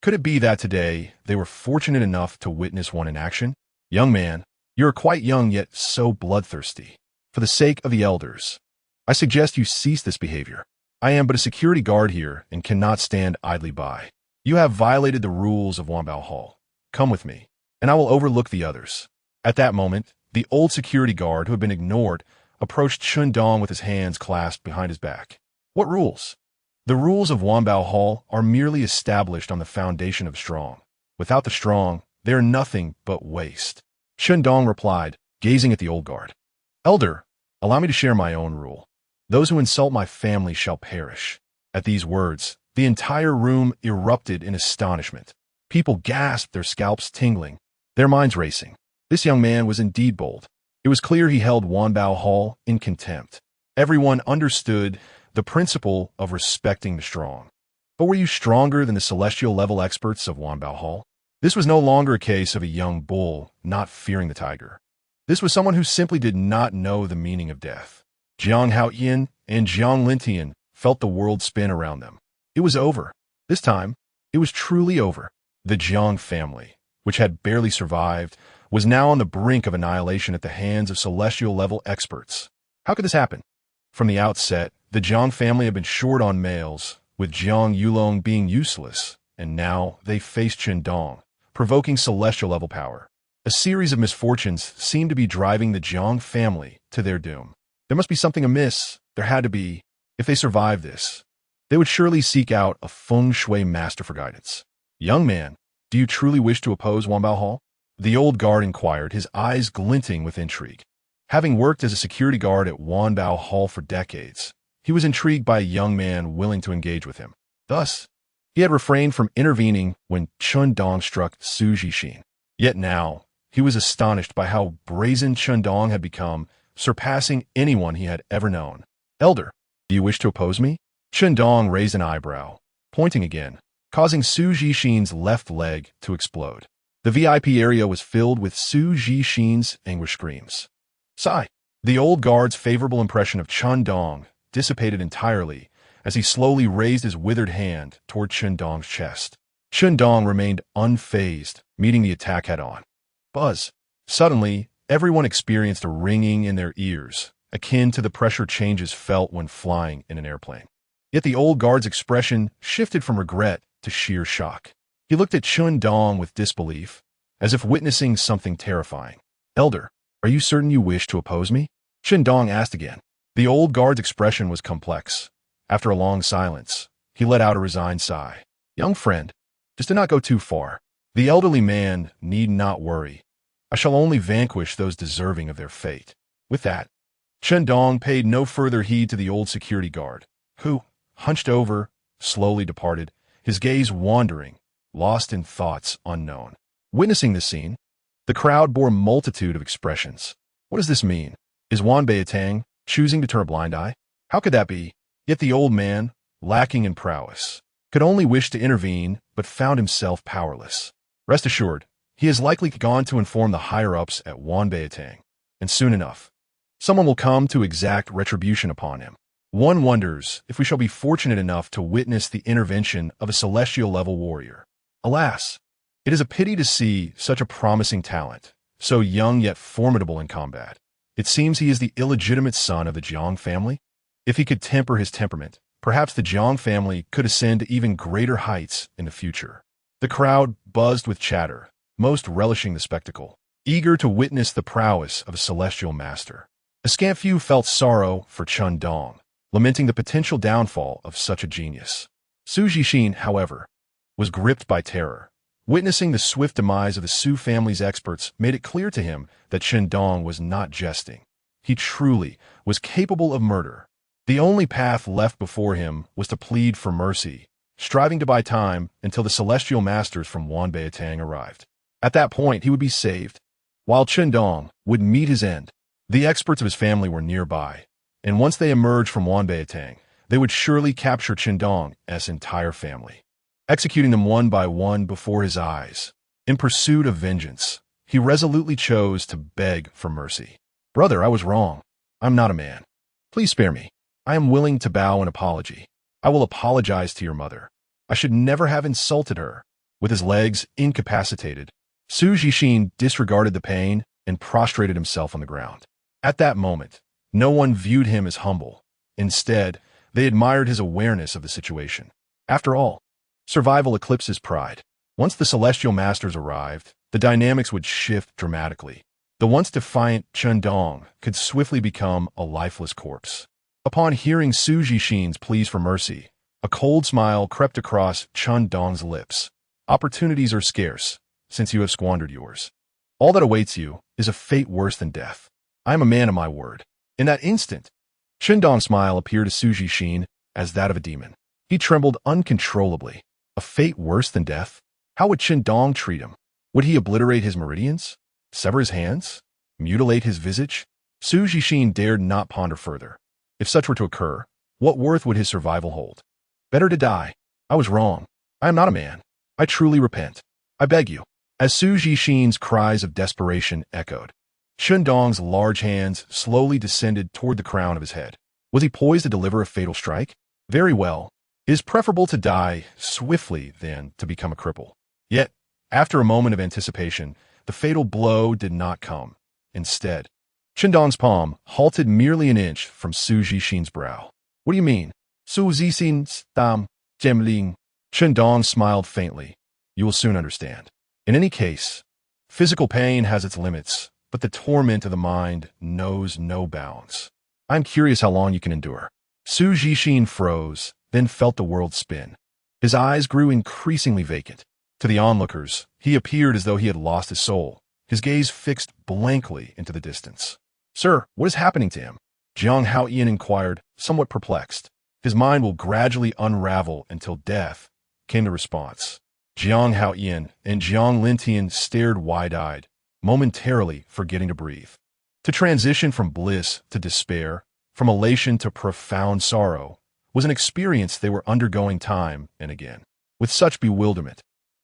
Could it be that today they were fortunate enough to witness one in action? Young man, you are quite young yet so bloodthirsty. For the sake of the elders, I suggest you cease this behavior. I am but a security guard here and cannot stand idly by. You have violated the rules of Wanbao Hall. Come with me, and I will overlook the others. At that moment, The old security guard, who had been ignored, approached Chen Dong with his hands clasped behind his back. What rules? The rules of Wanbao Hall are merely established on the foundation of strong. Without the strong, they are nothing but waste. Chen Dong replied, gazing at the old guard. Elder, allow me to share my own rule. Those who insult my family shall perish. At these words, the entire room erupted in astonishment. People gasped, their scalps tingling, their minds racing. This young man was indeed bold. It was clear he held Wanbao Hall in contempt. Everyone understood the principle of respecting the strong. But were you stronger than the celestial level experts of Wanbao Hall? This was no longer a case of a young bull not fearing the tiger. This was someone who simply did not know the meaning of death. Jiang Haoyin and Jiang Lintian felt the world spin around them. It was over. This time, it was truly over. The Jiang family, which had barely survived, was now on the brink of annihilation at the hands of celestial-level experts. How could this happen? From the outset, the Jiang family had been short on males, with Jiang Yulong being useless, and now they faced Chen Dong, provoking celestial-level power. A series of misfortunes seemed to be driving the Jiang family to their doom. There must be something amiss. There had to be. If they survived this, they would surely seek out a feng shui master for guidance. Young man, do you truly wish to oppose Wanbao Hall? The old guard inquired, his eyes glinting with intrigue. Having worked as a security guard at Wanbao Hall for decades, he was intrigued by a young man willing to engage with him. Thus, he had refrained from intervening when Chen Dong struck Su Jixin. Yet now, he was astonished by how brazen Chen Dong had become, surpassing anyone he had ever known. Elder, do you wish to oppose me? Chen Dong raised an eyebrow, pointing again, causing Su Jixin's left leg to explode. The VIP area was filled with Su Jixin's anguished screams. Sigh. The old guard's favorable impression of Chen Dong dissipated entirely as he slowly raised his withered hand toward Chen Dong's chest. Chen Dong remained unfazed, meeting the attack head-on. Buzz. Suddenly, everyone experienced a ringing in their ears, akin to the pressure changes felt when flying in an airplane. Yet the old guard's expression shifted from regret to sheer shock. He looked at Chen Dong with disbelief, as if witnessing something terrifying. Elder, are you certain you wish to oppose me? Chen Dong asked again. The old guard's expression was complex. After a long silence, he let out a resigned sigh. Young friend, just do not go too far. The elderly man need not worry. I shall only vanquish those deserving of their fate. With that, Chen Dong paid no further heed to the old security guard, who, hunched over, slowly departed, his gaze wandering, lost in thoughts unknown. Witnessing this scene, the crowd bore a multitude of expressions. What does this mean? Is Wanbao Tang choosing to turn a blind eye? How could that be? Yet the old man, lacking in prowess, could only wish to intervene but found himself powerless. Rest assured, he is likely gone to inform the higher-ups at Wanbao Tang, and soon enough, someone will come to exact retribution upon him. One wonders if we shall be fortunate enough to witness the intervention of a celestial-level warrior. Alas, it is a pity to see such a promising talent, so young yet formidable in combat. It seems he is the illegitimate son of the Jiang family. If he could temper his temperament, perhaps the Jiang family could ascend to even greater heights in the future. The crowd buzzed with chatter, most relishing the spectacle, eager to witness the prowess of a celestial master. A scant few felt sorrow for Chen Dong, lamenting the potential downfall of such a genius. Su Jixin, however, was gripped by terror. Witnessing the swift demise of the Su family's experts made it clear to him that Chen Dong was not jesting. He truly was capable of murder. The only path left before him was to plead for mercy, striving to buy time until the celestial masters from Wanbao Tang arrived. At that point, he would be saved, while Chen Dong would meet his end. The experts of his family were nearby, and once they emerged from Wanbao Tang, they would surely capture Chen Dong and his entire family, executing them one by one before his eyes. In pursuit of vengeance, he resolutely chose to beg for mercy. Brother, I was wrong. I'm not a man. Please spare me. I am willing to bow an apology. I will apologize to your mother. I should never have insulted her. With his legs incapacitated, Su Jixin disregarded the pain and prostrated himself on the ground. At that moment, no one viewed him as humble. Instead, they admired his awareness of the situation. After all, survival eclipses pride. Once the celestial masters arrived, the dynamics would shift dramatically. The once defiant Chen Dong could swiftly become a lifeless corpse. Upon hearing Su Jixin's pleas for mercy, a cold smile crept across Chen Dong's lips. Opportunities are scarce, since you have squandered yours. All that awaits you is a fate worse than death. I am a man of my word. In that instant, Chen Dong's smile appeared to Su Jixin as that of a demon. He trembled uncontrollably. A fate worse than death? How would Chen Dong treat him? Would he obliterate his meridians? Sever his hands? Mutilate his visage? Su Jixin dared not ponder further. If such were to occur, what worth would his survival hold? Better to die. I was wrong. I am not a man. I truly repent. I beg you. As Su Jixin's cries of desperation echoed, Chen Dong's large hands slowly descended toward the crown of his head. Was he poised to deliver a fatal strike? Very well. It is preferable to die swiftly than to become a cripple. Yet, after a moment of anticipation, the fatal blow did not come. Instead, Chen Dong's palm halted merely an inch from Su Jixin's brow. What do you mean? Su Jixin's Gemling. Chen Dong smiled faintly. You will soon understand. In any case, physical pain has its limits, but the torment of the mind knows no bounds. I'm curious how long you can endure. Su Jixin froze, then felt the world spin. His eyes grew increasingly vacant. To the onlookers, he appeared as though he had lost his soul, his gaze fixed blankly into the distance. Sir, what is happening to him? Jiang Haoyan inquired, somewhat perplexed. His mind will gradually unravel until death, came the response. Jiang Haoyan and Jiang Lintian stared wide-eyed, momentarily forgetting to breathe. To transition from bliss to despair, from elation to profound sorrow, was an experience they were undergoing time and again. With such bewilderment,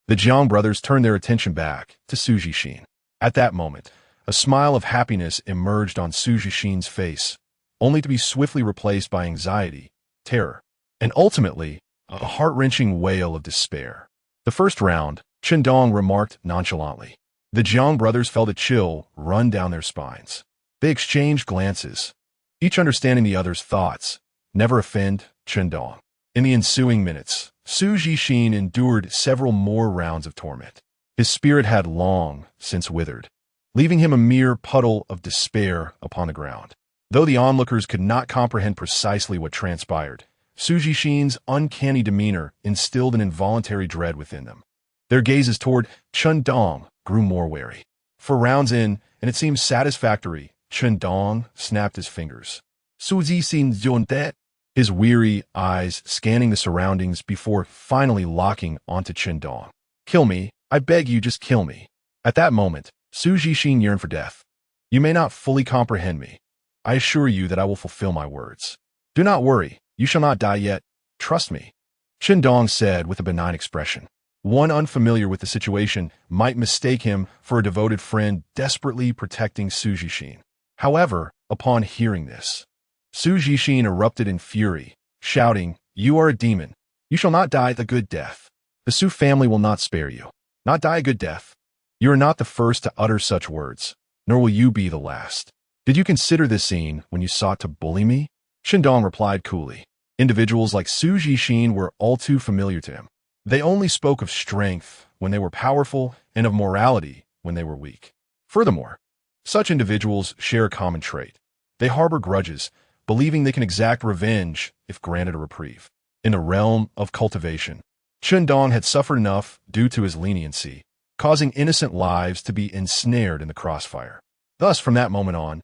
the Jiang brothers turned their attention back to Su Jixin. At that moment, a smile of happiness emerged on Su Jixin's face, only to be swiftly replaced by anxiety, terror, and ultimately, a heart-wrenching wail of despair. The first round, Chen Dong remarked nonchalantly. The Jiang brothers felt a chill run down their spines. They exchanged glances, each understanding the other's thoughts. Never offend, Chen Dong. In the ensuing minutes, Su Jixin endured several more rounds of torment. His spirit had long since withered, leaving him a mere puddle of despair upon the ground. Though the onlookers could not comprehend precisely what transpired, Su Jixin's uncanny demeanor instilled an involuntary dread within them. Their gazes toward Chen Dong grew more wary. 4 rounds in, and it seemed satisfactory, Chen Dong snapped his fingers. Su Jixin's Jontet, his weary eyes scanning the surroundings before finally locking onto Chen Dong. Kill me, I beg you, just kill me. At that moment, Su Jixin yearned for death. You may not fully comprehend me. I assure you that I will fulfill my words. Do not worry, you shall not die yet. Trust me. Chen Dong said with a benign expression. One unfamiliar with the situation might mistake him for a devoted friend desperately protecting Su Jixin. However, upon hearing this, Su Jixin erupted in fury, shouting, You are a demon. You shall not die the good death. The Su family will not spare you. Not die a good death. You are not the first to utter such words, nor will you be the last. Did you consider this scene when you sought to bully me? Chen Dong replied coolly. Individuals like Su Jixin were all too familiar to him. They only spoke of strength when they were powerful and of morality when they were weak. Furthermore, such individuals share a common trait. They harbor grudges, believing they can exact revenge if granted a reprieve. In the realm of cultivation, Chen Dong had suffered enough due to his leniency, causing innocent lives to be ensnared in the crossfire. Thus, from that moment on,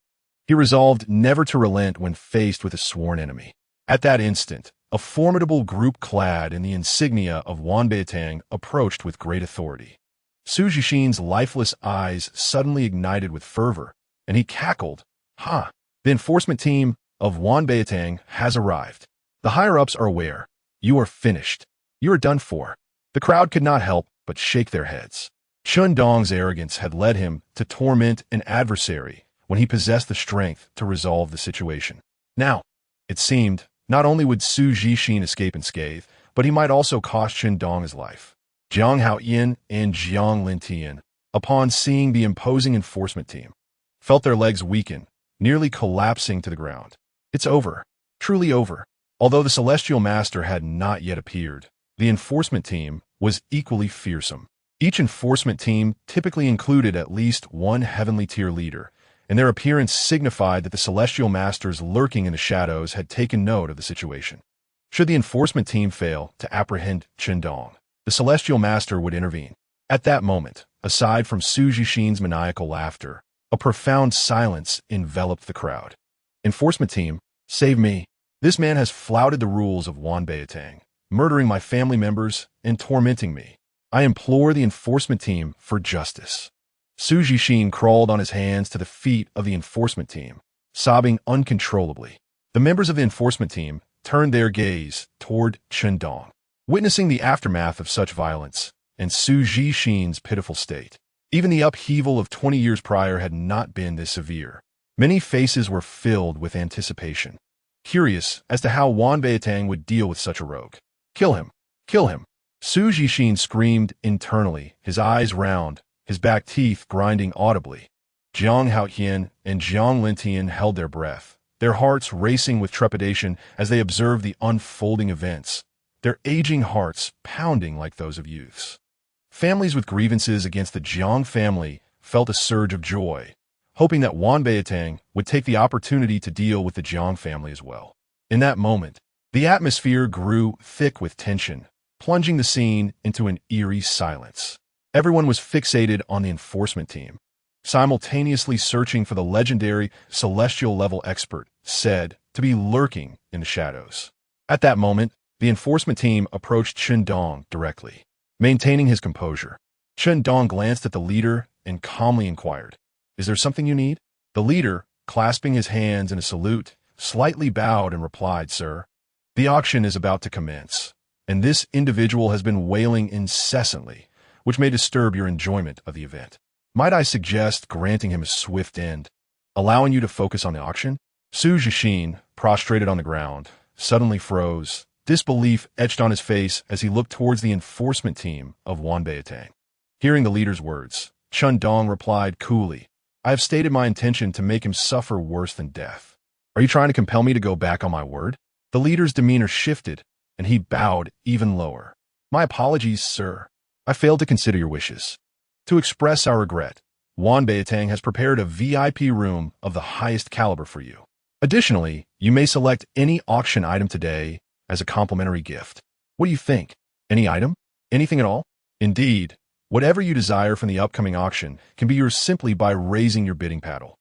he resolved never to relent when faced with a sworn enemy. At that instant, a formidable group clad in the insignia of Wanbeitang approached with great authority. Su Jixin's lifeless eyes suddenly ignited with fervor, and he cackled, Ha! The enforcement team of Wanbeitang has arrived. The higher-ups are aware. You are finished. You are done for. The crowd could not help but shake their heads. Chen Dong's arrogance had led him to torment an adversary when he possessed the strength to resolve the situation. Now, it seemed, not only would Su Jixin escape unscathed, but he might also cost Chen Dong his life. Jiang Haoyan and Jiang Lintian, upon seeing the imposing enforcement team, felt their legs weaken, nearly collapsing to the ground. It's over. Truly over. Although the Celestial Master had not yet appeared, the enforcement team was equally fearsome. Each enforcement team typically included at least one heavenly tier leader, and their appearance signified that the celestial masters lurking in the shadows had taken note of the situation. Should the enforcement team fail to apprehend Chen Dong, the celestial master would intervene. At that moment, aside from Su Jixin's maniacal laughter, a profound silence enveloped the crowd. Enforcement team, save me. This man has flouted the rules of Wan Beitang, murdering my family members and tormenting me. I implore the enforcement team for justice. Su Jixin crawled on his hands to the feet of the enforcement team, sobbing uncontrollably. The members of the enforcement team turned their gaze toward Chen Dong, witnessing the aftermath of such violence and Su Jixin's pitiful state. Even the upheaval of 20 years prior had not been this severe. Many faces were filled with anticipation, curious as to how Wan Beitang would deal with such a rogue. Kill him! Kill him! Su Jixin screamed internally, his eyes round, his back teeth grinding audibly. Jiang Haotian and Jiang Lintian held their breath, their hearts racing with trepidation as they observed the unfolding events, their aging hearts pounding like those of youths. Families with grievances against the Jiang family felt a surge of joy, hoping that Wan Beitang would take the opportunity to deal with the Jiang family as well. In that moment, the atmosphere grew thick with tension, plunging the scene into an eerie silence. Everyone was fixated on the enforcement team, simultaneously searching for the legendary celestial-level expert said to be lurking in the shadows. At that moment, the enforcement team approached Chen Dong directly. Maintaining his composure, Chen Dong glanced at the leader and calmly inquired, "Is there something you need?" The leader, clasping his hands in a salute, slightly bowed and replied, "Sir, the auction is about to commence, and this individual has been wailing incessantly, which may disturb your enjoyment of the event. Might I suggest granting him a swift end, allowing you to focus on the auction?" Su Jixin, prostrated on the ground, suddenly froze. Disbelief etched on his face as he looked towards the enforcement team of Wan Beitang. Hearing the leader's words, Chen Dong replied coolly, "I have stated my intention to make him suffer worse than death. Are you trying to compel me to go back on my word?" The leader's demeanor shifted, and he bowed even lower. "My apologies, sir. I failed to consider your wishes. To express our regret, Wan Beitang has prepared a VIP room of the highest caliber for you. Additionally, you may select any auction item today as a complimentary gift. What do you think? Any item? Anything at all? Indeed, whatever you desire from the upcoming auction can be yours simply by raising your bidding paddle.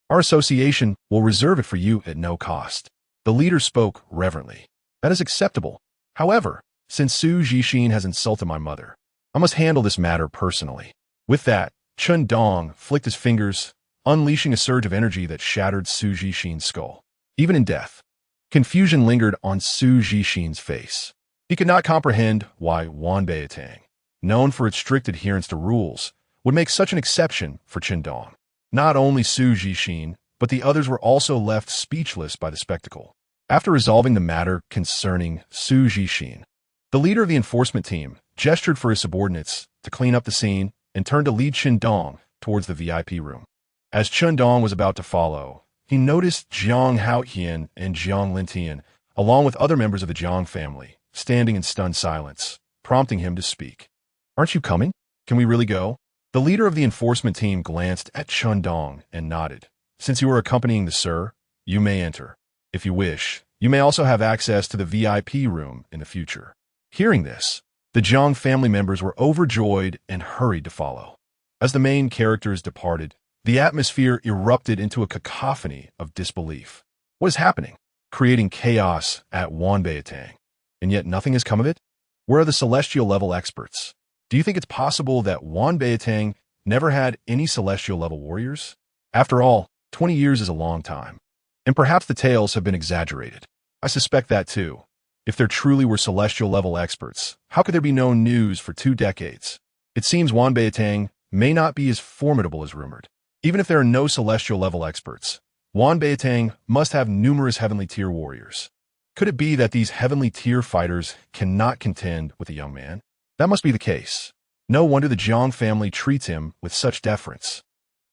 Our association will reserve it for you at no cost." The leader spoke reverently. "That is acceptable. However, since Su Jixin has insulted my mother, I must handle this matter personally." With that, Chen Dong flicked his fingers, unleashing a surge of energy that shattered Su Jixin's skull. Even in death, confusion lingered on Su Jixin's face. He could not comprehend why Wan Beitang, known for its strict adherence to rules, would make such an exception for Chen Dong. Not only Su Jixin, but the others were also left speechless by the spectacle. After resolving the matter concerning Su Jixin, the leader of the enforcement team gestured for his subordinates to clean up the scene and turned to lead Chen Dong towards the VIP room. As Chen Dong was about to follow, he noticed Jiang Haotian and Jiang Lintian, along with other members of the Jiang family, standing in stunned silence, prompting him to speak. "Aren't you coming? Can we really go?" The leader of the enforcement team glanced at Chen Dong and nodded. "Since you are accompanying the sir, you may enter. If you wish, you may also have access to the VIP room in the future." Hearing this, the Jiang family members were overjoyed and hurried to follow. As the main characters departed, the atmosphere erupted into a cacophony of disbelief. What is happening? Creating chaos at Wan Beitang, and yet nothing has come of it? Where are the celestial-level experts? Do you think it's possible that Wan Beitang never had any celestial-level warriors? After all, 20 years is a long time, and perhaps the tales have been exaggerated. I suspect that too. If there truly were celestial-level experts, how could there be no news for 2 decades? It seems Wan Beitang may not be as formidable as rumored. Even if there are no celestial-level experts, Wan Beitang must have numerous heavenly tier warriors. Could it be that these heavenly tier fighters cannot contend with a young man? That must be the case. No wonder the Jiang family treats him with such deference.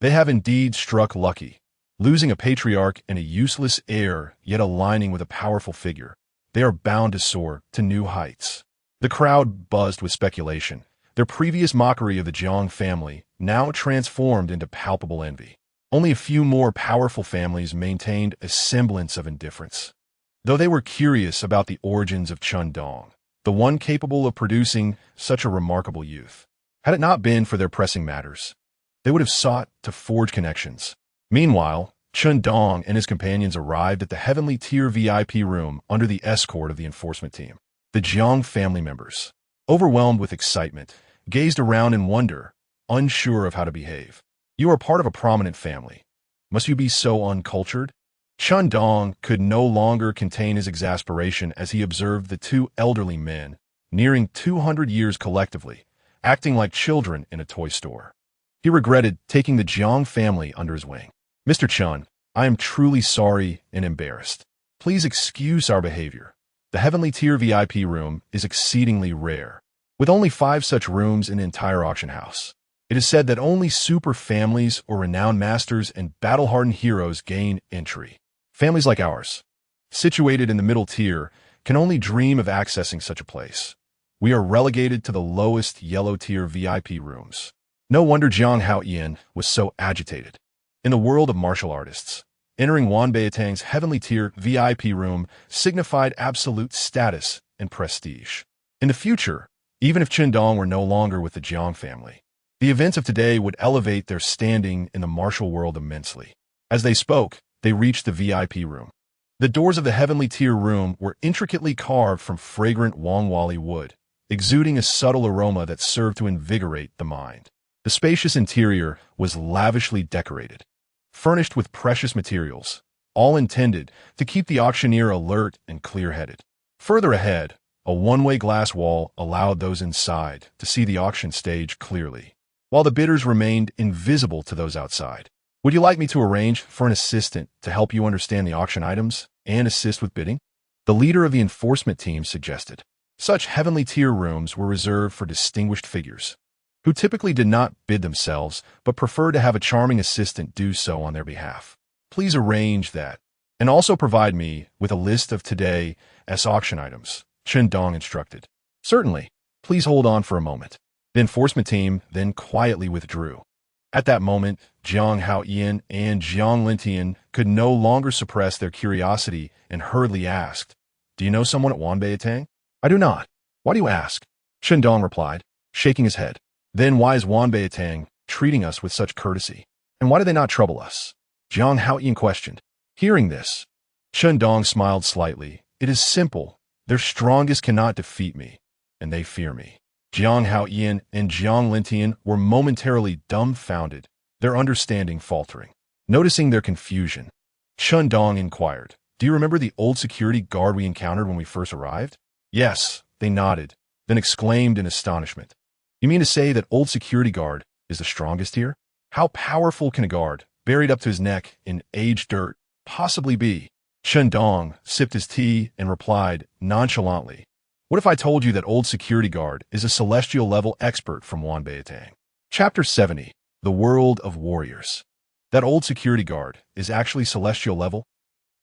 They have indeed struck lucky, losing a patriarch and a useless heir, yet aligning with a powerful figure. They are bound to soar to new heights. The crowd buzzed with speculation, Their previous mockery of the Jiang family now transformed into palpable envy. Only a few more powerful families maintained a semblance of indifference. Though they were curious about the origins of Chen Dong, the one capable of producing such a remarkable youth. Had it not been for their pressing matters, they would have sought to forge connections. Meanwhile, Chen Dong and his companions arrived at the Heavenly Tier VIP room under the escort of the enforcement team. The Jiang family members, overwhelmed with excitement, gazed around in wonder, unsure of how to behave. You are part of a prominent family. Must you be so uncultured? Chen Dong could no longer contain his exasperation as he observed the two elderly men, nearing 200 years collectively, acting like children in a toy store. He regretted taking the Jiang family under his wing. Mr. Chen, I am truly sorry and embarrassed. Please excuse our behavior. The Heavenly Tier VIP room is exceedingly rare, with only 5 such rooms in the entire auction house. It is said that only super families or renowned masters and battle-hardened heroes gain entry. Families like ours, situated in the middle tier, can only dream of accessing such a place. We are relegated to the lowest yellow tier VIP rooms. No wonder Jiang Haoyan was so agitated. In the world of martial artists, entering Wan Beitang's Heavenly Tier VIP room signified absolute status and prestige. In the future, even if Chen Dong were no longer with the Jiang family, the events of today would elevate their standing in the martial world immensely. As they spoke, they reached the VIP room. The doors of the Heavenly Tier room were intricately carved from fragrant Wangwali wood, exuding a subtle aroma that served to invigorate the mind. The spacious interior was lavishly decorated, furnished with precious materials, all intended to keep the auctioneer alert and clear-headed. Further ahead, a one-way glass wall allowed those inside to see the auction stage clearly, while the bidders remained invisible to those outside. Would you like me to arrange for an assistant to help you understand the auction items and assist with bidding? The leader of the enforcement team suggested. Such Heavenly Tier rooms were reserved for distinguished figures, who typically did not bid themselves but preferred to have a charming assistant do so on their behalf. Please arrange that, and also provide me with a list of today's auction items, Chen Dong instructed. Certainly. Please hold on for a moment. The enforcement team then quietly withdrew. At that moment, Jiang Haoyan and Jiang Lintian could no longer suppress their curiosity and hurriedly asked, "Do you know someone at Wan Beitang?" "I do not." "Why do you ask?" Chen Dong replied, shaking his head. "Then why is Wan Beitang treating us with such courtesy? And why do they not trouble us?" Jiang Haoyan questioned. Hearing this, Chen Dong smiled slightly. "It is simple. Their strongest cannot defeat me, and they fear me." Jiang Haoyan and Jiang Lintian were momentarily dumbfounded, their understanding faltering. Noticing their confusion, Chen Dong inquired, "Do you remember the old security guard we encountered when we first arrived?" "Yes," they nodded, then exclaimed in astonishment. "You mean to say that old security guard is the strongest here? How powerful can a guard, buried up to his neck in aged dirt, possibly be?" Chen Dong sipped his tea and replied nonchalantly, "What if I told you that old security guard is a celestial level expert from Wan Beitang?" Chapter 70, The World of Warriors. That old security guard is actually celestial level?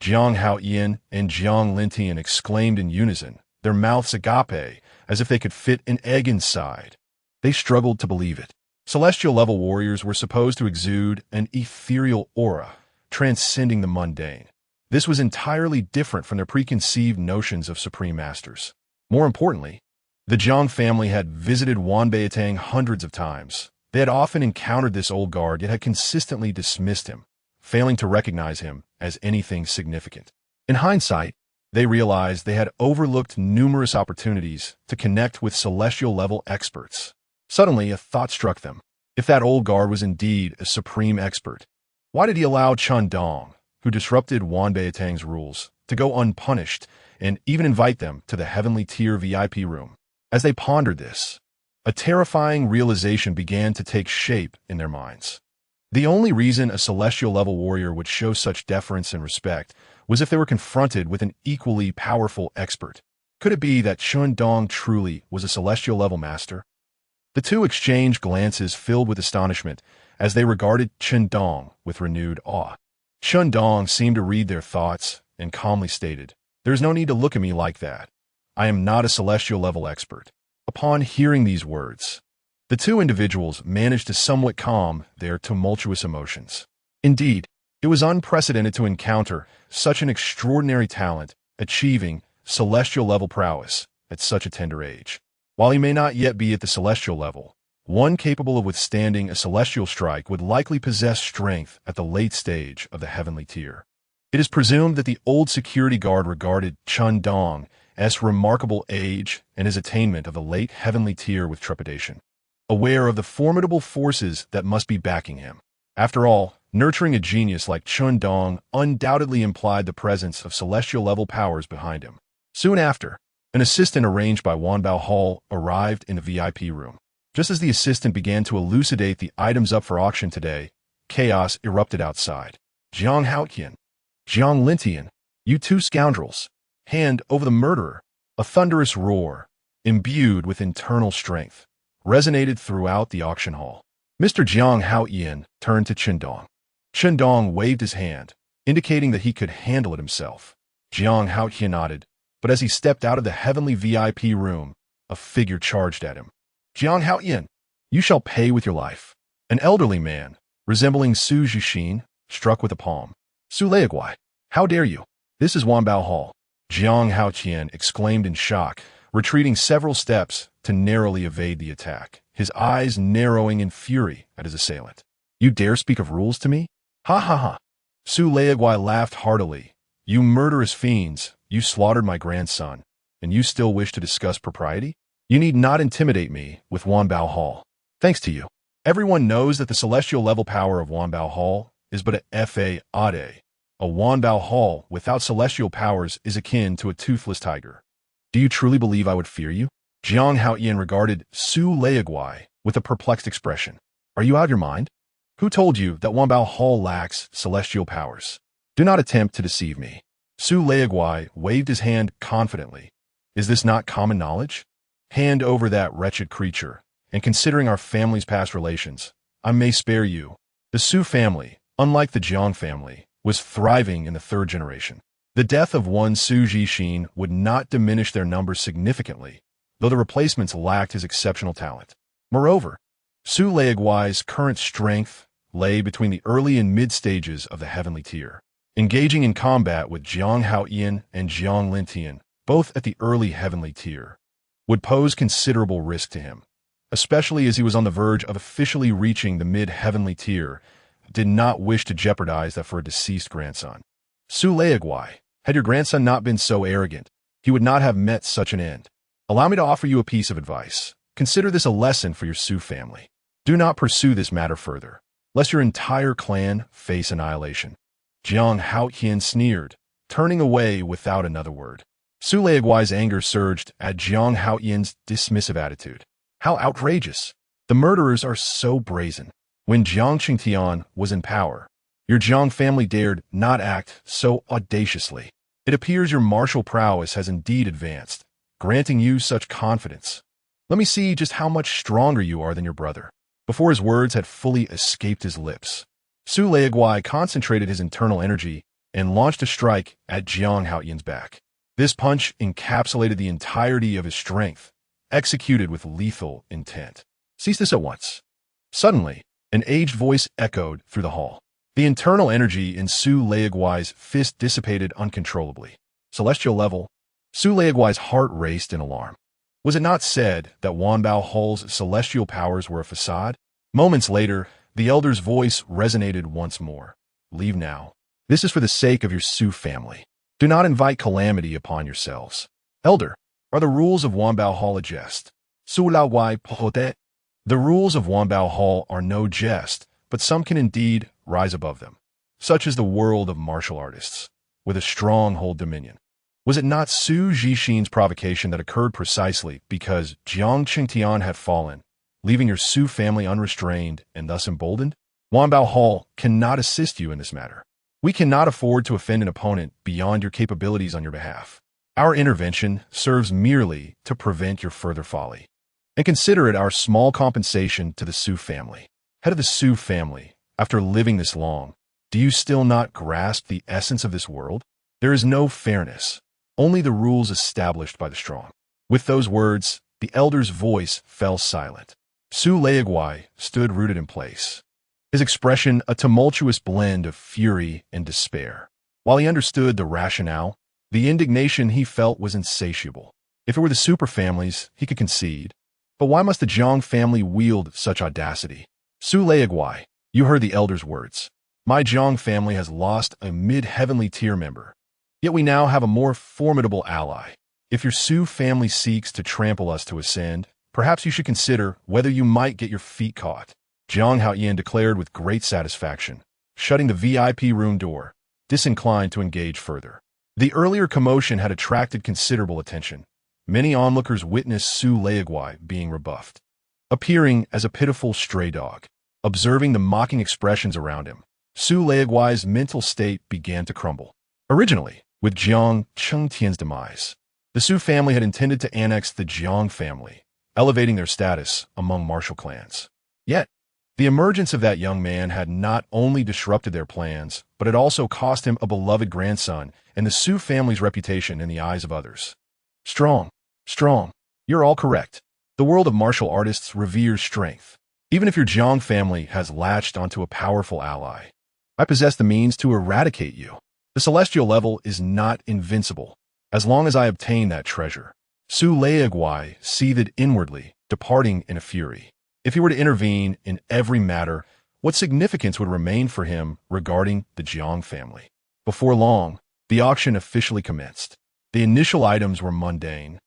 Jiang Haoyan and Jiang Lintian exclaimed in unison, their mouths agape, as if they could fit an egg inside. They struggled to believe it. Celestial level warriors were supposed to exude an ethereal aura, transcending the mundane. This was entirely different from their preconceived notions of supreme masters. More importantly, the Jiang family had visited Wan Beitang hundreds of times. They had often encountered this old guard, yet had consistently dismissed him, failing to recognize him as anything significant. In hindsight, they realized they had overlooked numerous opportunities to connect with celestial-level experts. Suddenly, a thought struck them. If that old guard was indeed a supreme expert, why did he allow Chen Dong, who disrupted Wan Beitang's rules, to go unpunished and even invite them to the Heavenly Tier VIP room? As they pondered this, a terrifying realization began to take shape in their minds. The only reason a celestial-level warrior would show such deference and respect was if they were confronted with an equally powerful expert. Could it be that Chen Dong truly was a celestial-level master? The two exchanged glances filled with astonishment as they regarded Chen Dong with renewed awe. Chen Dong seemed to read their thoughts and calmly stated, "There's no need to look at me like that. I am not a celestial-level expert." Upon hearing these words, The two individuals managed to somewhat calm their tumultuous emotions. Indeed, it was unprecedented to encounter such an extraordinary talent, achieving celestial-level prowess at such a tender age. While he may not yet be at the celestial level, one capable of withstanding a celestial strike would likely possess strength at the late stage of the heavenly tier. It is presumed that the old security guard regarded Chen Dong as remarkable age and his attainment of the late heavenly tier with trepidation, aware of the formidable forces that must be backing him. After all, nurturing a genius like Chen Dong undoubtedly implied the presence of celestial-level powers behind him. Soon after, an assistant arranged by Wanbao Hall arrived in the VIP room. Just as the assistant began to elucidate the items up for auction today, chaos erupted outside. Jiang Haotian, Jiang Lintian, you two scoundrels, hand over the murderer. A thunderous roar, imbued with internal strength, resonated throughout the auction hall. Mr. Jiang Haotian turned to Chen Dong. Chen Dong waved his hand, indicating that he could handle it himself. Jiang Haotian nodded, but as he stepped out of the heavenly VIP room, a figure charged at him. Jiang Haotian, you shall pay with your life. An elderly man, resembling Su Zhixin, struck with a palm. Su Leiguai, how dare you? This is Wanbao Hall. Jiang Haotian exclaimed in shock, retreating several steps to narrowly evade the attack, his eyes narrowing in fury at his assailant. You dare speak of rules to me? Ha ha ha. Su Leiguai laughed heartily. You murderous fiends, you slaughtered my grandson, and you still wish to discuss propriety? You need not intimidate me with Wanbao Hall. Thanks to you, everyone knows that the celestial level power of Wanbao Hall is but a fa ade. A Wanbao Hall without celestial powers is akin to a toothless tiger. Do you truly believe I would fear you? Jiang Haotian regarded Su Leiguai with a perplexed expression. Are you out of your mind? Who told you that Wanbao Hall lacks celestial powers? Do not attempt to deceive me. Su Leiguai waved his hand confidently. Is this not common knowledge? Hand over that wretched creature, and considering our family's past relations, I may spare you. The Su family, unlike the Jiang family, was thriving in the third generation. The death of one Su Zhixin would not diminish their numbers significantly, though the replacements lacked his exceptional talent. Moreover, Su Leiguai's current strength lay between the early and mid stages of the heavenly tier. Engaging in combat with Jiang Haotian and Jiang Lintian, both at the early heavenly tier, would pose considerable risk to him, especially as he was on the verge of officially reaching the mid-heavenly tier, did not wish to jeopardize that for a deceased grandson. Su Leiguai, had your grandson not been so arrogant, he would not have met such an end. Allow me to offer you a piece of advice. Consider this a lesson for your Su family. Do not pursue this matter further, lest your entire clan face annihilation. Jiang Haotian sneered, turning away without another word. Su Leiguai's anger surged at Jiang Haotian's dismissive attitude. How outrageous! The murderers are so brazen. When Jiang Qingtian was in power, your Jiang family dared not act so audaciously. It appears your martial prowess has indeed advanced, granting you such confidence. Let me see just how much stronger you are than your brother. Before his words had fully escaped his lips, Su Leiguai concentrated his internal energy and launched a strike at Jiang Haotian's back. This punch encapsulated the entirety of his strength, executed with lethal intent. Cease this at once. Suddenly, an aged voice echoed through the hall. The internal energy in Su Leiguai's fist dissipated uncontrollably. Celestial level. Su Leiguai's heart raced in alarm. Was it not said that Wanbao Hall's celestial powers were a facade? Moments later, the elder's voice resonated once more. Leave now. This is for the sake of your Su family. Do not invite calamity upon yourselves. Elder, are the rules of Wanbao Hall a jest? Su Leiguai pohote. The rules of Wanbao Hall are no jest, but some can indeed rise above them. Such is the world of martial artists, with a stronghold dominion. Was it not Su Zhixin's provocation that occurred precisely because Jiang Qingtian had fallen, leaving your Su family unrestrained and thus emboldened? Wanbao Hall cannot assist you in this matter. We cannot afford to offend an opponent beyond your capabilities on your behalf. Our intervention serves merely to prevent your further folly. And consider it our small compensation to the Su family. Head of the Su family, after living this long, do you still not grasp the essence of this world? There is no fairness, only the rules established by the strong. With those words, the elder's voice fell silent. Su Leiguai stood rooted in place, his expression a tumultuous blend of fury and despair. While he understood the rationale, the indignation he felt was insatiable. If it were the super families, he could concede. But why must the Jiang family wield such audacity? Su Leiguai, you heard the elder's words. My Jiang family has lost a mid-heavenly tier member. Yet we now have a more formidable ally. If your Su family seeks to trample us to ascend, perhaps you should consider whether you might get your feet caught. Jiang Haoyan declared with great satisfaction, shutting the VIP room door, disinclined to engage further. The earlier commotion had attracted considerable attention. Many onlookers witnessed Su Leiguai being rebuffed, appearing as a pitiful stray dog. Observing the mocking expressions around him, Su Leiguai's mental state began to crumble. Originally, with Jiang Chengtian's demise, the Su family had intended to annex the Jiang family, elevating their status among martial clans. Yet, the emergence of that young man had not only disrupted their plans, but it also cost him a beloved grandson and the Su family's reputation in the eyes of others. Strong. You're all correct. The world of martial artists reveres strength. Even if your Jiang family has latched onto a powerful ally, I possess the means to eradicate you. The celestial level is not invincible, as long as I obtain that treasure. Su Leiguai seethed inwardly, departing in a fury. If he were to intervene in every matter, what significance would remain for him regarding the Jiang family? Before long, the auction officially commenced. The initial items were mundane,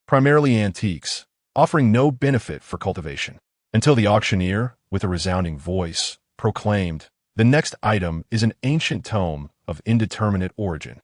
primarily antiques, offering no benefit for cultivation, until the auctioneer, with a resounding voice, proclaimed, "The next item is an ancient tome of indeterminate origin.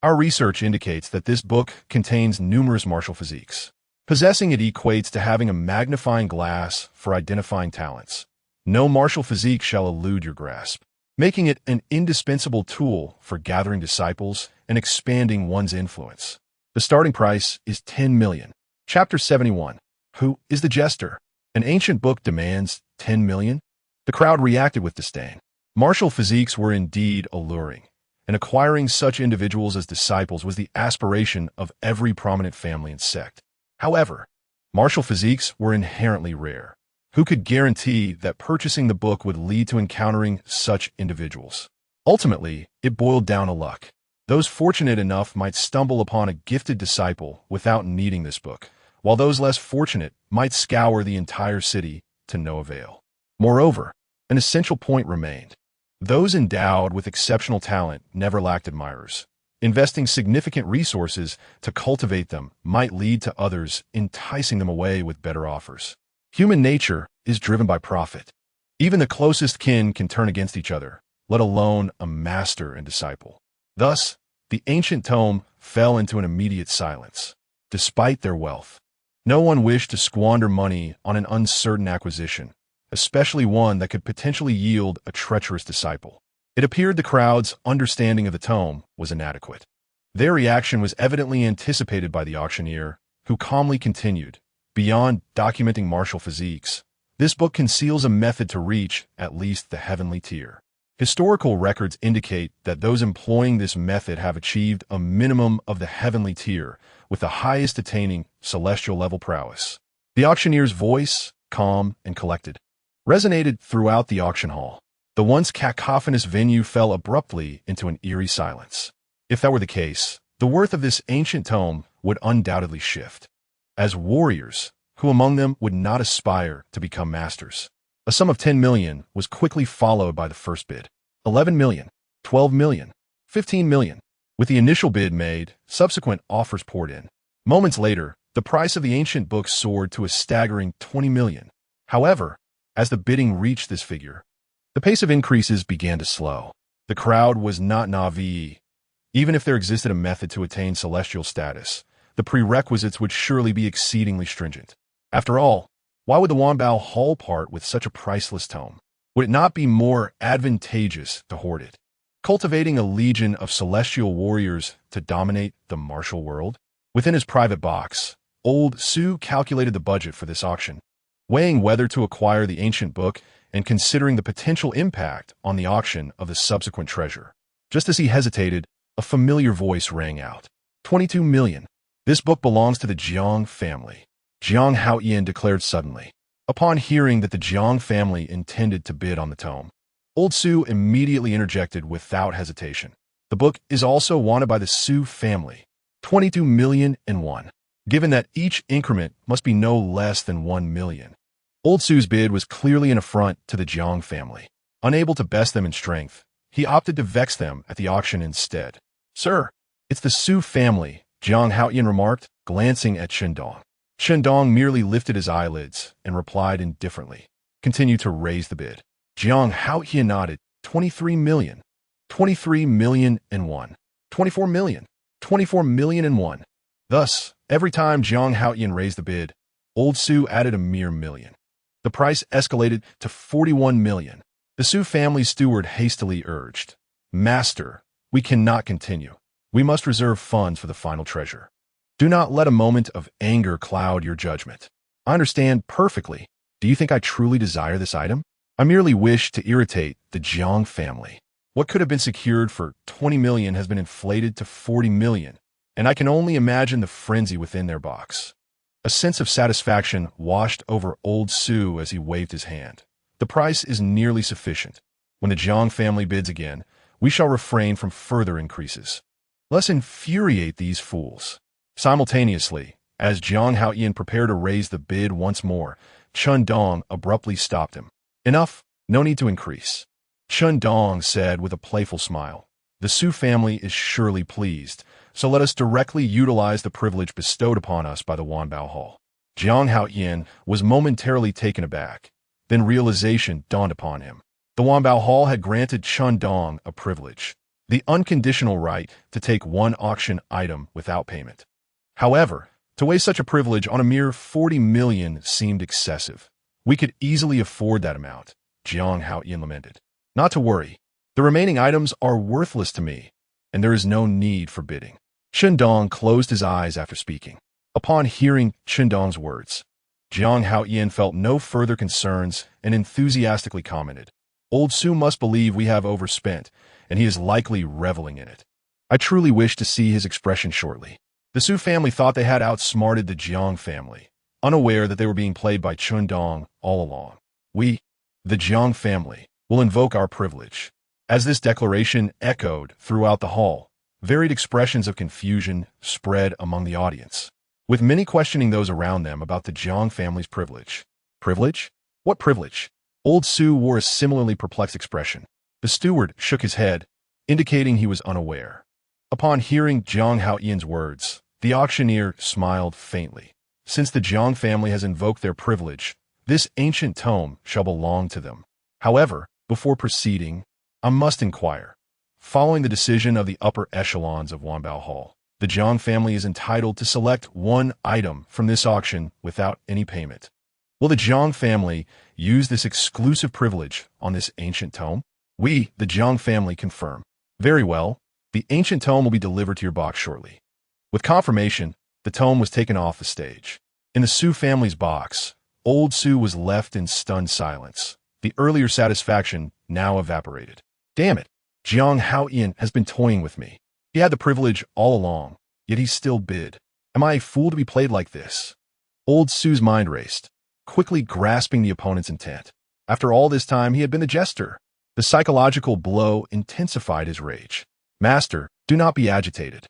Our research indicates that this book contains numerous martial physiques. Possessing it equates to having a magnifying glass for identifying talents. No martial physique shall elude your grasp, making it an indispensable tool for gathering disciples and expanding one's influence. The starting price is 10 million. Chapter 71. Who is the jester? An ancient book demands 10 million? The crowd reacted with disdain. Martial physiques were indeed alluring, and acquiring such individuals as disciples was the aspiration of every prominent family and sect. However, martial physiques were inherently rare. Who could guarantee that purchasing the book would lead to encountering such individuals? Ultimately, it boiled down to luck. Those fortunate enough might stumble upon a gifted disciple without needing this book, while those less fortunate might scour the entire city to no avail. Moreover, an essential point remained. Those endowed with exceptional talent never lacked admirers. Investing significant resources to cultivate them might lead to others enticing them away with better offers. Human nature is driven by profit. Even the closest kin can turn against each other, let alone a master and disciple. Thus, the ancient tome fell into an immediate silence. Despite their wealth, no one wished to squander money on an uncertain acquisition, especially one that could potentially yield a treacherous disciple. It appeared the crowd's understanding of the tome was inadequate. Their reaction was evidently anticipated by the auctioneer, who calmly continued, "Beyond documenting martial physiques, this book conceals a method to reach at least the heavenly tier. Historical records indicate that those employing this method have achieved a minimum of the heavenly tier, with the highest attaining celestial level prowess." The auctioneer's voice, calm and collected, resonated throughout the auction hall. The once cacophonous venue fell abruptly into an eerie silence. If that were the case, the worth of this ancient tome would undoubtedly shift. As warriors, who among them would not aspire to become masters? A sum of 10 million was quickly followed by the first bid. 11 million, 12 million, 15 million. With the initial bid made, subsequent offers poured in. Moments later, the price of the ancient book soared to a staggering 20 million. However, as the bidding reached this figure, the pace of increases began to slow. The crowd was not naive. Even if there existed a method to attain celestial status, the prerequisites would surely be exceedingly stringent. After all, why would the Wanbao Hall part with such a priceless tome? Would it not be more advantageous to hoard it, cultivating a legion of celestial warriors to dominate the martial world? Within his private box, old Su calculated the budget for this auction, weighing whether to acquire the ancient book and considering the potential impact on the auction of the subsequent treasure. Just as he hesitated, a familiar voice rang out. 22 million. This book belongs to the Jiang family. Jiang Haoyan declared suddenly. Upon hearing that the Jiang family intended to bid on the tome, Old Su immediately interjected without hesitation. The book is also wanted by the Su family, 22 million and one, given that each increment must be no less than 1 million. Old Su's bid was clearly an affront to the Jiang family. Unable to best them in strength, he opted to vex them at the auction instead. "Sir, it's the Su family," Jiang Haoyan remarked, glancing at Chen Dong. Chen Dong merely lifted his eyelids and replied indifferently, "Continue to raise the bid." Jiang Haoyan nodded. 23 million. 23 million and one. 24 million. 24 million and one. Thus, every time Jiang Haoyan raised the bid, Old Su added a mere million. The price escalated to 41 million. The Su family steward hastily urged, "Master, we cannot continue. We must reserve funds for the final treasure. Do not let a moment of anger cloud your judgment. I understand perfectly. Do you think I truly desire this item? I merely wish to irritate the Jiang family. What could have been secured for 20 million has been inflated to 40 million, and I can only imagine the frenzy within their box." A sense of satisfaction washed over Old Su as he waved his hand. "The price is nearly sufficient. When the Jiang family bids again, we shall refrain from further increases. Let's infuriate these fools." Simultaneously, as Jiang Haoyan prepared to raise the bid once more, Chen Dong abruptly stopped him. "Enough, no need to increase." Chen Dong said with a playful smile, "The Su family is surely pleased, so let us directly utilize the privilege bestowed upon us by the Wanbao Hall." Jiang Haoyan was momentarily taken aback. Then realization dawned upon him. The Wanbao Hall had granted Chen Dong a privilege, the unconditional right to take one auction item without payment. However, to waste such a privilege on a mere 40 million seemed excessive. "We could easily afford that amount," Jiang Haoyan lamented. "Not to worry. The remaining items are worthless to me, and there is no need for bidding." Chen Dong closed his eyes after speaking. Upon hearing Chen Dong's words, Jiang Haoyan felt no further concerns and enthusiastically commented, "Old Su must believe we have overspent, and he is likely reveling in it. I truly wish to see his expression shortly." The Su family thought they had outsmarted the Jiang family, unaware that they were being played by Chen Dong all along. "We, the Jiang family, will invoke our privilege." As this declaration echoed throughout the hall, varied expressions of confusion spread among the audience, with many questioning those around them about the Jiang family's privilege. Privilege? What privilege? Old Su wore a similarly perplexed expression. The steward shook his head, indicating he was unaware. Upon hearing Jiang Haoyan's words, the auctioneer smiled faintly. "Since the Jiang family has invoked their privilege, this ancient tome shall belong to them. However, before proceeding, I must inquire. Following the decision of the upper echelons of Wanbao Hall, the Jiang family is entitled to select one item from this auction without any payment. Will the Jiang family use this exclusive privilege on this ancient tome?" "We, the Jiang family, confirm." "Very well. The ancient tome will be delivered to your box shortly." With confirmation, the tome was taken off the stage. In the Su family's box, Old Su was left in stunned silence. The earlier satisfaction now evaporated. "Damn it, Jiang Haoyan has been toying with me. He had the privilege all along, yet he still bid. Am I a fool to be played like this?" Old Su's mind raced, quickly grasping the opponent's intent. After all this time, he had been the jester. The psychological blow intensified his rage. "Master, do not be agitated.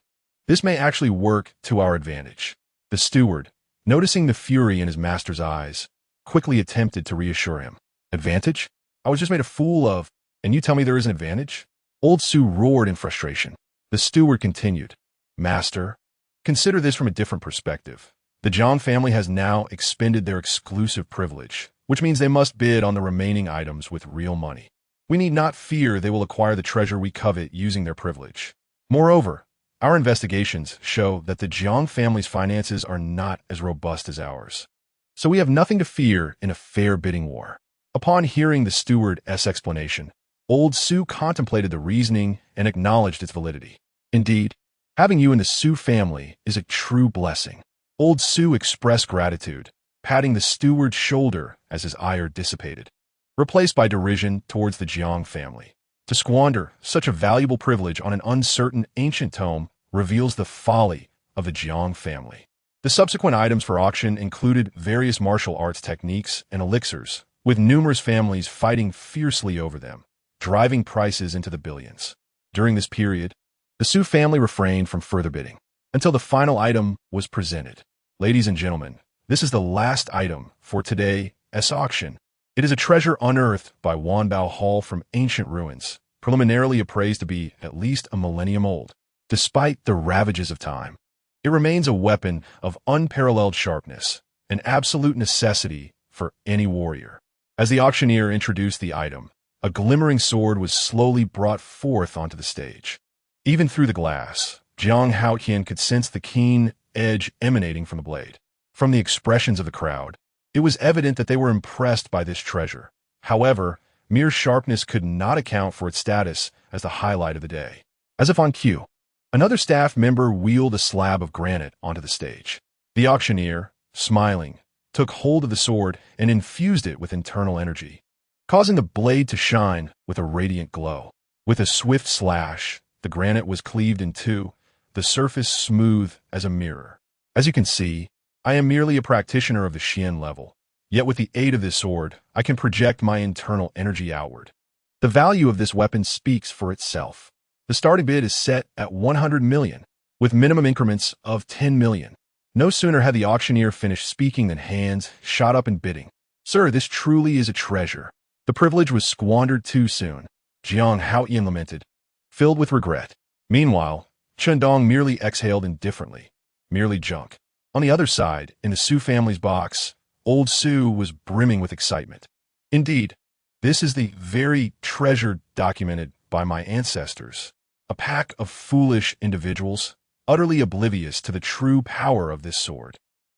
This may actually work to our advantage." The steward, noticing the fury in his master's eyes, quickly attempted to reassure him. "Advantage? I was just made a fool of, and you tell me there is an advantage?" Old Su roared in frustration. The steward continued, "Master, consider this from a different perspective. The Jiang family has now expended their exclusive privilege, which means they must bid on the remaining items with real money. We need not fear they will acquire the treasure we covet using their privilege. Moreover, our investigations show that the Jiang family's finances are not as robust as ours. So we have nothing to fear in a fair bidding war." Upon hearing the steward's explanation, Old Su contemplated the reasoning and acknowledged its validity. "Indeed, having you in the Su family is a true blessing." Old Su expressed gratitude, patting the steward's shoulder as his ire dissipated, replaced by derision towards the Jiang family. To squander such a valuable privilege on an uncertain ancient tome reveals the folly of the Jiang family. The subsequent items for auction included various martial arts techniques and elixirs, with numerous families fighting fiercely over them, driving prices into the billions. During this period, the Su family refrained from further bidding until the final item was presented. Ladies and gentlemen, this is the last item for today's auction. It is a treasure unearthed by Wanbao Hall from ancient ruins, preliminarily appraised to be at least a millennium old. Despite the ravages of time, it remains a weapon of unparalleled sharpness, an absolute necessity for any warrior. As the auctioneer introduced the item, a glimmering sword was slowly brought forth onto the stage. Even through the glass, Jiang Haotian could sense the keen edge emanating from the blade. From the expressions of the crowd, it was evident that they were impressed by this treasure. However, mere sharpness could not account for its status as the highlight of the day. As if on cue, another staff member wheeled a slab of granite onto the stage. The auctioneer, smiling, took hold of the sword and infused it with internal energy, causing the blade to shine with a radiant glow. With a swift slash, the granite was cleaved in two, the surface smooth as a mirror. As you can see, I am merely a practitioner of the Xian level, yet with the aid of this sword, I can project my internal energy outward. The value of this weapon speaks for itself. The starting bid is set at 100 million, with minimum increments of 10 million. No sooner had the auctioneer finished speaking than hands shot up in bidding. Sir, this truly is a treasure. The privilege was squandered too soon, Jiang Haotian lamented, filled with regret. Meanwhile, Chen Dong merely exhaled indifferently, merely junk. On the other side, in the Su family's box, old Su was brimming with excitement. Indeed, this is the very treasure documented by my ancestors, a pack of foolish individuals, utterly oblivious to the true power of this sword.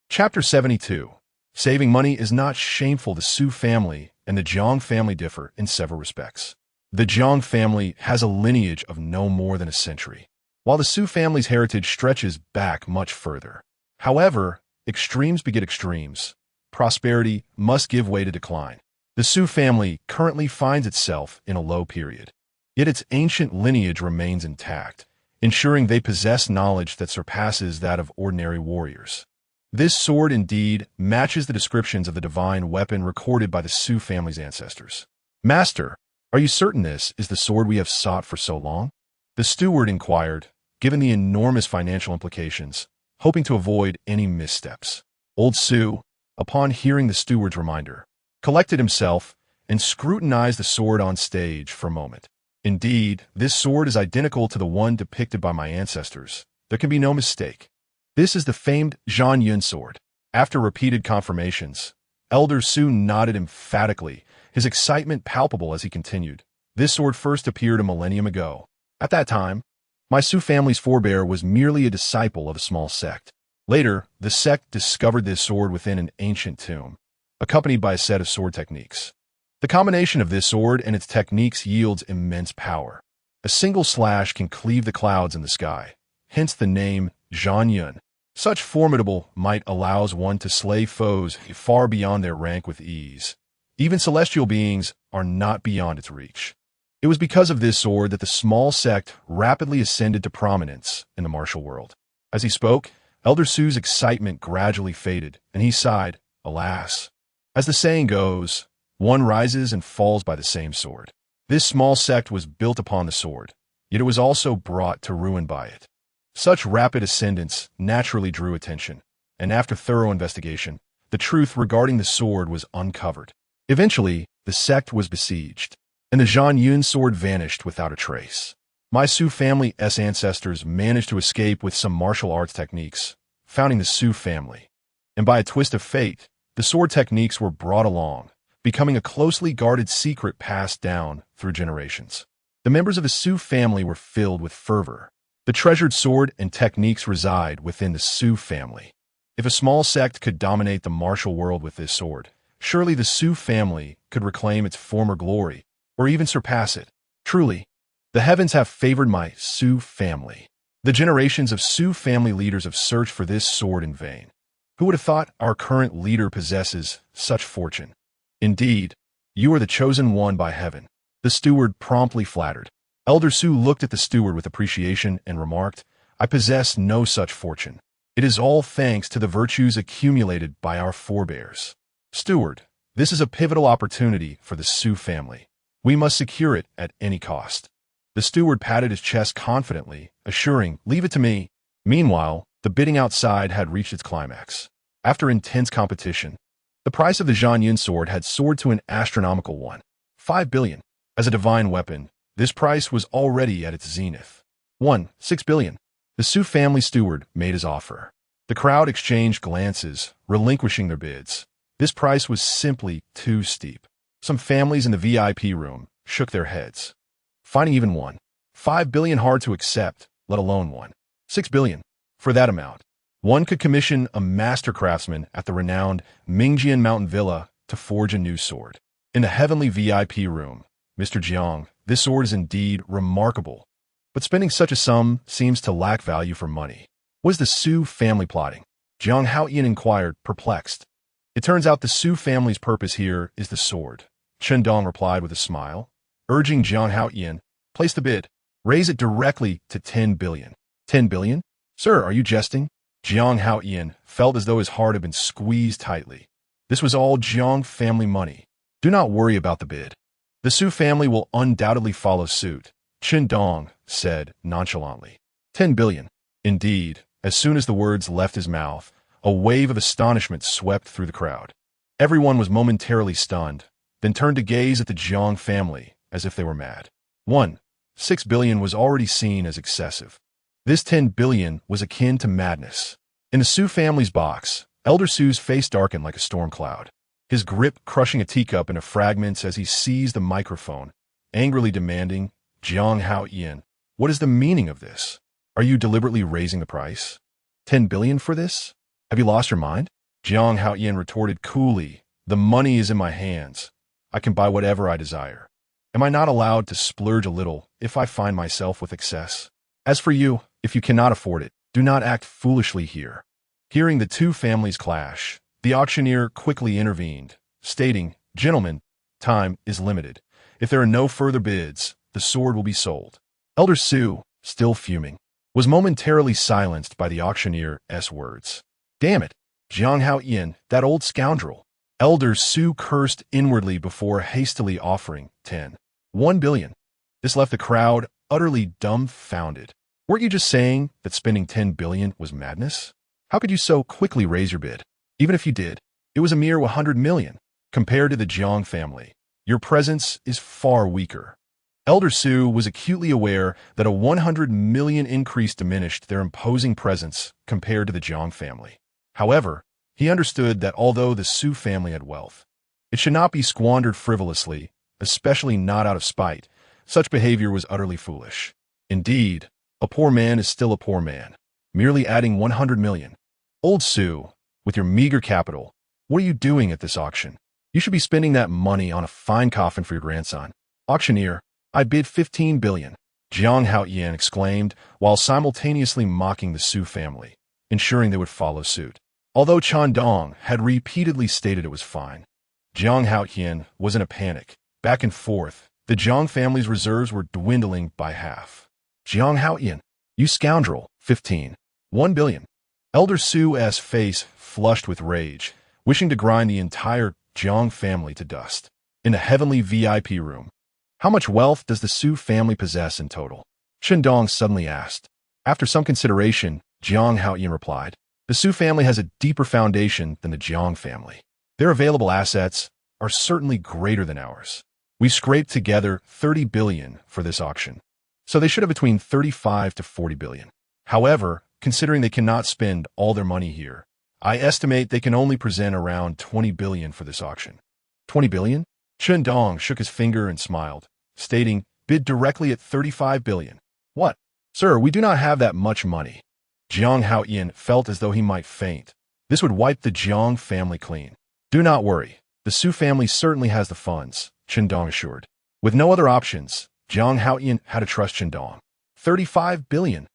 Chapter 72. Saving money is not shameful. The Su family and the Jiang family differ in several respects. The Jiang family has a lineage of no more than a century, while the Su family's heritage stretches back much further. However, extremes beget extremes. Prosperity must give way to decline. The Su family currently finds itself in a low period, yet its ancient lineage remains intact, ensuring they possess knowledge that surpasses that of ordinary warriors. This sword indeed matches the descriptions of the divine weapon recorded by the Su family's ancestors. Master, are you certain this is the sword we have sought for so long? The steward inquired, given the enormous financial implications, hoping to avoid any missteps. Old Su, upon hearing the steward's reminder, collected himself and scrutinized the sword on stage for a moment. Indeed, this sword is identical to the one depicted by my ancestors. There can be no mistake. This is the famed Zhan Yun sword. After repeated confirmations, Elder Su nodded emphatically, his excitement palpable as he continued. This sword first appeared a millennium ago. At that time, my Su family's forebear was merely a disciple of a small sect. Later, the sect discovered this sword within an ancient tomb, accompanied by a set of sword techniques. The combination of this sword and its techniques yields immense power. A single slash can cleave the clouds in the sky, hence the name Zhan Yun. Such formidable might allows one to slay foes far beyond their rank with ease. Even celestial beings are not beyond its reach. It was because of this sword that the small sect rapidly ascended to prominence in the martial world. As he spoke, Elder Su's excitement gradually faded, and he sighed, alas. As the saying goes, one rises and falls by the same sword. This small sect was built upon the sword, yet it was also brought to ruin by it. Such rapid ascendance naturally drew attention, and after thorough investigation, the truth regarding the sword was uncovered. Eventually, the sect was besieged, and the Zhan Yun sword vanished without a trace. My Su family's ancestors managed to escape with some martial arts techniques, founding the Su family. And by a twist of fate, the sword techniques were brought along, becoming a closely guarded secret passed down through generations. The members of the Su family were filled with fervor. The treasured sword and techniques reside within the Su family. If a small sect could dominate the martial world with this sword, surely the Su family could reclaim its former glory, or even surpass it. Truly, the heavens have favored my Su family. The generations of Su family leaders have searched for this sword in vain. Who would have thought our current leader possesses such fortune? Indeed, you are the chosen one by heaven. The steward promptly flattered. Elder Su looked at the steward with appreciation and remarked, I possess no such fortune. It is all thanks to the virtues accumulated by our forebears. Steward, this is a pivotal opportunity for the Su family. We must secure it at any cost. The steward patted his chest confidently, assuring, "Leave it to me." Meanwhile, the bidding outside had reached its climax. After intense competition, the price of the Zhan Yun sword had soared to an astronomical one. 5 billion. As a divine weapon, this price was already at its zenith. 6 billion. The Su family steward made his offer. The crowd exchanged glances, relinquishing their bids. This price was simply too steep. Some families in the VIP room shook their heads, finding even 5 billion hard to accept, let alone 6 billion. For that amount, one could commission a master craftsman at the renowned Mingjian Mountain Villa to forge a new sword. In the heavenly VIP room, Mr. Jiang, this sword is indeed remarkable, but spending such a sum seems to lack value for money. Was the Su family plotting? Jiang Haoyan inquired, perplexed. It turns out the Su family's purpose here is the sword. Chen Dong replied with a smile, urging Jiang Haoyan, place the bid. Raise it directly to 10 billion. 10 billion? Sir, are you jesting? Jiang Haoyan felt as though his heart had been squeezed tightly. This was all Jiang family money. Do not worry about the bid. The Su family will undoubtedly follow suit, Chen Dong said nonchalantly. 10 billion. Indeed, as soon as the words left his mouth, a wave of astonishment swept through the crowd. Everyone was momentarily stunned, then turned to gaze at the Jiang family as if they were mad. 6 billion was already seen as excessive. This 10 billion was akin to madness. In the Su family's box, Elder Su's face darkened like a storm cloud, his grip crushing a teacup into fragments as he seized the microphone, angrily demanding, Jiang Haoyan, what is the meaning of this? Are you deliberately raising the price? 10 billion for this? Have you lost your mind? Jiang Haoyan retorted coolly, the money is in my hands. I can buy whatever I desire. Am I not allowed to splurge a little if I find myself with excess? As for you, if you cannot afford it, do not act foolishly here. Hearing the two families clash, the auctioneer quickly intervened, stating, Gentlemen, time is limited. If there are no further bids, the sword will be sold. Elder Su, still fuming, was momentarily silenced by the auctioneer's words. Damn it, Jiang Haoyan, that old scoundrel. Elder Su cursed inwardly before hastily offering 1 billion. This left the crowd utterly dumbfounded. Weren't you just saying that spending 10 billion was madness? How could you so quickly raise your bid? Even if you did, it was a mere 100 million. Compared to the Jiang family, your presence is far weaker. Elder Su was acutely aware that a 100 million increase diminished their imposing presence compared to the Jiang family. However, he understood that although the Su family had wealth, it should not be squandered frivolously, especially not out of spite. Such behavior was utterly foolish. Indeed, a poor man is still a poor man, merely adding 100 million. Old Su, with your meager capital, what are you doing at this auction? You should be spending that money on a fine coffin for your grandson. Auctioneer, I bid 15 billion. Jiang Haoyan exclaimed while simultaneously mocking the Su family, ensuring they would follow suit. Although Chen Dong had repeatedly stated it was fine, Jiang Haoyan was in a panic. Back and forth, the Jiang family's reserves were dwindling by half. Jiang Haoyan, you scoundrel, 1 billion. Elder Su's face flushed with rage, wishing to grind the entire Jiang family to dust. In the heavenly VIP room, how much wealth does the Su family possess in total? Chen Dong suddenly asked. After some consideration, Jiang Haoyan replied, the Su family has a deeper foundation than the Jiang family. Their available assets are certainly greater than ours. We scraped together 30 billion for this auction, so they should have between 35 to 40 billion. However, considering they cannot spend all their money here, I estimate they can only present around 20 billion for this auction. 20 billion? Chen Dong shook his finger and smiled, stating, bid directly at 35 billion. What? Sir, we do not have that much money. Jiang Haoyan felt as though he might faint. This would wipe the Jiang family clean. Do not worry. The Su family certainly has the funds, Chen Dong assured. With no other options, Jiang Haoyan had to trust Chen Dong. 35 billion.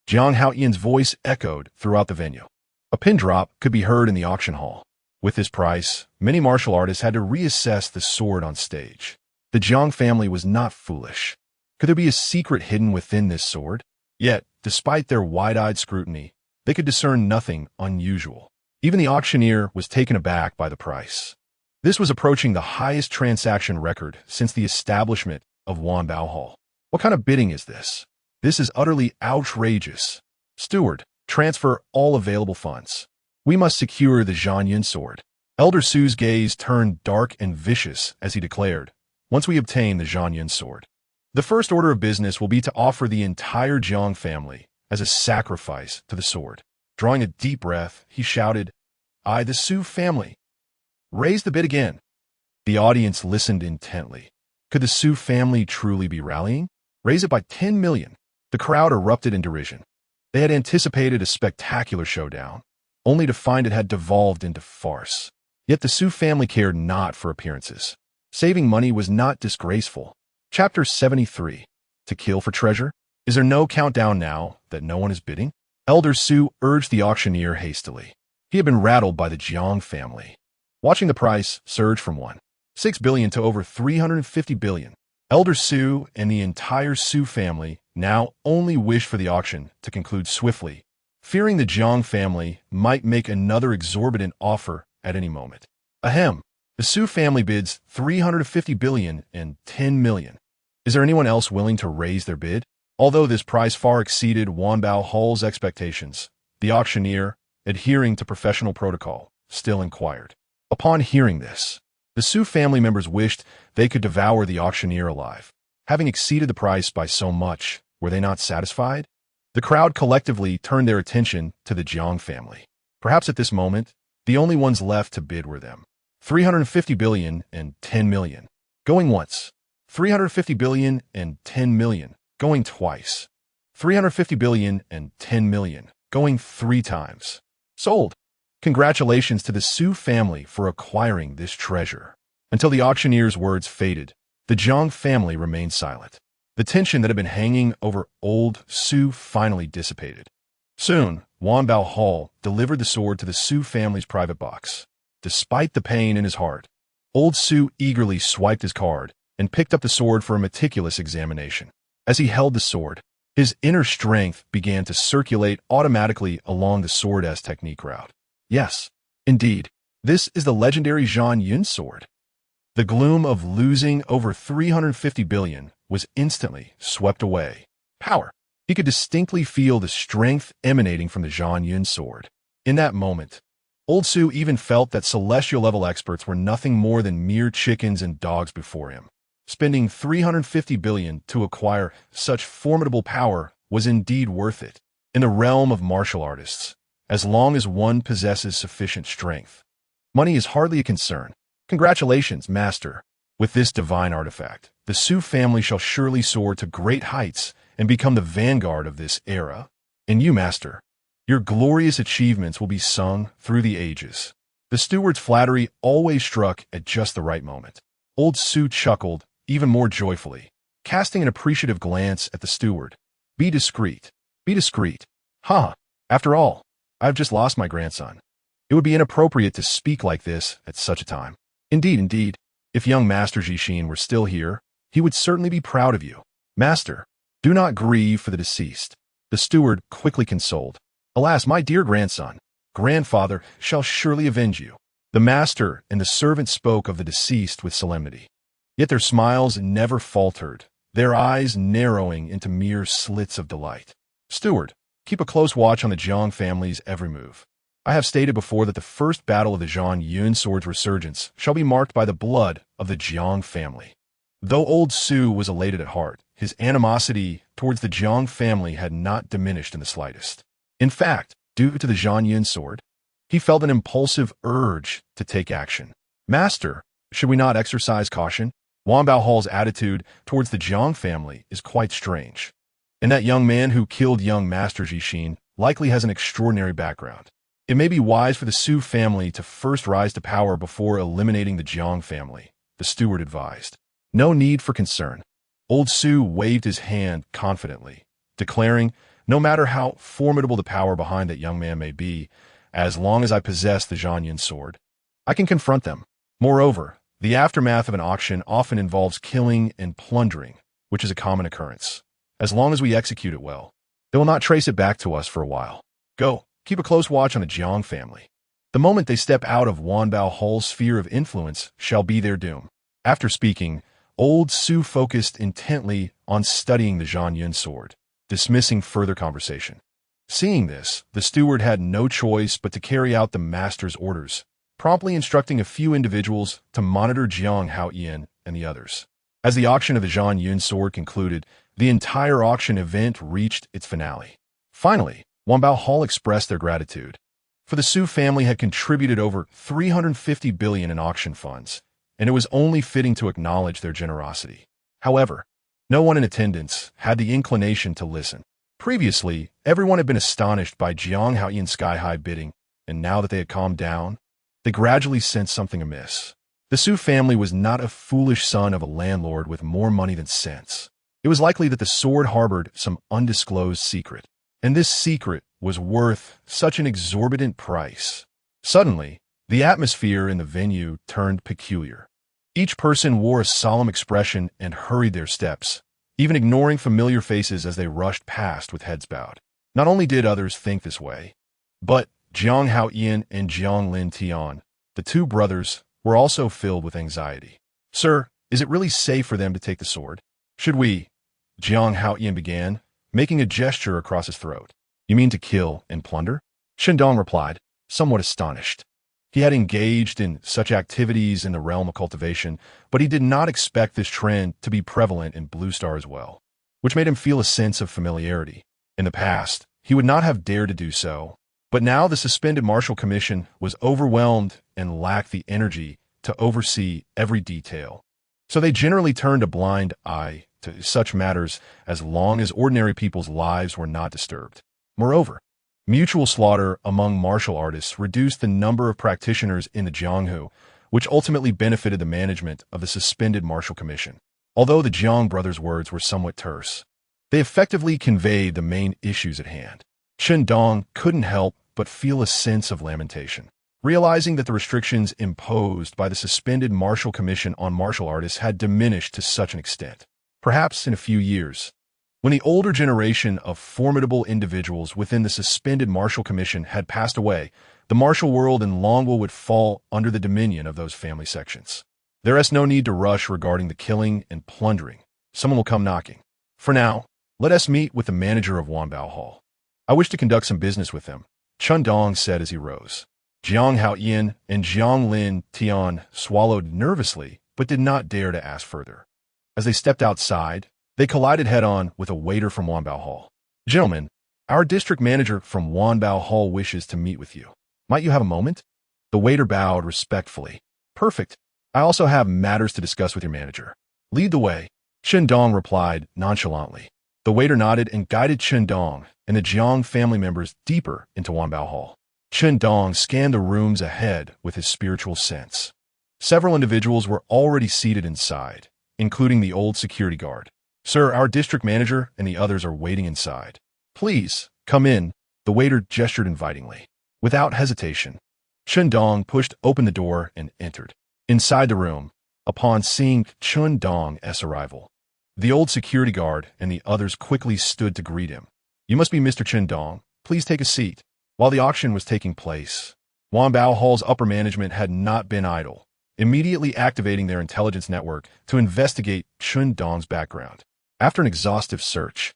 Jiang Haoyan's voice echoed throughout the venue. A pin drop could be heard in the auction hall. With this price, many martial artists had to reassess the sword on stage. The Jiang family was not foolish. Could there be a secret hidden within this sword? Yet, despite their wide-eyed scrutiny, they could discern nothing unusual. Even the auctioneer was taken aback by the price. This was approaching the highest transaction record since the establishment of Wanbao Hall. What kind of bidding is this? This is utterly outrageous. Steward, transfer all available funds. We must secure the Zhanyun sword. Elder Su's gaze turned dark and vicious as he declared, once we obtain the Zhanyun sword, the first order of business will be to offer the entire Jiang family as a sacrifice to the sword. Drawing a deep breath, he shouted, I, the Su family. Raise the bid again. The audience listened intently. Could the Su family truly be rallying? Raise it by 10 million. The crowd erupted in derision. They had anticipated a spectacular showdown, only to find it had devolved into farce. Yet the Su family cared not for appearances. Saving money was not disgraceful. Chapter 73. To kill for treasure? Is there no countdown now that no one is bidding? Elder Su urged the auctioneer hastily. He had been rattled by the Jiang family. Watching the price surge from 1.6 billion to over 350 billion, Elder Su and the entire Su family now only wished for the auction to conclude swiftly, fearing the Jiang family might make another exorbitant offer at any moment. Ahem. The Su family bids 350 billion and 10 million. Is there anyone else willing to raise their bid? Although this price far exceeded Wanbao Hall's expectations, the auctioneer, adhering to professional protocol, still inquired. Upon hearing this, the Su family members wished they could devour the auctioneer alive. Having exceeded the price by so much, were they not satisfied? The crowd collectively turned their attention to the Jiang family. Perhaps at this moment, the only ones left to bid were them. 350 billion and 10 million. Going once. 350 billion and 10 million. Going twice. 350 billion and 10 million. Going 3 times. Sold. Congratulations to the Su family for acquiring this treasure. Until the auctioneer's words faded, the Jiang family remained silent. The tension that had been hanging over old Su finally dissipated. Soon, Wanbao Hall delivered the sword to the Su family's private box. Despite the pain in his heart, old Su eagerly swiped his card and picked up the sword for a meticulous examination. As he held the sword, his inner strength began to circulate automatically along the sword-as technique route. Yes, indeed, this is the legendary Zhanyun sword. The gloom of losing over 350 billion was instantly swept away. Power. He could distinctly feel the strength emanating from the Zhanyun sword. In that moment, old Su even felt that celestial-level experts were nothing more than mere chickens and dogs before him. Spending 350 billion to acquire such formidable power was indeed worth it. In the realm of martial artists, as long as one possesses sufficient strength, money is hardly a concern. Congratulations, master. With this divine artifact, the Su family shall surely soar to great heights and become the vanguard of this era. And you, master, your glorious achievements will be sung through the ages. The steward's flattery always struck at just the right moment. Old Su chuckled even more joyfully, casting an appreciative glance at the steward. Be discreet. Be discreet. Ha! After all, I've just lost my grandson. It would be inappropriate to speak like this at such a time. Indeed. If young Master Jixin were still here, he would certainly be proud of you. Master, do not grieve for the deceased. The steward quickly consoled. Alas, my dear grandson, grandfather shall surely avenge you. The master and the servant spoke of the deceased with solemnity. Yet their smiles never faltered, their eyes narrowing into mere slits of delight. Steward, keep a close watch on the Jiang family's every move. I have stated before that the first battle of the Zhanyun sword's resurgence shall be marked by the blood of the Jiang family. Though old Su was elated at heart, his animosity towards the Jiang family had not diminished in the slightest. In fact, due to the Zhanyun sword, he felt an impulsive urge to take action. Master, should we not exercise caution? Wanbao Hall's attitude towards the Jiang family is quite strange. And that young man who killed young Master Jixin likely has an extraordinary background. It may be wise for the Su family to first rise to power before eliminating the Jiang family, the steward advised. No need for concern. Old Su waved his hand confidently, declaring, no matter how formidable the power behind that young man may be, as long as I possess the Zhanyun sword, I can confront them. Moreover, the aftermath of an auction often involves killing and plundering, which is a common occurrence. As long as we execute it well, they will not trace it back to us for a while. Go, Keep a close watch on the Jiang family. The moment they step out of Wanbao Hall's sphere of influence shall be their doom. After speaking, old Su focused intently on studying the Zhang Yun sword, dismissing further conversation. Seeing this, the steward had no choice but to carry out the master's orders, promptly instructing a few individuals to monitor Jiang Haoyan and the others. As the auction of the Zhang Yun sword concluded, the entire auction event reached its finale. Finally, Wanbao Hall expressed their gratitude, for the Su family had contributed over 350 billion in auction funds, and it was only fitting to acknowledge their generosity. However, no one in attendance had the inclination to listen. Previously, everyone had been astonished by Jiang Haoyan's sky-high bidding, and now that they had calmed down, they gradually sensed something amiss. The Su family was not a foolish son of a landlord with more money than sense. It was likely that the sword harbored some undisclosed secret, and this secret was worth such an exorbitant price. Suddenly, the atmosphere in the venue turned peculiar. Each person wore a solemn expression and hurried their steps, even ignoring familiar faces as they rushed past with heads bowed. Not only did others think this way, but Jiang Haoyan and Jiang Lin Tian, the two brothers, were also filled with anxiety. "Sir, is it really safe for them to take the sword? Should we?" Jiang Haoyan began, making a gesture across his throat. "You mean to kill and plunder?" Chen Dong replied, somewhat astonished. He had engaged in such activities in the realm of cultivation, but he did not expect this trend to be prevalent in Blue Star as well, which made him feel a sense of familiarity. In the past, he would not have dared to do so, but now the suspended Marshal Commission was overwhelmed and lacked the energy to oversee every detail. So they generally turned a blind eye to such matters as long as ordinary people's lives were not disturbed. Moreover, mutual slaughter among martial artists reduced the number of practitioners in the Jianghu, which ultimately benefited the management of the suspended Marshal Commission. Although the Jiang brothers' words were somewhat terse, they effectively conveyed the main issues at hand. Chen Dong couldn't help but feel a sense of lamentation, realizing that the restrictions imposed by the suspended Marshal Commission on martial artists had diminished to such an extent. Perhaps in a few years, when the older generation of formidable individuals within the suspended Marshal Commission had passed away, the martial world in Longwell would fall under the dominion of those family sections. There is no need to rush regarding the killing and plundering. Someone will come knocking. For now, let us meet with the manager of Wanbao Hall. I wish to conduct some business with him, Chen Dong said as he rose. Jiang Haoyan and Jiang Lin Tian swallowed nervously, but did not dare to ask further. As they stepped outside, they collided head-on with a waiter from Wanbao Hall. "Gentlemen, our district manager from Wanbao Hall wishes to meet with you. Might you have a moment?" The waiter bowed respectfully. "Perfect. I also have matters to discuss with your manager. Lead the way," Chen Dong replied nonchalantly. The waiter nodded and guided Chen Dong and the Jiang family members deeper into Wanbao Hall. Chen Dong scanned the rooms ahead with his spiritual sense. Several individuals were already seated inside, including the old security guard. "Sir, our district manager and the others are waiting inside. Please, come in," the waiter gestured invitingly. Without hesitation, Chen Dong pushed open the door and entered. Inside the room, upon seeing Chen Dong's arrival, the old security guard and the others quickly stood to greet him. "You must be Mr. Chen Dong. Please take a seat." While the auction was taking place, Wanbao Hall's upper management had not been idle, immediately activating their intelligence network to investigate Chen Dong's background. After an exhaustive search,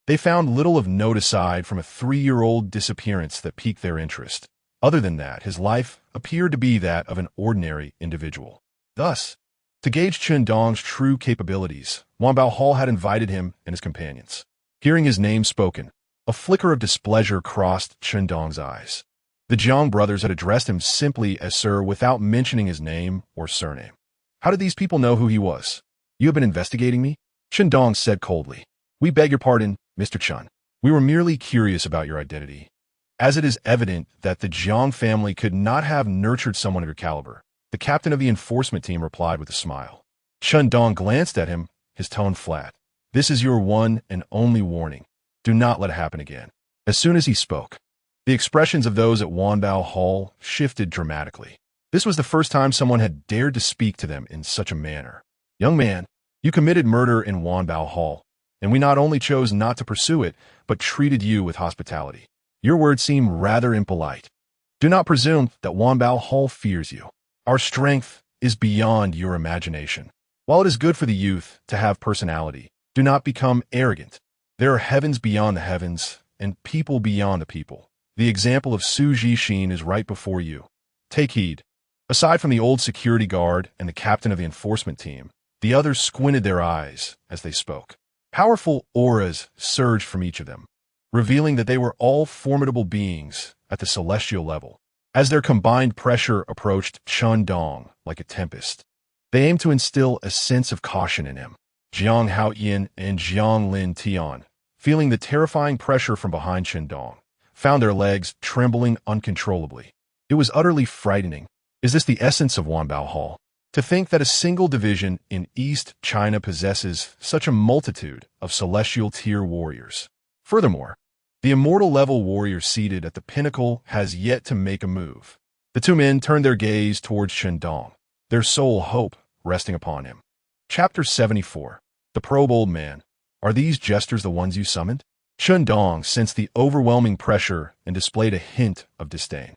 they found little of note aside from a 3-year-old disappearance that piqued their interest. Other than that, his life appeared to be that of an ordinary individual. Thus, to gauge Chen Dong's true capabilities, Wanbao Hall had invited him and his companions. Hearing his name spoken, a flicker of displeasure crossed Chen Dong's eyes. The Jiang brothers had addressed him simply as Sir without mentioning his name or surname. How did these people know who he was? "You have been investigating me?" Chen Dong said coldly. "We beg your pardon, Mr. Chen. We were merely curious about your identity. As it is evident that the Jiang family could not have nurtured someone of your caliber," the captain of the enforcement team replied with a smile. Chen Dong glanced at him, his tone flat. "This is your one and only warning. Do not let it happen again." As soon as he spoke, the expressions of those at Wanbao Hall shifted dramatically. This was the first time someone had dared to speak to them in such a manner. "Young man, you committed murder in Wanbao Hall, and we not only chose not to pursue it, but treated you with hospitality. Your words seem rather impolite. Do not presume that Wanbao Hall fears you. Our strength is beyond your imagination. While it is good for the youth to have personality, do not become arrogant. There are heavens beyond the heavens and people beyond the people. The example of Su Jixin is right before you. Take heed. Aside from the old security guard and the captain of the enforcement team, the others squinted their eyes as they spoke. Powerful auras surged from each of them, revealing that they were all formidable beings at the celestial level. As their combined pressure approached Chen Dong like a tempest, they aimed to instill a sense of caution in him. Jiang Haoyin and Jiang Lin Tian, feeling the terrifying pressure from behind Chen Dong, found their legs trembling uncontrollably. It was utterly frightening. Is this the essence of Wanbao Hall? To think that a single division in East China possesses such a multitude of celestial tier warriors. Furthermore, the immortal level warrior seated at the pinnacle has yet to make a move. The two men turned their gaze towards Chen Dong, their sole hope resting upon him. Chapter 74. The Probe Old Man. Are these jesters the ones you summoned? Chen Dong sensed the overwhelming pressure and displayed a hint of disdain.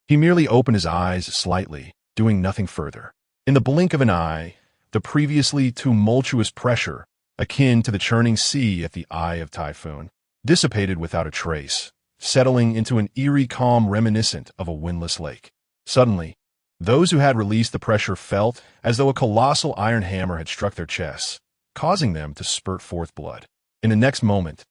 He merely opened his eyes slightly, doing nothing further. In the blink of an eye, the previously tumultuous pressure, akin to the churning sea at the eye of typhoon, dissipated without a trace, settling into an eerie calm reminiscent of a windless lake. Suddenly, those who had released the pressure felt as though a colossal iron hammer had struck their chests, causing them to spurt forth blood. In the next moment,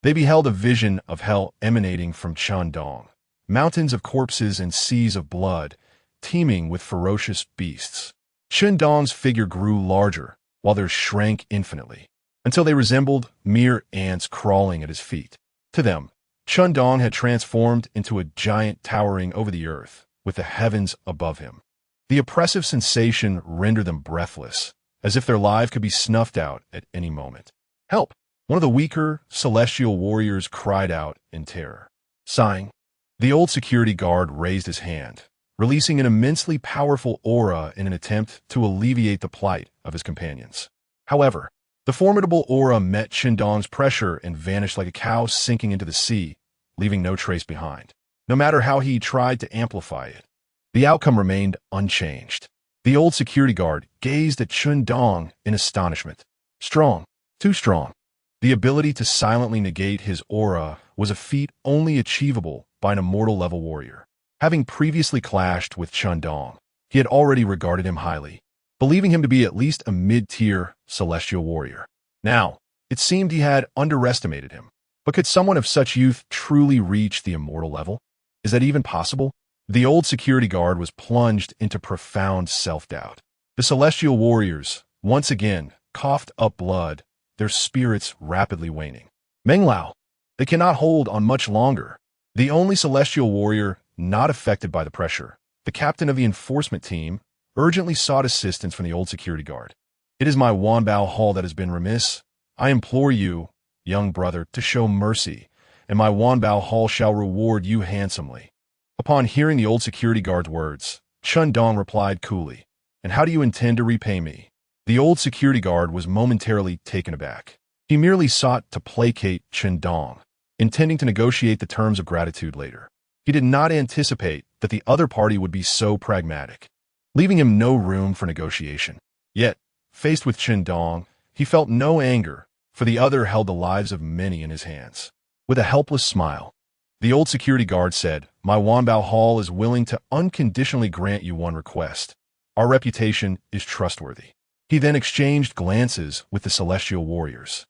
they beheld a vision of hell emanating from Chen Dong, mountains of corpses and seas of blood, teeming with ferocious beasts. Chen Dong's figure grew larger, while theirs shrank infinitely, until they resembled mere ants crawling at his feet. To them, Chen Dong had transformed into a giant towering over the earth, with the heavens above him. The oppressive sensation rendered them breathless, as if their life could be snuffed out at any moment. Help! One of the weaker, celestial warriors cried out in terror. Sighing, the old security guard raised his hand, releasing an immensely powerful aura in an attempt to alleviate the plight of his companions. However, the formidable aura met Chen Dong's pressure and vanished like a cow sinking into the sea, leaving no trace behind. No matter how he tried to amplify it, the outcome remained unchanged. The old security guard gazed at Chen Dong in astonishment. Strong, too strong. The ability to silently negate his aura was a feat only achievable by an immortal-level warrior. Having previously clashed with Chen Dong, he had already regarded him highly, believing him to be at least a mid-tier celestial warrior. Now, it seemed he had underestimated him. But could someone of such youth truly reach the immortal level? Is that even possible? The old security guard was plunged into profound self-doubt. The celestial warriors, once again, coughed up blood, their spirits rapidly waning. Menglao, they cannot hold on much longer. The only celestial warrior not affected by the pressure, the captain of the enforcement team, urgently sought assistance from the old security guard. It is my Wanbao Hall that has been remiss. I implore you, young brother, to show mercy, and my Wanbao Hall shall reward you handsomely. Upon hearing the old security guard's words, Chen Dong replied coolly, And how do you intend to repay me? The old security guard was momentarily taken aback. He merely sought to placate Chen Dong, intending to negotiate the terms of gratitude later. He did not anticipate that the other party would be so pragmatic, leaving him no room for negotiation. Yet, faced with Chen Dong, he felt no anger, for the other held the lives of many in his hands. With a helpless smile, the old security guard said, My Wanbao Hall is willing to unconditionally grant you one request. Our reputation is trustworthy. He then exchanged glances with the celestial warriors,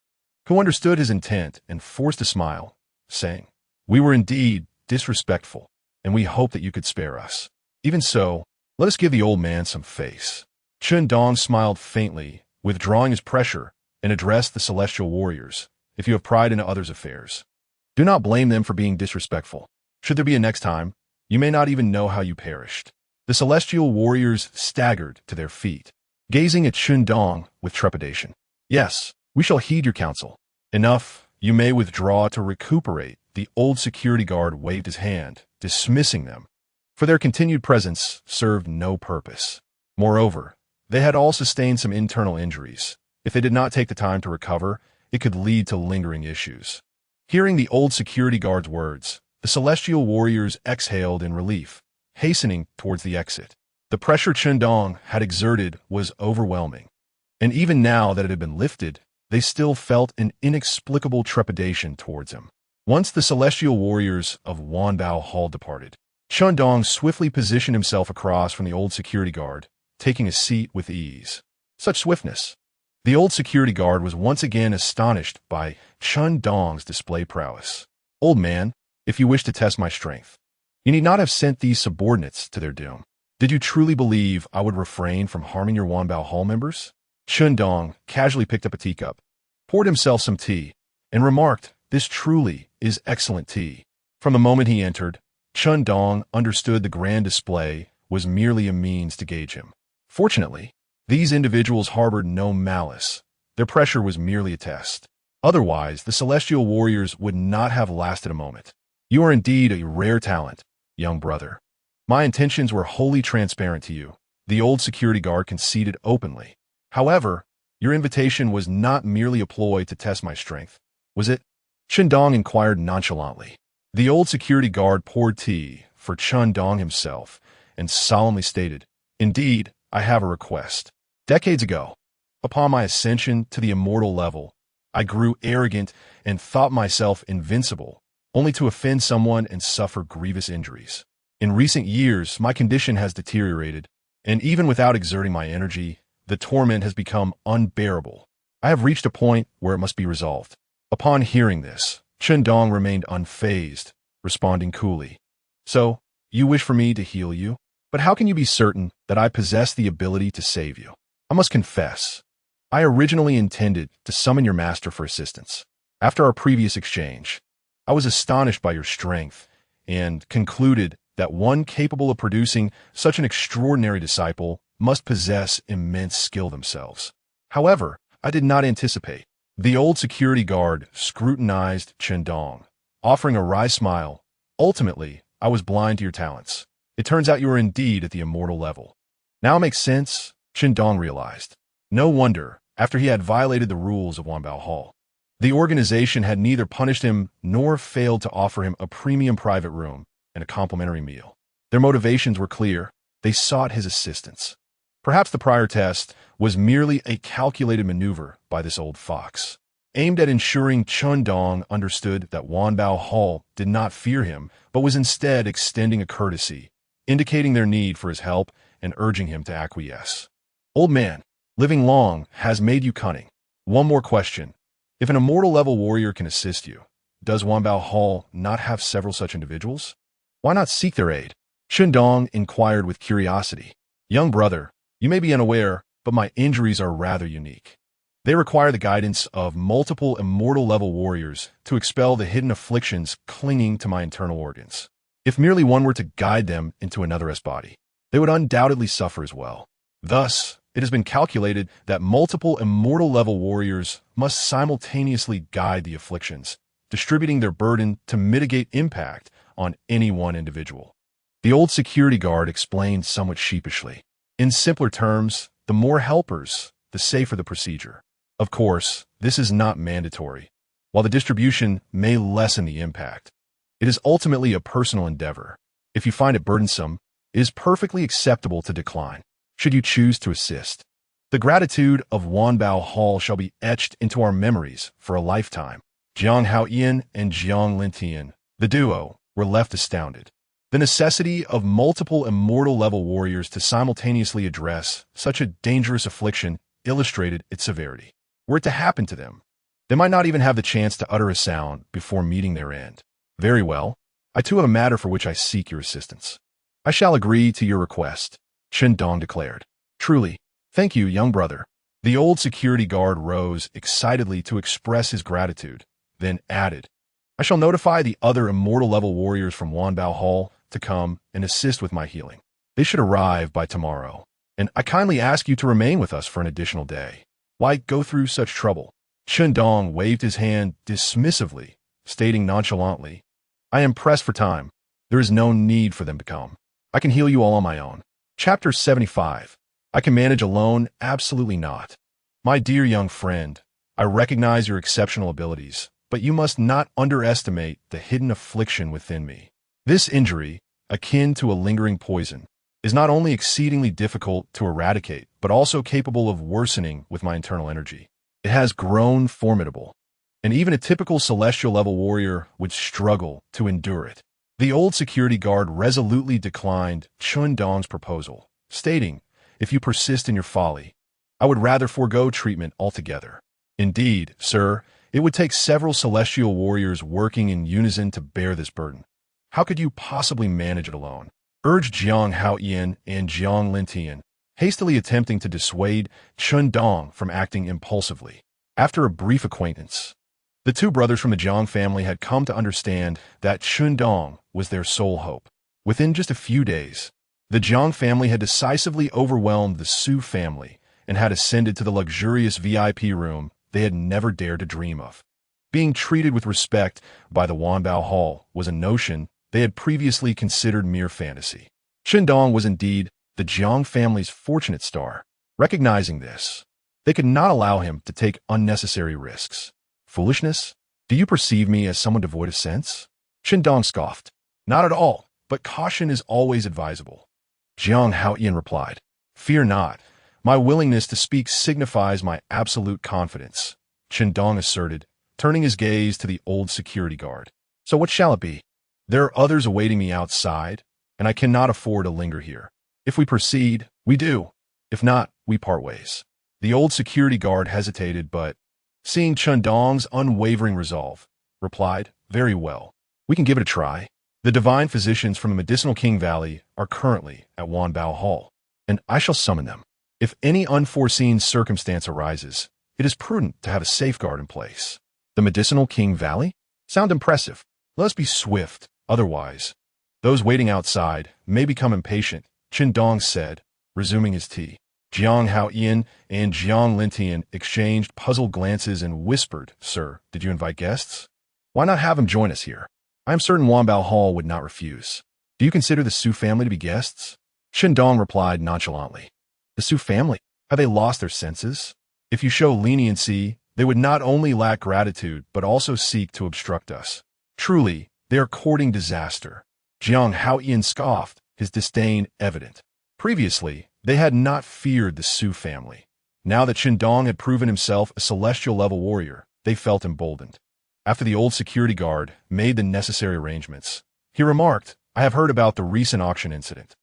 who understood his intent and forced a smile, saying, We were indeed disrespectful, and we hope that you could spare us. Even so, let us give the old man some face. Chen Dong smiled faintly, withdrawing his pressure, and addressed the celestial warriors. If you have pride in others' affairs, do not blame them for being disrespectful. Should there be a next time, you may not even know how you perished. The celestial warriors staggered to their feet, gazing at Chen Dong with trepidation. Yes, we shall heed your counsel. Enough, you may withdraw to recuperate. The old security guard waved his hand, dismissing them, for their continued presence served no purpose. Moreover, they had all sustained some internal injuries. If they did not take the time to recover, it could lead to lingering issues. Hearing the old security guard's words, The celestial warriors exhaled in relief, hastening towards the exit. The pressure Chen Dong had exerted was overwhelming, and even now that it had been lifted, they still felt an inexplicable trepidation towards him. Once the celestial warriors of Wanbao Hall departed, Chen Dong swiftly positioned himself across from the old security guard, taking a seat with ease. Such swiftness! The old security guard was once again astonished by Chen Dong's display prowess. Old man, if you wish to test my strength, you need not have sent these subordinates to their doom. Did you truly believe I would refrain from harming your Wanbao Hall members? Chen Dong casually picked up a teacup, poured himself some tea, and remarked, "This truly is excellent tea." From the moment he entered, Chen Dong understood the grand display was merely a means to gauge him. Fortunately, these individuals harbored no malice. Their pressure was merely a test. Otherwise, the celestial warriors would not have lasted a moment. You are indeed a rare talent, young brother. My intentions were wholly transparent to you, the old security guard conceded openly. However, your invitation was not merely a ploy to test my strength, was it? Chen Dong inquired nonchalantly. The old security guard poured tea for Chen Dong himself and solemnly stated, "Indeed, I have a request. Decades ago, upon my ascension to the immortal level, I grew arrogant and thought myself invincible, only to offend someone and suffer grievous injuries. In recent years, my condition has deteriorated, and even without exerting my energy, the torment has become unbearable. I have reached a point where it must be resolved." Upon hearing this, Chen Dong remained unfazed, responding coolly, "So, you wish for me to heal you? But how can you be certain that I possess the ability to save you? I must confess, I originally intended to summon your master for assistance. After our previous exchange, I was astonished by your strength and concluded that one capable of producing such an extraordinary disciple must possess immense skill themselves. However, I did not anticipate." The old security guard scrutinized Chen Dong, offering a wry smile. "Ultimately, I was blind to your talents. It turns out you are indeed at the immortal level." Now it makes sense, Chen Dong realized. No wonder, after he had violated the rules of Wanbao Hall, the organization had neither punished him nor failed to offer him a premium private room and a complimentary meal. Their motivations were clear. They sought his assistance. Perhaps the prior test was merely a calculated maneuver by this old fox, aimed at ensuring Chen Dong understood that Wanbao Hall did not fear him, but was instead extending a courtesy, indicating their need for his help and urging him to acquiesce. "Old man, living long has made you cunning. One more question. If an immortal level warrior can assist you, does Wanbao Hall not have several such individuals? Why not seek their aid?" Chen Dong inquired with curiosity. "Young brother, you may be unaware, but my injuries are rather unique. They require the guidance of multiple immortal level warriors to expel the hidden afflictions clinging to my internal organs. If merely one were to guide them into another's body, they would undoubtedly suffer as well. Thus, it has been calculated that multiple immortal level warriors must simultaneously guide the afflictions, distributing their burden to mitigate impact on any one individual." The old security guard explained somewhat sheepishly. In simpler terms, the more helpers, the safer the procedure. Of course, this is not mandatory. While the distribution may lessen the impact, it is ultimately a personal endeavor. If you find it burdensome, it is perfectly acceptable to decline, should you choose to assist. The gratitude of Wanbao Hall shall be etched into our memories for a lifetime. Jiang Haoyan and Jiang Lintian, the duo, were left astounded. The necessity of multiple immortal level warriors to simultaneously address such a dangerous affliction illustrated its severity. Were it to happen to them, they might not even have the chance to utter a sound before meeting their end. "Very well. I too have a matter for which I seek your assistance. I shall agree to your request," Chen Dong declared. "Truly, thank you, young brother." The old security guard rose excitedly to express his gratitude, then added, "I shall notify the other immortal level warriors from Wanbao Hall to come and assist with my healing. They should arrive by tomorrow, and I kindly ask you to remain with us for an additional day. Why go through such trouble?" Chen Dong waved his hand dismissively, stating nonchalantly, "I am pressed for time. There is no need for them to come. I can heal you all on my own." Chapter 75. I can manage alone? Absolutely not. My dear young friend, I recognize your exceptional abilities, but you must not underestimate the hidden affliction within me. This injury, akin to a lingering poison, is not only exceedingly difficult to eradicate, but also capable of worsening with my internal energy. It has grown formidable, and even a typical celestial-level warrior would struggle to endure it. The old security guard resolutely declined Chen Dong's proposal, stating, "If you persist in your folly, I would rather forego treatment altogether. Indeed, sir, it would take several celestial warriors working in unison to bear this burden. How could you possibly manage it alone?" urged Jiang Haoyan and Jiang Lintian, hastily attempting to dissuade Chen Dong from acting impulsively. After a brief acquaintance, the two brothers from the Jiang family had come to understand that Chen Dong was their sole hope. Within just a few days, the Jiang family had decisively overwhelmed the Su family and had ascended to the luxurious VIP room they had never dared to dream of. Being treated with respect by the Wanbao Hall was a notion they had previously considered mere fantasy. Chen Dong was indeed the Jiang family's fortunate star. Recognizing this, they could not allow him to take unnecessary risks. "Foolishness? Do you perceive me as someone devoid of sense?" Chen Dong scoffed. "Not at all, but caution is always advisable." Jiang Haoyan replied, "Fear not. My willingness to speak signifies my absolute confidence," Chen Dong asserted, turning his gaze to the old security guard. "So what shall it be? There are others awaiting me outside, and I cannot afford to linger here. If we proceed, we do. If not, we part ways." The old security guard hesitated, but, seeing Chen Dong's unwavering resolve, replied, "Very well. We can give it a try. The divine physicians from the Medicinal King Valley are currently at Wanbao Hall, and I shall summon them. If any unforeseen circumstance arises, it is prudent to have a safeguard in place." The Medicinal King Valley? Sound impressive. Let us be swift. Otherwise, those waiting outside may become impatient, Chen Dong said, resuming his tea. Jiang Haoyan and Jiang Lintian exchanged puzzled glances and whispered, "Sir, did you invite guests? Why not have them join us here? I am certain Wanbao Hall would not refuse. Do you consider the Su family to be guests?" Chen Dong replied nonchalantly. "The Su family? Have they lost their senses? If you show leniency, they would not only lack gratitude, but also seek to obstruct us. Truly, they are courting disaster." Jiang Haoyan scoffed, his disdain evident. Previously, they had not feared the Su family. Now that Chen Dong had proven himself a celestial-level warrior, they felt emboldened. After the old security guard made the necessary arrangements, he remarked, "I have heard about the recent auction incident.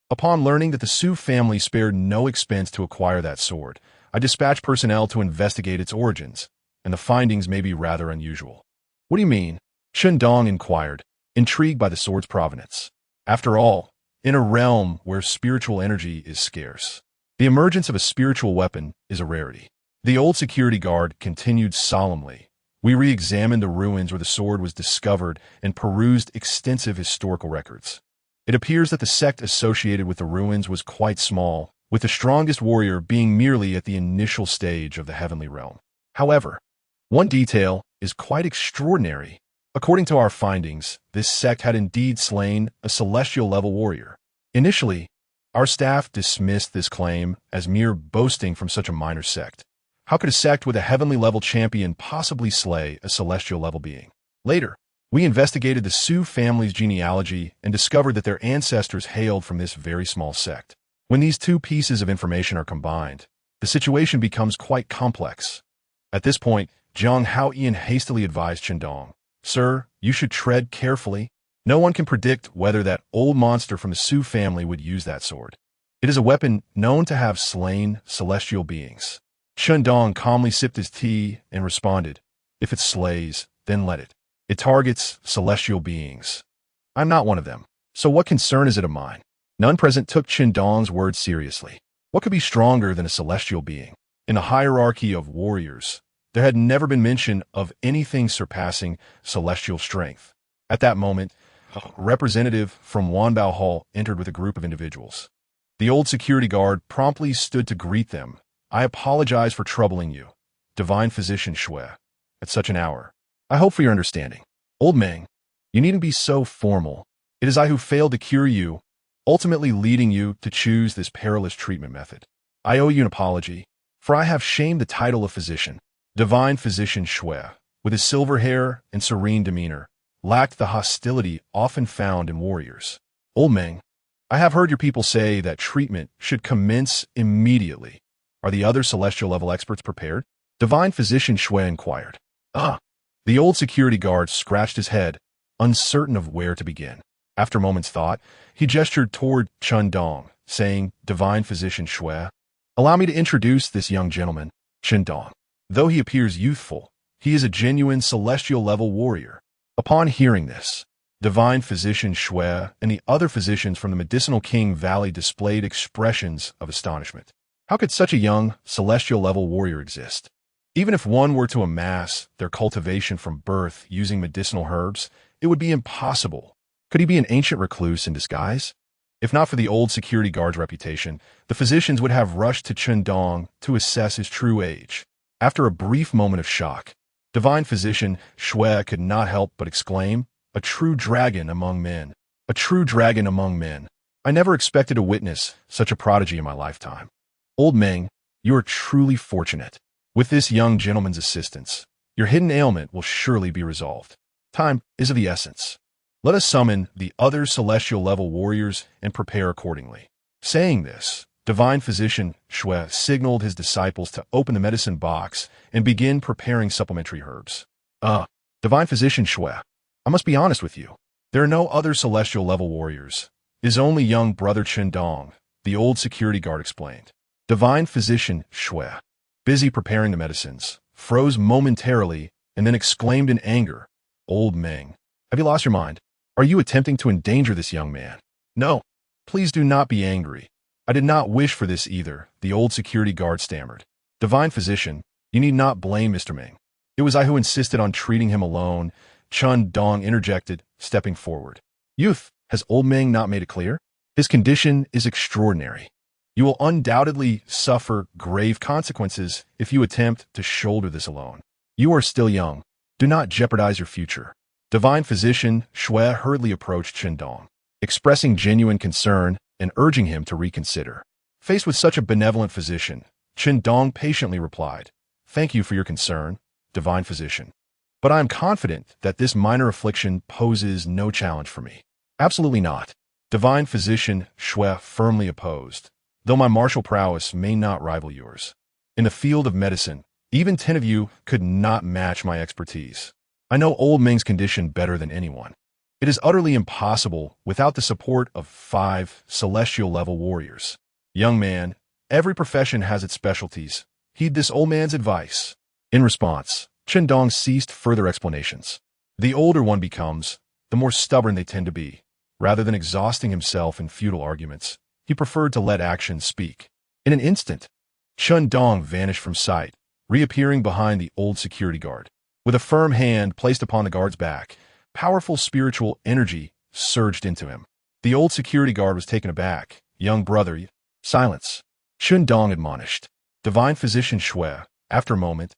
Upon learning that the Su family spared no expense to acquire that sword, I dispatched personnel to investigate its origins, and the findings may be rather unusual." "What do you mean?" Chen Dong inquired, intrigued by the sword's provenance. After all, in a realm where spiritual energy is scarce, the emergence of a spiritual weapon is a rarity. The old security guard continued solemnly. "We re-examined the ruins where the sword was discovered and perused extensive historical records. It appears that the sect associated with the ruins was quite small, with the strongest warrior being merely at the initial stage of the heavenly realm. However, one detail is quite extraordinary. According to our findings, this sect had indeed slain a celestial-level warrior. Initially, our staff dismissed this claim as mere boasting from such a minor sect. How could a sect with a heavenly-level champion possibly slay a celestial-level being? Later, we investigated the Su family's genealogy and discovered that their ancestors hailed from this very small sect. When these two pieces of information are combined, the situation becomes quite complex." At this point, Jiang Haoyan hastily advised Chen Dong, "Sir, you should tread carefully. No one can predict whether that old monster from the Su family would use that sword. It is a weapon known to have slain celestial beings." Chen Dong calmly sipped his tea and responded, "If it slays, then let it. It targets celestial beings. I'm not one of them, so what concern is it of mine?" None present took Chen Dong's words seriously. What could be stronger than a celestial being? In the hierarchy of warriors, there had never been mention of anything surpassing celestial strength. At that moment, a representative from Wanbao Hall entered with a group of individuals. The old security guard promptly stood to greet them. "I apologize for troubling you, Divine Physician Shui, at such an hour. I hope for your understanding. Old Meng, you needn't be so formal. It is I who failed to cure you, ultimately leading you to choose this perilous treatment method. I owe you an apology, for I have shamed the title of physician." Divine Physician Shui with his silver hair and serene demeanor, lacked the hostility often found in warriors. Old Meng, I have heard your people say that treatment should commence immediately. Are the other celestial level experts prepared? Divine Physician Shui inquired. The old security guard scratched his head, uncertain of where to begin. After a moment's thought, he gestured toward Chen Dong, saying, Divine Physician Shui, allow me to introduce this young gentleman, Chen Dong. Though he appears youthful, he is a genuine celestial level warrior. Upon hearing this, Divine Physician Shui and the other physicians from the Medicinal King Valley displayed expressions of astonishment. How could such a young, celestial level warrior exist? Even if one were to amass their cultivation from birth using medicinal herbs, it would be impossible. Could he be an ancient recluse in disguise? If not for the old security guard's reputation, the physicians would have rushed to Chen Dong to assess his true age. After a brief moment of shock, Divine Physician Shui could not help but exclaim, a true dragon among men. A true dragon among men. I never expected to witness such a prodigy in my lifetime. Old Meng, you are truly fortunate. With this young gentleman's assistance, your hidden ailment will surely be resolved. Time is of the essence. Let us summon the other celestial level warriors and prepare accordingly. Saying this, Divine Physician Shui signaled his disciples to open the medicine box and begin preparing supplementary herbs. Divine Physician Shui, I must be honest with you. There are no other celestial level warriors. It is only young brother Chen Dong, the old security guard explained. Divine Physician Shui, busy preparing the medicines, froze momentarily and then exclaimed in anger, Old Meng, have you lost your mind? Are you attempting to endanger this young man? No, please do not be angry. I did not wish for this either, the old security guard stammered. Divine Physician, you need not blame Mr. Meng. It was I who insisted on treating him alone, Chen Dong interjected, stepping forward. Youth, has Old Meng not made it clear? His condition is extraordinary. You will undoubtedly suffer grave consequences if you attempt to shoulder this alone. You are still young. Do not jeopardize your future. Divine Physician Shui hurriedly approached Chen Dong, expressing genuine concern and urging him to reconsider. Faced with such a benevolent physician, Chen Dong patiently replied, Thank you for your concern, Divine Physician. But I am confident that this minor affliction poses no challenge for me. Absolutely not. Divine Physician Shui firmly opposed. Though my martial prowess may not rival yours. In the field of medicine, even 10 of you could not match my expertise. I know Old Meng's condition better than anyone. It is utterly impossible without the support of 5 celestial level warriors. Young man, every profession has its specialties. Heed this old man's advice. In response, Chen Dong ceased further explanations. The older one becomes, the more stubborn they tend to be. Rather than exhausting himself in futile arguments, he preferred to let actions speak. In an instant, Chen Dong vanished from sight, reappearing behind the old security guard. With a firm hand placed upon the guard's back, powerful spiritual energy surged into him. The old security guard was taken aback. Young brother, silence. Chen Dong admonished. Divine Physician Shui, after a moment,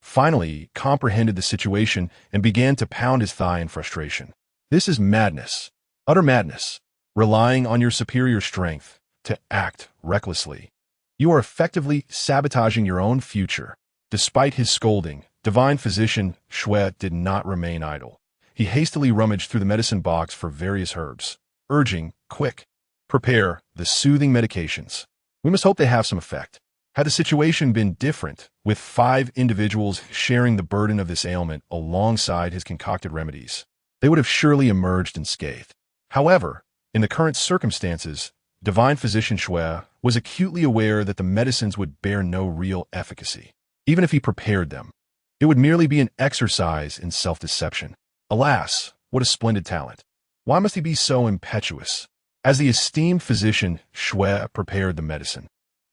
finally comprehended the situation and began to pound his thigh in frustration. This is madness. Utter madness. Relying on your superior strength to act recklessly. You are effectively sabotaging your own future. Despite his scolding, Divine Physician Shui did not remain idle. He hastily rummaged through the medicine box for various herbs, urging, quick, prepare the soothing medications. We must hope they have some effect. Had the situation been different, with 5 individuals sharing the burden of this ailment alongside his concocted remedies, they would have surely emerged unscathed. However, in the current circumstances, Divine Physician Shui was acutely aware that the medicines would bear no real efficacy. Even if he prepared them, it would merely be an exercise in self-deception. Alas, what a splendid talent. Why must he be so impetuous? As the esteemed physician Shui prepared the medicine,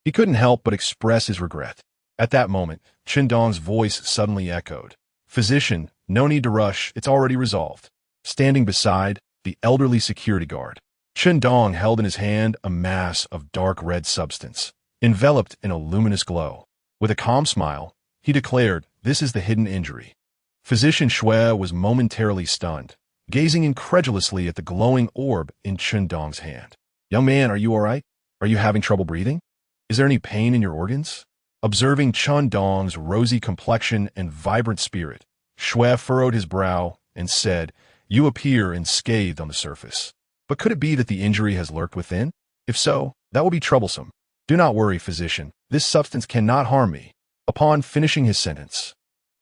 he couldn't help but express his regret. At that moment, Chen Dong's voice suddenly echoed. Physician, no need to rush, it's already resolved. Standing beside the elderly security guard, Chen Dong held in his hand a mass of dark red substance, enveloped in a luminous glow. With a calm smile, he declared, This is the hidden injury. Physician Shui was momentarily stunned, gazing incredulously at the glowing orb in Chen Dong's hand. Young man, are you all right? Are you having trouble breathing? Is there any pain in your organs? Observing Chen Dong's rosy complexion and vibrant spirit, Shui furrowed his brow and said, "You appear unscathed on the surface. But could it be that the injury has lurked within? If so, that will be troublesome. Do not worry, physician. This substance cannot harm me." Upon finishing his sentence,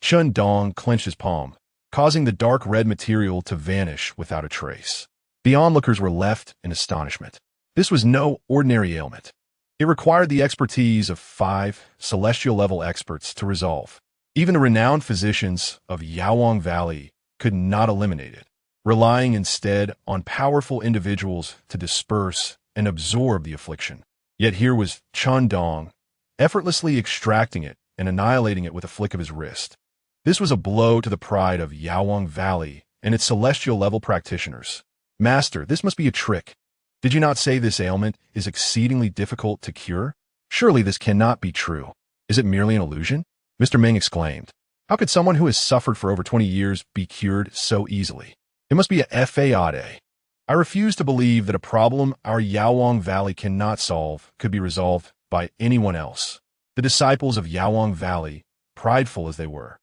Chen Dong clenched his palm, causing the dark red material to vanish without a trace. The onlookers were left in astonishment. This was no ordinary ailment. It required the expertise of 5 celestial-level experts to resolve. Even the renowned physicians of Yaowang Valley could not eliminate it, relying instead on powerful individuals to disperse and absorb the affliction. Yet here was Chen Dong, effortlessly extracting it and annihilating it with a flick of his wrist. This was a blow to the pride of Yaowang Valley and its celestial-level practitioners. "Master, this must be a trick. Did you not say this ailment is exceedingly difficult to cure? Surely this cannot be true. Is it merely an illusion?" Mr. Ming exclaimed. "How could someone who has suffered for over 20 years be cured so easily? It must be a fade. I refuse to believe that a problem our Yaowang Valley cannot solve could be resolved by anyone else." The disciples of Yaowang Valley, prideful as they were,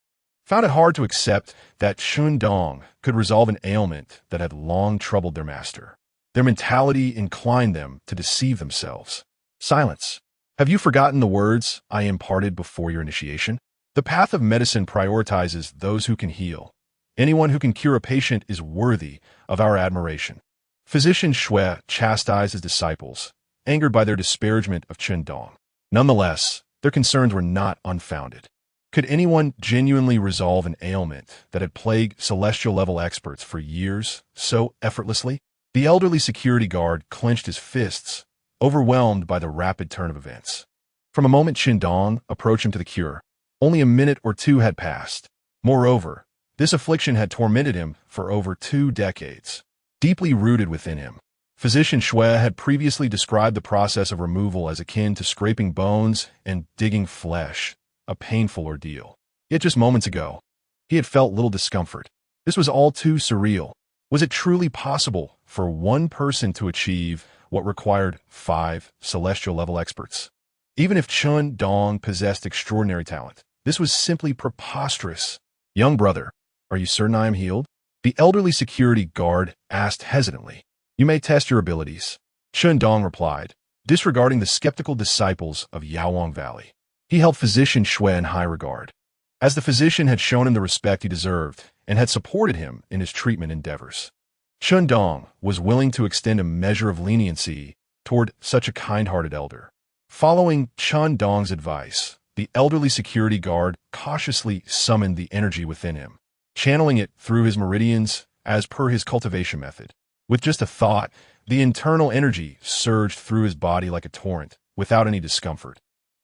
found it hard to accept that Chen Dong could resolve an ailment that had long troubled their master. Their mentality inclined them to deceive themselves. "Silence. Have you forgotten the words I imparted before your initiation? The path of medicine prioritizes those who can heal. Anyone who can cure a patient is worthy of our admiration." Physician Shui chastised his disciples, angered by their disparagement of Chen Dong. Nonetheless, their concerns were not unfounded. Could anyone genuinely resolve an ailment that had plagued celestial-level experts for years so effortlessly? The elderly security guard clenched his fists, overwhelmed by the rapid turn of events. From a moment Chen Dong approached him to the cure, only a minute or two had passed. Moreover, this affliction had tormented him for over 2 decades, deeply rooted within him. Physician Shui had previously described the process of removal as akin to scraping bones and digging flesh, a painful ordeal. Yet just moments ago, he had felt little discomfort. This was all too surreal. Was it truly possible for one person to achieve what required 5 celestial-level experts? Even if Chen Dong possessed extraordinary talent, this was simply preposterous. "Young brother, are you certain I am healed?" The elderly security guard asked hesitantly. "You may test your abilities," Chen Dong replied, disregarding the skeptical disciples of Yaowang Valley. He held physician Shui in high regard, as the physician had shown him the respect he deserved and had supported him in his treatment endeavors. Chen Dong was willing to extend a measure of leniency toward such a kind-hearted elder. Following Chen Dong's advice, the elderly security guard cautiously summoned the energy within him, channeling it through his meridians as per his cultivation method. With just a thought, the internal energy surged through his body like a torrent, without any discomfort.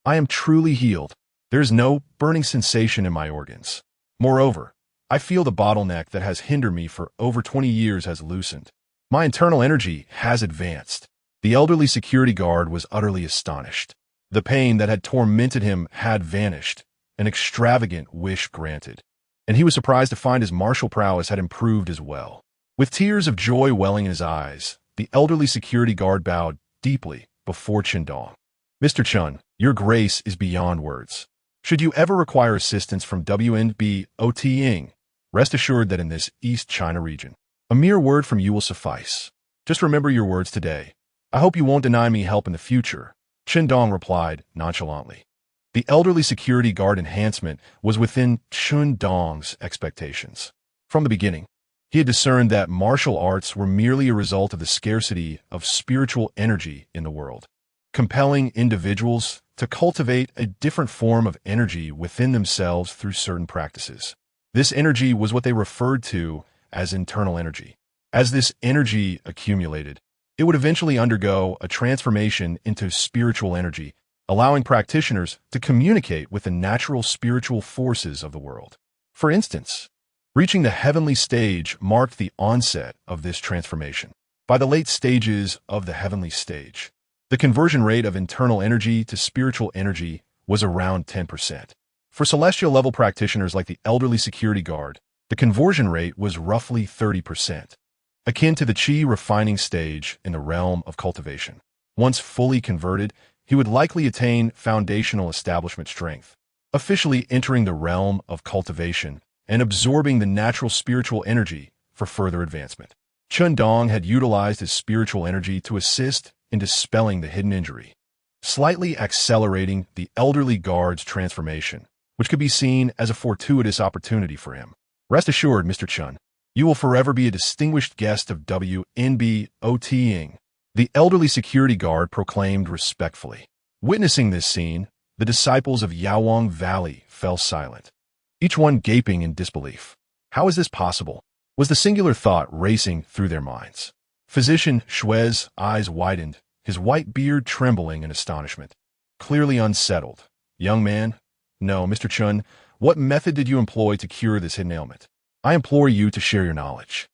"I am truly healed. There is no burning sensation in my organs. Moreover, I feel the bottleneck that has hindered me for over 20 years has loosened. My internal energy has advanced." The elderly security guard was utterly astonished. The pain that had tormented him had vanished, an extravagant wish granted. And he was surprised to find his martial prowess had improved as well. With tears of joy welling in his eyes, the elderly security guard bowed deeply before Chen Dong. "Mr. Chen, your grace is beyond words. Should you ever require assistance from WNB Oting, rest assured that in this East China region, a mere word from you will suffice. Just remember your words today. I hope you won't deny me help in the future," Chen Dong replied nonchalantly. The elderly security guard enhancement was within Chen Dong's expectations. From the beginning, he had discerned that martial arts were merely a result of the scarcity of spiritual energy in the world, compelling individuals to cultivate a different form of energy within themselves through certain practices. This energy was what they referred to as internal energy. As this energy accumulated, it would eventually undergo a transformation into spiritual energy, allowing practitioners to communicate with the natural spiritual forces of the world. For instance, reaching the heavenly stage marked the onset of this transformation. By the late stages of the heavenly stage, the conversion rate of internal energy to spiritual energy was around 10%. For celestial-level practitioners like the elderly security guard, the conversion rate was roughly 30%, akin to the qi refining stage in the realm of cultivation. Once fully converted, he would likely attain foundational establishment strength, officially entering the realm of cultivation and absorbing the natural spiritual energy for further advancement. Chen Dong had utilized his spiritual energy to assist in dispelling the hidden injury, slightly accelerating the elderly guard's transformation, which could be seen as a fortuitous opportunity for him. Rest assured, Mr. Chen, you will forever be a distinguished guest of WNB OTing, the elderly security guard proclaimed respectfully. Witnessing this scene, the disciples of Yaowang Valley fell silent, each one gaping in disbelief. How is this possible? Was the singular thought racing through their minds. Physician Xue's eyes widened, his white beard trembling in astonishment. Clearly unsettled. Young man, no, Mr. Chen, what method did you employ to cure this hidden ailment? I implore you to share your knowledge.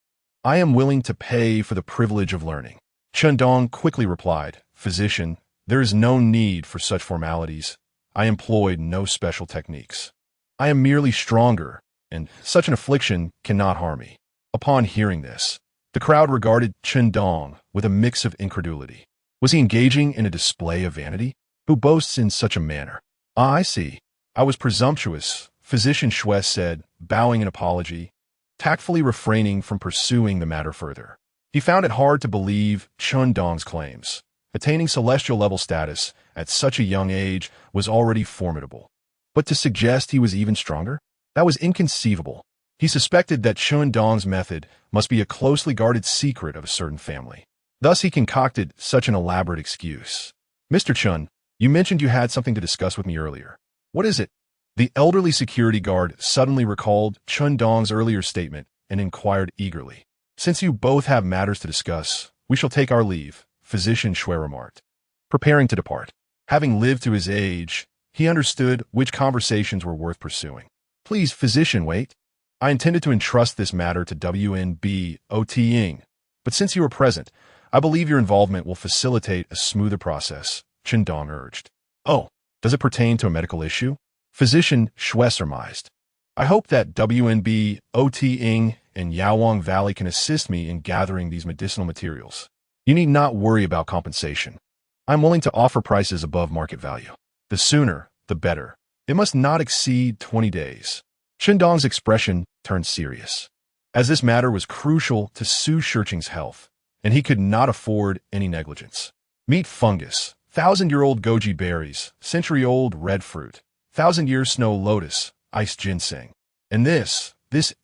I am willing to pay for the privilege of learning. Chen Dong quickly replied, Physician, there is no need for such formalities. I employed no special techniques. I am merely stronger, and such an affliction cannot harm me. Upon hearing this, the crowd regarded Chen Dong with a mix of incredulity. Was he engaging in a display of vanity? Who boasts in such a manner? Ah, I see. I was presumptuous, Physician Xue said, bowing in apology, tactfully refraining from pursuing the matter further. He found it hard to believe Chen Dong's claims. Attaining celestial level status at such a young age was already formidable. But to suggest he was even stronger? That was inconceivable. He suspected that Chen Dong's method must be a closely guarded secret of a certain family. Thus he concocted such an elaborate excuse. Mr. Chen, you mentioned you had something to discuss with me earlier. What is it? The elderly security guard suddenly recalled Chen Dong's earlier statement and inquired eagerly. Since you both have matters to discuss, we shall take our leave, Physician Xue remarked. Preparing to depart. Having lived to his age, he understood which conversations were worth pursuing. Please, Physician, wait. I intended to entrust this matter to WNB OTing, but since you are present, I believe your involvement will facilitate a smoother process, Chen Dong urged. Oh, does it pertain to a medical issue? Physician Xue surmised. I hope that WNB OTing and Yaowang Valley can assist me in gathering these medicinal materials. You need not worry about compensation. I'm willing to offer prices above market value. The sooner, the better. It must not exceed 20 days. Chen Dong's expression turned serious, as this matter was crucial to Su Shirqing's health, and he could not afford any negligence. Meat fungus, 1,000-year-old goji berries, century-old red fruit, 1,000-year snow lotus, iced ginseng, and this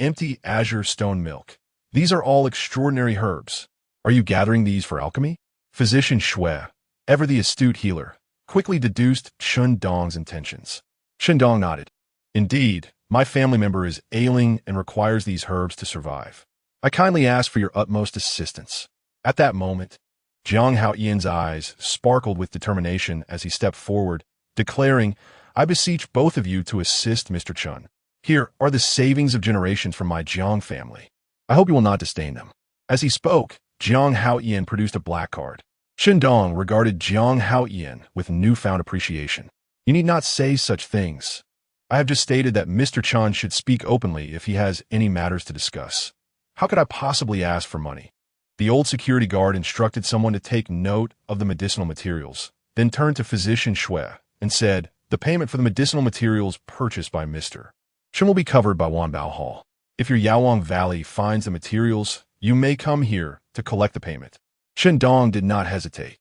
empty azure stone milk. These are all extraordinary herbs. Are you gathering these for alchemy? Physician Xue, ever the astute healer, quickly deduced Chen Dong's intentions. Chen Dong nodded. Indeed, my family member is ailing and requires these herbs to survive. I kindly ask for your utmost assistance. At that moment, Jiang Haoyan's eyes sparkled with determination as he stepped forward, declaring, I beseech both of you to assist Mr. Chen. Here are the savings of generations from my Jiang family. I hope you will not disdain them. As he spoke, Jiang Haoyan produced a black card. Chen Dong regarded Jiang Haoyan with newfound appreciation. You need not say such things. I have just stated that Mr. Chen should speak openly if he has any matters to discuss. How could I possibly ask for money? The old security guard instructed someone to take note of the medicinal materials, then turned to Physician Xue and said, the payment for the medicinal materials purchased by Mr. Chen will be covered by Wanbao Hall. If your Yaowang Valley finds the materials, you may come here to collect the payment. Chen Dong did not hesitate.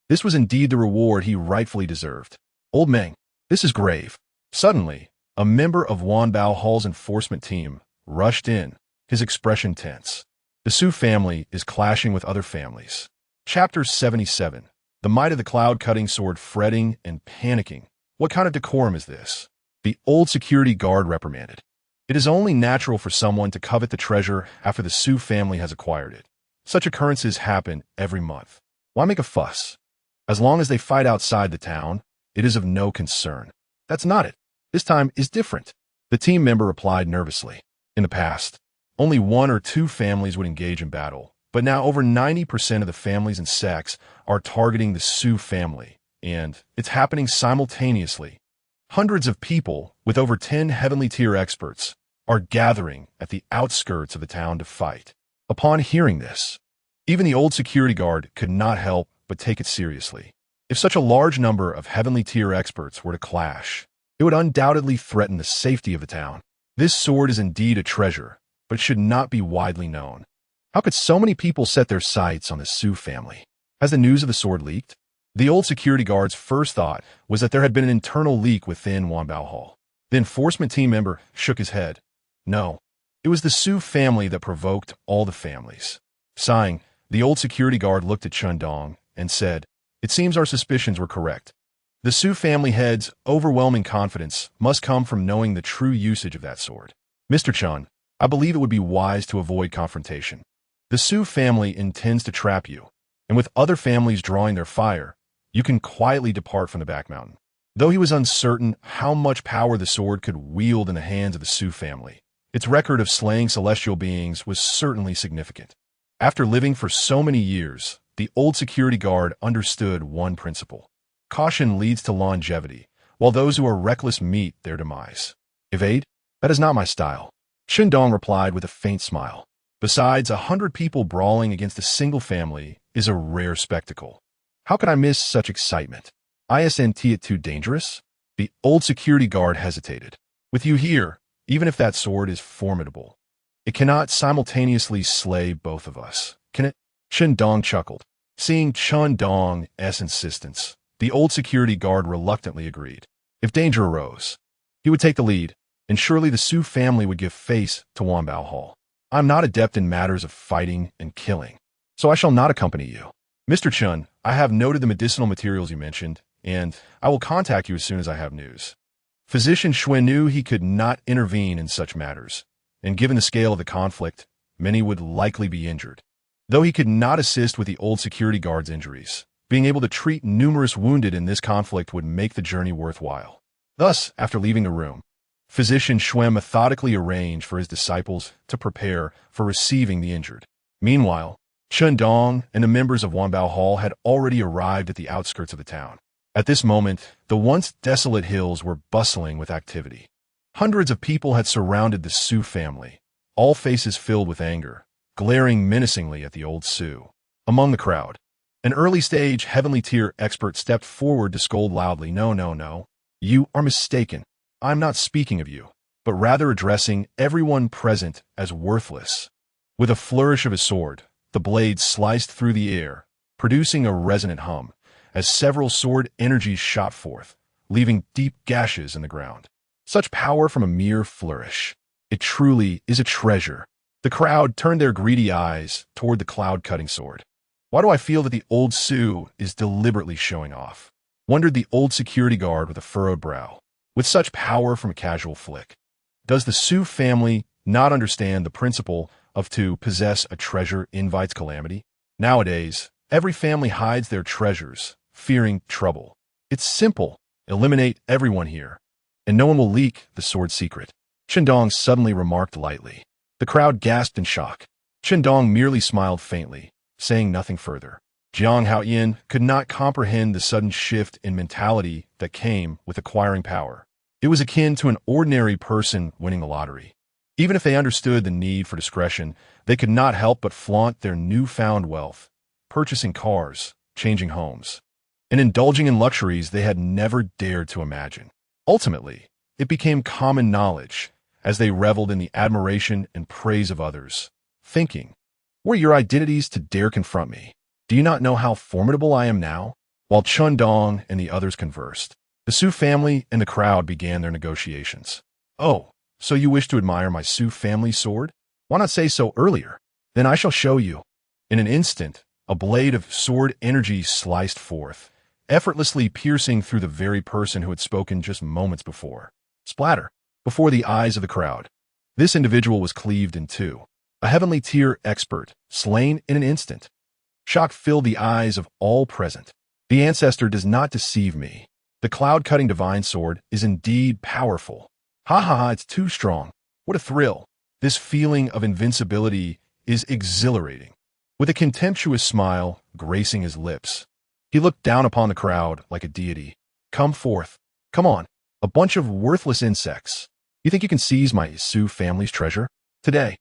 This was indeed the reward he rightfully deserved. Old Meng, this is grave. Suddenly, a member of Wanbao Hall's enforcement team rushed in, his expression tense. The Su family is clashing with other families. Chapter 77. The might of the cloud-cutting sword fretting and panicking. What kind of decorum is this? The old security guard reprimanded. It is only natural for someone to covet the treasure after the Su family has acquired it. Such occurrences happen every month. Why make a fuss? As long as they fight outside the town, it is of no concern. That's not it. This time is different. The team member replied nervously. In the past, only 1 or 2 families would engage in battle, but now over 90% of the families and sects are targeting the Su family, and it's happening simultaneously. Hundreds of people, with over 10 heavenly tier experts, are gathering at the outskirts of the town to fight. Upon hearing this, even the old security guard could not help but take it seriously. If such a large number of heavenly tier experts were to clash, it would undoubtedly threaten the safety of the town. This sword is indeed a treasure, but it should not be widely known. How could so many people set their sights on the Su family? Has the news of the sword leaked? The old security guard's first thought was that there had been an internal leak within Wanbao Hall. The enforcement team member shook his head. No, it was the Su family that provoked all the families. Sighing, the old security guard looked at Chen Dong and said, "It seems our suspicions were correct. The Su family head's overwhelming confidence must come from knowing the true usage of that sword. Mr. Chen, I believe it would be wise to avoid confrontation. The Su family intends to trap you, and with other families drawing their fire, you can quietly depart from the back mountain." Though he was uncertain how much power the sword could wield in the hands of the Su family, its record of slaying celestial beings was certainly significant. After living for so many years, the old security guard understood one principle. Caution leads to longevity, while those who are reckless meet their demise. Evade? That is not my style. Chen Dong replied with a faint smile. Besides, 100 people brawling against a single family is a rare spectacle. How could I miss such excitement? Isn't it too dangerous? The old security guard hesitated. With you here, even if that sword is formidable, it cannot simultaneously slay both of us, can it? Chen Dong chuckled. Seeing Chen Dong's insistence, the old security guard reluctantly agreed. If danger arose, he would take the lead, and surely the Su family would give face to Wanbao Hall. I'm not adept in matters of fighting and killing, so I shall not accompany you. Mr. Chen, I have noted the medicinal materials you mentioned, and I will contact you as soon as I have news. Physician Xue knew he could not intervene in such matters, and given the scale of the conflict, many would likely be injured. Though he could not assist with the old security guard's injuries, being able to treat numerous wounded in this conflict would make the journey worthwhile. Thus, after leaving the room, Physician Xue methodically arranged for his disciples to prepare for receiving the injured. Meanwhile, Chen Dong and the members of Wanbao Hall had already arrived at the outskirts of the town. At this moment, the once desolate hills were bustling with activity. Hundreds of people had surrounded the Su family, all faces filled with anger, glaring menacingly at the old Su. Among the crowd, an early-stage heavenly tier expert stepped forward to scold loudly, No. You are mistaken. I'm not speaking of you, but rather addressing everyone present as worthless." With a flourish of his sword, the blade sliced through the air, producing a resonant hum, as several sword energies shot forth, leaving deep gashes in the ground. Such power from a mere flourish. It truly is a treasure. The crowd turned their greedy eyes toward the cloud-cutting sword. Why do I feel that the old Su is deliberately showing off? Wondered the old security guard with a furrowed brow. With such power from a casual flick, does the Su family not understand the principle of to possess a treasure invites calamity? Nowadays, every family hides their treasures, fearing trouble. It's simple. Eliminate everyone here, and no one will leak the sword secret. Chen Dong suddenly remarked lightly. The crowd gasped in shock. Chen Dong merely smiled faintly, saying nothing further. Jiang Haoyin could not comprehend the sudden shift in mentality that came with acquiring power. It was akin to an ordinary person winning the lottery. Even if they understood the need for discretion, they could not help but flaunt their newfound wealth, purchasing cars, changing homes, and indulging in luxuries they had never dared to imagine. Ultimately, it became common knowledge as they reveled in the admiration and praise of others, thinking, "Were your identities to dare confront me? Do you not know how formidable I am now?" While Chen Dong and the others conversed, the Su family and the crowd began their negotiations. "Oh, so you wish to admire my Su family sword? Why not say so earlier? Then I shall show you." In an instant, a blade of sword energy sliced forth, effortlessly piercing through the very person who had spoken just moments before. Splatter! Before the eyes of the crowd. This individual was cleaved in two. A heavenly tier expert, slain in an instant. Shock filled the eyes of all present. The ancestor does not deceive me. The cloud-cutting divine sword is indeed powerful. Ha, it's too strong. What a thrill. This feeling of invincibility is exhilarating. With a contemptuous smile gracing his lips, he looked down upon the crowd like a deity. "Come forth. Come on. A bunch of worthless insects. You think you can seize my Su family's treasure? Today,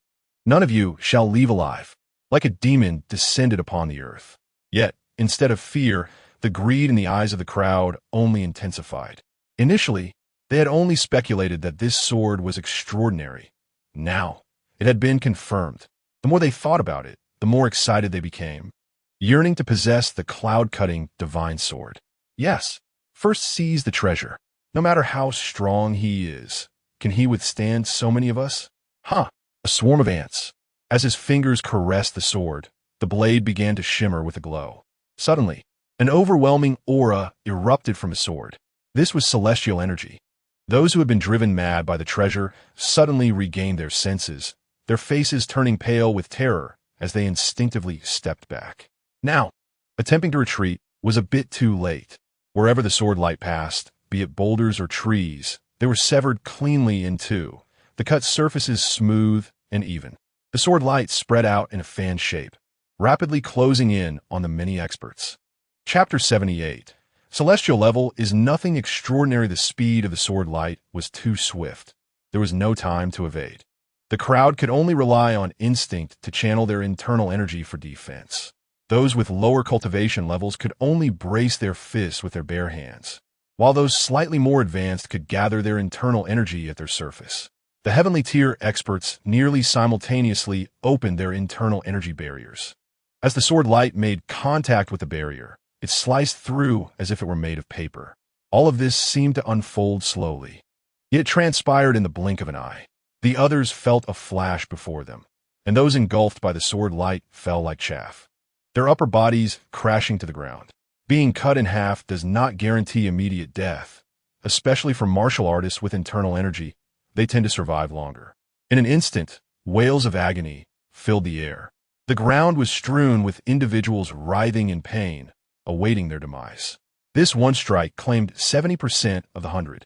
none of you shall leave alive." Like a demon descended upon the earth. Yet, instead of fear, the greed in the eyes of the crowd only intensified. Initially, They had only speculated that this sword was extraordinary. Now, it had been confirmed. The more they thought about it, the more excited they became, yearning to possess the cloud-cutting divine sword. Yes, first seize the treasure. No matter how strong he is, can he withstand so many of us? Huh, a swarm of ants. As his fingers caressed the sword, the blade began to shimmer with a glow. Suddenly, an overwhelming aura erupted from his sword. This was celestial energy. Those who had been driven mad by the treasure suddenly regained their senses, their faces turning pale with terror as they instinctively stepped back. Now, attempting to retreat was a bit too late. Wherever the sword light passed, be it boulders or trees, they were severed cleanly in two, the cut surfaces smooth and even. The sword light spread out in a fan shape, rapidly closing in on the many experts. Chapter 78. Celestial level is nothing extraordinary. The speed of the sword light was too swift. There was no time to evade. The crowd could only rely on instinct to channel their internal energy for defense. Those with lower cultivation levels could only brace their fists with their bare hands, while those slightly more advanced could gather their internal energy at their surface. The heavenly tier experts nearly simultaneously opened their internal energy barriers. As the sword light made contact with the barrier, it sliced through as if it were made of paper. All of this seemed to unfold slowly. It transpired in the blink of an eye. The others felt a flash before them, and those engulfed by the sword light fell like chaff, their upper bodies crashing to the ground. Being cut in half does not guarantee immediate death, especially for martial artists with internal energy. They tend to survive longer. In an instant, wails of agony filled the air. The ground was strewn with individuals writhing in pain, awaiting their demise. This one strike claimed 70% of the 100.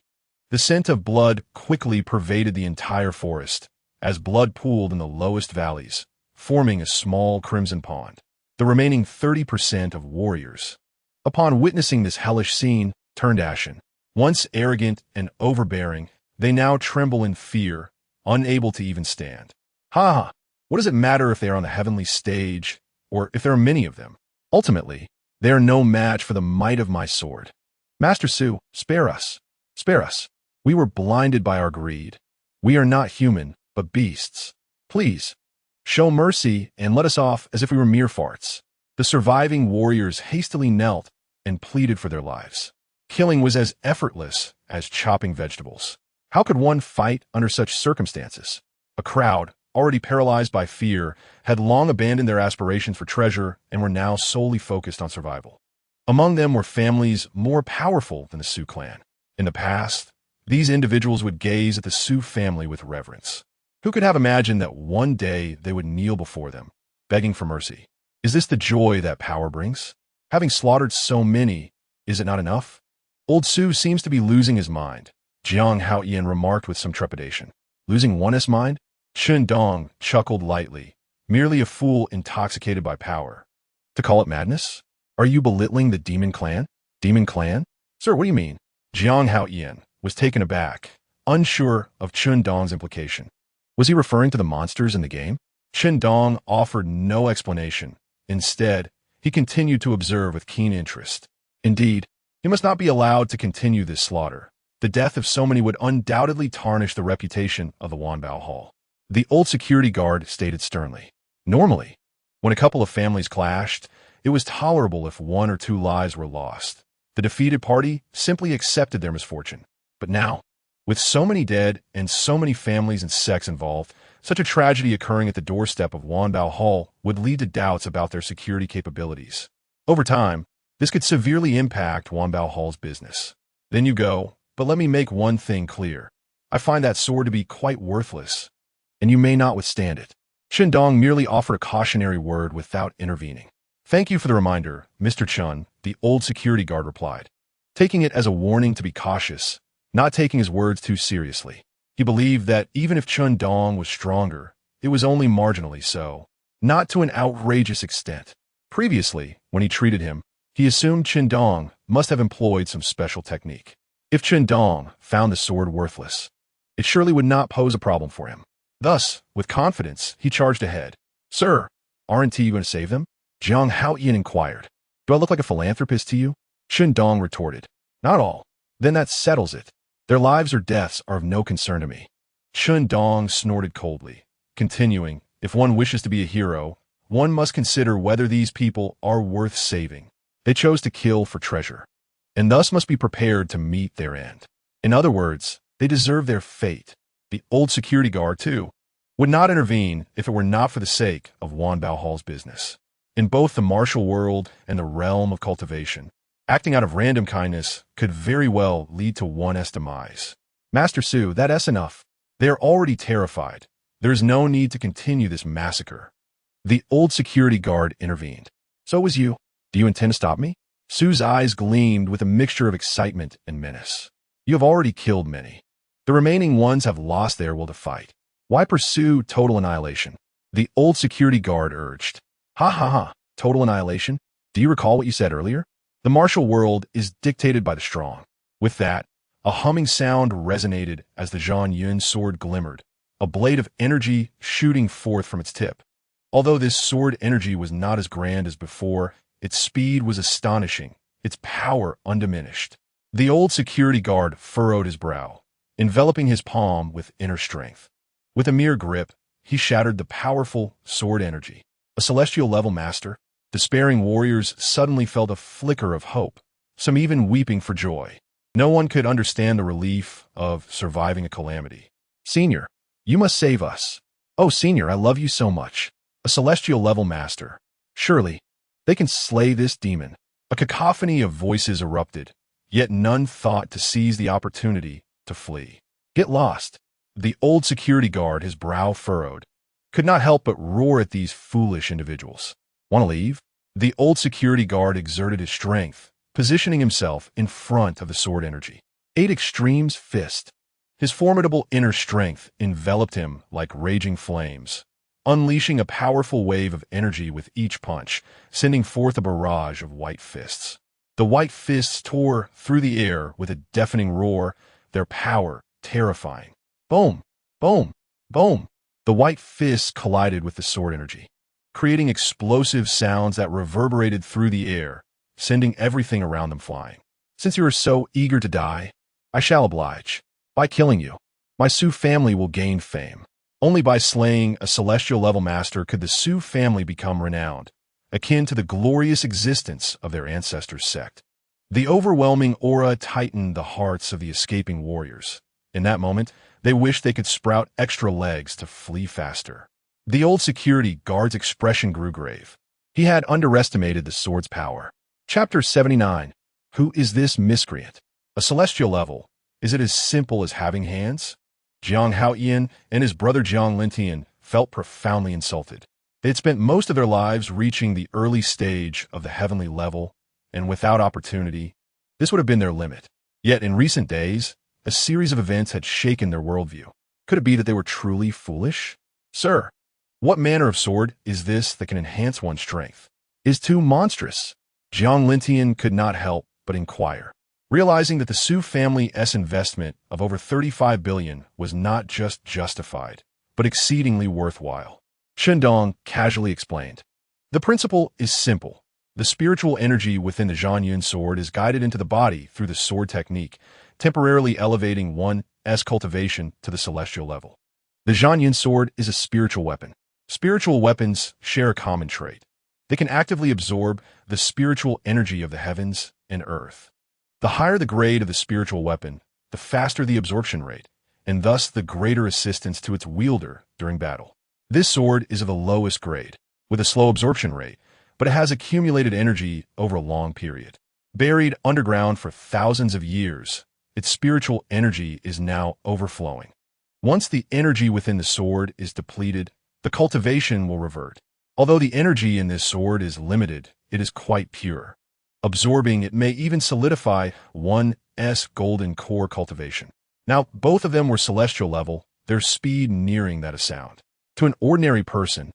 The scent of blood quickly pervaded the entire forest, as blood pooled in the lowest valleys, forming a small crimson pond. The remaining 30% of warriors, upon witnessing this hellish scene, turned ashen. Once arrogant and overbearing, they now tremble in fear, unable to even stand. Ha ha! What does it matter if they are on the heavenly stage, or if there are many of them? Ultimately, they are no match for the might of my sword. Master Su, spare us. Spare us. We were blinded by our greed. We are not human, but beasts. Please, show mercy and let us off as if we were mere farts. The surviving warriors hastily knelt and pleaded for their lives. Killing was as effortless as chopping vegetables. How could one fight under such circumstances? A crowd, already paralyzed by fear, had long abandoned their aspirations for treasure and were now solely focused on survival. Among them were families more powerful than the Su clan. In the past, these individuals would gaze at the Su family with reverence. Who could have imagined that one day they would kneel before them, begging for mercy? Is this the joy that power brings? Having slaughtered so many, is it not enough? Old Su seems to be losing his mind, Jiang Haoyan remarked with some trepidation. Losing one's mind? Chen Dong chuckled lightly, merely a fool intoxicated by power. To call it madness? Are you belittling the demon clan? Demon clan? Sir, what do you mean? Jiang Haoyan was taken aback, unsure of Chen Dong's implication. Was he referring to the monsters in the game? Chen Dong offered no explanation. Instead, he continued to observe with keen interest. Indeed, he must not be allowed to continue this slaughter. The death of so many would undoubtedly tarnish the reputation of the Wanbao Hall. The old security guard stated sternly. Normally, when a couple of families clashed, it was tolerable if one or two lives were lost. The defeated party simply accepted their misfortune. But now, with so many dead and so many families and sects involved, such a tragedy occurring at the doorstep of Wanbao Hall would lead to doubts about their security capabilities. Over time, this could severely impact Wanbao Hall's business. Then you go, but let me make one thing clear. I find that sword to be quite worthless, and you may not withstand it. Chen Dong merely offered a cautionary word without intervening. Thank you for the reminder, Mr. Chen, the old security guard replied, taking it as a warning to be cautious, not taking his words too seriously. He believed that even if Chen Dong was stronger, it was only marginally so, not to an outrageous extent. Previously, when he treated him, he assumed Chen Dong must have employed some special technique. If Chen Dong found the sword worthless, it surely would not pose a problem for him. Thus, with confidence, he charged ahead. Sir, aren't you going to save them? Jiang Haoyan inquired. Do I look like a philanthropist to you? Chen Dong retorted. Not all. Then that settles it. Their lives or deaths are of no concern to me. Chen Dong snorted coldly, continuing, if one wishes to be a hero, one must consider whether these people are worth saving. They chose to kill for treasure, and thus must be prepared to meet their end. In other words, they deserve their fate. The old security guard, too, would not intervene if it were not for the sake of Wan Baohal's business. In both the martial world and the realm of cultivation, acting out of random kindness could very well lead to one's demise. Master Su, that's enough. They are already terrified. There is no need to continue this massacre. The old security guard intervened. So was you. Do you intend to stop me? Su's eyes gleamed with a mixture of excitement and menace. You have already killed many. The remaining ones have lost their will to fight. Why pursue total annihilation? The old security guard urged. Ha ha ha, total annihilation? Do you recall what you said earlier? The martial world is dictated by the strong. With that, a humming sound resonated as the Zhang Yun sword glimmered, a blade of energy shooting forth from its tip. Although this sword energy was not as grand as before, its speed was astonishing, its power undiminished. The old security guard furrowed his brow, enveloping his palm with inner strength. With a mere grip, he shattered the powerful sword energy. A celestial level master, despairing warriors suddenly felt a flicker of hope, some even weeping for joy. No one could understand the relief of surviving a calamity. Senior, you must save us. Oh, Senior, I love you so much. A celestial level master. Surely, they can slay this demon. A cacophony of voices erupted, yet none thought to seize the opportunity to flee. Get lost. The old security guard, his brow furrowed, could not help but roar at these foolish individuals. Want to leave? The old security guard exerted his strength, positioning himself in front of the sword energy. 8 Extremes Fist. His formidable inner strength enveloped him like raging flames, unleashing a powerful wave of energy with each punch, sending forth a barrage of white fists. The white fists tore through the air with a deafening roar, their power terrifying. Boom! Boom! Boom! The white fists collided with the sword energy, creating explosive sounds that reverberated through the air, sending everything around them flying. Since you are so eager to die, I shall oblige. By killing you, my Su family will gain fame. Only by slaying a celestial level master could the Su family become renowned, akin to the glorious existence of their ancestors' sect. The overwhelming aura tightened the hearts of the escaping warriors. In that moment, they wished they could sprout extra legs to flee faster. The old security guard's expression grew grave. He had underestimated the sword's power. Chapter 79. Who is this miscreant? A celestial level. Is it as simple as having hands? Jiang Haoyan and his brother Jiang Lintian felt profoundly insulted. They had spent most of their lives reaching the early stage of the heavenly level, and without opportunity, this would have been their limit. Yet in recent days, a series of events had shaken their worldview. Could it be that they were truly foolish? Sir, what manner of sword is this that can enhance one's strength? Is too monstrous. Jiang Lintian could not help but inquire, realizing that the Su family's investment of over 35 billion was not just justified, but exceedingly worthwhile. Chen Dong casually explained. The principle is simple. The spiritual energy within the Zhang Yun sword is guided into the body through the sword technique, temporarily elevating one's cultivation to the celestial level. The Zhang Yun sword is a spiritual weapon. Spiritual weapons share a common trait. They can actively absorb the spiritual energy of the heavens and earth. The higher the grade of the spiritual weapon, the faster the absorption rate, and thus the greater assistance to its wielder during battle. This sword is of the lowest grade, with a slow absorption rate, but it has accumulated energy over a long period. Buried underground for thousands of years, its spiritual energy is now overflowing. Once the energy within the sword is depleted, the cultivation will revert. Although the energy in this sword is limited, it is quite pure. Absorbing it may even solidify one's golden core cultivation. Now, both of them were celestial level, their speed nearing that of sound. To an ordinary person,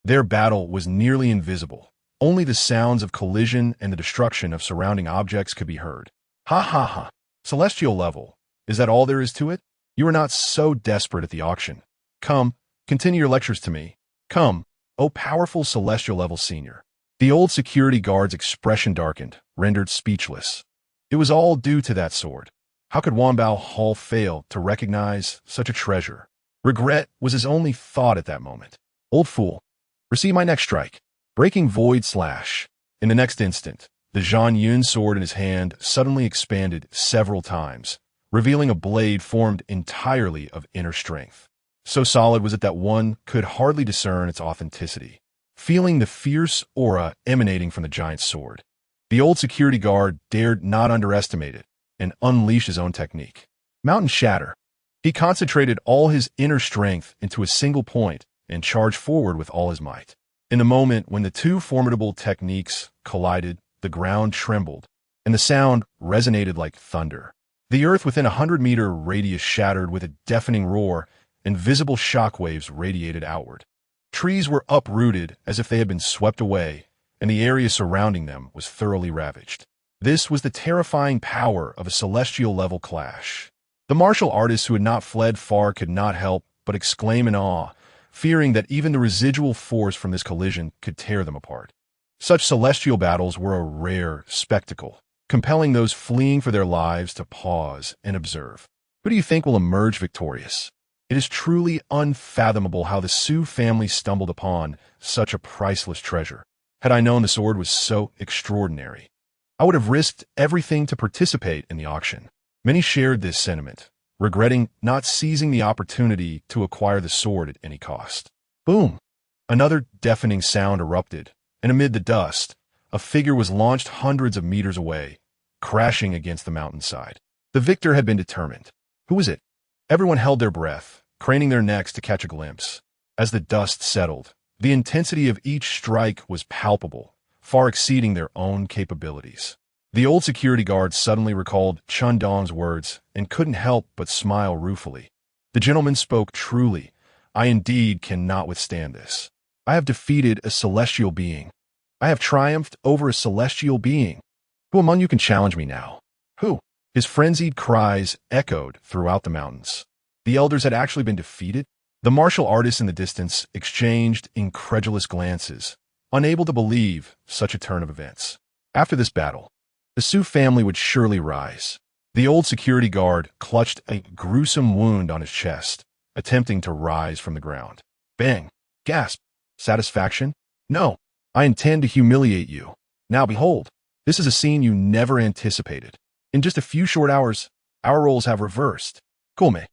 their battle was nearly invisible. Only the sounds of collision and the destruction of surrounding objects could be heard. Ha ha ha. Celestial level. Is that all there is to it? You are not so desperate at the auction. Come, continue your lectures to me. Come, O powerful celestial level senior. The old security guard's expression darkened, rendered speechless. It was all due to that sword. How could Wanbao Hall fail to recognize such a treasure? Regret was his only thought at that moment. Old fool. Receive my next strike. Breaking void slash. In the next instant, the Zhan Yun sword in his hand suddenly expanded several times, revealing a blade formed entirely of inner strength. So solid was it that one could hardly discern its authenticity. Feeling the fierce aura emanating from the giant's sword, the old security guard dared not underestimate it and unleash his own technique. Mountain Shatter. He concentrated all his inner strength into a single point and charged forward with all his might. In the moment when the two formidable techniques collided, the ground trembled, and the sound resonated like thunder. The earth within 100-meter radius shattered with a deafening roar, and visible shockwaves radiated outward. Trees were uprooted as if they had been swept away, and the area surrounding them was thoroughly ravaged. This was the terrifying power of a celestial-level clash. The martial artists who had not fled far could not help but exclaim in awe, fearing that even the residual force from this collision could tear them apart. Such celestial battles were a rare spectacle, compelling those fleeing for their lives to pause and observe. Who do you think will emerge victorious? It is truly unfathomable how the Su family stumbled upon such a priceless treasure. Had I known the sword was so extraordinary, I would have risked everything to participate in the auction. Many shared this sentiment, regretting not seizing the opportunity to acquire the sword at any cost. Boom! Another deafening sound erupted, and amid the dust, a figure was launched hundreds of meters away, crashing against the mountainside. The victor had been determined. Who was it? Everyone held their breath, craning their necks to catch a glimpse. As the dust settled, the intensity of each strike was palpable, far exceeding their own capabilities. The old security guard suddenly recalled Chen Dong's words and couldn't help but smile ruefully. The gentleman spoke truly. I indeed cannot withstand this. I have defeated a celestial being. I have triumphed over a celestial being. Who among you can challenge me now? Who? His frenzied cries echoed throughout the mountains. The elders had actually been defeated? The martial artists in the distance exchanged incredulous glances, unable to believe such a turn of events. After this battle, the Su family would surely rise. The old security guard clutched a gruesome wound on his chest, attempting to rise from the ground. Bang! Gasp! Satisfaction? No, I intend to humiliate you. Now behold, this is a scene you never anticipated. In just a few short hours, our roles have reversed. Kulme,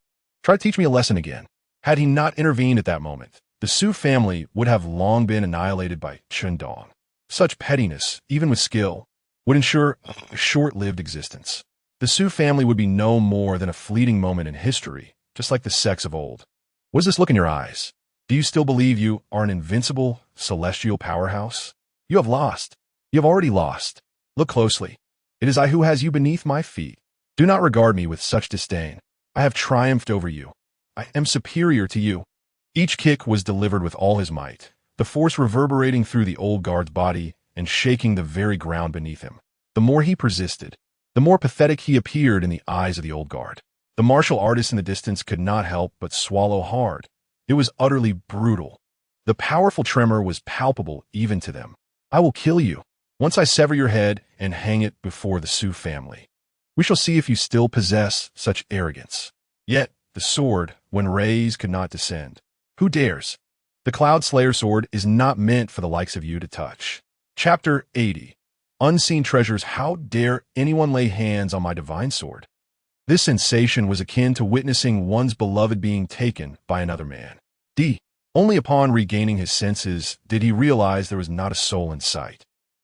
try to teach me a lesson again. Had he not intervened at that moment, the Su family would have long been annihilated by Chen Dong. Such pettiness, even with skill, would ensure a short-lived existence. The Su family would be no more than a fleeting moment in history, just like the sects of old. What does this look in your eyes? Do you still believe you are an invincible, celestial powerhouse? You have lost. You have already lost. Look closely. It is I who has you beneath my feet. Do not regard me with such disdain. I have triumphed over you. I am superior to you. Each kick was delivered with all his might, the force reverberating through the old guard's body and shaking the very ground beneath him. The more he persisted, the more pathetic he appeared in the eyes of the old guard. The martial artists in the distance could not help but swallow hard. It was utterly brutal. The powerful tremor was palpable even to them. I will kill you. Once I sever your head and hang it before the Su family. We shall see if you still possess such arrogance. Yet, the sword, when raised, could not descend. Who dares? The Godslayer sword is not meant for the likes of you to touch. Chapter 80. Unseen Treasures. How dare anyone lay hands on my divine sword? This sensation was akin to witnessing one's beloved being taken by another man. Only upon regaining his senses did he realize there was not a soul in sight.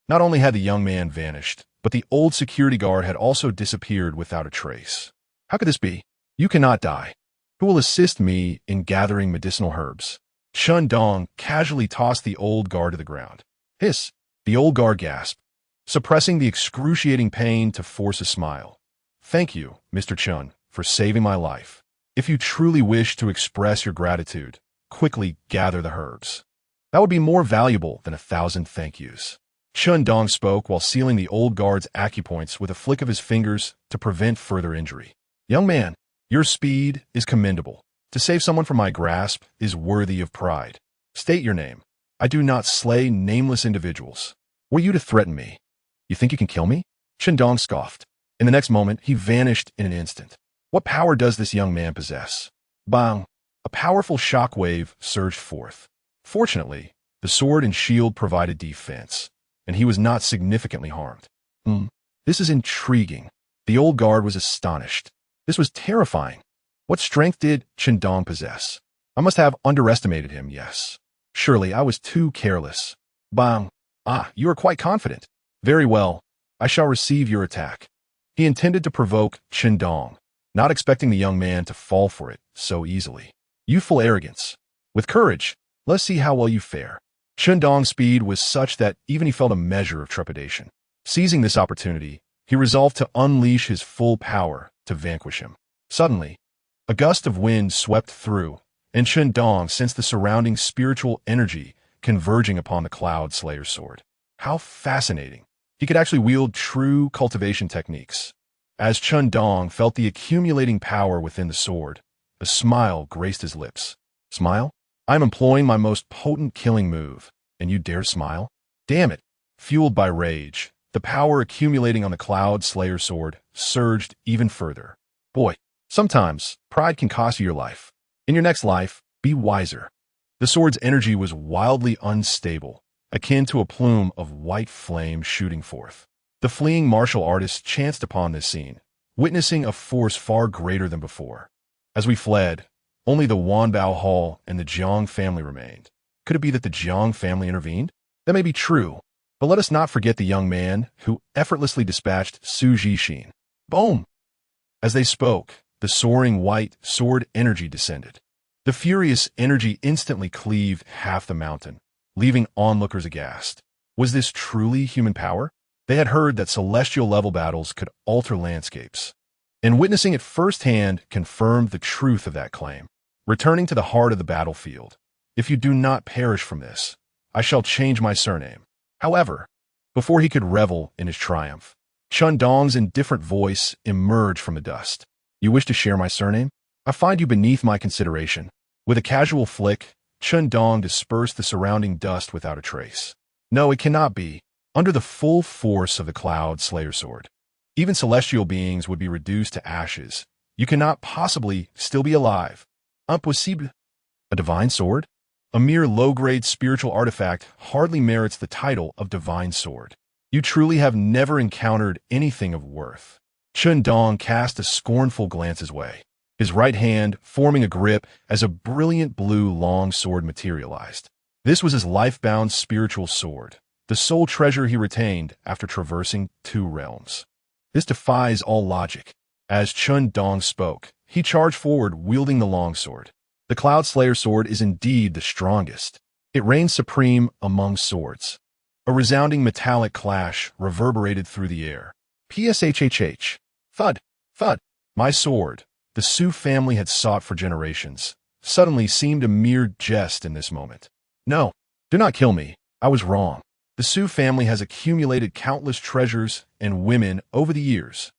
Not only had the young man vanished, but the old security guard had also disappeared without a trace. How could this be? You cannot die. Who will assist me in gathering medicinal herbs? Chen Dong casually tossed the old guard to the ground. Hiss! The old guard gasped, suppressing the excruciating pain to force a smile. Thank you, Mr. Chen, for saving my life. If you truly wish to express your gratitude, quickly gather the herbs. That would be more valuable than 1,000 thank yous. Chen Dong spoke while sealing the old guard's acupoints with a flick of his fingers to prevent further injury. Young man, your speed is commendable. To save someone from my grasp is worthy of pride. State your name. I do not slay nameless individuals. Were you to threaten me? You think you can kill me? Chen Dong scoffed. In the next moment, he vanished in an instant. What power does this young man possess? Bang! A powerful shockwave surged forth. Fortunately, the sword and shield provided defense, and he was not significantly harmed. This is intriguing. The old guard was astonished. This was terrifying. What strength did Chen Dong possess? I must have underestimated him, yes. Surely I was too careless. Bang! Ah, you are quite confident. Very well. I shall receive your attack. He intended to provoke Chen Dong, not expecting the young man to fall for it so easily. Youthful arrogance. With courage, let's see how well you fare. Chen Dong's speed was such that even he felt a measure of trepidation. Seizing this opportunity, he resolved to unleash his full power to vanquish him. Suddenly, a gust of wind swept through, and Chen Dong sensed the surrounding spiritual energy converging upon the Cloud-Slayer's sword. How fascinating. He could actually wield true cultivation techniques. As Chen Dong felt the accumulating power within the sword, a smile graced his lips. Smile? I'm employing my most potent killing move, and you dare smile? Damn it! Fueled by rage, the power accumulating on the Cloud-Slayer sword surged even further. Boy, sometimes pride can cost you your life. In your next life, be wiser. The sword's energy was wildly unstable, akin to a plume of white flame shooting forth. The fleeing martial artist chanced upon this scene, witnessing a force far greater than before. As we fled, only the Wanbao Hall and the Jiang family remained. Could it be that the Jiang family intervened? That may be true, but let us not forget the young man who effortlessly dispatched Su Jixin. Boom! As they spoke, the soaring white sword energy descended. The furious energy instantly cleaved half the mountain, leaving onlookers aghast. Was this truly human power? They had heard that celestial-level battles could alter landscapes, and witnessing it firsthand confirmed the truth of that claim. Returning to the heart of the battlefield, if you do not perish from this, I shall change my surname. However, before he could revel in his triumph, Chen Dong's indifferent voice emerged from the dust. You wish to share my surname? I find you beneath my consideration. With a casual flick, Chen Dong dispersed the surrounding dust without a trace. No, it cannot be. Under the full force of the Cloud-Slayer sword, even celestial beings would be reduced to ashes. You cannot possibly still be alive. Impossible. A divine sword? A mere low-grade spiritual artifact hardly merits the title of divine sword. You truly have never encountered anything of worth. Chen Dong cast a scornful glance his way, his right hand forming a grip as a brilliant blue long sword materialized. This was his life-bound spiritual sword, the sole treasure he retained after traversing 2 realms. This defies all logic. As Chen Dong spoke, he charged forward wielding the longsword. The Cloud-Slayer sword is indeed the strongest. It reigns supreme among swords. A resounding metallic clash reverberated through the air. Pshhh. Thud. Thud. My sword, the Su family had sought for generations, suddenly seemed a mere jest in this moment. No, do not kill me. I was wrong. The Su family has accumulated countless treasures and women over the years.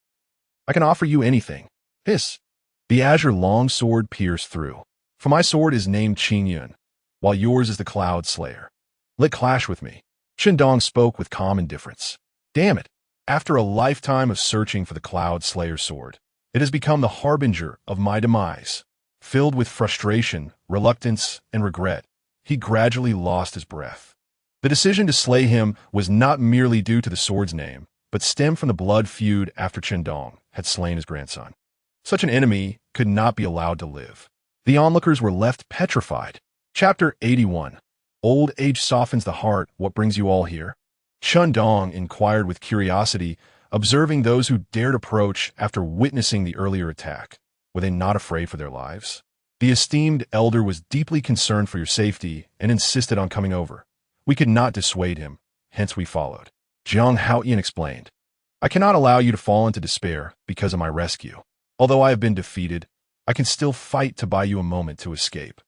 I can offer you anything. Hiss. The azure long sword pierced through. For my sword is named Qin Yun, while yours is the Cloud Slayer. Let clash with me. Chen Dong spoke with calm indifference. Damn it. After a lifetime of searching for the Cloud Slayer sword, it has become the harbinger of my demise. Filled with frustration, reluctance, and regret, he gradually lost his breath. The decision to slay him was not merely due to the sword's name, but stemmed from the blood feud after Chen Dong had slain his grandson. Such an enemy could not be allowed to live. The onlookers were left petrified. Chapter 81. Old age softens the heart. What brings you all here? Chen Dong inquired with curiosity, observing those who dared approach after witnessing the earlier attack. Were they not afraid for their lives? The esteemed elder was deeply concerned for your safety and insisted on coming over. We could not dissuade him, hence we followed. Jiang Haoyan explained, I cannot allow you to fall into despair because of my rescue. Although I have been defeated, I can still fight to buy you a moment to escape.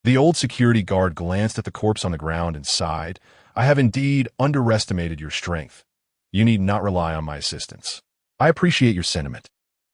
The old security guard glanced at the corpse on the ground and sighed. I have indeed underestimated your strength. You need not rely on my assistance. I appreciate your sentiment,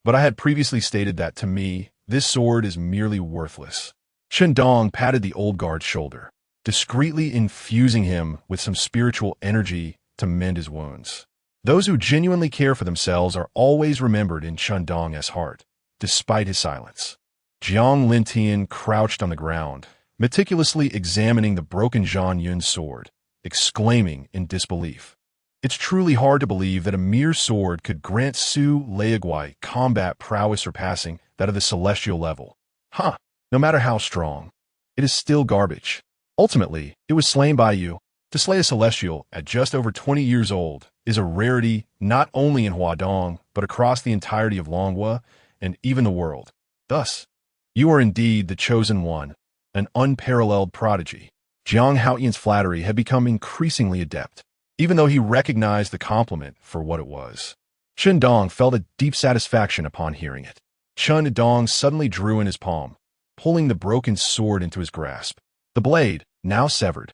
but I had previously stated that, to me, this sword is merely worthless. Chen Dong patted the old guard's shoulder, discreetly infusing him with some spiritual energy to mend his wounds. Those who genuinely care for themselves are always remembered in Chen Dong's heart, despite his silence. Jiang Lintian crouched on the ground, meticulously examining the broken Zhang Yun's sword, exclaiming in disbelief. It's truly hard to believe that a mere sword could grant Su Leiguai combat prowess surpassing that of the celestial level. No matter how strong, it is still garbage. Ultimately, it was slain by you. To slay a celestial at just over 20 years old is a rarity not only in Huadong, but across the entirety of Longhua and even the world. Thus, you are indeed the chosen one, an unparalleled prodigy. Jiang Haoyan's flattery had become increasingly adept, even though he recognized the compliment for what it was. Chen Dong felt a deep satisfaction upon hearing it. Chen Dong suddenly drew in his palm, pulling the broken sword into his grasp. The blade, now severed,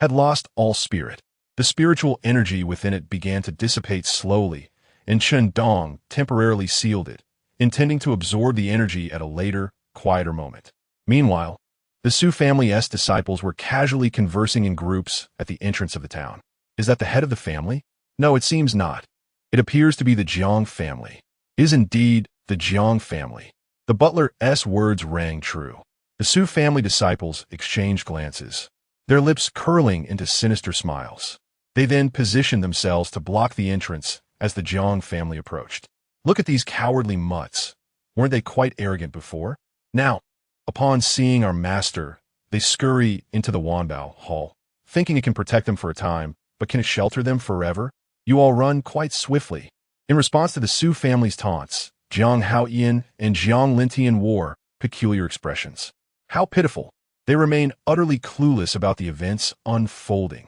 had lost all spirit. The spiritual energy within it began to dissipate slowly, and Chen Dong temporarily sealed it, intending to absorb the energy at a later, quieter moment. Meanwhile, the Su family's disciples were casually conversing in groups at the entrance of the town. Is that the head of the family? No, it seems not. It appears to be the Jiang family. It is indeed the Jiang family. The butler's words rang true. The Su family disciples exchanged glances, their lips curling into sinister smiles. They then positioned themselves to block the entrance as the Jiang family approached. Look at these cowardly mutts. Weren't they quite arrogant before? Now, upon seeing our master, they scurry into the Wanbao hall, thinking it can protect them for a time, but can it shelter them forever? You all run quite swiftly. In response to the Su family's taunts, Jiang Haoyan and Jiang Lintian wore peculiar expressions. How pitiful. They remain utterly clueless about the events unfolding.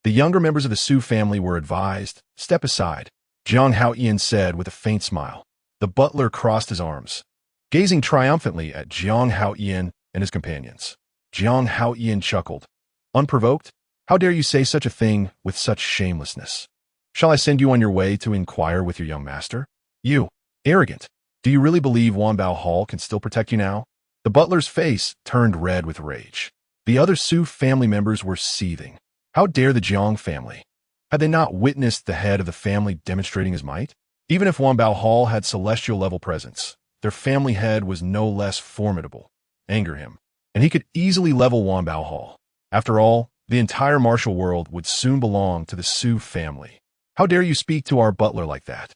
The younger members of the Su family were advised, step aside, Jiang Haoyan said with a faint smile. The butler crossed his arms, gazing triumphantly at Jiang Haoyan and his companions. Jiang Haoyan chuckled. Unprovoked? How dare you say such a thing with such shamelessness? Shall I send you on your way to inquire with your young master? You, arrogant. Do you really believe Wanbao Hall can still protect you now? The butler's face turned red with rage. The other Su family members were seething. How dare the Jiang family? Had they not witnessed the head of the family demonstrating his might? Even if Wanbao Hall had celestial-level presence, their family head was no less formidable. Anger him, and he could easily level Wanbao Hall. After all, the entire martial world would soon belong to the Su family. How dare you speak to our butler like that?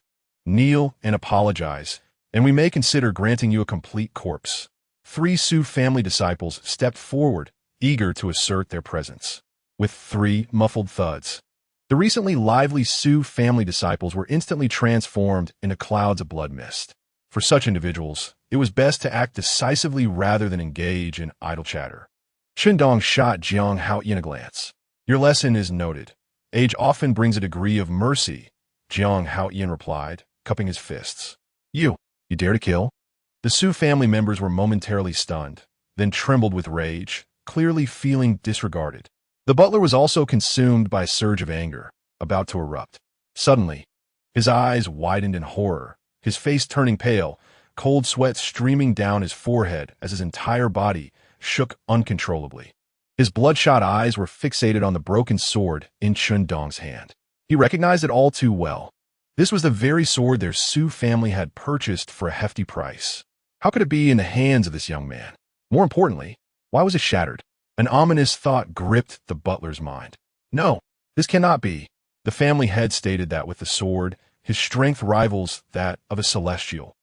Kneel and apologize, and we may consider granting you a complete corpse. 3 Su family disciples stepped forward, eager to assert their presence. With 3 muffled thuds, the recently lively Su family disciples were instantly transformed into clouds of blood mist. For such individuals, it was best to act decisively rather than engage in idle chatter. Chen Dong shot Jiang Haoyan a glance. Your lesson is noted. Age often brings a degree of mercy, Jiang Haoyan replied, cupping his fists. You dare to kill? The Su family members were momentarily stunned, then trembled with rage, clearly feeling disregarded. The butler was also consumed by a surge of anger, about to erupt. Suddenly, his eyes widened in horror, his face turning pale, cold sweat streaming down his forehead as his entire body shook uncontrollably. His bloodshot eyes were fixated on the broken sword in Chen Dong's hand. He recognized it all too well. This was the very sword their Su family had purchased for a hefty price. How could it be in the hands of this young man? More importantly, why was it shattered? An ominous thought gripped the butler's mind. No, this cannot be. The family head stated that with the sword, his strength rivals that of a celestial.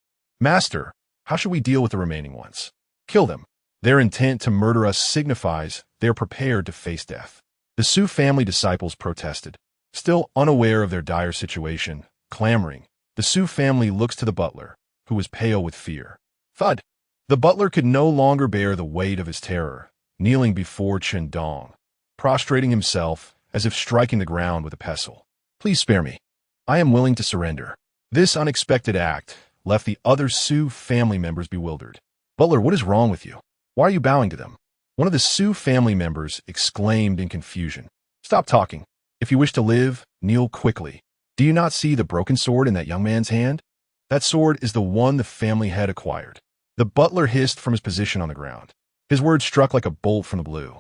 Master, how should we deal with the remaining ones? Kill them. Their intent to murder us signifies they are prepared to face death. The Su family disciples protested. Still unaware of their dire situation, clamoring, the Su family looks to the butler, who was pale with fear. Thud! The butler could no longer bear the weight of his terror, kneeling before Chen Dong, prostrating himself as if striking the ground with a pestle. Please spare me. I am willing to surrender. This unexpected act left the other Su family members bewildered. Butler, what is wrong with you? Why are you bowing to them? One of the Su family members exclaimed in confusion. Stop talking. If you wish to live, kneel quickly. Do you not see the broken sword in that young man's hand? That sword is the one the family had acquired. The butler hissed from his position on the ground. His words struck like a bolt from the blue.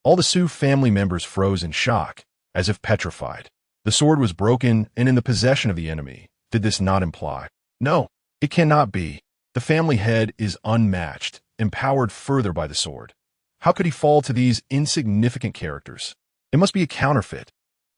All the Su family members froze in shock, as if petrified. The sword was broken and in the possession of the enemy. Did this not imply? No, it cannot be. The family head is unmatched, empowered further by the sword. How could he fall to these insignificant characters? It must be a counterfeit.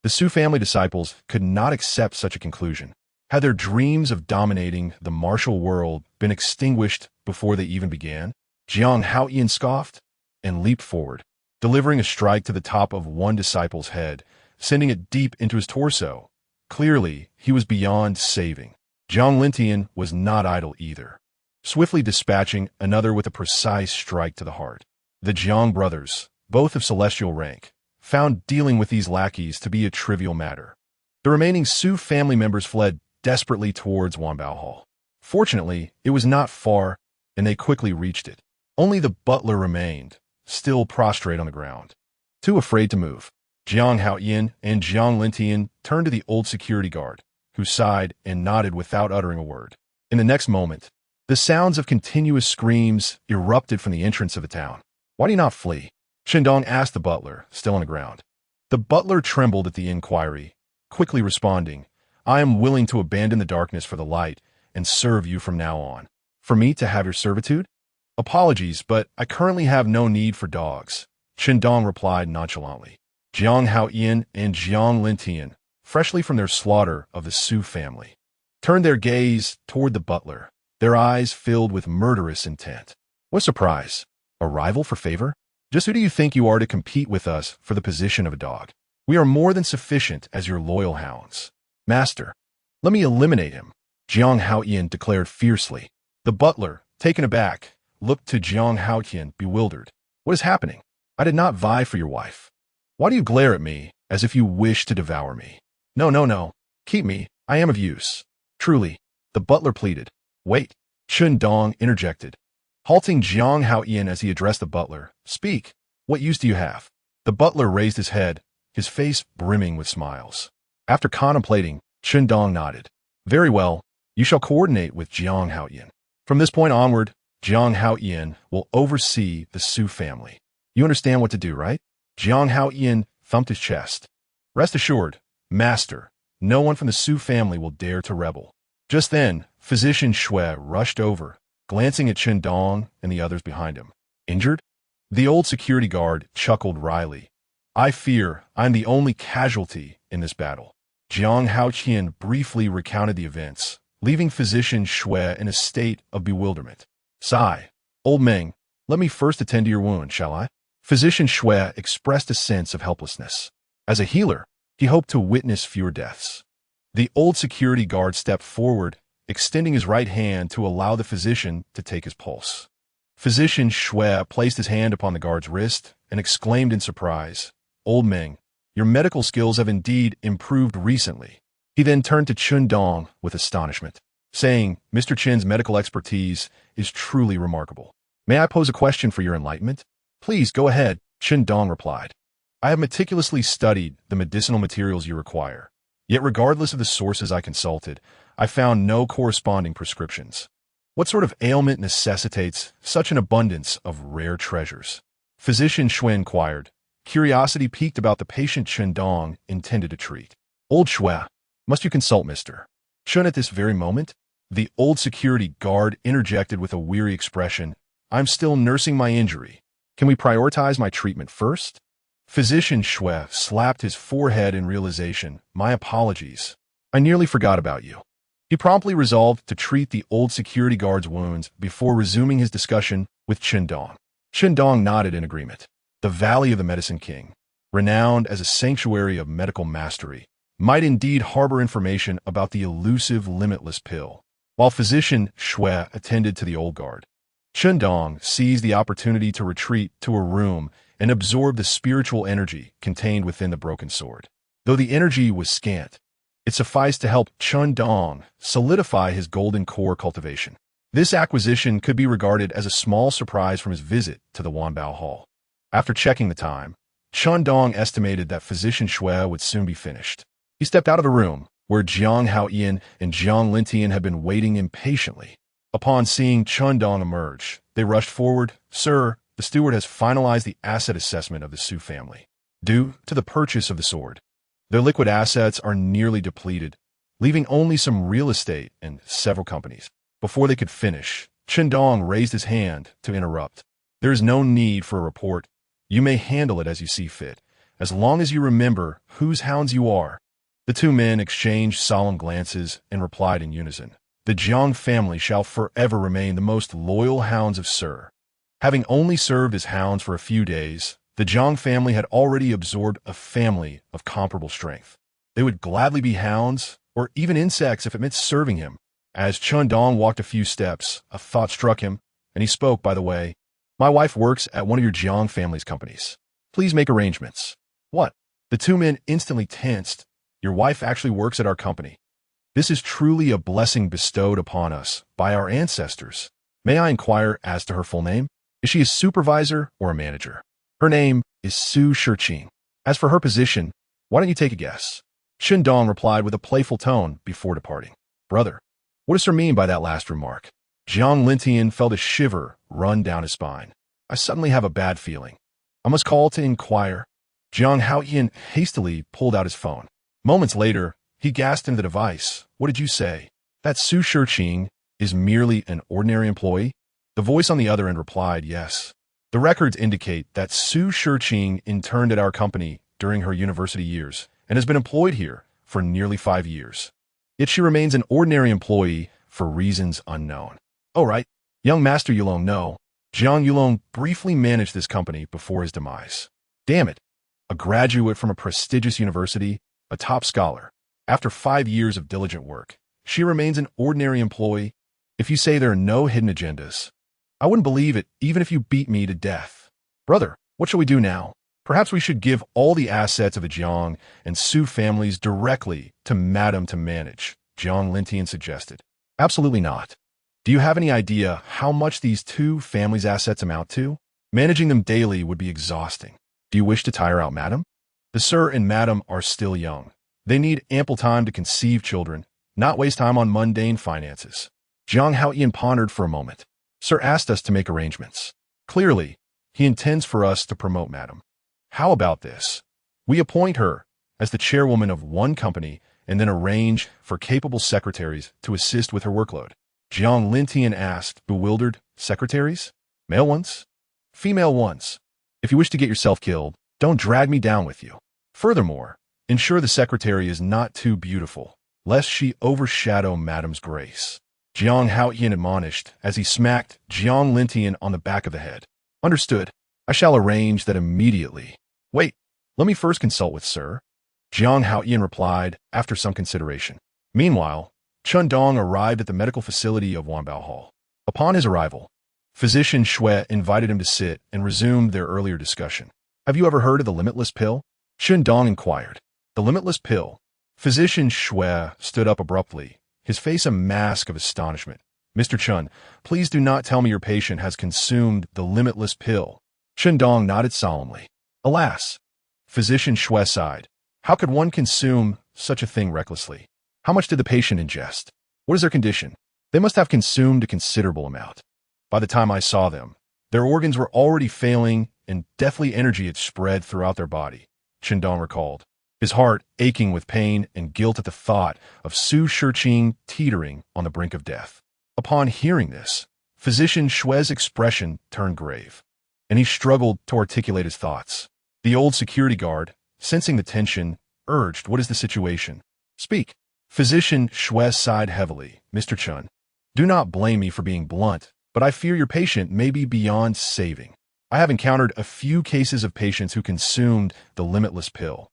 The Su family disciples could not accept such a conclusion. Had their dreams of dominating the martial world been extinguished before they even began? Jiang Haoyan scoffed and leaped forward, delivering a strike to the top of one disciple's head, sending it deep into his torso. Clearly, he was beyond saving. Jiang Lintian was not idle either, swiftly dispatching another with a precise strike to the heart. The Jiang brothers, both of celestial rank, found dealing with these lackeys to be a trivial matter. The remaining Su family members fled desperately towards Wanbao Hall. Fortunately, it was not far, and they quickly reached it. Only the butler remained, still prostrate on the ground, too afraid to move. Jiang Haoyan and Jiang Lintian turned to the old security guard, who sighed and nodded without uttering a word. In the next moment, the sounds of continuous screams erupted from the entrance of the town. "Why do you not flee?" Chen Dong asked the butler, still on the ground. The butler trembled at the inquiry, quickly responding, "I am willing to abandon the darkness for the light and serve you from now on." "For me to have your servitude?" "Apologies, but I currently have no need for dogs," Chen Dong replied nonchalantly. Jiang Haoyan and Jiang Lintian, freshly from their slaughter of the Su family, turned their gaze toward the butler, their eyes filled with murderous intent. What surprise! A rival for favor? Just who do you think you are to compete with us for the position of a dog? We are more than sufficient as your loyal hounds. Master, let me eliminate him, Jiang Haoyan declared fiercely. The butler, taken aback, looked to Jiang Haoyan, bewildered. What is happening? I did not vie for your wife. Why do you glare at me as if you wish to devour me? No. Keep me. I am of use. Truly, the butler pleaded. Wait, Chen Dong interjected, halting Jiang Haoyan as he addressed the butler. Speak. What use do you have? The butler raised his head, his face brimming with smiles. After contemplating, Chen Dong nodded. Very well, you shall coordinate with Jiang Haoyan. From this point onward, Jiang Haoyan will oversee the Su family. You understand what to do, right? Jiang Haoyan thumped his chest. Rest assured, Master, no one from the Su family will dare to rebel. Just then, Physician Shui rushed over, glancing at Chen Dong and the others behind him. Injured? The old security guard chuckled wryly. I fear I'm the only casualty in this battle. Jiang Haoyan briefly recounted the events, leaving Physician Shui in a state of bewilderment. Sigh. Old Meng, let me first attend to your wound, shall I? Physician Shui expressed a sense of helplessness. As a healer, he hoped to witness fewer deaths. The old security guard stepped forward, extending his right hand to allow the physician to take his pulse. Physician Shui placed his hand upon the guard's wrist and exclaimed in surprise, Old Meng, your medical skills have indeed improved recently. He then turned to Chen Dong with astonishment, saying, Mr. Chen's medical expertise is truly remarkable. May I pose a question for your enlightenment? Please go ahead, Chen Dong replied. I have meticulously studied the medicinal materials you require. Yet regardless of the sources I consulted, I found no corresponding prescriptions. What sort of ailment necessitates such an abundance of rare treasures? Physician Shui inquired, curiosity piqued about the patient Chen Dong intended to treat. Old Shui, must you consult Mr. Chen at this very moment? The old security guard interjected with a weary expression. I'm still nursing my injury. Can we prioritize my treatment first? Physician Shui slapped his forehead in realization. My apologies. I nearly forgot about you. He promptly resolved to treat the old security guard's wounds before resuming his discussion with Chen Dong. Chen Dong nodded in agreement. The Valley of the Medicine King, renowned as a sanctuary of medical mastery, might indeed harbor information about the elusive limitless pill. While Physician Shui attended to the old guard, Chen Dong seized the opportunity to retreat to a room and absorb the spiritual energy contained within the broken sword. Though the energy was scant, it sufficed to help Chen Dong solidify his golden core cultivation. This acquisition could be regarded as a small surprise from his visit to the Wanbao Hall. After checking the time, Chen Dong estimated that Physician Shui would soon be finished. He stepped out of the room, where Jiang Haoyan and Jiang Lintian had been waiting impatiently. Upon seeing Chen Dong emerge, they rushed forward. Sir, the steward has finalized the asset assessment of the Su family. Due to the purchase of the sword, Their liquid assets are nearly depleted, leaving only some real estate and several companies. Before they could finish, Chen Dong raised his hand to interrupt. There is no need for a report. You may handle it as you see fit, as long as you remember whose hounds you are. The two men exchanged solemn glances and replied in unison. The Jiang family shall forever remain the most loyal hounds of Sir. Having only served as hounds for a few days, the Jiang family had already absorbed a family of comparable strength. They would gladly be hounds, or even insects if it meant serving him. As Chen Dong walked a few steps, a thought struck him, and he spoke, by the way. My wife works at one of your Jiang family's companies. Please make arrangements. What? The two men instantly tensed. Your wife actually works at our company. This is truly a blessing bestowed upon us by our ancestors. May I inquire as to her full name? Is she a supervisor or a manager? Her name is Su Shiqing. As for her position, why don't you take a guess? Chen Dong replied with a playful tone before departing. Brother, what does Sir mean by that last remark? Jiang Lintian felt a shiver run down his spine. I suddenly have a bad feeling. I must call to inquire. Jiang Haoyan hastily pulled out his phone. Moments later, he gasped into the device. What did you say? That Su Shiqing is merely an ordinary employee? The voice on the other end replied, yes. The records indicate that Su Shiqing interned at our company during her university years and has been employed here for nearly 5 years. Yet she remains an ordinary employee for reasons unknown. Oh, right. Young Master Yulong, no. Jiang Yulong briefly managed this company before his demise. Damn it. A graduate from a prestigious university, a top scholar. After 5 years of diligent work, she remains an ordinary employee. If you say there are no hidden agendas, I wouldn't believe it even if you beat me to death. Brother, what shall we do now? Perhaps we should give all the assets of the Jiang and Su families directly to Madam to manage, Jiang Lintian suggested. Absolutely not. Do you have any idea how much these two families' assets amount to? Managing them daily would be exhausting. Do you wish to tire out Madam? The Sir and Madam are still young. They need ample time to conceive children, not waste time on mundane finances. Jiang Haoyan pondered for a moment. Sir asked us to make arrangements. Clearly, he intends for us to promote Madam. How about this? We appoint her as the chairwoman of one company and then arrange for capable secretaries to assist with her workload. Jiang Lintian asked, bewildered, secretaries? Male ones? Female ones? If you wish to get yourself killed, don't drag me down with you. Furthermore, ensure the secretary is not too beautiful, lest she overshadow Madam's grace. Jiang Haoyan admonished as he smacked Jiang Lintian on the back of the head. Understood. I shall arrange that immediately. Wait, let me first consult with Sir. Jiang Haoyan replied after some consideration. Meanwhile, Chen Dong arrived at the medical facility of Wanbao Hall. Upon his arrival, Physician Shui invited him to sit and resumed their earlier discussion. Have you ever heard of the limitless pill? Chen Dong inquired. The limitless pill. Physician Shui stood up abruptly, his face a mask of astonishment. Mr. Chen, please do not tell me your patient has consumed the limitless pill. Chen Dong nodded solemnly. Alas! Physician Shui sighed. How could one consume such a thing recklessly? How much did the patient ingest? What is their condition? They must have consumed a considerable amount. By the time I saw them, their organs were already failing and deathly energy had spread throughout their body, Chen Dong recalled, his heart aching with pain and guilt at the thought of Su Shiqing teetering on the brink of death. Upon hearing this, Physician Shui's expression turned grave, and he struggled to articulate his thoughts. The old security guard, sensing the tension, urged, what is the situation? Speak. Physician Shui sighed heavily. Mr. Chen, do not blame me for being blunt, but I fear your patient may be beyond saving. I have encountered a few cases of patients who consumed the limitless pill.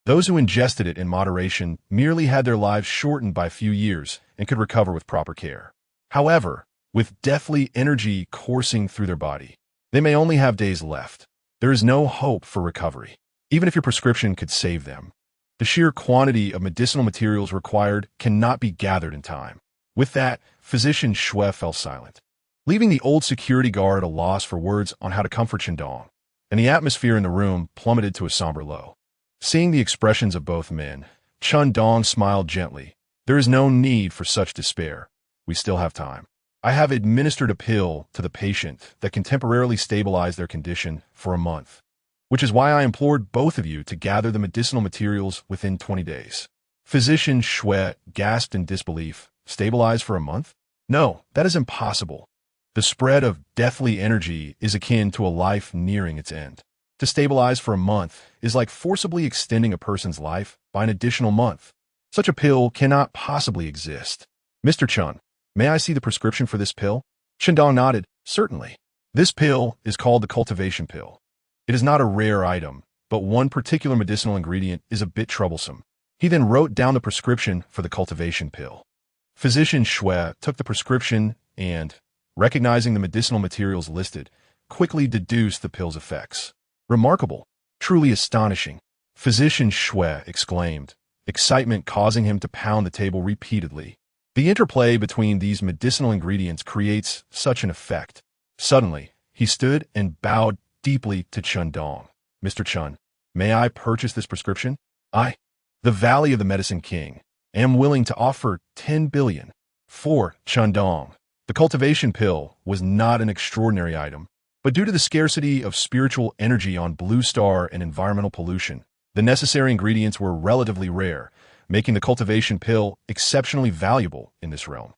Those who ingested it in moderation merely had their lives shortened by a few years and could recover with proper care. However, with deathly energy coursing through their body, they may only have days left. There is no hope for recovery, even if your prescription could save them. The sheer quantity of medicinal materials required cannot be gathered in time. With that, Physician Shui fell silent, leaving the old security guard at a loss for words on how to comfort Chen Dong, and the atmosphere in the room plummeted to a somber low. Seeing the expressions of both men, Chen Dong smiled gently. There is no need for such despair. We still have time. I have administered a pill to the patient that can temporarily stabilize their condition for a month. which is why I implored both of you to gather the medicinal materials within 20 days. Physician Shui gasped in disbelief. Stabilize for a month? No, that is impossible. The spread of deathly energy is akin to a life nearing its end. To stabilize for a month is like forcibly extending a person's life by an additional month. Such a pill cannot possibly exist. Mr. Chen, may I see the prescription for this pill? Chen Dong nodded. Certainly. This pill is called the Cultivation pill. It is not a rare item, but one particular medicinal ingredient is a bit troublesome. He then wrote down the prescription for the Cultivation pill. Physician Shui took the prescription and, recognizing the medicinal materials listed, quickly deduced the pill's effects. Remarkable. Truly astonishing. Physician Shui exclaimed, excitement causing him to pound the table repeatedly. The interplay between these medicinal ingredients creates such an effect. Suddenly, he stood and bowed deeply to Chen Dong. Mr. Chen, may I purchase this prescription? I, the Valley of the Medicine King, am willing to offer 10 billion. For Chen Dong, the Cultivation pill was not an extraordinary item, but due to the scarcity of spiritual energy on Blue Star and environmental pollution, the necessary ingredients were relatively rare, making the Cultivation pill exceptionally valuable in this realm.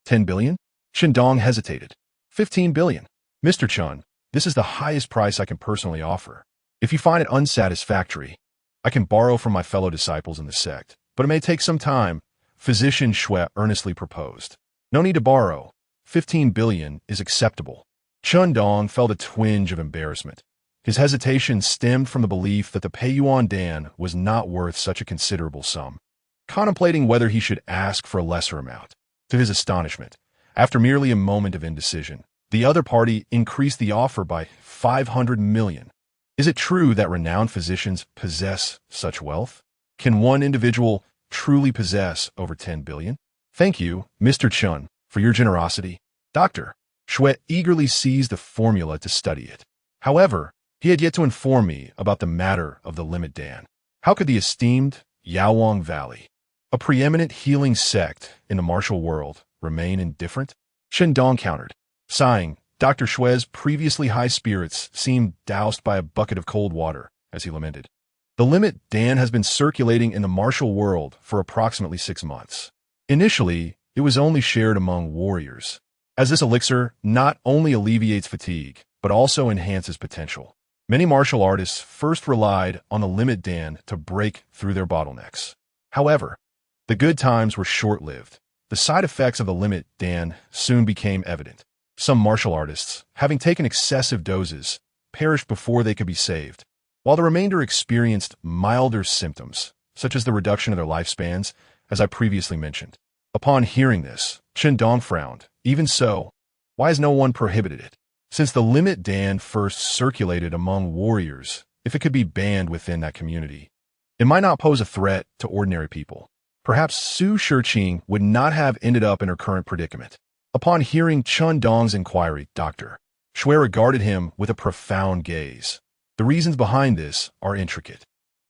10 billion? Chen Dong hesitated. 15 billion. Mr. Chen, this is the highest price I can personally offer. If you find it unsatisfactory, I can borrow from my fellow disciples in the sect, but it may take some time. Physician Shui earnestly proposed. No need to borrow. 15 billion is acceptable. Chen Dong felt a twinge of embarrassment. His hesitation stemmed from the belief that the Peiyuan Dan was not worth such a considerable sum. Contemplating whether he should ask for a lesser amount. To his astonishment, after merely a moment of indecision, the other party increased the offer by 500 million. Is it true that renowned physicians possess such wealth? Can one individual truly possess over 10 billion? Thank you, Mr. Chen, for your generosity. Dr. Shui eagerly seized the formula to study it. However, he had yet to inform me about the matter of the limit Dan. How could the esteemed Yaowang Valley, a preeminent healing sect in the martial world, remain indifferent? Chen Dong countered. Sighing, Dr. Shui's previously high spirits seemed doused by a bucket of cold water, as he lamented. The limit Dan has been circulating in the martial world for approximately 6 months. Initially, it was only shared among warriors, as this elixir not only alleviates fatigue, but also enhances potential. Many martial artists first relied on the limit Dan to break through their bottlenecks. However, the good times were short-lived. The side effects of the limit Dan soon became evident. Some martial artists, having taken excessive doses, perished before they could be saved, while the remainder experienced milder symptoms, such as the reduction of their lifespans, as I previously mentioned. Upon hearing this, Chen Dong frowned. Even so, why has no one prohibited it? Since the limit Dan first circulated among warriors, if it could be banned within that community, it might not pose a threat to ordinary people. Perhaps Su Shiqing would not have ended up in her current predicament. Upon hearing Chen Dong's inquiry, Dr. Shui regarded him with a profound gaze. The reasons behind this are intricate.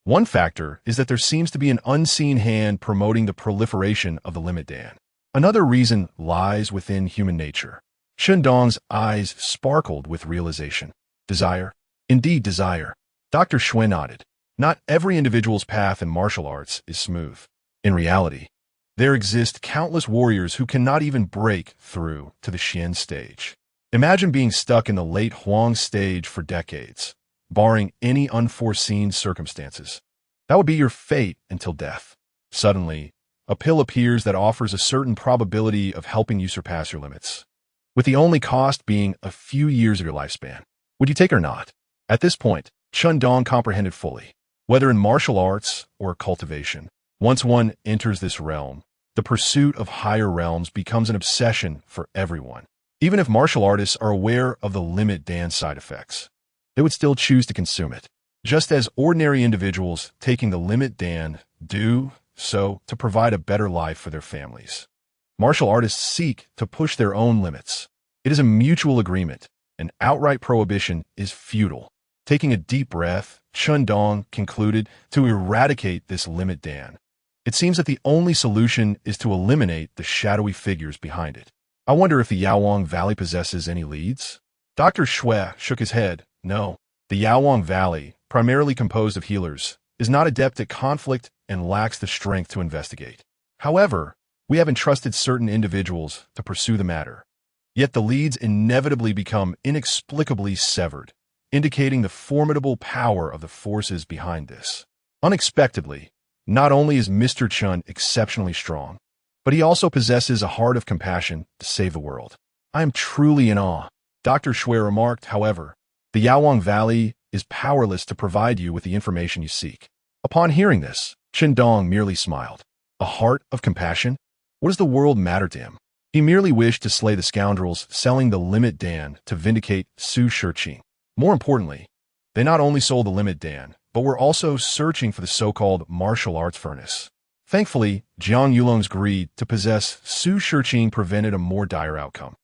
One factor is that there seems to be an unseen hand promoting the proliferation of the limit Dan. Another reason lies within human nature. Chen Dong's eyes sparkled with realization. Desire? Indeed, desire. Dr. Shui nodded. Not every individual's path in martial arts is smooth. In reality, there exist countless warriors who cannot even break through to the Xian stage. Imagine being stuck in the late Huang stage for decades, barring any unforeseen circumstances. That would be your fate until death. Suddenly, a pill appears that offers a certain probability of helping you surpass your limits, with the only cost being a few years of your lifespan. Would you take it or not? At this point, Chen Dong comprehended fully. Whether in martial arts or cultivation, once one enters this realm, the pursuit of higher realms becomes an obsession for everyone. Even if martial artists are aware of the limit Dan side effects, they would still choose to consume it, just as ordinary individuals taking the limit Dan do so to provide a better life for their families. Martial artists seek to push their own limits. It is a mutual agreement. An outright prohibition is futile. Taking a deep breath, Chen Dong concluded to eradicate this limit Dan. It seems that the only solution is to eliminate the shadowy figures behind it. I wonder if the Yaowang Valley possesses any leads? Dr. Shui shook his head. No, the Yaowang Valley, primarily composed of healers, is not adept at conflict and lacks the strength to investigate. However, we have entrusted certain individuals to pursue the matter. Yet the leads inevitably become inexplicably severed, indicating the formidable power of the forces behind this. Unexpectedly, not only is Mr. Chen exceptionally strong, but he also possesses a heart of compassion to save the world. I am truly in awe. Dr. Shui remarked, however, the Yawang Valley is powerless to provide you with the information you seek. Upon hearing this, Chen Dong merely smiled. A heart of compassion? What does the world matter to him? He merely wished to slay the scoundrels selling the Limit Dan to vindicate Su Shiqing. More importantly, they not only sold the Limit Dan, but were also searching for the so-called martial arts furnace. Thankfully, Jiang Yulong's greed to possess Su Shiqing prevented a more dire outcome.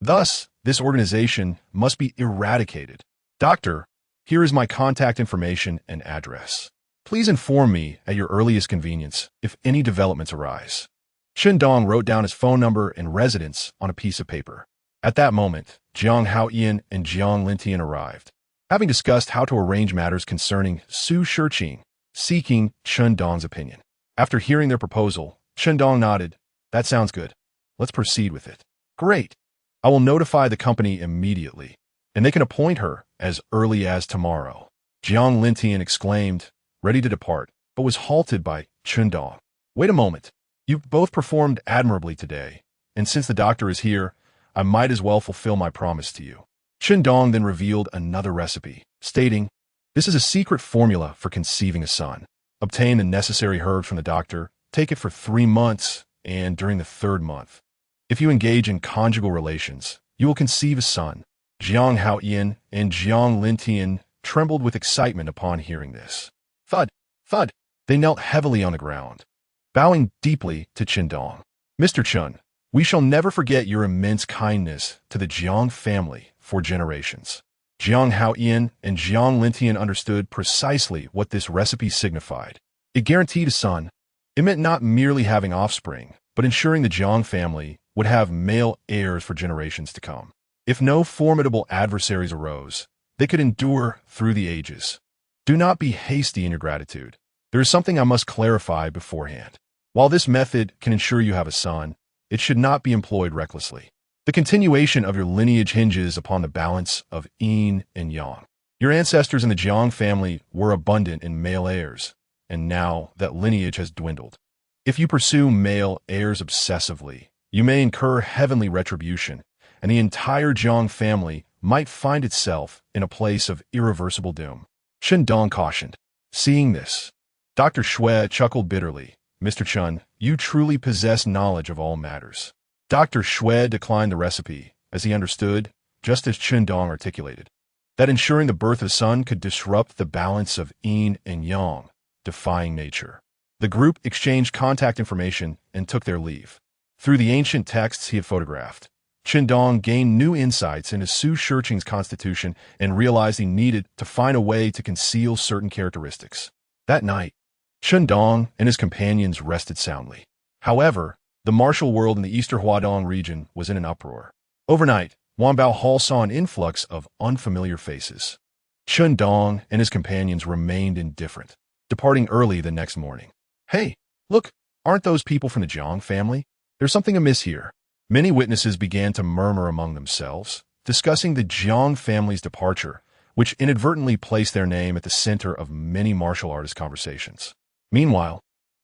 Thus, this organization must be eradicated. Doctor, here is my contact information and address. Please inform me at your earliest convenience if any developments arise. Chen Dong wrote down his phone number and residence on a piece of paper. At that moment, Jiang Haoyan and Jiang Lintian arrived, having discussed how to arrange matters concerning Su Shiqing, seeking Chen Dong's opinion. After hearing their proposal, Chen Dong nodded. That sounds good. Let's proceed with it. Great. I will notify the company immediately, and they can appoint her as early as tomorrow. Jiang Lintian exclaimed, ready to depart, but was halted by Chen Dong. Wait a moment. You've both performed admirably today, and since the doctor is here, I might as well fulfill my promise to you. Chen Dong then revealed another recipe, stating, this is a secret formula for conceiving a son. Obtain the necessary herbs from the doctor, take it for 3 months, and during the 3rd month, if you engage in conjugal relations, you will conceive a son. Jiang Haoyan and Jiang Lintian trembled with excitement upon hearing this. Thud, thud, they knelt heavily on the ground, bowing deeply to Chen Dong. Mr. Chen, we shall never forget your immense kindness to the Jiang family for generations. Jiang Haoyan and Jiang Lintian understood precisely what this recipe signified. It guaranteed a son. It meant not merely having offspring, but ensuring the Jiang family would have male heirs for generations to come. If no formidable adversaries arose, they could endure through the ages. Do not be hasty in your gratitude. There is something I must clarify beforehand. While this method can ensure you have a son, it should not be employed recklessly. The continuation of your lineage hinges upon the balance of yin and yang. Your ancestors in the Jiang family were abundant in male heirs, and now that lineage has dwindled. If you pursue male heirs obsessively, you may incur heavenly retribution, and the entire Jiang family might find itself in a place of irreversible doom. Chen Dong cautioned. Seeing this, Dr. Shui chuckled bitterly. Mr. Chen, you truly possess knowledge of all matters. Dr. Shui declined the recipe, as he understood, just as Chen Dong articulated, that ensuring the birth of a son could disrupt the balance of yin and yang, defying nature. The group exchanged contact information and took their leave. Through the ancient texts he had photographed, Chen Dong gained new insights into Su Shiqing's constitution and realized he needed to find a way to conceal certain characteristics. That night, Chen Dong and his companions rested soundly. However, the martial world in the Eastern Huadong region was in an uproar. Overnight, Wanbao Hall saw an influx of unfamiliar faces. Chen Dong and his companions remained indifferent, departing early the next morning. Hey, look, aren't those people from the Jiang family? There's something amiss here. Many witnesses began to murmur among themselves, discussing the Jiang family's departure, which inadvertently placed their name at the center of many martial artist conversations. Meanwhile,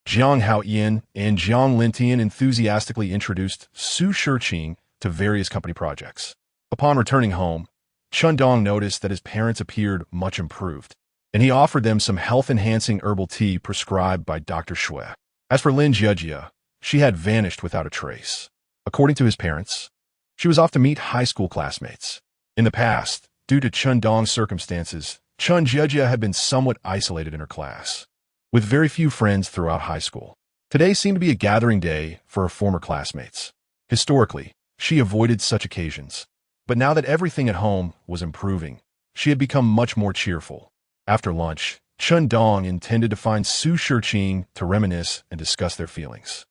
Jiang Haoyan and Jiang Lintian enthusiastically introduced Su Shiqing to various company projects. Upon returning home, Chen Dong noticed that his parents appeared much improved, and he offered them some health-enhancing herbal tea prescribed by Dr. Shui. As for Lin Jiejia, she had vanished without a trace. According to his parents, she was off to meet high school classmates. In the past, due to Chen Dong's circumstances, Chen Jiejia had been somewhat isolated in her class, with very few friends throughout high school. Today seemed to be a gathering day for her former classmates. Historically, she avoided such occasions, but now that everything at home was improving, she had become much more cheerful. After lunch, Chen Dong intended to find Su Shiqing to reminisce and discuss their feelings.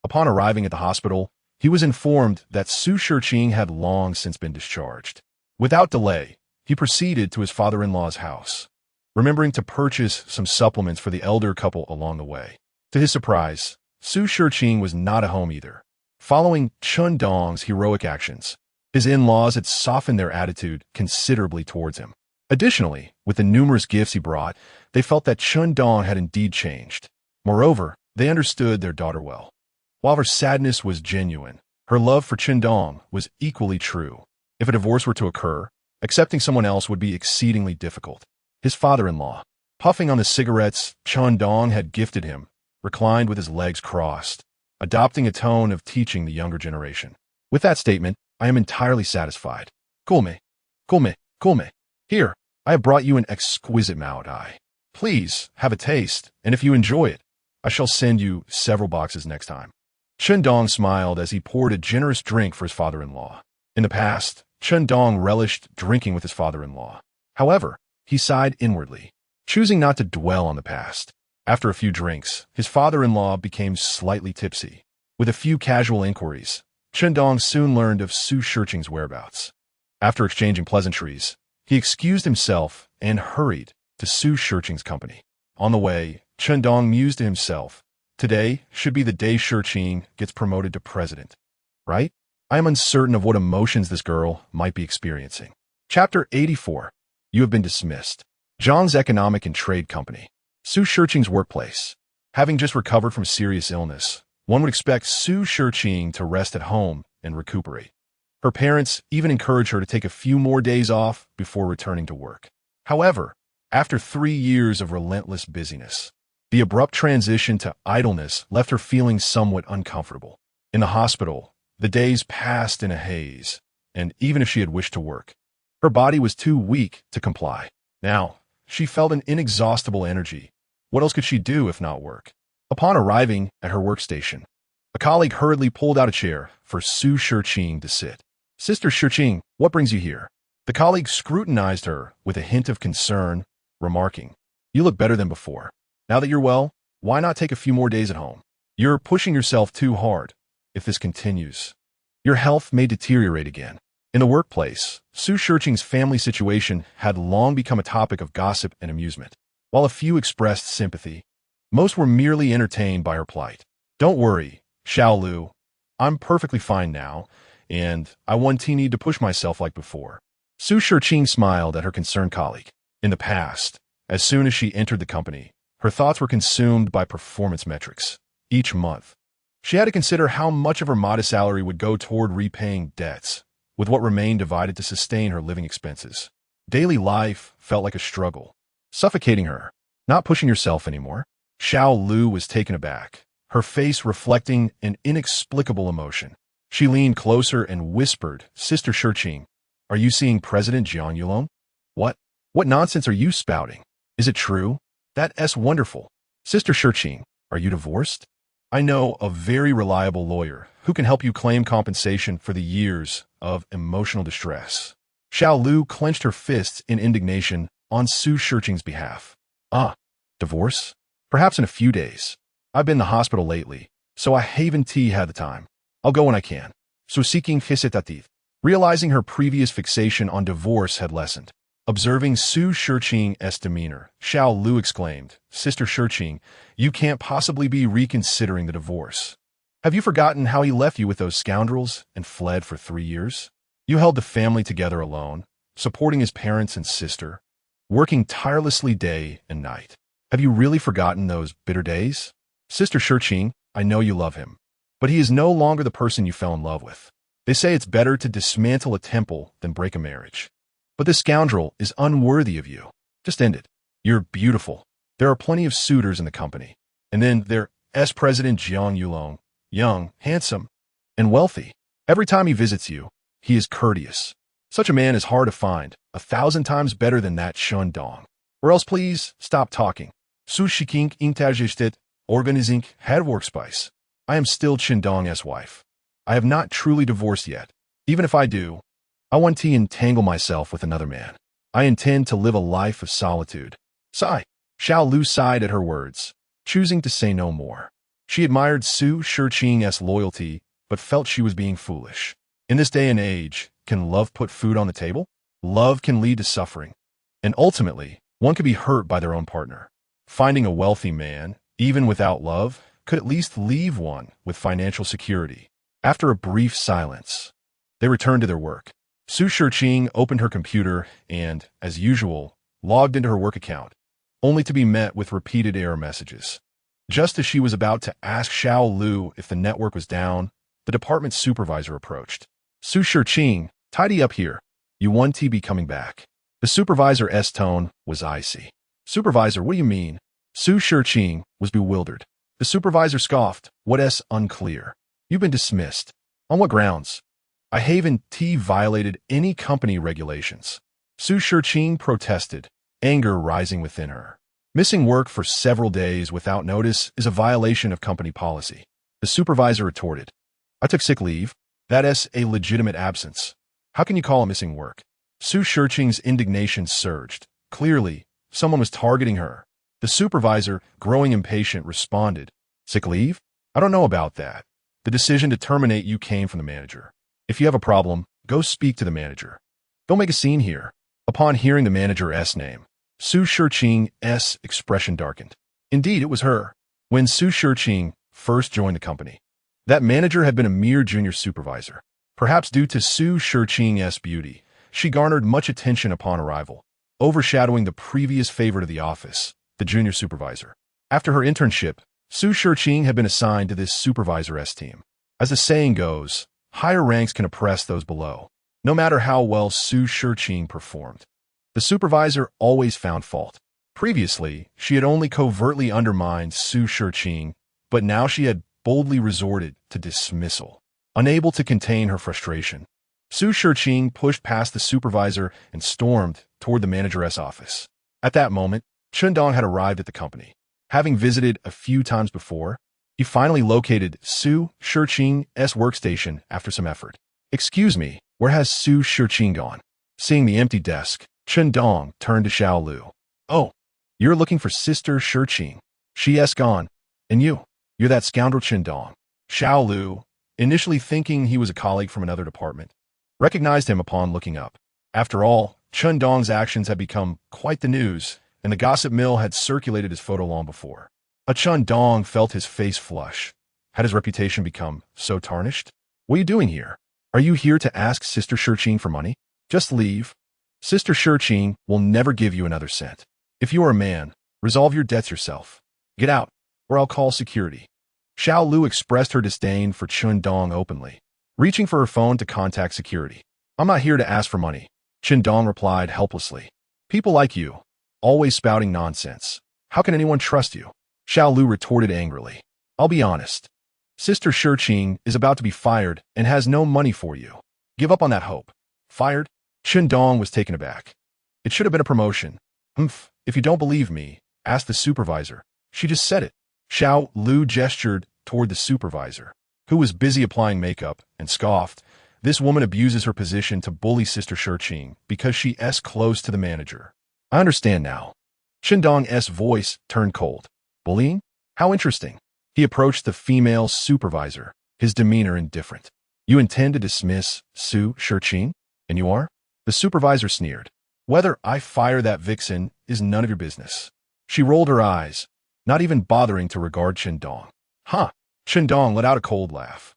Upon arriving at the hospital, he was informed that Su Shiqing had long since been discharged. Without delay, he proceeded to his father-in-law's house. remembering to purchase some supplements for the elder couple along the way. To his surprise, Su Shiqing was not at home either. Following Chen Dong's heroic actions, his in-laws had softened their attitude considerably towards him. Additionally, with the numerous gifts he brought, they felt that Chen Dong had indeed changed. Moreover, they understood their daughter well. While her sadness was genuine, her love for Chen Dong was equally true. If a divorce were to occur, accepting someone else would be exceedingly difficult. His father-in-law, puffing on the cigarettes Chen Dong had gifted him, reclined with his legs crossed, adopting a tone of teaching the younger generation. With that statement, I am entirely satisfied. Kulme, Kulme, Kulme. Here, I have brought you an exquisite Mao Dai. Please, have a taste, and if you enjoy it, I shall send you several boxes next time. Chen Dong smiled as he poured a generous drink for his father-in-law. In the past, Chen Dong relished drinking with his father-in-law. However, he sighed inwardly, choosing not to dwell on the past. After a few drinks, his father-in-law became slightly tipsy. With a few casual inquiries, Chen Dong soon learned of Su Shiqing's whereabouts. After exchanging pleasantries, he excused himself and hurried to Su Shiqing's company. On the way, Chen Dong mused to himself, today should be the day Shiqing gets promoted to president, right? I am uncertain of what emotions this girl might be experiencing. Chapter 84. You have been dismissed. Zhang's Economic and Trade Company. Su Shiqing's workplace. Having just recovered from serious illness, one would expect Su Shiqing to rest at home and recuperate. Her parents even encouraged her to take a few more days off before returning to work. However, after 3 years of relentless busyness, the abrupt transition to idleness left her feeling somewhat uncomfortable. In the hospital, the days passed in a haze, and even if she had wished to work, her body was too weak to comply. Now, she felt an inexhaustible energy. What else could she do if not work? Upon arriving at her workstation, a colleague hurriedly pulled out a chair for Su Shiqing to sit. Sister Shiqing, what brings you here? The colleague scrutinized her with a hint of concern, remarking, you look better than before. Now that you're well, why not take a few more days at home? You're pushing yourself too hard. If this continues, your health may deteriorate again. In the workplace, Su Shiqing's family situation had long become a topic of gossip and amusement. While a few expressed sympathy, most were merely entertained by her plight. Don't worry, Xiao Lu. I'm perfectly fine now, and I won't need to push myself like before. Su Shiqing smiled at her concerned colleague. In the past, as soon as she entered the company, her thoughts were consumed by performance metrics. Each month, she had to consider how much of her modest salary would go toward repaying debts, with what remained divided to sustain her living expenses. Daily life felt like a struggle, suffocating her. Not pushing herself anymore, Xiao Lu was taken aback, her face reflecting an inexplicable emotion. She leaned closer and whispered, Sister Shiqing, are you seeing President Jiang Yulong? What nonsense are you spouting? Is it true? That's wonderful. Sister Shiqing, are you divorced? I know a very reliable lawyer who can help you claim compensation for the years of emotional distress. Xiao Lu clenched her fists in indignation on Su Shiqing's behalf. Divorce? Perhaps in a few days. I've been in the hospital lately, so I haven't had the time. I'll go when I can. So seeking hisitatif. Realizing her previous fixation on divorce had lessened. Observing Su Shiqing's demeanor, Xiao Lu exclaimed, Sister Shiqing, you can't possibly be reconsidering the divorce. Have you forgotten how he left you with those scoundrels and fled for 3 years? You held the family together alone, supporting his parents and sister, working tirelessly day and night. Have you really forgotten those bitter days? Sister Shiqing, I know you love him, but he is no longer the person you fell in love with. They say it's better to dismantle a temple than break a marriage. But this scoundrel is unworthy of you. Just end it. You're beautiful. There are plenty of suitors in the company. And then there's President Jiang Yulong, young, handsome, and wealthy. Every time he visits you, he is courteous. Such a man is hard to find, 1,000 times better than that Chen Dong. Or else please stop talking. Su Shiqing Intergestet, organizing head workspace. I am still Chen Dong's wife. I have not truly divorced yet. Even if I do, I want to entangle myself with another man. I intend to live a life of solitude. Sigh. Xiao Lu sighed at her words, choosing to say no more. She admired Su Shiqing's loyalty, but felt she was being foolish. In this day and age, can love put food on the table? Love can lead to suffering. And ultimately, One could be hurt by their own partner. Finding a wealthy man, even without love, could at least leave one with financial security. After a brief silence, they returned to their work. Su Shiqing opened her computer and, as usual, logged into her work account, only to be met with repeated error messages. Just as she was about to ask Xiao Lu if the network was down, the department supervisor approached. Su Shiqing, tidy up here. You want to be coming back. The supervisor's tone was icy. Supervisor, what do you mean? Su Shiqing was bewildered. The supervisor scoffed. What's unclear? You've been dismissed. On what grounds? I haven't violated any company regulations. Su Shiqing protested, anger rising within her. Missing work for several days without notice is a violation of company policy. The supervisor retorted. I took sick leave. That's a legitimate absence. How can you call it missing work? Su Shiqing's indignation surged. Clearly, someone was targeting her. The supervisor, growing impatient, responded. Sick leave? I don't know about that. The decision to terminate you came from the manager. If you have a problem, go speak to the manager. Don't make a scene here. Upon hearing the manager's name, Su Shiqing's expression darkened. Indeed, it was her. When Su Shiqing first joined the company, that manager had been a mere junior supervisor. Perhaps due to Su Shiqing's beauty, she garnered much attention upon arrival, overshadowing the previous favorite of the office, the junior supervisor. After her internship, Su Shiqing had been assigned to this supervisor's team. As the saying goes, higher ranks can oppress those below, no matter how well Su Shiqing performed. The supervisor always found fault. Previously, she had only covertly undermined Su Shiqing, but now she had boldly resorted to dismissal. Unable to contain her frustration, Su Shiqing pushed past the supervisor and stormed toward the manager's office. At that moment, Chen Dong had arrived at the company. Having visited a few times before, he finally located Su Shiqing's workstation after some effort. Excuse me, where has Su Shiqing gone? Seeing the empty desk, Chen Dong turned to Xiao Lu. Oh, you're looking for Sister Shiqing. She's gone. And you're that scoundrel Chen Dong. Xiao Lu, initially thinking he was a colleague from another department, recognized him upon looking up. After all, Chen Dong's actions had become quite the news, and the gossip mill had circulated his photo long before. Chen Dong felt his face flush. Had his reputation become so tarnished? What are you doing here? Are you here to ask Sister Shiqing for money? Just leave. Sister Shiqing will never give you another cent. If you are a man, resolve your debts yourself. Get out, or I'll call security. Xiao Lu expressed her disdain for Chen Dong openly, reaching for her phone to contact security. I'm not here to ask for money, Chen Dong replied helplessly. People like you, always spouting nonsense. How can anyone trust you? Xiao Lu retorted angrily. I'll be honest. Sister Shiqing is about to be fired and has no money for you. Give up on that hope. Fired? Chen Dong was taken aback. It should have been a promotion. If you don't believe me, ask the supervisor. She just said it. Xiao Lu gestured toward the supervisor, who was busy applying makeup, and scoffed. This woman abuses her position to bully Sister Shiqing because she's close to the manager. I understand now. Chen Dong's voice turned cold. Bullying? How interesting. He approached the female supervisor, his demeanor indifferent. You intend to dismiss Su Shiqing? And you are? The supervisor sneered. Whether I fire that vixen is none of your business. She rolled her eyes, not even bothering to regard Chen Dong. Huh. Chen Dong let out a cold laugh.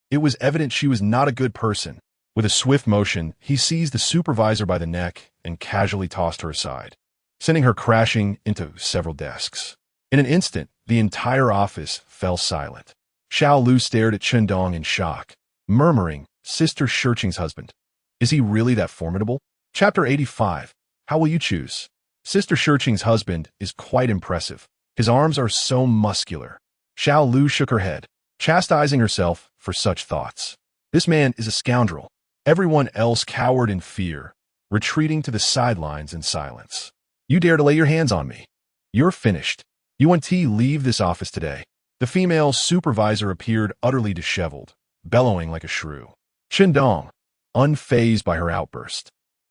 It was evident she was not a good person. With a swift motion, he seized the supervisor by the neck and casually tossed her aside, sending her crashing into several desks. In an instant, the entire office fell silent. Xiao Lu stared at Chen Dong in shock, murmuring, Sister Shiqing's husband. Is he really that formidable? Chapter 85. How will you choose? Sister Shiqing's husband is quite impressive. His arms are so muscular. Xiao Lu shook her head, chastising herself for such thoughts. This man is a scoundrel. Everyone else cowered in fear, retreating to the sidelines in silence. You dare to lay your hands on me. You're finished. You and T leave this office today. The female supervisor appeared utterly disheveled, bellowing like a shrew. Chen Dong, unfazed by her outburst,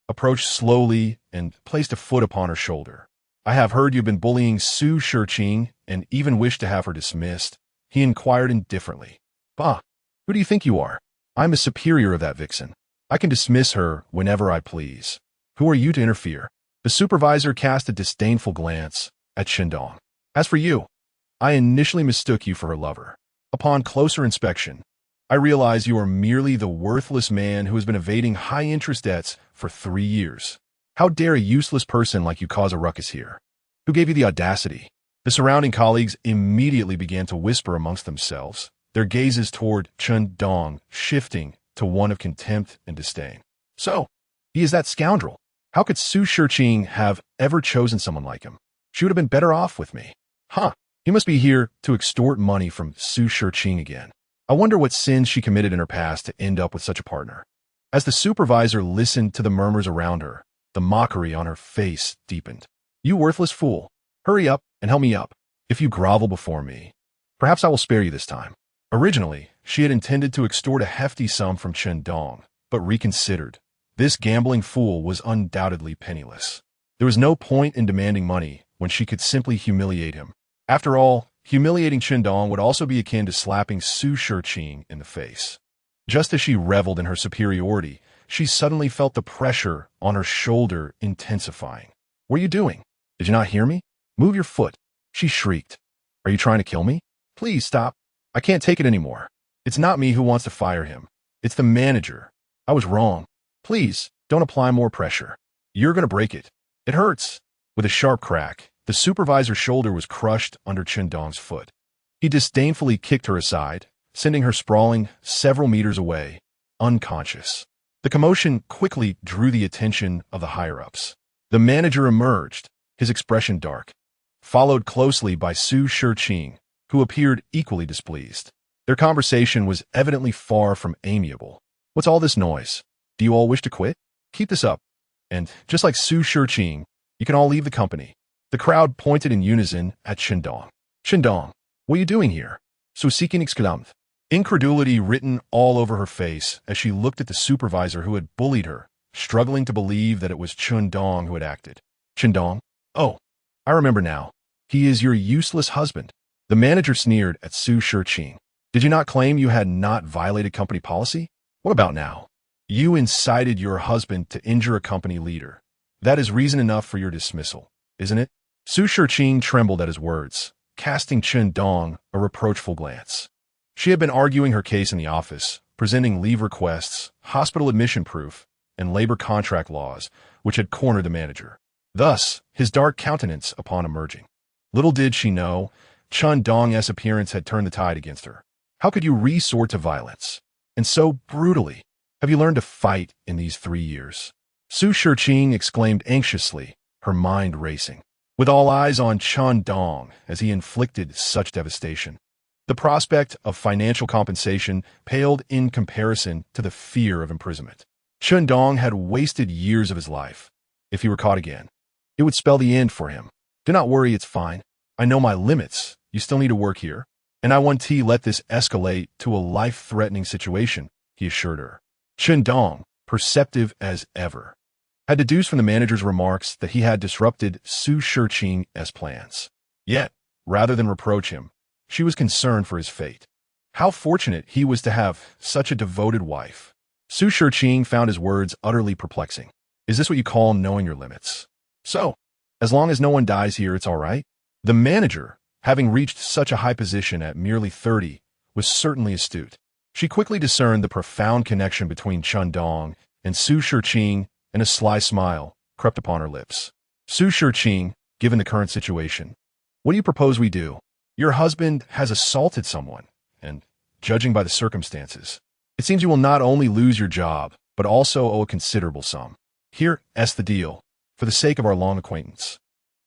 approached slowly and placed a foot upon her shoulder. I have heard you've been bullying Su Shiqing and even wish to have her dismissed, he inquired indifferently. Bah, who do you think you are? I'm a superior of that vixen. I can dismiss her whenever I please. Who are you to interfere? The supervisor cast a disdainful glance at Chen Dong. As for you, I initially mistook you for her lover. Upon closer inspection, I realize you are merely the worthless man who has been evading high-interest debts for 3 years. How dare a useless person like you cause a ruckus here? Who gave you the audacity? The surrounding colleagues immediately began to whisper amongst themselves, their gazes toward Chen Dong shifting to one of contempt and disdain. So, he is that scoundrel. How could Su Shiqing have ever chosen someone like him? She would have been better off with me. Huh, he must be here to extort money from Su Shiqing again. I wonder what sins she committed in her past to end up with such a partner. As the supervisor listened to the murmurs around her, the mockery on her face deepened. You worthless fool. Hurry up and help me up. If you grovel before me, perhaps I will spare you this time. Originally, she had intended to extort a hefty sum from Chen Dong, but reconsidered. This gambling fool was undoubtedly penniless. There was no point in demanding money when she could simply humiliate him. After all, humiliating Chen Dong would also be akin to slapping Su Shiqing in the face. Just as she reveled in her superiority, she suddenly felt the pressure on her shoulder intensifying. What are you doing? Did you not hear me? Move your foot, she shrieked. Are you trying to kill me? Please stop. I can't take it anymore. It's not me who wants to fire him. It's the manager. I was wrong. Please, don't apply more pressure. You're going to break it. It hurts. With a sharp crack, the supervisor's shoulder was crushed under Chen Dong's foot. He disdainfully kicked her aside, sending her sprawling several meters away, unconscious. The commotion quickly drew the attention of the higher-ups. The manager emerged, his expression dark, followed closely by Su Shiqing, who appeared equally displeased. Their conversation was evidently far from amiable. What's all this noise? Do you all wish to quit? Keep this up. And, just like Su Shiqing, you can all leave the company. The crowd pointed in unison at Chen Dong. Chen Dong, what are you doing here? Su Shiqing exclaimed. Incredulity written all over her face as she looked at the supervisor who had bullied her, struggling to believe that it was Chen Dong who had acted. Chen Dong? Oh, I remember now. He is your useless husband. The manager sneered at Su Shiqing. Did you not claim you had not violated company policy? What about now? You incited your husband to injure a company leader. That is reason enough for your dismissal, isn't it? Su Shiqing trembled at his words, casting Chen Dong a reproachful glance. She had been arguing her case in the office, presenting leave requests, hospital admission proof, and labor contract laws, which had cornered the manager. Thus, his dark countenance upon emerging. Little did she know, Chen Dong's appearance had turned the tide against her. How could you resort to violence? And so brutally. Have you learned to fight in these 3 years? Su Shiqing exclaimed anxiously, her mind racing, with all eyes on Chen Dong as he inflicted such devastation. The prospect of financial compensation paled in comparison to the fear of imprisonment. Chen Dong had wasted years of his life. If he were caught again, it would spell the end for him. Do not worry, it's fine. I know my limits. You still need to work here. And I won't let this escalate to a life-threatening situation, he assured her. Chen Dong, perceptive as ever, had deduced from the manager's remarks that he had disrupted Su Shiqing's plans. Yet, rather than reproach him, she was concerned for his fate. How fortunate he was to have such a devoted wife. Su Shiqing found his words utterly perplexing. Is this what you call knowing your limits? So, as long as no one dies here, it's all right? The manager, having reached such a high position at merely 30, was certainly astute. She quickly discerned the profound connection between Chen Dong and Su Shiqing, and a sly smile crept upon her lips. Su Shiqing, given the current situation, what do you propose we do? Your husband has assaulted someone, and, judging by the circumstances, it seems you will not only lose your job, but also owe a considerable sum. Here's the deal, for the sake of our long acquaintance.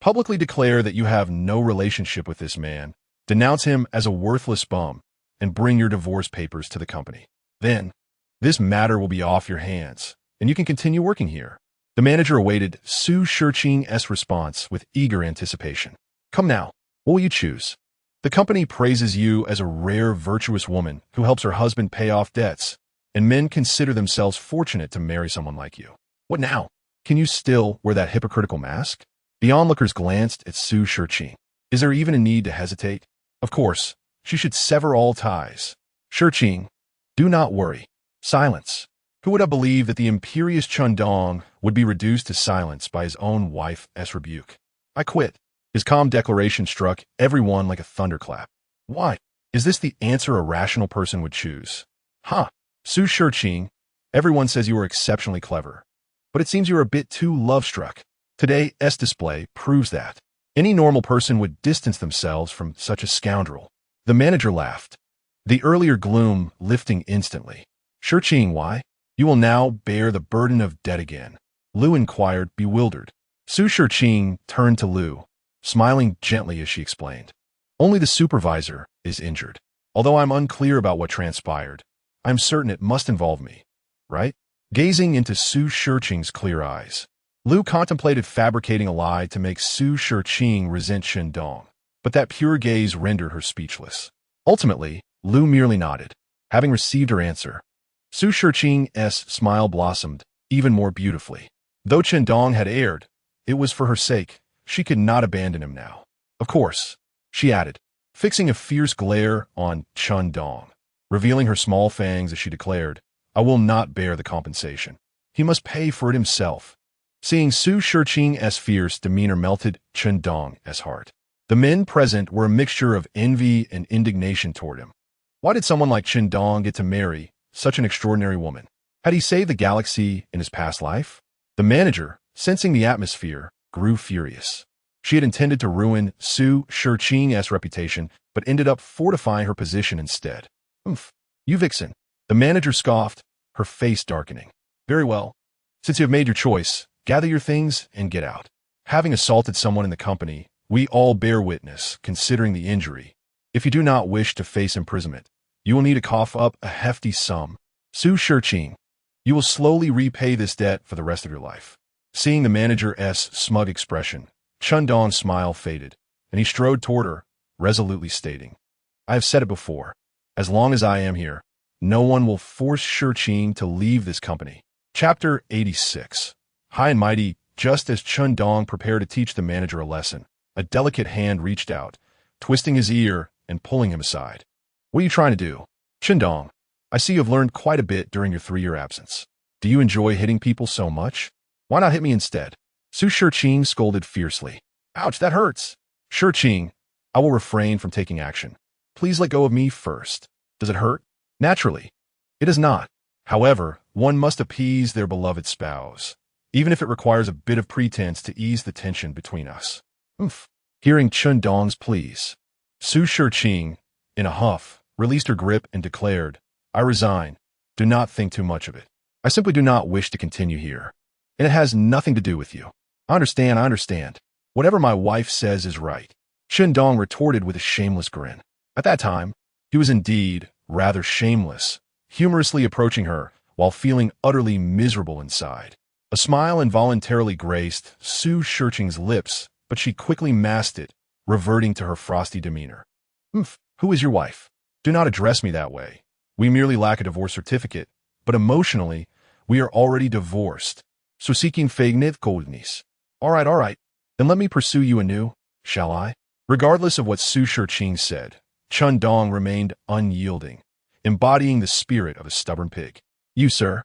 Publicly declare that you have no relationship with this man, denounce him as a worthless bum, and bring your divorce papers to the company. Then, this matter will be off your hands, and you can continue working here. The manager awaited Su Shiqing's response with eager anticipation. Come now, what will you choose? The company praises you as a rare, virtuous woman who helps her husband pay off debts, and men consider themselves fortunate to marry someone like you. What now? Can you still wear that hypocritical mask? The onlookers glanced at Su Shiqing. Is there even a need to hesitate? Of course, she should sever all ties. Shiqing, do not worry. Silence. Who would have believed that the imperious Chen Dong would be reduced to silence by his own wife's rebuke? I quit. His calm declaration struck everyone like a thunderclap. Why? Is this the answer a rational person would choose? Ha! Su Shiqing, everyone says you are exceptionally clever. But it seems you're a bit too love-struck. Today's display proves that. Any normal person would distance themselves from such a scoundrel. The manager laughed, the earlier gloom lifting instantly. Shiqing, why? You will now bear the burden of debt again. Lu inquired, bewildered. Su Shiqing turned to Lu, smiling gently as she explained. Only the supervisor is injured. Although I'm unclear about what transpired, I'm certain it must involve me, right? Gazing into Su Shiqing's clear eyes, Lu contemplated fabricating a lie to make Su Shiqing resent Chen Dong, but that pure gaze rendered her speechless. Ultimately, Lu merely nodded. Having received her answer, Su Shiqing's smile blossomed even more beautifully. Though Chen Dong had erred, it was for her sake. She could not abandon him now. Of course, she added, fixing a fierce glare on Chen Dong, revealing her small fangs as she declared, I will not bear the compensation. He must pay for it himself. Seeing Su Shiqing's fierce demeanor melted Chen Dong's heart. The men present were a mixture of envy and indignation toward him. Why did someone like Chen Dong get to marry such an extraordinary woman? Had he saved the galaxy in his past life? The manager, sensing the atmosphere, grew furious. She had intended to ruin Su Shiqing's reputation, but ended up fortifying her position instead. Oomph, you vixen. The manager scoffed, her face darkening. Very well. Since you have made your choice, gather your things and get out. Having assaulted someone in the company, we all bear witness, considering the injury. If you do not wish to face imprisonment, you will need to cough up a hefty sum. Su Shiqing, you will slowly repay this debt for the rest of your life. Seeing the manager's smug expression, Chen Dong's smile faded, and he strode toward her, resolutely stating, I have said it before. As long as I am here, no one will force Shiqing to leave this company. Chapter 86. High and mighty, just as Chen Dong prepared to teach the manager a lesson, a delicate hand reached out, twisting his ear and pulling him aside. What are you trying to do? Chen Dong, I see you have learned quite a bit during your 3-year absence. Do you enjoy hitting people so much? Why not hit me instead? Su Shiqing scolded fiercely. Ouch, that hurts. Shiqing, I will refrain from taking action. Please let go of me first. Does it hurt? Naturally. It does not. However, one must appease their beloved spouse, even if it requires a bit of pretense to ease the tension between us. Oomph. Hearing Chen Dong's pleas, Su Shiqing, in a huff, released her grip and declared, I resign. Do not think too much of it. I simply do not wish to continue here. And it has nothing to do with you. I understand. Whatever my wife says is right. Chen Dong retorted with a shameless grin. At that time, he was indeed rather shameless, humorously approaching her while feeling utterly miserable inside. A smile involuntarily graced Su Shiqing's lips, but she quickly masked it, reverting to her frosty demeanor. Who is your wife? Do not address me that way. We merely lack a divorce certificate, but emotionally, we are already divorced. So seeking feigned coldness. All right. Then let me pursue you anew, shall I? Regardless of what Su Shiqing said, Chen Dong remained unyielding, embodying the spirit of a stubborn pig. You, sir.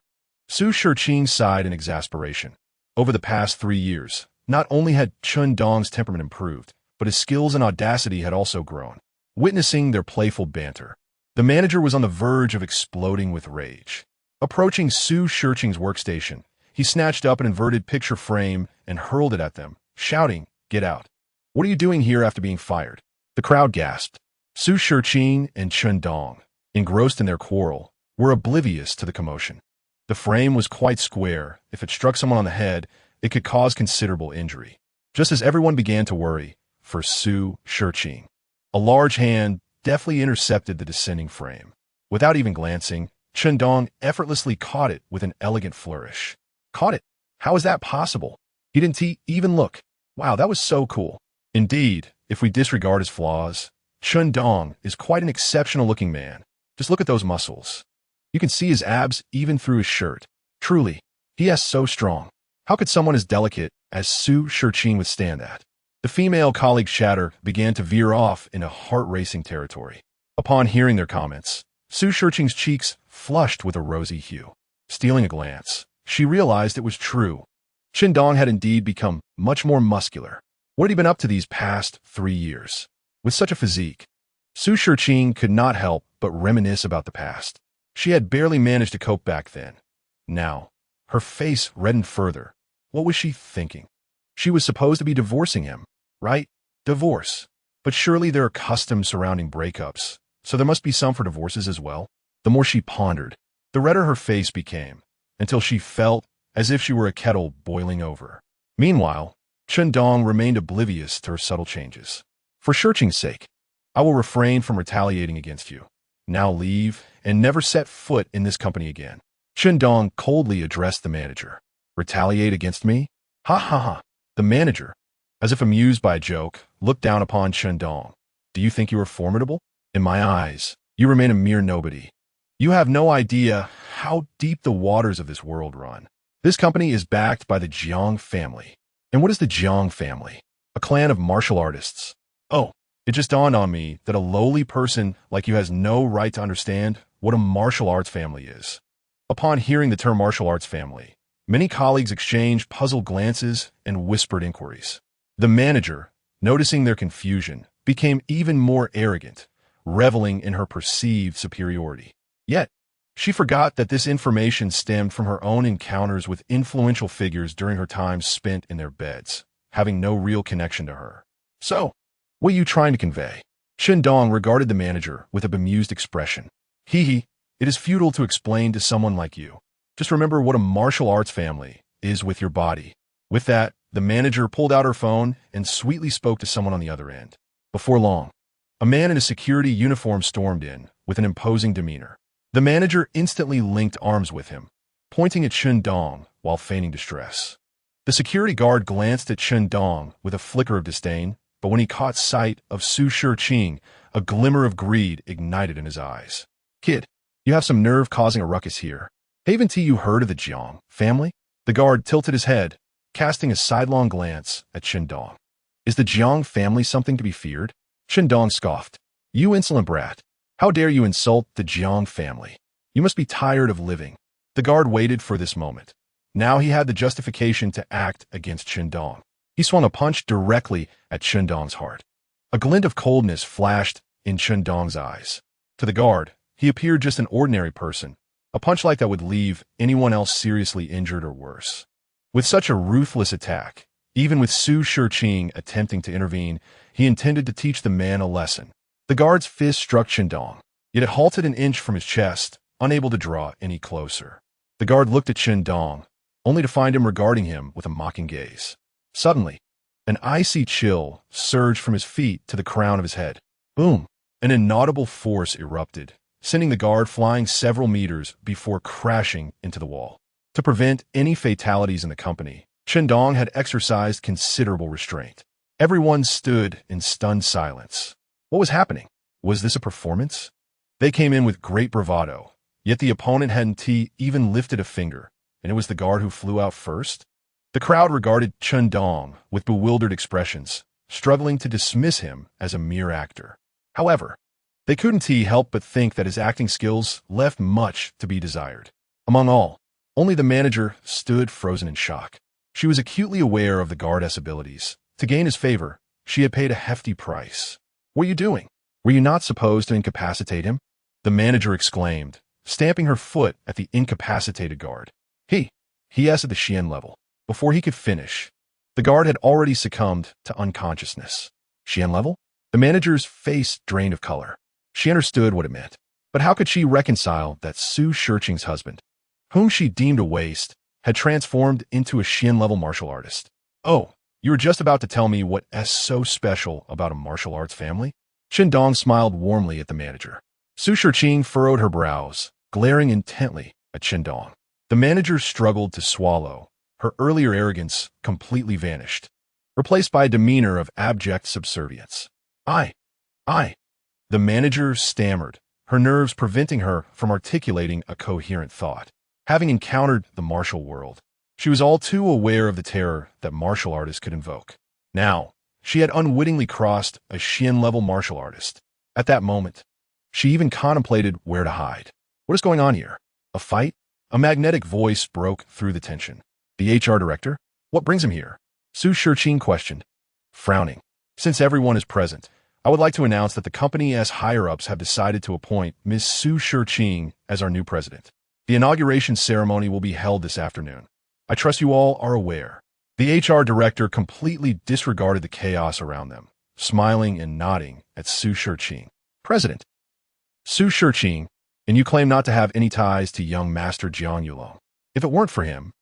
Su Shiqing sighed in exasperation. Over the past 3 years, not only had Chen Dong's temperament improved, but his skills and audacity had also grown. Witnessing their playful banter, the manager was on the verge of exploding with rage. Approaching Su Shiqing's workstation, he snatched up an inverted picture frame and hurled it at them, shouting, Get out. What are you doing here after being fired? The crowd gasped. Su Shiqing and Chen Dong, engrossed in their quarrel, were oblivious to the commotion. The frame was quite square. If it struck someone on the head, it could cause considerable injury. Just as everyone began to worry for Su Shiqing, a large hand deftly intercepted the descending frame. Without even glancing, Chen Dong effortlessly caught it with an elegant flourish. Caught it? How is that possible? He didn't even look. Wow, that was so cool. Indeed, if we disregard his flaws, Chen Dong is quite an exceptional-looking man. Just look at those muscles. You can see his abs even through his shirt. Truly, he is so strong. How could someone as delicate as Su Shiqing withstand that? The female colleague's chatter began to veer off into heart-racing territory. Upon hearing their comments, Su Shiqing's cheeks flushed with a rosy hue. Stealing a glance, she realized it was true. Chen Dong had indeed become much more muscular. What had he been up to these past 3 years? With such a physique, Su Shiqing could not help but reminisce about the past. She had barely managed to cope back then. Now, her face reddened further. What was she thinking? She was supposed to be divorcing him, right? Divorce. But surely there are customs surrounding breakups, so there must be some for divorces as well. The more she pondered, the redder her face became, until she felt as if she were a kettle boiling over. Meanwhile, Chen Dong remained oblivious to her subtle changes. For Shiqing's sake, I will refrain from retaliating against you. Now leave and never set foot in this company again. Chen Dong coldly addressed the manager. Retaliate against me? Ha ha ha. The manager, as if amused by a joke, looked down upon Chen Dong. Do you think you are formidable? In my eyes, you remain a mere nobody. You have no idea how deep the waters of this world run. This company is backed by the Jiang family. And what is the Jiang family? A clan of martial artists. Oh, it just dawned on me that a lowly person like you has no right to understand what a martial arts family is. Upon hearing the term martial arts family, many colleagues exchanged puzzled glances and whispered inquiries. The manager, noticing their confusion, became even more arrogant, reveling in her perceived superiority. Yet, she forgot that this information stemmed from her own encounters with influential figures during her time spent in their beds, having no real connection to her. So, what are you trying to convey? Chen Dong regarded the manager with a bemused expression. Hee, it is futile to explain to someone like you. Just remember what a martial arts family is with your body. With that, the manager pulled out her phone and sweetly spoke to someone on the other end. Before long, a man in a security uniform stormed in with an imposing demeanor. The manager instantly linked arms with him, pointing at Chen Dong while feigning distress. The security guard glanced at Chen Dong with a flicker of disdain, but when he caught sight of Su Shiqing, a glimmer of greed ignited in his eyes. Kid, you have some nerve causing a ruckus here. Haven't you heard of the Jiang family? The guard tilted his head, casting a sidelong glance at Chen Dong. Is the Jiang family something to be feared? Chen Dong scoffed. You insolent brat. How dare you insult the Jiang family? You must be tired of living. The guard waited for this moment. Now he had the justification to act against Chen Dong. He swung a punch directly at Chen Dong's heart. A glint of coldness flashed in Chen Dong's eyes. To the guard, he appeared just an ordinary person. A punch like that would leave anyone else seriously injured or worse. With such a ruthless attack, even with Su Shiqing attempting to intervene, he intended to teach the man a lesson. The guard's fist struck Chen Dong, yet it halted an inch from his chest, unable to draw any closer. The guard looked at Chen Dong, only to find him regarding him with a mocking gaze. Suddenly, an icy chill surged from his feet to the crown of his head. Boom! An inaudible force erupted, sending the guard flying several meters before crashing into the wall. To prevent any fatalities in the company, Chen Dong had exercised considerable restraint. Everyone stood in stunned silence. What was happening? Was this a performance? They came in with great bravado, yet the opponent hadn't even lifted a finger, and it was the guard who flew out first? The crowd regarded Chen Dong with bewildered expressions, struggling to dismiss him as a mere actor. However, they couldn't help but think that his acting skills left much to be desired. Among all, only the manager stood frozen in shock. She was acutely aware of the guard's abilities. To gain his favor, she had paid a hefty price. What are you doing? Were you not supposed to incapacitate him? The manager exclaimed, stamping her foot at the incapacitated guard. He asked at the Xian level. Before he could finish, the guard had already succumbed to unconsciousness. Xian level? The manager's face drained of color. She understood what it meant. But how could she reconcile that Su Shiqing's husband, whom she deemed a waste, had transformed into a Xian-level martial artist? Oh, you were just about to tell me what is so special about a martial arts family? Chen Dong smiled warmly at the manager. Su Shiqing furrowed her brows, glaring intently at Chen Dong. The manager struggled to swallow. Her earlier arrogance completely vanished, replaced by a demeanor of abject subservience. I. The manager stammered, her nerves preventing her from articulating a coherent thought. Having encountered the martial world, she was all too aware of the terror that martial artists could invoke. Now, she had unwittingly crossed a Xian-level martial artist. At that moment, she even contemplated where to hide. What is going on here? A fight? A magnetic voice broke through the tension. The HR director? What brings him here? Su Shiqing questioned, frowning. Since everyone is present, I would like to announce that the company as higher-ups have decided to appoint Ms. Su Shiqing as our new president. The inauguration ceremony will be held this afternoon. I trust you all are aware. The HR director completely disregarded the chaos around them, smiling and nodding at Su Shiqing. President. Su Shiqing, and you claim not to have any ties to young Master Jiang Yulong. If it weren't for him,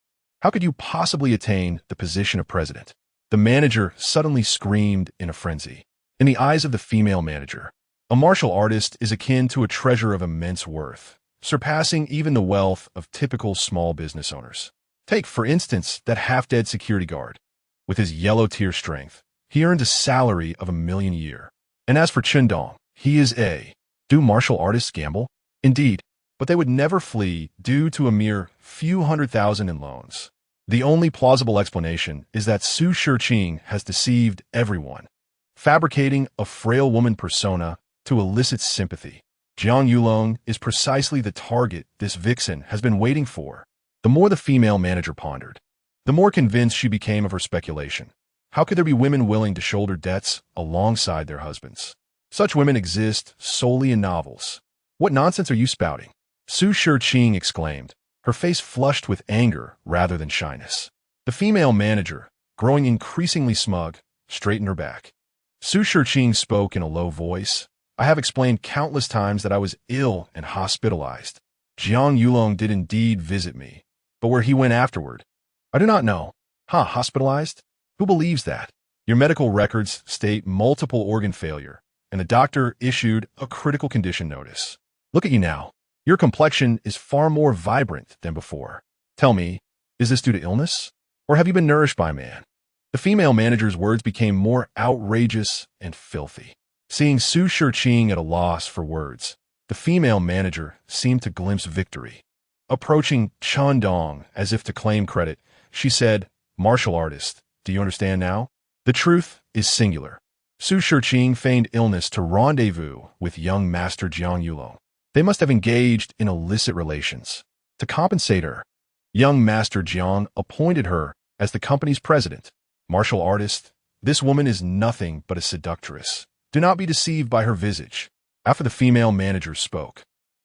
how could you possibly attain the position of president? The manager suddenly screamed in a frenzy. In the eyes of the female manager, a martial artist is akin to a treasure of immense worth, surpassing even the wealth of typical small business owners. Take, for instance, that half-dead security guard. With his yellow tier strength, he earned a salary of $1 million a year. And as for Chen Dong, he is a... Do martial artists gamble? Indeed, but they would never flee due to a mere few $100,000 in loans. The only plausible explanation is that Su Shiqing has deceived everyone, fabricating a frail woman persona to elicit sympathy. Jiang Yulong is precisely the target this vixen has been waiting for. The more the female manager pondered, the more convinced she became of her speculation. How could there be women willing to shoulder debts alongside their husbands? Such women exist solely in novels. What nonsense are you spouting? Su Shiqing exclaimed, her face flushed with anger rather than shyness. The female manager, growing increasingly smug, straightened her back. Su Shiqing spoke in a low voice. I have explained countless times that I was ill and hospitalized. Jiang Yulong did indeed visit me, but where he went afterward, I do not know. Hospitalized? Who believes that? Your medical records state multiple organ failure, and the doctor issued a critical condition notice. Look at you now. Your complexion is far more vibrant than before. Tell me, is this due to illness? Or have you been nourished by man? The female manager's words became more outrageous and filthy. Seeing Su Shiqing at a loss for words, the female manager seemed to glimpse victory. Approaching Chen Dong as if to claim credit, she said, Martial artist, do you understand now? The truth is singular. Su Shiqing feigned illness to rendezvous with young Master Jiang Yulong. They must have engaged in illicit relations. To compensate her, young Master Jiang appointed her as the company's president. Martial artist, this woman is nothing but a seductress. Do not be deceived by her visage. After the female manager spoke,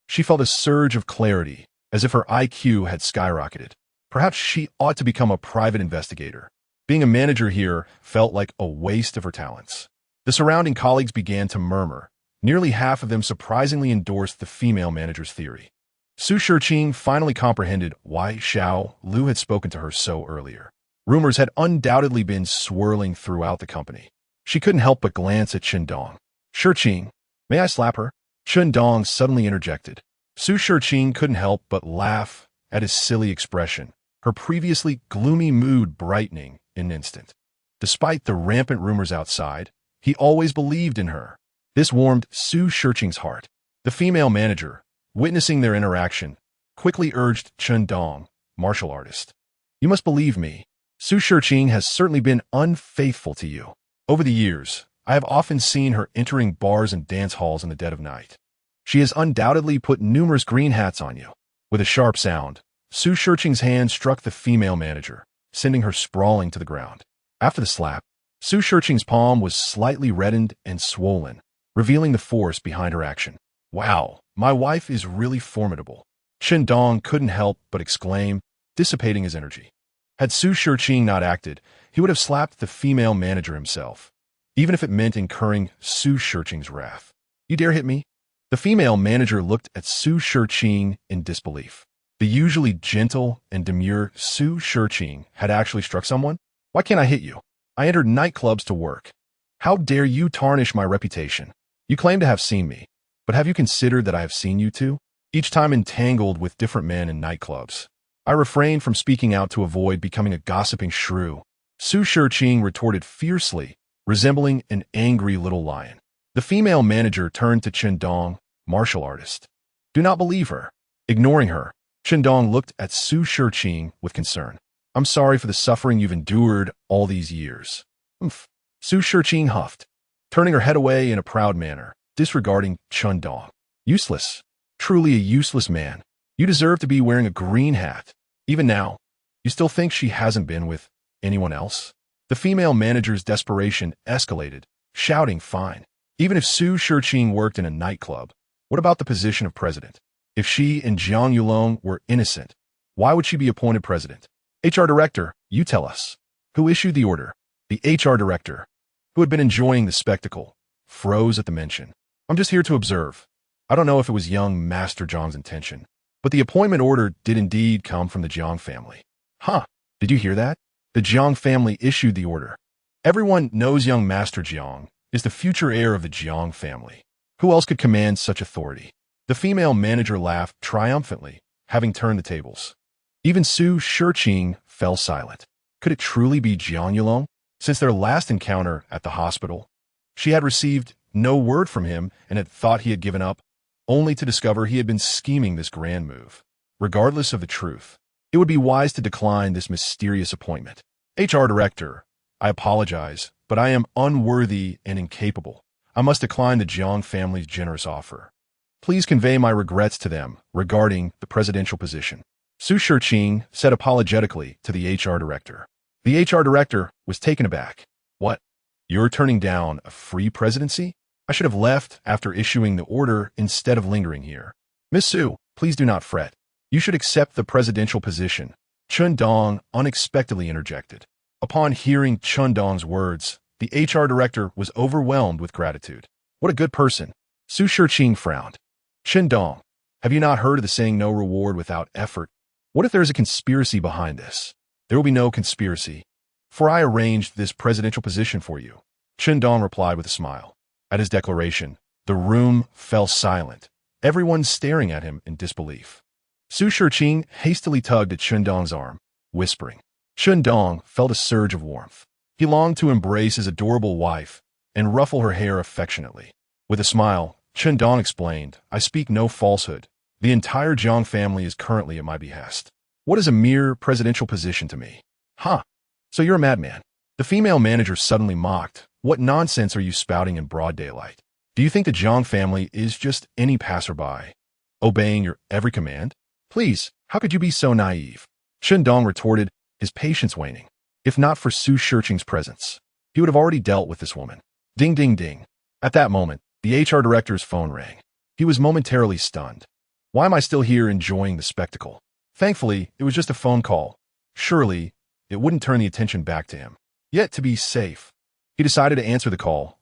she felt a surge of clarity, as if her IQ had skyrocketed. Perhaps she ought to become a private investigator. Being a manager here felt like a waste of her talents. The surrounding colleagues began to murmur. Nearly half of them surprisingly endorsed the female manager's theory. Su Shiqing finally comprehended why Xiao Lu had spoken to her so earlier. Rumors had undoubtedly been swirling throughout the company. She couldn't help but glance at Chen Dong. Shiqing, may I slap her? Chen Dong suddenly interjected. Su Shiqing couldn't help but laugh at his silly expression, her previously gloomy mood brightening in an instant. Despite the rampant rumors outside, he always believed in her. This warmed Su Shiqing's heart. The female manager, witnessing their interaction, quickly urged Chen Dong, martial artist. You must believe me. Su Shiqing has certainly been unfaithful to you. Over the years, I have often seen her entering bars and dance halls in the dead of night. She has undoubtedly put numerous green hats on you. With a sharp sound, Su Shiqing's hand struck the female manager, sending her sprawling to the ground. After the slap, Su Shiqing's palm was slightly reddened and swollen, revealing the force behind her action. Wow, my wife is really formidable. Chen Dong couldn't help but exclaim, dissipating his energy. Had Su Shiqing not acted, he would have slapped the female manager himself, even if it meant incurring Su Shiqing's wrath. You dare hit me? The female manager looked at Su Shiqing in disbelief. The usually gentle and demure Su Shiqing had actually struck someone? Why can't I hit you? I entered nightclubs to work. How dare you tarnish my reputation? You claim to have seen me, but have you considered that I have seen you too? Each time entangled with different men in nightclubs. I refrained from speaking out to avoid becoming a gossiping shrew. Su Shiqing retorted fiercely, resembling an angry little lion. The female manager turned to Chen Dong, martial artist. Do not believe her. Ignoring her, Chen Dong looked at Su Shiqing with concern. I'm sorry for the suffering you've endured all these years. Oomph. Su Shiqing huffed, turning her head away in a proud manner, disregarding Chen Dong. Useless. Truly a useless man. You deserve to be wearing a green hat. Even now, you still think she hasn't been with anyone else? The female manager's desperation escalated, shouting, "Fine. Even if Su Shiqing worked in a nightclub, what about the position of president? If she and Jiang Yulong were innocent, why would she be appointed president? HR director, you tell us. Who issued the order?" The HR director, who had been enjoying the spectacle, froze at the mention. "I'm just here to observe. I don't know if it was young Master Jiang's intention, but the appointment order did indeed come from the Jiang family." "Huh, did you hear that? The Jiang family issued the order. Everyone knows young Master Jiang is the future heir of the Jiang family. Who else could command such authority?" The female manager laughed triumphantly, having turned the tables. Even Su Shiqing fell silent. Could it truly be Jiang Yulong? Since their last encounter at the hospital, she had received no word from him and had thought he had given up, only to discover he had been scheming this grand move. Regardless of the truth, it would be wise to decline this mysterious appointment. HR director, I apologize, but I am unworthy and incapable. I must decline the Jiang family's generous offer. Please convey my regrets to them regarding the presidential position. Su Shiqing said apologetically to the HR director. The HR director was taken aback. What? You're turning down a free presidency? I should have left after issuing the order instead of lingering here. Miss Su, please do not fret. You should accept the presidential position. Chen Dong unexpectedly interjected. Upon hearing Chen Dong's words, the HR director was overwhelmed with gratitude. What a good person. Su Shiqing frowned. Chen Dong, have you not heard of the saying no reward without effort? What if there is a conspiracy behind this? There will be no conspiracy, for I arranged this presidential position for you. Chen Dong replied with a smile. At his declaration, the room fell silent, everyone staring at him in disbelief. Su Shiqing hastily tugged at Chen Dong's arm, whispering. Chen Dong felt a surge of warmth. He longed to embrace his adorable wife and ruffle her hair affectionately. With a smile, Chen Dong explained, I speak no falsehood. The entire Jiang family is currently at my behest. What is a mere presidential position to me? Huh, so you're a madman. The female manager suddenly mocked. What nonsense are you spouting in broad daylight? Do you think the Jiang family is just any passerby, obeying your every command? Please, how could you be so naive? Chen Dong retorted, his patience waning. If not for Su Shiqing's presence, he would have already dealt with this woman. Ding, ding, ding. At that moment, the HR director's phone rang. He was momentarily stunned. Why am I still here enjoying the spectacle? Thankfully, it was just a phone call. Surely, it wouldn't turn the attention back to him. Yet, to be safe, he decided to answer the call.